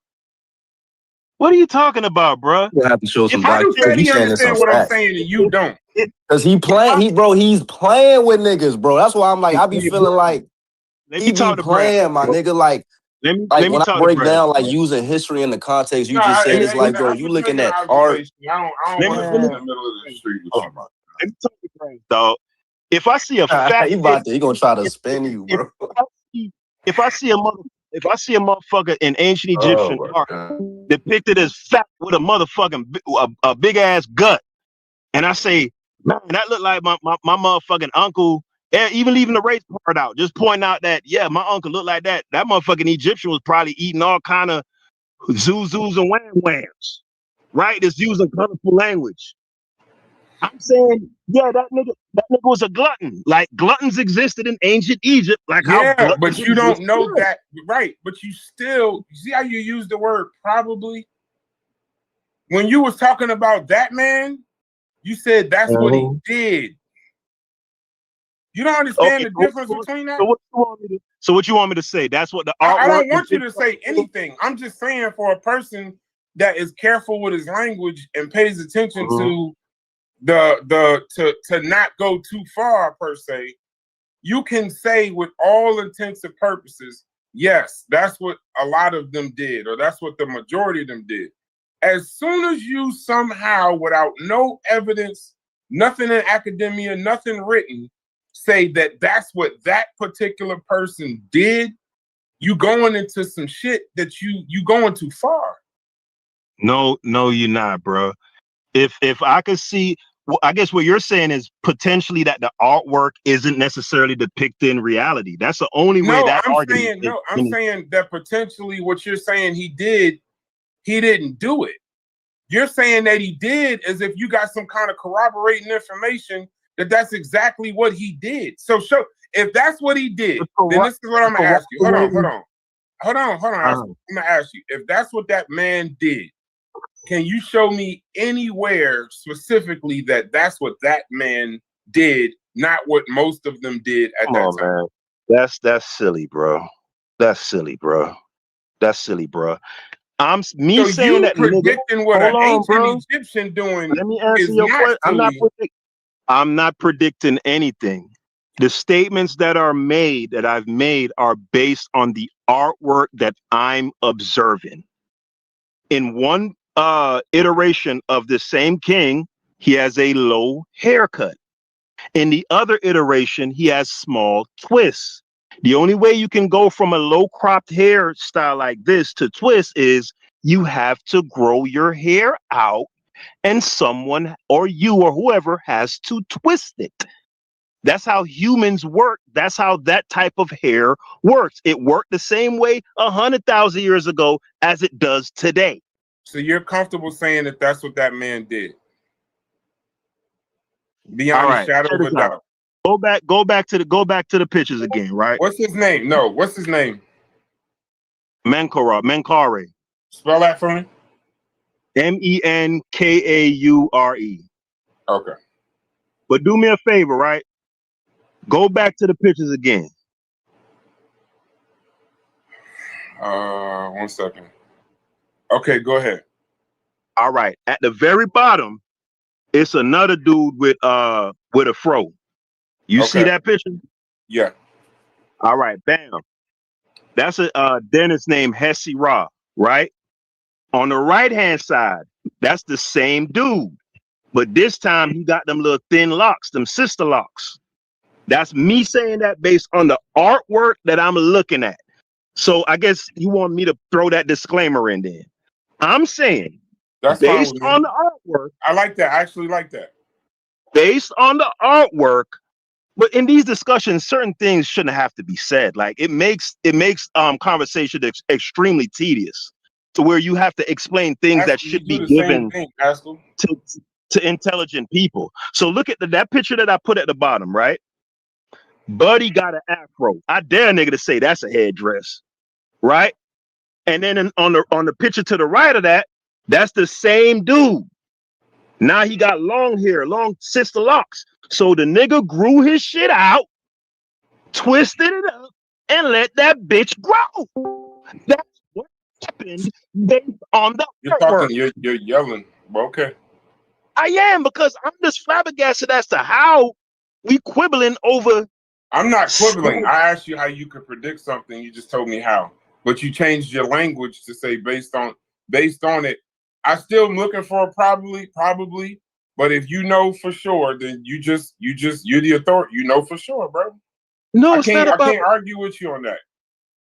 What are you talking about, bro? You have to show some How do Freddie understand what I'm saying and you don't? Because he's playing with niggas, bro. That's why I'm like, I be feeling like he be playing, my nigga. Like Like when I break down, like using history in the context you just said, it's like, bro, you looking at art. I don't want to be in the middle of the street with you. Let me talk to Brains, dog. If I see a fat, he gonna try to spin you, bro. If I see a motherfucker in ancient Egyptian art depicted as fat with a motherfucking a big ass gut, and I say, man, that look like my motherfucking uncle. And even leaving the race part out, just pointing out that my uncle looked like that. That motherfucking Egyptian was probably eating all kind of zuzus and whams, right? Just using colorful language. I'm saying, that nigga was a glutton. Like gluttons existed in ancient Egypt. Like but you don't know that, right? but you see how you use the word probably. When you was talking about that man, you said that's what he did. You don't understand the difference between that. So what you want me to say? That's what the artwork. I don't want you to say anything. I'm just saying, for a person that is careful with his language and pays attention to to not go too far per se, you can say with all intents and purposes, yes, that's what a lot of them did, or that's what the majority of them did. As soon as you somehow, without no evidence, nothing in academia, nothing written, say that that's what that particular person did, you going into some shit that you going too far. No, you're not, bro. If I could see, I guess what you're saying is potentially that the artwork isn't necessarily depicting reality. That's the only way that argument. I'm saying that potentially what you're saying he did, he didn't do it. You're saying that he did as if you got some kind of corroborating information that that's exactly what he did. So if that's what he did, then this is what I'm gonna ask you. Hold on. I'm gonna ask you, if that's what that man did, can you show me anywhere specifically that that's what that man did, not what most of them did at that time? Man. That's silly, bro. That's silly, bro. I'm saying that predicting what an ancient Egyptian doing. Let me answer your question. I'm not predicting anything. The statements that I've made are based on the artwork that I'm observing. In one iteration of the same king, he has a low haircut. In the other iteration, he has small twists. The only way you can go from a low cropped hairstyle like this to twist is you have to grow your hair out, and someone or you or whoever has to twist it. That's how humans work. That's how that type of hair works. It worked the same way 100,000 years ago as it does today. So you're comfortable saying that that's what that man did? Beyond a shadow of a doubt. Go back to the pictures again, right? What's his name? No, what's his name? Menkare. Spell that for me. Menkaure. Okay. But do me a favor, right? Go back to the pictures again. 1 second. Okay, go ahead. All right. At the very bottom, it's another dude with a fro. You see that picture? Yeah. All right, bam. That's a dentist named Hesse Ra, right? On the right-hand side, that's the same dude. But this time he got them little thin locks, them sister locks. That's me saying that based on the artwork that I'm looking at. So I guess you want me to throw that disclaimer in there. I'm saying that's based on the artwork. I like that. I actually like that. Based on the artwork, but in these discussions, certain things shouldn't have to be said. Like it makes conversation extremely tedious, to where you have to explain things that should be given to intelligent people. So look at that picture that I put at the bottom, right? Buddy got an afro. I dare a nigga to say that's a headdress, right? And then on the picture to the right of that, that's the same dude. Now he got long hair, long sister locks. So the nigga grew his shit out, twisted it up, and let that bitch grow. That's what happened based on the artwork. You're yelling. Okay. I am, because I'm just flabbergasted as to how we quibbling over. I'm not quibbling. I asked you how you could predict something. You just told me how. but you changed your language to say based on it. I still am looking for a probably, but if you know for sure, then you're the authority. You know for sure, bro. No, I it's not can't about. argue with you on that.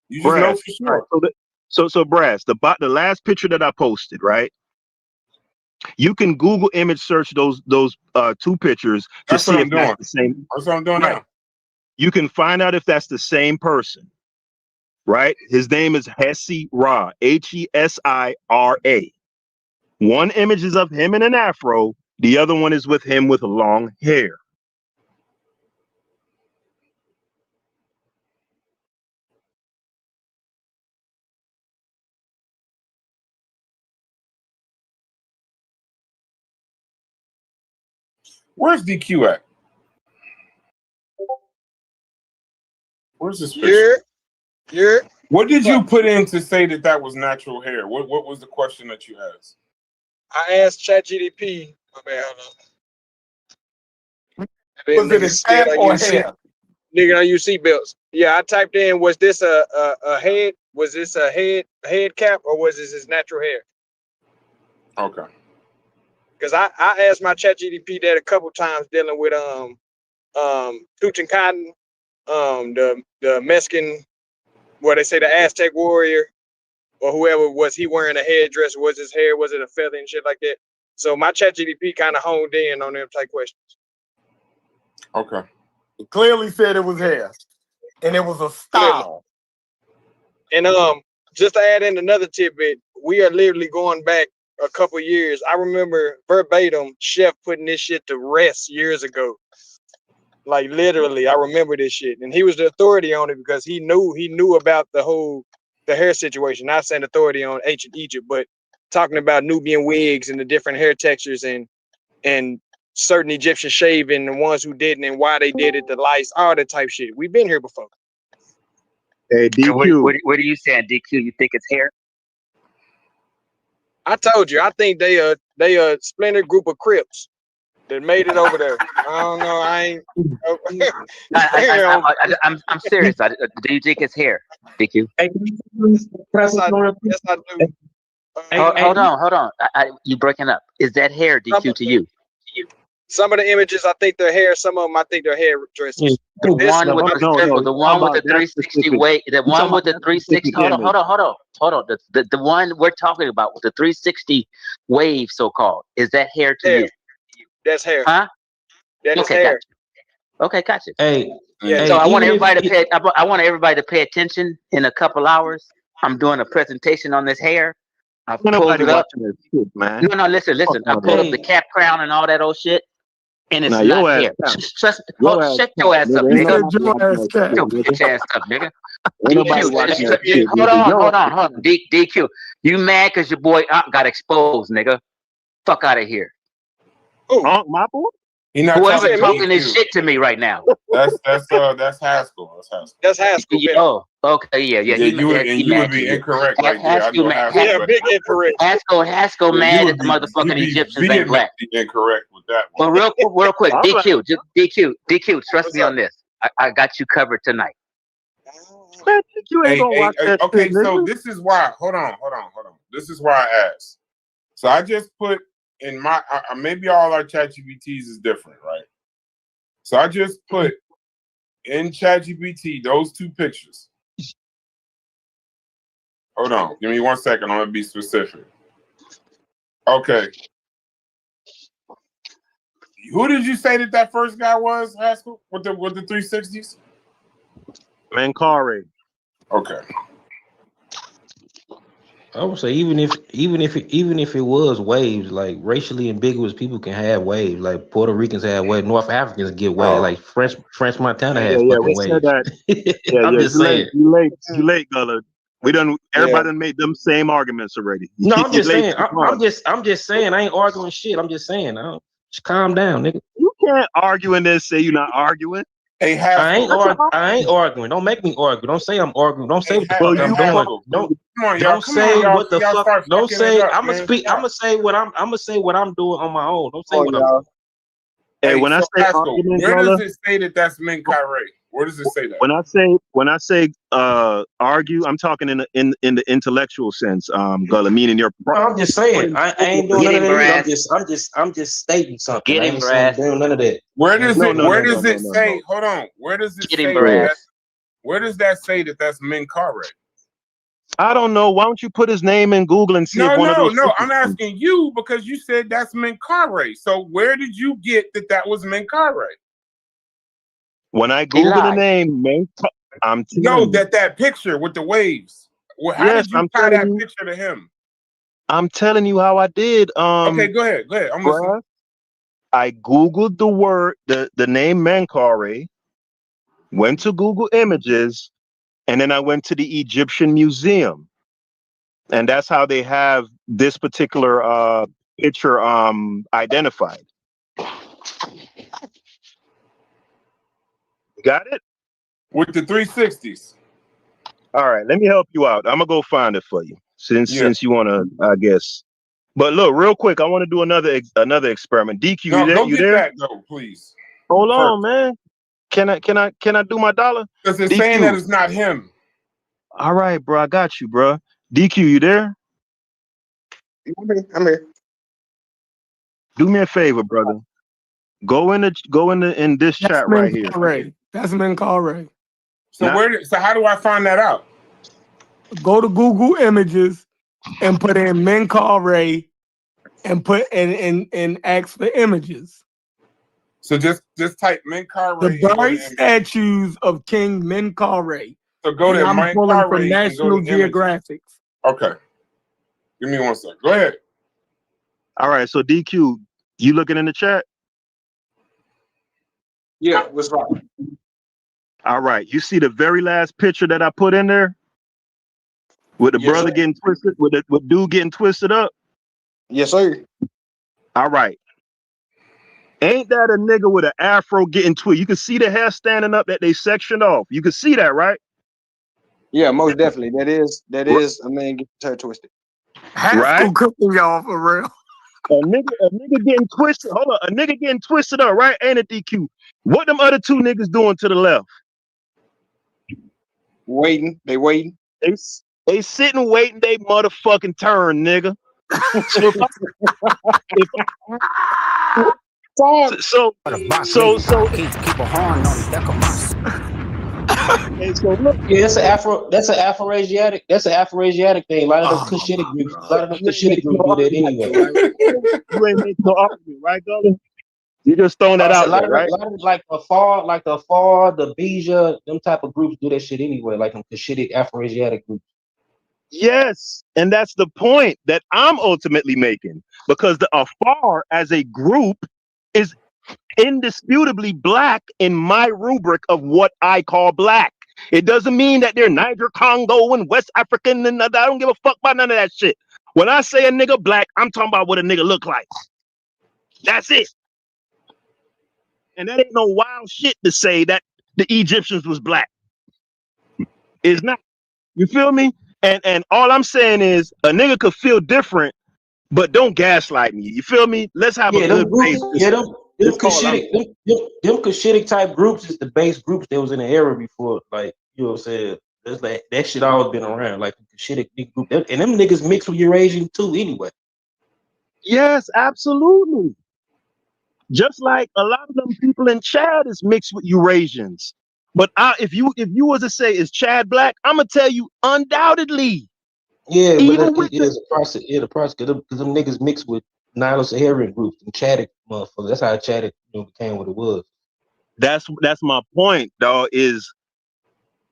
You just know for sure. Right. So Brass, the last picture that I posted, right? You can Google image search those two pictures to see if that's the same. That's what I'm doing now. You can find out if that's the same person, right? His name is Hesira, Hesira. One image is of him in an afro. The other one is with him with long hair. Where's DQ at? Where's this picture? Yeah. What did you put in to say that was natural hair? What was the question that you asked? I asked ChatGPT. My bad, hold on. Was it a cap or hair? Nigga on your seatbelts. Yeah, I typed in, was this a head? Was this a head cap or was this his natural hair? Okay. Because I asked my ChatGPT that a couple times dealing with Tutankhamun, the Mexican, where they say the Aztec warrior or whoever, was he wearing a headdress? Was his hair? Was it a feather and shit like that? So my ChatGPT kind of honed in on them type questions. Okay. It clearly said it was hair, and it was a style. And just to add in another tidbit, we are literally going back a couple years. I remember verbatim Chef putting this shit to rest years ago. Like literally, I remember this shit, and he was the authority on it because he knew about the hair situation. Not saying authority on ancient Egypt, but talking about Nubian wigs and the different hair textures and certain Egyptian shaving, the ones who didn't and why they did it, the lights, all that type shit. We've been here before. Hey, DQ. What are you saying, DQ? You think it's hair? I told you, I think they a splinter group of Crips that made it over there. I don't know. I ain't. I'm serious. Do you think it's hair, DQ? Yes, I do. Hold on. You breaking up? Is that hair, DQ, to you? Some of the images, I think they're hair. Some of them, I think they're hair dresses. The one with the 360 weight. The one with the 360. Hold on. The one we're talking about with the 360 wave, so called. Is that hair to you? That's hair. Huh? That is hair. Okay, gotcha. Hey. So I want everybody to pay. I want everybody to pay attention. In a couple hours, I'm doing a presentation on this hair. I pulled it up. Shit, man. No, listen. I pulled up the cap crown and all that old shit. And it's not hair. Shut your ass up, nigga. Shut your bitch ass up, nigga. Hold on. DQ. You mad because your boy got exposed, nigga? Fuck out of here. My boy? Whoever talking this shit to me right now. That's Haskell. That's Haskell. Yeah. Oh, okay, yeah. You would be incorrect right there. Big incorrect. Haskell mad at the motherfucking Egyptians ain't black. Incorrect with that one. Well, real quick, DQ. Trust me on this. I got you covered tonight. Okay, so this is why. Hold on. This is why I asked. So I just put in my maybe all our ChatGPTs is different, right? So I just put in ChatGPT those two pictures. Hold on, give me 1 second. I'm gonna be specific. Okay. Who did you say that first guy was, Haskell, with the 360s? Mankare. Okay. I would say even if it was waves, like racially ambiguous people can have waves. Like Puerto Ricans have waves, North Africans get waves. Like French Montana has fucking waves. I'm just saying. You late, Gullah. Everybody done made them same arguments already. No, I'm just saying. I'm just saying. I ain't arguing shit. I'm just saying. Just calm down, nigga. You can't argue and then say you're not arguing. Hey, I ain't arguing. Don't make me argue. Don't say I'm arguing. Don't say what the fuck I'm doing. Don't say what the fuck. Don't say. I'm gonna speak. I'm gonna say what I'm doing on my own. Don't say what I'm doing. Hey, when I so say Pascal, argument, where brother, does it say that that's Menkaure? Where does it say that? when I say argue, I'm talking in the intellectual sense, Gullah, meaning your. I'm just saying, I ain't doing none of that. I'm just stating something. I ain't saying doing none of that. Where does it say? Hold on. Where does it say that? Where does that say that that's Menkaure? I don't know. Why don't you put his name in Google and see if one of those? No. I'm asking you because you said that's Menkaure. So where did you get that was Menkaure? When I Google the name Menkaure, I'm telling you. that picture with the waves. Well, how did you tie that picture to him? I'm telling you how I did. Okay, go ahead. I'm listening. I Googled the word, the name Menkaure, went to Google Images, and then I went to the Egyptian Museum. And that's how they have this particular picture identified. Got it? With the 360s. All right, let me help you out. I'm gonna go find it for you since you wanna, I guess. But look, real quick, I want to do another experiment. DQ, No, you get there? back though, please. Hold on, man. Can I do my dollar? Because it's saying that it's not him. All right, bro. I got you, bro. DQ, you there? I'm here. Do me a favor, brother. Go in this chat right here. That's Menkaure. So how do I find that out? Go to Google Images and put in Menkaure and put and ask for images. So just type Menkaure. The buried statues of King Menkaure. So go to I'm pulling from Menkaure National Geographic. Okay. Give me 1 second. Go ahead. All right. So DQ, you looking in the chat? Yeah, what's wrong? All right. You see the very last picture that I put in there? With the brother getting twisted, with dude getting twisted up? Yes, sir. All right. Ain't that a nigga with an afro getting twisted? You can see the hair standing up that they sectioned off. You can see that, right? Yeah, most definitely. That is a man getting hair twisted. Haskell cooking y'all for real. A nigga getting twisted. Hold on, a nigga getting twisted up, right? Ain't it, DQ? What them other two niggas doing to the left? Waiting. They waiting. They sitting waiting they motherfucking turn, nigga. So keep a horn on the deck of okay, so look. Yeah, that's an Afro-Asiatic thing. A lot of them Cushitic groups, do that anyway. You ain't making no argument, right, Gullah? You just throwing that out there, right? A lot of like the Afar, the Bija, them type of groups do that shit anyway, like them Cushitic Afro-Asiatic groups. Yes, and that's the point that I'm ultimately making, because the Afar as a group is indisputably black in my rubric of what I call black. It doesn't mean that they're Niger, Congo, and West African, and I don't give a fuck about none of that shit. When I say a nigga black, I'm talking about what a nigga look like. That's it. And that ain't no wild shit to say that the Egyptians was black. It's not. You feel me? And all I'm saying is a nigga could feel different, but don't gaslight me. You feel me? Let's have a good base. Them Cushitic type groups is the base groups that was in the era before. Like, you know what I'm saying? That's like that shit always been around. Like the Cushitic big group. And them niggas mix with Eurasian too anyway. Yes, absolutely. Just like a lot of them people in Chad is mixed with Eurasians. But if you was to say, is Chad black? I'm gonna tell you undoubtedly. Yeah, but it is a process. Yeah, the process because them niggas mixed with Nilo-Saharan groups and Chadic motherfuckers. That's how Chadic became what it was. That's my point, dog. Is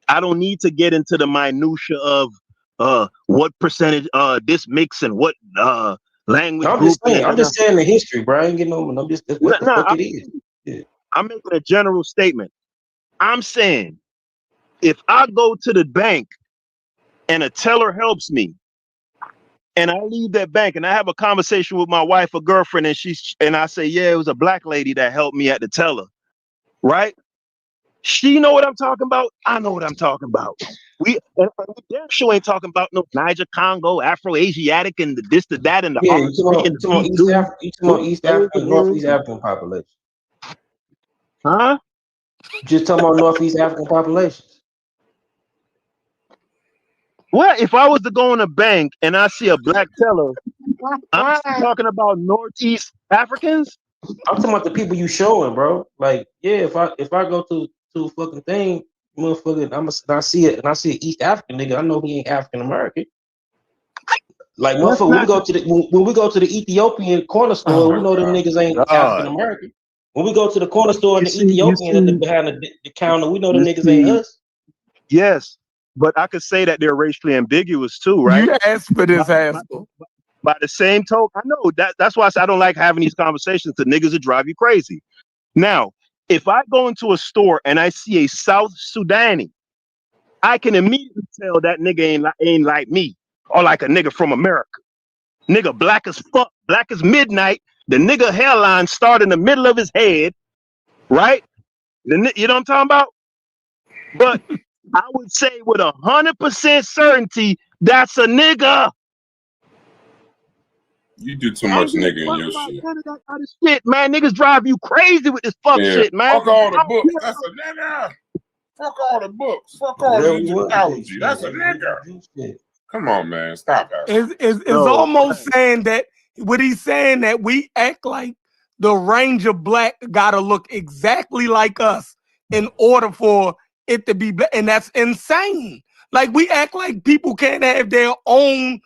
I don't need to get into the minutia of what percentage this mix and what language group. I'm just saying the history, bro. I ain't getting over. I'm just what the fuck it is. Yeah. I'm making a general statement. I'm saying if I go to the bank and a teller helps me, and I leave that bank and I have a conversation with my wife or girlfriend, and I say, yeah, it was a black lady that helped me at the teller, right? She know what I'm talking about. I know what I'm talking about. We damn sure ain't talking about no Niger, Congo, Afro-Asiatic, and the that, and the you talking about East African, Northeast African population. Huh? Just talking about Northeast African populations. Well, if I was to go in a bank and I see a black teller, I'm talking about Northeast Africans. I'm talking about the people you showing, bro. Like, yeah, if I go to fucking thing, motherfucker, I see it and I see an East African nigga, I know he ain't African American. Like, motherfucker, when we go to the Ethiopian corner store, we know them niggas ain't African American. When we go to the corner store and the Ethiopian behind the counter, we know them niggas ain't us. Yes, but I could say that they're racially ambiguous too, right? You asked for this, asshole. By the same token, I know that's why I don't like having these conversations because niggas will drive you crazy. Now, if I go into a store and I see a South Sudani, I can immediately tell that nigga ain't like me or like a nigga from America. Nigga black as fuck, black as midnight. The nigga hairline start in the middle of his head, right? You know what I'm talking about? But I would say with 100% certainty, that's a nigga. You do too much nigga in your shit. Man, niggas drive you crazy with this fuck shit, man. Fuck all the books. That's a nigga. Fuck all the books. Fuck all the Egyptology. That's a nigga. Come on, man. Stop that. It's almost saying that what he's saying that we act like the range of black gotta look exactly like us in order for it to be black, and that's insane. Like we act like people can't have their own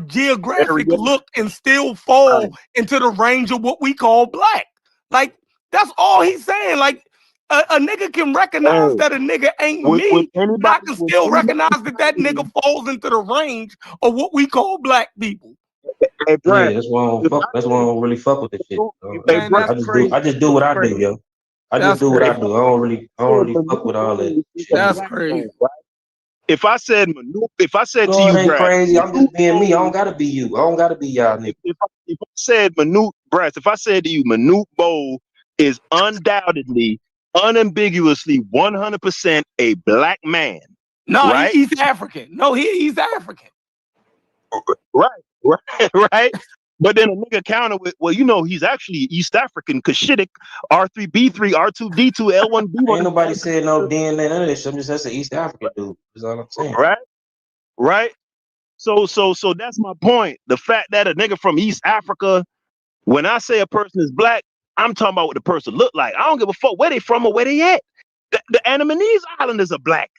geographic look and still fall into the range of what we call black. Like that's all he's saying. Like a nigga can recognize that a nigga ain't me, but I can still recognize that nigga falls into the range of what we call black people. Hey, Brad, that's why I don't really fuck with this shit. Man, I just do what I do, yo. I just do what I do. I don't really fuck with all that shit. That's crazy. If I said to No, you, it ain't Brad, crazy. I'm just being me. I don't gotta be you. I don't gotta be y'all niggas. If I said Manute, Brad, if I said to you, Manute Bowl is undoubtedly, unambiguously, 100% a black man. No, right? he's African. No, he's African. Right. But then a nigga counter with, well, you know, he's actually East African, Cushitic, R3B3, R2D2, L1B1. Ain't nobody said no DNA, none of this shit. I'm just that's an East African dude. That's all I'm saying. Right. So that's my point. The fact that a nigga from East Africa, when I say a person is black, I'm talking about what the person look like. I don't give a fuck where they from or where they at. The Andamanese Islanders are black.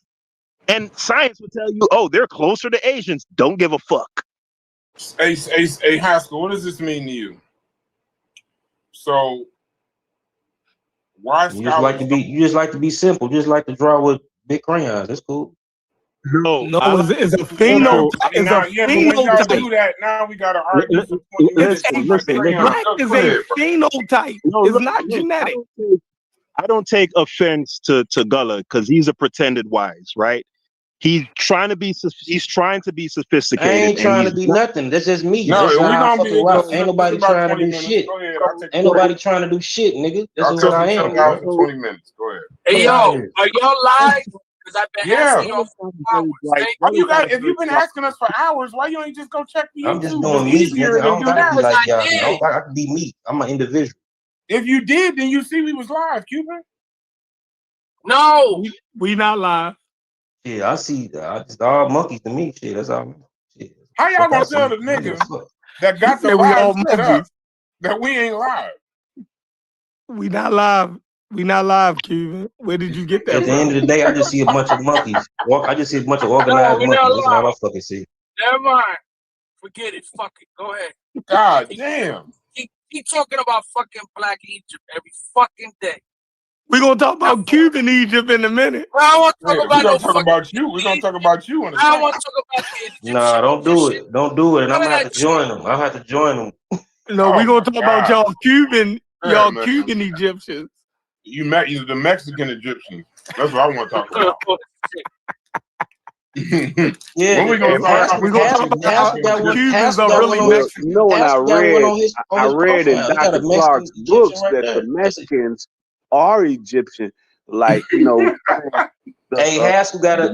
And science will tell you, oh, they're closer to Asians. Don't give a fuck. Hey, Haskell, what does this mean to you? So, why you just like to be simple. You just like to draw with big crayons. That's cool. No, it's a phenotype. It's a phenotype. When y'all do that, now we gotta argue for 20 minutes. Black is a phenotype. It's not genetic. I don't take offense to Gullah because he's a pretended wise, right? He's trying to be sophisticated. I ain't trying to be nothing. That's just me. No, ain't nobody trying to do shit. Ain't nobody trying to do shit, nigga. That's what I am. For 20 minutes. Go ahead. Hey, yo, are y'all live? Because I've been asking y'all for hours. If you've been asking us for hours, why you ain't just go check the YouTube? I'm just doing me, nigga. I don't gotta be like y'all. I can be me. I'm an individual. If you did, then you see we was live, Cuban. No, we not live. Yeah, I see. Just all monkeys to me. Shit, that's all. Shit. How y'all gonna tell the niggas that got the live set up that we ain't live? We not live. We not live, Cuban. Where did you get that At the end of the day, I just see a bunch of monkeys. I just see a bunch of organized monkeys. That's all I fucking see. Never mind. Forget it. Fuck it. Go ahead. God damn. He talking about fucking Black Egypt every fucking day. We're gonna talk about Cuban Egypt in a minute. I want to talk We're gonna talk about you. We're gonna talk about you in a second. I want to talk about the Egyptian. Nah, don't do it. Don't do it. And I'm gonna have to join them. I'll have to join them. No, we're gonna talk about y'all Cuban Egyptians. You met the Mexican Egyptians. That's what I want to talk about. Yeah, when we gonna talk about Cubans are really Mexican. You know when I read in Dr. Clark's books that the Mexicans are Egyptian, like you know. Hey, Haskell got a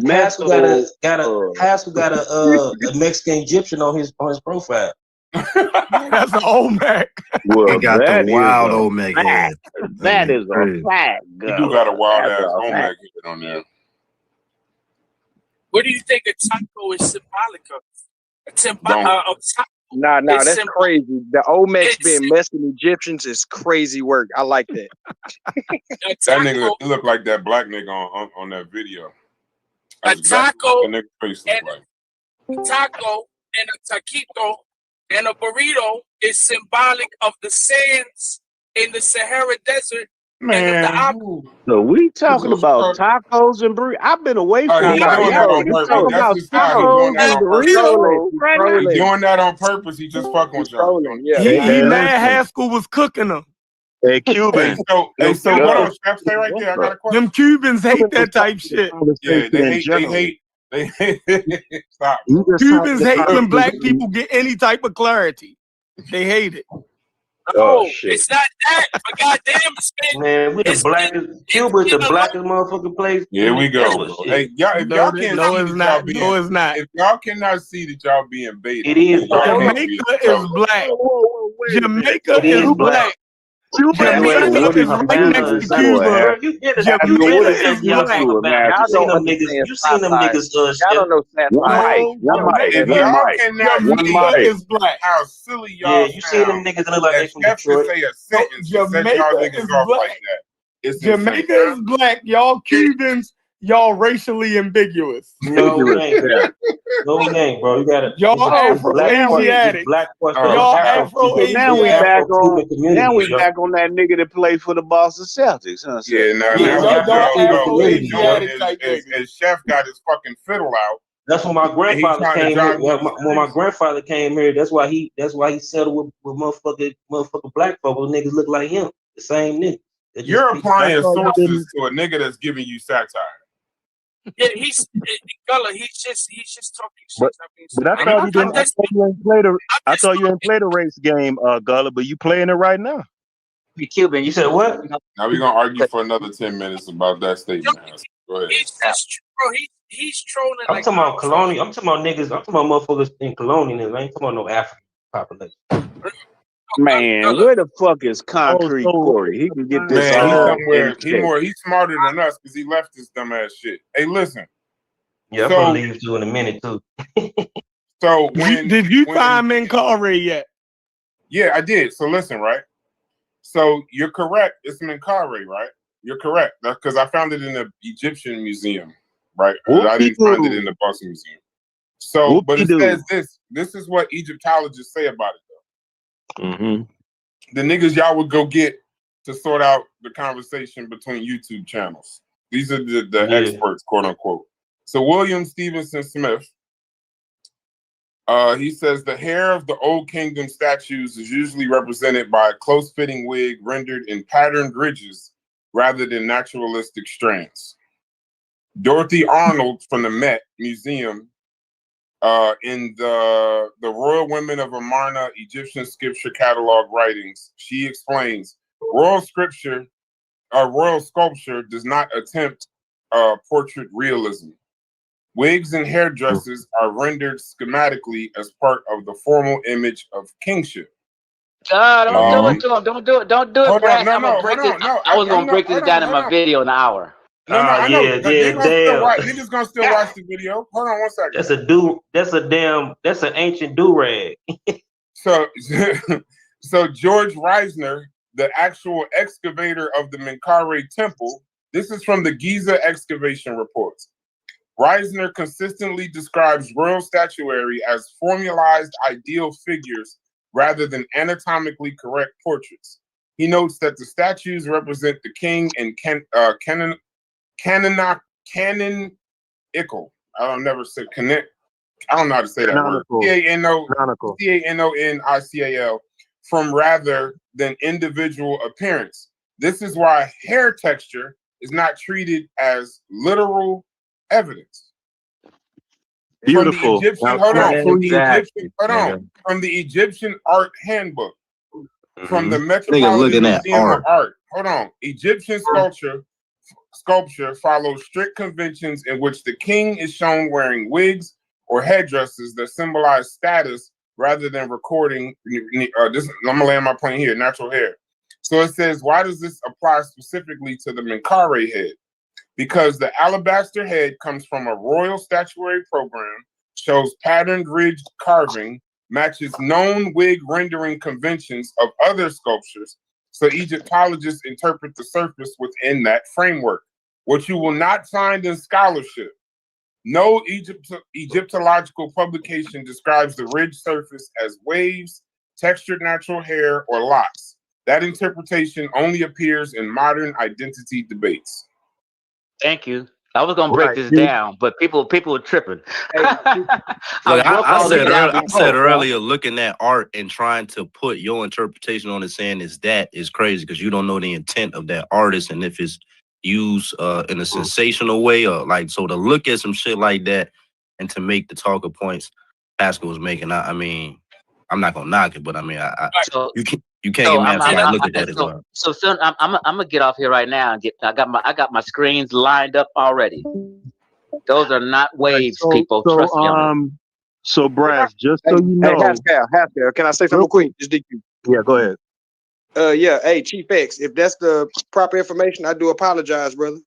Mexican Egyptian on his profile. That's an Olmec. Well, He got the wild Olmec head. That is a fact. You do got a wild ass Olmec head on there. What do you think a taco is symbolic of? Nah, that's crazy. The Olmec's been messing Egyptians is crazy work. I like that. That nigga look like that black nigga on that video. That's a taco exactly what the nigga face look like. A taco and a taquito and a burrito is symbolic of the sands in the Sahara Desert. Man, so we talking about tacos and burritos. I've been away from He's doing that on purpose. That's his style. He's doing that on purpose. He's doing that on purpose. He just fucking with y'all. He mad Haskell was cooking them. Hey, Cuban. So hold on, Chef, stay right there. I got a question. Them Cubans hate that type shit. Yeah, they hate. Stop. Cubans hate when black people get any type of clarity. They hate it. Oh, shit. It's not that. But goddamn, man, we the blackest. Cuba's the blackest motherfucking place. Here we go. Hey, y'all, if y'all can't see that y'all being, if y'all cannot see that y'all being baited, it is. Jamaica is black. Jamaica is black. Jamaica is right next to Cuba. Jamaica is black. Y'all seen them niggas. You seen them niggas. Y'all don't know Jamaica is black. How silly y'all! Yeah, you seen them niggas look like they from Detroit. Say a sentence Jamaica is black. Like that. Jamaica is black. Y'all Cubans. Y'all racially ambiguous. No, we ain't. No, we ain't, bro. You gotta. Y'all Afro-Asiatic. Y'all Afro-Asiatic. Now we back on that nigga that played for the Boston Celtics, huh? Yeah, y'all Afro-Asiatic type niggas. And Chef got his fucking fiddle out. That's when my grandfather came here. When my grandfather came here, that's why he settled with motherfucking black folk. Those niggas look like him. The same nigga. You're applying sources to a nigga that's giving you satire. Yeah, he's just talking shit. But I thought you didn't. I thought you ain't play the race game, Gullah. But you playing it right now. You Cuban. You said what? Now we're gonna argue for another 10 minutes about that statement. Go ahead. He's trolling. I'm talking about colonial. I'm talking about niggas. I'm talking about motherfuckers in colonialism. I ain't talking about no African population. Man, where the fuck is Concrete Corey? He can get this. He's smarter than us because he left this dumbass shit. Hey, listen. Yeah, I'm gonna leave you in a minute too. So did you find Minkare yet? Yeah, I did. So listen, right? So you're correct. It's Minkare, right? You're correct. That's because I found it in the Egyptian museum, right? I didn't find it in the Boston Museum. So, but it says this. This is what Egyptologists say about it. Mm-hmm. The niggas y'all would go get to sort out the conversation between YouTube channels. These are the experts, quote unquote. So William Stevenson Smith, he says the hair of the Old Kingdom statues is usually represented by a close-fitting wig rendered in patterned ridges rather than naturalistic strands. Dorothy Arnold from the Met Museum in the Royal Women of Amarna Egyptian Scripture Catalog writings, she explains royal sculpture does not attempt portrait realism. Wigs and hairdresses are rendered schematically as part of the formal image of kingship. Don't do it. Don't do it, Brad. I was gonna break this down in my video in an hour. No, I know. Niggas gonna still watch the video. Hold on one second. That's an ancient do-rag. So George Reisner, the actual excavator of the Minkare Temple, this is from the Giza excavation reports. Reisner consistently describes royal statuary as formalized ideal figures rather than anatomically correct portraits. He notes that the statues represent the king and canonical. I don't know how to say that word. Canonical from rather than individual appearance. This is why hair texture is not treated as literal evidence. Beautiful. From the Egyptian art handbook, from the Metropolitan Museum of Art. Hold on. Egyptian sculpture follows strict conventions in which the king is shown wearing wigs or headdresses that symbolize status rather than recording. I'm gonna land my plane here. Natural hair. So it says, why does this apply specifically to the Minkare head? Because the alabaster head comes from a royal statuary program, shows patterned ridged carving, matches known wig rendering conventions of other sculptures, so Egyptologists interpret the surface within that framework. What you will not find in scholarship. No Egyptological publication describes the ridged surface as waves, textured natural hair, or locks. That interpretation only appears in modern identity debates. Thank you. I was gonna break this down, but people are tripping. I said earlier, looking at art and trying to put your interpretation on it, saying is crazy because you don't know the intent of that artist and if it's used in a sensational way or like so to look at some shit like that and to make the talker points Pascal was making. I mean, I'm not gonna knock it, but I mean, you can't get mad if somebody look at that as well. So soon, I'm gonna get off here right now and I got my screens lined up already. Those are not waves, people. Trust me. So Brass, just so you know, Haskell, can I say something quick? Just DQ. Yeah, go ahead. Yeah, hey, Chief X, if that's the proper information, I do apologize, brother.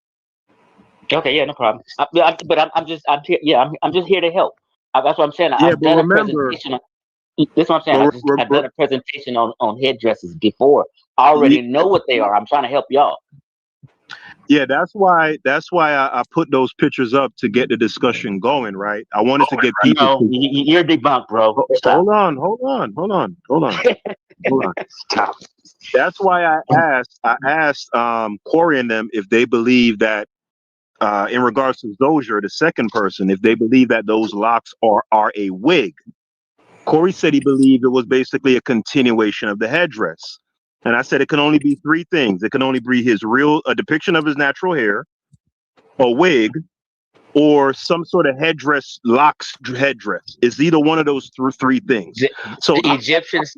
Okay, yeah, no problem. I'm just here. Yeah, I'm just here to help. That's what I'm saying. Yeah, I've done a presentation. This is what I'm saying. I've done a presentation on headdresses before. I already know what they are. I'm trying to help y'all. Yeah, that's why I put those pictures up to get the discussion going, right? I wanted to get people. No, you're debunked, bro. Stop. Hold on. Stop. That's why I asked Corey and them if they believe that in regards to Dozier, the second person, if they believe that those locks are a wig. Corey said he believed it was basically a continuation of the headdress. And I said it can only be three things. It can only be a depiction of his natural hair, a wig, or some sort of headdress, locks headdress. It's either one of those three things. So the Egyptians.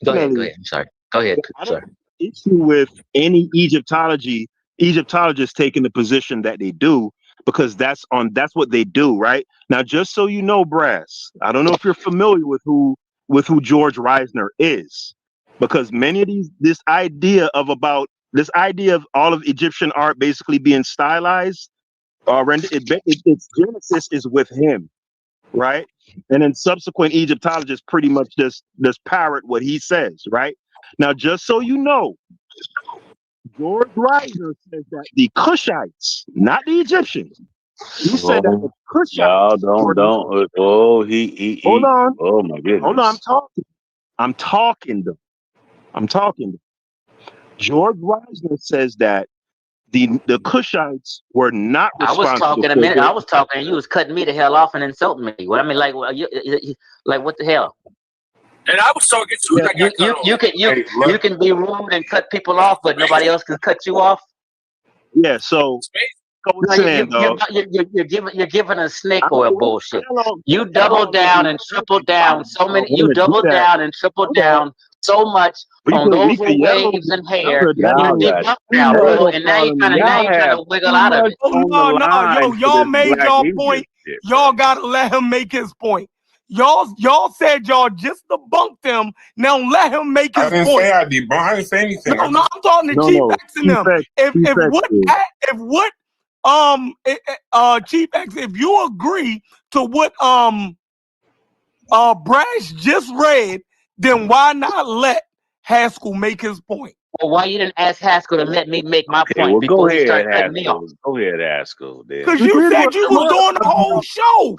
Go ahead. I'm sorry. Go ahead. I don't have an issue with any Egyptologists taking the position that they do, because that's what they do, right? Now, just so you know, Brass, I don't know if you're familiar with who George Reisner is, because many of this idea of all of Egyptian art basically being stylized, its genesis is with him, right? And then subsequent Egyptologists pretty much just parrot what he says, right? Now, just so you know, George Reisner says that the Cushites, not the Egyptians, he said that the Cushites. No, don't. Hold on. Oh my goodness. Hold on. I'm talking to. George Reisner says that the Cushites were not responsible. I was talking a minute. I was talking, and you was cutting me the hell off and insulting me. What I mean, like what the hell? And I was talking too. You can be rude and cut people off, but nobody else can cut you off. Yeah, so you're giving a snake oil bullshit. You double down and triple down You double down and triple down so much on those waves and hair. You debunked now, bro, and now you're trying to wiggle out of it. No, y'all made y'all point. Y'all gotta let him make his point. Y'all said y'all just debunked him. Now let him make his point. I didn't say anything. No, I'm talking to Chief X and them. Chief X, if you agree to what Brash just read, then why not let Haskell make his point? Well, why you didn't ask Haskell to let me make my point well, before you started cutting me off? Go ahead, Haskell. Because you said you was doing the whole show.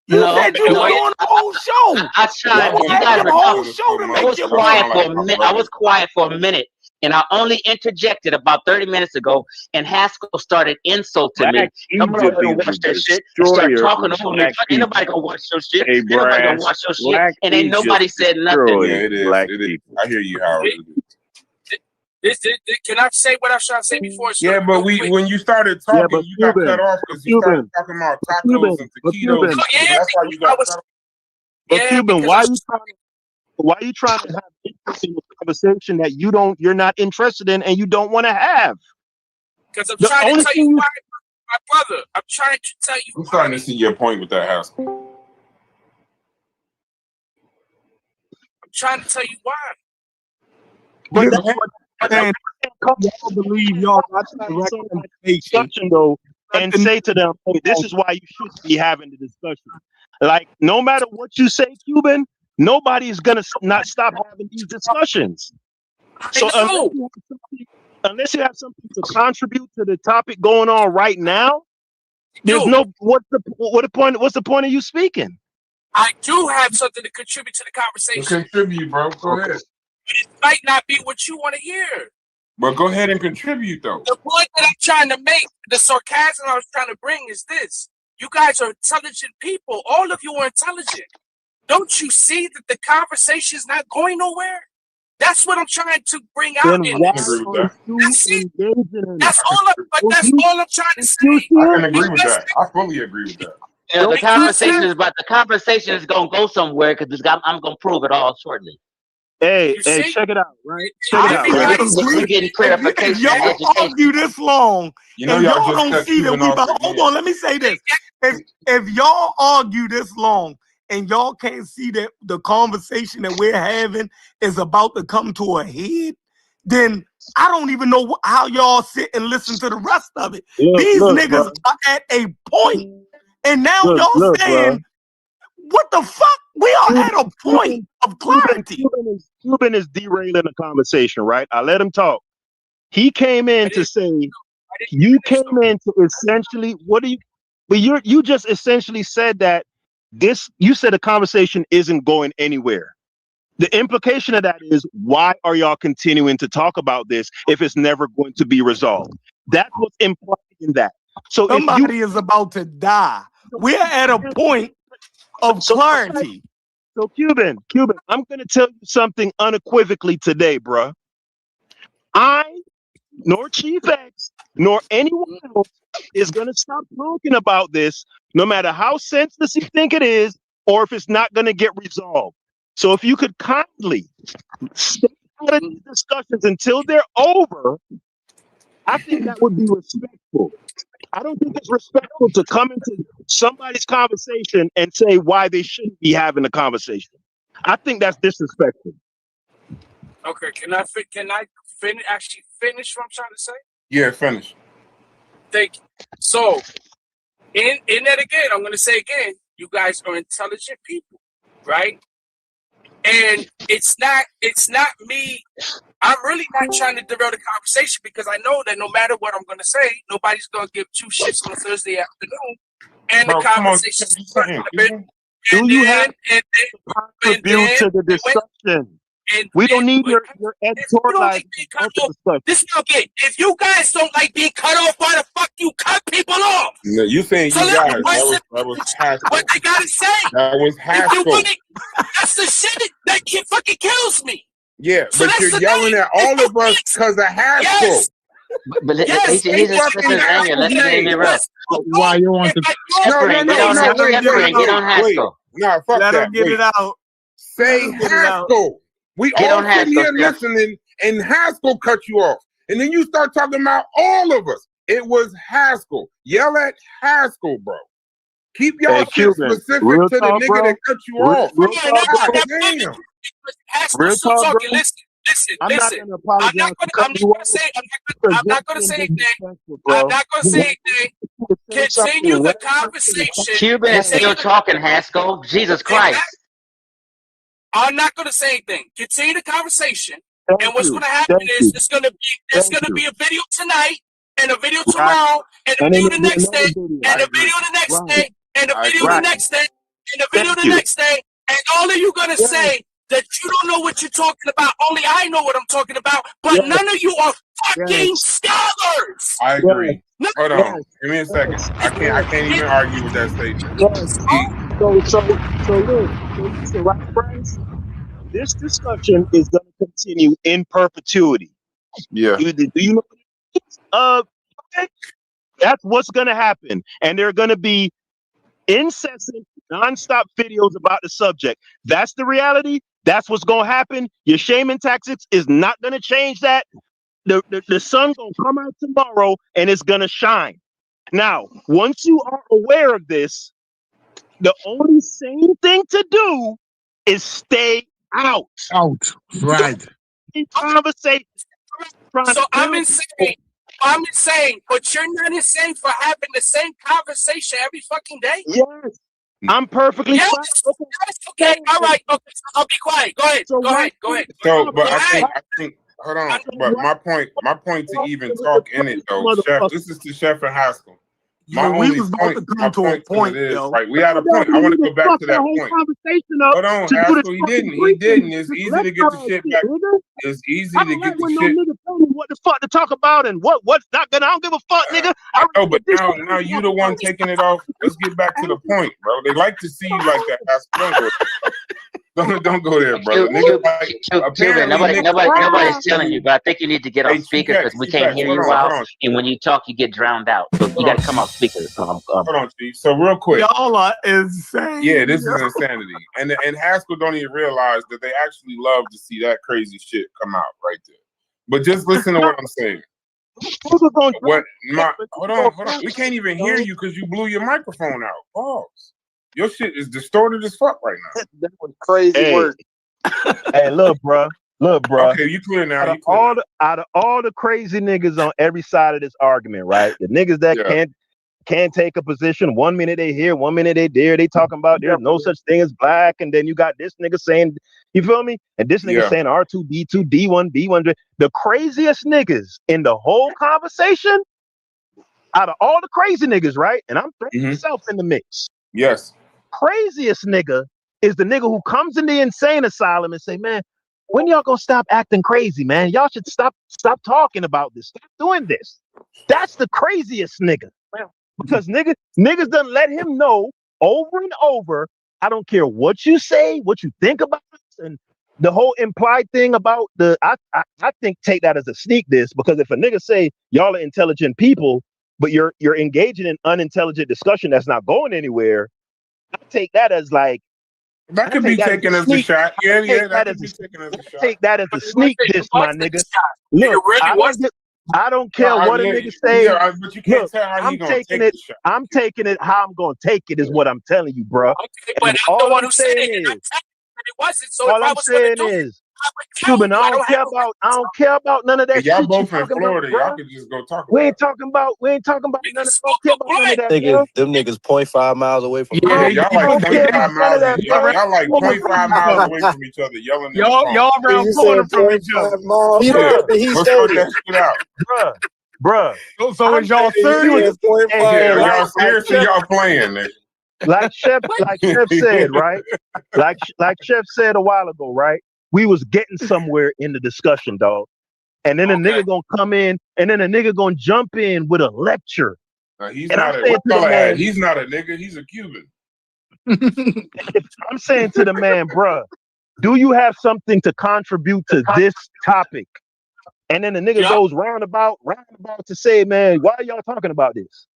You said you was doing the whole show. I tried. You guys the whole show to make your point. I was quiet for a minute, and I only interjected about 30 minutes ago, and Haskell started insulting me. Nobody gonna watch that shit. Start talking over me. Ain't nobody gonna watch your shit. Ain't nobody gonna watch your shit. And ain't nobody said nothing. Yeah, it is. I hear you, Howard. Can I say what I was trying to say before? Yeah, but when you started talking, you got cut off because you started talking about tacos and taquitos. That's why you got cut off. But Cuban, why are you trying to have interest in a conversation that you're not interested in and you don't want to have? Because I'm trying to tell you why, my brother. I'm trying to tell you. I'm starting to see your point with that house. trying to tell you why. But that's what I believe y'all got the correct information though, and say to them, hey, this is why you should be having the discussion. Like, no matter what you say, Cuban, nobody's gonna not stop having these discussions. So unless you have something to contribute to the topic going on right now, there's no what's the point of you speaking? I do have something to contribute to the conversation. Contribute, bro. Go ahead. But it might not be what you want to hear. But go ahead and contribute, though. The point that I'm trying to make, the sarcasm I was trying to bring is this. You guys are intelligent people. All of you are intelligent. Don't you see that the conversation is not going nowhere? That's what I'm trying to bring out in this. That's all I'm trying to say. I can agree with that. I fully agree with that. Yeah, the conversation is gonna go somewhere because I'm gonna prove it all shortly. Hey, check it out, right? Check it out. Right? We're getting clarification. If y'all argue this long, and y'all don't see that we about. Hold on, let me say this. If y'all argue this long and y'all can't see that the conversation that we're having is about to come to a head, then I don't even know how y'all sit and listen to the rest of it. These niggas are at a point, and now y'all saying, what the fuck? We are at a point of clarity. Cuban is derailing the conversation, right? I let him talk. He came in to say, you came in to essentially, but you just essentially said that you said the conversation isn't going anywhere. The implication of that is, why are y'all continuing to talk about this if it's never going to be resolved? That's what's implied in that. So somebody is about to die. We're at a point of clarity. So Cuban, I'm going to tell you something unequivocally today, bruh. Nor Chief X, nor anyone else is going to stop talking about this, no matter how senseless you think it is, or if it's not going to get resolved. So if you could kindly stay out of these discussions until they're over, I think that would be respectful. I don't think it's respectful to come into somebody's conversation and say why they shouldn't be having a conversation. I think that's disrespectful. Okay, can I finish what I'm trying to say? Yeah, finish. Thank you. So, in that again, I'm going to say again, you guys are intelligent people, right? And it's not me. I'm really not trying to derail the conversation because I know that no matter what I'm going to say, nobody's going to give two shits on a Thursday afternoon. And the conversation's going to be. Do you have to contribute to the discussion? We don't need your editorializing discussion. This is okay. If you guys don't like being cut off, why the fuck you cut people off? No, you saying you guys. That was Haskell. What they gotta say? That was Haskell. That's the shit that fucking kills me. Yeah, so but you're yelling at all of us because of Haskell. Yes. But he's just anger. Let's name it up. Why you want to? No. Get on Haskell. No, fuck Let that. him get it out. Say Haskell. We all sitting here listening, and Haskell cut you off. And then you start talking about all of us. It was Haskell. Yell at Haskell, bro. Keep y'all shit specific to the nigga that cut you off. Haskell's still talking. Listen. I'm not gonna say anything. Continue the conversation. Cuban is still talking, Haskell. Jesus Christ. I'm not going to say anything. Continue the conversation. And what's going to happen is there's going to be a video tonight, and a video tomorrow, and a video the next day, and a video the next day, and a video the next day, and a video the next day, and all of you going to say that you don't know what you're talking about. Only I know what I'm talking about, but none of you are fucking scholars. I agree. Hold on. Give me a second. I can't even argue with that statement. So right, friends, this discussion is going to continue in perpetuity. Yeah. Do you know? That's what's going to happen, and there are going to be incessant, nonstop videos about the subject. That's the reality. That's what's going to happen. Your shaming tactics is not going to change that. The sun's going to come out tomorrow, and it's going to shine. Now, once you are aware of this, the only sane thing to do is stay out. Right. Conversation. So I'm insane, but you're not insane for having the same conversation every fucking day? Yes. I'm perfectly fine. Okay, all right. Okay, so I'll be quiet. Go ahead. Go ahead. So, but I think, hold on. But my point to even talk in it though, Chef. This is to Chef and Haskell. My only point to it is, right, we had a point. I want to go back to that point. Hold on, Haskell. He didn't. It's easy to get the shit back. It's easy to get the shit. Nigga tell me what the fuck to talk about and what's not gonna. I don't give a fuck, nigga. No, but now you the one taking it off. Let's get back to the point, bro. They like to see you like that, Haskell. Don't go there, brother. Cuban, nobody's telling you, but I think you need to get off speaker because we can't hear you well. And when you talk, you get drowned out. So you got to come off speaker. Hold on, Chief. So real quick, y'all are insane. Yeah, this is insanity. And Haskell don't even realize that they actually love to see that crazy shit come out right there. But just listen to what I'm saying. Hold on. We can't even hear you because you blew your microphone out. Pause. Your shit is distorted as fuck right now. That was crazy work. Hey, look, bro. Okay, you clear now. Out of all the crazy niggas on every side of this argument, right? The niggas that can't take a position. 1 minute they here, 1 minute they there. They talking about there's no such thing as black, and then you got this nigga saying, you feel me? And this nigga saying R2D2 D1 B1. The craziest niggas in the whole conversation. Out of all the crazy niggas, right? And I'm throwing myself in the mix. Yes. Craziest nigga is the nigga who comes in the insane asylum and say, man, when y'all gonna stop acting crazy, man? Y'all should stop talking about this. Stop doing this. That's the craziest nigga. Because niggas done let him know over and over, I don't care what you say, what you think about this, and the whole implied thing about I think take that as a sneak diss, because if a nigga say y'all are intelligent people, but you're engaging in unintelligent discussion that's not going anywhere, I take that as like that could be taken as a shot. Yeah, that could be taken as a shot. Take that as a sneak diss, my nigga. Look, I don't care what a nigga say. But you can't tell how you gonna take the shot. I'm taking it how I'm gonna take it is what I'm telling you, bro. Okay, but I'm the one who said it. It wasn't. So all I'm saying is, Cuban, I don't care about none of that shit. Y'all both in Florida. Y'all could just go talk. We ain't talking about none of that. Them niggas 0.5 miles away from y'all like 0.5 miles. Y'all like 0.5 miles away from each other, yelling. Y'all around corner from each other. Let's sort that shit out, bruh. So is y'all serious? Y'all serious or y'all playing, nigga? Like Chef said, right? Like Chef said a while ago, right? We was getting somewhere in the discussion, dog. And then a nigga gonna come in, and then a nigga gonna jump in with a lecture. He's not a nigga, he's a Cuban. I'm saying to the man, bruh, do you have something to contribute to this topic? And then the nigga goes roundabout to say, man, why are y'all talking about this?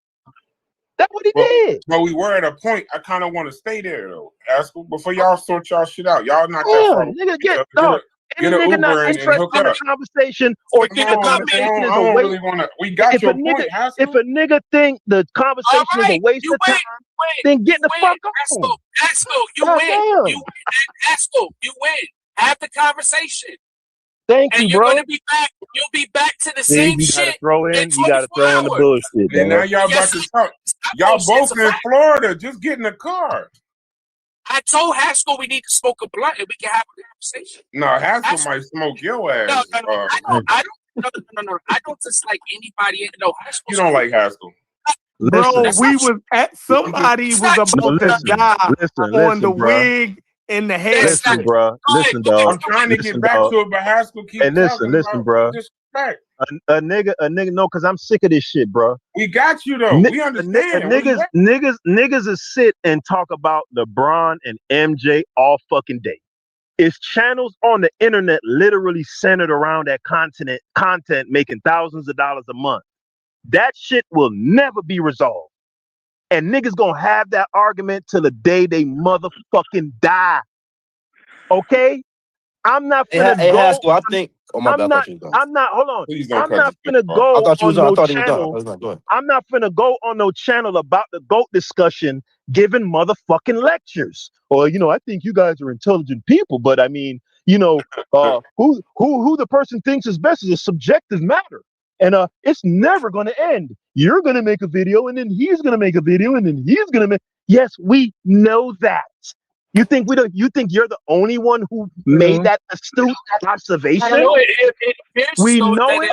That's what he did. But we were at a point. I kind of want to stay there though, Haskell, before y'all sort y'all shit out. Y'all not that far. Nigga, get an Uber not interested in the conversation or think the conversation is a waste. We got your point, Haskell. If a nigga think the conversation is a waste of time, then get the fuck on. Haskell, you win. Haskell, you win. Have the conversation. Thank you, bro. You'll be back to the same shit. You gotta throw in the bullshit. And now y'all about to talk. Y'all both in Florida. Just get in the car. I told Haskell we need to smoke a blunt and we can have a conversation. No, Haskell might smoke your ass. No. I don't dislike anybody. No, Haskell. You don't like Haskell. Bro, somebody was about to die on the wig in the head. Listen, bro. Listen, dog. I'm trying to get back to it, but Haskell keeps talking listen, bro. Disrespect. A nigga, no, because I'm sick of this shit, bro. We got you though. We understand. Niggas is sit and talk about LeBron and MJ all fucking day. It's channels on the internet literally centered around that content making thousands of dollars a month. That shit will never be resolved. And niggas gonna have that argument till the day they motherfucking die. Okay? I'm not finna Hey, go. Haskell, I think. Oh my bad. I'm not. Hold on. Please don't I'm cut not this finna off. go I thought you was on on. I no thought he was done. channel. Go ahead. I'm not finna go on no channel about the GOAT discussion, giving motherfucking lectures. Or I think you guys are intelligent people, but I mean, who the person thinks is best is a subjective matter, and it's never gonna end. You're gonna make a video, and then he's gonna make a video, and then he's gonna make. Yes, we know that. You think we don't? You think you're the only one who made that astute observation? I know it appears We so know that it.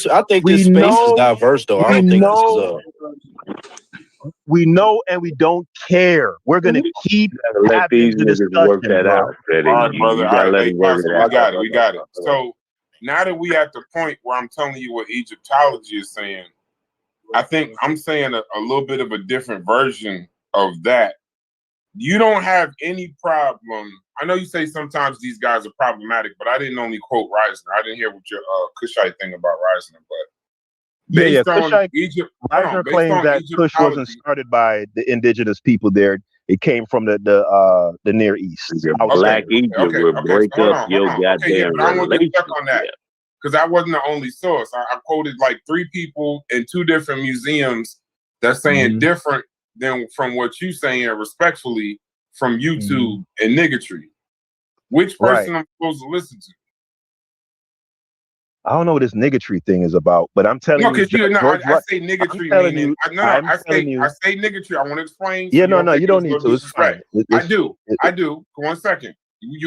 I think this space is diverse, though. I don't think this is We know, and we don't care. We're gonna keep let these having the niggas work discussion, that bro. out, Freddie. All right, brother. You All gotta right, let hey, them work Pastor, it out. we got it. So now that we at the point where I'm telling you what Egyptology is saying, I think I'm saying a little bit of a different version of that. You don't have any problem. I know you say sometimes these guys are problematic, but I didn't only quote Reisner. I didn't hear what your Kushite thing about Reisner, but based on Kushite, Egypt, Reisner claims that Kush wasn't started by the indigenous people there. It came from the Near East. Black Egypt will break up your goddamn Okay, but I want to get relationship. stuck on that because I wasn't the only source. I quoted like 3 people in 2 different museums that's saying different than from what you saying respectfully from YouTube and niggatry. Which person I'm supposed to listen to? I don't know what this niggatry thing is about, but I'm telling you. No, because I say niggatry meaning I say niggatry. I want to explain. Yeah, no, you don't need to. It's fine. I do. Go 1 second.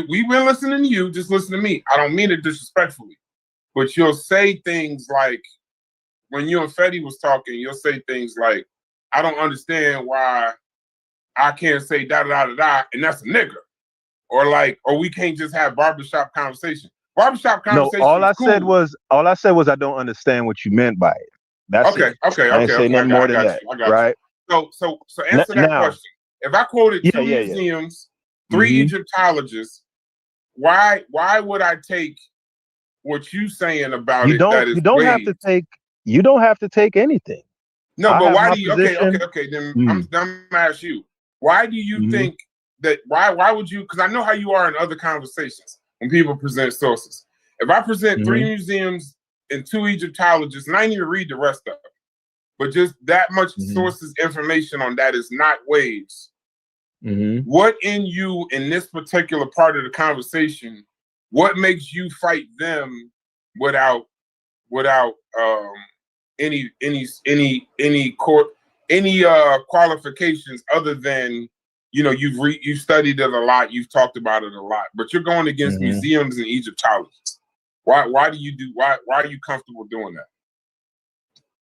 We've been listening to you. Just listen to me. I don't mean it disrespectfully, but you'll say things like when you and Fetty was talking. You'll say things like, "I don't understand why I can't say da da da da," and that's a nigga, or we can't just have barbershop conversation. Barbershop conversation. No, all I said was I don't understand what you meant by it. That's okay. I didn't say nothing more than that. Right? So answer that question. If I quoted 2 museums, 3 Egyptologists, why would I take what you saying about you it? Don't you don't have to take anything. No, but why do you? Okay. Then I'm gonna ask you. Why do you think that? Why would you? Because I know how you are in other conversations when people present sources. If I present 3 museums and 2 Egyptologists, and I need to read the rest of them, but just that much sources information on that is not waves. What in you in this particular part of the conversation? What makes you fight them without any qualifications other than you've studied it a lot, you've talked about it a lot, but you're going against museums and Egyptologists. Why are you comfortable doing that?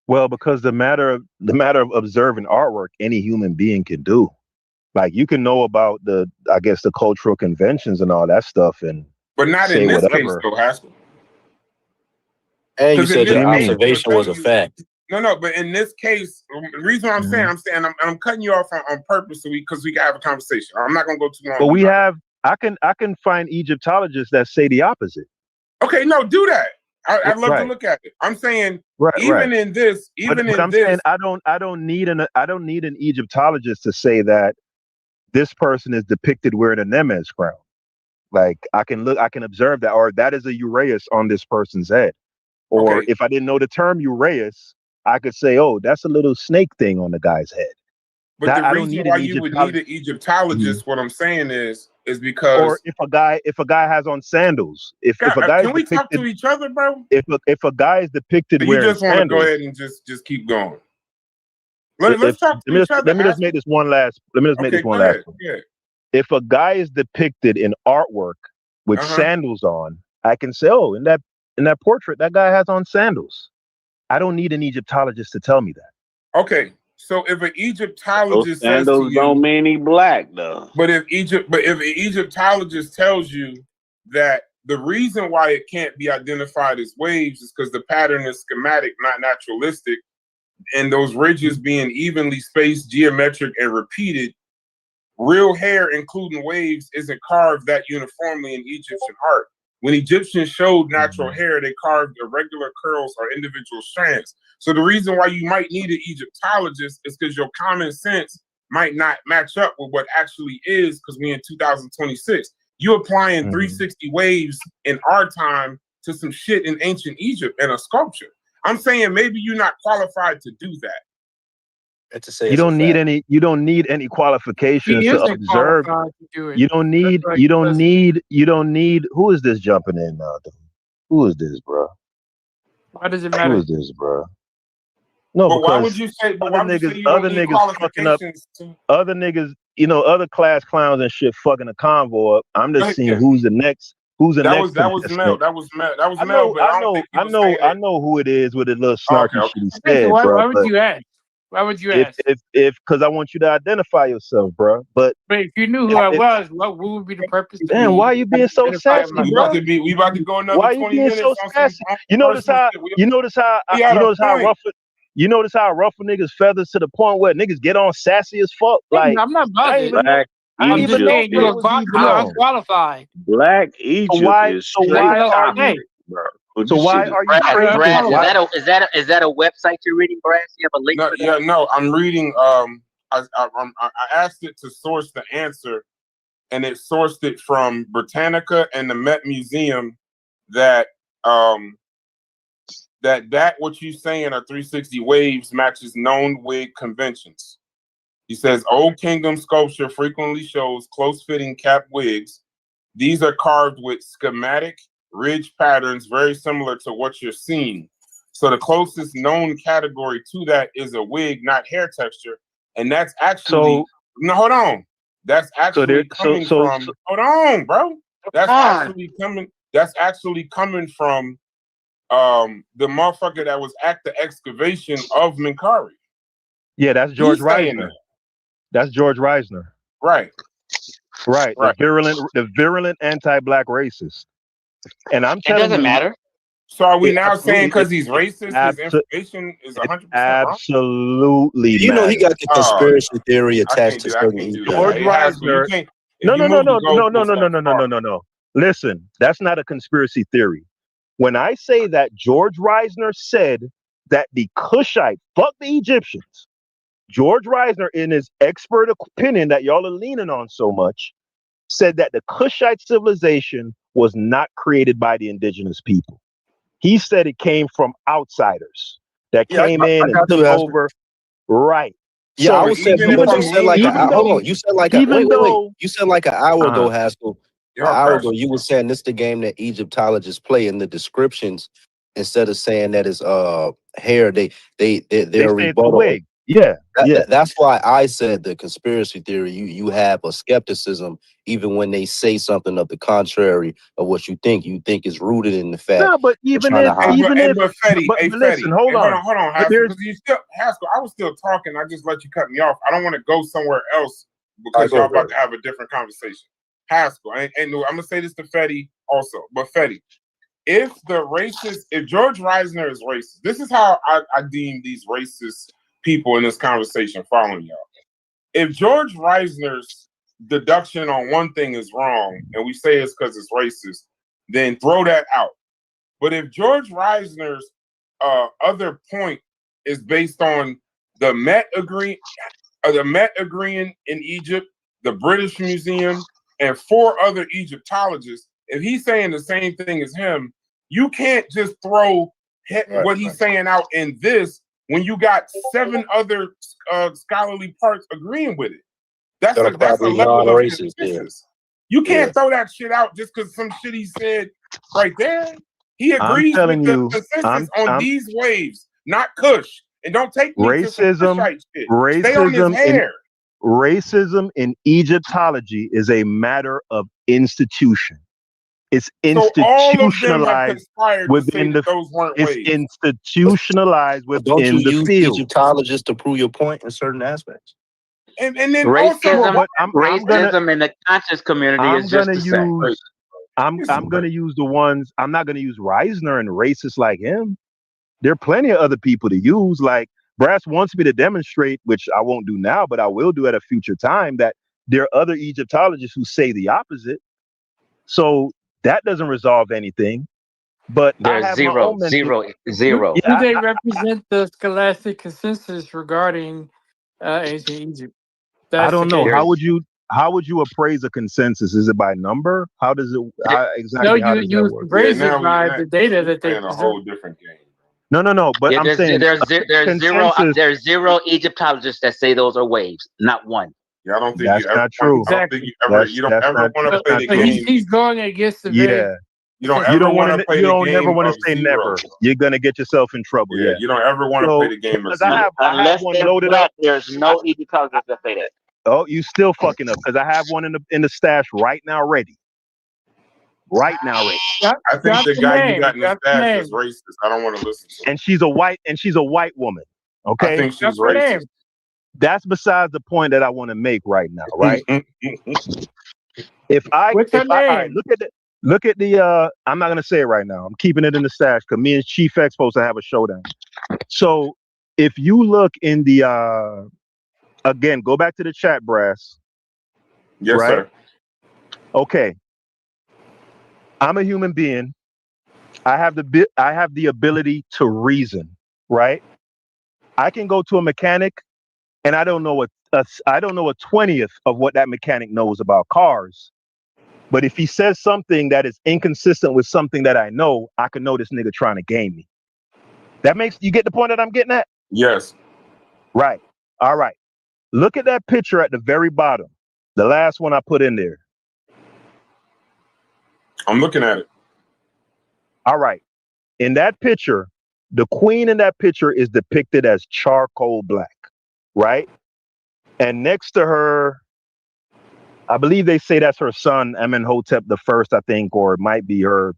Well, because the matter of observing artwork, any human being can do. Like you can know about the cultural conventions and all that stuff, but not in this case, though, Haskell. And you said your observation was a fact. No, but in this case, the reason I'm saying I'm cutting you off on purpose because we can have a conversation. I'm not gonna go too long. But I can find Egyptologists that say the opposite. Okay, no, do that. I'd love to look at it. I'm saying in this, saying I don't need an Egyptologist to say that this person is depicted wearing a Nemes crown. Like I can observe that, or that is a uraeus on this person's head. Or if I didn't know the term uraeus, I could say, oh, that's a little snake thing on the guy's head. But the reason why you would need an Egyptologist, what I'm saying is because, or if a guy has on sandals, if a guy can we talk to each other, bro? If a guy is depicted wearing you just want to go ahead and just keep going. Let's talk to each other. Let me just make this one last. If a guy is depicted in artwork with sandals on, I can say, oh, in that portrait, that guy has on sandals. I don't need an Egyptologist to tell me that. Okay, so if an Egyptologist says to you, don't mean he black though. But if an Egyptologist tells you that the reason why it can't be identified as waves is because the pattern is schematic, not naturalistic, and those ridges being evenly spaced, geometric, and repeated, real hair, including waves, isn't carved that uniformly in Egyptian art. When Egyptians showed natural hair, they carved irregular curls or individual strands. So the reason why you might need an Egyptologist is because your common sense might not match up with what actually is, because we're in 2026. You applying 360 waves in our time to some shit in ancient Egypt and a sculpture. I'm saying maybe you're not qualified to do that. To say you don't need any. You don't need any qualifications to observe. You don't need. You don't need. You don't need. Who is this jumping in now? Who is this, bro? Why does it matter? Who is this, bro? No, but because why would you say? But why would you say you other don't need niggas fucking up. Other niggas, you know, other class clowns and shit fucking a convo up. I'm just seeing who's the next. Who's the next? That was Mel. That was Mel. I know who it is with a little snarky shit he said, why, bro. why would you ask? Why would you ask? If because I want you to identify yourself, bro. But if you knew who I was, what would be the purpose? Damn, why are you being so sassy, bro? We about to go another 20 minutes. Why are you being so sassy? You notice how ruffle niggas feathers to the point where niggas get on sassy as fuck. Like I'm not bothered. I'm just saying you're unqualified. Black Egypt is straight toxic, bro. So why are you Brass, is that a website you're reading, Brass? You have a link for that? No, I'm reading. I asked it to source the answer, and it sourced it from Britannica and the Met Museum. That what you saying are 360 waves matches known wig conventions. He says Old Kingdom sculpture frequently shows close-fitting cap wigs. These are carved with schematic ridge patterns very similar to what you're seeing. So the closest known category to that is a wig, not hair texture. And that's actually hold on. That's actually coming from hold on, bro. That's actually coming from the motherfucker that was at the excavation of Minkari. Yeah, that's George Reisner. That's George Reisner. Right. The virulent anti-black racist. And I'm telling you, it doesn't matter. So are we now saying because he's racist, his information is 100% absolutely? You know he got the conspiracy theory attached to certain George Reisner. No. Listen, that's not a conspiracy theory. When I say that George Reisner said that the Kushite, fuck the Egyptians, George Reisner, in his expert opinion that y'all are leaning on so much, said that the Kushite civilization was not created by the indigenous people. He said it came from outsiders that came in and took over. Right. Yeah, so I was saying, you said like an hour ago, Haskell. An hour ago, you were saying this is the game that Egyptologists play in the descriptions instead of saying that it's hair. They're rebuttal. Yeah, that's why I said the conspiracy theory. You have a skepticism even when they say something of the contrary of what you think. You think is rooted in the fact. No, but listen, hold on, Haskell, you still Haskell. I was still talking. I just let you cut me off. I don't want to go somewhere else because y'all about to have a different conversation. Haskell, I'm gonna say this to Fetty also, but Fetty, if George Reisner is racist, this is how I deem these racist people in this conversation following y'all. If George Reisner's deduction on one thing is wrong, and we say it's because it's racist, then throw that out. But if George Reisner's other point is based on the Met agreeing in Egypt, the British Museum, and 4 other Egyptologists, if he's saying the same thing as him, you can't just throw what he's saying out in this when you got 7 other scholarly parts agreeing with it. That's a level of consensus. You can't throw that shit out just because some shit he said right there. He agrees with the consensus on these waves, not Kush. And don't take me to some Kushite shit. Stay on his hair. Racism in Egyptology is a matter of institution. It's institutionalized within the field. Egyptologists to prove your point in certain aspects. And then racism in the conscious community is just the same. I'm gonna use the ones. I'm not gonna use Reisner and racists like him. There are plenty of other people to use. Like Brass wants me to demonstrate, which I won't do now, but I will do at a future time, that there are other Egyptologists who say the opposite. So that doesn't resolve anything. But there's zero. Do they represent the scholastic consensus regarding ancient Egypt? I don't know. How would you how would you appraise a consensus? Is it by number? How does it exactly? No, how does that work? appraise it by the data that they playing a whole different game. No. But I'm saying there's zero Egyptologists that say those are waves. Not one. Yeah, I don't think that's not true. I don't think you don't ever want to play the game. He's going against the yeah. You don't ever want to play the game. You don't never want to say zero. never. You're gonna get yourself in trouble. Yeah. You don't ever want to play the game of zero. I have one loaded up. There's no Egyptologists that say that. Oh, you still fucking up because I have one in the stash right now ready. Right now ready. I think the guy you got in the stash is racist. I don't want to listen to him. And she's a white woman. Okay. I think she's racist. That's besides the point that I want to make right now, right? What's her name? All right, look at the I'm not gonna say it right now. I'm keeping it in the stash because me and Chief X supposed to have a showdown. So if you look in the again, go back to the chat, Brass. Yes, right? sir. Okay. I'm a human being. I have the ability to reason, right? I can go to a mechanic and I don't know a 20th of what that mechanic knows about cars. But if he says something that is inconsistent with something that I know, I can know this nigga trying to game me. You get the point that I'm getting at? Yes. Right. All right. Look at that picture at the very bottom. The last one I put in there. I'm looking at it. All right. In that picture, the queen in that picture is depicted as charcoal black, right? And next to her, I believe they say that's her son, Amenhotep the First, I think, or it might be her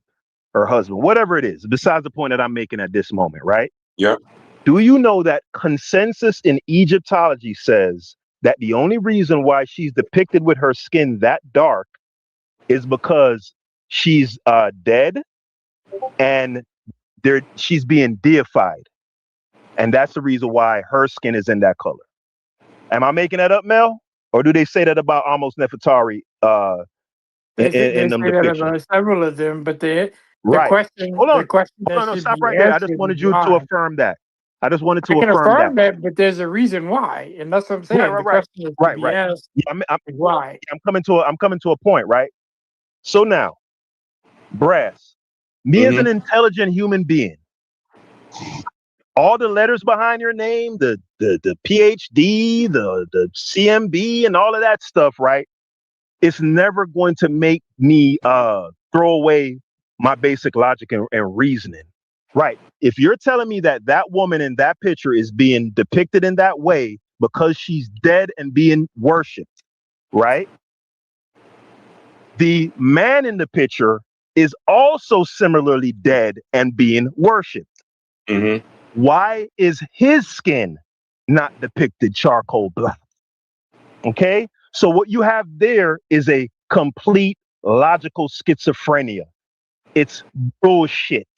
husband, whatever it is, besides the point that I'm making at this moment, right? Yep. Do you know that consensus in Egyptology says that the only reason why she's depicted with her skin that dark is because she's dead and she's being deified. And that's the reason why her skin is in that color. Am I making that up, Mel? Or do they say that about Amos Nefertari They in them say that depictions? about several of them, but the Right. question, Hold on. the question Hold that on, should stop be right there. I answered just wanted is you to why. affirm that. I just wanted to I can affirm that. but there's a reason why, and that's what I'm saying. The question is to be asked is why. I'm coming to a point, right? So now, Brass, me as an intelligent human being, all the letters behind your name, the PhD, the CMB, and all of that stuff, right? It's never going to make me throw away my basic logic and reasoning. Right. If you're telling me that woman in that picture is being depicted in that way because she's dead and being worshipped, right? The man in the picture is also similarly dead and being worshipped. Why is his skin not depicted charcoal black? Okay. So what you have there is a complete logical schizophrenia. It's bullshit.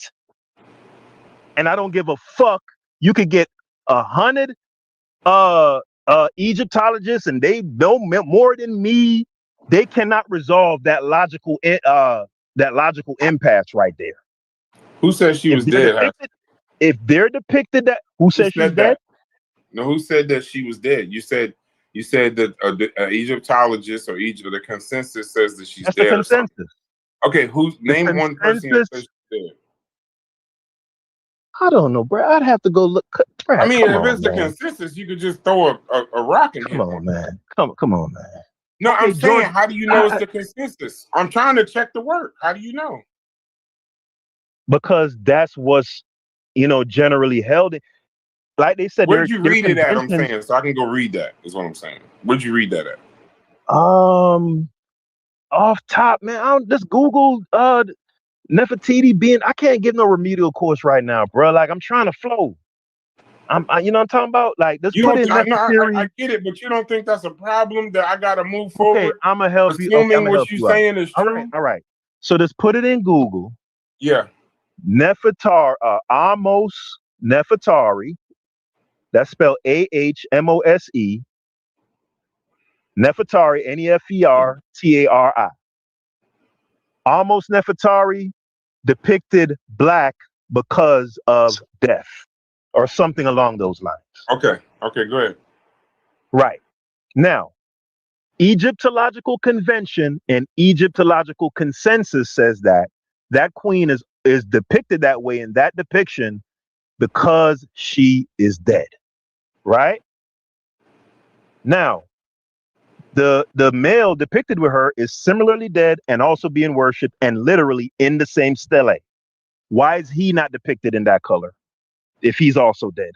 And I don't give a fuck. You could get 100 Egyptologists and they know more than me. They cannot resolve that logical impasse right there. Who said she was dead? If they're depicted that, who said she's dead? No, who said that she was dead? You said that Egyptologist or the consensus says that she's dead. The consensus. Okay, name one person that says she's dead. I don't know, bro. I'd have to go look. Bro, I mean, if it's the consensus, you could just throw a rock in here. Come on, man. Come on, man. No, okay, I'm saying, how do you know it's the consensus? I'm trying to check the work. How do you know? Because that's what's, generally held. Like they said, where'd you read it at? I'm saying, so I can go read that. Is what I'm saying. Where'd you read that at? Off top, man. I don't just Google Nefertiti being. I can't give no remedial course right now, bro. Like I'm trying to flow. You know what I'm talking about? Like let's put in Nefertiti. I get it, but you don't think that's a problem that I gotta move forward? Okay, I'm gonna help you. Assuming what you're saying is true. All right. So just put it in Google. Yeah. Nefertari, Amos Nefertari. That's spelled Ahmose. Nefertari, Nefertari. Amos Nefertari depicted black because of death or something along those lines. Okay, go ahead. Right. Now, Egyptological convention and Egyptological consensus says that that queen is depicted that way in that depiction because she is dead, right? Now, the male depicted with her is similarly dead and also being worshipped and literally in the same stele. Why is he not depicted in that color if he's also dead?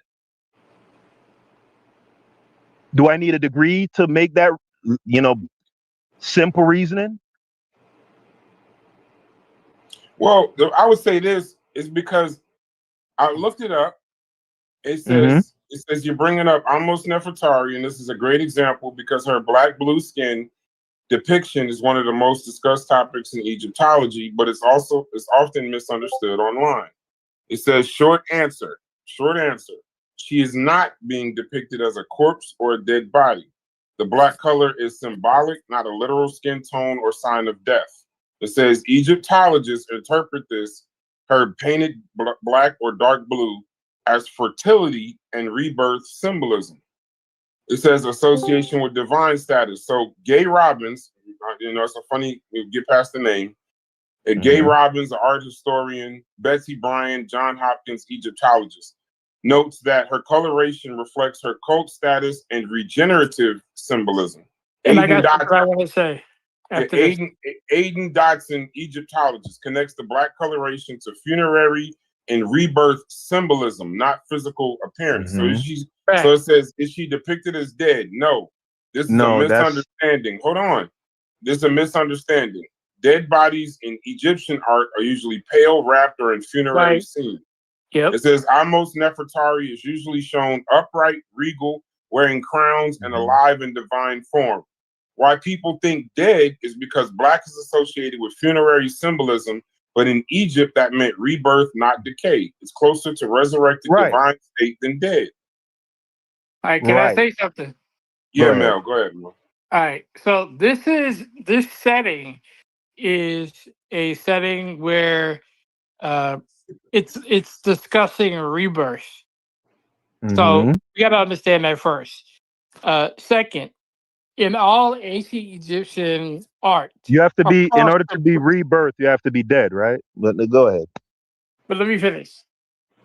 Do I need a degree to make that, simple reasoning? Well, I would say this is because I looked it up. It says you're bringing up Amos Nefertari, and this is a great example because her black blue skin depiction is one of the most discussed topics in Egyptology, but it's often misunderstood online. It says short answer. She is not being depicted as a corpse or a dead body. The black color is symbolic, not a literal skin tone or sign of death. It says Egyptologists interpret this, her painted black or dark blue, as fertility and rebirth symbolism. It says association with divine status. So Gay Robbins, it's a funny, get past the name. Gay Robbins, an art historian, Betsy Bryant, John Hopkins, Egyptologist, notes that her coloration reflects her cult status and regenerative symbolism. And I got what I want to say. Aidan Dotson, Egyptologist, connects the black coloration to funerary and rebirth symbolism, not physical appearance. So it says, is she depicted as dead? No. This is a misunderstanding. Hold on. This is a misunderstanding. Dead bodies in Egyptian art are usually pale, wrapped, or in funerary scenes. Yep. It says Amos Nefertari is usually shown upright, regal, wearing crowns, and alive in divine form. Why people think dead is because black is associated with funerary symbolism, but in Egypt that meant rebirth, not decay. It's closer to resurrected divine state than dead. All right, can I say something? Yeah, Mel, go ahead, Mel. All right, so this setting is a setting where it's discussing rebirth. So we got to understand that first. Second, in all ancient Egyptian art, you have to be, in order to be rebirth, you have to be dead, right? Go ahead. But let me finish.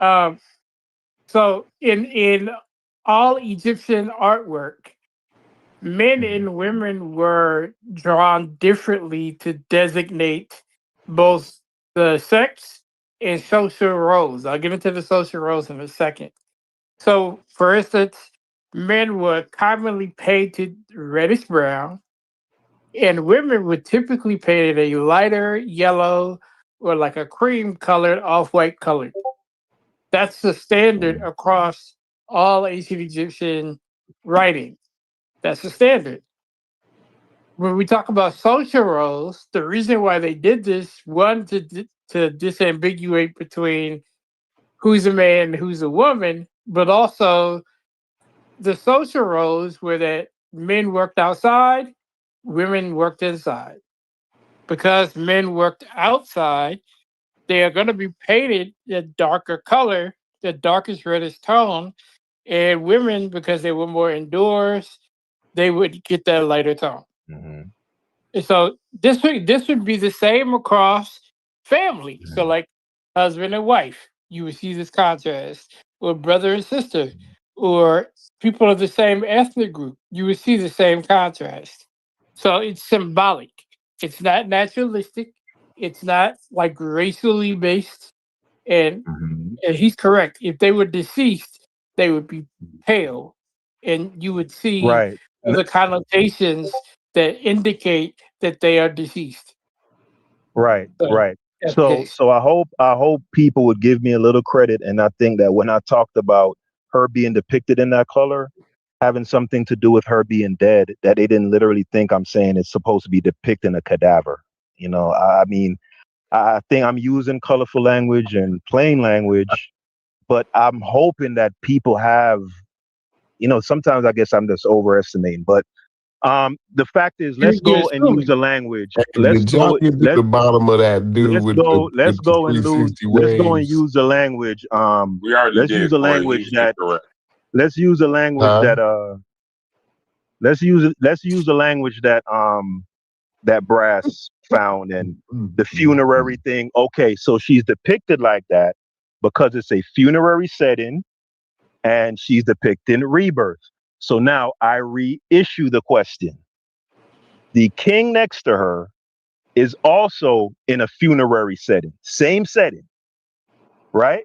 So in all Egyptian artwork, men and women were drawn differently to designate both the sex and social roles. I'll get into the social roles in a second. So, for instance, men were commonly painted reddish brown, and women were typically painted a lighter yellow or like a cream colored, off-white colored. That's the standard across all ancient Egyptian writing. That's the standard. When we talk about social roles, the reason why they did this, one, to disambiguate between who's a man and who's a woman, but also the social roles were that men worked outside, women worked inside. Because men worked outside, they are going to be painted a darker color, the darkest reddish tone, and women, because they were more indoors, they would get that lighter tone. And so this would be the same across family. So like husband and wife, you would see this contrast, or brother and sister, or people of the same ethnic group, you would see the same contrast. So it's symbolic. It's not naturalistic. It's not like racially based. And he's correct. If they were deceased, they would be pale, and you would see the connotations that indicate that they are deceased. Right. So I hope people would give me a little credit, and I think that when I talked about her being depicted in that color, having something to do with her being dead, that they didn't literally think I'm saying it's supposed to be depicting a cadaver. I mean, I think I'm using colorful language and plain language, but I'm hoping that people have, sometimes I guess I'm just overestimating, but the fact is, let's go and use the language. Let's go get to the bottom of that, dude. Let's go and use the language. We already let's did. use a language that. Let's use a language that. let's use the language that that Brass found in the funerary thing. Okay, so she's depicted like that because it's a funerary setting and she's depicting rebirth. So now I reissue the question. The king next to her is also in a funerary setting, same setting, right?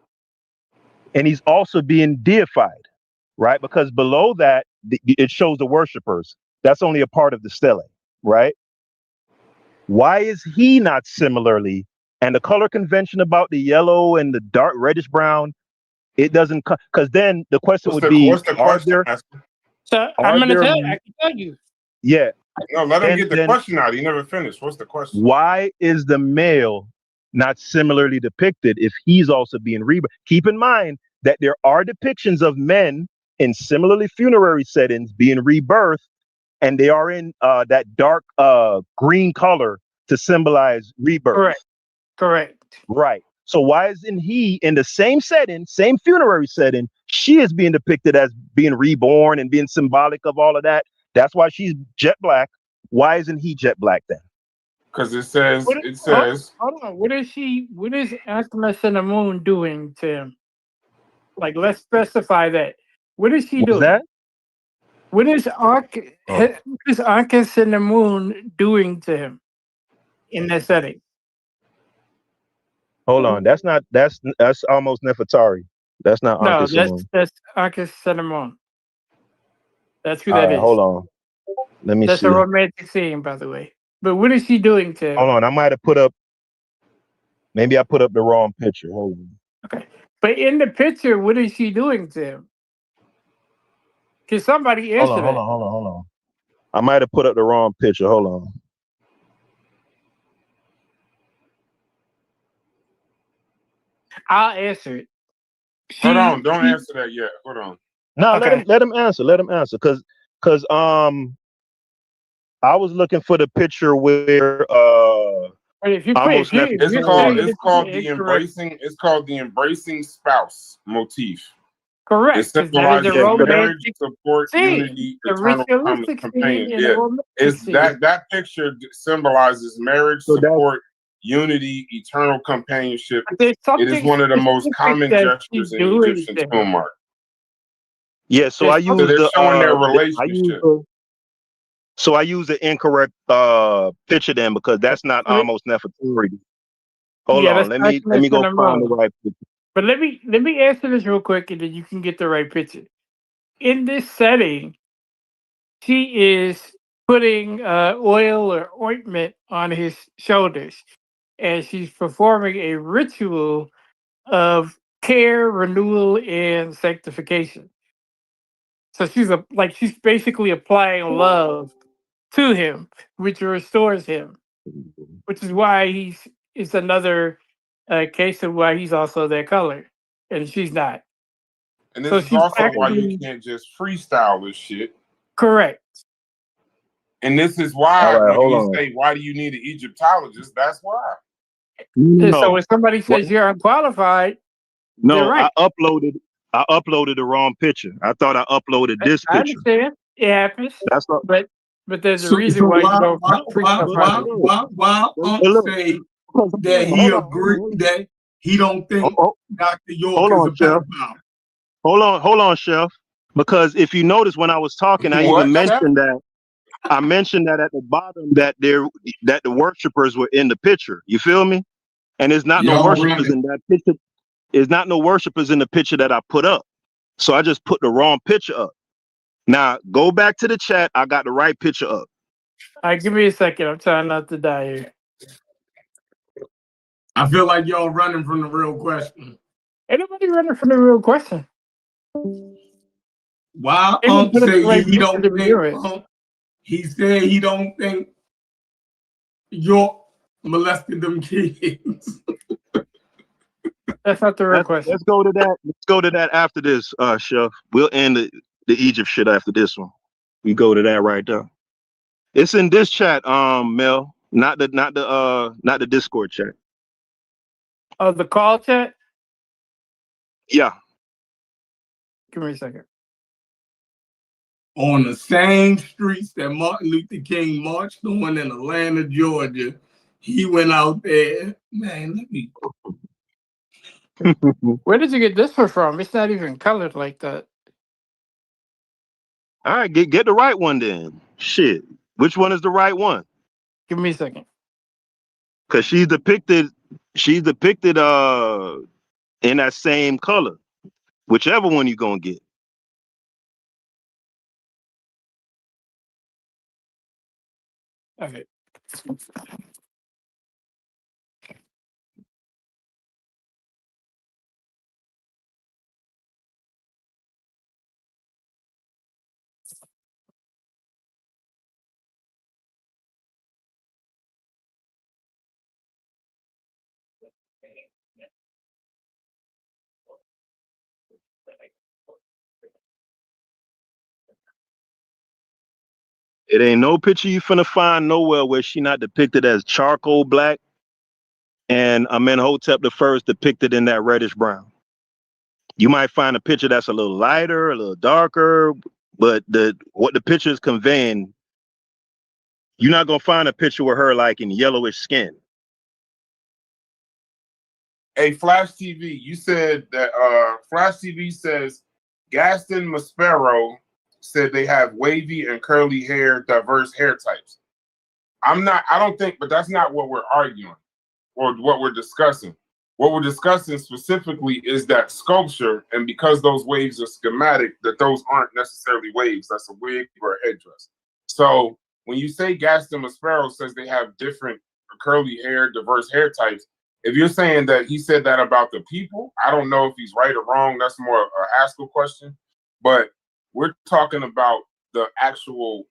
And he's also being deified, right? Because below that, it shows the worshipers. That's only a part of the stele, right? Why is he not similarly? And the color convention about the yellow and the dark reddish brown, it doesn't, because then the question would be, what's the question? So I'm gonna tell you. I can tell you. Yeah. No, let him get the question out. He never finished. What's the question? Why is the male not similarly depicted if he's also being rebirthed? Keep in mind that there are depictions of men in similarly funerary settings being rebirthed, and they are in that dark green color to symbolize rebirth. Correct. Right. So why isn't he in the same setting, same funerary setting? She is being depicted as being reborn and being symbolic of all of that. That's why she's jet black. Why isn't he jet black then? Because it says Hold on. What is Alchemist in the Moon doing to him? Like, let's specify that. What is she doing? That? What is Arcus in the Moon doing to him in that setting? Hold on. That's almost Nefertari. That's not No, Ankh-Semun. that's Arcus in the Moon. That's who All that right, is. hold on. Let me That's see. a romantic scene, by the way. But what is she doing to him? Hold on. I might have put up. Maybe I put up the wrong picture. Hold on. Okay. But in the picture, what is she doing to him? Can somebody answer that? Hold on. I might have put up the wrong picture. Hold on. I'll answer it. Hold on, don't answer that yet. Hold on. No, let him answer. Let him answer. Cause I was looking for the picture where it's called the embracing spouse motif. Correct. It symbolizes marriage, support, unity, eternal companion. Yeah, that picture symbolizes marriage, support, unity, eternal companionship. It is one of the most common gestures in Egyptian tomb art. Yeah, so I use they're showing their relationship. So I use the incorrect picture then because that's not almost Nefertari. Hold on, let me go find the right picture. But let me answer this real quick, and then you can get the right picture. In this setting, she is putting oil or ointment on his shoulders, and she's performing a ritual of care, renewal, and sanctification. So she's basically applying love to him, which restores him, which is why it's another case of why he's also that color, and she's not. And this is also why you can't just freestyle this shit. Correct. And this is why when you say, why do you need an Egyptologist? That's why. So when somebody says you're unqualified, no, right. I uploaded the wrong picture. I thought I uploaded this picture. I understand. It happens. That's not, but there's a reason why you don't say that he agreed that he don't think Dr. York is a pedophile. Hold on, Chef. Because if you notice when I was talking, I even mentioned that. I mentioned that at the bottom that the worshipers were in the picture. You feel me? And there's not no worshipers in that picture. There's not no worshipers in the picture that I put up. So I just put the wrong picture up. Now go back to the chat. I got the right picture up. All right, give me a second. I'm trying not to die here. I feel like y'all running from the real question. Ain't nobody running from the real question. Why say he don't think he said he don't think York molested them kids. That's not the real question. Let's go to that. Let's go to that after this, Chef. We'll end the Egypt shit after this one. We go to that right there. It's in this chat, Mel, not the Discord chat. Oh, the call chat? Yeah. Give me a second. on the same streets that Martin Luther King marched on in Atlanta, Georgia. He went out there, man. Let me. Where did you get this one from? It's not even colored like that. All right, get the right one then. Shit, which one is the right one? Give me a second. Cause she's depicted in that same color. Whichever one you're gonna get. Okay. It ain't no picture you finna find nowhere where she not depicted as charcoal black and Amenhotep the First depicted in that reddish brown. You might find a picture that's a little lighter, a little darker, but what the picture is conveying, you're not gonna find a picture with her like in yellowish skin. Hey, Flash TV, you said that Flash TV says Gaston Maspero said they have wavy and curly hair, diverse hair types. I don't think, but that's not what we're arguing or what we're discussing. What we're discussing specifically is that sculpture, and because those waves are schematic, that those aren't necessarily waves. That's a wig or a headdress. So when you say Gaston Maspero says they have different curly hair, diverse hair types, if you're saying that he said that about the people, I don't know if he's right or wrong. That's more a Haskell question. But we're talking about the actual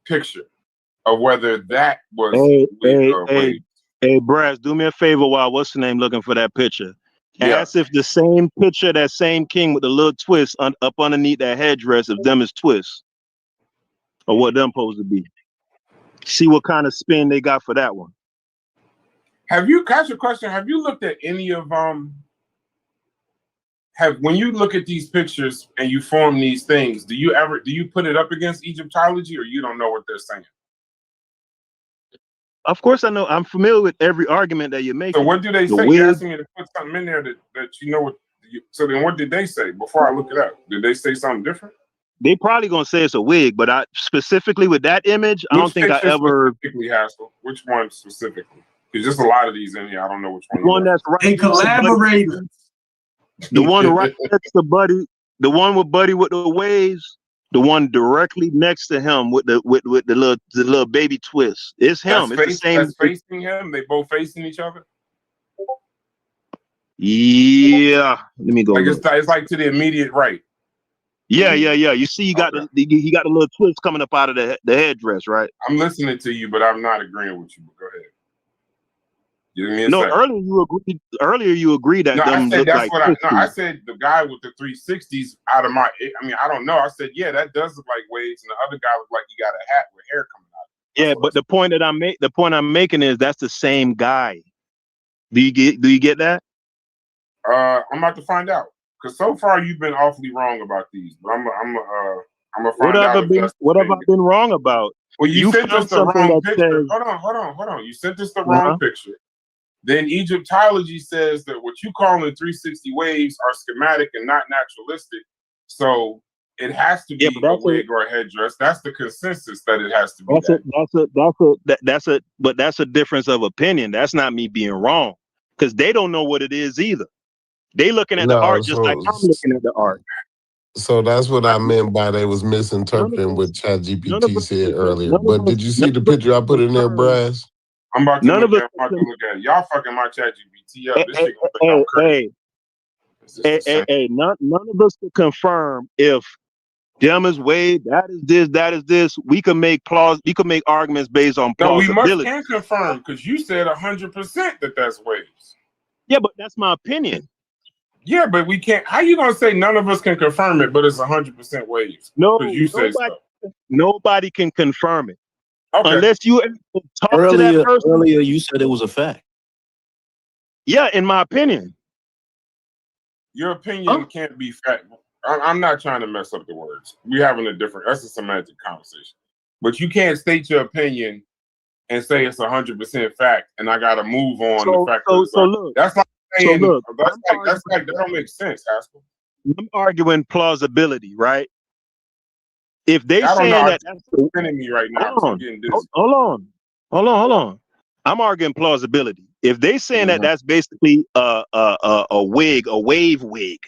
picture of whether that was Hey, Brass, do me a favor while what's the name looking for that picture. Yeah. Ask if the same picture, that same king with the little twist up underneath that headdress, if them is twists or what them supposed to be. See what kind of spin they got for that one. Have you, catch a question? Have you looked at any of when you look at these pictures and you form these things, do you put it up against Egyptology, or you don't know what they're saying? Of course I know. I'm familiar with every argument that you're making. So what do they say? You're asking me to put something in there that you know what. So then what did they say before I look it up? Did they say something different? They probably gonna say it's a wig, but I specifically with that image, I don't think I ever. Specifically, Haskell? Which one specifically? Because there's a lot of these in here. I don't know which one. The one that's right. And collaborators. The one right next to Buddy, the one with Buddy with the waves, the one directly next to him with the little baby twist. It's him. It's the same. That's facing him. They both facing each other. Yeah. Let me go. Like it's like to the immediate right. Yeah. You see, he got the little twist coming up out of the headdress, right? I'm listening to you, but I'm not agreeing with you. But go ahead. Give me a second. Earlier you agreed that them look like. I said the guy with the 360s out of my. I mean, I don't know. I said, yeah, that does look like waves, and the other guy looked like he got a hat with hair coming out. Yeah, but the point I'm making is that's the same guy. Do you get that? I'm about to find out, because so far you've been awfully wrong about these, but I'm gonna find out. What have I been wrong about? Well, you sent us the wrong picture. Hold on. You sent us the wrong picture. Then Egyptology says that what you call the 360 waves are schematic and not naturalistic. So it has to be a wig or a headdress. That's the consensus that it has to be. That's a difference of opinion. That's not me being wrong, because they don't know what it is either. They looking at the art just like I'm looking at the art. So that's what I meant by they was misinterpreting what ChatGPT said earlier. But did you see the picture I put in there, Brass? I'm about to look at it. Y'all fucking my ChatGPT up. This shit gonna think I'm crazy. Hey, none of us can confirm if them is way, that is this. We can make arguments based on plausibility. No, we can confirm, because you said 100% that that's waves. Yeah, but that's my opinion. Yeah, but we can't. How you gonna say none of us can confirm it, but it's 100% waves? No, you say so. Nobody can confirm it. Okay. Unless you talk to that person. Earlier, you said it was a fact. Yeah, in my opinion. Your opinion can't be fact. I'm not trying to mess up the words. We're having that's a semantic conversation. But you can't state your opinion and say it's 100% fact, and I got to move on the fact that's like saying, that's like, that don't make sense, Haskell. I'm arguing plausibility, right? If they saying that, that's defending me right now. Hold on. I'm arguing plausibility. If they saying that that's basically a wave wig.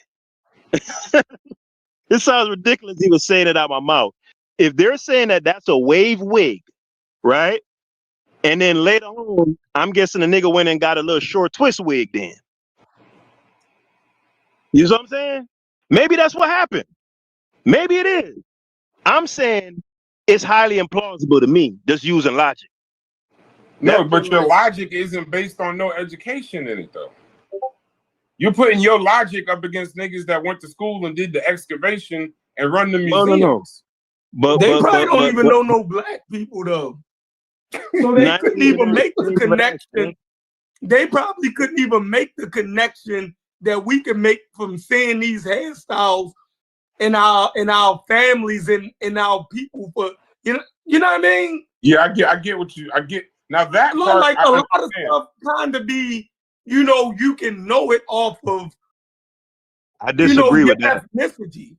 This sounds ridiculous even saying it out my mouth. If they're saying that that's a wave wig, right? And then later on, I'm guessing the nigga went and got a little short twist wig then. You know what I'm saying? Maybe that's what happened. Maybe it is. I'm saying it's highly implausible to me, just using logic. No, but your logic isn't based on no education in it, though. You're putting your logic up against niggas that went to school and did the excavation and run the museums. No. But they probably don't even know no black people, though. So they couldn't even make the connection. They probably couldn't even make the connection that we can make from seeing these hairstyles in our families and in our people. For you know what I mean? Yeah, I get what you. I get now that part, like a lot of stuff kind of be, you can know it off of. I disagree with that. Ethnicity.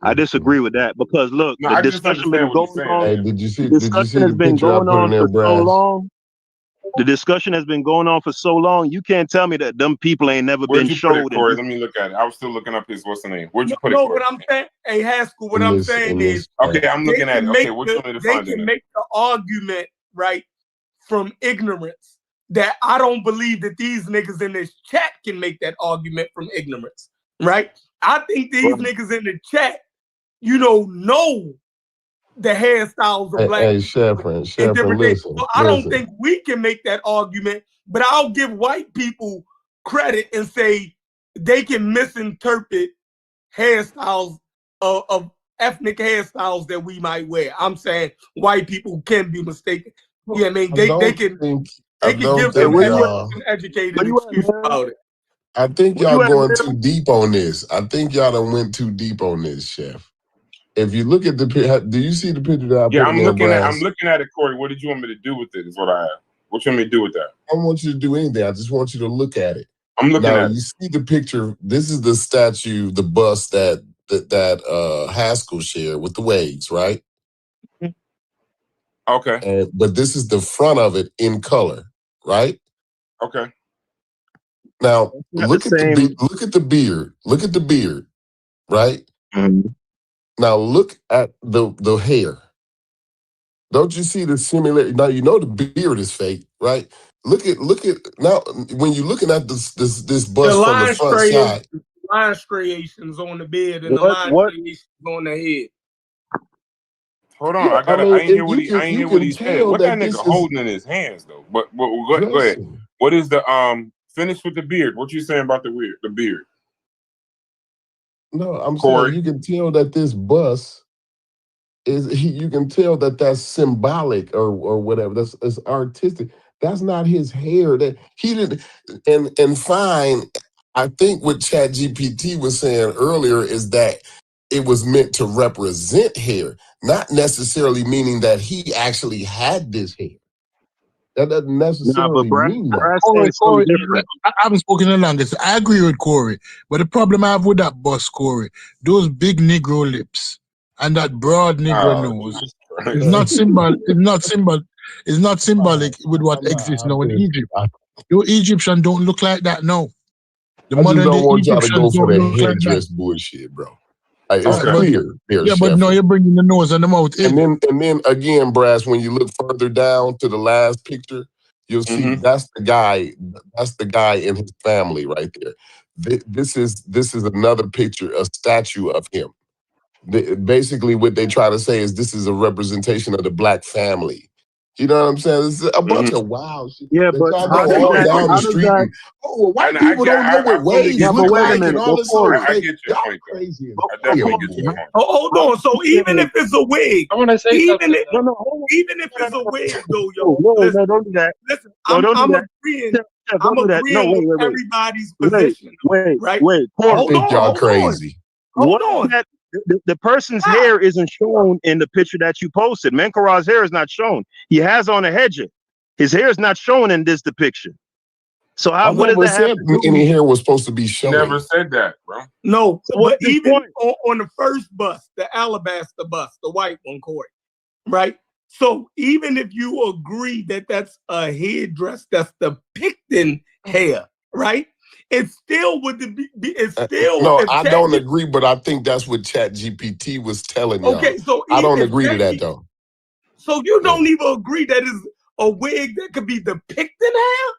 I disagree with that because look, the discussion been going on. Hey, did you see the picture I put in there, Brad? The discussion has been going on for so long. You can't tell me that them people ain't never been showed. Corey, let me look at it. I was still looking up what's the name? Where'd you put it? No, what I'm saying, hey Haskell, what I'm saying is, okay, I'm looking at it. Okay, what you want me to find? They can make the argument, right, from ignorance that I don't believe that these niggas in this chat can make that argument from ignorance, right? I think these niggas in the chat, know the hairstyles of black people. Sheffrin, listen. So I don't think we can make that argument, but I'll give white people credit and say they can misinterpret hairstyles of ethnic hairstyles that we might wear. I'm saying white people can be mistaken. Yeah, I mean they can give them an educated excuse about it. I think y'all going too deep on this. I think y'all done went too deep on this, Chef. If you look at the picture, do you see the picture that I put I'm looking at it, Corey. What did you want me to do with it? Is what I have. What you want me to do with that? I don't want you to do anything. I just want you to look at it. I'm looking at it. You see the picture. This is the statue, the bust that Haskell shared with the waves, right? Okay. But this is the front of it in color, right? Okay. Now look at the beard. Look at the beard, right? Mm-hmm. Now look at the hair. Don't you see the similarity? Now you know the beard is fake, right? Look at now when you're looking at this bust from the front side. Line striations on the beard and the line striations on the head. Hold on, I ain't hear what he said. What that nigga holding in his hands though? But go ahead. What is the finish with the beard? What you saying about the beard? No, I'm saying you can tell that this bust you can tell that that's symbolic or whatever. That's artistic. That's not his hair. That he didn't. And fine. I think what ChatGPT was saying earlier is that it was meant to represent hair, not necessarily meaning that he actually had this hair. That doesn't necessarily mean that. Corey, I haven't spoken in longest. I agree with Corey, but the problem I have with that bust, Corey, those big Negro lips and that broad Negro nose is not symbol. It's not symbolic with what exists now in Egypt. Your Egyptian don't look like that now. I just don't want y'all to go for the headdress bullshit, bro. It's clear. Yeah, but no, you're bringing the nose and the mouth in. And then again, Brass, when you look further down to the last picture, you'll see that's the guy. That's the guy in his family right there. This is another picture, a statue of him. Basically, what they try to say is this is a representation of the black family. You know what I'm saying? It's a bunch of wild shit. Yeah, but down the street. White people don't know what waves look like and all this sort of thing. Y'all crazy. Hold on. So even if it's a wig, even if it's a wig, though, yo. No, don't do that. Listen, I'm agreeing. I'm agreeing with everybody's position. Wait. I think y'all crazy. Hold on. That the person's hair isn't shown in the picture that you posted. Menkarar's hair is not shown. He has on a hedger. His hair is not shown in this depiction. So how? What does that have to do? Any hair was supposed to be showing. Never said that, bro. No, So but even on the first bust, the alabaster bust, the white one, Corey, right? So even if you agree that that's a headdress that's depicting hair, right? It still would be. It's still. No, I don't agree, but I think that's what ChatGPT was telling y'all. Okay, so I don't agree to that though. So you don't even agree that is a wig that could be depicting hair?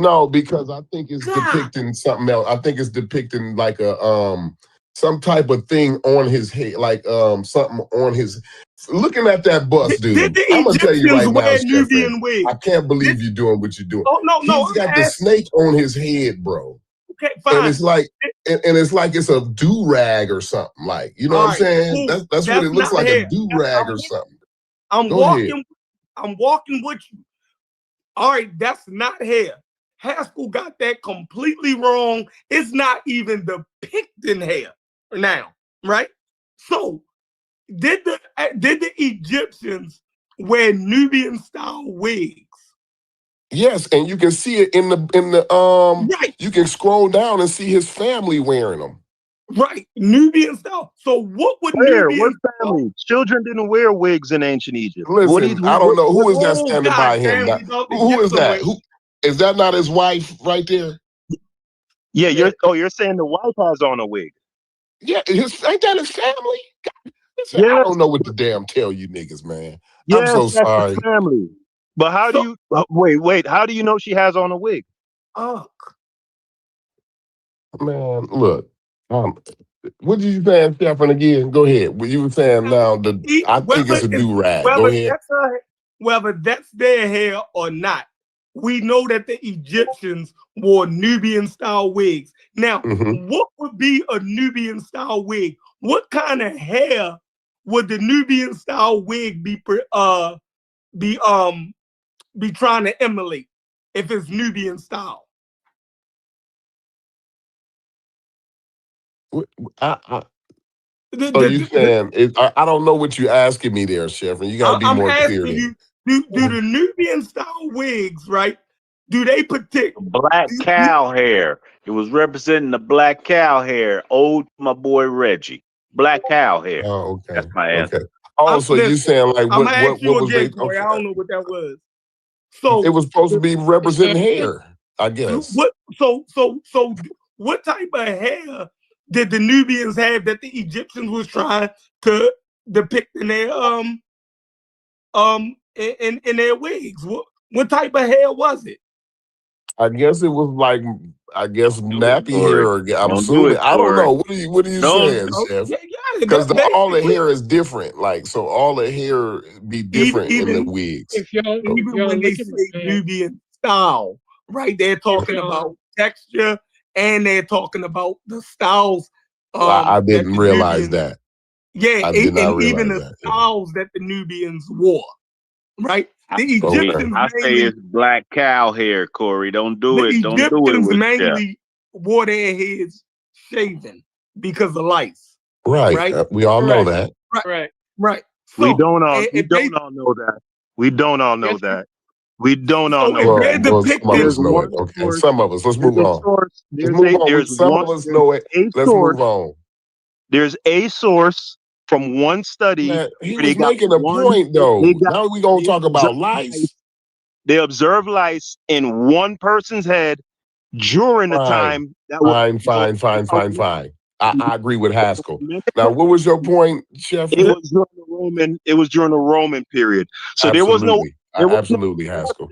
No, because I think it's depicting something else. I think it's depicting like a some type of thing on his head, like something on his. Looking at that bust, dude, I'm gonna tell you right now, Nubian wig. I can't believe you're doing what you're doing. Oh no, He's got the snake on his head, bro. Okay, fine. And it's like, it's a do rag or something. Like, you know what I'm saying? Cool. That's what it looks like, hair. a do rag or something. I'm walking with you. All right, that's not hair. Haskell got that completely wrong. It's not even depicting hair now, right? So, did the Egyptians wear Nubian style wigs? Yes, and you can see it in the right. You can scroll down and see his family wearing them. Right, Nubian style. So what would Nubian? What family? Children didn't wear wigs in ancient Egypt. Listen, I don't know who is that standing by him. Who is that? Who is that? Not his wife right there? Yeah, you're saying the wife has on a wig. Yeah, ain't that his family? God, listen, I don't know what to damn tell you niggas, man. I'm so sorry. That's the family. But how do you wait? How do you know she has on a wig? Oh, man, look. What did you say, Stefan? Again, go ahead. What you were saying now? I think it's a do rag. Go ahead. Whether that's their hair or not, we know that the Egyptians wore Nubian style wigs. Now, what would be a Nubian style wig? What kind of hair would the Nubian style wig be trying to emulate if it's Nubian style? So you saying I don't know what you're asking me there, Chef, and you got to be more clear. Do the Nubian style wigs, right? Do they protect black cow hair? It was representing the black cow hair. Ode to my boy Reggie. Black cow hair. Oh, okay. That's my answer. Okay. Oh, so you saying like what was again, Boy, I don't know what that was. So it was supposed to be representing hair, I guess. So what type of hair did the Nubians have that the Egyptians was trying to depict in their in their wigs? What type of hair was it? I guess it was like nappy hair. I'm assuming. I don't know. What are you saying, Chef? Because all the hair is different. Like, so all the hair be different in the wigs. Even when they say Nubian style, right? They're talking about texture and they're talking about the styles. I didn't realize that. Yeah, and even the styles that the Nubians wore, right? The Egyptians I say it's black cow hair, Corey. Don't do it. Don't do it. The Egyptians mainly wore their heads shaven because of lice. Right. We all know that. Right. So, we don't all know that. We don't all know that. We don't all know that. Some of us know it. Okay, some of us. Let's move on. Let's move on. Some of us know it. Let's move on. There's a source from one study. He was making a point, though. Now we're going to talk about lice. They observed lice in one person's head during the time. Fine. I agree with Haskell. Now, what was your point, Chef? It was during the Roman period. So absolutely. Absolutely, Haskell.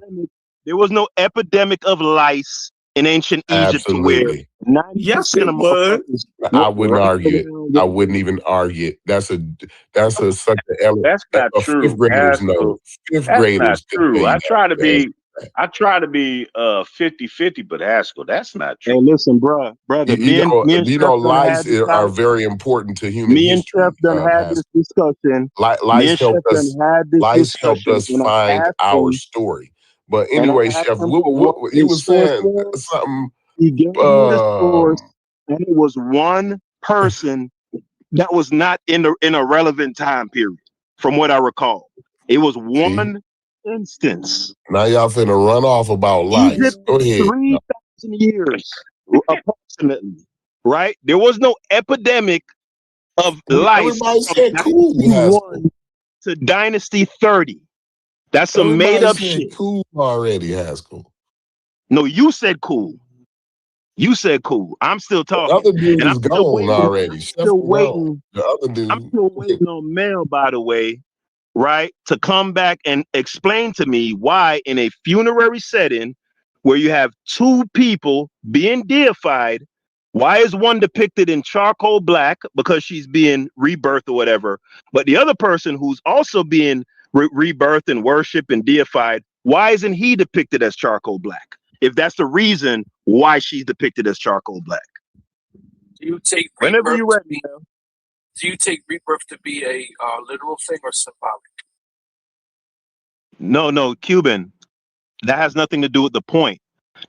There was no epidemic of lice in ancient Egypt to where 90% of was. I wouldn't argue it. I wouldn't even argue it. That's such an element. That's not true. Fifth graders know. Fifth graders. That's not true. I try to be 50-50, but Haskell, that's not true. Hey, listen, brother. You know, lice are very important to human history. Me and Chef done had this discussion. Lice helped us find our story. But anyway, Chef, what you were saying something. He gave me the source, and it was one person that was not in a relevant time period, from what I recall. It was one instance. Now y'all finna run off about life. Egypt Go is ahead. 3,000 years, approximately, right? There was no epidemic of life Everybody from said cool, Dynasty Haskell. 1 to Dynasty 30. That's some Everybody made up said shit. cool already, Haskell. No, you said cool. You said cool. I'm still The talking. other dude And is gone already. Chef still gone. waiting. The other dude. I'm still waiting on Mel, by the way, right, to come back and explain to me why in a funerary setting where you have two people being deified, why is one depicted in charcoal black because she's being rebirthed or whatever, but the other person who's also being rebirthed and worshiped and deified, why isn't he depicted as charcoal black? If that's the reason why she's depicted as charcoal black. Do you take Whenever you ready, do you take rebirth to be a literal thing or symbolic? No, Cuban. That has nothing to do with the point.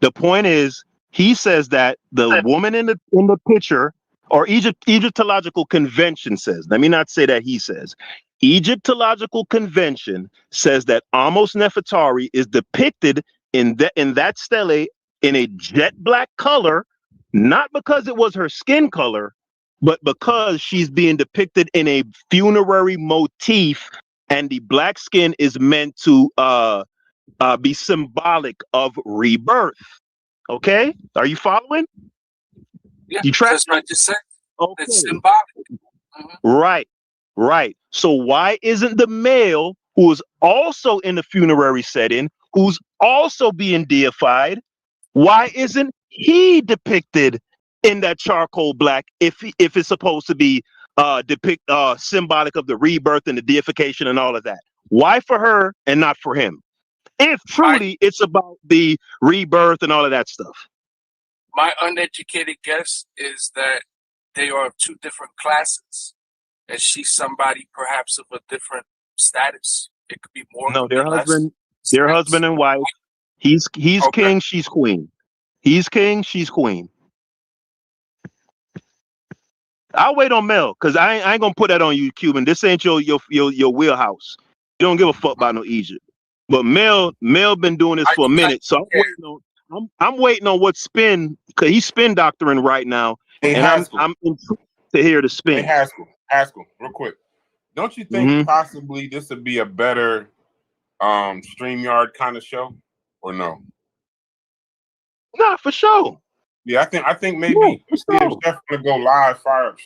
The point is, he says that the woman in the picture, or Egyptological convention says. Let me not say that he says. Egyptological convention says that Amos Nefertari is depicted in that stele in a jet black color, not because it was her skin color, but because she's being depicted in a funerary motif, and the black skin is meant to be symbolic of rebirth. Okay, are you following? Yeah, you track? That's what I just said. Okay. It's symbolic. Right. So why isn't the male who is also in the funerary setting, who's also being deified, why isn't he depicted in that charcoal black if it's supposed to be symbolic of the rebirth and the deification and all of that? Why for her and not for him? If truly it's about the rebirth and all of that stuff. My uneducated guess is that they are of two different classes, and she's somebody perhaps of a different status. It could be more. No, their husband and wife. He's king, she's queen. He's king, she's queen. I'll wait on Mel, because I ain't gonna put that on you, Cuban. This ain't your wheelhouse. You don't give a fuck about no Egypt. But Mel been doing this for a minute, so I'm waiting on what spin, because he's spin doctoring right now, and I'm intrigued to hear the spin. Hey, Haskell, real quick. Don't you think possibly this would be a better StreamYard kind of show, or no? Nah, for sure. Yeah, I think maybe see if Chef gonna go live, fire up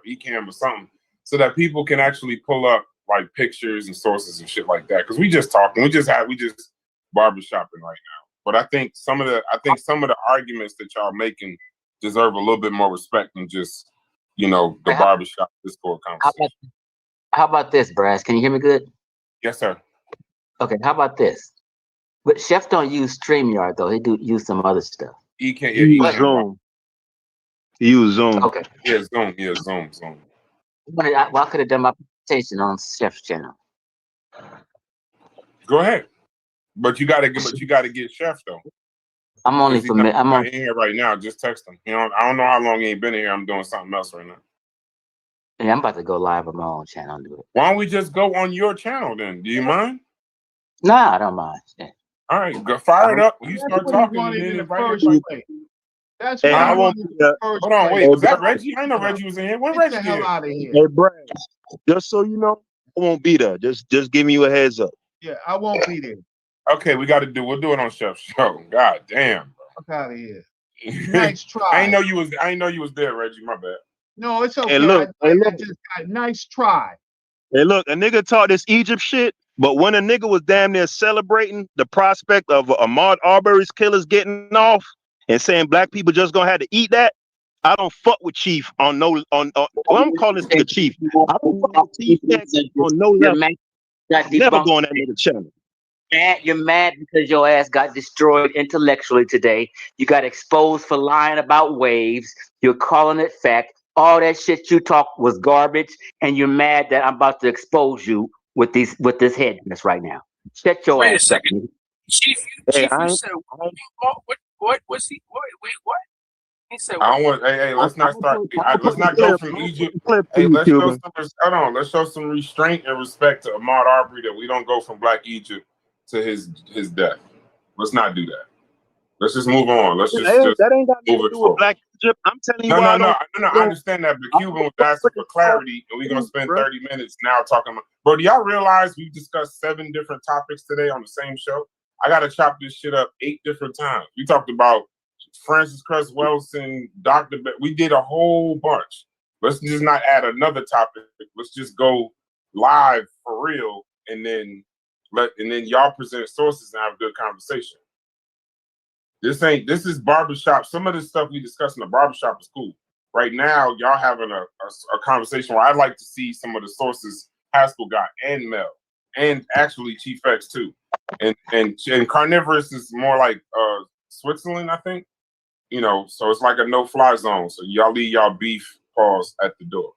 Ecamm or something, so that people can actually pull up like pictures and sources and shit like that. Because we just talking, we just barbershopping right now. But I think some of the arguments that y'all making deserve a little bit more respect than just the barbershop Discord conversation. How about this, Brass? Can you hear me good? Yes, sir. Okay, how about this? But Chef don't use StreamYard though. He do use some other stuff. He can't. He use Zoom. He use Zoom. Okay. Yeah, Zoom. Well, I could have done my presentation on Chef's channel. Go ahead, but you gotta get Chef though. I'm only familiar. I'm in here right now. Just text him. I don't know how long he ain't been here. I'm doing something else right now. Yeah, I'm about to go live on my own channel and do it. Why don't we just go on your channel then? Do you mind? Nah, I don't mind. Yeah. All right, go fire it up. You start talking and then invite everybody. That's hey, I won't. Hold on, wait. Was that Reggie? I know Reggie was in here. When Reggie hell out of here. Hey, Brad, just so you know, I won't be there. Just giving you a heads up. Yeah, I won't be there. Okay, we'll do it on Chef's show. God damn, bro. Fuck out of here. Nice try. I know you was there, Reggie. My bad. No, it's okay. Hey, look. Nice try. Hey, look, a nigga taught this Egypt shit, but when a nigga was damn near celebrating the prospect of Ahmaud Arbery's killers getting off and saying black people just gonna have to eat that, I don't fuck with Chief on no I'm calling this nigga Chief. I don't fuck with Chief on no level. Never going that nigga channel. You're mad because your ass got destroyed intellectually today. You got exposed for lying about waves. You're calling it fact. All that shit you talk was garbage, and you're mad that I'm about to expose you with this headness right now. Shut your ass up. Wait a second, Chief. You said what was he? Wait, what? He said, I don't want. Hey, let's not start. Let's not go from Egypt. Hey, let's show some. Hold on. Let's show some restraint and respect to Ahmaud Arbery that we don't go from Black Egypt to his death. Let's not do that. Let's just move on. Let's just that ain't got move nothing to it do with forward. Black Egypt. I'm telling you No. why I understand that, but Cuban was asking for clarity, and we're gonna spend 30 minutes now talking about. Bro, do y'all realize we discussed 7 different topics today on the same show? I gotta chop this shit up 8 different times. We talked about Francis Cress Welsing, Dr. We did a whole bunch. Let's just not add another topic. Let's just go live for real, and then y'all present sources and have a good conversation. This is barbershop. Some of the stuff we discussed in the barbershop is cool. Right now, y'all having a conversation where I'd like to see some of the sources Haskell got, and Mel, and actually Chief X too. And Carnivorous is more like Switzerland, I think. You know, so it's like a no-fly zone. So y'all leave y'all beef pause at the door.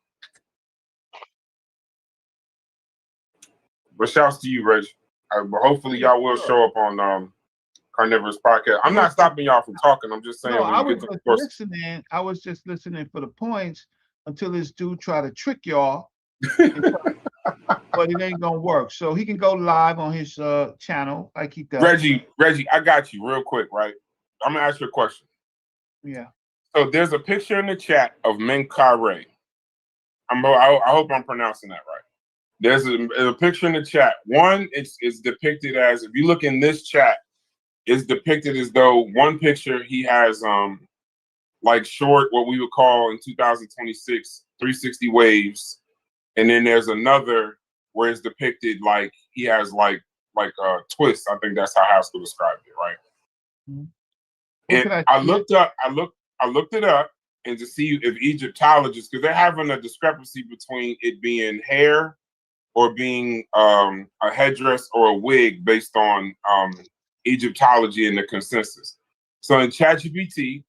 But shouts to you, Reg. But hopefully y'all will show up on Carnivorous podcast. I'm not stopping y'all from talking. I'm just saying. No, when I you was get to just the course. listening. I was just listening for the points until this dude tried to trick y'all, but it ain't gonna work. So he can go live on his channel like he does. Reggie, I got you real quick, right? I'm gonna ask you a question. Yeah. So there's a picture in the chat of Menkare. I hope I'm pronouncing that right. There's a picture in the chat. One, it's depicted as, if you look in this chat, it's depicted as though one picture he has like short, what we would call in 2026 360 waves, and then there's another where it's depicted like he has like a twist. I think that's how Haskell described it, right? Mm-hmm. And I looked it up and to see if Egyptologists, because they're having a discrepancy between it being hair or being a headdress or a wig based on Egyptology and the consensus. So in ChatGPT,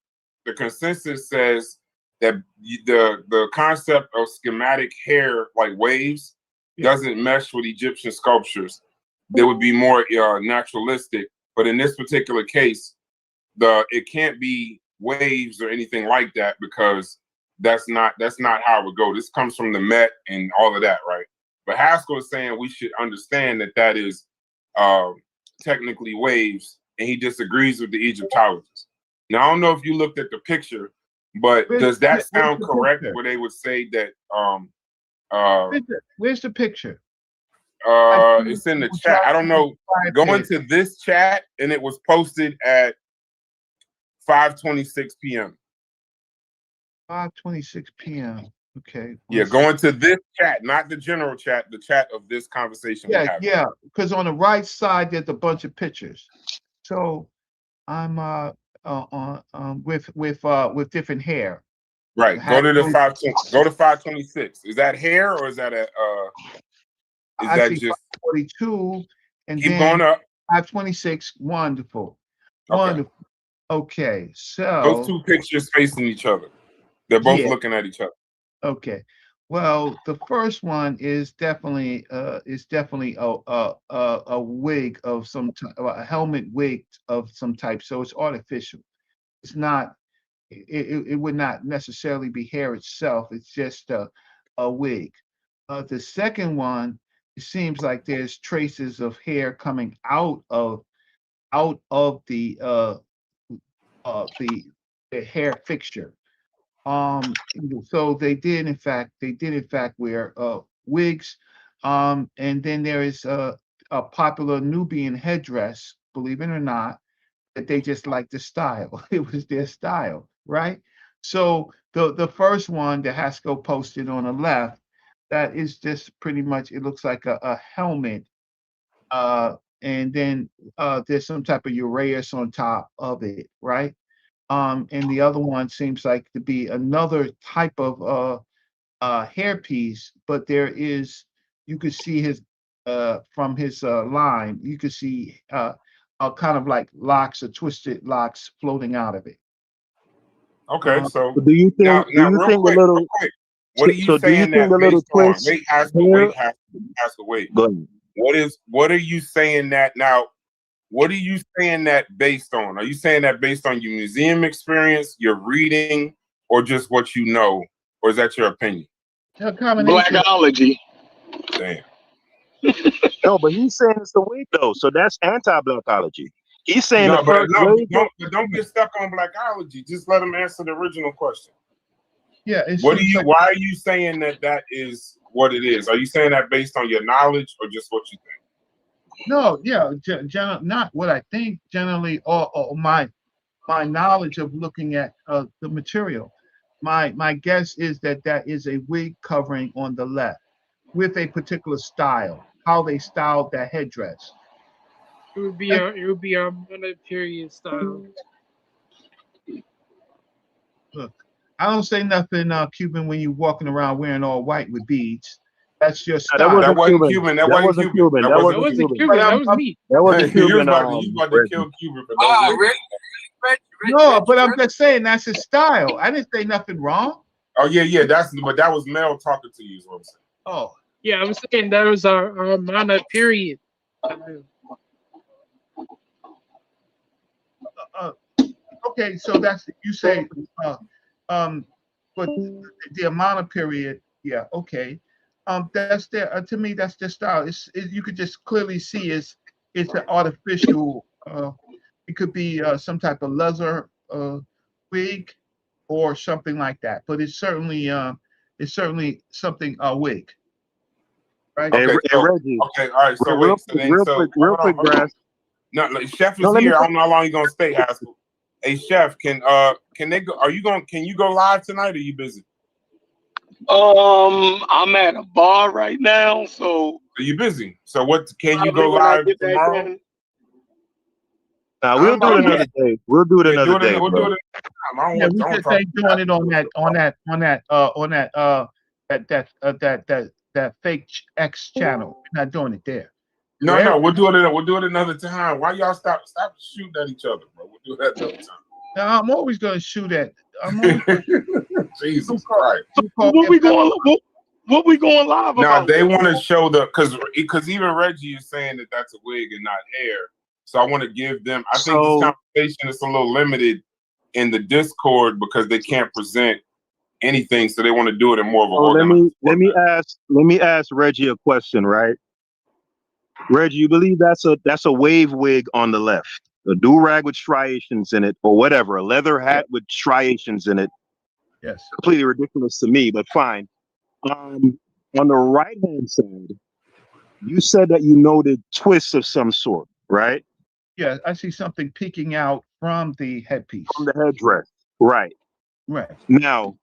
the consensus says that the concept of schematic hair, like waves, doesn't mesh with Egyptian sculptures. They would be more naturalistic. But in this particular case, it can't be waves or anything like that, because that's not how it would go. This comes from the Met and all of that, right? But Haskell is saying we should understand that is technically waves, and he disagrees with the Egyptologists. Now, I don't know if you looked at the picture, but does that sound correct? Where they would say that where's the picture? It's in the chat. I don't know. Go into this chat, and it was posted at 5:26 p.m. 5:26 p.m. Okay. Yeah, go into this chat, not the general chat, the chat of this conversation. Yeah, because on the right side there's a bunch of pictures. So I'm with different hair. Right. Go to the 526. Is that hair or is that a is that just 42 and keep then going up? 526. Wonderful. Wonderful. Okay, so those two pictures facing each other. They're both looking at each other. Okay. Well, the first one is definitely a wig of some type, a helmet wig of some type. So it's artificial. It's not. It would not necessarily be hair itself. It's just a wig. The second one, it seems like there's traces of hair coming out of the hair fixture. So they did in fact wear wigs. And then there is a popular Nubian headdress, believe it or not, that they just liked the style. It was their style, right? So the first one that Haskell posted on the left, that is just pretty much, it looks like a helmet. And then there's some type of uraeus on top of it, right? And the other one seems like to be another type of hairpiece, but you could see his from his line, you could see kind of like locks or twisted locks floating out of it. Okay, so do you think? real quick, what are you saying that based on? Wait, Haskell, wait. Go ahead. What are you saying that now? What are you saying that based on? Are you saying that based on your museum experience, your reading, or just what you know? Or is that your opinion? Blackology. Damn. No, but he's saying it's the wig though, so that's anti-blackology. He's saying No, the first wave. don't get stuck on blackology. Just let him answer the original question. Yeah. Why are you saying that is what it is? Are you saying that based on your knowledge or just what you think? No, yeah, not what I think. Generally, or my knowledge of looking at the material. My guess is that is a wig covering on the left with a particular style. How they styled that headdress. It would be a period style. Look, I don't say nothing, Cuban, when you're walking around wearing all white with beads. That's your style. That wasn't Cuban. That wasn't Cuban. That wasn't Cuban. That was me. That wasn't Cuban. You about to kill Cuban for that. No, but I'm just saying that's his style. I didn't say nothing wrong. Oh yeah. But that was Mel talking to you, is what I'm saying. Oh. Yeah, I'm saying that was our minor period. Okay, so that's you say, but the amount of period, yeah, okay. That's their to me that's their style. You could just clearly see it's an artificial. It could be some type of leather wig or something like that, but it's certainly something wig. Right? Okay, Reggie. Okay, all right. So real quick, Grass. No, like, Chef is here. I don't know how long you're gonna stay, Haskell. Hey, Chef, can they go? Can you go live tonight? Or are you busy? I'm at a bar right now, so. Are you busy? So what? Can you go live tomorrow? We'll do it another day. We'll do it another day. We'll do it. Yeah, we just ain't doing it on that fake X channel. We're not doing it there. No, we'll do it another time. Why y'all stop shooting at each other, bro? We'll do that another time. No, I'm always gonna shoot at. Jesus Christ. What we going live about? Now they want to show because even Reggie is saying that that's a wig and not hair. So I want to give them. I think this conversation is a little limited in the Discord because they can't present anything, so they want to do it in more of a. Let me ask Reggie a question, right? Reggie, you believe that's a wave wig on the left, a do-rag with striations in it, or whatever, a leather hat with striations in it? Yes. Completely ridiculous to me, but fine. On the right-hand side, you said that you noted twists of some sort, right? Yeah, I see something peeking out from the headpiece. From the headdress, right? Right. Now,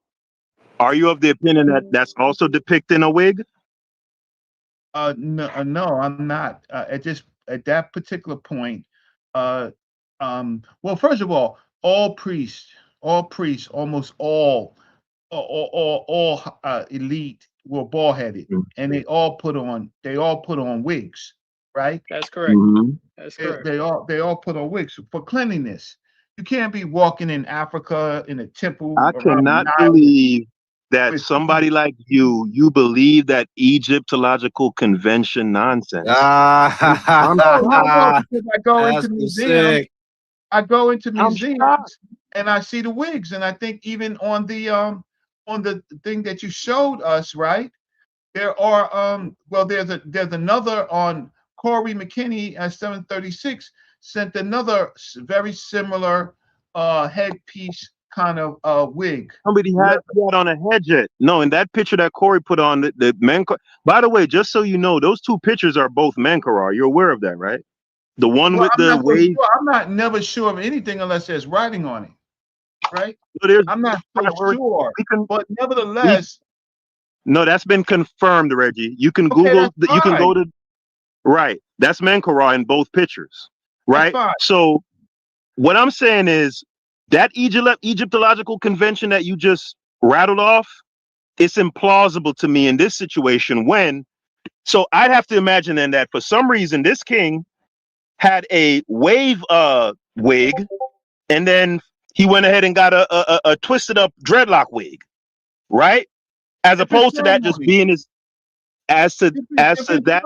are you of the opinion that that's also depicting a wig? No, I'm not. At that particular point, well, first of all priests, almost all elite were bald-headed, and they all put on wigs, right? That's correct. Mm-hmm. That's correct. They all put on wigs for cleanliness. You can't be walking in Africa in a temple. I cannot believe that somebody like you believe that Egyptological convention nonsense. I know because I go into museums. I go into museums and I see the wigs, and I think even on the thing that you showed us, right? There are there's another on Corey McKinney at 736 sent another very similar headpiece kind of wig. Somebody had that on a headset. No, in that picture that Corey put on, the Menkar. By the way, just so you know, those two pictures are both Menkar. You're aware of that, right? The one with the wave. I'm not never sure of anything unless there's writing on it, right? I'm not so sure, but nevertheless. No, that's been confirmed, Reggie. You can Google. You can go to. Right, that's Menkar in both pictures, right? So, what I'm saying is that Egyptological convention that you just rattled off, it's implausible to me in this situation. So I'd have to imagine then that for some reason this king had a wave wig, and then he went ahead and got a twisted up dreadlock wig, right? As opposed to that just being as to that.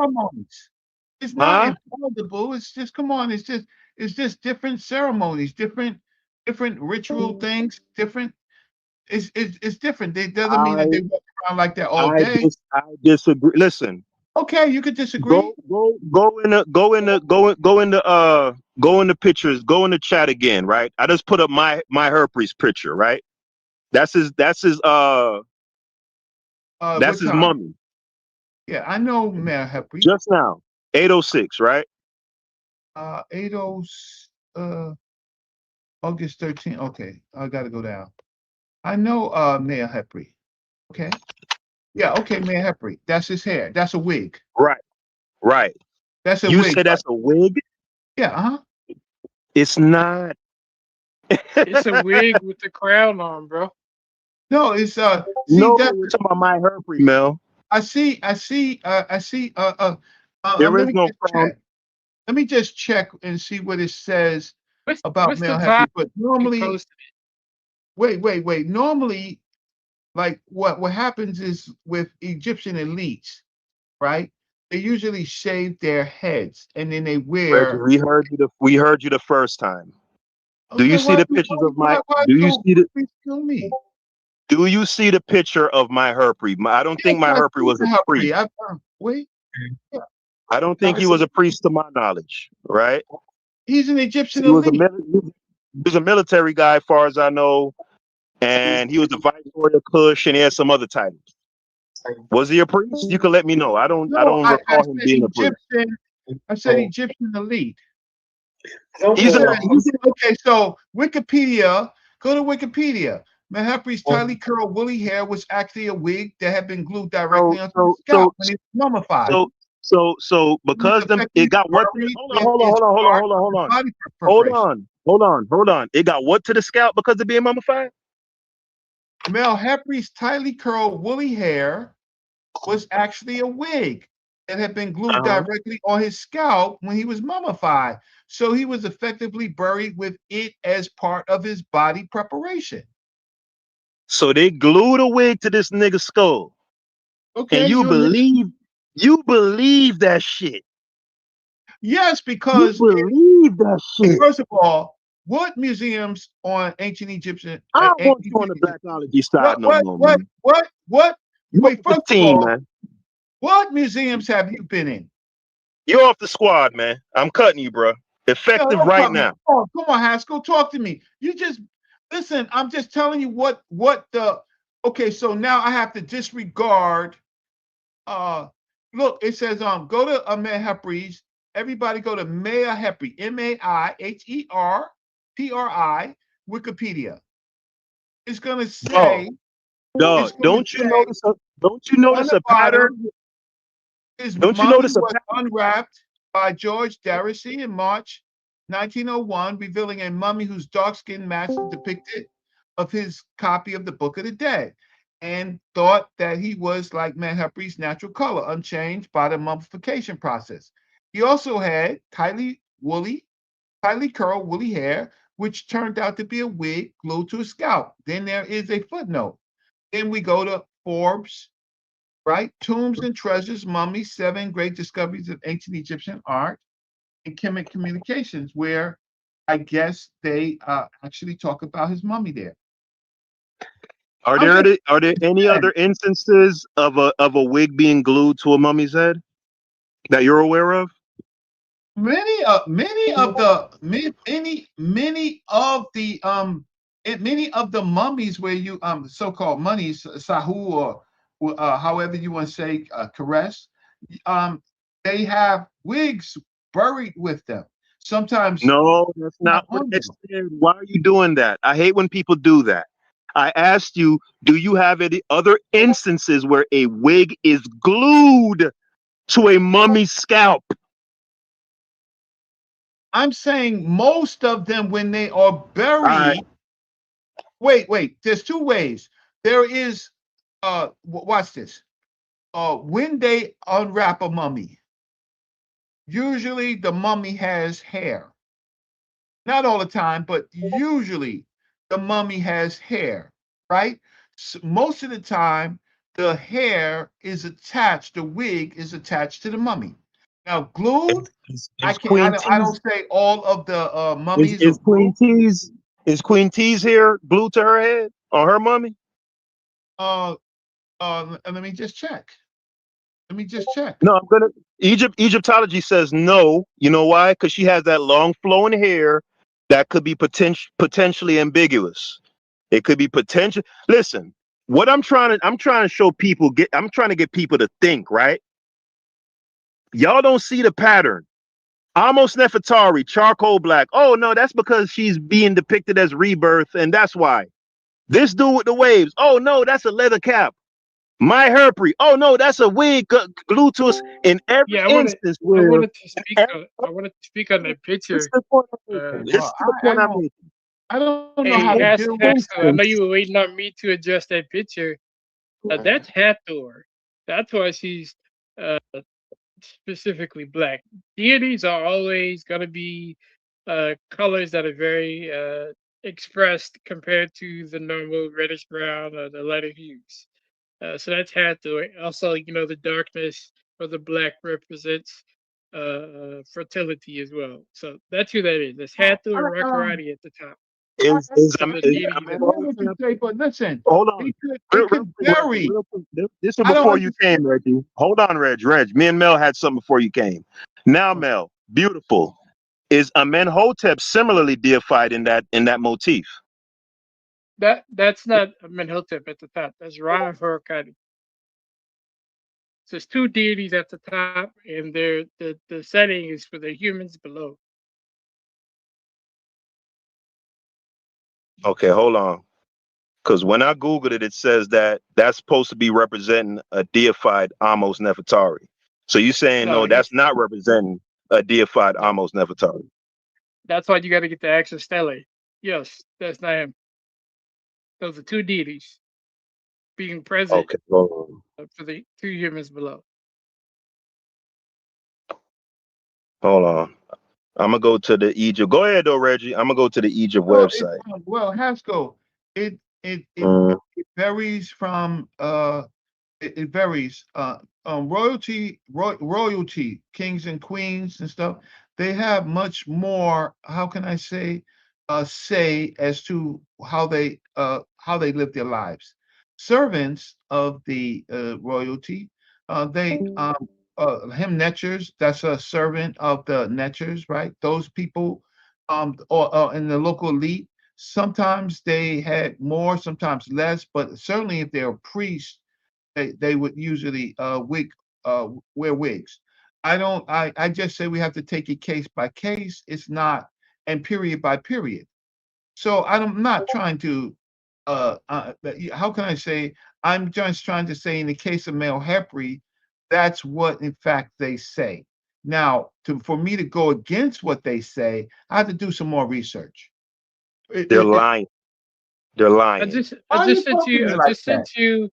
It's not implausible. It's just, come on. It's just different ceremonies, different ritual things, different. It's different. It doesn't mean that they walk around like that all day. I disagree. Listen. Okay, you could disagree. Go in the pictures. Go in the chat again, right? I just put up my Herpes picture, right? That's his mummy. Yeah, I know Mayor Herpes. Just now, 806, right? August 13. Okay, I got to go down. I know Mayor Herpes. Okay. Yeah, okay, Mayor Herpes. That's his hair. That's a wig. Right. That's a you wig. You said that's a wig? Yeah, It's not. It's a wig with the crown on, bro. No, it's no, we're talking about my Herpes, Mel. I see. There let is no crown. Let me just check and see what it says about what's Mel the Herpes. time But normally, posted wait. Normally, like what happens is with Egyptian elites, right? They usually shave their heads and then they wear. We heard you the first time. Do Okay, you see the pictures of my? Do you see the? Do you see the picture of my Herpes? I don't think my Herpes was a priest. Wait. Yeah. I don't think he was a priest to my knowledge, right? He's an Egyptian He was elite. he was a military guy, as far as I know, and he was the viceroy of Kush, and he had some other titles. Was he a priest? You can let me know. I don't recall him being a priest. I said Egyptian elite. Okay, so Wikipedia, go to Wikipedia. Herpes' tightly curled woolly hair was actually a wig that had been glued directly onto the scalp when it was mummified. So because it got what? Hold on. It got what to the scalp because of being mummified? Mel Herpes' tightly curled woolly hair was actually a wig that had been glued directly on his scalp when he was mummified. So he was effectively buried with it as part of his body preparation. So they glued a wig to this nigga's skull. Okay. And you believe that shit. Yes, because you believe that shit. First of all, what museums on ancient Egyptian? I don't want you on the blackology side no more. What? Wait, first of all, man. What museums have you been in? You're off the squad, man. I'm cutting you, bro. Effective right now. Oh, come on, Haskell, talk to me. You just listen. I'm just telling you what the. Okay, so now I have to disregard. Look, it says go to Mayor Herpes. Everybody go to Mayor Herpes, MAIHERPRI, Wikipedia. It's gonna say. Don't you notice a pattern? Don't you notice a pattern? Unwrapped by George Darcy in March 1901, revealing a mummy whose dark skin matched the depicted of his copy of the Book of the Dead, and thought that he was like Mayor Herpes' natural color, unchanged by the mummification process. He also had tightly curled woolly hair, which turned out to be a wig glued to his scalp. Then there is a footnote. Then we go to Forbes, right? Tombs and Treasures, Mummies, 7 Great Discoveries of Ancient Egyptian Art and Chemic Communications, where I guess they actually talk about his mummy there. Are there any other instances of a wig being glued to a mummy's head that you're aware of? Many of the mummies where you so-called mummies, Sahu or however you want to say Caress, they have wigs buried with them. Sometimes no, that's not what it said. Why are you doing that? I hate when people do that. I asked you, do you have any other instances where a wig is glued to a mummy's scalp? I'm saying most of them, when they are buried. Wait. There's 2 ways. There is, watch this. When they unwrap a mummy, usually the mummy has hair. Not all the time, but usually the mummy has hair, right? So most of the time, the hair is attached, the wig is attached to the mummy. Now, glued. I don't say all of the mummies. Is Queen T's hair glued to her head on her mummy? Let me just check. No, Egyptology says no. You know why? Because she has that long flowing hair that could be potentially ambiguous. It could be potential. Listen, what I'm trying to show people. I'm trying to get people to think. Right? Y'all don't see the pattern. Almost Nefertari, charcoal black. Oh no, that's because she's being depicted as rebirth, and that's why. This dude with the waves. Oh no, that's a leather cap. My herpry. Oh no, that's a wig glued to us in every instance. I wanted to speak on that picture. I don't know how to deal with. I know you were waiting on me to adjust that picture. That's Hathor. That's why she's specifically black. Deities are always going to be colors that are very expressed compared to the normal reddish brown or the lighter hues. So that's Hathor. Also, the darkness of the black represents fertility as well. So that's who that is. That's Hathor and Rakarati at the top. But listen, hold on. It could vary. This is before you came, Reggie. Hold on, Reg. Me and Mel had something before you came. Now, Mel, beautiful. Is Amenhotep similarly deified in that motif? That's not Amenhotep at the top. That's Ra Horikati. So there's two deities at the top, and the setting is for the humans below. Okay, hold on. Because when I Googled it, it says that that's supposed to be representing a deified Amos Nefertari. So you're saying, no, that's not representing a deified Amos Nefertari. That's why you got to get the actual stele. Yes, that's not him. Those are two deities being present for the two humans below. Hold on. I'm going to go to the Egypt. Go ahead, though, Reggie. I'm going to go to the Egypt website. Haskell, it varies from it varies. Royalty, kings and queens and stuff, they have much more, how can I say as to how they live their lives. Servants of the royalty, him netchers, that's a servant of the netchers, right? Those people or in the local elite, sometimes they had more, sometimes less, but certainly if they're priests, they would usually wear wigs. I just say we have to take it case by case. It's not, and period by period. So I'm not trying to how can I say, I'm just trying to say in the case of male Hepri, that's what in fact they say. Now, for me to go against what they say, I have to do some more research. They're lying. They're lying. I just sent you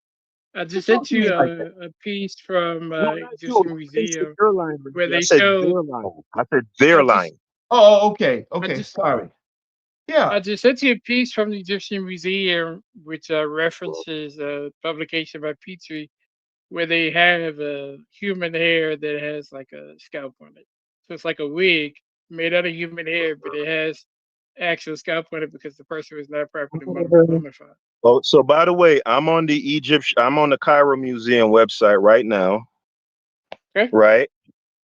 a piece from Egyptian Museum where they show. I said they're lying. Oh, okay. Sorry. Yeah. I just sent you a piece from the Egyptian Museum which references a publication by Petrie where they have human hair that has like a scalp on it. So it's like a wig made out of human hair, but it has actual scalp on it because the person was not properly mummified. Oh, so by the way, I'm on the Cairo Museum website right now. Okay. Right?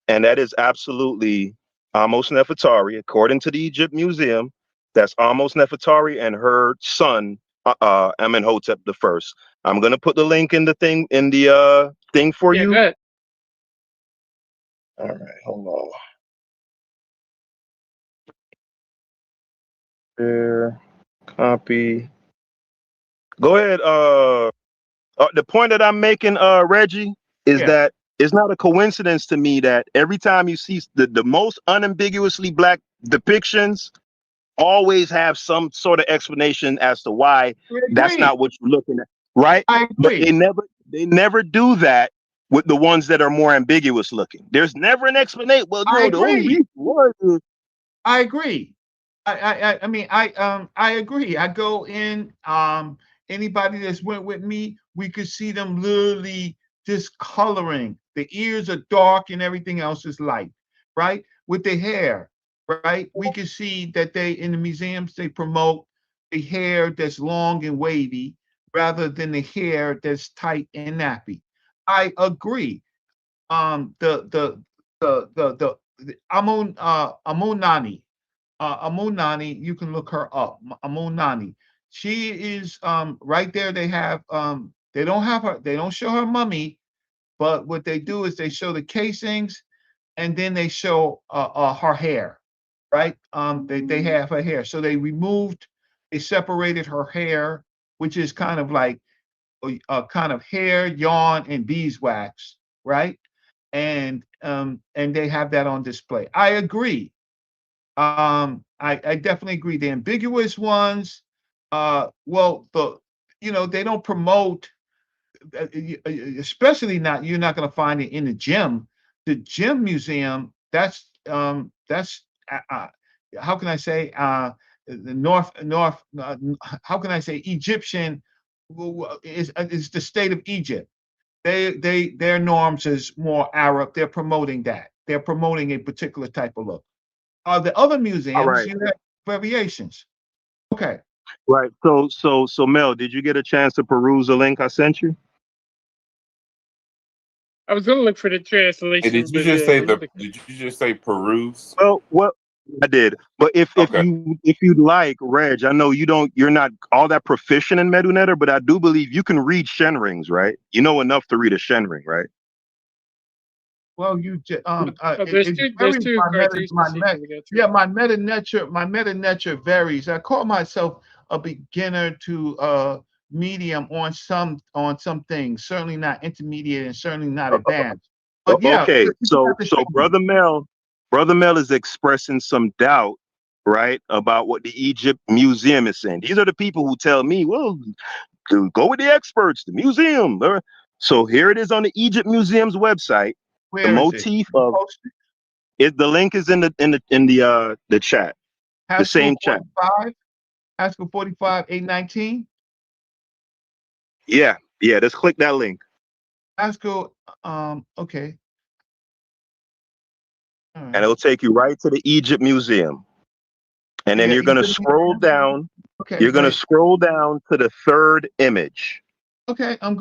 And that is absolutely Amos Nefertari, according to the Egypt Museum. That's Amos Nefertari and her son, Amenhotep the First. I'm gonna put the link in the thing for you. Go ahead. All right, hold on. There, copy. Go ahead. The point that I'm making, Reggie, is that it's not a coincidence to me that every time you see the most unambiguously black depictions, always have some sort of explanation as to why that's not what you're looking at, right? I agree. But they never do that with the ones that are more ambiguous looking. There's never an explanation. Well, I the only reason was I agree. I mean, I agree. I go in. Anybody that's went with me, we could see them literally discoloring The ears are dark and everything else is light, right? With the hair, right? We can see that they in the museums they promote the hair that's long and wavy rather than the hair that's tight and nappy. I agree. The Amunani, Amunani, you can look her up. Amunani, she is right there. They have they don't have her. They don't show her mummy, but what they do is they show the casings, and then they show her hair. Right? They have her hair. So they separated her hair, which is kind of like kind of hair, yarn, and beeswax, right? And they have that on display. I agree. I definitely agree. The ambiguous ones, well, they don't promote, especially not. You're not going to find it in the gym. The gym museum. That's how can I say the North. How can I say Egyptian is the state of Egypt. Their norms is more Arab. They're promoting that. They're promoting a particular type of look. The other All museums, right. you have variations. Okay. Right. So Mel, did you get a chance to peruse the link I sent you? I was gonna look for the Hey, translation, did you but just yeah, say let me Did you just say peruse? Well, I did. But if Okay. you'd like, Reg, I know you're not all that proficient in Medunetter, but I do believe you can read Shenrings, right? You know enough to read a Shenring, right? Well, there's it two varies. cartoon species we got too. My meta nature varies. I call myself a beginner to medium on some things. Certainly not intermediate and certainly not advanced. But yeah, Okay. you So got the Shenring. Brother Mel is expressing some doubt, right, about what the Egypt Museum is saying. These are the people who tell me, well, go with the experts, the museum. So here it is on the Egypt Museum's website. Where the is motif it? of it. The link is in the chat, the same chat. 45, Haskell 45, 819. Yeah. Just click that link. Haskell, okay. All right. And it'll take you right to the Egypt Museum. And then you're going to scroll down. Okay. You're going to scroll down to the third image. Okay, I'm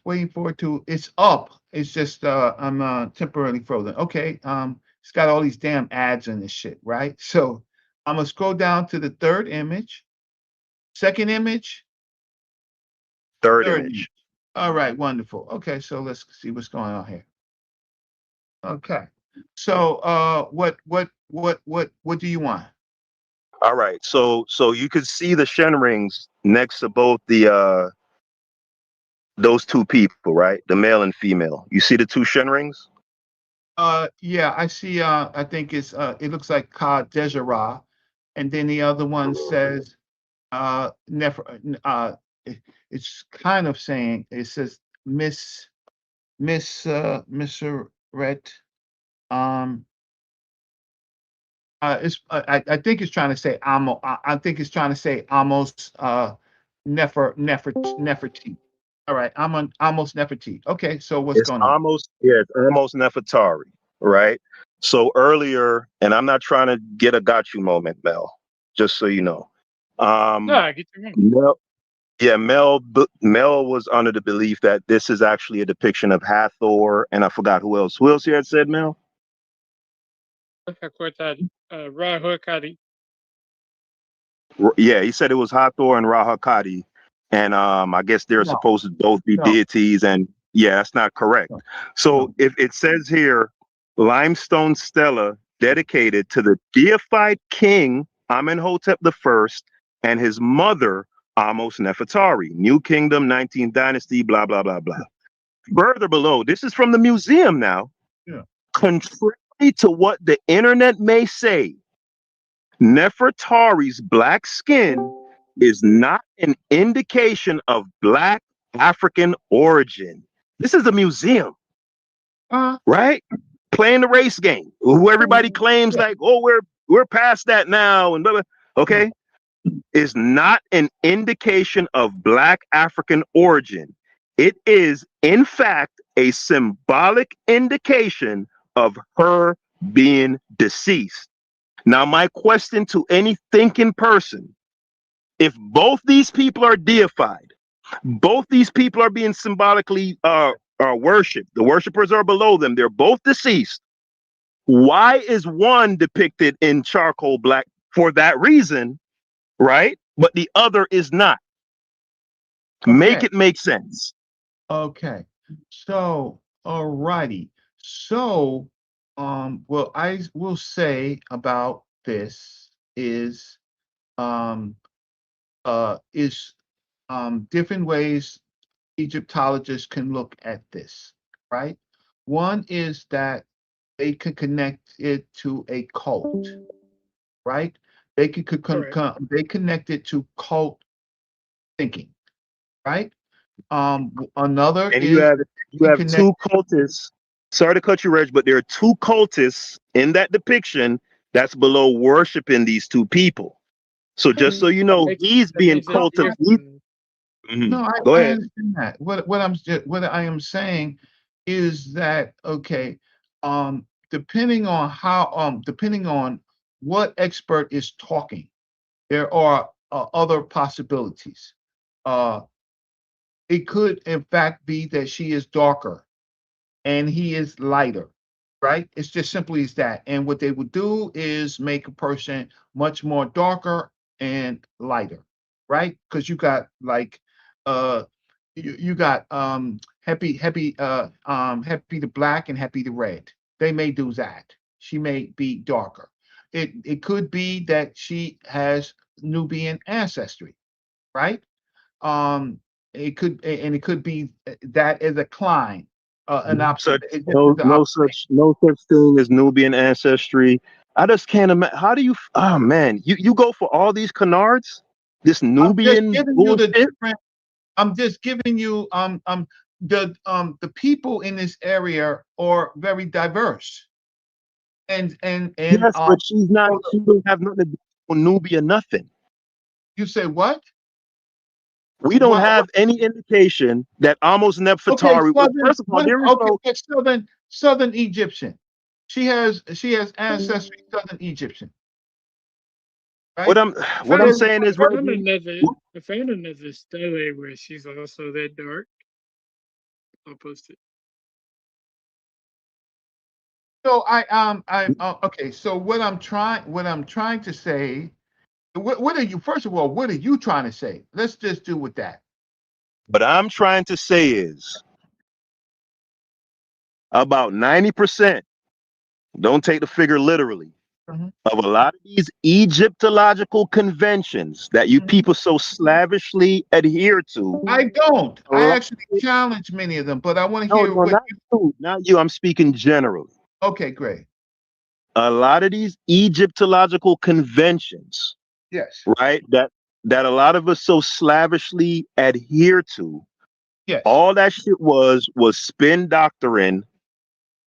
waiting for it to. It's up. It's just I'm temporarily frozen. Okay, it's got all these damn ads in this shit, right? So I'm gonna scroll down to the third image, second image, third image. All right, wonderful. Okay, so let's see what's going on here. Okay, so what do you want? All right, so you could see the Shenrings next to both the those two people, right? The male and female. You see the two Shenrings? Yeah, I see. I think it looks like Ka Dejara, and then the other one says it's kind of saying it says Ret. I think it's trying to say Amo. I think it's trying to say almost Nefertiti. All right, I'm on almost Nefertiti. Okay, so what's going on? It's almost Nefertari, right? So earlier, and I'm not trying to get a got you moment, Mel, just so you know. No, I get your name. Mel was under the belief that this is actually a depiction of Hathor, and I forgot who else. Who else you had said, Mel? Rahakadi. Yeah, he said it was Hathor and Rahakadi, and I guess they're supposed to both be deities, and yeah, that's not correct. So if it says here, limestone stela dedicated to the deified king Amenhotep I and his mother Amos Nefertari, New Kingdom, 19th Dynasty, blah blah blah blah. Further below, this is from the museum now. Yeah. Contrary to what the internet may say, Nefertari's black skin is not an indication of black African origin. This is a museum, right? Playing the race game. Who everybody claims like, oh, we're past that now, and blah, blah. Okay, is not an indication of black African origin. It is, in fact, a symbolic indication of her being deceased. Now, my question to any thinking person, if both these people are deified, both these people are being symbolically worshipped, the worshipers are below them, they're both deceased, why is one depicted in charcoal black? For that reason, right? But the other is not. Okay. Make it make sense. Okay. So, alrighty. So, what I will say about this is different ways Egyptologists can look at this, right? One is that they can connect it to a cult, right? They they connect it to cult thinking, right? Another And is you have two cultists. Sorry to cut you, Reg, but there are two cultists in that depiction that's below worshiping these two people. So just so you know, he's being cultivated. No, Go I ahead. understand that. What I am saying is that okay, depending on what expert is talking, there are other possibilities. It could in fact be that she is darker and he is lighter, right? It's just simply as that. And what they would do is make a person much more darker and lighter, right? Because you got like you got happy the black and happy the red. They may do that. She may be darker. It could be that she has Nubian ancestry, right? It could be that as a climb, an option. No such thing as Nubian ancestry. I just can't imagine. How do you? Oh man, you go for all these canards, this Nubian bullshit. I'm just giving you the people in this area are very diverse. And yes, but she's not. She don't have nothing to do with Nubia. Nothing. You say what? We don't have any indication that almost Nefertari. First of all, there is no Southern Egyptian. She has ancestry Southern Egyptian. Right? What I'm saying is, I found another stele where she's also that dark. I'll post it. So okay. So what I'm trying to say, what are you? First of all, what are you trying to say? Let's just do with that. What I'm trying to say is about 90%. Don't take the figure literally. Of a lot of these Egyptological conventions that you people so slavishly adhere to. I don't. I actually challenge many of them, but I want to hear what not you. I'm speaking generally. Okay, great. A lot of these Egyptological conventions, yes, right, that a lot of us so slavishly adhere to. Yes. All that shit was spin doctrine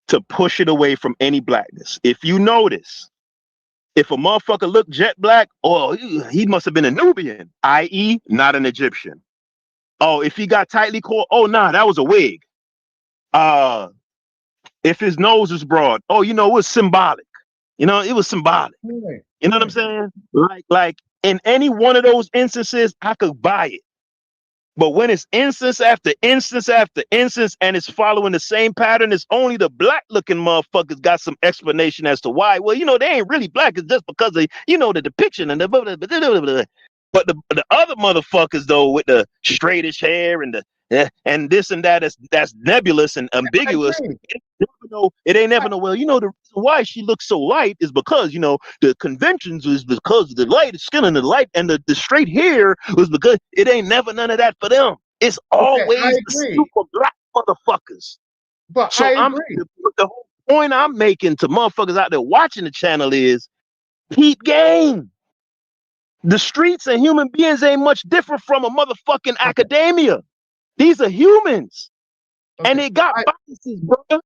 to push it away from any blackness. If you notice, if a motherfucker looked jet black, oh, he must have been a Nubian, i.e., not an Egyptian. Oh, if he got tightly coiled, oh, nah, that was a wig. If his nose is broad, oh, it was symbolic. It was symbolic. Right. You know what I'm saying? Like in any one of those instances, I could buy it. But when it's instance after instance after instance and it's following the same pattern, it's only the black looking motherfuckers got some explanation as to why. Well, they ain't really black. It's just because of, the depiction and the blah, blah, blah, blah, blah. But the other motherfuckers though, with the straightish hair and and this and that, that's nebulous and ambiguous. It ain't never know. Well, the reason why she looks so light is because the conventions is because of the light skin and the light and the straight hair was because it ain't never none of that for them. It's always the super black motherfuckers. But so the whole point I'm making to motherfuckers out there watching the channel is peep game. The streets and human beings ain't much different from a motherfucking academia. These are humans. And they got biases, brother.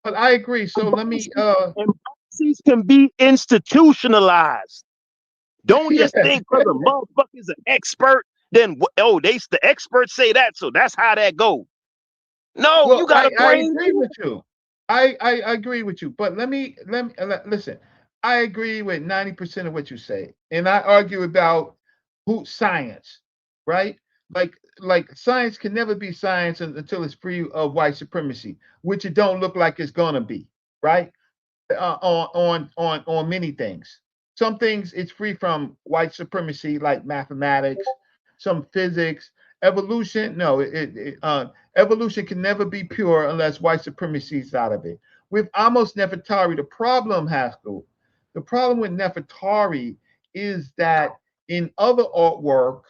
But I agree. So let me and biases can be institutionalized. Don't just think because a motherfucker is an expert then the experts say that, so that's how that goes. No, well, you got to I bring. agree with you. I agree with you, but let me listen. I agree with 90% of what you say, and I argue about science, right? Like science can never be science until it's free of white supremacy, which it don't look like it's gonna be, right? On many things. Some things it's free from white supremacy, like mathematics, some physics, evolution. No, evolution can never be pure unless white supremacy is out of it. With Amos Nefertari, the problem, Haskell, the problem with Nefertari is that in other artwork,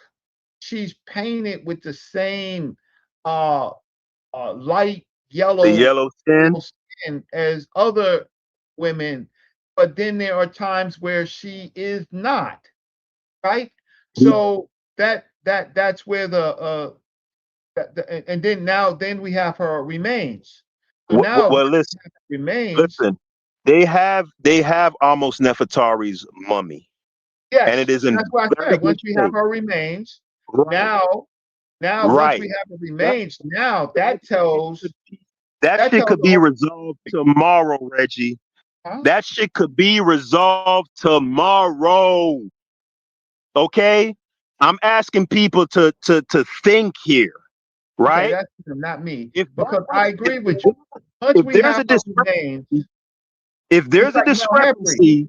she's painted with the same light The yellow yellow skin as other women, but then there are times where she is not, right? So that's where and then we have her remains. So now well, listen, remains. They have almost Nefertari's mummy. Yes, and it is in that's what I said. Once we have her remains, right. now once we have the remains, now that tells that shit could be resolved tomorrow, Reggie. Huh? That shit could be resolved tomorrow. Okay? I'm asking people to think here, right? Okay, that's not me. Because I agree with you. Once If we there's have a discrepancy, if there's a discrepancy,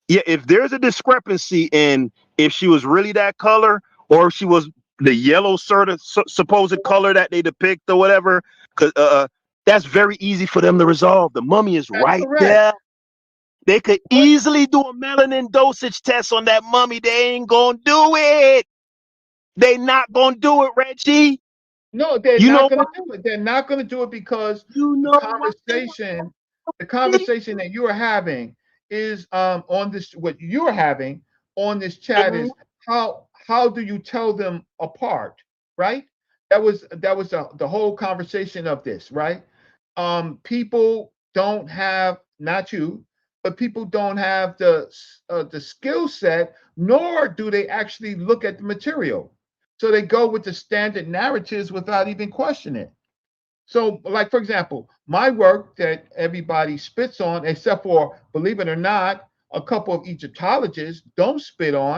if there's a discrepancy in if she was really that color or if she was the yellow sort of supposed color that they depict or whatever, that's very easy for them to resolve. The mummy is right there. They could easily do a melanin dosage test on that mummy. They ain't gonna do it. They not gonna do it, Reggie. No, they're not going to do it. They're not going to do it because the conversation that you are having is on this. What you're having on this chat is how do you tell them apart, right? That was the whole conversation of this, right? People don't have, not you, but people don't have the skill set, nor do they actually look at the material. So they go with the standard narratives without even questioning it. So, like, for example, my work that everybody spits on, except for, believe it or not, a couple of Egyptologists don't spit on.